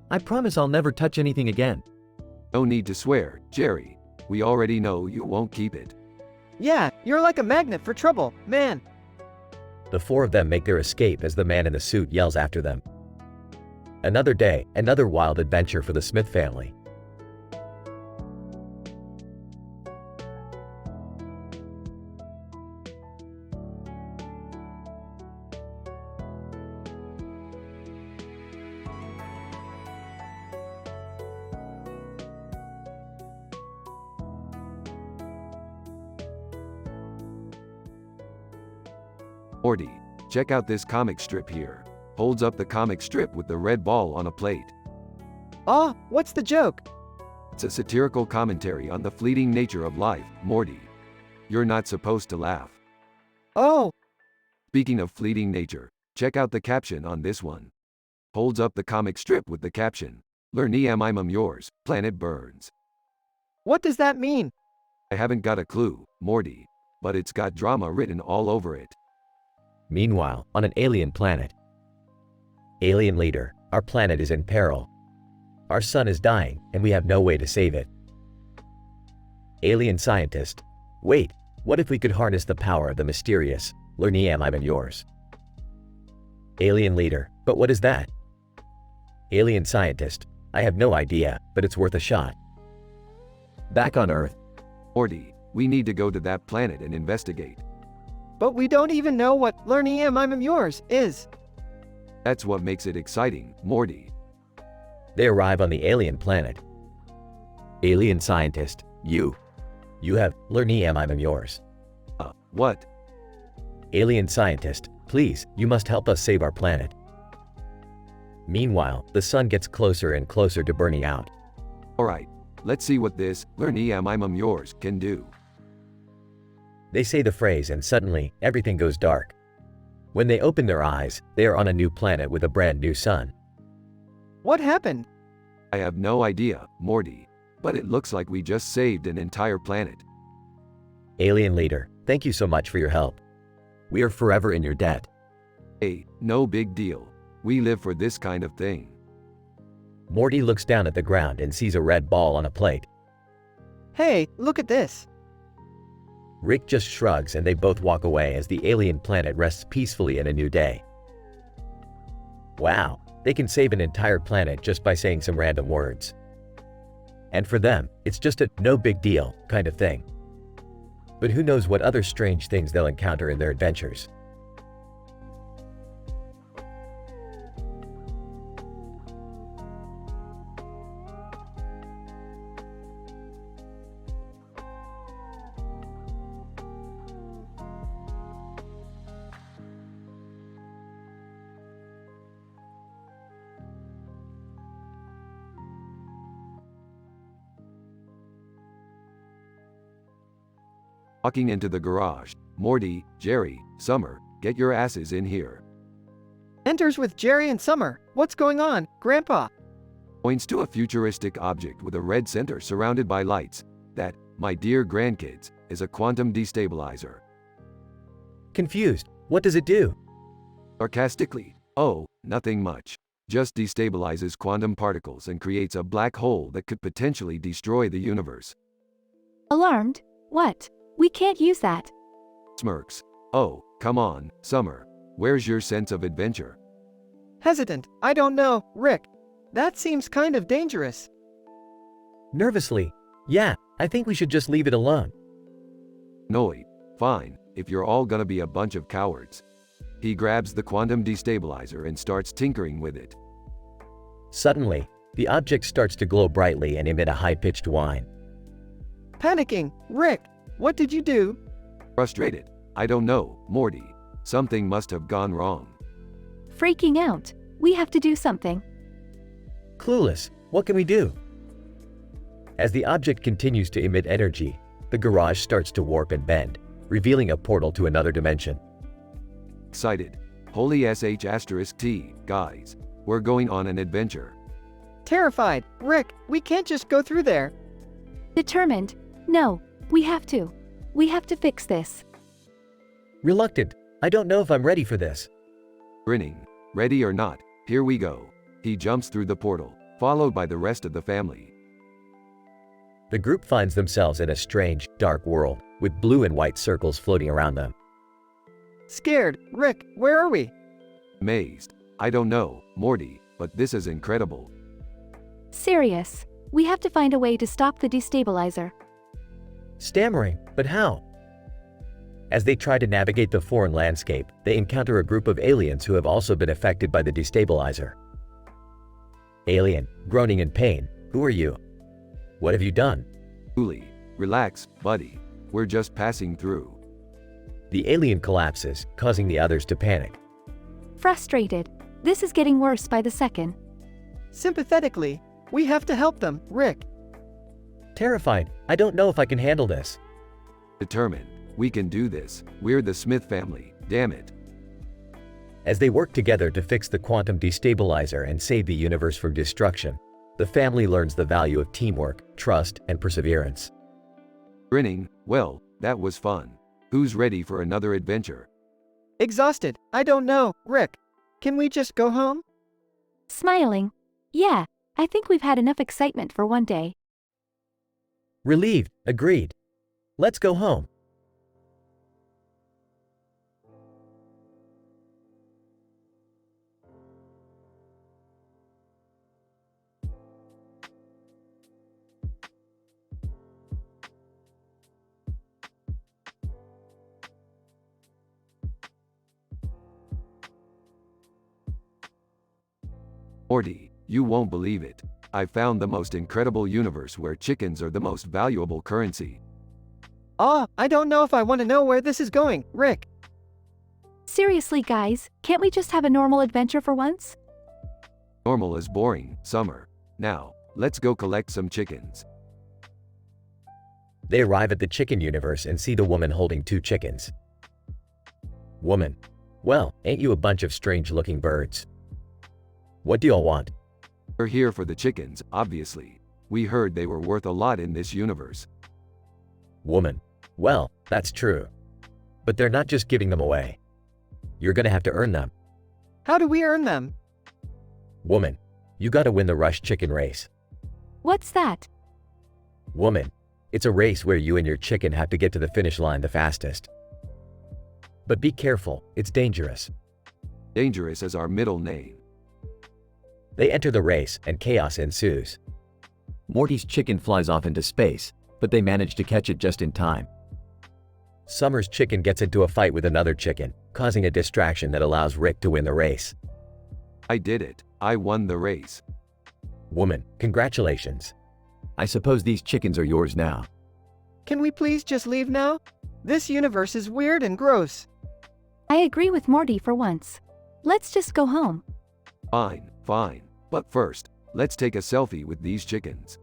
I promise I'll never touch anything again. No need to swear, Jerry. We already know you won't keep it. Yeah, you're like a magnet for trouble, man. The four of them make their escape as the man in the suit yells after them. Another day, another wild adventure for the Smith family. Morty, check out this comic strip here. Holds up the comic strip with the red ball on a plate. Oh, what's the joke? It's a satirical commentary on the fleeting nature of life, Morty. You're not supposed to laugh. Oh, Speaking of fleeting nature, check out the caption on this one. Holds up the comic strip with the caption, I'm yours, planet burns. what does that mean? I haven't got a clue, Morty, but it's got drama written all over it. Meanwhile, on an alien planet. Alien leader, our planet is in peril. Our sun is dying, and we have no way to save it. Alien scientist. Wait, what if we could harness the power of the mysterious, I'm yours? Alien leader, but what is that? Alien scientist. I have no idea, but it's worth a shot. Back on Earth. Morty, we need to go to that planet and investigate. But we don't even know what I'm yours is. That's what makes it exciting, Morty. They arrive on the alien planet. Alien scientist, you have I'm yours. What? Alien scientist, please, you must help us save our planet. Meanwhile, the sun gets closer and closer to burning out. Alright, let's see what this I'm yours can do. They say the phrase and suddenly, everything goes dark. When they open their eyes, they are on a new planet with a brand new sun. What happened? I have no idea, Morty, but it looks like we just saved an entire planet. Alien leader, thank you so much for your help. We are forever in your debt. Hey, no big deal. We live for this kind of thing. Morty looks down at the ground and sees a red ball on a plate. Hey, look at this. Rick just shrugs and they both walk away as the alien planet rests peacefully in a new day. Wow, they can save an entire planet just by saying some random words. And for them, it's just a no big deal kind of thing. But who knows what other strange things they'll encounter in their adventures. Walking into the garage. Morty, Jerry, Summer, get your asses in here. Enters with Jerry and Summer. What's going on, Grandpa? Points to a futuristic object with a red center surrounded by lights. That, my dear grandkids, is a quantum destabilizer. Confused, what does it do? Sarcastically, oh, nothing much. Just destabilizes quantum particles and creates a black hole that could potentially destroy the universe. Alarmed? What? We can't use that. Smirks. Oh, come on, Summer. Where's your sense of adventure? Hesitant. I don't know, Rick. That seems kind of dangerous. Nervously, yeah, I think we should just leave it alone. Annoyed. Fine, if you're all gonna be a bunch of cowards. He grabs the quantum destabilizer and starts tinkering with it. Suddenly, the object starts to glow brightly and emit a high-pitched whine. Panicking. Rick, what did you do? Frustrated. I don't know, Morty. Something must have gone wrong. Freaking out. We have to do something. Clueless, what can we do? As the object continues to emit energy, the garage starts to warp and bend, revealing a portal to another dimension. Excited. Holy sh*T, guys. We're going on an adventure. Terrified. Rick, we can't just go through there. Determined. No, we have to. We have to fix this. Reluctant, I don't know if I'm ready for this. Grinning. Ready or not, here we go. He jumps through the portal, followed by the rest of the family. The group finds themselves in a strange, dark world, with blue and white circles floating around them. Scared. Rick, where are we? Amazed. I don't know, Morty, but this is incredible. Serious. We have to find a way to stop the destabilizer. Stammering, but how? As they try to navigate the foreign landscape, they encounter a group of aliens who have also been affected by the destabilizer. Alien, groaning in pain, who are you? What have you done? Coolly. Relax, buddy. We're just passing through. The alien collapses, causing the others to panic. Frustrated. This is getting worse by the second. Sympathetically, we have to help them, Rick. Terrified, I don't know if I can handle this. Determined. We can do this. We're the Smith family, damn it. As they work together to fix the quantum destabilizer and save the universe from destruction, the family learns the value of teamwork, trust, and perseverance. Grinning. Well, that was fun. Who's ready for another adventure? Exhausted. I don't know, Rick. Can we just go home? Smiling. Yeah, I think we've had enough excitement for one day. Relieved, agreed. Let's go home. Morty, you won't believe it. I found the most incredible universe where chickens are the most valuable currency. I don't know if I want to know where this is going, Rick. Seriously, guys, can't we just have a normal adventure for once? Normal is boring, Summer. Now, let's go collect some chickens. They arrive at the chicken universe and see the woman holding 2 chickens. Woman, well, ain't you a bunch of strange-looking birds? What do y'all want? We're here for the chickens, obviously. We heard they were worth a lot in this universe. Woman, well, that's true. But they're not just giving them away. You're gonna have to earn them. How do we earn them? Woman, you gotta win the rush chicken race. What's that? Woman, it's a race where you and your chicken have to get to the finish line the fastest. But be careful, it's dangerous. Dangerous is our middle name. They enter the race, and chaos ensues. Morty's chicken flies off into space, but they manage to catch it just in time. Summer's chicken gets into a fight with another chicken, causing a distraction that allows Rick to win the race. I did it. I won the race. Woman, congratulations. I suppose these chickens are yours now. Can we please just leave now? This universe is weird and gross. I agree with Morty for once. Let's just go home. Fine, fine. But first, let's take a selfie with these chickens.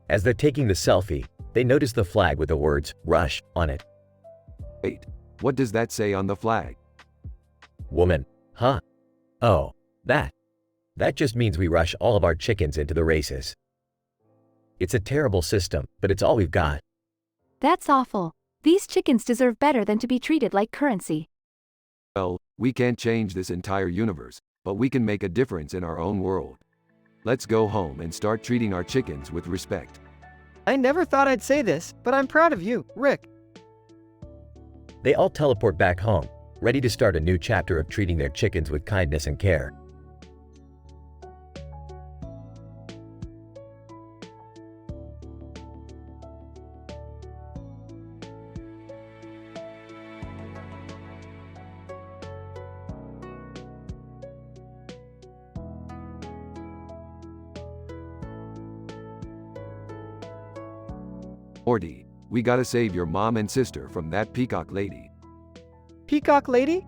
As they're taking the selfie, they notice the flag with the words, "Rush," on it. Wait, what does that say on the flag? Woman, huh? Oh, that. That just means we rush all of our chickens into the races. It's a terrible system, but it's all we've got. That's awful. These chickens deserve better than to be treated like currency. Well, we can't change this entire universe, but we can make a difference in our own world. Let's go home and start treating our chickens with respect. I never thought I'd say this, but I'm proud of you, Rick. They all teleport back home, ready to start a new chapter of treating their chickens with kindness and care. Morty, we gotta save your mom and sister from that peacock lady. Peacock lady?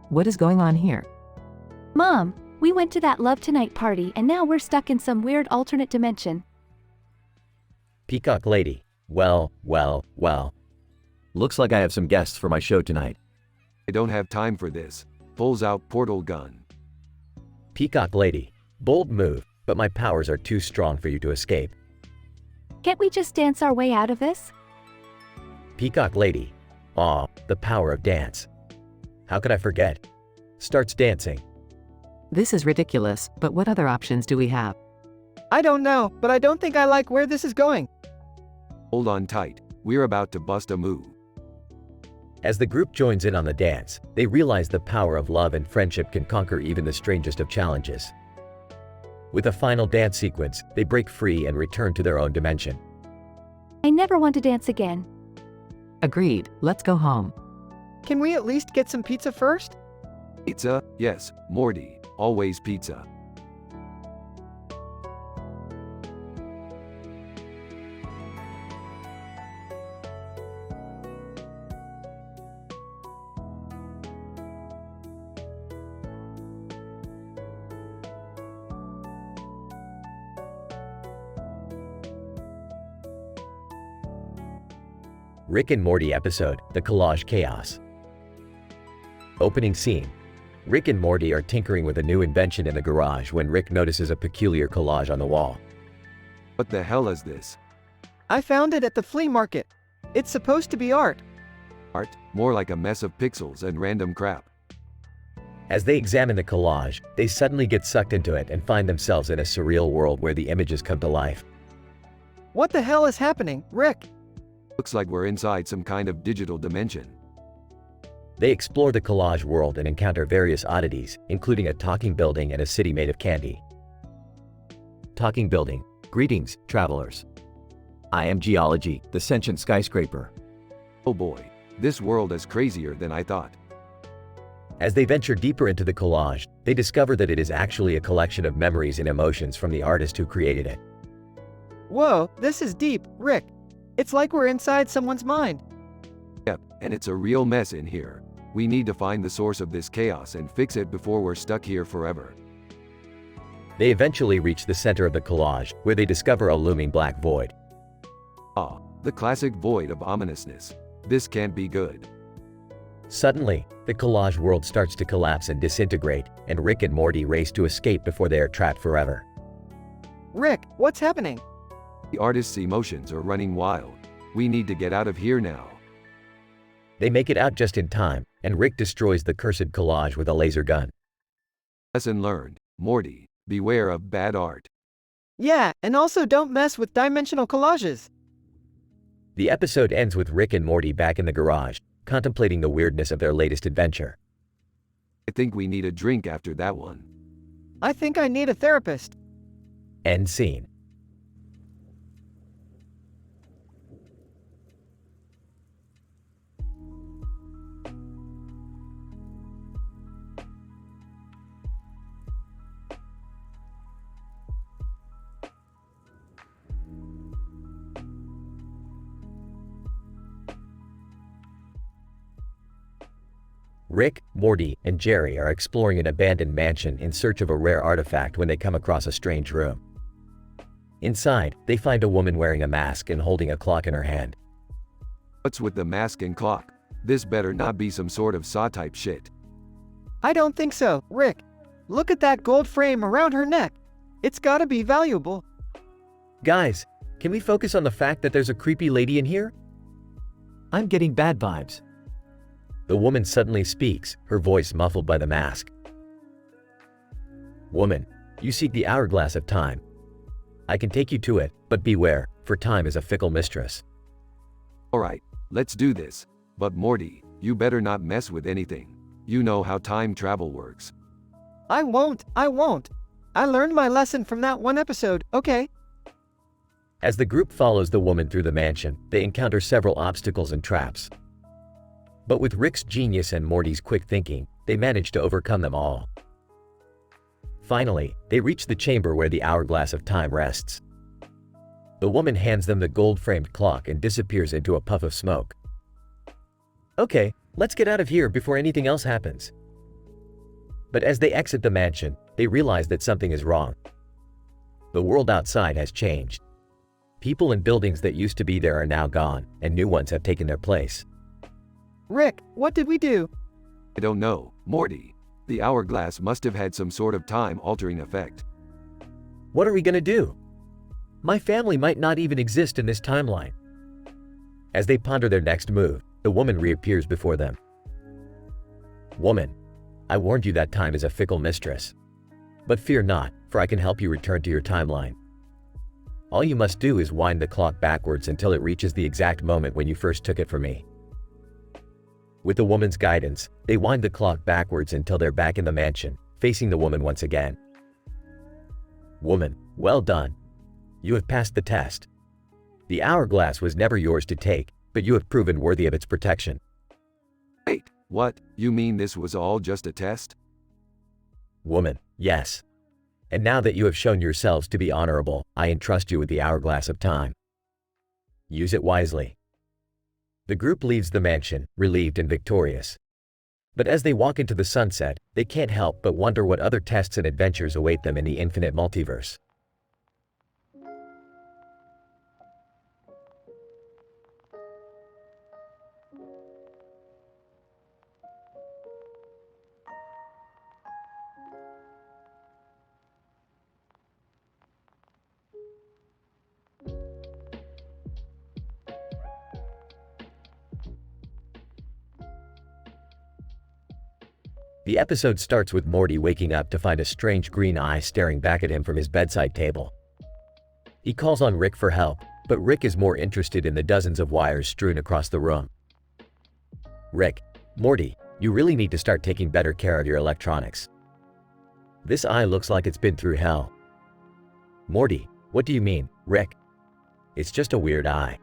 What is going on here? Mom, we went to that Love Tonight party and now we're stuck in some weird alternate dimension. Peacock lady. Well. Looks like I have some guests for my show tonight. I don't have time for this. Pulls out portal gun. Peacock lady. Bold move, but my powers are too strong for you to escape. Can't we just dance our way out of this? Peacock lady. Aw, the power of dance. How could I forget? Starts dancing. This is ridiculous, but what other options do we have? I don't know, but I don't think I like where this is going. Hold on tight. We're about to bust a move. As the group joins in on the dance, they realize the power of love and friendship can conquer even the strangest of challenges. With a final dance sequence, they break free and return to their own dimension. I never want to dance again. Agreed, let's go home. Can we at least get some pizza first? Pizza? Yes, Morty. Always pizza. Rick and Morty episode, The Collage Chaos. Opening scene. Rick and Morty are tinkering with a new invention in the garage when Rick notices a peculiar collage on the wall. What the hell is this? I found it at the flea market. It's supposed to be art. Art? More like a mess of pixels and random crap. As they examine the collage, they suddenly get sucked into it and find themselves in a surreal world where the images come to life. What the hell is happening, Rick? Looks like we're inside some kind of digital dimension. They explore the collage world and encounter various oddities, including a talking building and a city made of candy. Talking building. Greetings, travelers. I am Geology, the sentient skyscraper. Oh boy, this world is crazier than I thought. As they venture deeper into the collage, they discover that it is actually a collection of memories and emotions from the artist who created it. Whoa, this is deep, Rick. It's like we're inside someone's mind. Yep, and it's a real mess in here. We need to find the source of this chaos and fix it before we're stuck here forever. They eventually reach the center of the collage, where they discover a looming black void. Ah, the classic void of ominousness. This can't be good. Suddenly, the collage world starts to collapse and disintegrate, and Rick and Morty race to escape before they are trapped forever. Rick, what's happening? The artist's emotions are running wild. We need to get out of here now. They make it out just in time, and Rick destroys the cursed collage with a laser gun. Lesson learned. Morty, beware of bad art. Yeah, and also don't mess with dimensional collages. The episode ends with Rick and Morty back in the garage, contemplating the weirdness of their latest adventure. I think we need a drink after that one. I think I need a therapist. End scene. Rick, Morty, and Jerry are exploring an abandoned mansion in search of a rare artifact when they come across a strange room. Inside, they find a woman wearing a mask and holding a clock in her hand. What's with the mask and clock? This better not be some sort of saw-type shit. I don't think so, Rick. Look at that gold frame around her neck. It's gotta be valuable. Guys, can we focus on the fact that there's a creepy lady in here? I'm getting bad vibes. The woman suddenly speaks, her voice muffled by the mask. Woman, you seek the hourglass of time. I can take you to it, but beware, for time is a fickle mistress. Alright, let's do this. But Morty, you better not mess with anything. You know how time travel works. I won't. I learned my lesson from that one episode, okay? As the group follows the woman through the mansion, they encounter several obstacles and traps. But with Rick's genius and Morty's quick thinking, they manage to overcome them all. Finally, they reach the chamber where the hourglass of time rests. The woman hands them the gold-framed clock and disappears into a puff of smoke. Okay, let's get out of here before anything else happens. But as they exit the mansion, they realize that something is wrong. The world outside has changed. People and buildings that used to be there are now gone, and new ones have taken their place. Rick, what did we do? I don't know, Morty. The hourglass must have had some sort of time-altering effect. What are we gonna do? My family might not even exist in this timeline. As they ponder their next move, the woman reappears before them. Woman, I warned you that time is a fickle mistress. But fear not, for I can help you return to your timeline. All you must do is wind the clock backwards until it reaches the exact moment when you first took it from me. With the woman's guidance, they wind the clock backwards until they're back in the mansion, facing the woman once again. Woman, well done. You have passed the test. The hourglass was never yours to take, but you have proven worthy of its protection. Wait, what? You mean this was all just a test? Woman, yes. And now that you have shown yourselves to be honorable, I entrust you with the hourglass of time. Use it wisely. The group leaves the mansion, relieved and victorious. But as they walk into the sunset, they can't help but wonder what other tests and adventures await them in the infinite multiverse. The episode starts with Morty waking up to find a strange green eye staring back at him from his bedside table. He calls on Rick for help, but Rick is more interested in the dozens of wires strewn across the room. Rick, Morty, you really need to start taking better care of your electronics. This eye looks like it's been through hell. Morty, what do you mean, Rick? It's just a weird eye.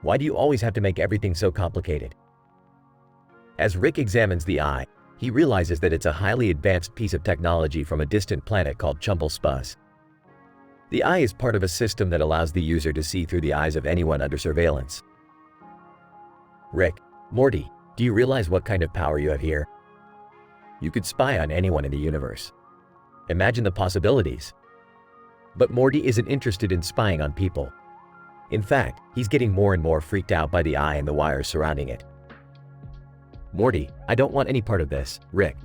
Why do you always have to make everything so complicated? As Rick examines the eye, he realizes that it's a highly advanced piece of technology from a distant planet called Spuzz. The eye is part of a system that allows the user to see through the eyes of anyone under surveillance. Rick, Morty, do you realize what kind of power you have here? You could spy on anyone in the universe. Imagine the possibilities. But Morty isn't interested in spying on people. In fact, he's getting more and more freaked out by the eye and the wires surrounding it. Morty, I don't want any part of this, Rick.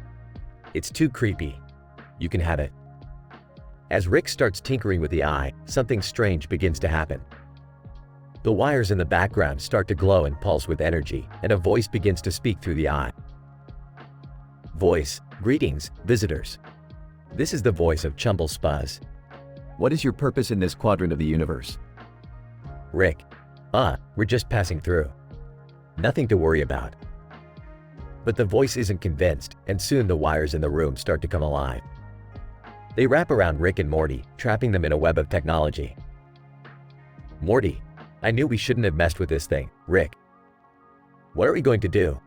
It's too creepy. You can have it. As Rick starts tinkering with the eye, something strange begins to happen. The wires in the background start to glow and pulse with energy, and a voice begins to speak through the eye. Voice, greetings, visitors. This is the voice of Spuzz. What is your purpose in this quadrant of the universe? Rick, we're just passing through. Nothing to worry about. But the voice isn't convinced, and soon the wires in the room start to come alive. They wrap around Rick and Morty, trapping them in a web of technology. Morty, I knew we shouldn't have messed with this thing. Rick, what are we going to do?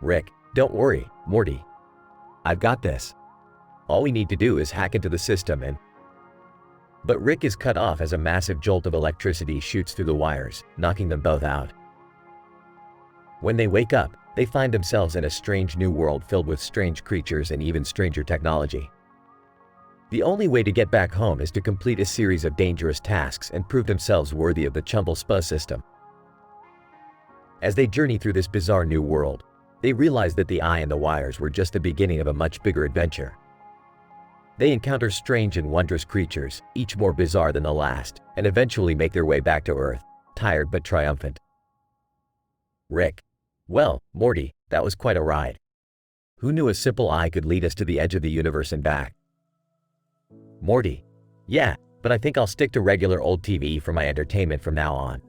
Rick, don't worry, Morty. I've got this. All we need to do is hack into the system and... But Rick is cut off as a massive jolt of electricity shoots through the wires, knocking them both out. When they wake up, they find themselves in a strange new world filled with strange creatures and even stranger technology. The only way to get back home is to complete a series of dangerous tasks and prove themselves worthy of the Chumble Spa system. As they journey through this bizarre new world, they realize that the eye and the wires were just the beginning of a much bigger adventure. They encounter strange and wondrous creatures, each more bizarre than the last, and eventually make their way back to Earth, tired but triumphant. Rick, well, Morty, that was quite a ride. Who knew a simple eye could lead us to the edge of the universe and back? Morty, yeah, but I think I'll stick to regular old TV for my entertainment from now on.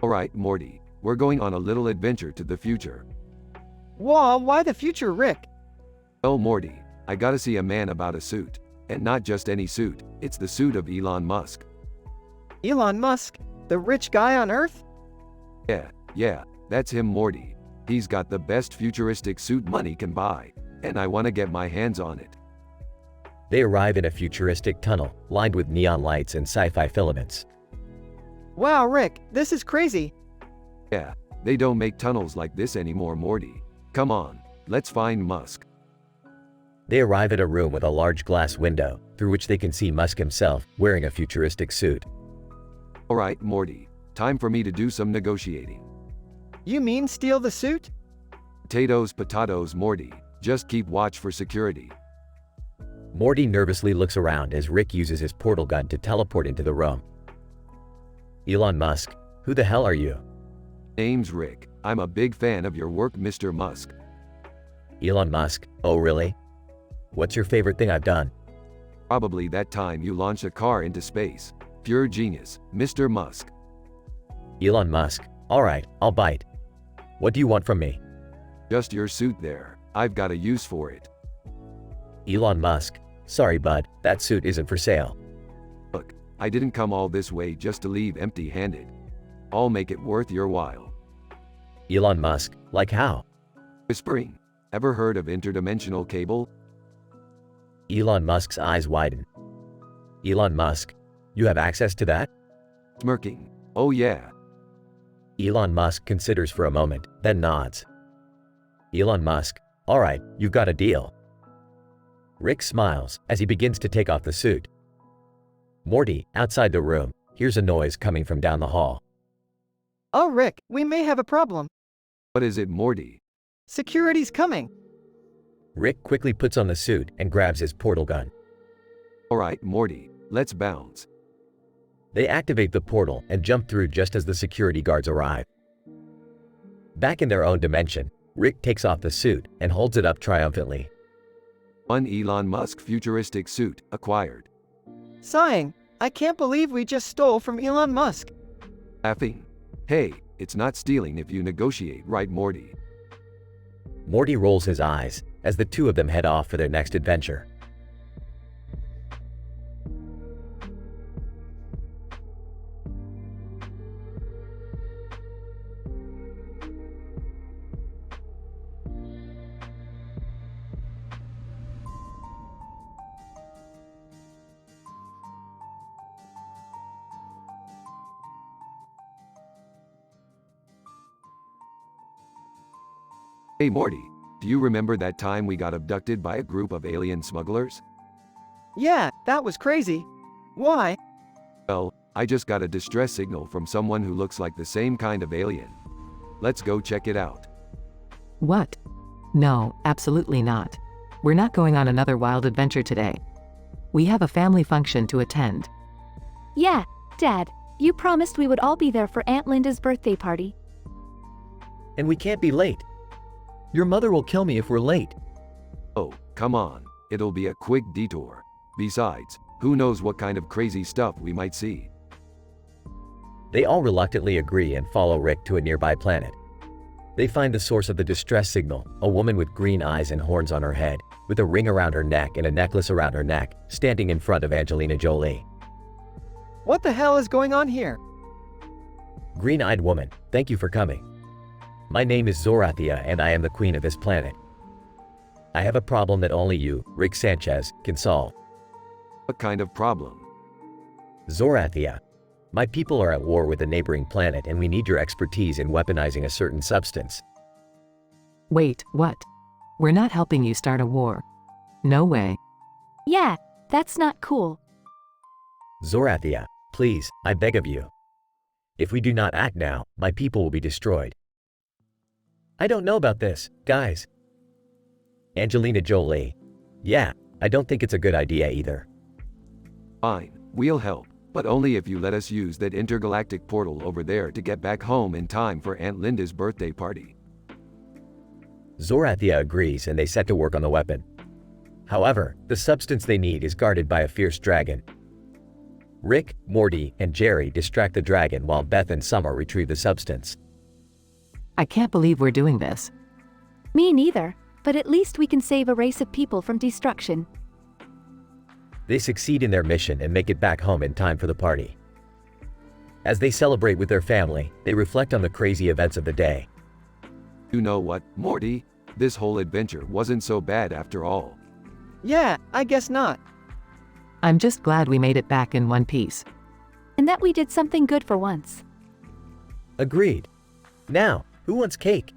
Alright, Morty, we're going on a little adventure to the future. Whoa, why the future, Rick? Oh, Morty, I gotta see a man about a suit. And not just any suit, it's the suit of Elon Musk. Elon Musk? The rich guy on Earth? Yeah, that's him, Morty. He's got the best futuristic suit money can buy, and I wanna get my hands on it. They arrive in a futuristic tunnel, lined with neon lights and sci-fi filaments. Wow, Rick, this is crazy. Yeah, they don't make tunnels like this anymore, Morty. Come on, let's find Musk. They arrive at a room with a large glass window, through which they can see Musk himself, wearing a futuristic suit. Alright, Morty, time for me to do some negotiating. You mean steal the suit? Potatoes, Morty. Just keep watch for security. Morty nervously looks around as Rick uses his portal gun to teleport into the room. Elon Musk, who the hell are you? Name's Rick. I'm a big fan of your work, Mr. Musk. Elon Musk, oh really? What's your favorite thing I've done? Probably that time you launched a car into space. Pure genius, Mr. Musk. Elon Musk, alright, I'll bite. What do you want from me? Just your suit there. I've got a use for it. Elon Musk, sorry bud, that suit isn't for sale. Look, I didn't come all this way just to leave empty-handed. I'll make it worth your while. Elon Musk, like how? Whispering. Ever heard of interdimensional cable? Elon Musk's eyes widen. Elon Musk, you have access to that? Smirking. Oh yeah. Elon Musk considers for a moment, then nods. Elon Musk, alright, you've got a deal. Rick smiles as he begins to take off the suit. Morty, outside the room, hears a noise coming from down the hall. Oh, Rick, we may have a problem. What is it, Morty? Security's coming. Rick quickly puts on the suit and grabs his portal gun. Alright, Morty, let's bounce. They activate the portal and jump through just as the security guards arrive. Back in their own dimension, Rick takes off the suit and holds it up triumphantly. One Elon Musk futuristic suit acquired. Sighing, I can't believe we just stole from Elon Musk. Laughing. Hey, it's not stealing if you negotiate, right, Morty? Morty rolls his eyes as the two of them head off for their next adventure. Hey Morty, do you remember that time we got abducted by a group of alien smugglers? Yeah, that was crazy. Why? Well, I just got a distress signal from someone who looks like the same kind of alien. Let's go check it out. What? No, absolutely not. We're not going on another wild adventure today. We have a family function to attend. Yeah, Dad, you promised we would all be there for Aunt Linda's birthday party. And we can't be late. Your mother will kill me if we're late. Oh, come on. It'll be a quick detour. Besides, who knows what kind of crazy stuff we might see. They all reluctantly agree and follow Rick to a nearby planet. They find the source of the distress signal, a woman with green eyes and horns on her head, with a ring around her neck and a necklace around her neck, standing in front of Angelina Jolie. What the hell is going on here? Green-eyed woman, thank you for coming. My name is Zorathia and I am the queen of this planet. I have a problem that only you, Rick Sanchez, can solve. What kind of problem? Zorathia, my people are at war with a neighboring planet and we need your expertise in weaponizing a certain substance. Wait, what? We're not helping you start a war. No way. Yeah, that's not cool. Zorathia, please, I beg of you. If we do not act now, my people will be destroyed. I don't know about this, guys. Angelina Jolie. Yeah, I don't think it's a good idea either. Fine, we'll help, but only if you let us use that intergalactic portal over there to get back home in time for Aunt Linda's birthday party. Zorathia agrees and they set to work on the weapon. However, the substance they need is guarded by a fierce dragon. Rick, Morty, and Jerry distract the dragon while Beth and Summer retrieve the substance. I can't believe we're doing this. Me neither, but at least we can save a race of people from destruction. They succeed in their mission and make it back home in time for the party. As they celebrate with their family, they reflect on the crazy events of the day. You know what, Morty? This whole adventure wasn't so bad after all. Yeah, I guess not. I'm just glad we made it back in one piece. And that we did something good for once. Agreed. Now, who wants cake?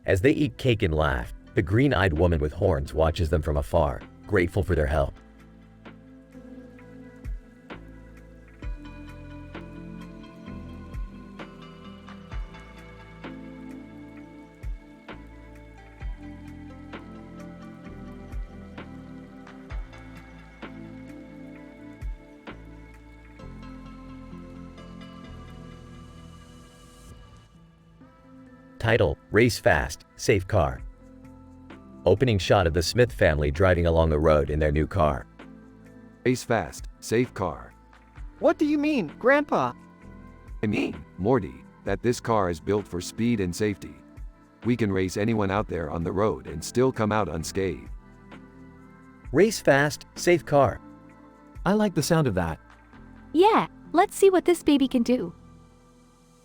As they eat cake and laugh, the green-eyed woman with horns watches them from afar, grateful for their help. Title: Race Fast, Safe Car. Opening shot of the Smith family driving along the road in their new car. Race fast, safe car. What do you mean, Grandpa? I mean, Morty, that this car is built for speed and safety. We can race anyone out there on the road and still come out unscathed. Race fast, safe car. I like the sound of that. Yeah, let's see what this baby can do.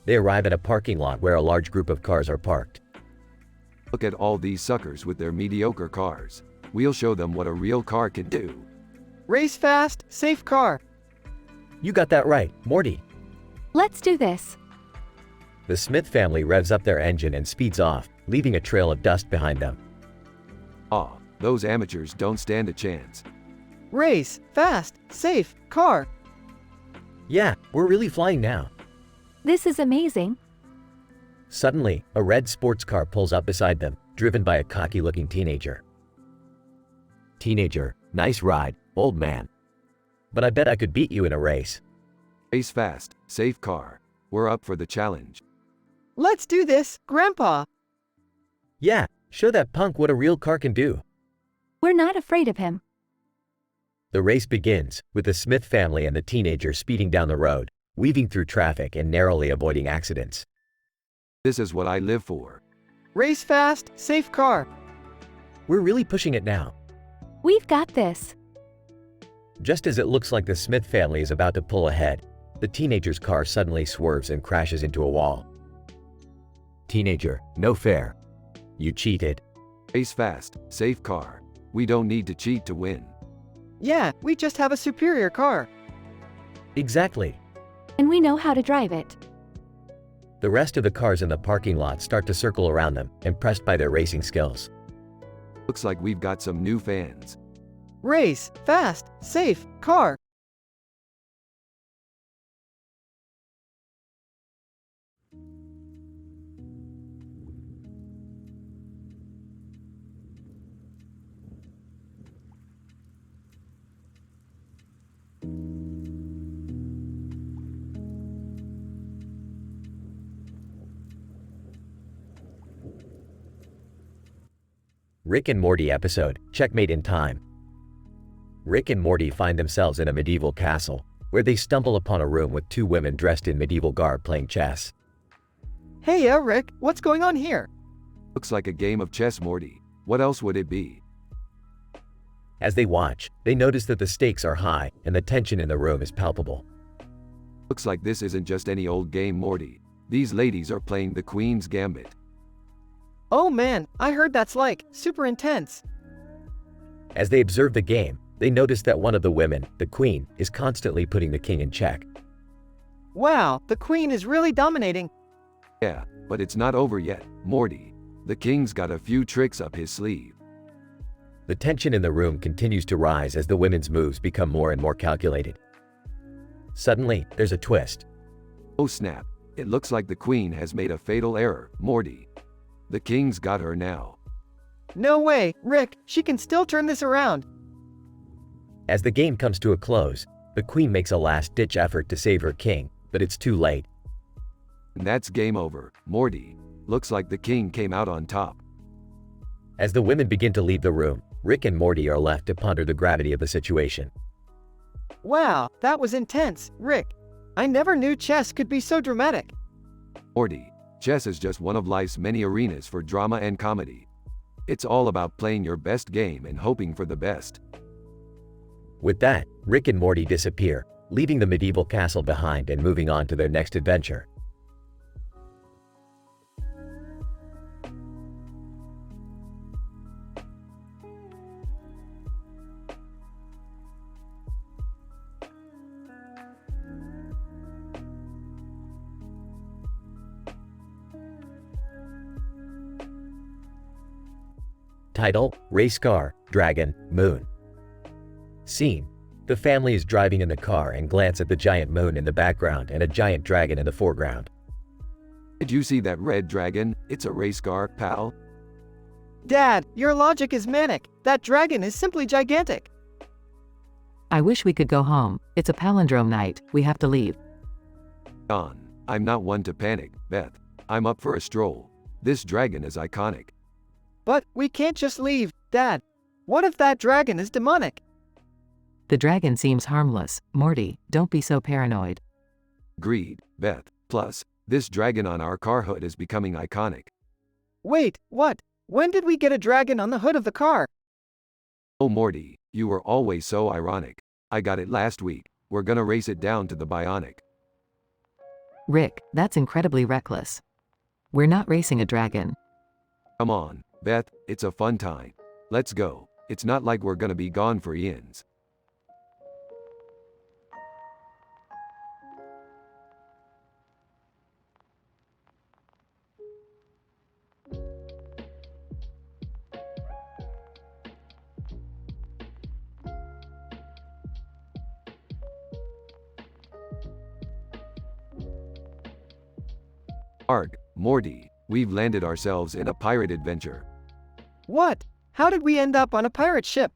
They arrive at a parking lot where a large group of cars are parked. Look at all these suckers with their mediocre cars. We'll show them what a real car can do. Race fast, safe car. You got that right, Morty. Let's do this. The Smith family revs up their engine and speeds off, leaving a trail of dust behind them. Ah, those amateurs don't stand a chance. Race fast, safe car. Yeah, we're really flying now. This is amazing. Suddenly, a red sports car pulls up beside them, driven by a cocky-looking teenager. Teenager, nice ride, old man. But I bet I could beat you in a race. Race fast, safe car. We're up for the challenge. Let's do this, Grandpa. Yeah, show that punk what a real car can do. We're not afraid of him. The race begins, with the Smith family and the teenager speeding down the road, weaving through traffic and narrowly avoiding accidents. This is what I live for. Race fast, safe car. We're really pushing it now. We've got this. Just as it looks like the Smith family is about to pull ahead, the teenager's car suddenly swerves and crashes into a wall. Teenager, no fair. You cheated. Race fast, safe car. We don't need to cheat to win. Yeah, we just have a superior car. Exactly. And we know how to drive it. The rest of the cars in the parking lot start to circle around them, impressed by their racing skills. Looks like we've got some new fans. Race fast, safe car. Rick and Morty episode, Checkmate in Time. Rick and Morty find themselves in a medieval castle, where they stumble upon a room with two women dressed in medieval garb playing chess. Hey, Rick, what's going on here? Looks like a game of chess, Morty. What else would it be? As they watch, they notice that the stakes are high and the tension in the room is palpable. Looks like this isn't just any old game, Morty. These ladies are playing the Queen's Gambit. Oh man, I heard that's like super intense. As they observe the game, they notice that one of the women, the Queen, is constantly putting the king in check. Wow, the Queen is really dominating. Yeah, but it's not over yet, Morty. The King's got a few tricks up his sleeve. The tension in the room continues to rise as the women's moves become more and more calculated. Suddenly, there's a twist. Oh snap, it looks like the Queen has made a fatal error, Morty. The King's got her now. No way, Rick, she can still turn this around. As the game comes to a close, the Queen makes a last-ditch effort to save her king, but it's too late. And that's game over, Morty. Looks like the King came out on top. As the women begin to leave the room, Rick and Morty are left to ponder the gravity of the situation. Wow, that was intense, Rick. I never knew chess could be so dramatic. Morty, chess is just one of life's many arenas for drama and comedy. It's all about playing your best game and hoping for the best. With that, Rick and Morty disappear, leaving the medieval castle behind and moving on to their next adventure. Title: Race Car, Dragon, Moon. Scene: the family is driving in the car and glance at the giant moon in the background and a giant dragon in the foreground. Did you see that red dragon? It's a race car, pal. Dad, your logic is manic. That dragon is simply gigantic. I wish we could go home. It's a palindrome night. We have to leave. Don, I'm not one to panic, Beth. I'm up for a stroll. This dragon is iconic. But we can't just leave, Dad. What if that dragon is demonic? The dragon seems harmless. Morty, don't be so paranoid. Agreed, Beth. Plus, this dragon on our car hood is becoming iconic. Wait, what? When did we get a dragon on the hood of the car? Oh Morty, you were always so ironic. I got it last week. We're gonna race it down to the Bionic. Rick, that's incredibly reckless. We're not racing a dragon. Come on, Beth, it's a fun time. Let's go. It's not like we're gonna be gone for eons. Arg, Morty, we've landed ourselves in a pirate adventure. What? How did we end up on a pirate ship?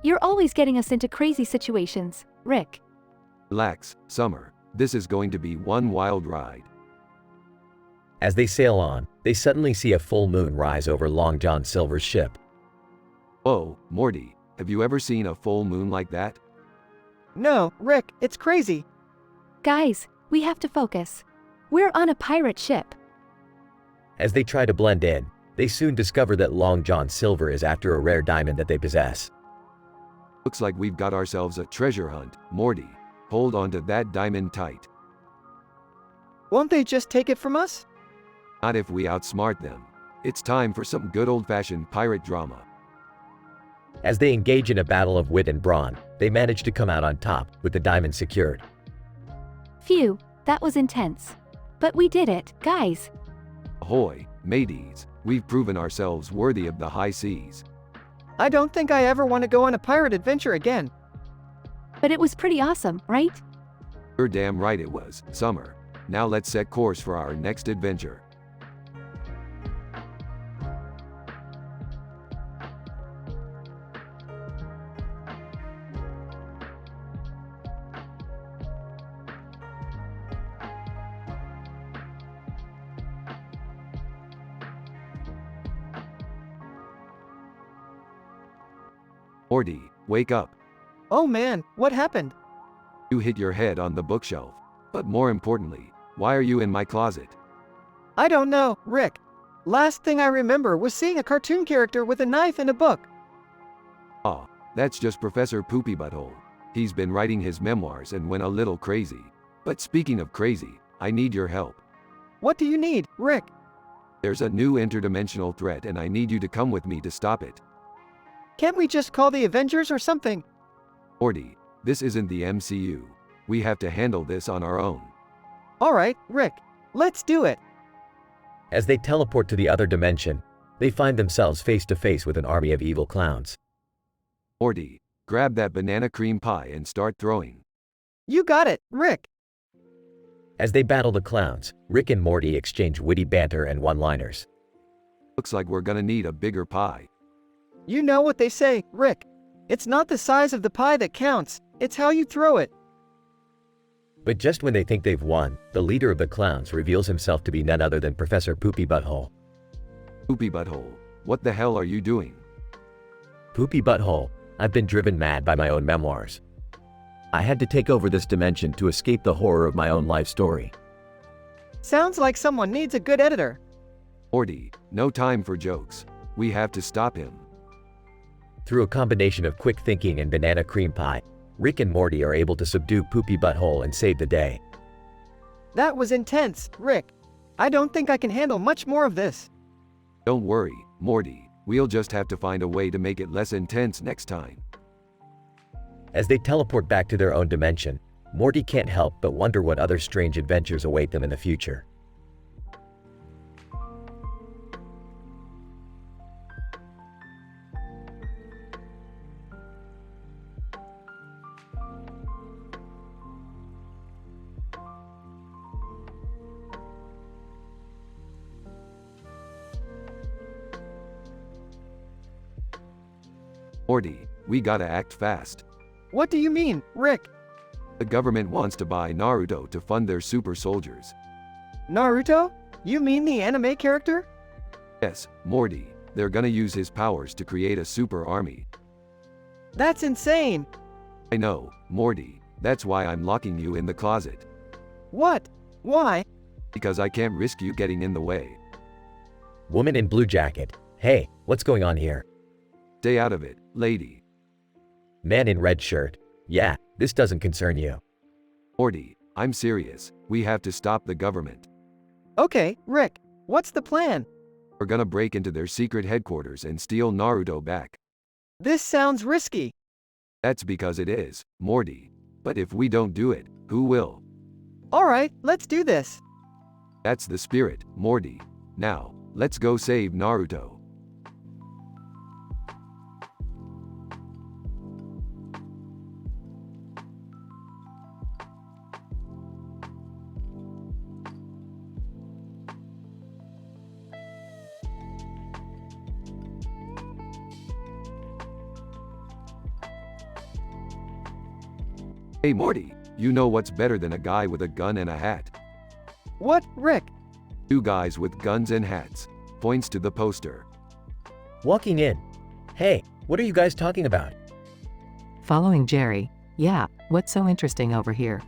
You're always getting us into crazy situations, Rick. Relax, Summer. This is going to be one wild ride. As they sail on, they suddenly see a full moon rise over Long John Silver's ship. Whoa, Morty, have you ever seen a full moon like that? No, Rick, it's crazy. Guys, we have to focus. We're on a pirate ship. As they try to blend in, they soon discover that Long John Silver is after a rare diamond that they possess. Looks like we've got ourselves a treasure hunt, Morty. Hold on to that diamond tight. Won't they just take it from us? Not if we outsmart them. It's time for some good old-fashioned pirate drama. As they engage in a battle of wit and brawn, they manage to come out on top with the diamond secured. Phew, that was intense. But we did it, guys. Ahoy, mateys, we've proven ourselves worthy of the high seas. I don't think I ever want to go on a pirate adventure again. But it was pretty awesome, right? You're damn right it was, Summer. Now let's set course for our next adventure. Morty, wake up. Oh man, what happened? You hit your head on the bookshelf. But more importantly, why are you in my closet? I don't know, Rick. Last thing I remember was seeing a cartoon character with a knife in a book. Ah, that's just Professor Poopy Butthole. He's been writing his memoirs and went a little crazy. But speaking of crazy, I need your help. What do you need, Rick? There's a new interdimensional threat and I need you to come with me to stop it. Can't we just call the Avengers or something? Morty, this isn't the MCU. We have to handle this on our own. Alright, Rick. Let's do it. As they teleport to the other dimension, they find themselves face to face with an army of evil clowns. Morty, grab that banana cream pie and start throwing. You got it, Rick. As they battle the clowns, Rick and Morty exchange witty banter and one-liners. Looks like we're gonna need a bigger pie. You know what they say, Rick. It's not the size of the pie that counts, it's how you throw it. But just when they think they've won, the leader of the clowns reveals himself to be none other than Professor Poopy Butthole. Poopy Butthole, what the hell are you doing? Poopy Butthole, I've been driven mad by my own memoirs. I had to take over this dimension to escape the horror of my own life story. Sounds like someone needs a good editor. Morty, no time for jokes. We have to stop him. Through a combination of quick thinking and banana cream pie, Rick and Morty are able to subdue Poopy Butthole and save the day. That was intense, Rick. I don't think I can handle much more of this. Don't worry, Morty. We'll just have to find a way to make it less intense next time. As they teleport back to their own dimension, Morty can't help but wonder what other strange adventures await them in the future. Morty, we gotta act fast. What do you mean, Rick? The government wants to buy Naruto to fund their super soldiers. Naruto? You mean the anime character? Yes, Morty, they're gonna use his powers to create a super army. That's insane. I know, Morty, that's why I'm locking you in the closet. What? Why? Because I can't risk you getting in the way. Woman in blue jacket, hey, what's going on here? Stay out of it, lady. Man in red shirt, yeah, this doesn't concern you. Morty, I'm serious. We have to stop the government. Okay, Rick, what's the plan? We're gonna break into their secret headquarters and steal Naruto back. This sounds risky. That's because it is, Morty. But if we don't do it, who will? Alright, let's do this. That's the spirit, Morty. Now, let's go save Naruto. Hey Morty, you know what's better than a guy with a gun and a hat? What, Rick? Two guys with guns and hats. Points to the poster. Walking in. Hey, what are you guys talking about? Following Jerry. Yeah, what's so interesting over here?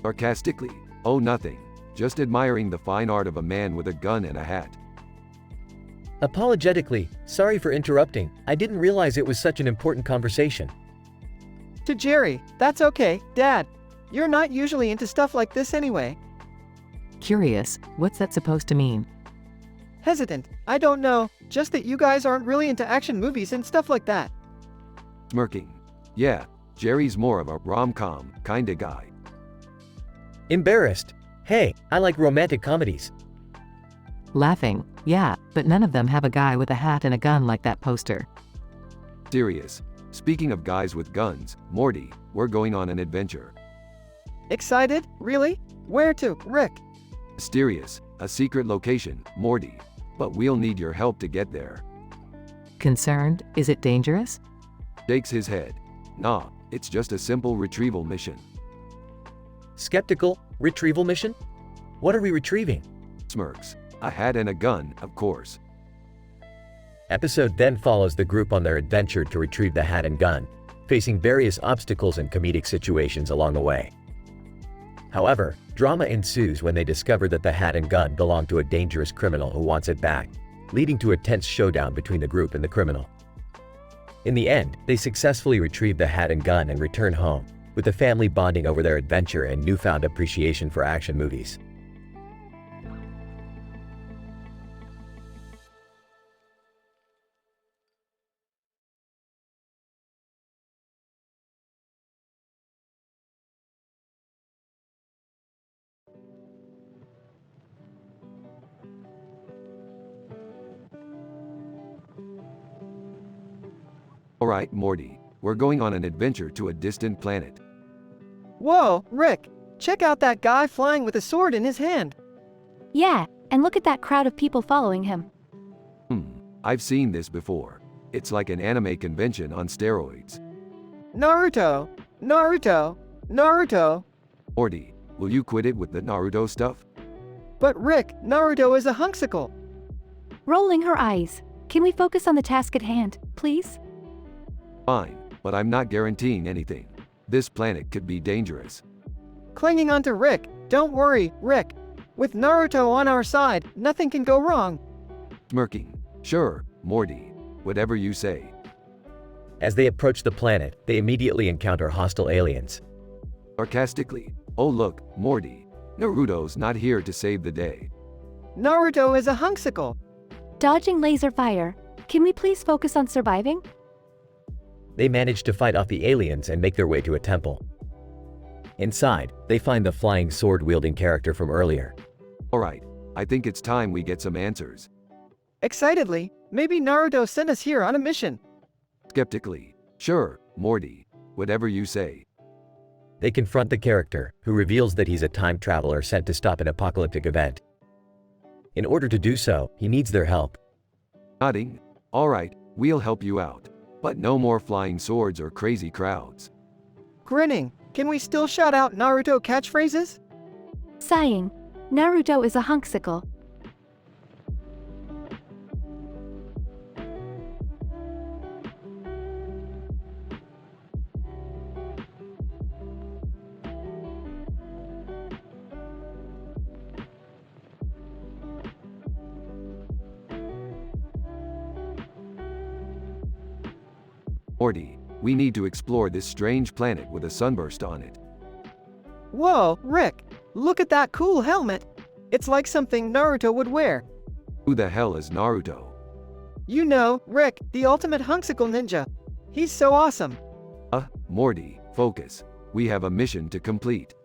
Sarcastically, oh nothing. Just admiring the fine art of a man with a gun and a hat. Apologetically, sorry for interrupting. I didn't realize it was such an important conversation. To Jerry, that's okay, Dad. You're not usually into stuff like this anyway. Curious, what's that supposed to mean? Hesitant, I don't know, just that you guys aren't really into action movies and stuff like that. Smirking. Yeah, Jerry's more of a rom-com kinda guy. Embarrassed. Hey, I like romantic comedies. Laughing. Yeah, but none of them have a guy with a hat and a gun like that poster. Serious. Speaking of guys with guns, Morty, we're going on an adventure. Excited? Really? Where to, Rick? Mysterious, a secret location, Morty. But we'll need your help to get there. Concerned? Is it dangerous? Shakes his head. Nah, it's just a simple retrieval mission. Skeptical? Retrieval mission? What are we retrieving? Smirks. A hat and a gun, of course. Episode then follows the group on their adventure to retrieve the hat and gun, facing various obstacles and comedic situations along the way. However, drama ensues when they discover that the hat and gun belong to a dangerous criminal who wants it back, leading to a tense showdown between the group and the criminal. In the end, they successfully retrieve the hat and gun and return home, with the family bonding over their adventure and newfound appreciation for action movies. Alright, Morty, we're going on an adventure to a distant planet. Whoa, Rick, check out that guy flying with a sword in his hand. Yeah, and look at that crowd of people following him. I've seen this before. It's like an anime convention on steroids. Naruto, Naruto, Naruto. Morty, will you quit it with the Naruto stuff? But Rick, Naruto is a hunksicle. Rolling her eyes. Can we focus on the task at hand, please? Fine, but I'm not guaranteeing anything. This planet could be dangerous. Clinging onto Rick, don't worry, Rick. With Naruto on our side, nothing can go wrong. Smirking. Sure, Morty. Whatever you say. As they approach the planet, they immediately encounter hostile aliens. Sarcastically. Oh look, Morty. Naruto's not here to save the day. Naruto is a hunksicle. Dodging laser fire. Can we please focus on surviving? They manage to fight off the aliens and make their way to a temple. Inside, they find the flying sword-wielding character from earlier. Alright, I think it's time we get some answers. Excitedly, maybe Naruto sent us here on a mission. Skeptically. Sure, Morty. Whatever you say. They confront the character, who reveals that he's a time traveler sent to stop an apocalyptic event. In order to do so, he needs their help. Nodding. Alright, we'll help you out. But no more flying swords or crazy crowds. Grinning, can we still shout out Naruto catchphrases? Sighing. Naruto is a hunksicle. Morty, we need to explore this strange planet with a sunburst on it. Whoa, Rick, look at that cool helmet. It's like something Naruto would wear. Who the hell is Naruto? You know, Rick, the ultimate hunksicle ninja. He's so awesome. Morty, focus. We have a mission to complete.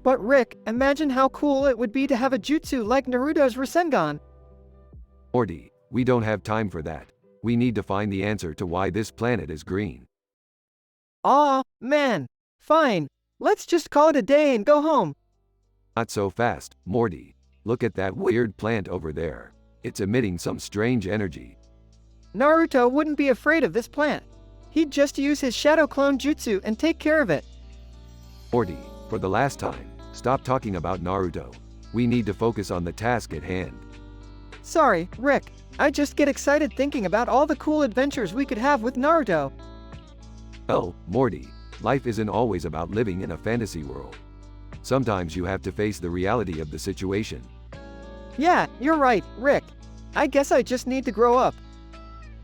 But Rick, imagine how cool it would be to have a jutsu like Naruto's Rasengan. Morty, we don't have time for that. We need to find the answer to why this planet is green. Aw, man. Fine. Let's just call it a day and go home. Not so fast, Morty. Look at that weird plant over there. It's emitting some strange energy. Naruto wouldn't be afraid of this plant. He'd just use his shadow clone jutsu and take care of it. Morty, for the last time, stop talking about Naruto. We need to focus on the task at hand. Sorry, Rick. I just get excited thinking about all the cool adventures we could have with Naruto. Oh, Morty, life isn't always about living in a fantasy world. Sometimes you have to face the reality of the situation. Yeah, you're right, Rick. I guess I just need to grow up.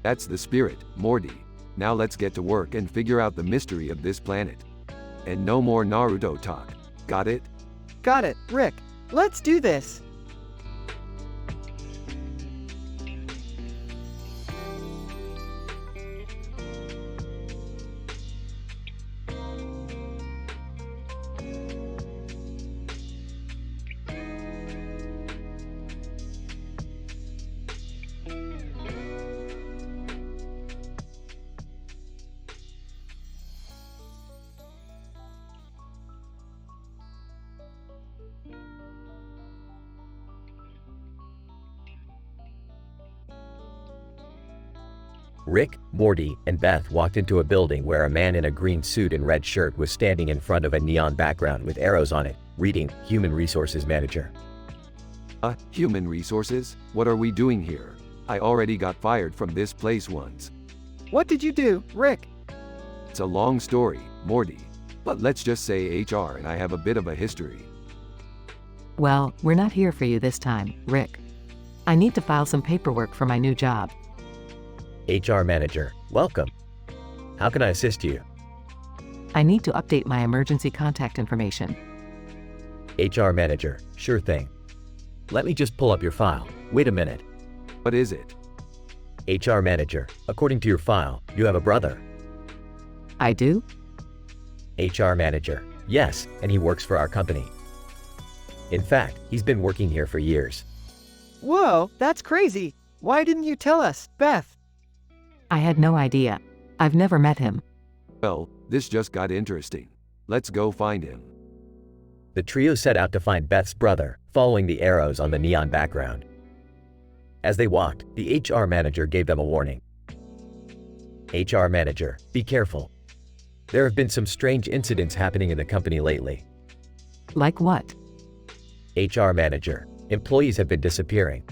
That's the spirit, Morty. Now let's get to work and figure out the mystery of this planet. And no more Naruto talk. Got it? Got it, Rick. Let's do this. Rick, Morty, and Beth walked into a building where a man in a green suit and red shirt was standing in front of a neon background with arrows on it, reading Human Resources Manager. Human resources? What are we doing here? I already got fired from this place once. What did you do, Rick? It's a long story, Morty. But let's just say HR and I have a bit of a history. Well, we're not here for you this time, Rick. I need to file some paperwork for my new job. HR manager, welcome. How can I assist you? I need to update my emergency contact information. HR manager, sure thing. Let me just pull up your file. Wait a minute. What is it? HR manager, according to your file, you have a brother. I do? HR manager, yes, and he works for our company. In fact, he's been working here for years. Whoa, that's crazy. Why didn't you tell us, Beth? I had no idea. I've never met him. Well, this just got interesting. Let's go find him. The trio set out to find Beth's brother, following the arrows on the neon background. As they walked, the HR manager gave them a warning. HR manager, be careful. There have been some strange incidents happening in the company lately. Like what? HR manager, employees have been disappearing.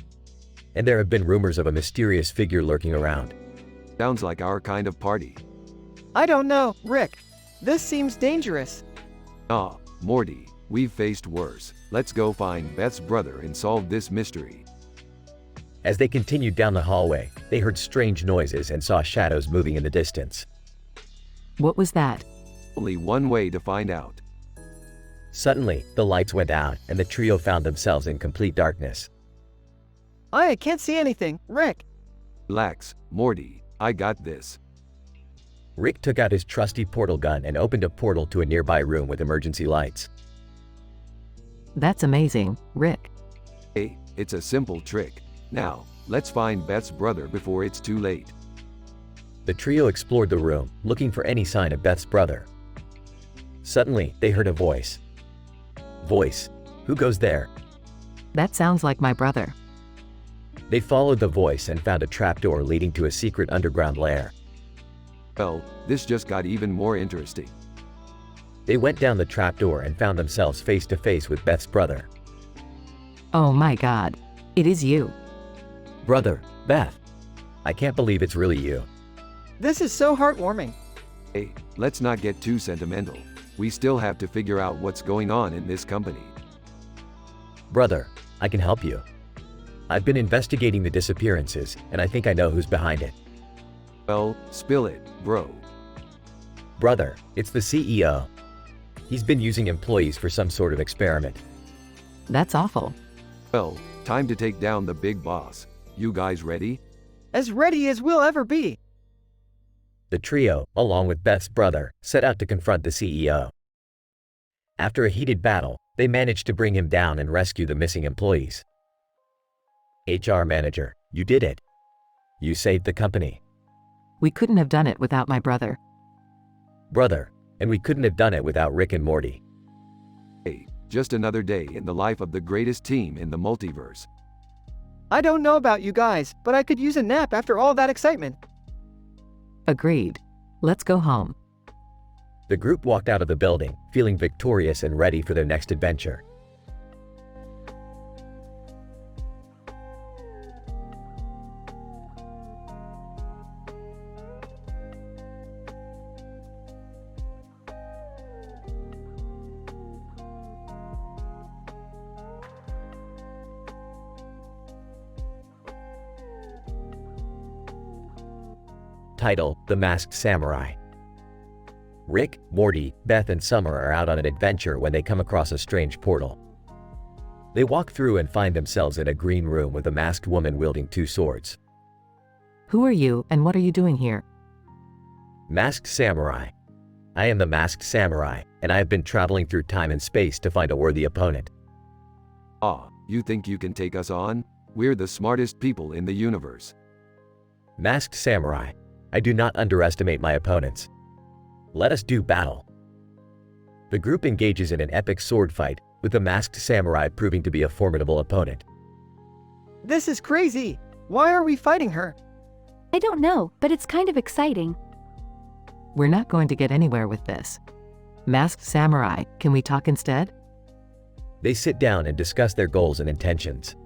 And there have been rumors of a mysterious figure lurking around. Sounds like our kind of party. I don't know, Rick. This seems dangerous. Ah, Morty, we've faced worse. Let's go find Beth's brother and solve this mystery. As they continued down the hallway, they heard strange noises and saw shadows moving in the distance. What was that? Only one way to find out. Suddenly, the lights went out and the trio found themselves in complete darkness. I can't see anything, Rick. Relax, Morty, I got this. Rick took out his trusty portal gun and opened a portal to a nearby room with emergency lights. That's amazing, Rick. Hey, it's a simple trick. Now, let's find Beth's brother before it's too late. The trio explored the room, looking for any sign of Beth's brother. Suddenly, they heard a voice. Voice, who goes there? That sounds like my brother. They followed the voice and found a trapdoor leading to a secret underground lair. Well, this just got even more interesting. They went down the trapdoor and found themselves face to face with Beth's brother. Oh my God. It is you. Brother, Beth. I can't believe it's really you. This is so heartwarming. Hey, let's not get too sentimental. We still have to figure out what's going on in this company. Brother, I can help you. I've been investigating the disappearances, and I think I know who's behind it. Well, spill it, bro. Brother, it's the CEO. He's been using employees for some sort of experiment. That's awful. Well, time to take down the big boss. You guys ready? As ready as we'll ever be. The trio, along with Beth's brother, set out to confront the CEO. After a heated battle, they managed to bring him down and rescue the missing employees. HR manager, you did it. You saved the company. We couldn't have done it without my brother. Brother, and we couldn't have done it without Rick and Morty. Hey, just another day in the life of the greatest team in the multiverse. I don't know about you guys, but I could use a nap after all that excitement. Agreed. Let's go home. The group walked out of the building, feeling victorious and ready for their next adventure. Title: The Masked Samurai. Rick, Morty, Beth, and Summer are out on an adventure when they come across a strange portal. They walk through and find themselves in a green room with a masked woman wielding two swords. Who are you and what are you doing here? Masked Samurai. I am the Masked Samurai, and I have been traveling through time and space to find a worthy opponent. Ah, you think you can take us on? We're the smartest people in the universe. Masked Samurai. I do not underestimate my opponents. Let us do battle. The group engages in an epic sword fight, with the Masked Samurai proving to be a formidable opponent. This is crazy. Why are we fighting her? I don't know, but it's kind of exciting. We're not going to get anywhere with this. Masked Samurai, can we talk instead? They sit down and discuss their goals and intentions.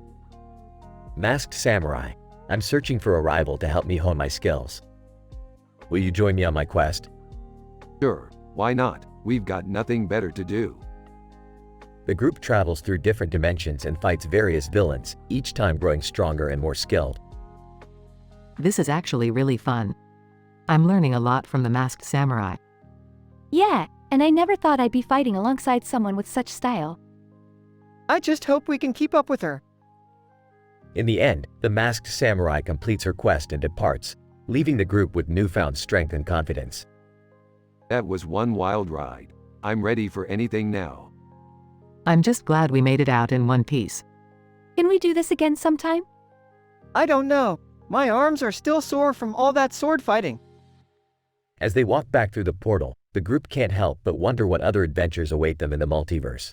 Masked Samurai. I'm searching for a rival to help me hone my skills. Will you join me on my quest? Sure, why not? We've got nothing better to do. The group travels through different dimensions and fights various villains, each time growing stronger and more skilled. This is actually really fun. I'm learning a lot from the masked samurai. Yeah, and I never thought I'd be fighting alongside someone with such style. I just hope we can keep up with her. In the end, the masked samurai completes her quest and departs, leaving the group with newfound strength and confidence. That was one wild ride. I'm ready for anything now. I'm just glad we made it out in one piece. Can we do this again sometime? I don't know. My arms are still sore from all that sword fighting. As they walk back through the portal, the group can't help but wonder what other adventures await them in the multiverse.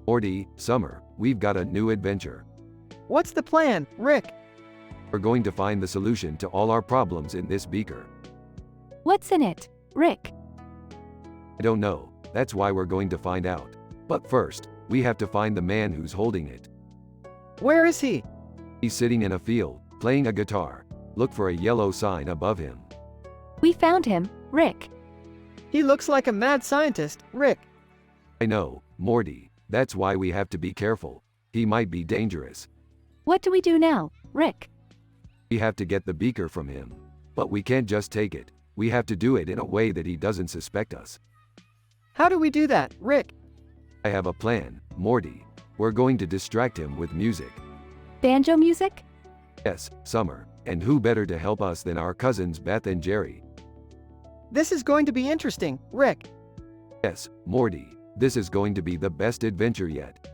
Morty, Summer, we've got a new adventure. What's the plan, Rick? We're going to find the solution to all our problems in this beaker. What's in it, Rick? I don't know, that's why we're going to find out. But first, we have to find the man who's holding it. Where is he? He's sitting in a field, playing a guitar. Look for a yellow sign above him. We found him, Rick. He looks like a mad scientist, Rick. I know, Morty. That's why we have to be careful. He might be dangerous. What do we do now, Rick? We have to get the beaker from him. But we can't just take it. We have to do it in a way that he doesn't suspect us. How do we do that, Rick? I have a plan, Morty. We're going to distract him with music. Banjo music? Yes, Summer. And who better to help us than our cousins Beth and Jerry? This is going to be interesting, Rick. Yes, Morty. This is going to be the best adventure yet.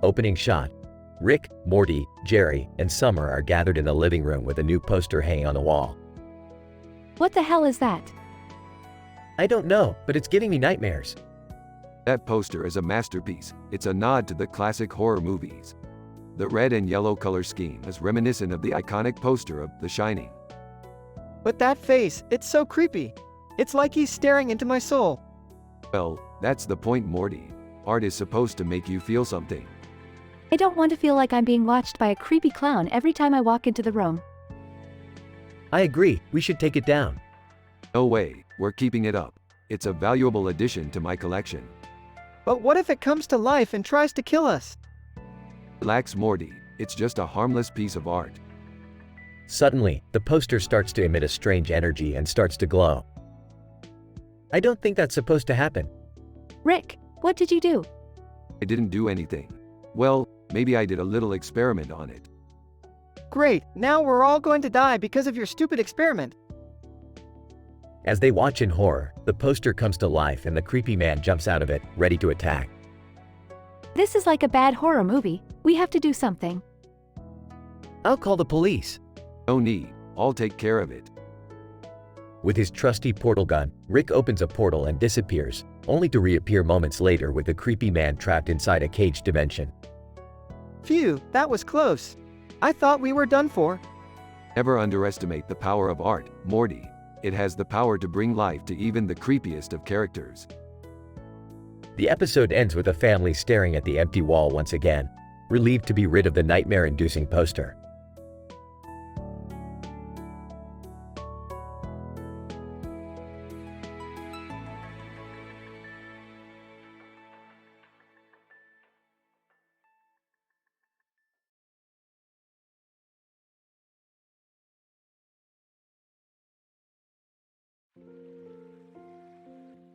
Opening shot. Rick, Morty, Jerry, and Summer are gathered in the living room with a new poster hanging on the wall. What the hell is that? I don't know, but it's giving me nightmares. That poster is a masterpiece. It's a nod to the classic horror movies. The red and yellow color scheme is reminiscent of the iconic poster of The Shining. But that face, it's so creepy. It's like he's staring into my soul. Well, that's the point, Morty. Art is supposed to make you feel something. I don't want to feel like I'm being watched by a creepy clown every time I walk into the room. I agree, we should take it down. No way, we're keeping it up. It's a valuable addition to my collection. But what if it comes to life and tries to kill us? Relax, Morty. It's just a harmless piece of art. Suddenly, the poster starts to emit a strange energy and starts to glow. I don't think that's supposed to happen. Rick, what did you do? I didn't do anything. Well, maybe I did a little experiment on it. Great, now we're all going to die because of your stupid experiment. As they watch in horror, the poster comes to life and the creepy man jumps out of it, ready to attack. This is like a bad horror movie. We have to do something. I'll call the police. No need, I'll take care of it. With his trusty portal gun, Rick opens a portal and disappears, only to reappear moments later with the creepy man trapped inside a caged dimension. Phew, that was close. I thought we were done for. Never underestimate the power of art, Morty. It has the power to bring life to even the creepiest of characters. The episode ends with a family staring at the empty wall once again, relieved to be rid of the nightmare-inducing poster.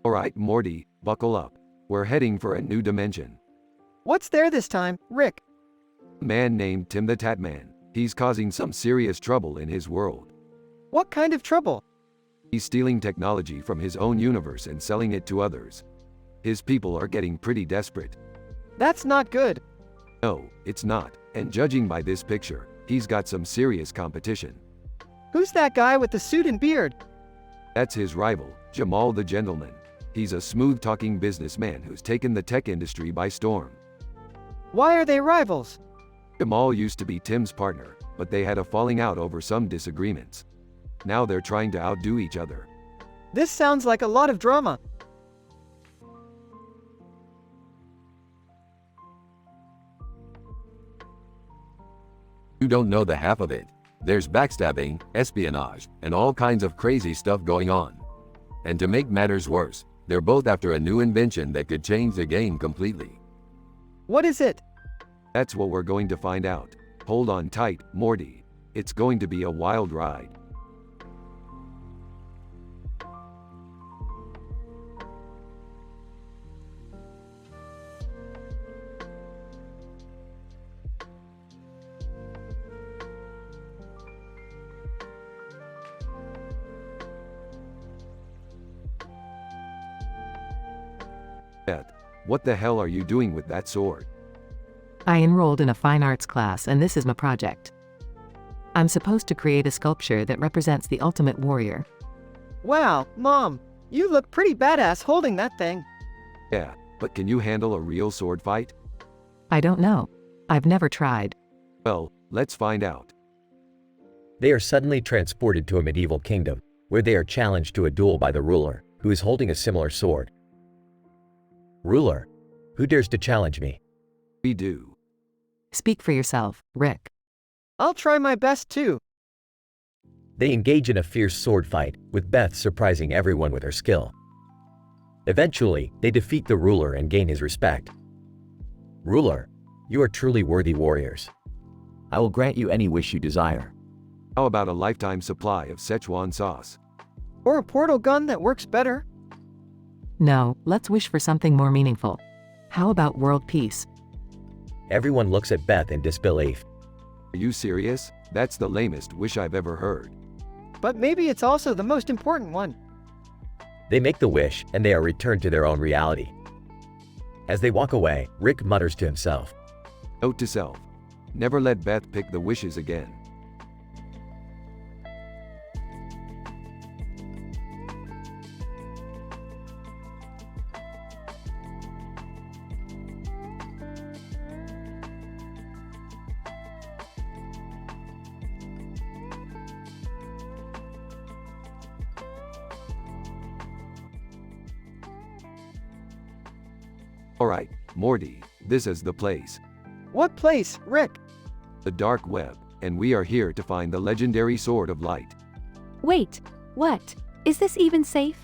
Alright, Morty, buckle up. We're heading for a new dimension. What's there this time, Rick? A man named Tim the Tatman. He's causing some serious trouble in his world. What kind of trouble? He's stealing technology from his own universe and selling it to others. His people are getting pretty desperate. That's not good. No, it's not, and judging by this picture, he's got some serious competition. Who's that guy with the suit and beard? That's his rival, Jamal the Gentleman. He's a smooth-talking businessman who's taken the tech industry by storm. Why are they rivals? Jamal used to be Tim's partner, but they had a falling out over some disagreements. Now they're trying to outdo each other. This sounds like a lot of drama. You don't know the half of it. There's backstabbing, espionage, and all kinds of crazy stuff going on. And to make matters worse, they're both after a new invention that could change the game completely. What is it? That's what we're going to find out. Hold on tight, Morty. It's going to be a wild ride. Beth, what the hell are you doing with that sword? I enrolled in a fine arts class and this is my project. I'm supposed to create a sculpture that represents the ultimate warrior. Wow, Mom, you look pretty badass holding that thing. Yeah, but can you handle a real sword fight? I don't know. I've never tried. Well, let's find out. They are suddenly transported to a medieval kingdom, where they are challenged to a duel by the ruler, who is holding a similar sword. Ruler, who dares to challenge me? We do. Speak for yourself, Rick. I'll try my best too. They engage in a fierce sword fight, with Beth surprising everyone with her skill. Eventually, they defeat the ruler and gain his respect. Ruler, you are truly worthy warriors. I will grant you any wish you desire. How about a lifetime supply of Szechuan sauce? Or a portal gun that works better? No, let's wish for something more meaningful. How about world peace? Everyone looks at Beth in disbelief. Are you serious? That's the lamest wish I've ever heard. But maybe it's also the most important one. They make the wish, and they are returned to their own reality. As they walk away, Rick mutters to himself. Note to self. Never let Beth pick the wishes again. Alright, Morty, this is the place. What place, Rick? The dark web, and we are here to find the legendary Sword of Light. Wait, what? Is this even safe?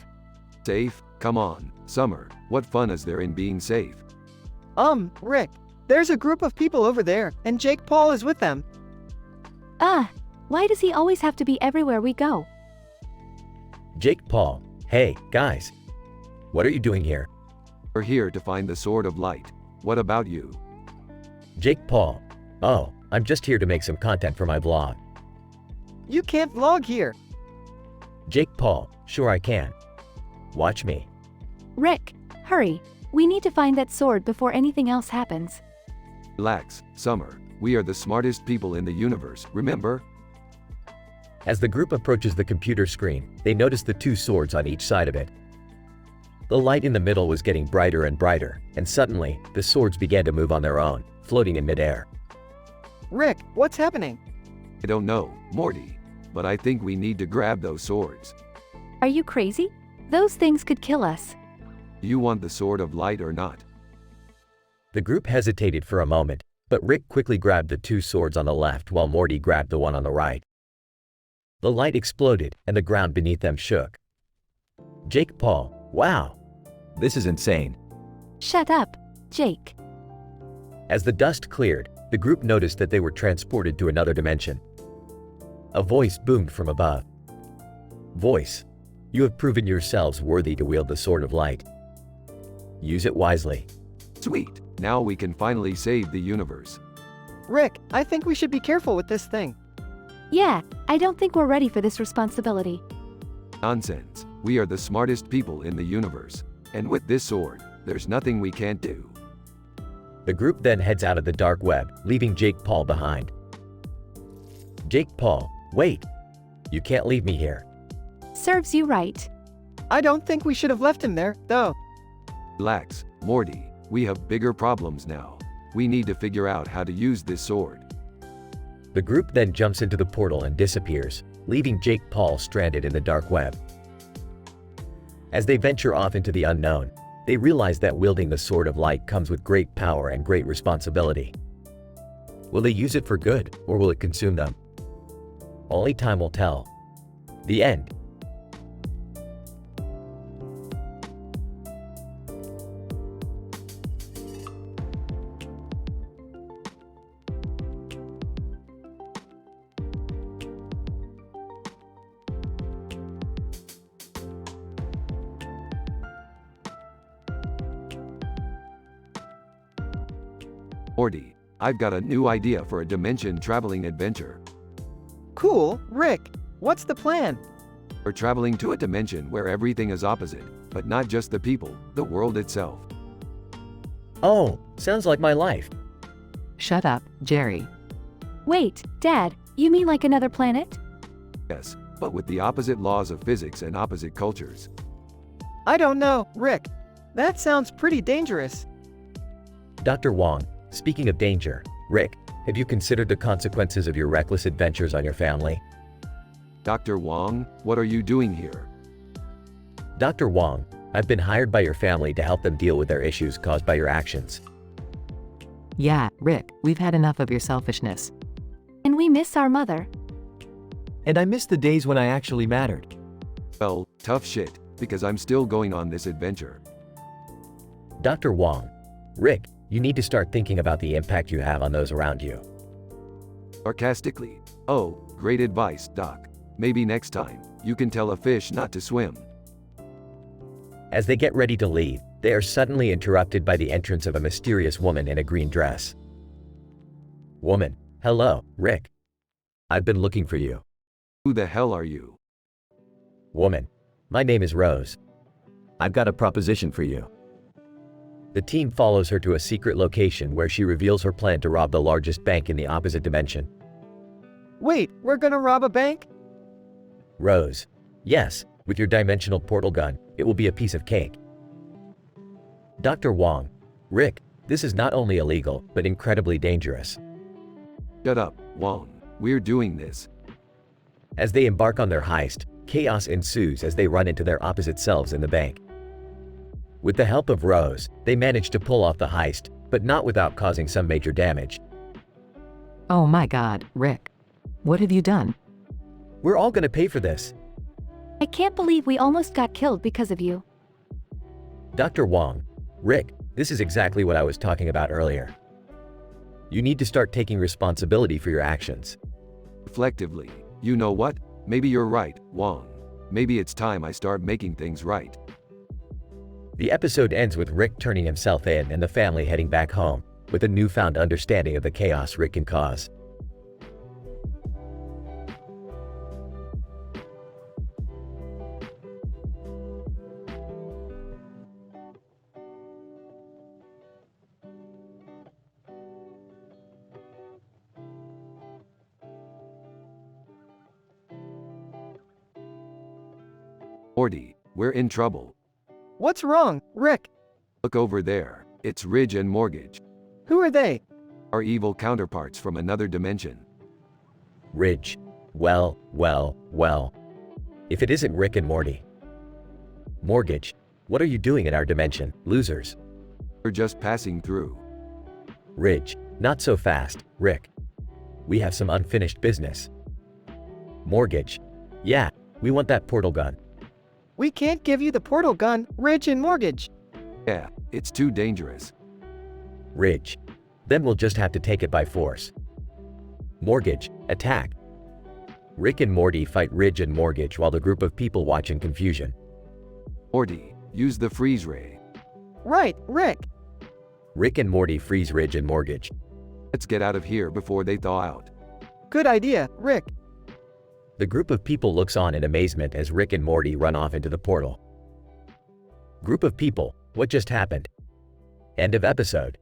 Safe? Come on, Summer, what fun is there in being safe? Rick, there's a group of people over there, and Jake Paul is with them. Why does he always have to be everywhere we go? Jake Paul, hey, guys. What are you doing here? We're here to find the Sword of Light. What about you? Jake Paul. Oh, I'm just here to make some content for my blog. You can't vlog here. Jake Paul, sure I can. Watch me. Rick, hurry. We need to find that sword before anything else happens. Relax, Summer. We are the smartest people in the universe, remember? As the group approaches the computer screen, they notice the two swords on each side of it. The light in the middle was getting brighter and brighter, and suddenly, the swords began to move on their own, floating in midair. Rick, what's happening? I don't know, Morty, but I think we need to grab those swords. Are you crazy? Those things could kill us. Do you want the Sword of Light or not? The group hesitated for a moment, but Rick quickly grabbed the two swords on the left while Morty grabbed the one on the right. The light exploded, and the ground beneath them shook. Jake Paul, wow! This is insane. Shut up, Jake. As the dust cleared, the group noticed that they were transported to another dimension. A voice boomed from above. Voice, you have proven yourselves worthy to wield the Sword of Light. Use it wisely. Sweet, now we can finally save the universe. Rick, I think we should be careful with this thing. Yeah, I don't think we're ready for this responsibility. Nonsense. We are the smartest people in the universe. And with this sword, there's nothing we can't do. The group then heads out of the dark web, leaving Jake Paul behind. Jake Paul, wait! You can't leave me here. Serves you right. I don't think we should have left him there, though. Relax, Morty. We have bigger problems now. We need to figure out how to use this sword. The group then jumps into the portal and disappears, leaving Jake Paul stranded in the dark web. As they venture off into the unknown, they realize that wielding the Sword of Light comes with great power and great responsibility. Will they use it for good, or will it consume them? Only time will tell. The end. Morty, I've got a new idea for a dimension-traveling adventure. Cool, Rick. What's the plan? We're traveling to a dimension where everything is opposite, but not just the people, the world itself. Oh, sounds like my life. Shut up, Jerry. Wait, Dad, you mean like another planet? Yes, but with the opposite laws of physics and opposite cultures. I don't know, Rick. That sounds pretty dangerous. Dr. Wong, speaking of danger, Rick, have you considered the consequences of your reckless adventures on your family? Dr. Wong, what are you doing here? Dr. Wong, I've been hired by your family to help them deal with their issues caused by your actions. Yeah, Rick, we've had enough of your selfishness. And we miss our mother. And I miss the days when I actually mattered. Well, tough shit, because I'm still going on this adventure. Dr. Wong, Rick, you need to start thinking about the impact you have on those around you. Sarcastically. Oh, great advice, Doc. Maybe next time, you can tell a fish not to swim. As they get ready to leave, they are suddenly interrupted by the entrance of a mysterious woman in a green dress. Woman, hello, Rick. I've been looking for you. Who the hell are you? Woman, my name is Rose. I've got a proposition for you. The team follows her to a secret location where she reveals her plan to rob the largest bank in the opposite dimension. Wait, we're gonna rob a bank? Rose, yes, with your dimensional portal gun, it will be a piece of cake. Dr. Wong, Rick, this is not only illegal, but incredibly dangerous. Shut up, Wong. We're doing this. As they embark on their heist, chaos ensues as they run into their opposite selves in the bank. With the help of Rose, they manage to pull off the heist, but not without causing some major damage. Oh my God, Rick. What have you done? We're all gonna pay for this. I can't believe we almost got killed because of you. Dr. Wong, Rick, this is exactly what I was talking about earlier. You need to start taking responsibility for your actions. Reflectively. You know what? Maybe you're right, Wong. Maybe it's time I start making things right. The episode ends with Rick turning himself in and the family heading back home, with a newfound understanding of the chaos Rick can cause. Morty, we're in trouble. What's wrong, Rick? Look over there. It's Ridge and Mortgage. Who are they? Our evil counterparts from another dimension. Ridge. Well. If it isn't Rick and Morty. Mortgage. What are you doing in our dimension, losers? We're just passing through. Ridge. Not so fast, Rick. We have some unfinished business. Mortgage. Yeah, we want that portal gun. We can't give you the portal gun, Ridge and Mortgage. Yeah, it's too dangerous. Ridge. Then we'll just have to take it by force. Mortgage. Attack. Rick and Morty fight Ridge and Mortgage while the group of people watch in confusion. Morty, use the freeze ray. Right, Rick. Rick and Morty freeze Ridge and Mortgage. Let's get out of here before they thaw out. Good idea, Rick. The group of people looks on in amazement as Rick and Morty run off into the portal. Group of people, what just happened? End of episode.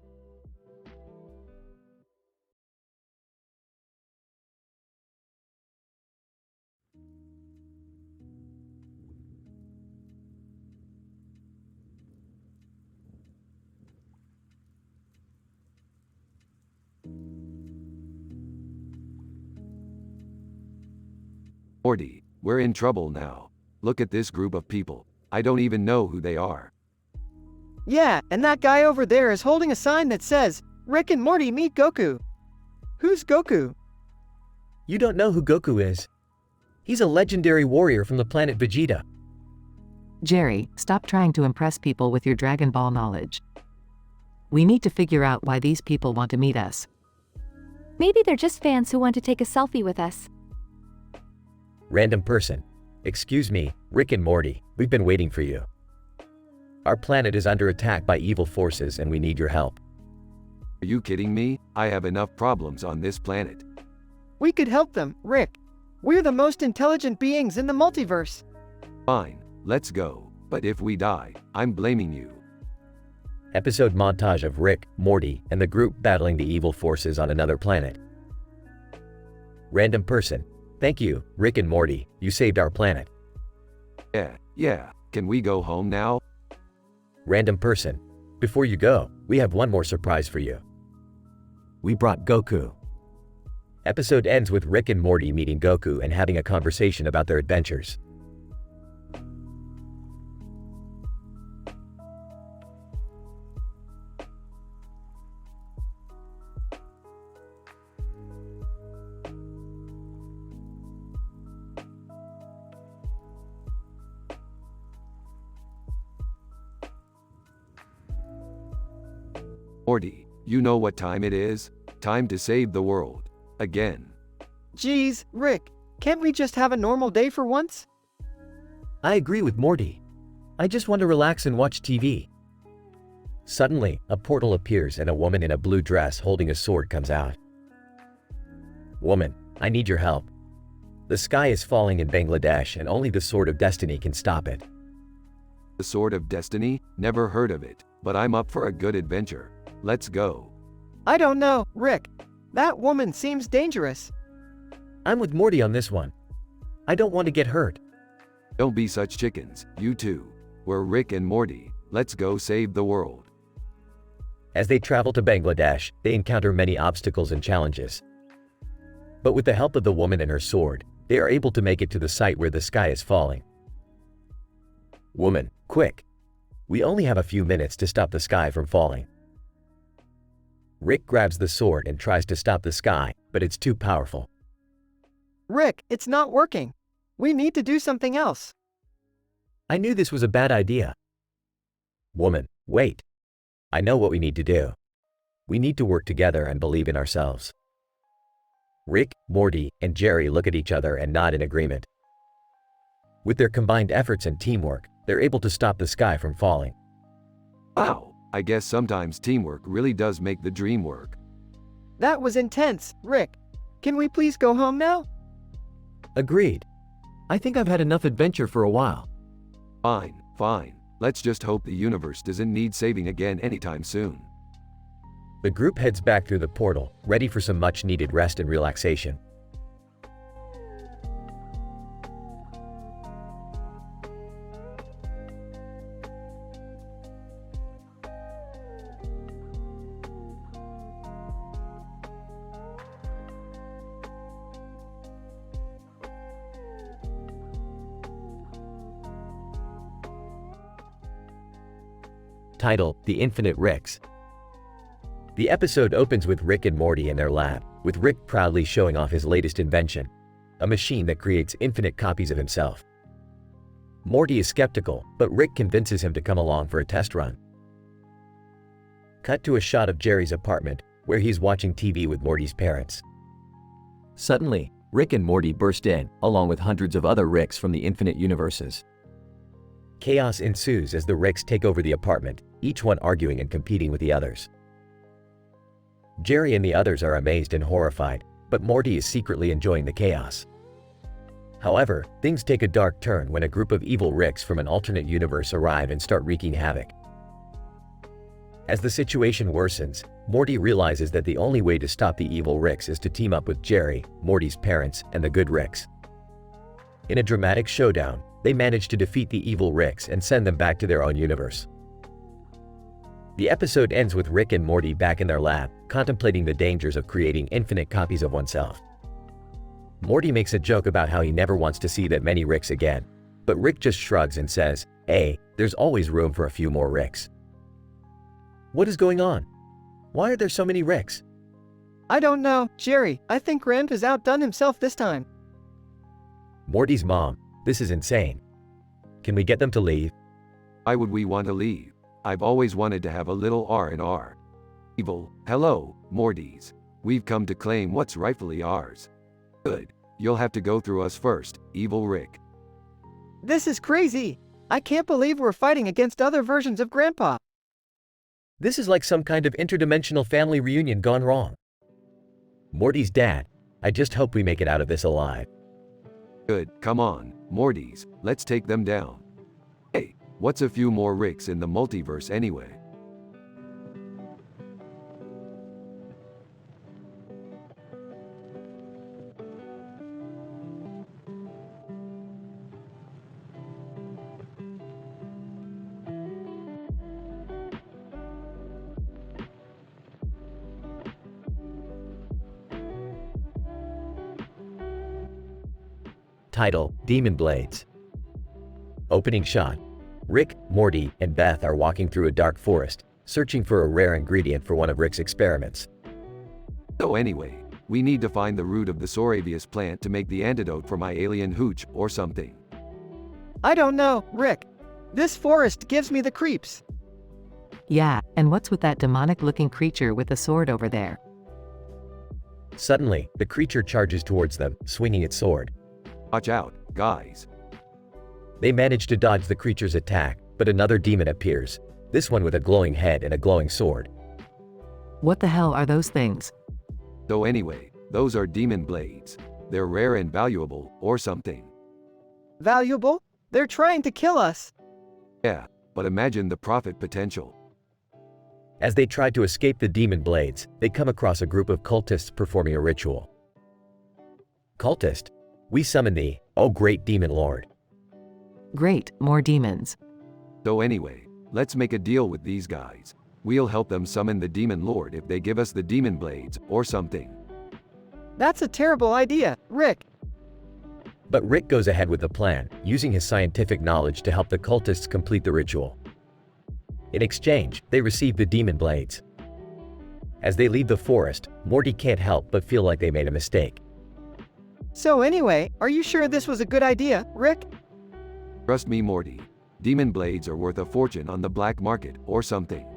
Morty, we're in trouble now. Look at this group of people. I don't even know who they are. Yeah, and that guy over there is holding a sign that says, Rick and Morty meet Goku. Who's Goku? You don't know who Goku is. He's a legendary warrior from the planet Vegeta. Jerry, stop trying to impress people with your Dragon Ball knowledge. We need to figure out why these people want to meet us. Maybe they're just fans who want to take a selfie with us. Random person. Excuse me, Rick and Morty, we've been waiting for you. Our planet is under attack by evil forces and we need your help. Are you kidding me? I have enough problems on this planet. We could help them, Rick. We're the most intelligent beings in the multiverse. Fine, let's go. But if we die, I'm blaming you. Episode montage of Rick, Morty, and the group battling the evil forces on another planet. Random person. Thank you, Rick and Morty, you saved our planet. Yeah, can we go home now? Random person. Before you go, we have one more surprise for you. We brought Goku. Episode ends with Rick and Morty meeting Goku and having a conversation about their adventures. Morty, you know what time it is? Time to save the world. Again. Geez, Rick, can't we just have a normal day for once? I agree with Morty. I just want to relax and watch TV. Suddenly, a portal appears and a woman in a blue dress holding a sword comes out. Woman, I need your help. The sky is falling in Bangladesh and only the Sword of Destiny can stop it. The Sword of Destiny? Never heard of it, but I'm up for a good adventure. Let's go. I don't know, Rick. That woman seems dangerous. I'm with Morty on this one. I don't want to get hurt. Don't be such chickens, you two. We're Rick and Morty. Let's go save the world. As they travel to Bangladesh, they encounter many obstacles and challenges. But with the help of the woman and her sword, they are able to make it to the site where the sky is falling. Woman, quick. We only have a few minutes to stop the sky from falling. Rick grabs the sword and tries to stop the sky, but it's too powerful. Rick, it's not working. We need to do something else. I knew this was a bad idea. Woman, wait. I know what we need to do. We need to work together and believe in ourselves. Rick, Morty, and Jerry look at each other and nod in agreement. With their combined efforts and teamwork, they're able to stop the sky from falling. Wow, I guess sometimes teamwork really does make the dream work. That was intense, Rick. Can we please go home now? Agreed. I think I've had enough adventure for a while. Fine. Let's just hope the universe doesn't need saving again anytime soon. The group heads back through the portal, ready for some much-needed rest and relaxation. Title: The Infinite Ricks. The episode opens with Rick and Morty in their lab, with Rick proudly showing off his latest invention, a machine that creates infinite copies of himself. Morty is skeptical, but Rick convinces him to come along for a test run. Cut to a shot of Jerry's apartment, where he's watching TV with Morty's parents. Suddenly, Rick and Morty burst in, along with hundreds of other Ricks from the infinite universes. Chaos ensues as the Ricks take over the apartment, each one arguing and competing with the others. Jerry and the others are amazed and horrified, but Morty is secretly enjoying the chaos. However, things take a dark turn when a group of evil Ricks from an alternate universe arrive and start wreaking havoc. As the situation worsens, Morty realizes that the only way to stop the evil Ricks is to team up with Jerry, Morty's parents, and the good Ricks. In a dramatic showdown, they manage to defeat the evil Ricks and send them back to their own universe. The episode ends with Rick and Morty back in their lab, contemplating the dangers of creating infinite copies of oneself. Morty makes a joke about how he never wants to see that many Ricks again, but Rick just shrugs and says, "Hey, there's always room for a few more Ricks." What is going on? Why are there so many Ricks? I don't know, Jerry. I think Grant has outdone himself this time. Morty's mom, this is insane. Can we get them to leave? Why would we want to leave? I've always wanted to have a little R&R. Evil, hello, Mortys. We've come to claim what's rightfully ours. Good. You'll have to go through us first, evil Rick. This is crazy. I can't believe we're fighting against other versions of Grandpa. This is like some kind of interdimensional family reunion gone wrong. Morty's dad, I just hope we make it out of this alive. Good, come on, Mortys, let's take them down. Hey, what's a few more Ricks in the multiverse anyway? Title: Demon Blades. Opening shot. Rick, Morty, and Beth are walking through a dark forest, searching for a rare ingredient for one of Rick's experiments. So anyway, we need to find the root of the Soravius plant to make the antidote for my alien hooch or something. I don't know, Rick. This forest gives me the creeps. Yeah, and what's with that demonic-looking creature with a sword over there? Suddenly, the creature charges towards them, swinging its sword. Watch out, guys. They manage to dodge the creature's attack, but another demon appears, this one with a glowing head and a glowing sword. What the hell are those things? So anyway, those are demon blades. They're rare and valuable, or something. Valuable? They're trying to kill us. Yeah, but imagine the profit potential. As they try to escape the demon blades, they come across a group of cultists performing a ritual. Cultist, we summon thee, O great demon lord. Great, more demons. So anyway, let's make a deal with these guys. We'll help them summon the demon lord if they give us the demon blades, or something. That's a terrible idea, Rick. But Rick goes ahead with the plan, using his scientific knowledge to help the cultists complete the ritual. In exchange, they receive the demon blades. As they leave the forest, Morty can't help but feel like they made a mistake. So anyway, are you sure this was a good idea, Rick? Trust me, Morty. Demon blades are worth a fortune on the black market, or something.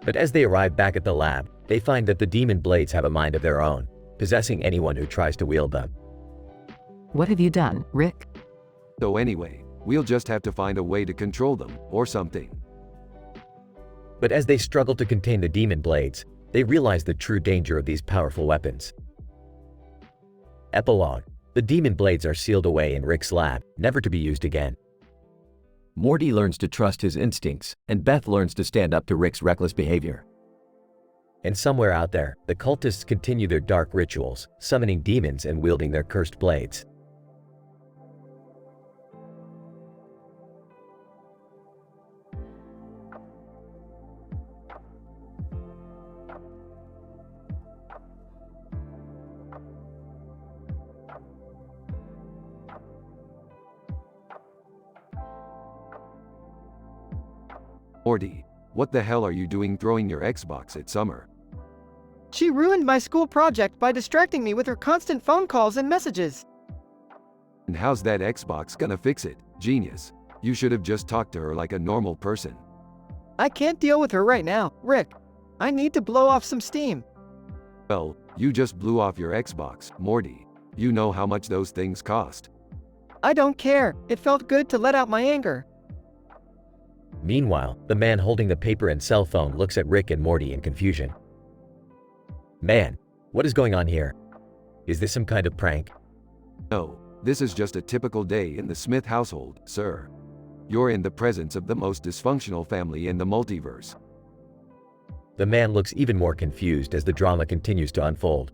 But as they arrive back at the lab, they find that the demon blades have a mind of their own, possessing anyone who tries to wield them. What have you done, Rick? So anyway, we'll just have to find a way to control them, or something. But as they struggle to contain the demon blades, they realize the true danger of these powerful weapons. Epilogue: the demon blades are sealed away in Rick's lab, never to be used again. Morty learns to trust his instincts, and Beth learns to stand up to Rick's reckless behavior. And somewhere out there, the cultists continue their dark rituals, summoning demons and wielding their cursed blades. Morty, what the hell are you doing throwing your Xbox at Summer? She ruined my school project by distracting me with her constant phone calls and messages. And how's that Xbox gonna fix it? Genius. You should have just talked to her like a normal person. I can't deal with her right now, Rick. I need to blow off some steam. Well, you just blew off your Xbox, Morty. You know how much those things cost. I don't care. It felt good to let out my anger. Meanwhile, the man holding the paper and cell phone looks at Rick and Morty in confusion. Man, what is going on here? Is this some kind of prank? No, This is just a typical day in the Smith household, sir. You're in the presence of the most dysfunctional family in the multiverse. The man looks even more confused as the drama continues to unfold.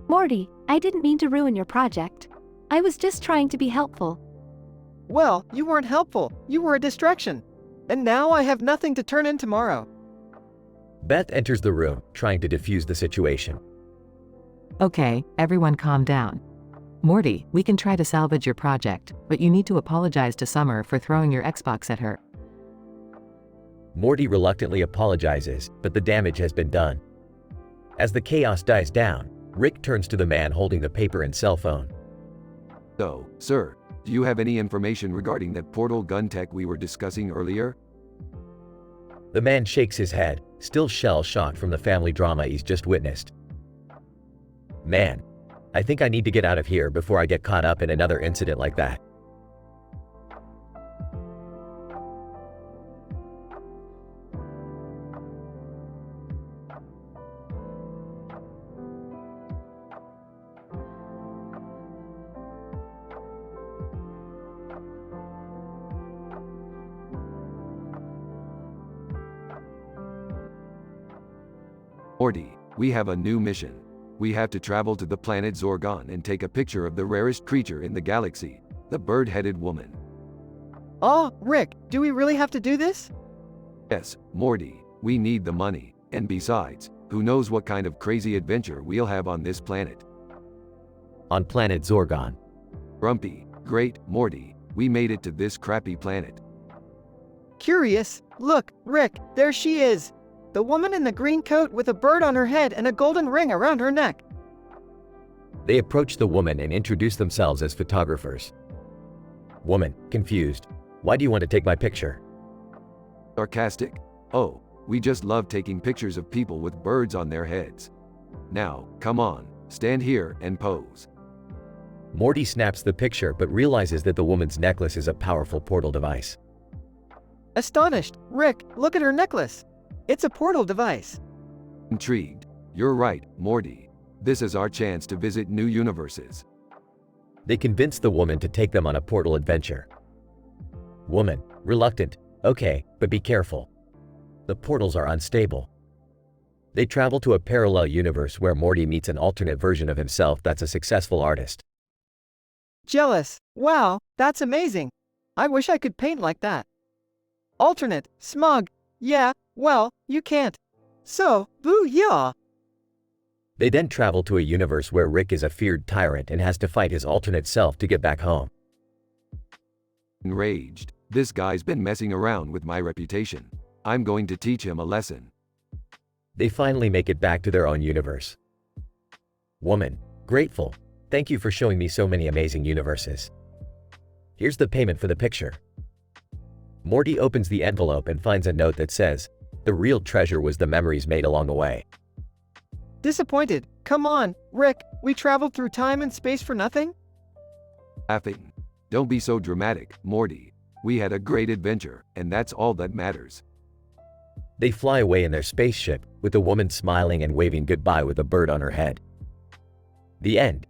Morty, I didn't mean to ruin your project. I was just trying to be helpful. Well, you weren't helpful. You were a distraction. And now I have nothing to turn in tomorrow. Beth enters the room, trying to defuse the situation. Okay, everyone calm down. Morty, we can try to salvage your project, but you need to apologize to Summer for throwing your Xbox at her. Morty reluctantly apologizes, but the damage has been done. As the chaos dies down, Rick turns to the man holding the paper and cell phone. So, sir, do you have any information regarding that portal gun tech we were discussing earlier? The man shakes his head, still shell-shocked from the family drama he's just witnessed. Man, I think I need to get out of here before I get caught up in another incident like that. Morty, we have a new mission. We have to travel to the planet Zorgon and take a picture of the rarest creature in the galaxy, the bird-headed woman. Oh, Rick, do we really have to do this? Yes, Morty, we need the money, and besides, who knows what kind of crazy adventure we'll have on this planet. On planet Zorgon. Grumpy, great, Morty, we made it to this crappy planet. Curious. Look, Rick, there she is. The woman in the green coat with a bird on her head and a golden ring around her neck. They approach the woman and introduce themselves as photographers. Woman, confused. Why do you want to take my picture? Sarcastic? Oh, we just love taking pictures of people with birds on their heads. Now, come on, stand here and pose. Morty snaps the picture but realizes that the woman's necklace is a powerful portal device. Astonished, Rick, look at her necklace. It's a portal device. Intrigued. You're right, Morty. This is our chance to visit new universes. They convince the woman to take them on a portal adventure. Woman, reluctant. Okay, but be careful. The portals are unstable. They travel to a parallel universe where Morty meets an alternate version of himself that's a successful artist. Jealous. Wow, that's amazing. I wish I could paint like that. Alternate, smug. Yeah, well, you can't. So, boo-yah. They then travel to a universe where Rick is a feared tyrant and has to fight his alternate self to get back home. Enraged, this guy's been messing around with my reputation. I'm going to teach him a lesson. They finally make it back to their own universe. Woman, grateful. Thank you for showing me so many amazing universes. Here's the payment for the picture. Morty opens the envelope and finds a note that says, "The real treasure was the memories made along the way." Disappointed. Come on, Rick, we traveled through time and space for nothing? Laughing. Don't be so dramatic, Morty. We had a great adventure, and that's all that matters. They fly away in their spaceship, with the woman smiling and waving goodbye with a bird on her head. The end.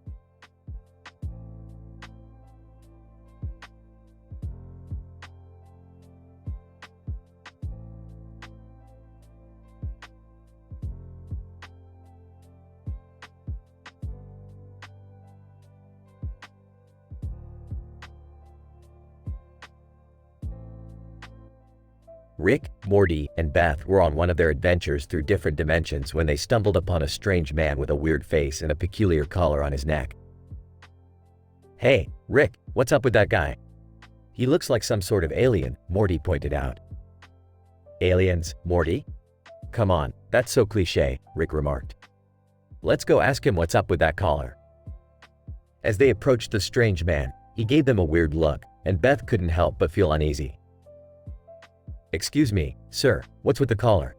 Rick, Morty, and Beth were on one of their adventures through different dimensions when they stumbled upon a strange man with a weird face and a peculiar collar on his neck. "Hey, Rick, what's up with that guy? He looks like some sort of alien," Morty pointed out. "Aliens, Morty? Come on, that's so cliché," Rick remarked. "Let's go ask him what's up with that collar." As they approached the strange man, he gave them a weird look, and Beth couldn't help but feel uneasy. "Excuse me, sir, what's with the collar?"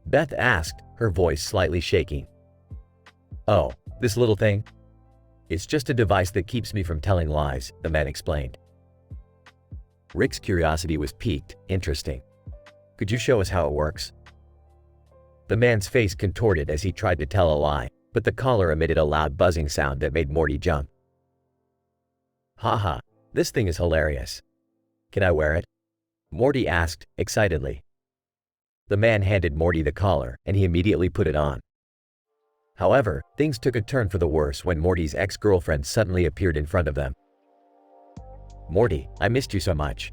Beth asked, her voice slightly shaking. "Oh, this little thing? It's just a device that keeps me from telling lies," the man explained. Rick's curiosity was piqued. Interesting. "Could you show us how it works?" The man's face contorted as he tried to tell a lie, but the collar emitted a loud buzzing sound that made Morty jump. Haha, this thing is hilarious. Can I wear it? Morty asked, excitedly. The man handed Morty the collar, and he immediately put it on. However, things took a turn for the worse when Morty's ex-girlfriend suddenly appeared in front of them. Morty, I missed you so much.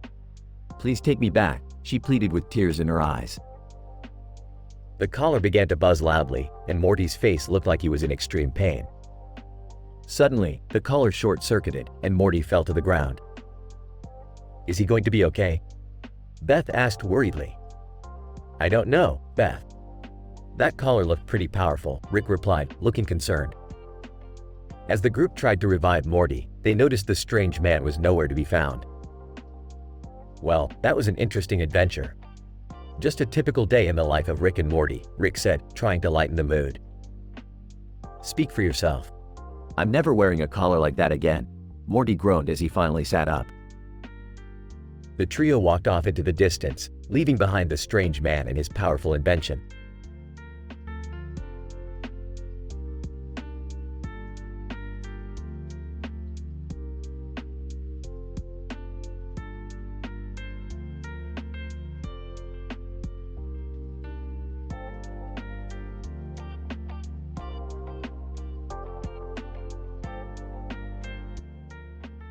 Please take me back, she pleaded with tears in her eyes. The collar began to buzz loudly, and Morty's face looked like he was in extreme pain. Suddenly, the collar short-circuited, and Morty fell to the ground. Is he going to be okay? Beth asked worriedly. I don't know, Beth. That collar looked pretty powerful, Rick replied, looking concerned. As the group tried to revive Morty, they noticed the strange man was nowhere to be found. Well, that was an interesting adventure. Just a typical day in the life of Rick and Morty, Rick said, trying to lighten the mood. Speak for yourself. I'm never wearing a collar like that again, Morty groaned as he finally sat up. The trio walked off into the distance, leaving behind the strange man and his powerful invention.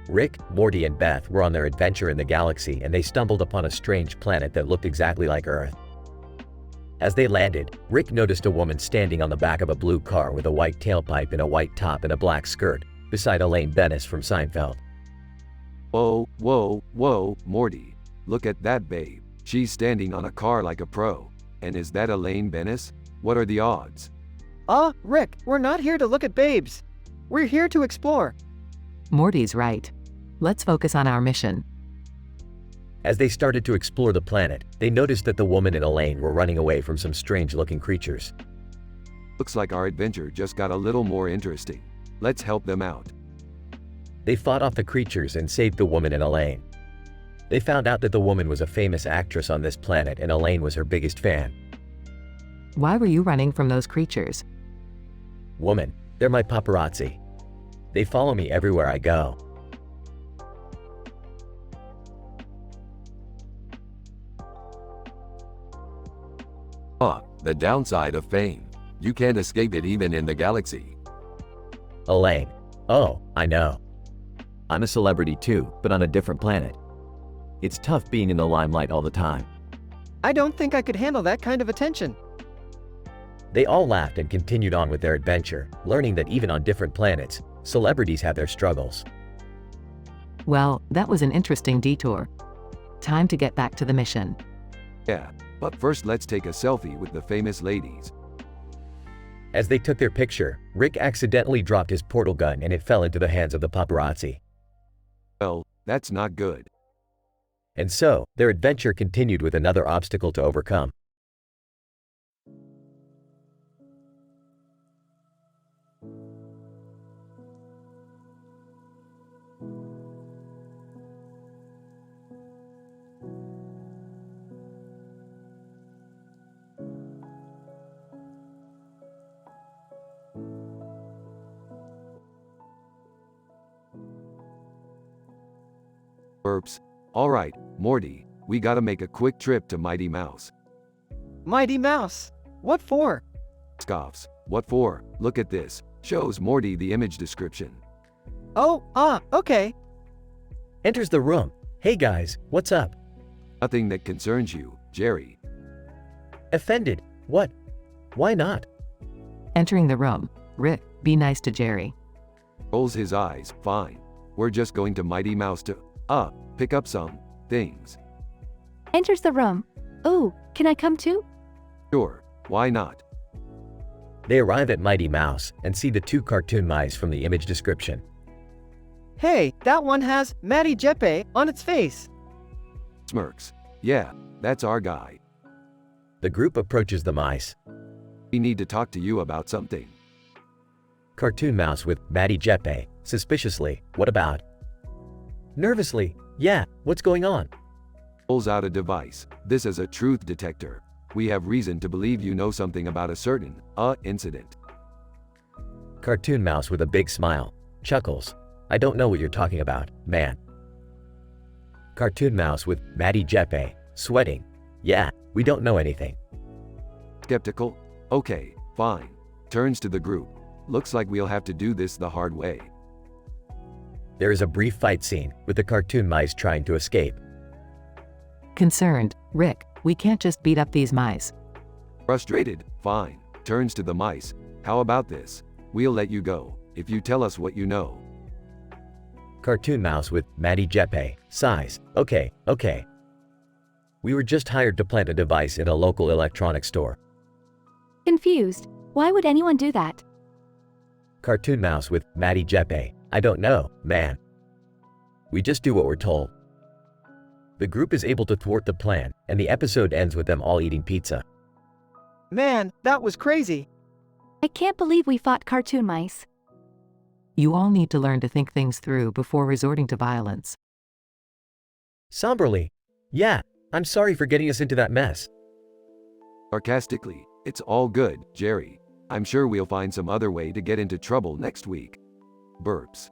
Rick, Morty, and Beth were on their adventure in the galaxy, and they stumbled upon a strange planet that looked exactly like Earth. As they landed, Rick noticed a woman standing on the back of a blue car with a white tailpipe and a white top and a black skirt, beside Elaine Bennis from Seinfeld. Whoa, whoa, whoa, Morty. Look at that babe. She's standing on a car like a pro. And is that Elaine Bennis? What are the odds? Rick, we're not here to look at babes. We're here to explore. Morty's right. Let's focus on our mission. As they started to explore the planet, they noticed that the woman and Elaine were running away from some strange-looking creatures. Looks like our adventure just got a little more interesting. Let's help them out. They fought off the creatures and saved the woman and Elaine. They found out that the woman was a famous actress on this planet and Elaine was her biggest fan. Why were you running from those creatures? Woman, they're my paparazzi. They follow me everywhere I go. The downside of fame. You can't escape it even in the galaxy. Elaine. Oh, I know. I'm a celebrity too, but on a different planet. It's tough being in the limelight all the time. I don't think I could handle that kind of attention. They all laughed and continued on with their adventure, learning that even on different planets, celebrities have their struggles. Well, that was an interesting detour. Time to get back to the mission. Yeah, but first let's take a selfie with the famous ladies. As they took their picture, Rick accidentally dropped his portal gun and it fell into the hands of the paparazzi. Well, that's not good. And so, their adventure continued with another obstacle to overcome. Burps. Alright, Morty, we gotta make a quick trip to Mighty Mouse. Mighty Mouse. What for? Scoffs. What for? Look at this. Shows Morty the image description. Okay. Enters the room. Hey guys, what's up? Nothing that concerns you, Jerry. Offended. What? Why not? Entering the room. Rick, be nice to Jerry. Rolls his eyes. Fine. We're just going to Mighty Mouse to, pick up some things. Enters the room. Ooh, can I come too? Sure, why not? They arrive at Mighty Mouse and see the two cartoon mice from the image description. Hey, that one has Matty Jeppe on its face. Smirks. Yeah, that's our guy. The group approaches the mice. We need to talk to you about something. Cartoon mouse with Matty Jeppe, suspiciously, what about? Nervously, yeah, what's going on? Pulls out a device. This is a truth detector. We have reason to believe you know something about a certain, incident. Cartoon mouse with a big smile, chuckles. I don't know what you're talking about, man. Cartoon Mouse with Matty Jeppe, sweating. Yeah, we don't know anything. Skeptical? Okay, fine. Turns to the group. Looks like we'll have to do this the hard way. There is a brief fight scene with the cartoon mice trying to escape. Concerned, Rick, we can't just beat up these mice. Frustrated? Fine. Turns to the mice. How about this? We'll let you go, if you tell us what you know. Cartoon Mouse with Matty Jeppe, sighs. Okay. We were just hired to plant a device in a local electronics store. Confused. Why would anyone do that? Cartoon Mouse with Matty Jeppe, I don't know, man. We just do what we're told. The group is able to thwart the plan, and the episode ends with them all eating pizza. Man, that was crazy. I can't believe we fought cartoon mice. You all need to learn to think things through before resorting to violence. Somberly. Yeah, I'm sorry for getting us into that mess. Sarcastically, it's all good, Jerry. I'm sure we'll find some other way to get into trouble next week. Burps.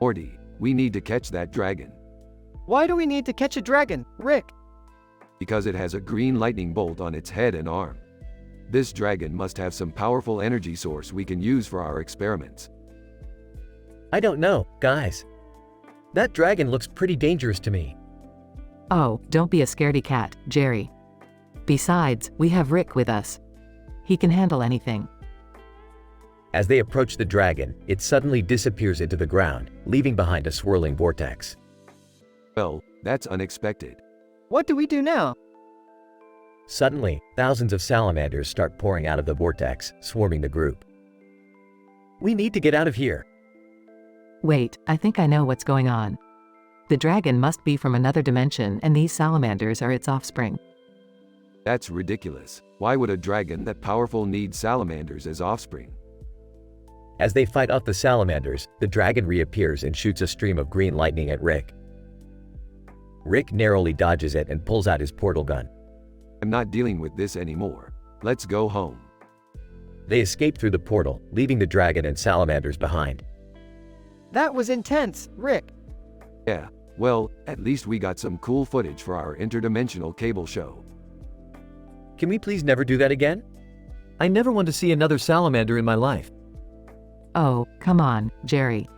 Morty, we need to catch that dragon. Why do we need to catch a dragon, Rick? Because it has a green lightning bolt on its head and arm. This dragon must have some powerful energy source we can use for our experiments. I don't know, guys. That dragon looks pretty dangerous to me. Oh, don't be a scaredy cat, Jerry. Besides, we have Rick with us. He can handle anything. As they approach the dragon, it suddenly disappears into the ground, leaving behind a swirling vortex. Well, that's unexpected. What do we do now? Suddenly, thousands of salamanders start pouring out of the vortex, swarming the group. We need to get out of here. Wait, I think I know what's going on. The dragon must be from another dimension and these salamanders are its offspring. That's ridiculous. Why would a dragon that powerful need salamanders as offspring? As they fight off the salamanders, the dragon reappears and shoots a stream of green lightning at Rick. Rick narrowly dodges it and pulls out his portal gun. I'm not dealing with this anymore. Let's go home. They escape through the portal, leaving the dragon and salamanders behind. That was intense, Rick. Yeah, well, at least we got some cool footage for our interdimensional cable show. Can we please never do that again? I never want to see another salamander in my life. Oh, come on, Jerry.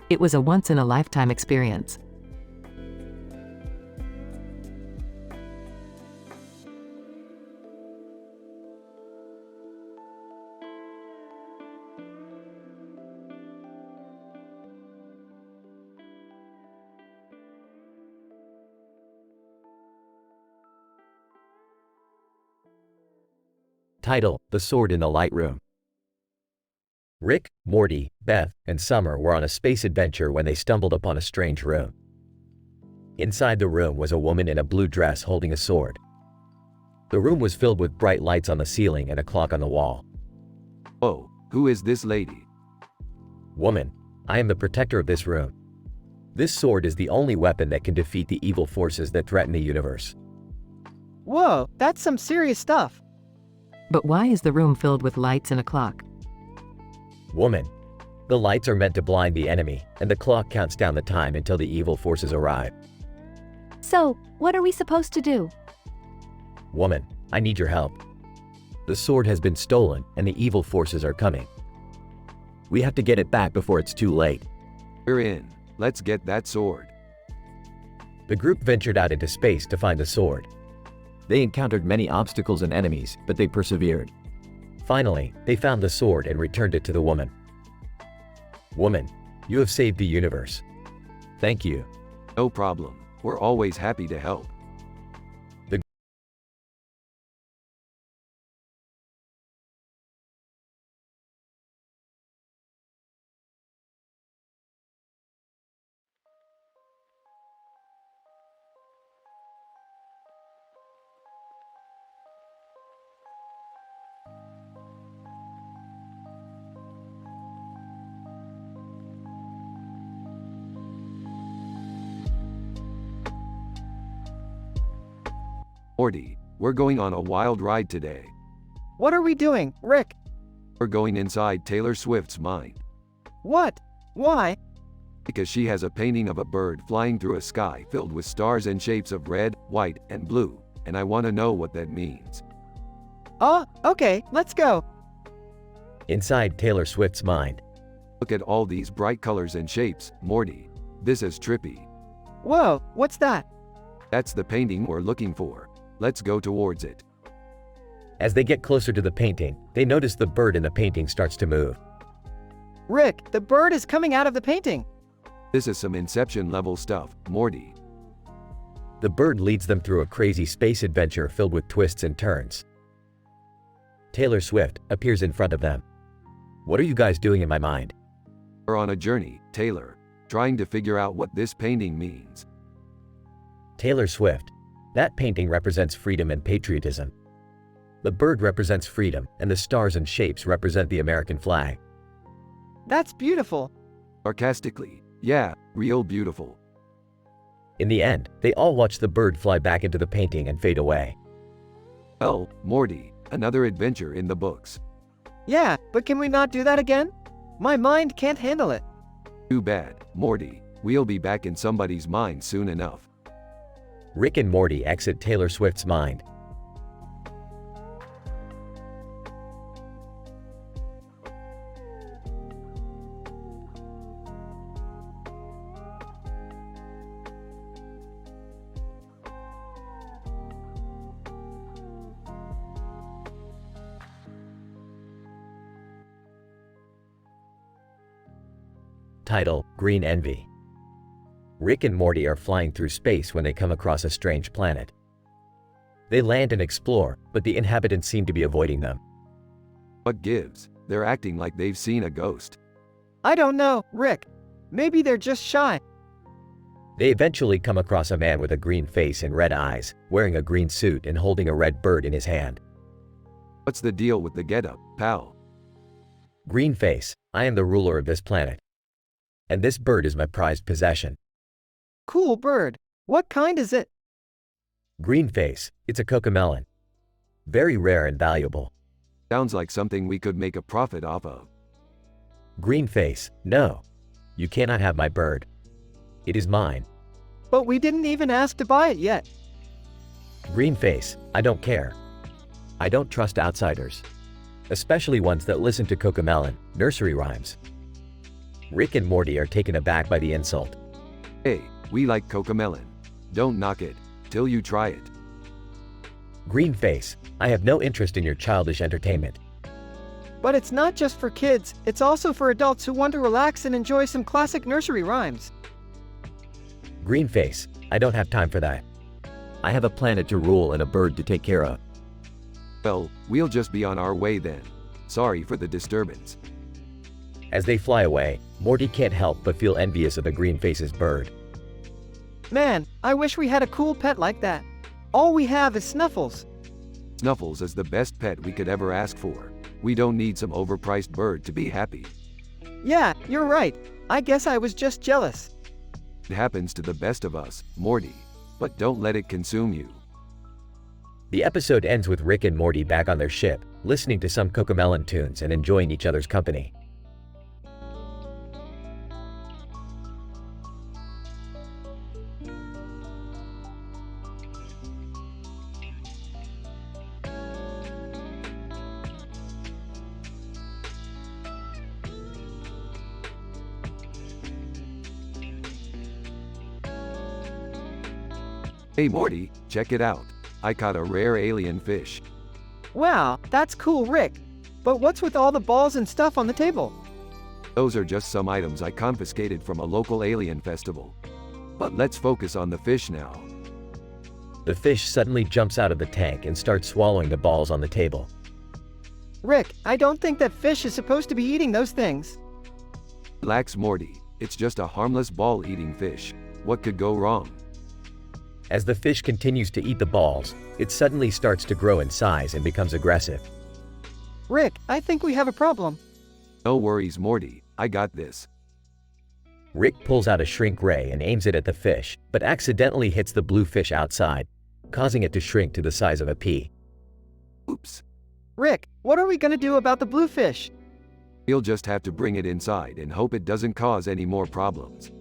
It was a once-in-a-lifetime experience. Title: The Sword in the Light Room. Rick, Morty, Beth, and Summer were on a space adventure when they stumbled upon a strange room. Inside the room was a woman in a blue dress holding a sword. The room was filled with bright lights on the ceiling and a clock on the wall. Oh, who is this lady? Woman, I am the protector of this room. This sword is the only weapon that can defeat the evil forces that threaten the universe. Whoa, that's some serious stuff. But why is the room filled with lights and a clock? Woman, the lights are meant to blind the enemy, and the clock counts down the time until the evil forces arrive. So, what are we supposed to do? Woman, I need your help. The sword has been stolen, and the evil forces are coming. We have to get it back before it's too late. We're in. Let's get that sword. The group ventured out into space to find the sword. They encountered many obstacles and enemies, but they persevered. Finally, they found the sword and returned it to the woman. Woman, you have saved the universe. Thank you. No problem. We're always happy to help. Morty, we're going on a wild ride today. What are we doing, Rick? We're going inside Taylor Swift's mind. What? Why? Because she has a painting of a bird flying through a sky filled with stars and shapes of red, white, and blue, and I want to know what that means. Oh, okay, let's go. Inside Taylor Swift's mind. Look at all these bright colors and shapes, Morty. This is trippy. Whoa, what's that? That's the painting we're looking for. Let's go towards it. As they get closer to the painting, they notice the bird in the painting starts to move. Rick, the bird is coming out of the painting. This is some Inception level stuff, Morty. The bird leads them through a crazy space adventure filled with twists and turns. Taylor Swift appears in front of them. What are you guys doing in my mind? We're on a journey, Taylor, trying to figure out what this painting means. Taylor Swift. That painting represents freedom and patriotism. The bird represents freedom, and the stars and shapes represent the American flag. That's beautiful. Sarcastically, yeah, real beautiful. In the end, they all watch the bird fly back into the painting and fade away. Well, Morty, another adventure in the books. Yeah, but can we not do that again? My mind can't handle it. Too bad, Morty. We'll be back in somebody's mind soon enough. Rick and Morty exit Taylor Swift's mind. Title: Green Envy. Rick and Morty are flying through space when they come across a strange planet. They land and explore, but the inhabitants seem to be avoiding them. What gives? They're acting like they've seen a ghost. I don't know, Rick. Maybe they're just shy. They eventually come across a man with a green face and red eyes, wearing a green suit and holding a red bird in his hand. What's the deal with the getup, pal? Green face, I am the ruler of this planet. And this bird is my prized possession. Cool bird. What kind is it? Green face, it's a cocomelon. Very rare and valuable. Sounds like something we could make a profit off of. Green face, no. You cannot have my bird. It is mine. But we didn't even ask to buy it yet. Green face, I don't care. I don't trust outsiders. Especially ones that listen to cocomelon, nursery rhymes. Rick and Morty are taken aback by the insult. Hey, we like cocomelon. Don't knock it, till you try it. Green face, I have no interest in your childish entertainment. But it's not just for kids, it's also for adults who want to relax and enjoy some classic nursery rhymes. Green face, I don't have time for that. I have a planet to rule and a bird to take care of. Well, we'll just be on our way then. Sorry for the disturbance. As they fly away, Morty can't help but feel envious of the green face's bird. Man, I wish we had a cool pet like that. All we have is Snuffles. Snuffles is the best pet we could ever ask for. We don't need some overpriced bird to be happy. Yeah, you're right. I guess I was just jealous. It happens to the best of us, Morty. But don't let it consume you. The episode ends with Rick and Morty back on their ship, listening to some cocomelon tunes and enjoying each other's company. Hey Morty, check it out. I caught a rare alien fish. Wow, that's cool, Rick. But what's with all the balls and stuff on the table? Those are just some items I confiscated from a local alien festival. But let's focus on the fish now. The fish suddenly jumps out of the tank and starts swallowing the balls on the table. Rick, I don't think that fish is supposed to be eating those things. Relax, Morty. It's just a harmless ball-eating fish. What could go wrong? As the fish continues to eat the balls, it suddenly starts to grow in size and becomes aggressive. Rick, I think we have a problem. No worries, Morty. I got this. Rick pulls out a shrink ray and aims it at the fish, but accidentally hits the blue fish outside. causing it to shrink to the size of a pea. Oops. Rick, what are we gonna do about the bluefish? We'll just have to bring it inside and hope it doesn't cause any more problems.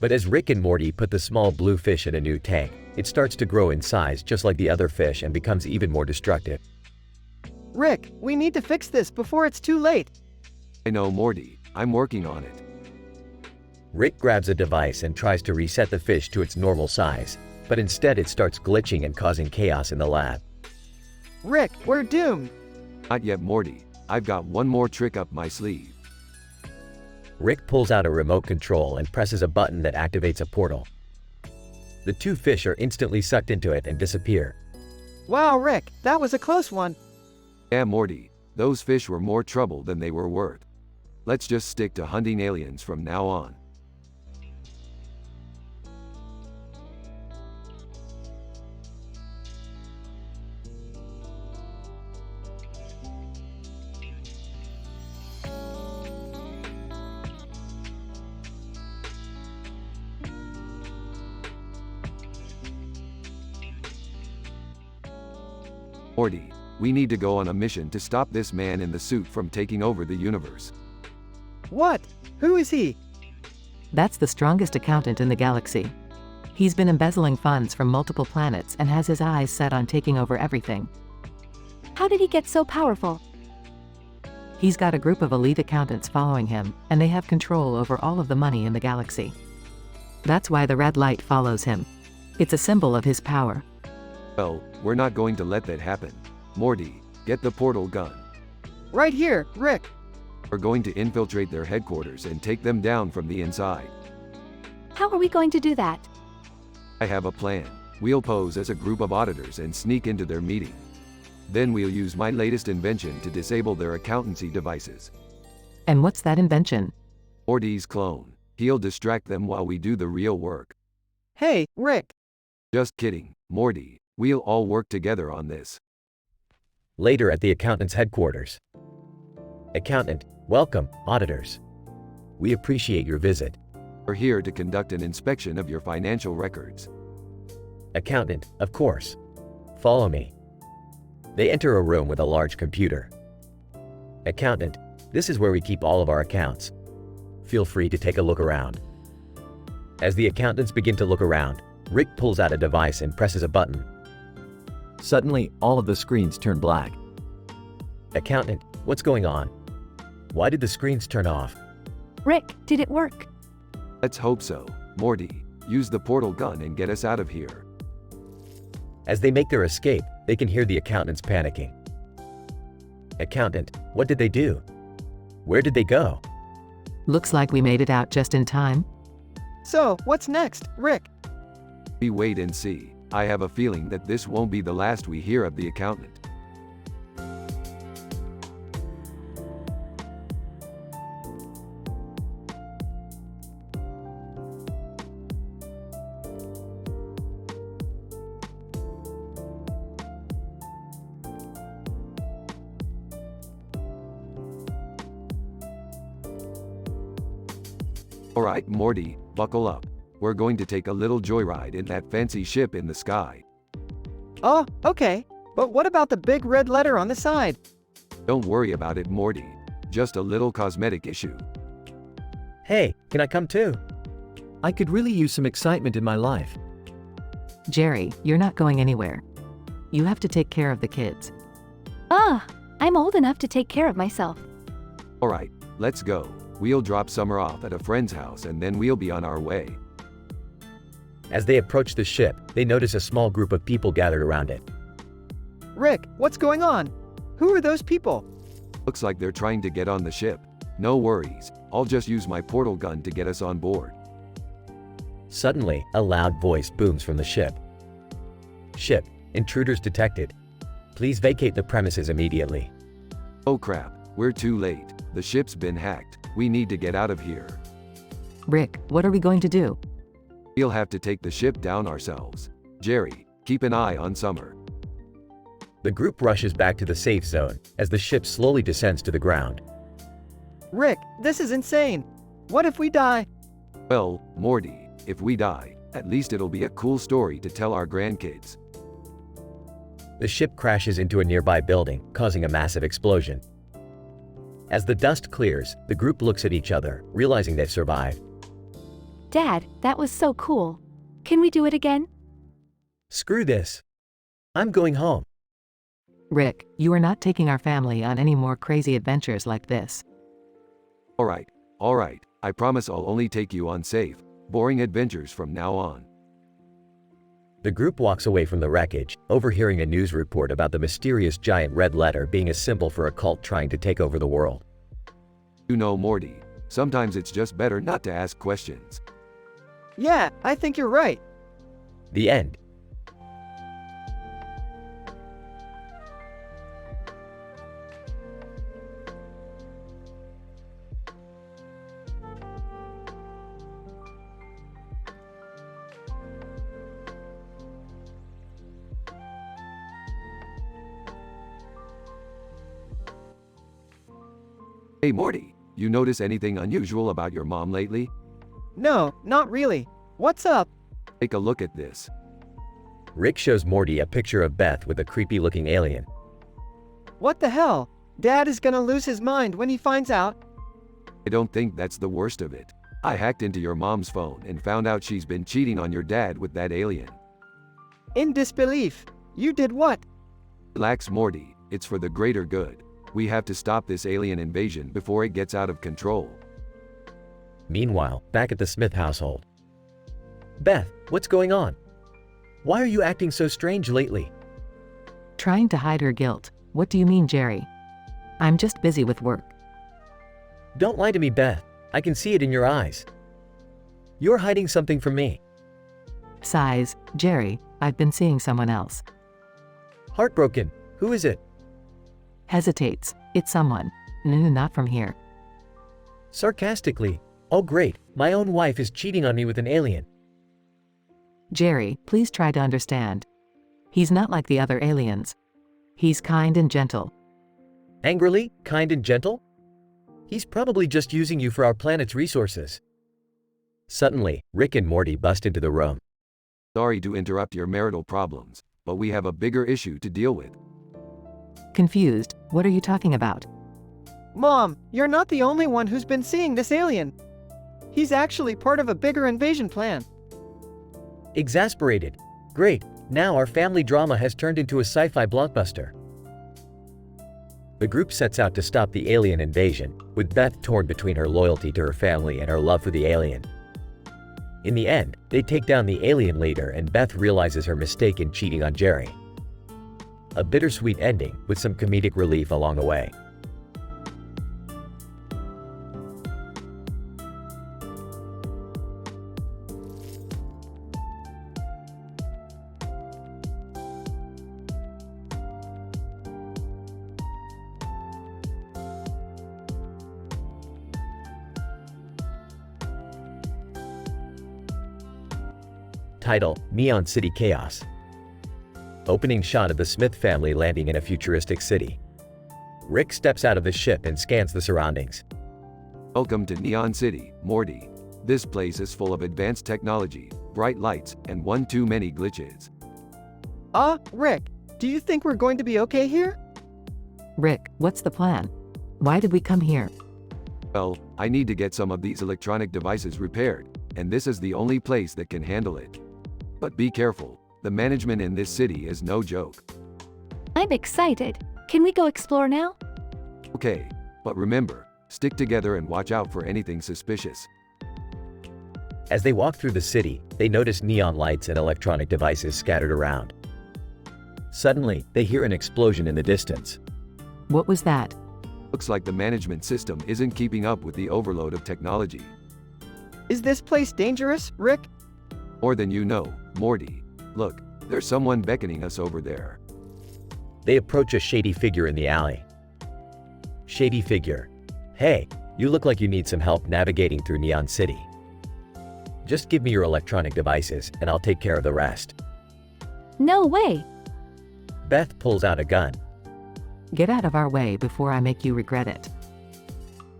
But as Rick and Morty put the small blue fish in a new tank, it starts to grow in size just like the other fish and becomes even more destructive. Rick, we need to fix this before it's too late. I know, Morty. I'm working on it. Rick grabs a device and tries to reset the fish to its normal size, but instead it starts glitching and causing chaos in the lab. Rick, we're doomed. Not yet, Morty. I've got one more trick up my sleeve. Rick pulls out a remote control and presses a button that activates a portal. The two fish are instantly sucked into it and disappear. Wow, Rick, that was a close one. Yeah, Morty. Those fish were more trouble than they were worth. Let's just stick to hunting aliens from now on. Morty, we need to go on a mission to stop this man in the suit from taking over the universe. What? Who is he? That's the strongest accountant in the galaxy. He's been embezzling funds from multiple planets and has his eyes set on taking over everything. How did he get so powerful? He's got a group of elite accountants following him, and they have control over all of the money in the galaxy. That's why the red light follows him. It's a symbol of his power. Well, we're not going to let that happen. Morty, get the portal gun. Right here, Rick. We're going to infiltrate their headquarters and take them down from the inside. How are we going to do that? I have a plan. We'll pose as a group of auditors and sneak into their meeting. Then we'll use my latest invention to disable their accountancy devices. And what's that invention? Morty's clone. He'll distract them while we do the real work. Hey, Rick. Just kidding, Morty. We'll all work together on this. Later at the accountant's headquarters. Accountant, welcome, auditors. We appreciate your visit. We're here to conduct an inspection of your financial records. Accountant, of course. Follow me. They enter a room with a large computer. Accountant, this is where we keep all of our accounts. Feel free to take a look around. As the accountants begin to look around, Rick pulls out a device and presses a button. Suddenly, all of the screens turn black. Accountant, what's going on? Why did the screens turn off? Rick, did it work? Let's hope so. Morty, use the portal gun and get us out of here. As they make their escape, they can hear the accountants panicking. Accountant, what did they do? Where did they go? Looks like we made it out just in time. So, what's next, Rick? We wait and see. I have a feeling that this won't be the last we hear of the accountant. Alright, Morty, buckle up. We're going to take a little joyride in that fancy ship in the sky. Oh, okay. But what about the big red letter on the side? Don't worry about it, Morty. Just a little cosmetic issue. Hey, can I come too? I could really use some excitement in my life. Jerry, you're not going anywhere. You have to take care of the kids. I'm old enough to take care of myself. Alright, let's go. We'll drop Summer off at a friend's house and then we'll be on our way. As they approach the ship, they notice a small group of people gathered around it. Rick, what's going on? Who are those people? Looks like they're trying to get on the ship. No worries, I'll just use my portal gun to get us on board. Suddenly, a loud voice booms from the ship. Ship, intruders detected. Please vacate the premises immediately. Oh crap, we're too late. The ship's been hacked. We need to get out of here. Rick, what are we going to do? We'll have to take the ship down ourselves. Jerry, keep an eye on Summer. The group rushes back to the safe zone as the ship slowly descends to the ground. Rick, this is insane. What if we die? Well, Morty, if we die, At least it'll be a cool story to tell our grandkids. The ship crashes into a nearby building, causing a massive explosion. As the dust clears, the group looks at each other, realizing they've survived. Dad, that was so cool. Can we do it again? Screw this. I'm going home. Rick, you are not taking our family on any more crazy adventures like this. Alright, I promise I'll only take you on safe, boring adventures from now on. The group walks away from the wreckage, overhearing a news report about the mysterious giant red letter being a symbol for a cult trying to take over the world. You know, Morty, sometimes it's just better not to ask questions. Yeah, I think you're right. The end. Hey Morty, you notice anything unusual about your mom lately? No, not really. What's up? Take a look at this. Rick shows Morty a picture of Beth with a creepy-looking alien. What the hell? Dad is gonna lose his mind when he finds out. I don't think that's the worst of it. I hacked into your mom's phone and found out she's been cheating on your dad with that alien. In disbelief. You did what? Relax, Morty, it's for the greater good. We have to stop this alien invasion before it gets out of control. Meanwhile, back at the Smith household. Beth, what's going on? Why are you acting so strange lately? Trying to hide her guilt. What do you mean, Jerry? I'm just busy with work. Don't lie to me, Beth. I can see it in your eyes. You're hiding something from me. Sighs, Jerry, I've been seeing someone else. Heartbroken. Who is it? Hesitates. It's someone. Not from here. Sarcastically. Oh great, my own wife is cheating on me with an alien. Jerry, please try to understand. He's not like the other aliens. He's kind and gentle. Angrily, kind and gentle? He's probably just using you for our planet's resources. Suddenly, Rick and Morty bust into the room. Sorry to interrupt your marital problems, but we have a bigger issue to deal with. Confused, what are you talking about? Mom, you're not the only one who's been seeing this alien. He's actually part of a bigger invasion plan. Exasperated. Great, now our family drama has turned into a sci-fi blockbuster. The group sets out to stop the alien invasion, with Beth torn between her loyalty to her family and her love for the alien. In the end, they take down the alien leader and Beth realizes her mistake in cheating on Jerry. A bittersweet ending with some comedic relief along the way. Title: Neon City Chaos. Opening shot of the Smith family landing in a futuristic city. Rick steps out of the ship and scans the surroundings. Welcome to Neon City, Morty. This place is full of advanced technology, bright lights, and one too many glitches. Rick, do you think we're going to be okay here? Rick, what's the plan? Why did we come here? Well, I need to get some of these electronic devices repaired, and this is the only place that can handle it. But be careful, the management in this city is no joke. I'm excited. Can we go explore now? Okay, but remember, stick together and watch out for anything suspicious. As they walk through the city, they notice neon lights and electronic devices scattered around. Suddenly, they hear an explosion in the distance. What was that? Looks like the management system isn't keeping up with the overload of technology. Is this place dangerous, Rick? More than you know, Morty. Look, there's someone beckoning us over there. They approach a shady figure in the alley. Shady figure. Hey, you look like you need some help navigating through Neon City. Just give me your electronic devices and I'll take care of the rest. No way. Beth pulls out a gun. Get out of our way before I make you regret it.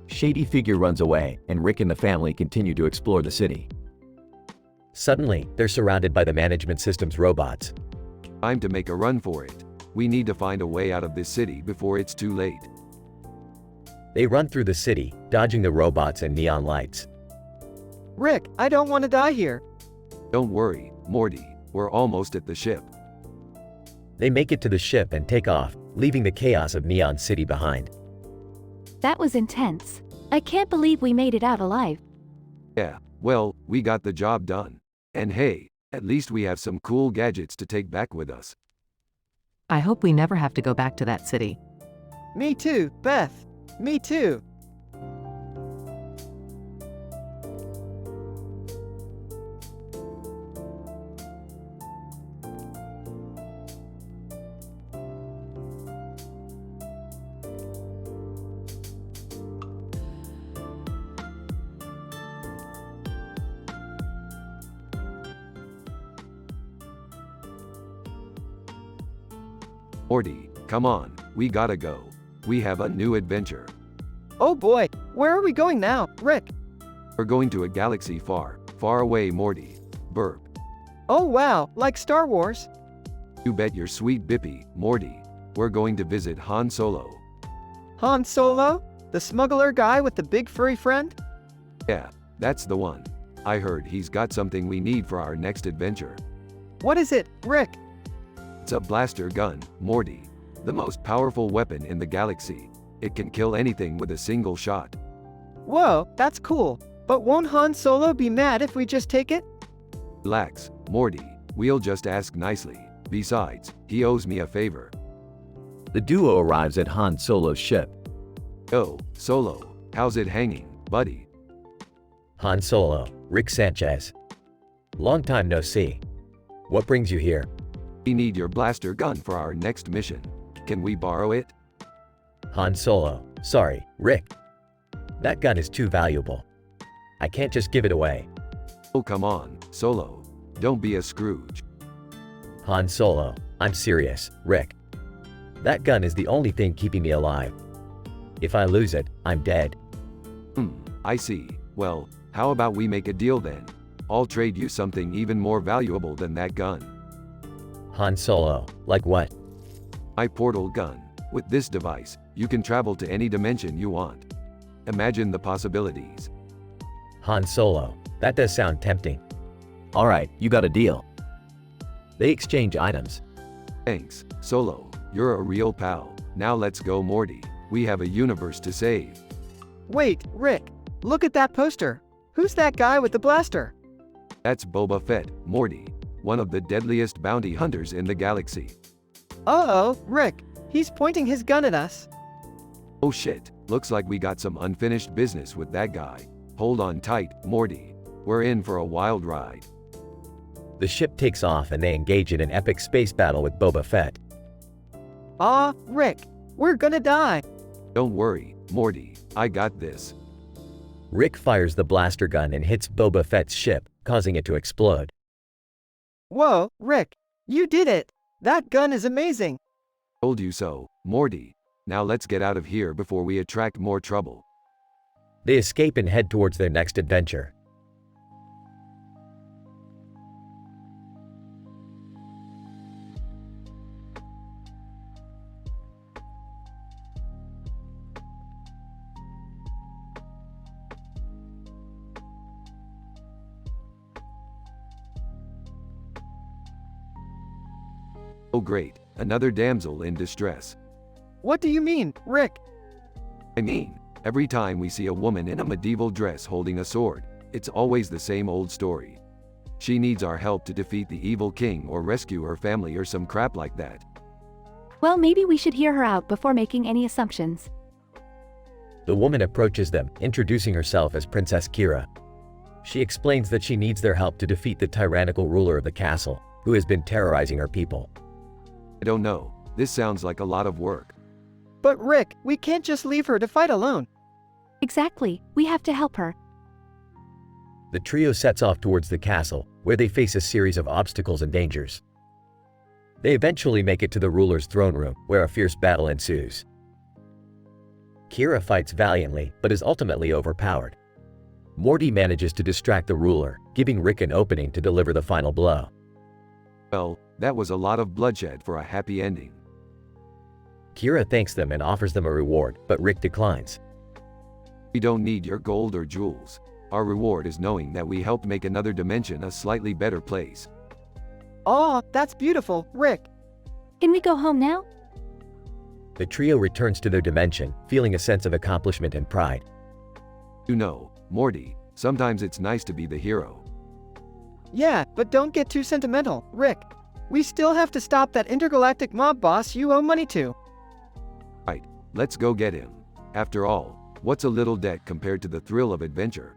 Shady figure runs away, and Rick and the family continue to explore the city. Suddenly, they're surrounded by the management system's robots. Time to make a run for it. We need to find a way out of this city before it's too late. They run through the city, dodging the robots and neon lights. Rick, I don't want to die here. Don't worry, Morty, we're almost at the ship. They make it to the ship and take off, leaving the chaos of Neon City behind. That was intense. I can't believe we made it out alive. Yeah, well, we got the job done. And hey, at least we have some cool gadgets to take back with us. I hope we never have to go back to that city. Me too, Beth. Me too. Morty, come on, we gotta go. We have a new adventure. Oh boy, where are we going now, Rick? We're going to a galaxy far, far away, Morty. Burp. Oh wow, like Star Wars. You bet your sweet bippy, Morty. We're going to visit Han Solo. Han Solo? The smuggler guy with the big furry friend? Yeah, that's the one. I heard he's got something we need for our next adventure. What is it, Rick? It's a blaster gun, Morty. The most powerful weapon in the galaxy. It can kill anything with a single shot. Whoa, that's cool. But won't Han Solo be mad if we just take it? Relax, Morty. We'll just ask nicely. Besides, he owes me a favor. The duo arrives at Han Solo's ship. Yo, Solo, how's it hanging, buddy? Han Solo, Rick Sanchez. Long time no see. What brings you here? We need your blaster gun for our next mission. Can we borrow it? Han Solo, sorry, Rick. That gun is too valuable. I can't just give it away. Oh come on, Solo. Don't be a Scrooge. Han Solo, I'm serious, Rick. That gun is the only thing keeping me alive. If I lose it, I'm dead. I see. Well, how about we make a deal then? I'll trade you something even more valuable than that gun. Han Solo, like what? My portal gun. With this device, you can travel to any dimension you want. Imagine the possibilities. Han Solo, that does sound tempting. Alright, you got a deal. They exchange items. Thanks, Solo. You're a real pal. Now let's go, Morty. We have a universe to save. Wait, Rick. Look at that poster. Who's that guy with the blaster? That's Boba Fett, Morty. One of the deadliest bounty hunters in the galaxy. Uh-oh, Rick. He's pointing his gun at us. Oh shit, looks like we got some unfinished business with that guy. Hold on tight, Morty. We're in for a wild ride. The ship takes off and they engage in an epic space battle with Boba Fett. Rick. We're gonna die. Don't worry, Morty. I got this. Rick fires the blaster gun and hits Boba Fett's ship, causing it to explode. Whoa, Rick. You did it. That gun is amazing. Told you so, Morty. Now let's get out of here before we attract more trouble. They escape and head towards their next adventure. Oh great, another damsel in distress. What do you mean, Rick? I mean, every time we see a woman in a medieval dress holding a sword, it's always the same old story. She needs our help to defeat the evil king or rescue her family or some crap like that. Well, maybe we should hear her out before making any assumptions. The woman approaches them, introducing herself as Princess Kira. She explains that she needs their help to defeat the tyrannical ruler of the castle, who has been terrorizing her people. I don't know, this sounds like a lot of work. But Rick, we can't just leave her to fight alone. Exactly, we have to help her. The trio sets off towards the castle, where they face a series of obstacles and dangers. They eventually make it to the ruler's throne room, where a fierce battle ensues. Kira fights valiantly, but is ultimately overpowered. Morty manages to distract the ruler, giving Rick an opening to deliver the final blow. Well, that was a lot of bloodshed for a happy ending. Kira thanks them and offers them a reward, but Rick declines. We don't need your gold or jewels. Our reward is knowing that we helped make another dimension a slightly better place. Aw, that's beautiful, Rick. Can we go home now? The trio returns to their dimension, feeling a sense of accomplishment and pride. You know, Morty, sometimes it's nice to be the hero. Yeah, but don't get too sentimental, Rick. We still have to stop that intergalactic mob boss you owe money to. Right, let's go get him. After all, what's a little debt compared to the thrill of adventure?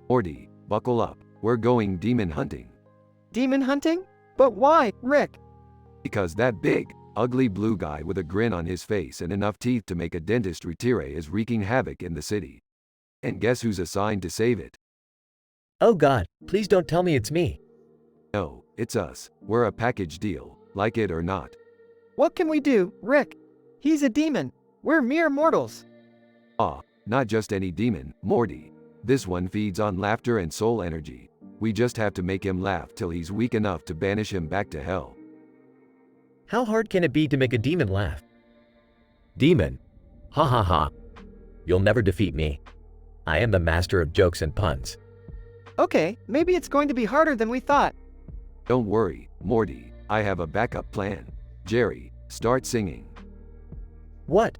Morty, buckle up. We're going demon hunting. Demon hunting? But why, Rick? Because that big, ugly blue guy with a grin on his face and enough teeth to make a dentist retire is wreaking havoc in the city. And guess who's assigned to save it? Oh God, please don't tell me it's me. No, it's us. We're a package deal, like it or not. What can we do, Rick? He's a demon. We're mere mortals. Ah, not just any demon, Morty. This one feeds on laughter and soul energy. We just have to make him laugh till he's weak enough to banish him back to hell. How hard can it be to make a demon laugh? Demon? Ha ha ha. You'll never defeat me. I am the master of jokes and puns. Okay, maybe it's going to be harder than we thought. Don't worry, Morty. I have a backup plan. Jerry, start singing. What?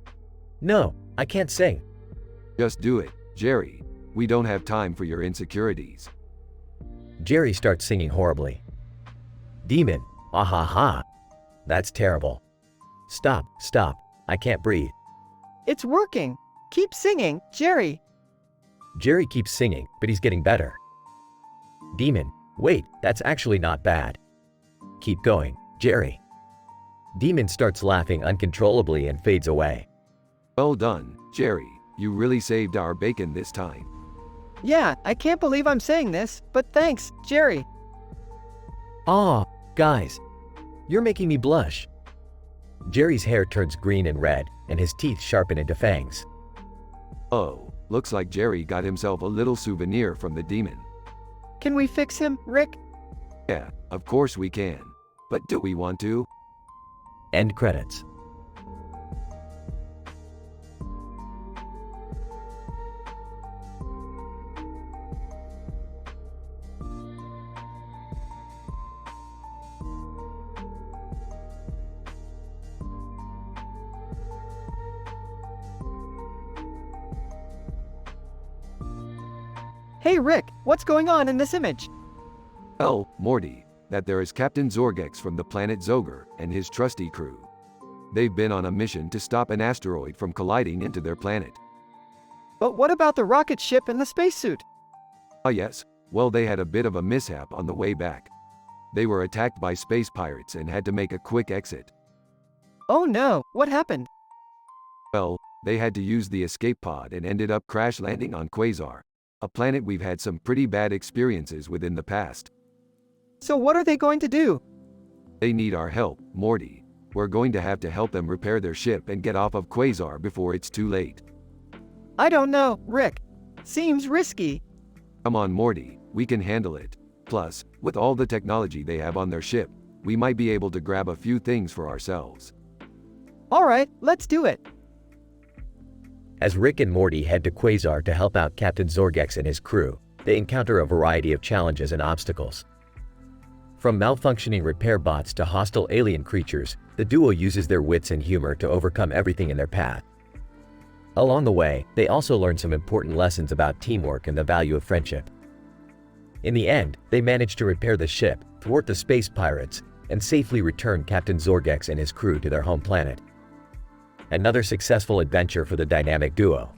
No, I can't sing. Just do it, Jerry. We don't have time for your insecurities. Jerry starts singing horribly. Demon, ah ha ha. That's terrible. Stop, stop, I can't breathe. It's working. Keep singing, Jerry. Jerry keeps singing, but he's getting better. Demon, wait, that's actually not bad. Keep going, Jerry. Demon starts laughing uncontrollably and fades away. Well done, Jerry. You really saved our bacon this time. Yeah, I can't believe I'm saying this, but thanks, Jerry. Aw, guys, you're making me blush. Jerry's hair turns green and red, and his teeth sharpen into fangs. Oh, looks like Jerry got himself a little souvenir from the demon. Can we fix him, Rick? Yeah, of course we can. But do we want to? End credits. Hey Rick, what's going on in this image? Well, Morty, that there is Captain Zorgex from the planet Zoger and his trusty crew. They've been on a mission to stop an asteroid from colliding into their planet. But what about the rocket ship and the spacesuit? Ah yes, well they had a bit of a mishap on the way back. They were attacked by space pirates and had to make a quick exit. Oh no, what happened? Well, they had to use the escape pod and ended up crash landing on Quasar, a planet we've had some pretty bad experiences with in the past. So what are they going to do? They need our help, Morty. We're going to have to help them repair their ship and get off of Quasar before it's too late. I don't know, Rick. Seems risky. Come on, Morty, we can handle it. Plus, with all the technology they have on their ship, we might be able to grab a few things for ourselves. Alright, let's do it. As Rick and Morty head to Quasar to help out Captain Zorgex and his crew, they encounter a variety of challenges and obstacles. From malfunctioning repair bots to hostile alien creatures, the duo uses their wits and humor to overcome everything in their path. Along the way, they also learn some important lessons about teamwork and the value of friendship. In the end, they manage to repair the ship, thwart the space pirates, and safely return Captain Zorgex and his crew to their home planet. Another successful adventure for the dynamic duo.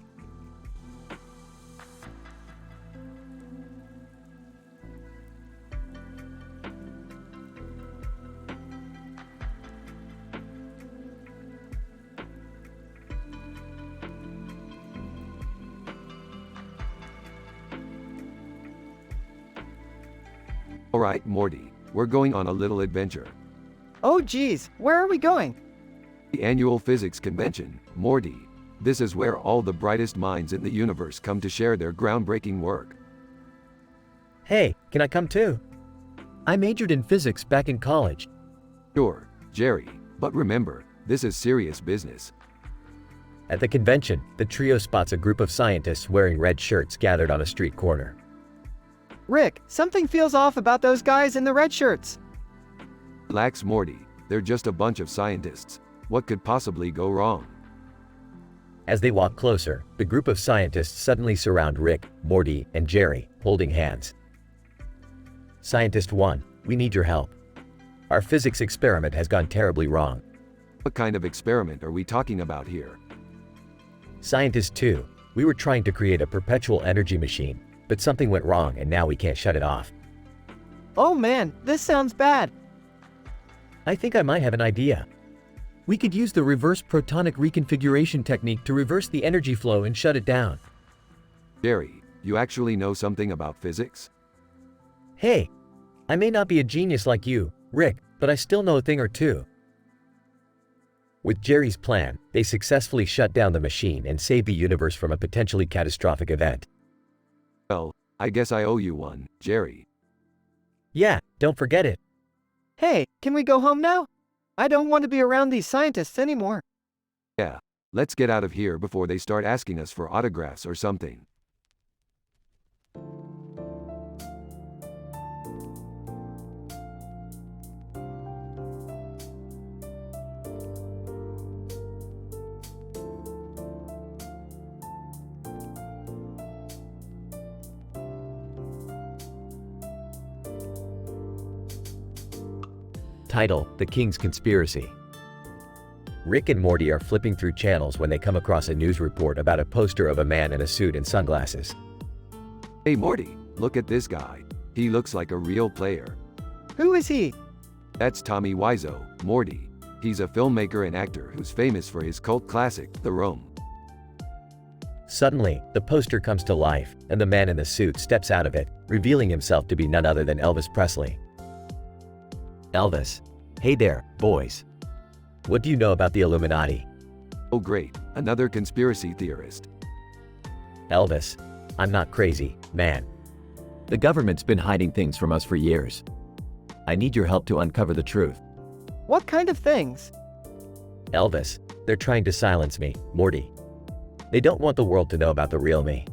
Alright, Morty, we're going on a little adventure. Oh geez, where are we going? The annual physics convention, Morty. This is where all the brightest minds in the universe come to share their groundbreaking work. Hey, can I come too? I majored in physics back in college. Sure, Jerry, but remember, this is serious business. At the convention, the trio spots a group of scientists wearing red shirts gathered on a street corner. Rick, something feels off about those guys in the red shirts. Relax, Morty, they're just a bunch of scientists. What could possibly go wrong? As they walk closer, the group of scientists suddenly surround Rick, Morty, and Jerry, holding hands. Scientist 1, we need your help. Our physics experiment has gone terribly wrong. What kind of experiment are we talking about here? Scientist 2, we were trying to create a perpetual energy machine, but something went wrong and now we can't shut it off. Oh man, this sounds bad. I think I might have an idea. We could use the reverse protonic reconfiguration technique to reverse the energy flow and shut it down. Jerry, you actually know something about physics? Hey, I may not be a genius like you, Rick, but I still know a thing or two. With Jerry's plan, they successfully shut down the machine and save the universe from a potentially catastrophic event. Well, I guess I owe you one, Jerry. Yeah, don't forget it. Hey, can we go home now? I don't want to be around these scientists anymore. Yeah, let's get out of here before they start asking us for autographs or something. Title: The King's Conspiracy. Rick and Morty are flipping through channels when they come across a news report about a poster of a man in a suit and sunglasses. Hey Morty, look at this guy. He looks like a real player. Who is he? That's Tommy Wiseau, Morty. He's a filmmaker and actor who's famous for his cult classic, The Room. Suddenly, the poster comes to life, and the man in the suit steps out of it, revealing himself to be none other than Elvis Presley. Elvis. Hey there, boys. What do you know about the Illuminati? Oh great, another conspiracy theorist. Elvis, I'm not crazy, man. The government's been hiding things from us for years. I need your help to uncover the truth. What kind of things? Elvis, they're trying to silence me, Morty. They don't want the world to know about the real me.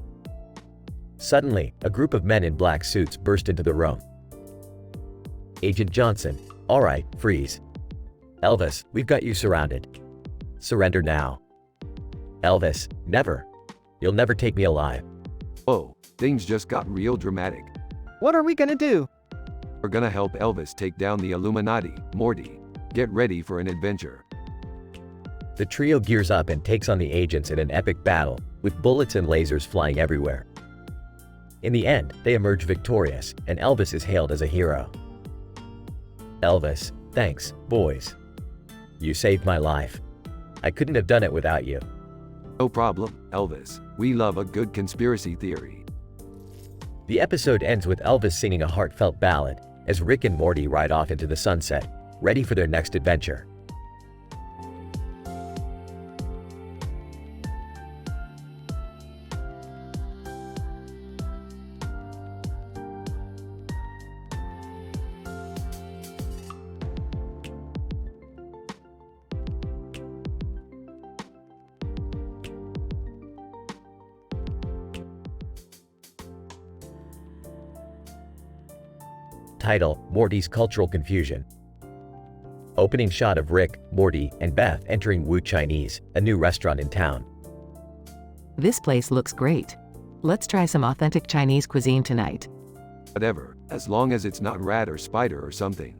Suddenly, a group of men in black suits burst into the room. Agent Johnson, all right, freeze. Elvis, we've got you surrounded. Surrender now. Elvis, never. You'll never take me alive. Oh, things just got real dramatic. What are we gonna do? We're gonna help Elvis take down the Illuminati, Morty. Get ready for an adventure. The trio gears up and takes on the agents in an epic battle, with bullets and lasers flying everywhere. In the end, they emerge victorious, and Elvis is hailed as a hero. Elvis, thanks, boys. You saved my life. I couldn't have done it without you. No problem, Elvis. We love a good conspiracy theory. The episode ends with Elvis singing a heartfelt ballad as Rick and Morty ride off into the sunset, ready for their next adventure. Title: Morty's Cultural Confusion. Opening shot of Rick, Morty, and Beth entering Wu Chinese, a new restaurant in town. This place looks great. Let's try some authentic Chinese cuisine tonight. Whatever, as long as it's not rat or spider or something.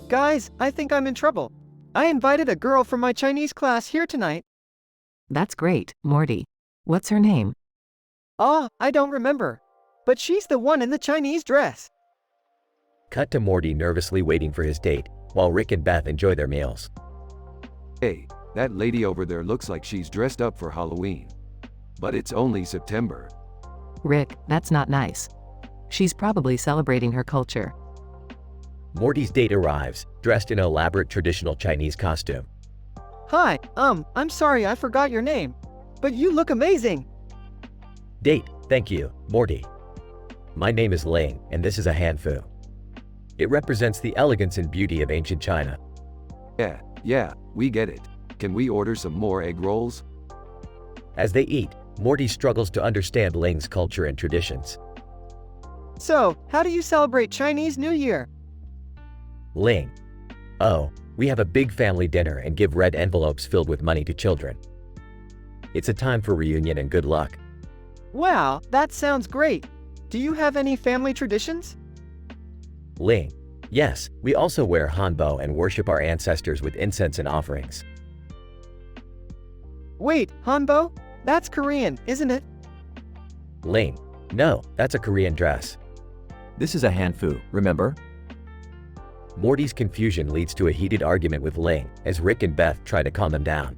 Guys, I think I'm in trouble. I invited a girl from my Chinese class here tonight. That's great, Morty. What's her name? I don't remember. But she's the one in the Chinese dress. Cut to Morty nervously waiting for his date, while Rick and Beth enjoy their meals. Hey, that lady over there looks like she's dressed up for Halloween. But it's only September. Rick, that's not nice. She's probably celebrating her culture. Morty's date arrives, dressed in an elaborate traditional Chinese costume. Hi, I'm sorry I forgot your name, but you look amazing. Date, thank you, Morty. My name is Ling, and this is a hanfu. It represents the elegance and beauty of ancient China. Yeah, we get it. Can we order some more egg rolls? As they eat, Morty struggles to understand Ling's culture and traditions. So, how do you celebrate Chinese New Year? Ling. Oh, we have a big family dinner and give red envelopes filled with money to children. It's a time for reunion and good luck. Wow, that sounds great. Do you have any family traditions? Ling. Yes, we also wear hanbok and worship our ancestors with incense and offerings. Wait, hanbok? That's Korean, isn't it? Ling. No, that's a Korean dress. This is a hanfu, remember? Morty's confusion leads to a heated argument with Ling as Rick and Beth try to calm them down.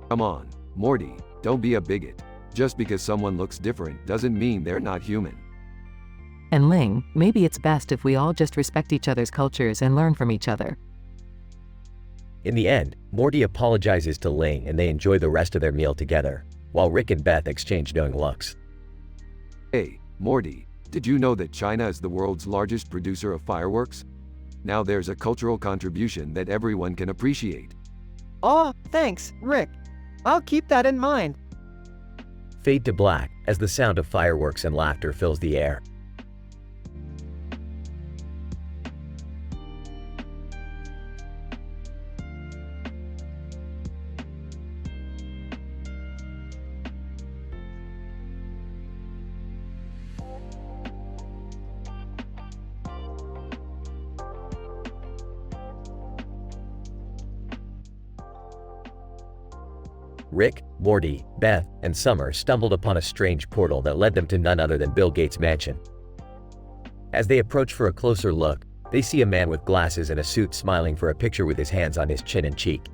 Come on, Morty, don't be a bigot. Just because someone looks different doesn't mean they're not human. And Ling, maybe it's best if we all just respect each other's cultures and learn from each other. In the end, Morty apologizes to Ling and they enjoy the rest of their meal together, while Rick and Beth exchange knowing looks. Hey, Morty, did you know that China is the world's largest producer of fireworks? Now there's a cultural contribution that everyone can appreciate. Aw, thanks, Rick. I'll keep that in mind. Fade to black as the sound of fireworks and laughter fills the air. Rick, Morty, Beth, and Summer stumbled upon a strange portal that led them to none other than Bill Gates' mansion. As they approach for a closer look, they see a man with glasses and a suit smiling for a picture with his hands on his chin and cheek.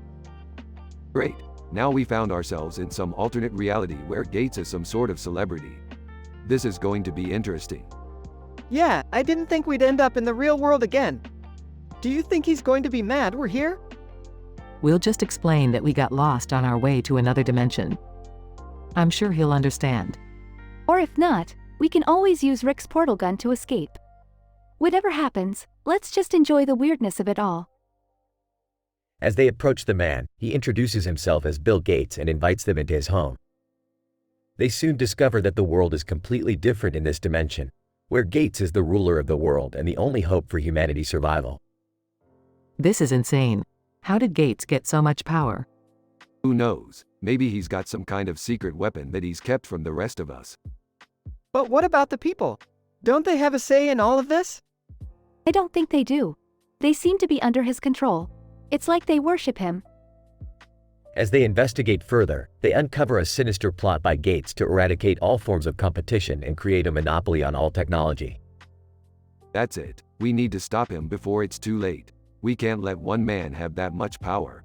Great, now we found ourselves in some alternate reality where Gates is some sort of celebrity. This is going to be interesting. Yeah, I didn't think we'd end up in the real world again. Do you think he's going to be mad we're here? We'll just explain that we got lost on our way to another dimension. I'm sure he'll understand. Or if not, we can always use Rick's portal gun to escape. Whatever happens, let's just enjoy the weirdness of it all. As they approach the man, he introduces himself as Bill Gates and invites them into his home. They soon discover that the world is completely different in this dimension, where Gates is the ruler of the world and the only hope for humanity's survival. This is insane. How did Gates get so much power? Who knows, maybe he's got some kind of secret weapon that he's kept from the rest of us. But what about the people? Don't they have a say in all of this? I don't think they do. They seem to be under his control. It's like they worship him. As they investigate further, they uncover a sinister plot by Gates to eradicate all forms of competition and create a monopoly on all technology. That's it, we need to stop him before it's too late. We can't let one man have that much power.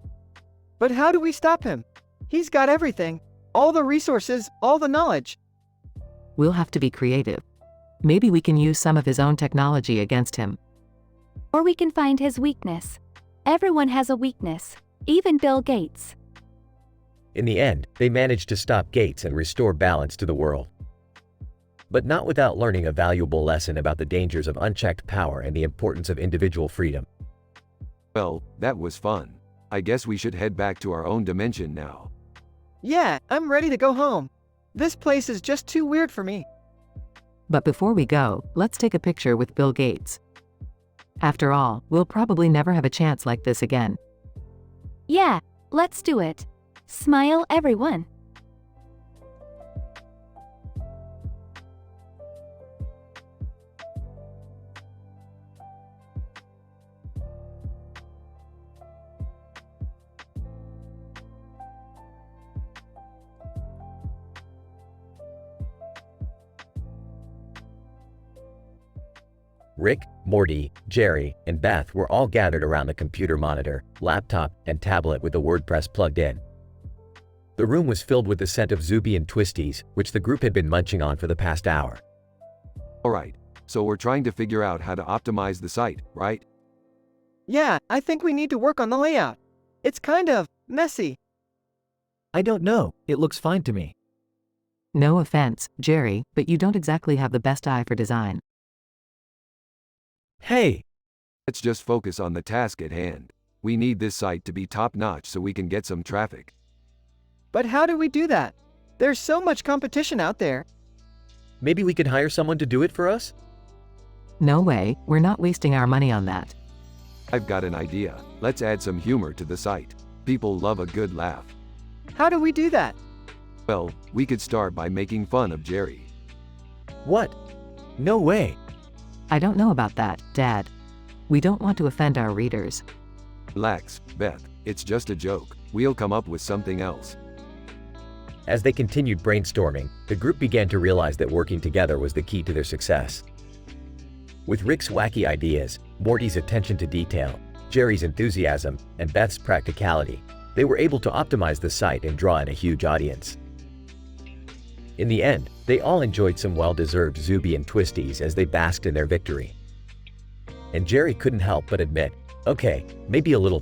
But how do we stop him? He's got everything. All the resources, all the knowledge. We'll have to be creative. Maybe we can use some of his own technology against him. Or we can find his weakness. Everyone has a weakness, even Bill Gates. In the end, they manage to stop Gates and restore balance to the world. But not without learning a valuable lesson about the dangers of unchecked power and the importance of individual freedom. Well, that was fun. I guess we should head back to our own dimension now. Yeah, I'm ready to go home. This place is just too weird for me. But before we go, let's take a picture with Bill Gates. After all, we'll probably never have a chance like this again. Yeah, let's do it. Smile, everyone. Rick, Morty, Jerry, and Beth were all gathered around the computer monitor, laptop, and tablet with the WordPress plugged in. The room was filled with the scent of Zuby and Twisties, which the group had been munching on for the past hour. Alright, So we're trying to figure out how to optimize the site, right? Yeah, I think we need to work on the layout. It's kind of messy. I don't know, it looks fine to me. No offense, Jerry, but you don't exactly have the best eye for design. Hey, Let's just focus on the task at hand. We need this site to be top-notch so we can get some traffic. But how do we do that? There's so much competition out there. Maybe we could hire someone to do it for us? No way, we're not wasting our money on that. I've got an idea. Let's add some humor to the site. People love a good laugh. How do we do that? Well, we could start by making fun of Jerry. What? no way. I don't know about that, Dad. We don't want to offend our readers. Relax, Beth. It's just a joke. We'll come up with something else. As they continued brainstorming, the group began to realize that working together was the key to their success. With Rick's wacky ideas, Morty's attention to detail, Jerry's enthusiasm, and Beth's practicality, they were able to optimize the site and draw in a huge audience. In the end, they all enjoyed some well-deserved Zuby and Twisties as they basked in their victory. And Jerry couldn't help but admit, okay, maybe a little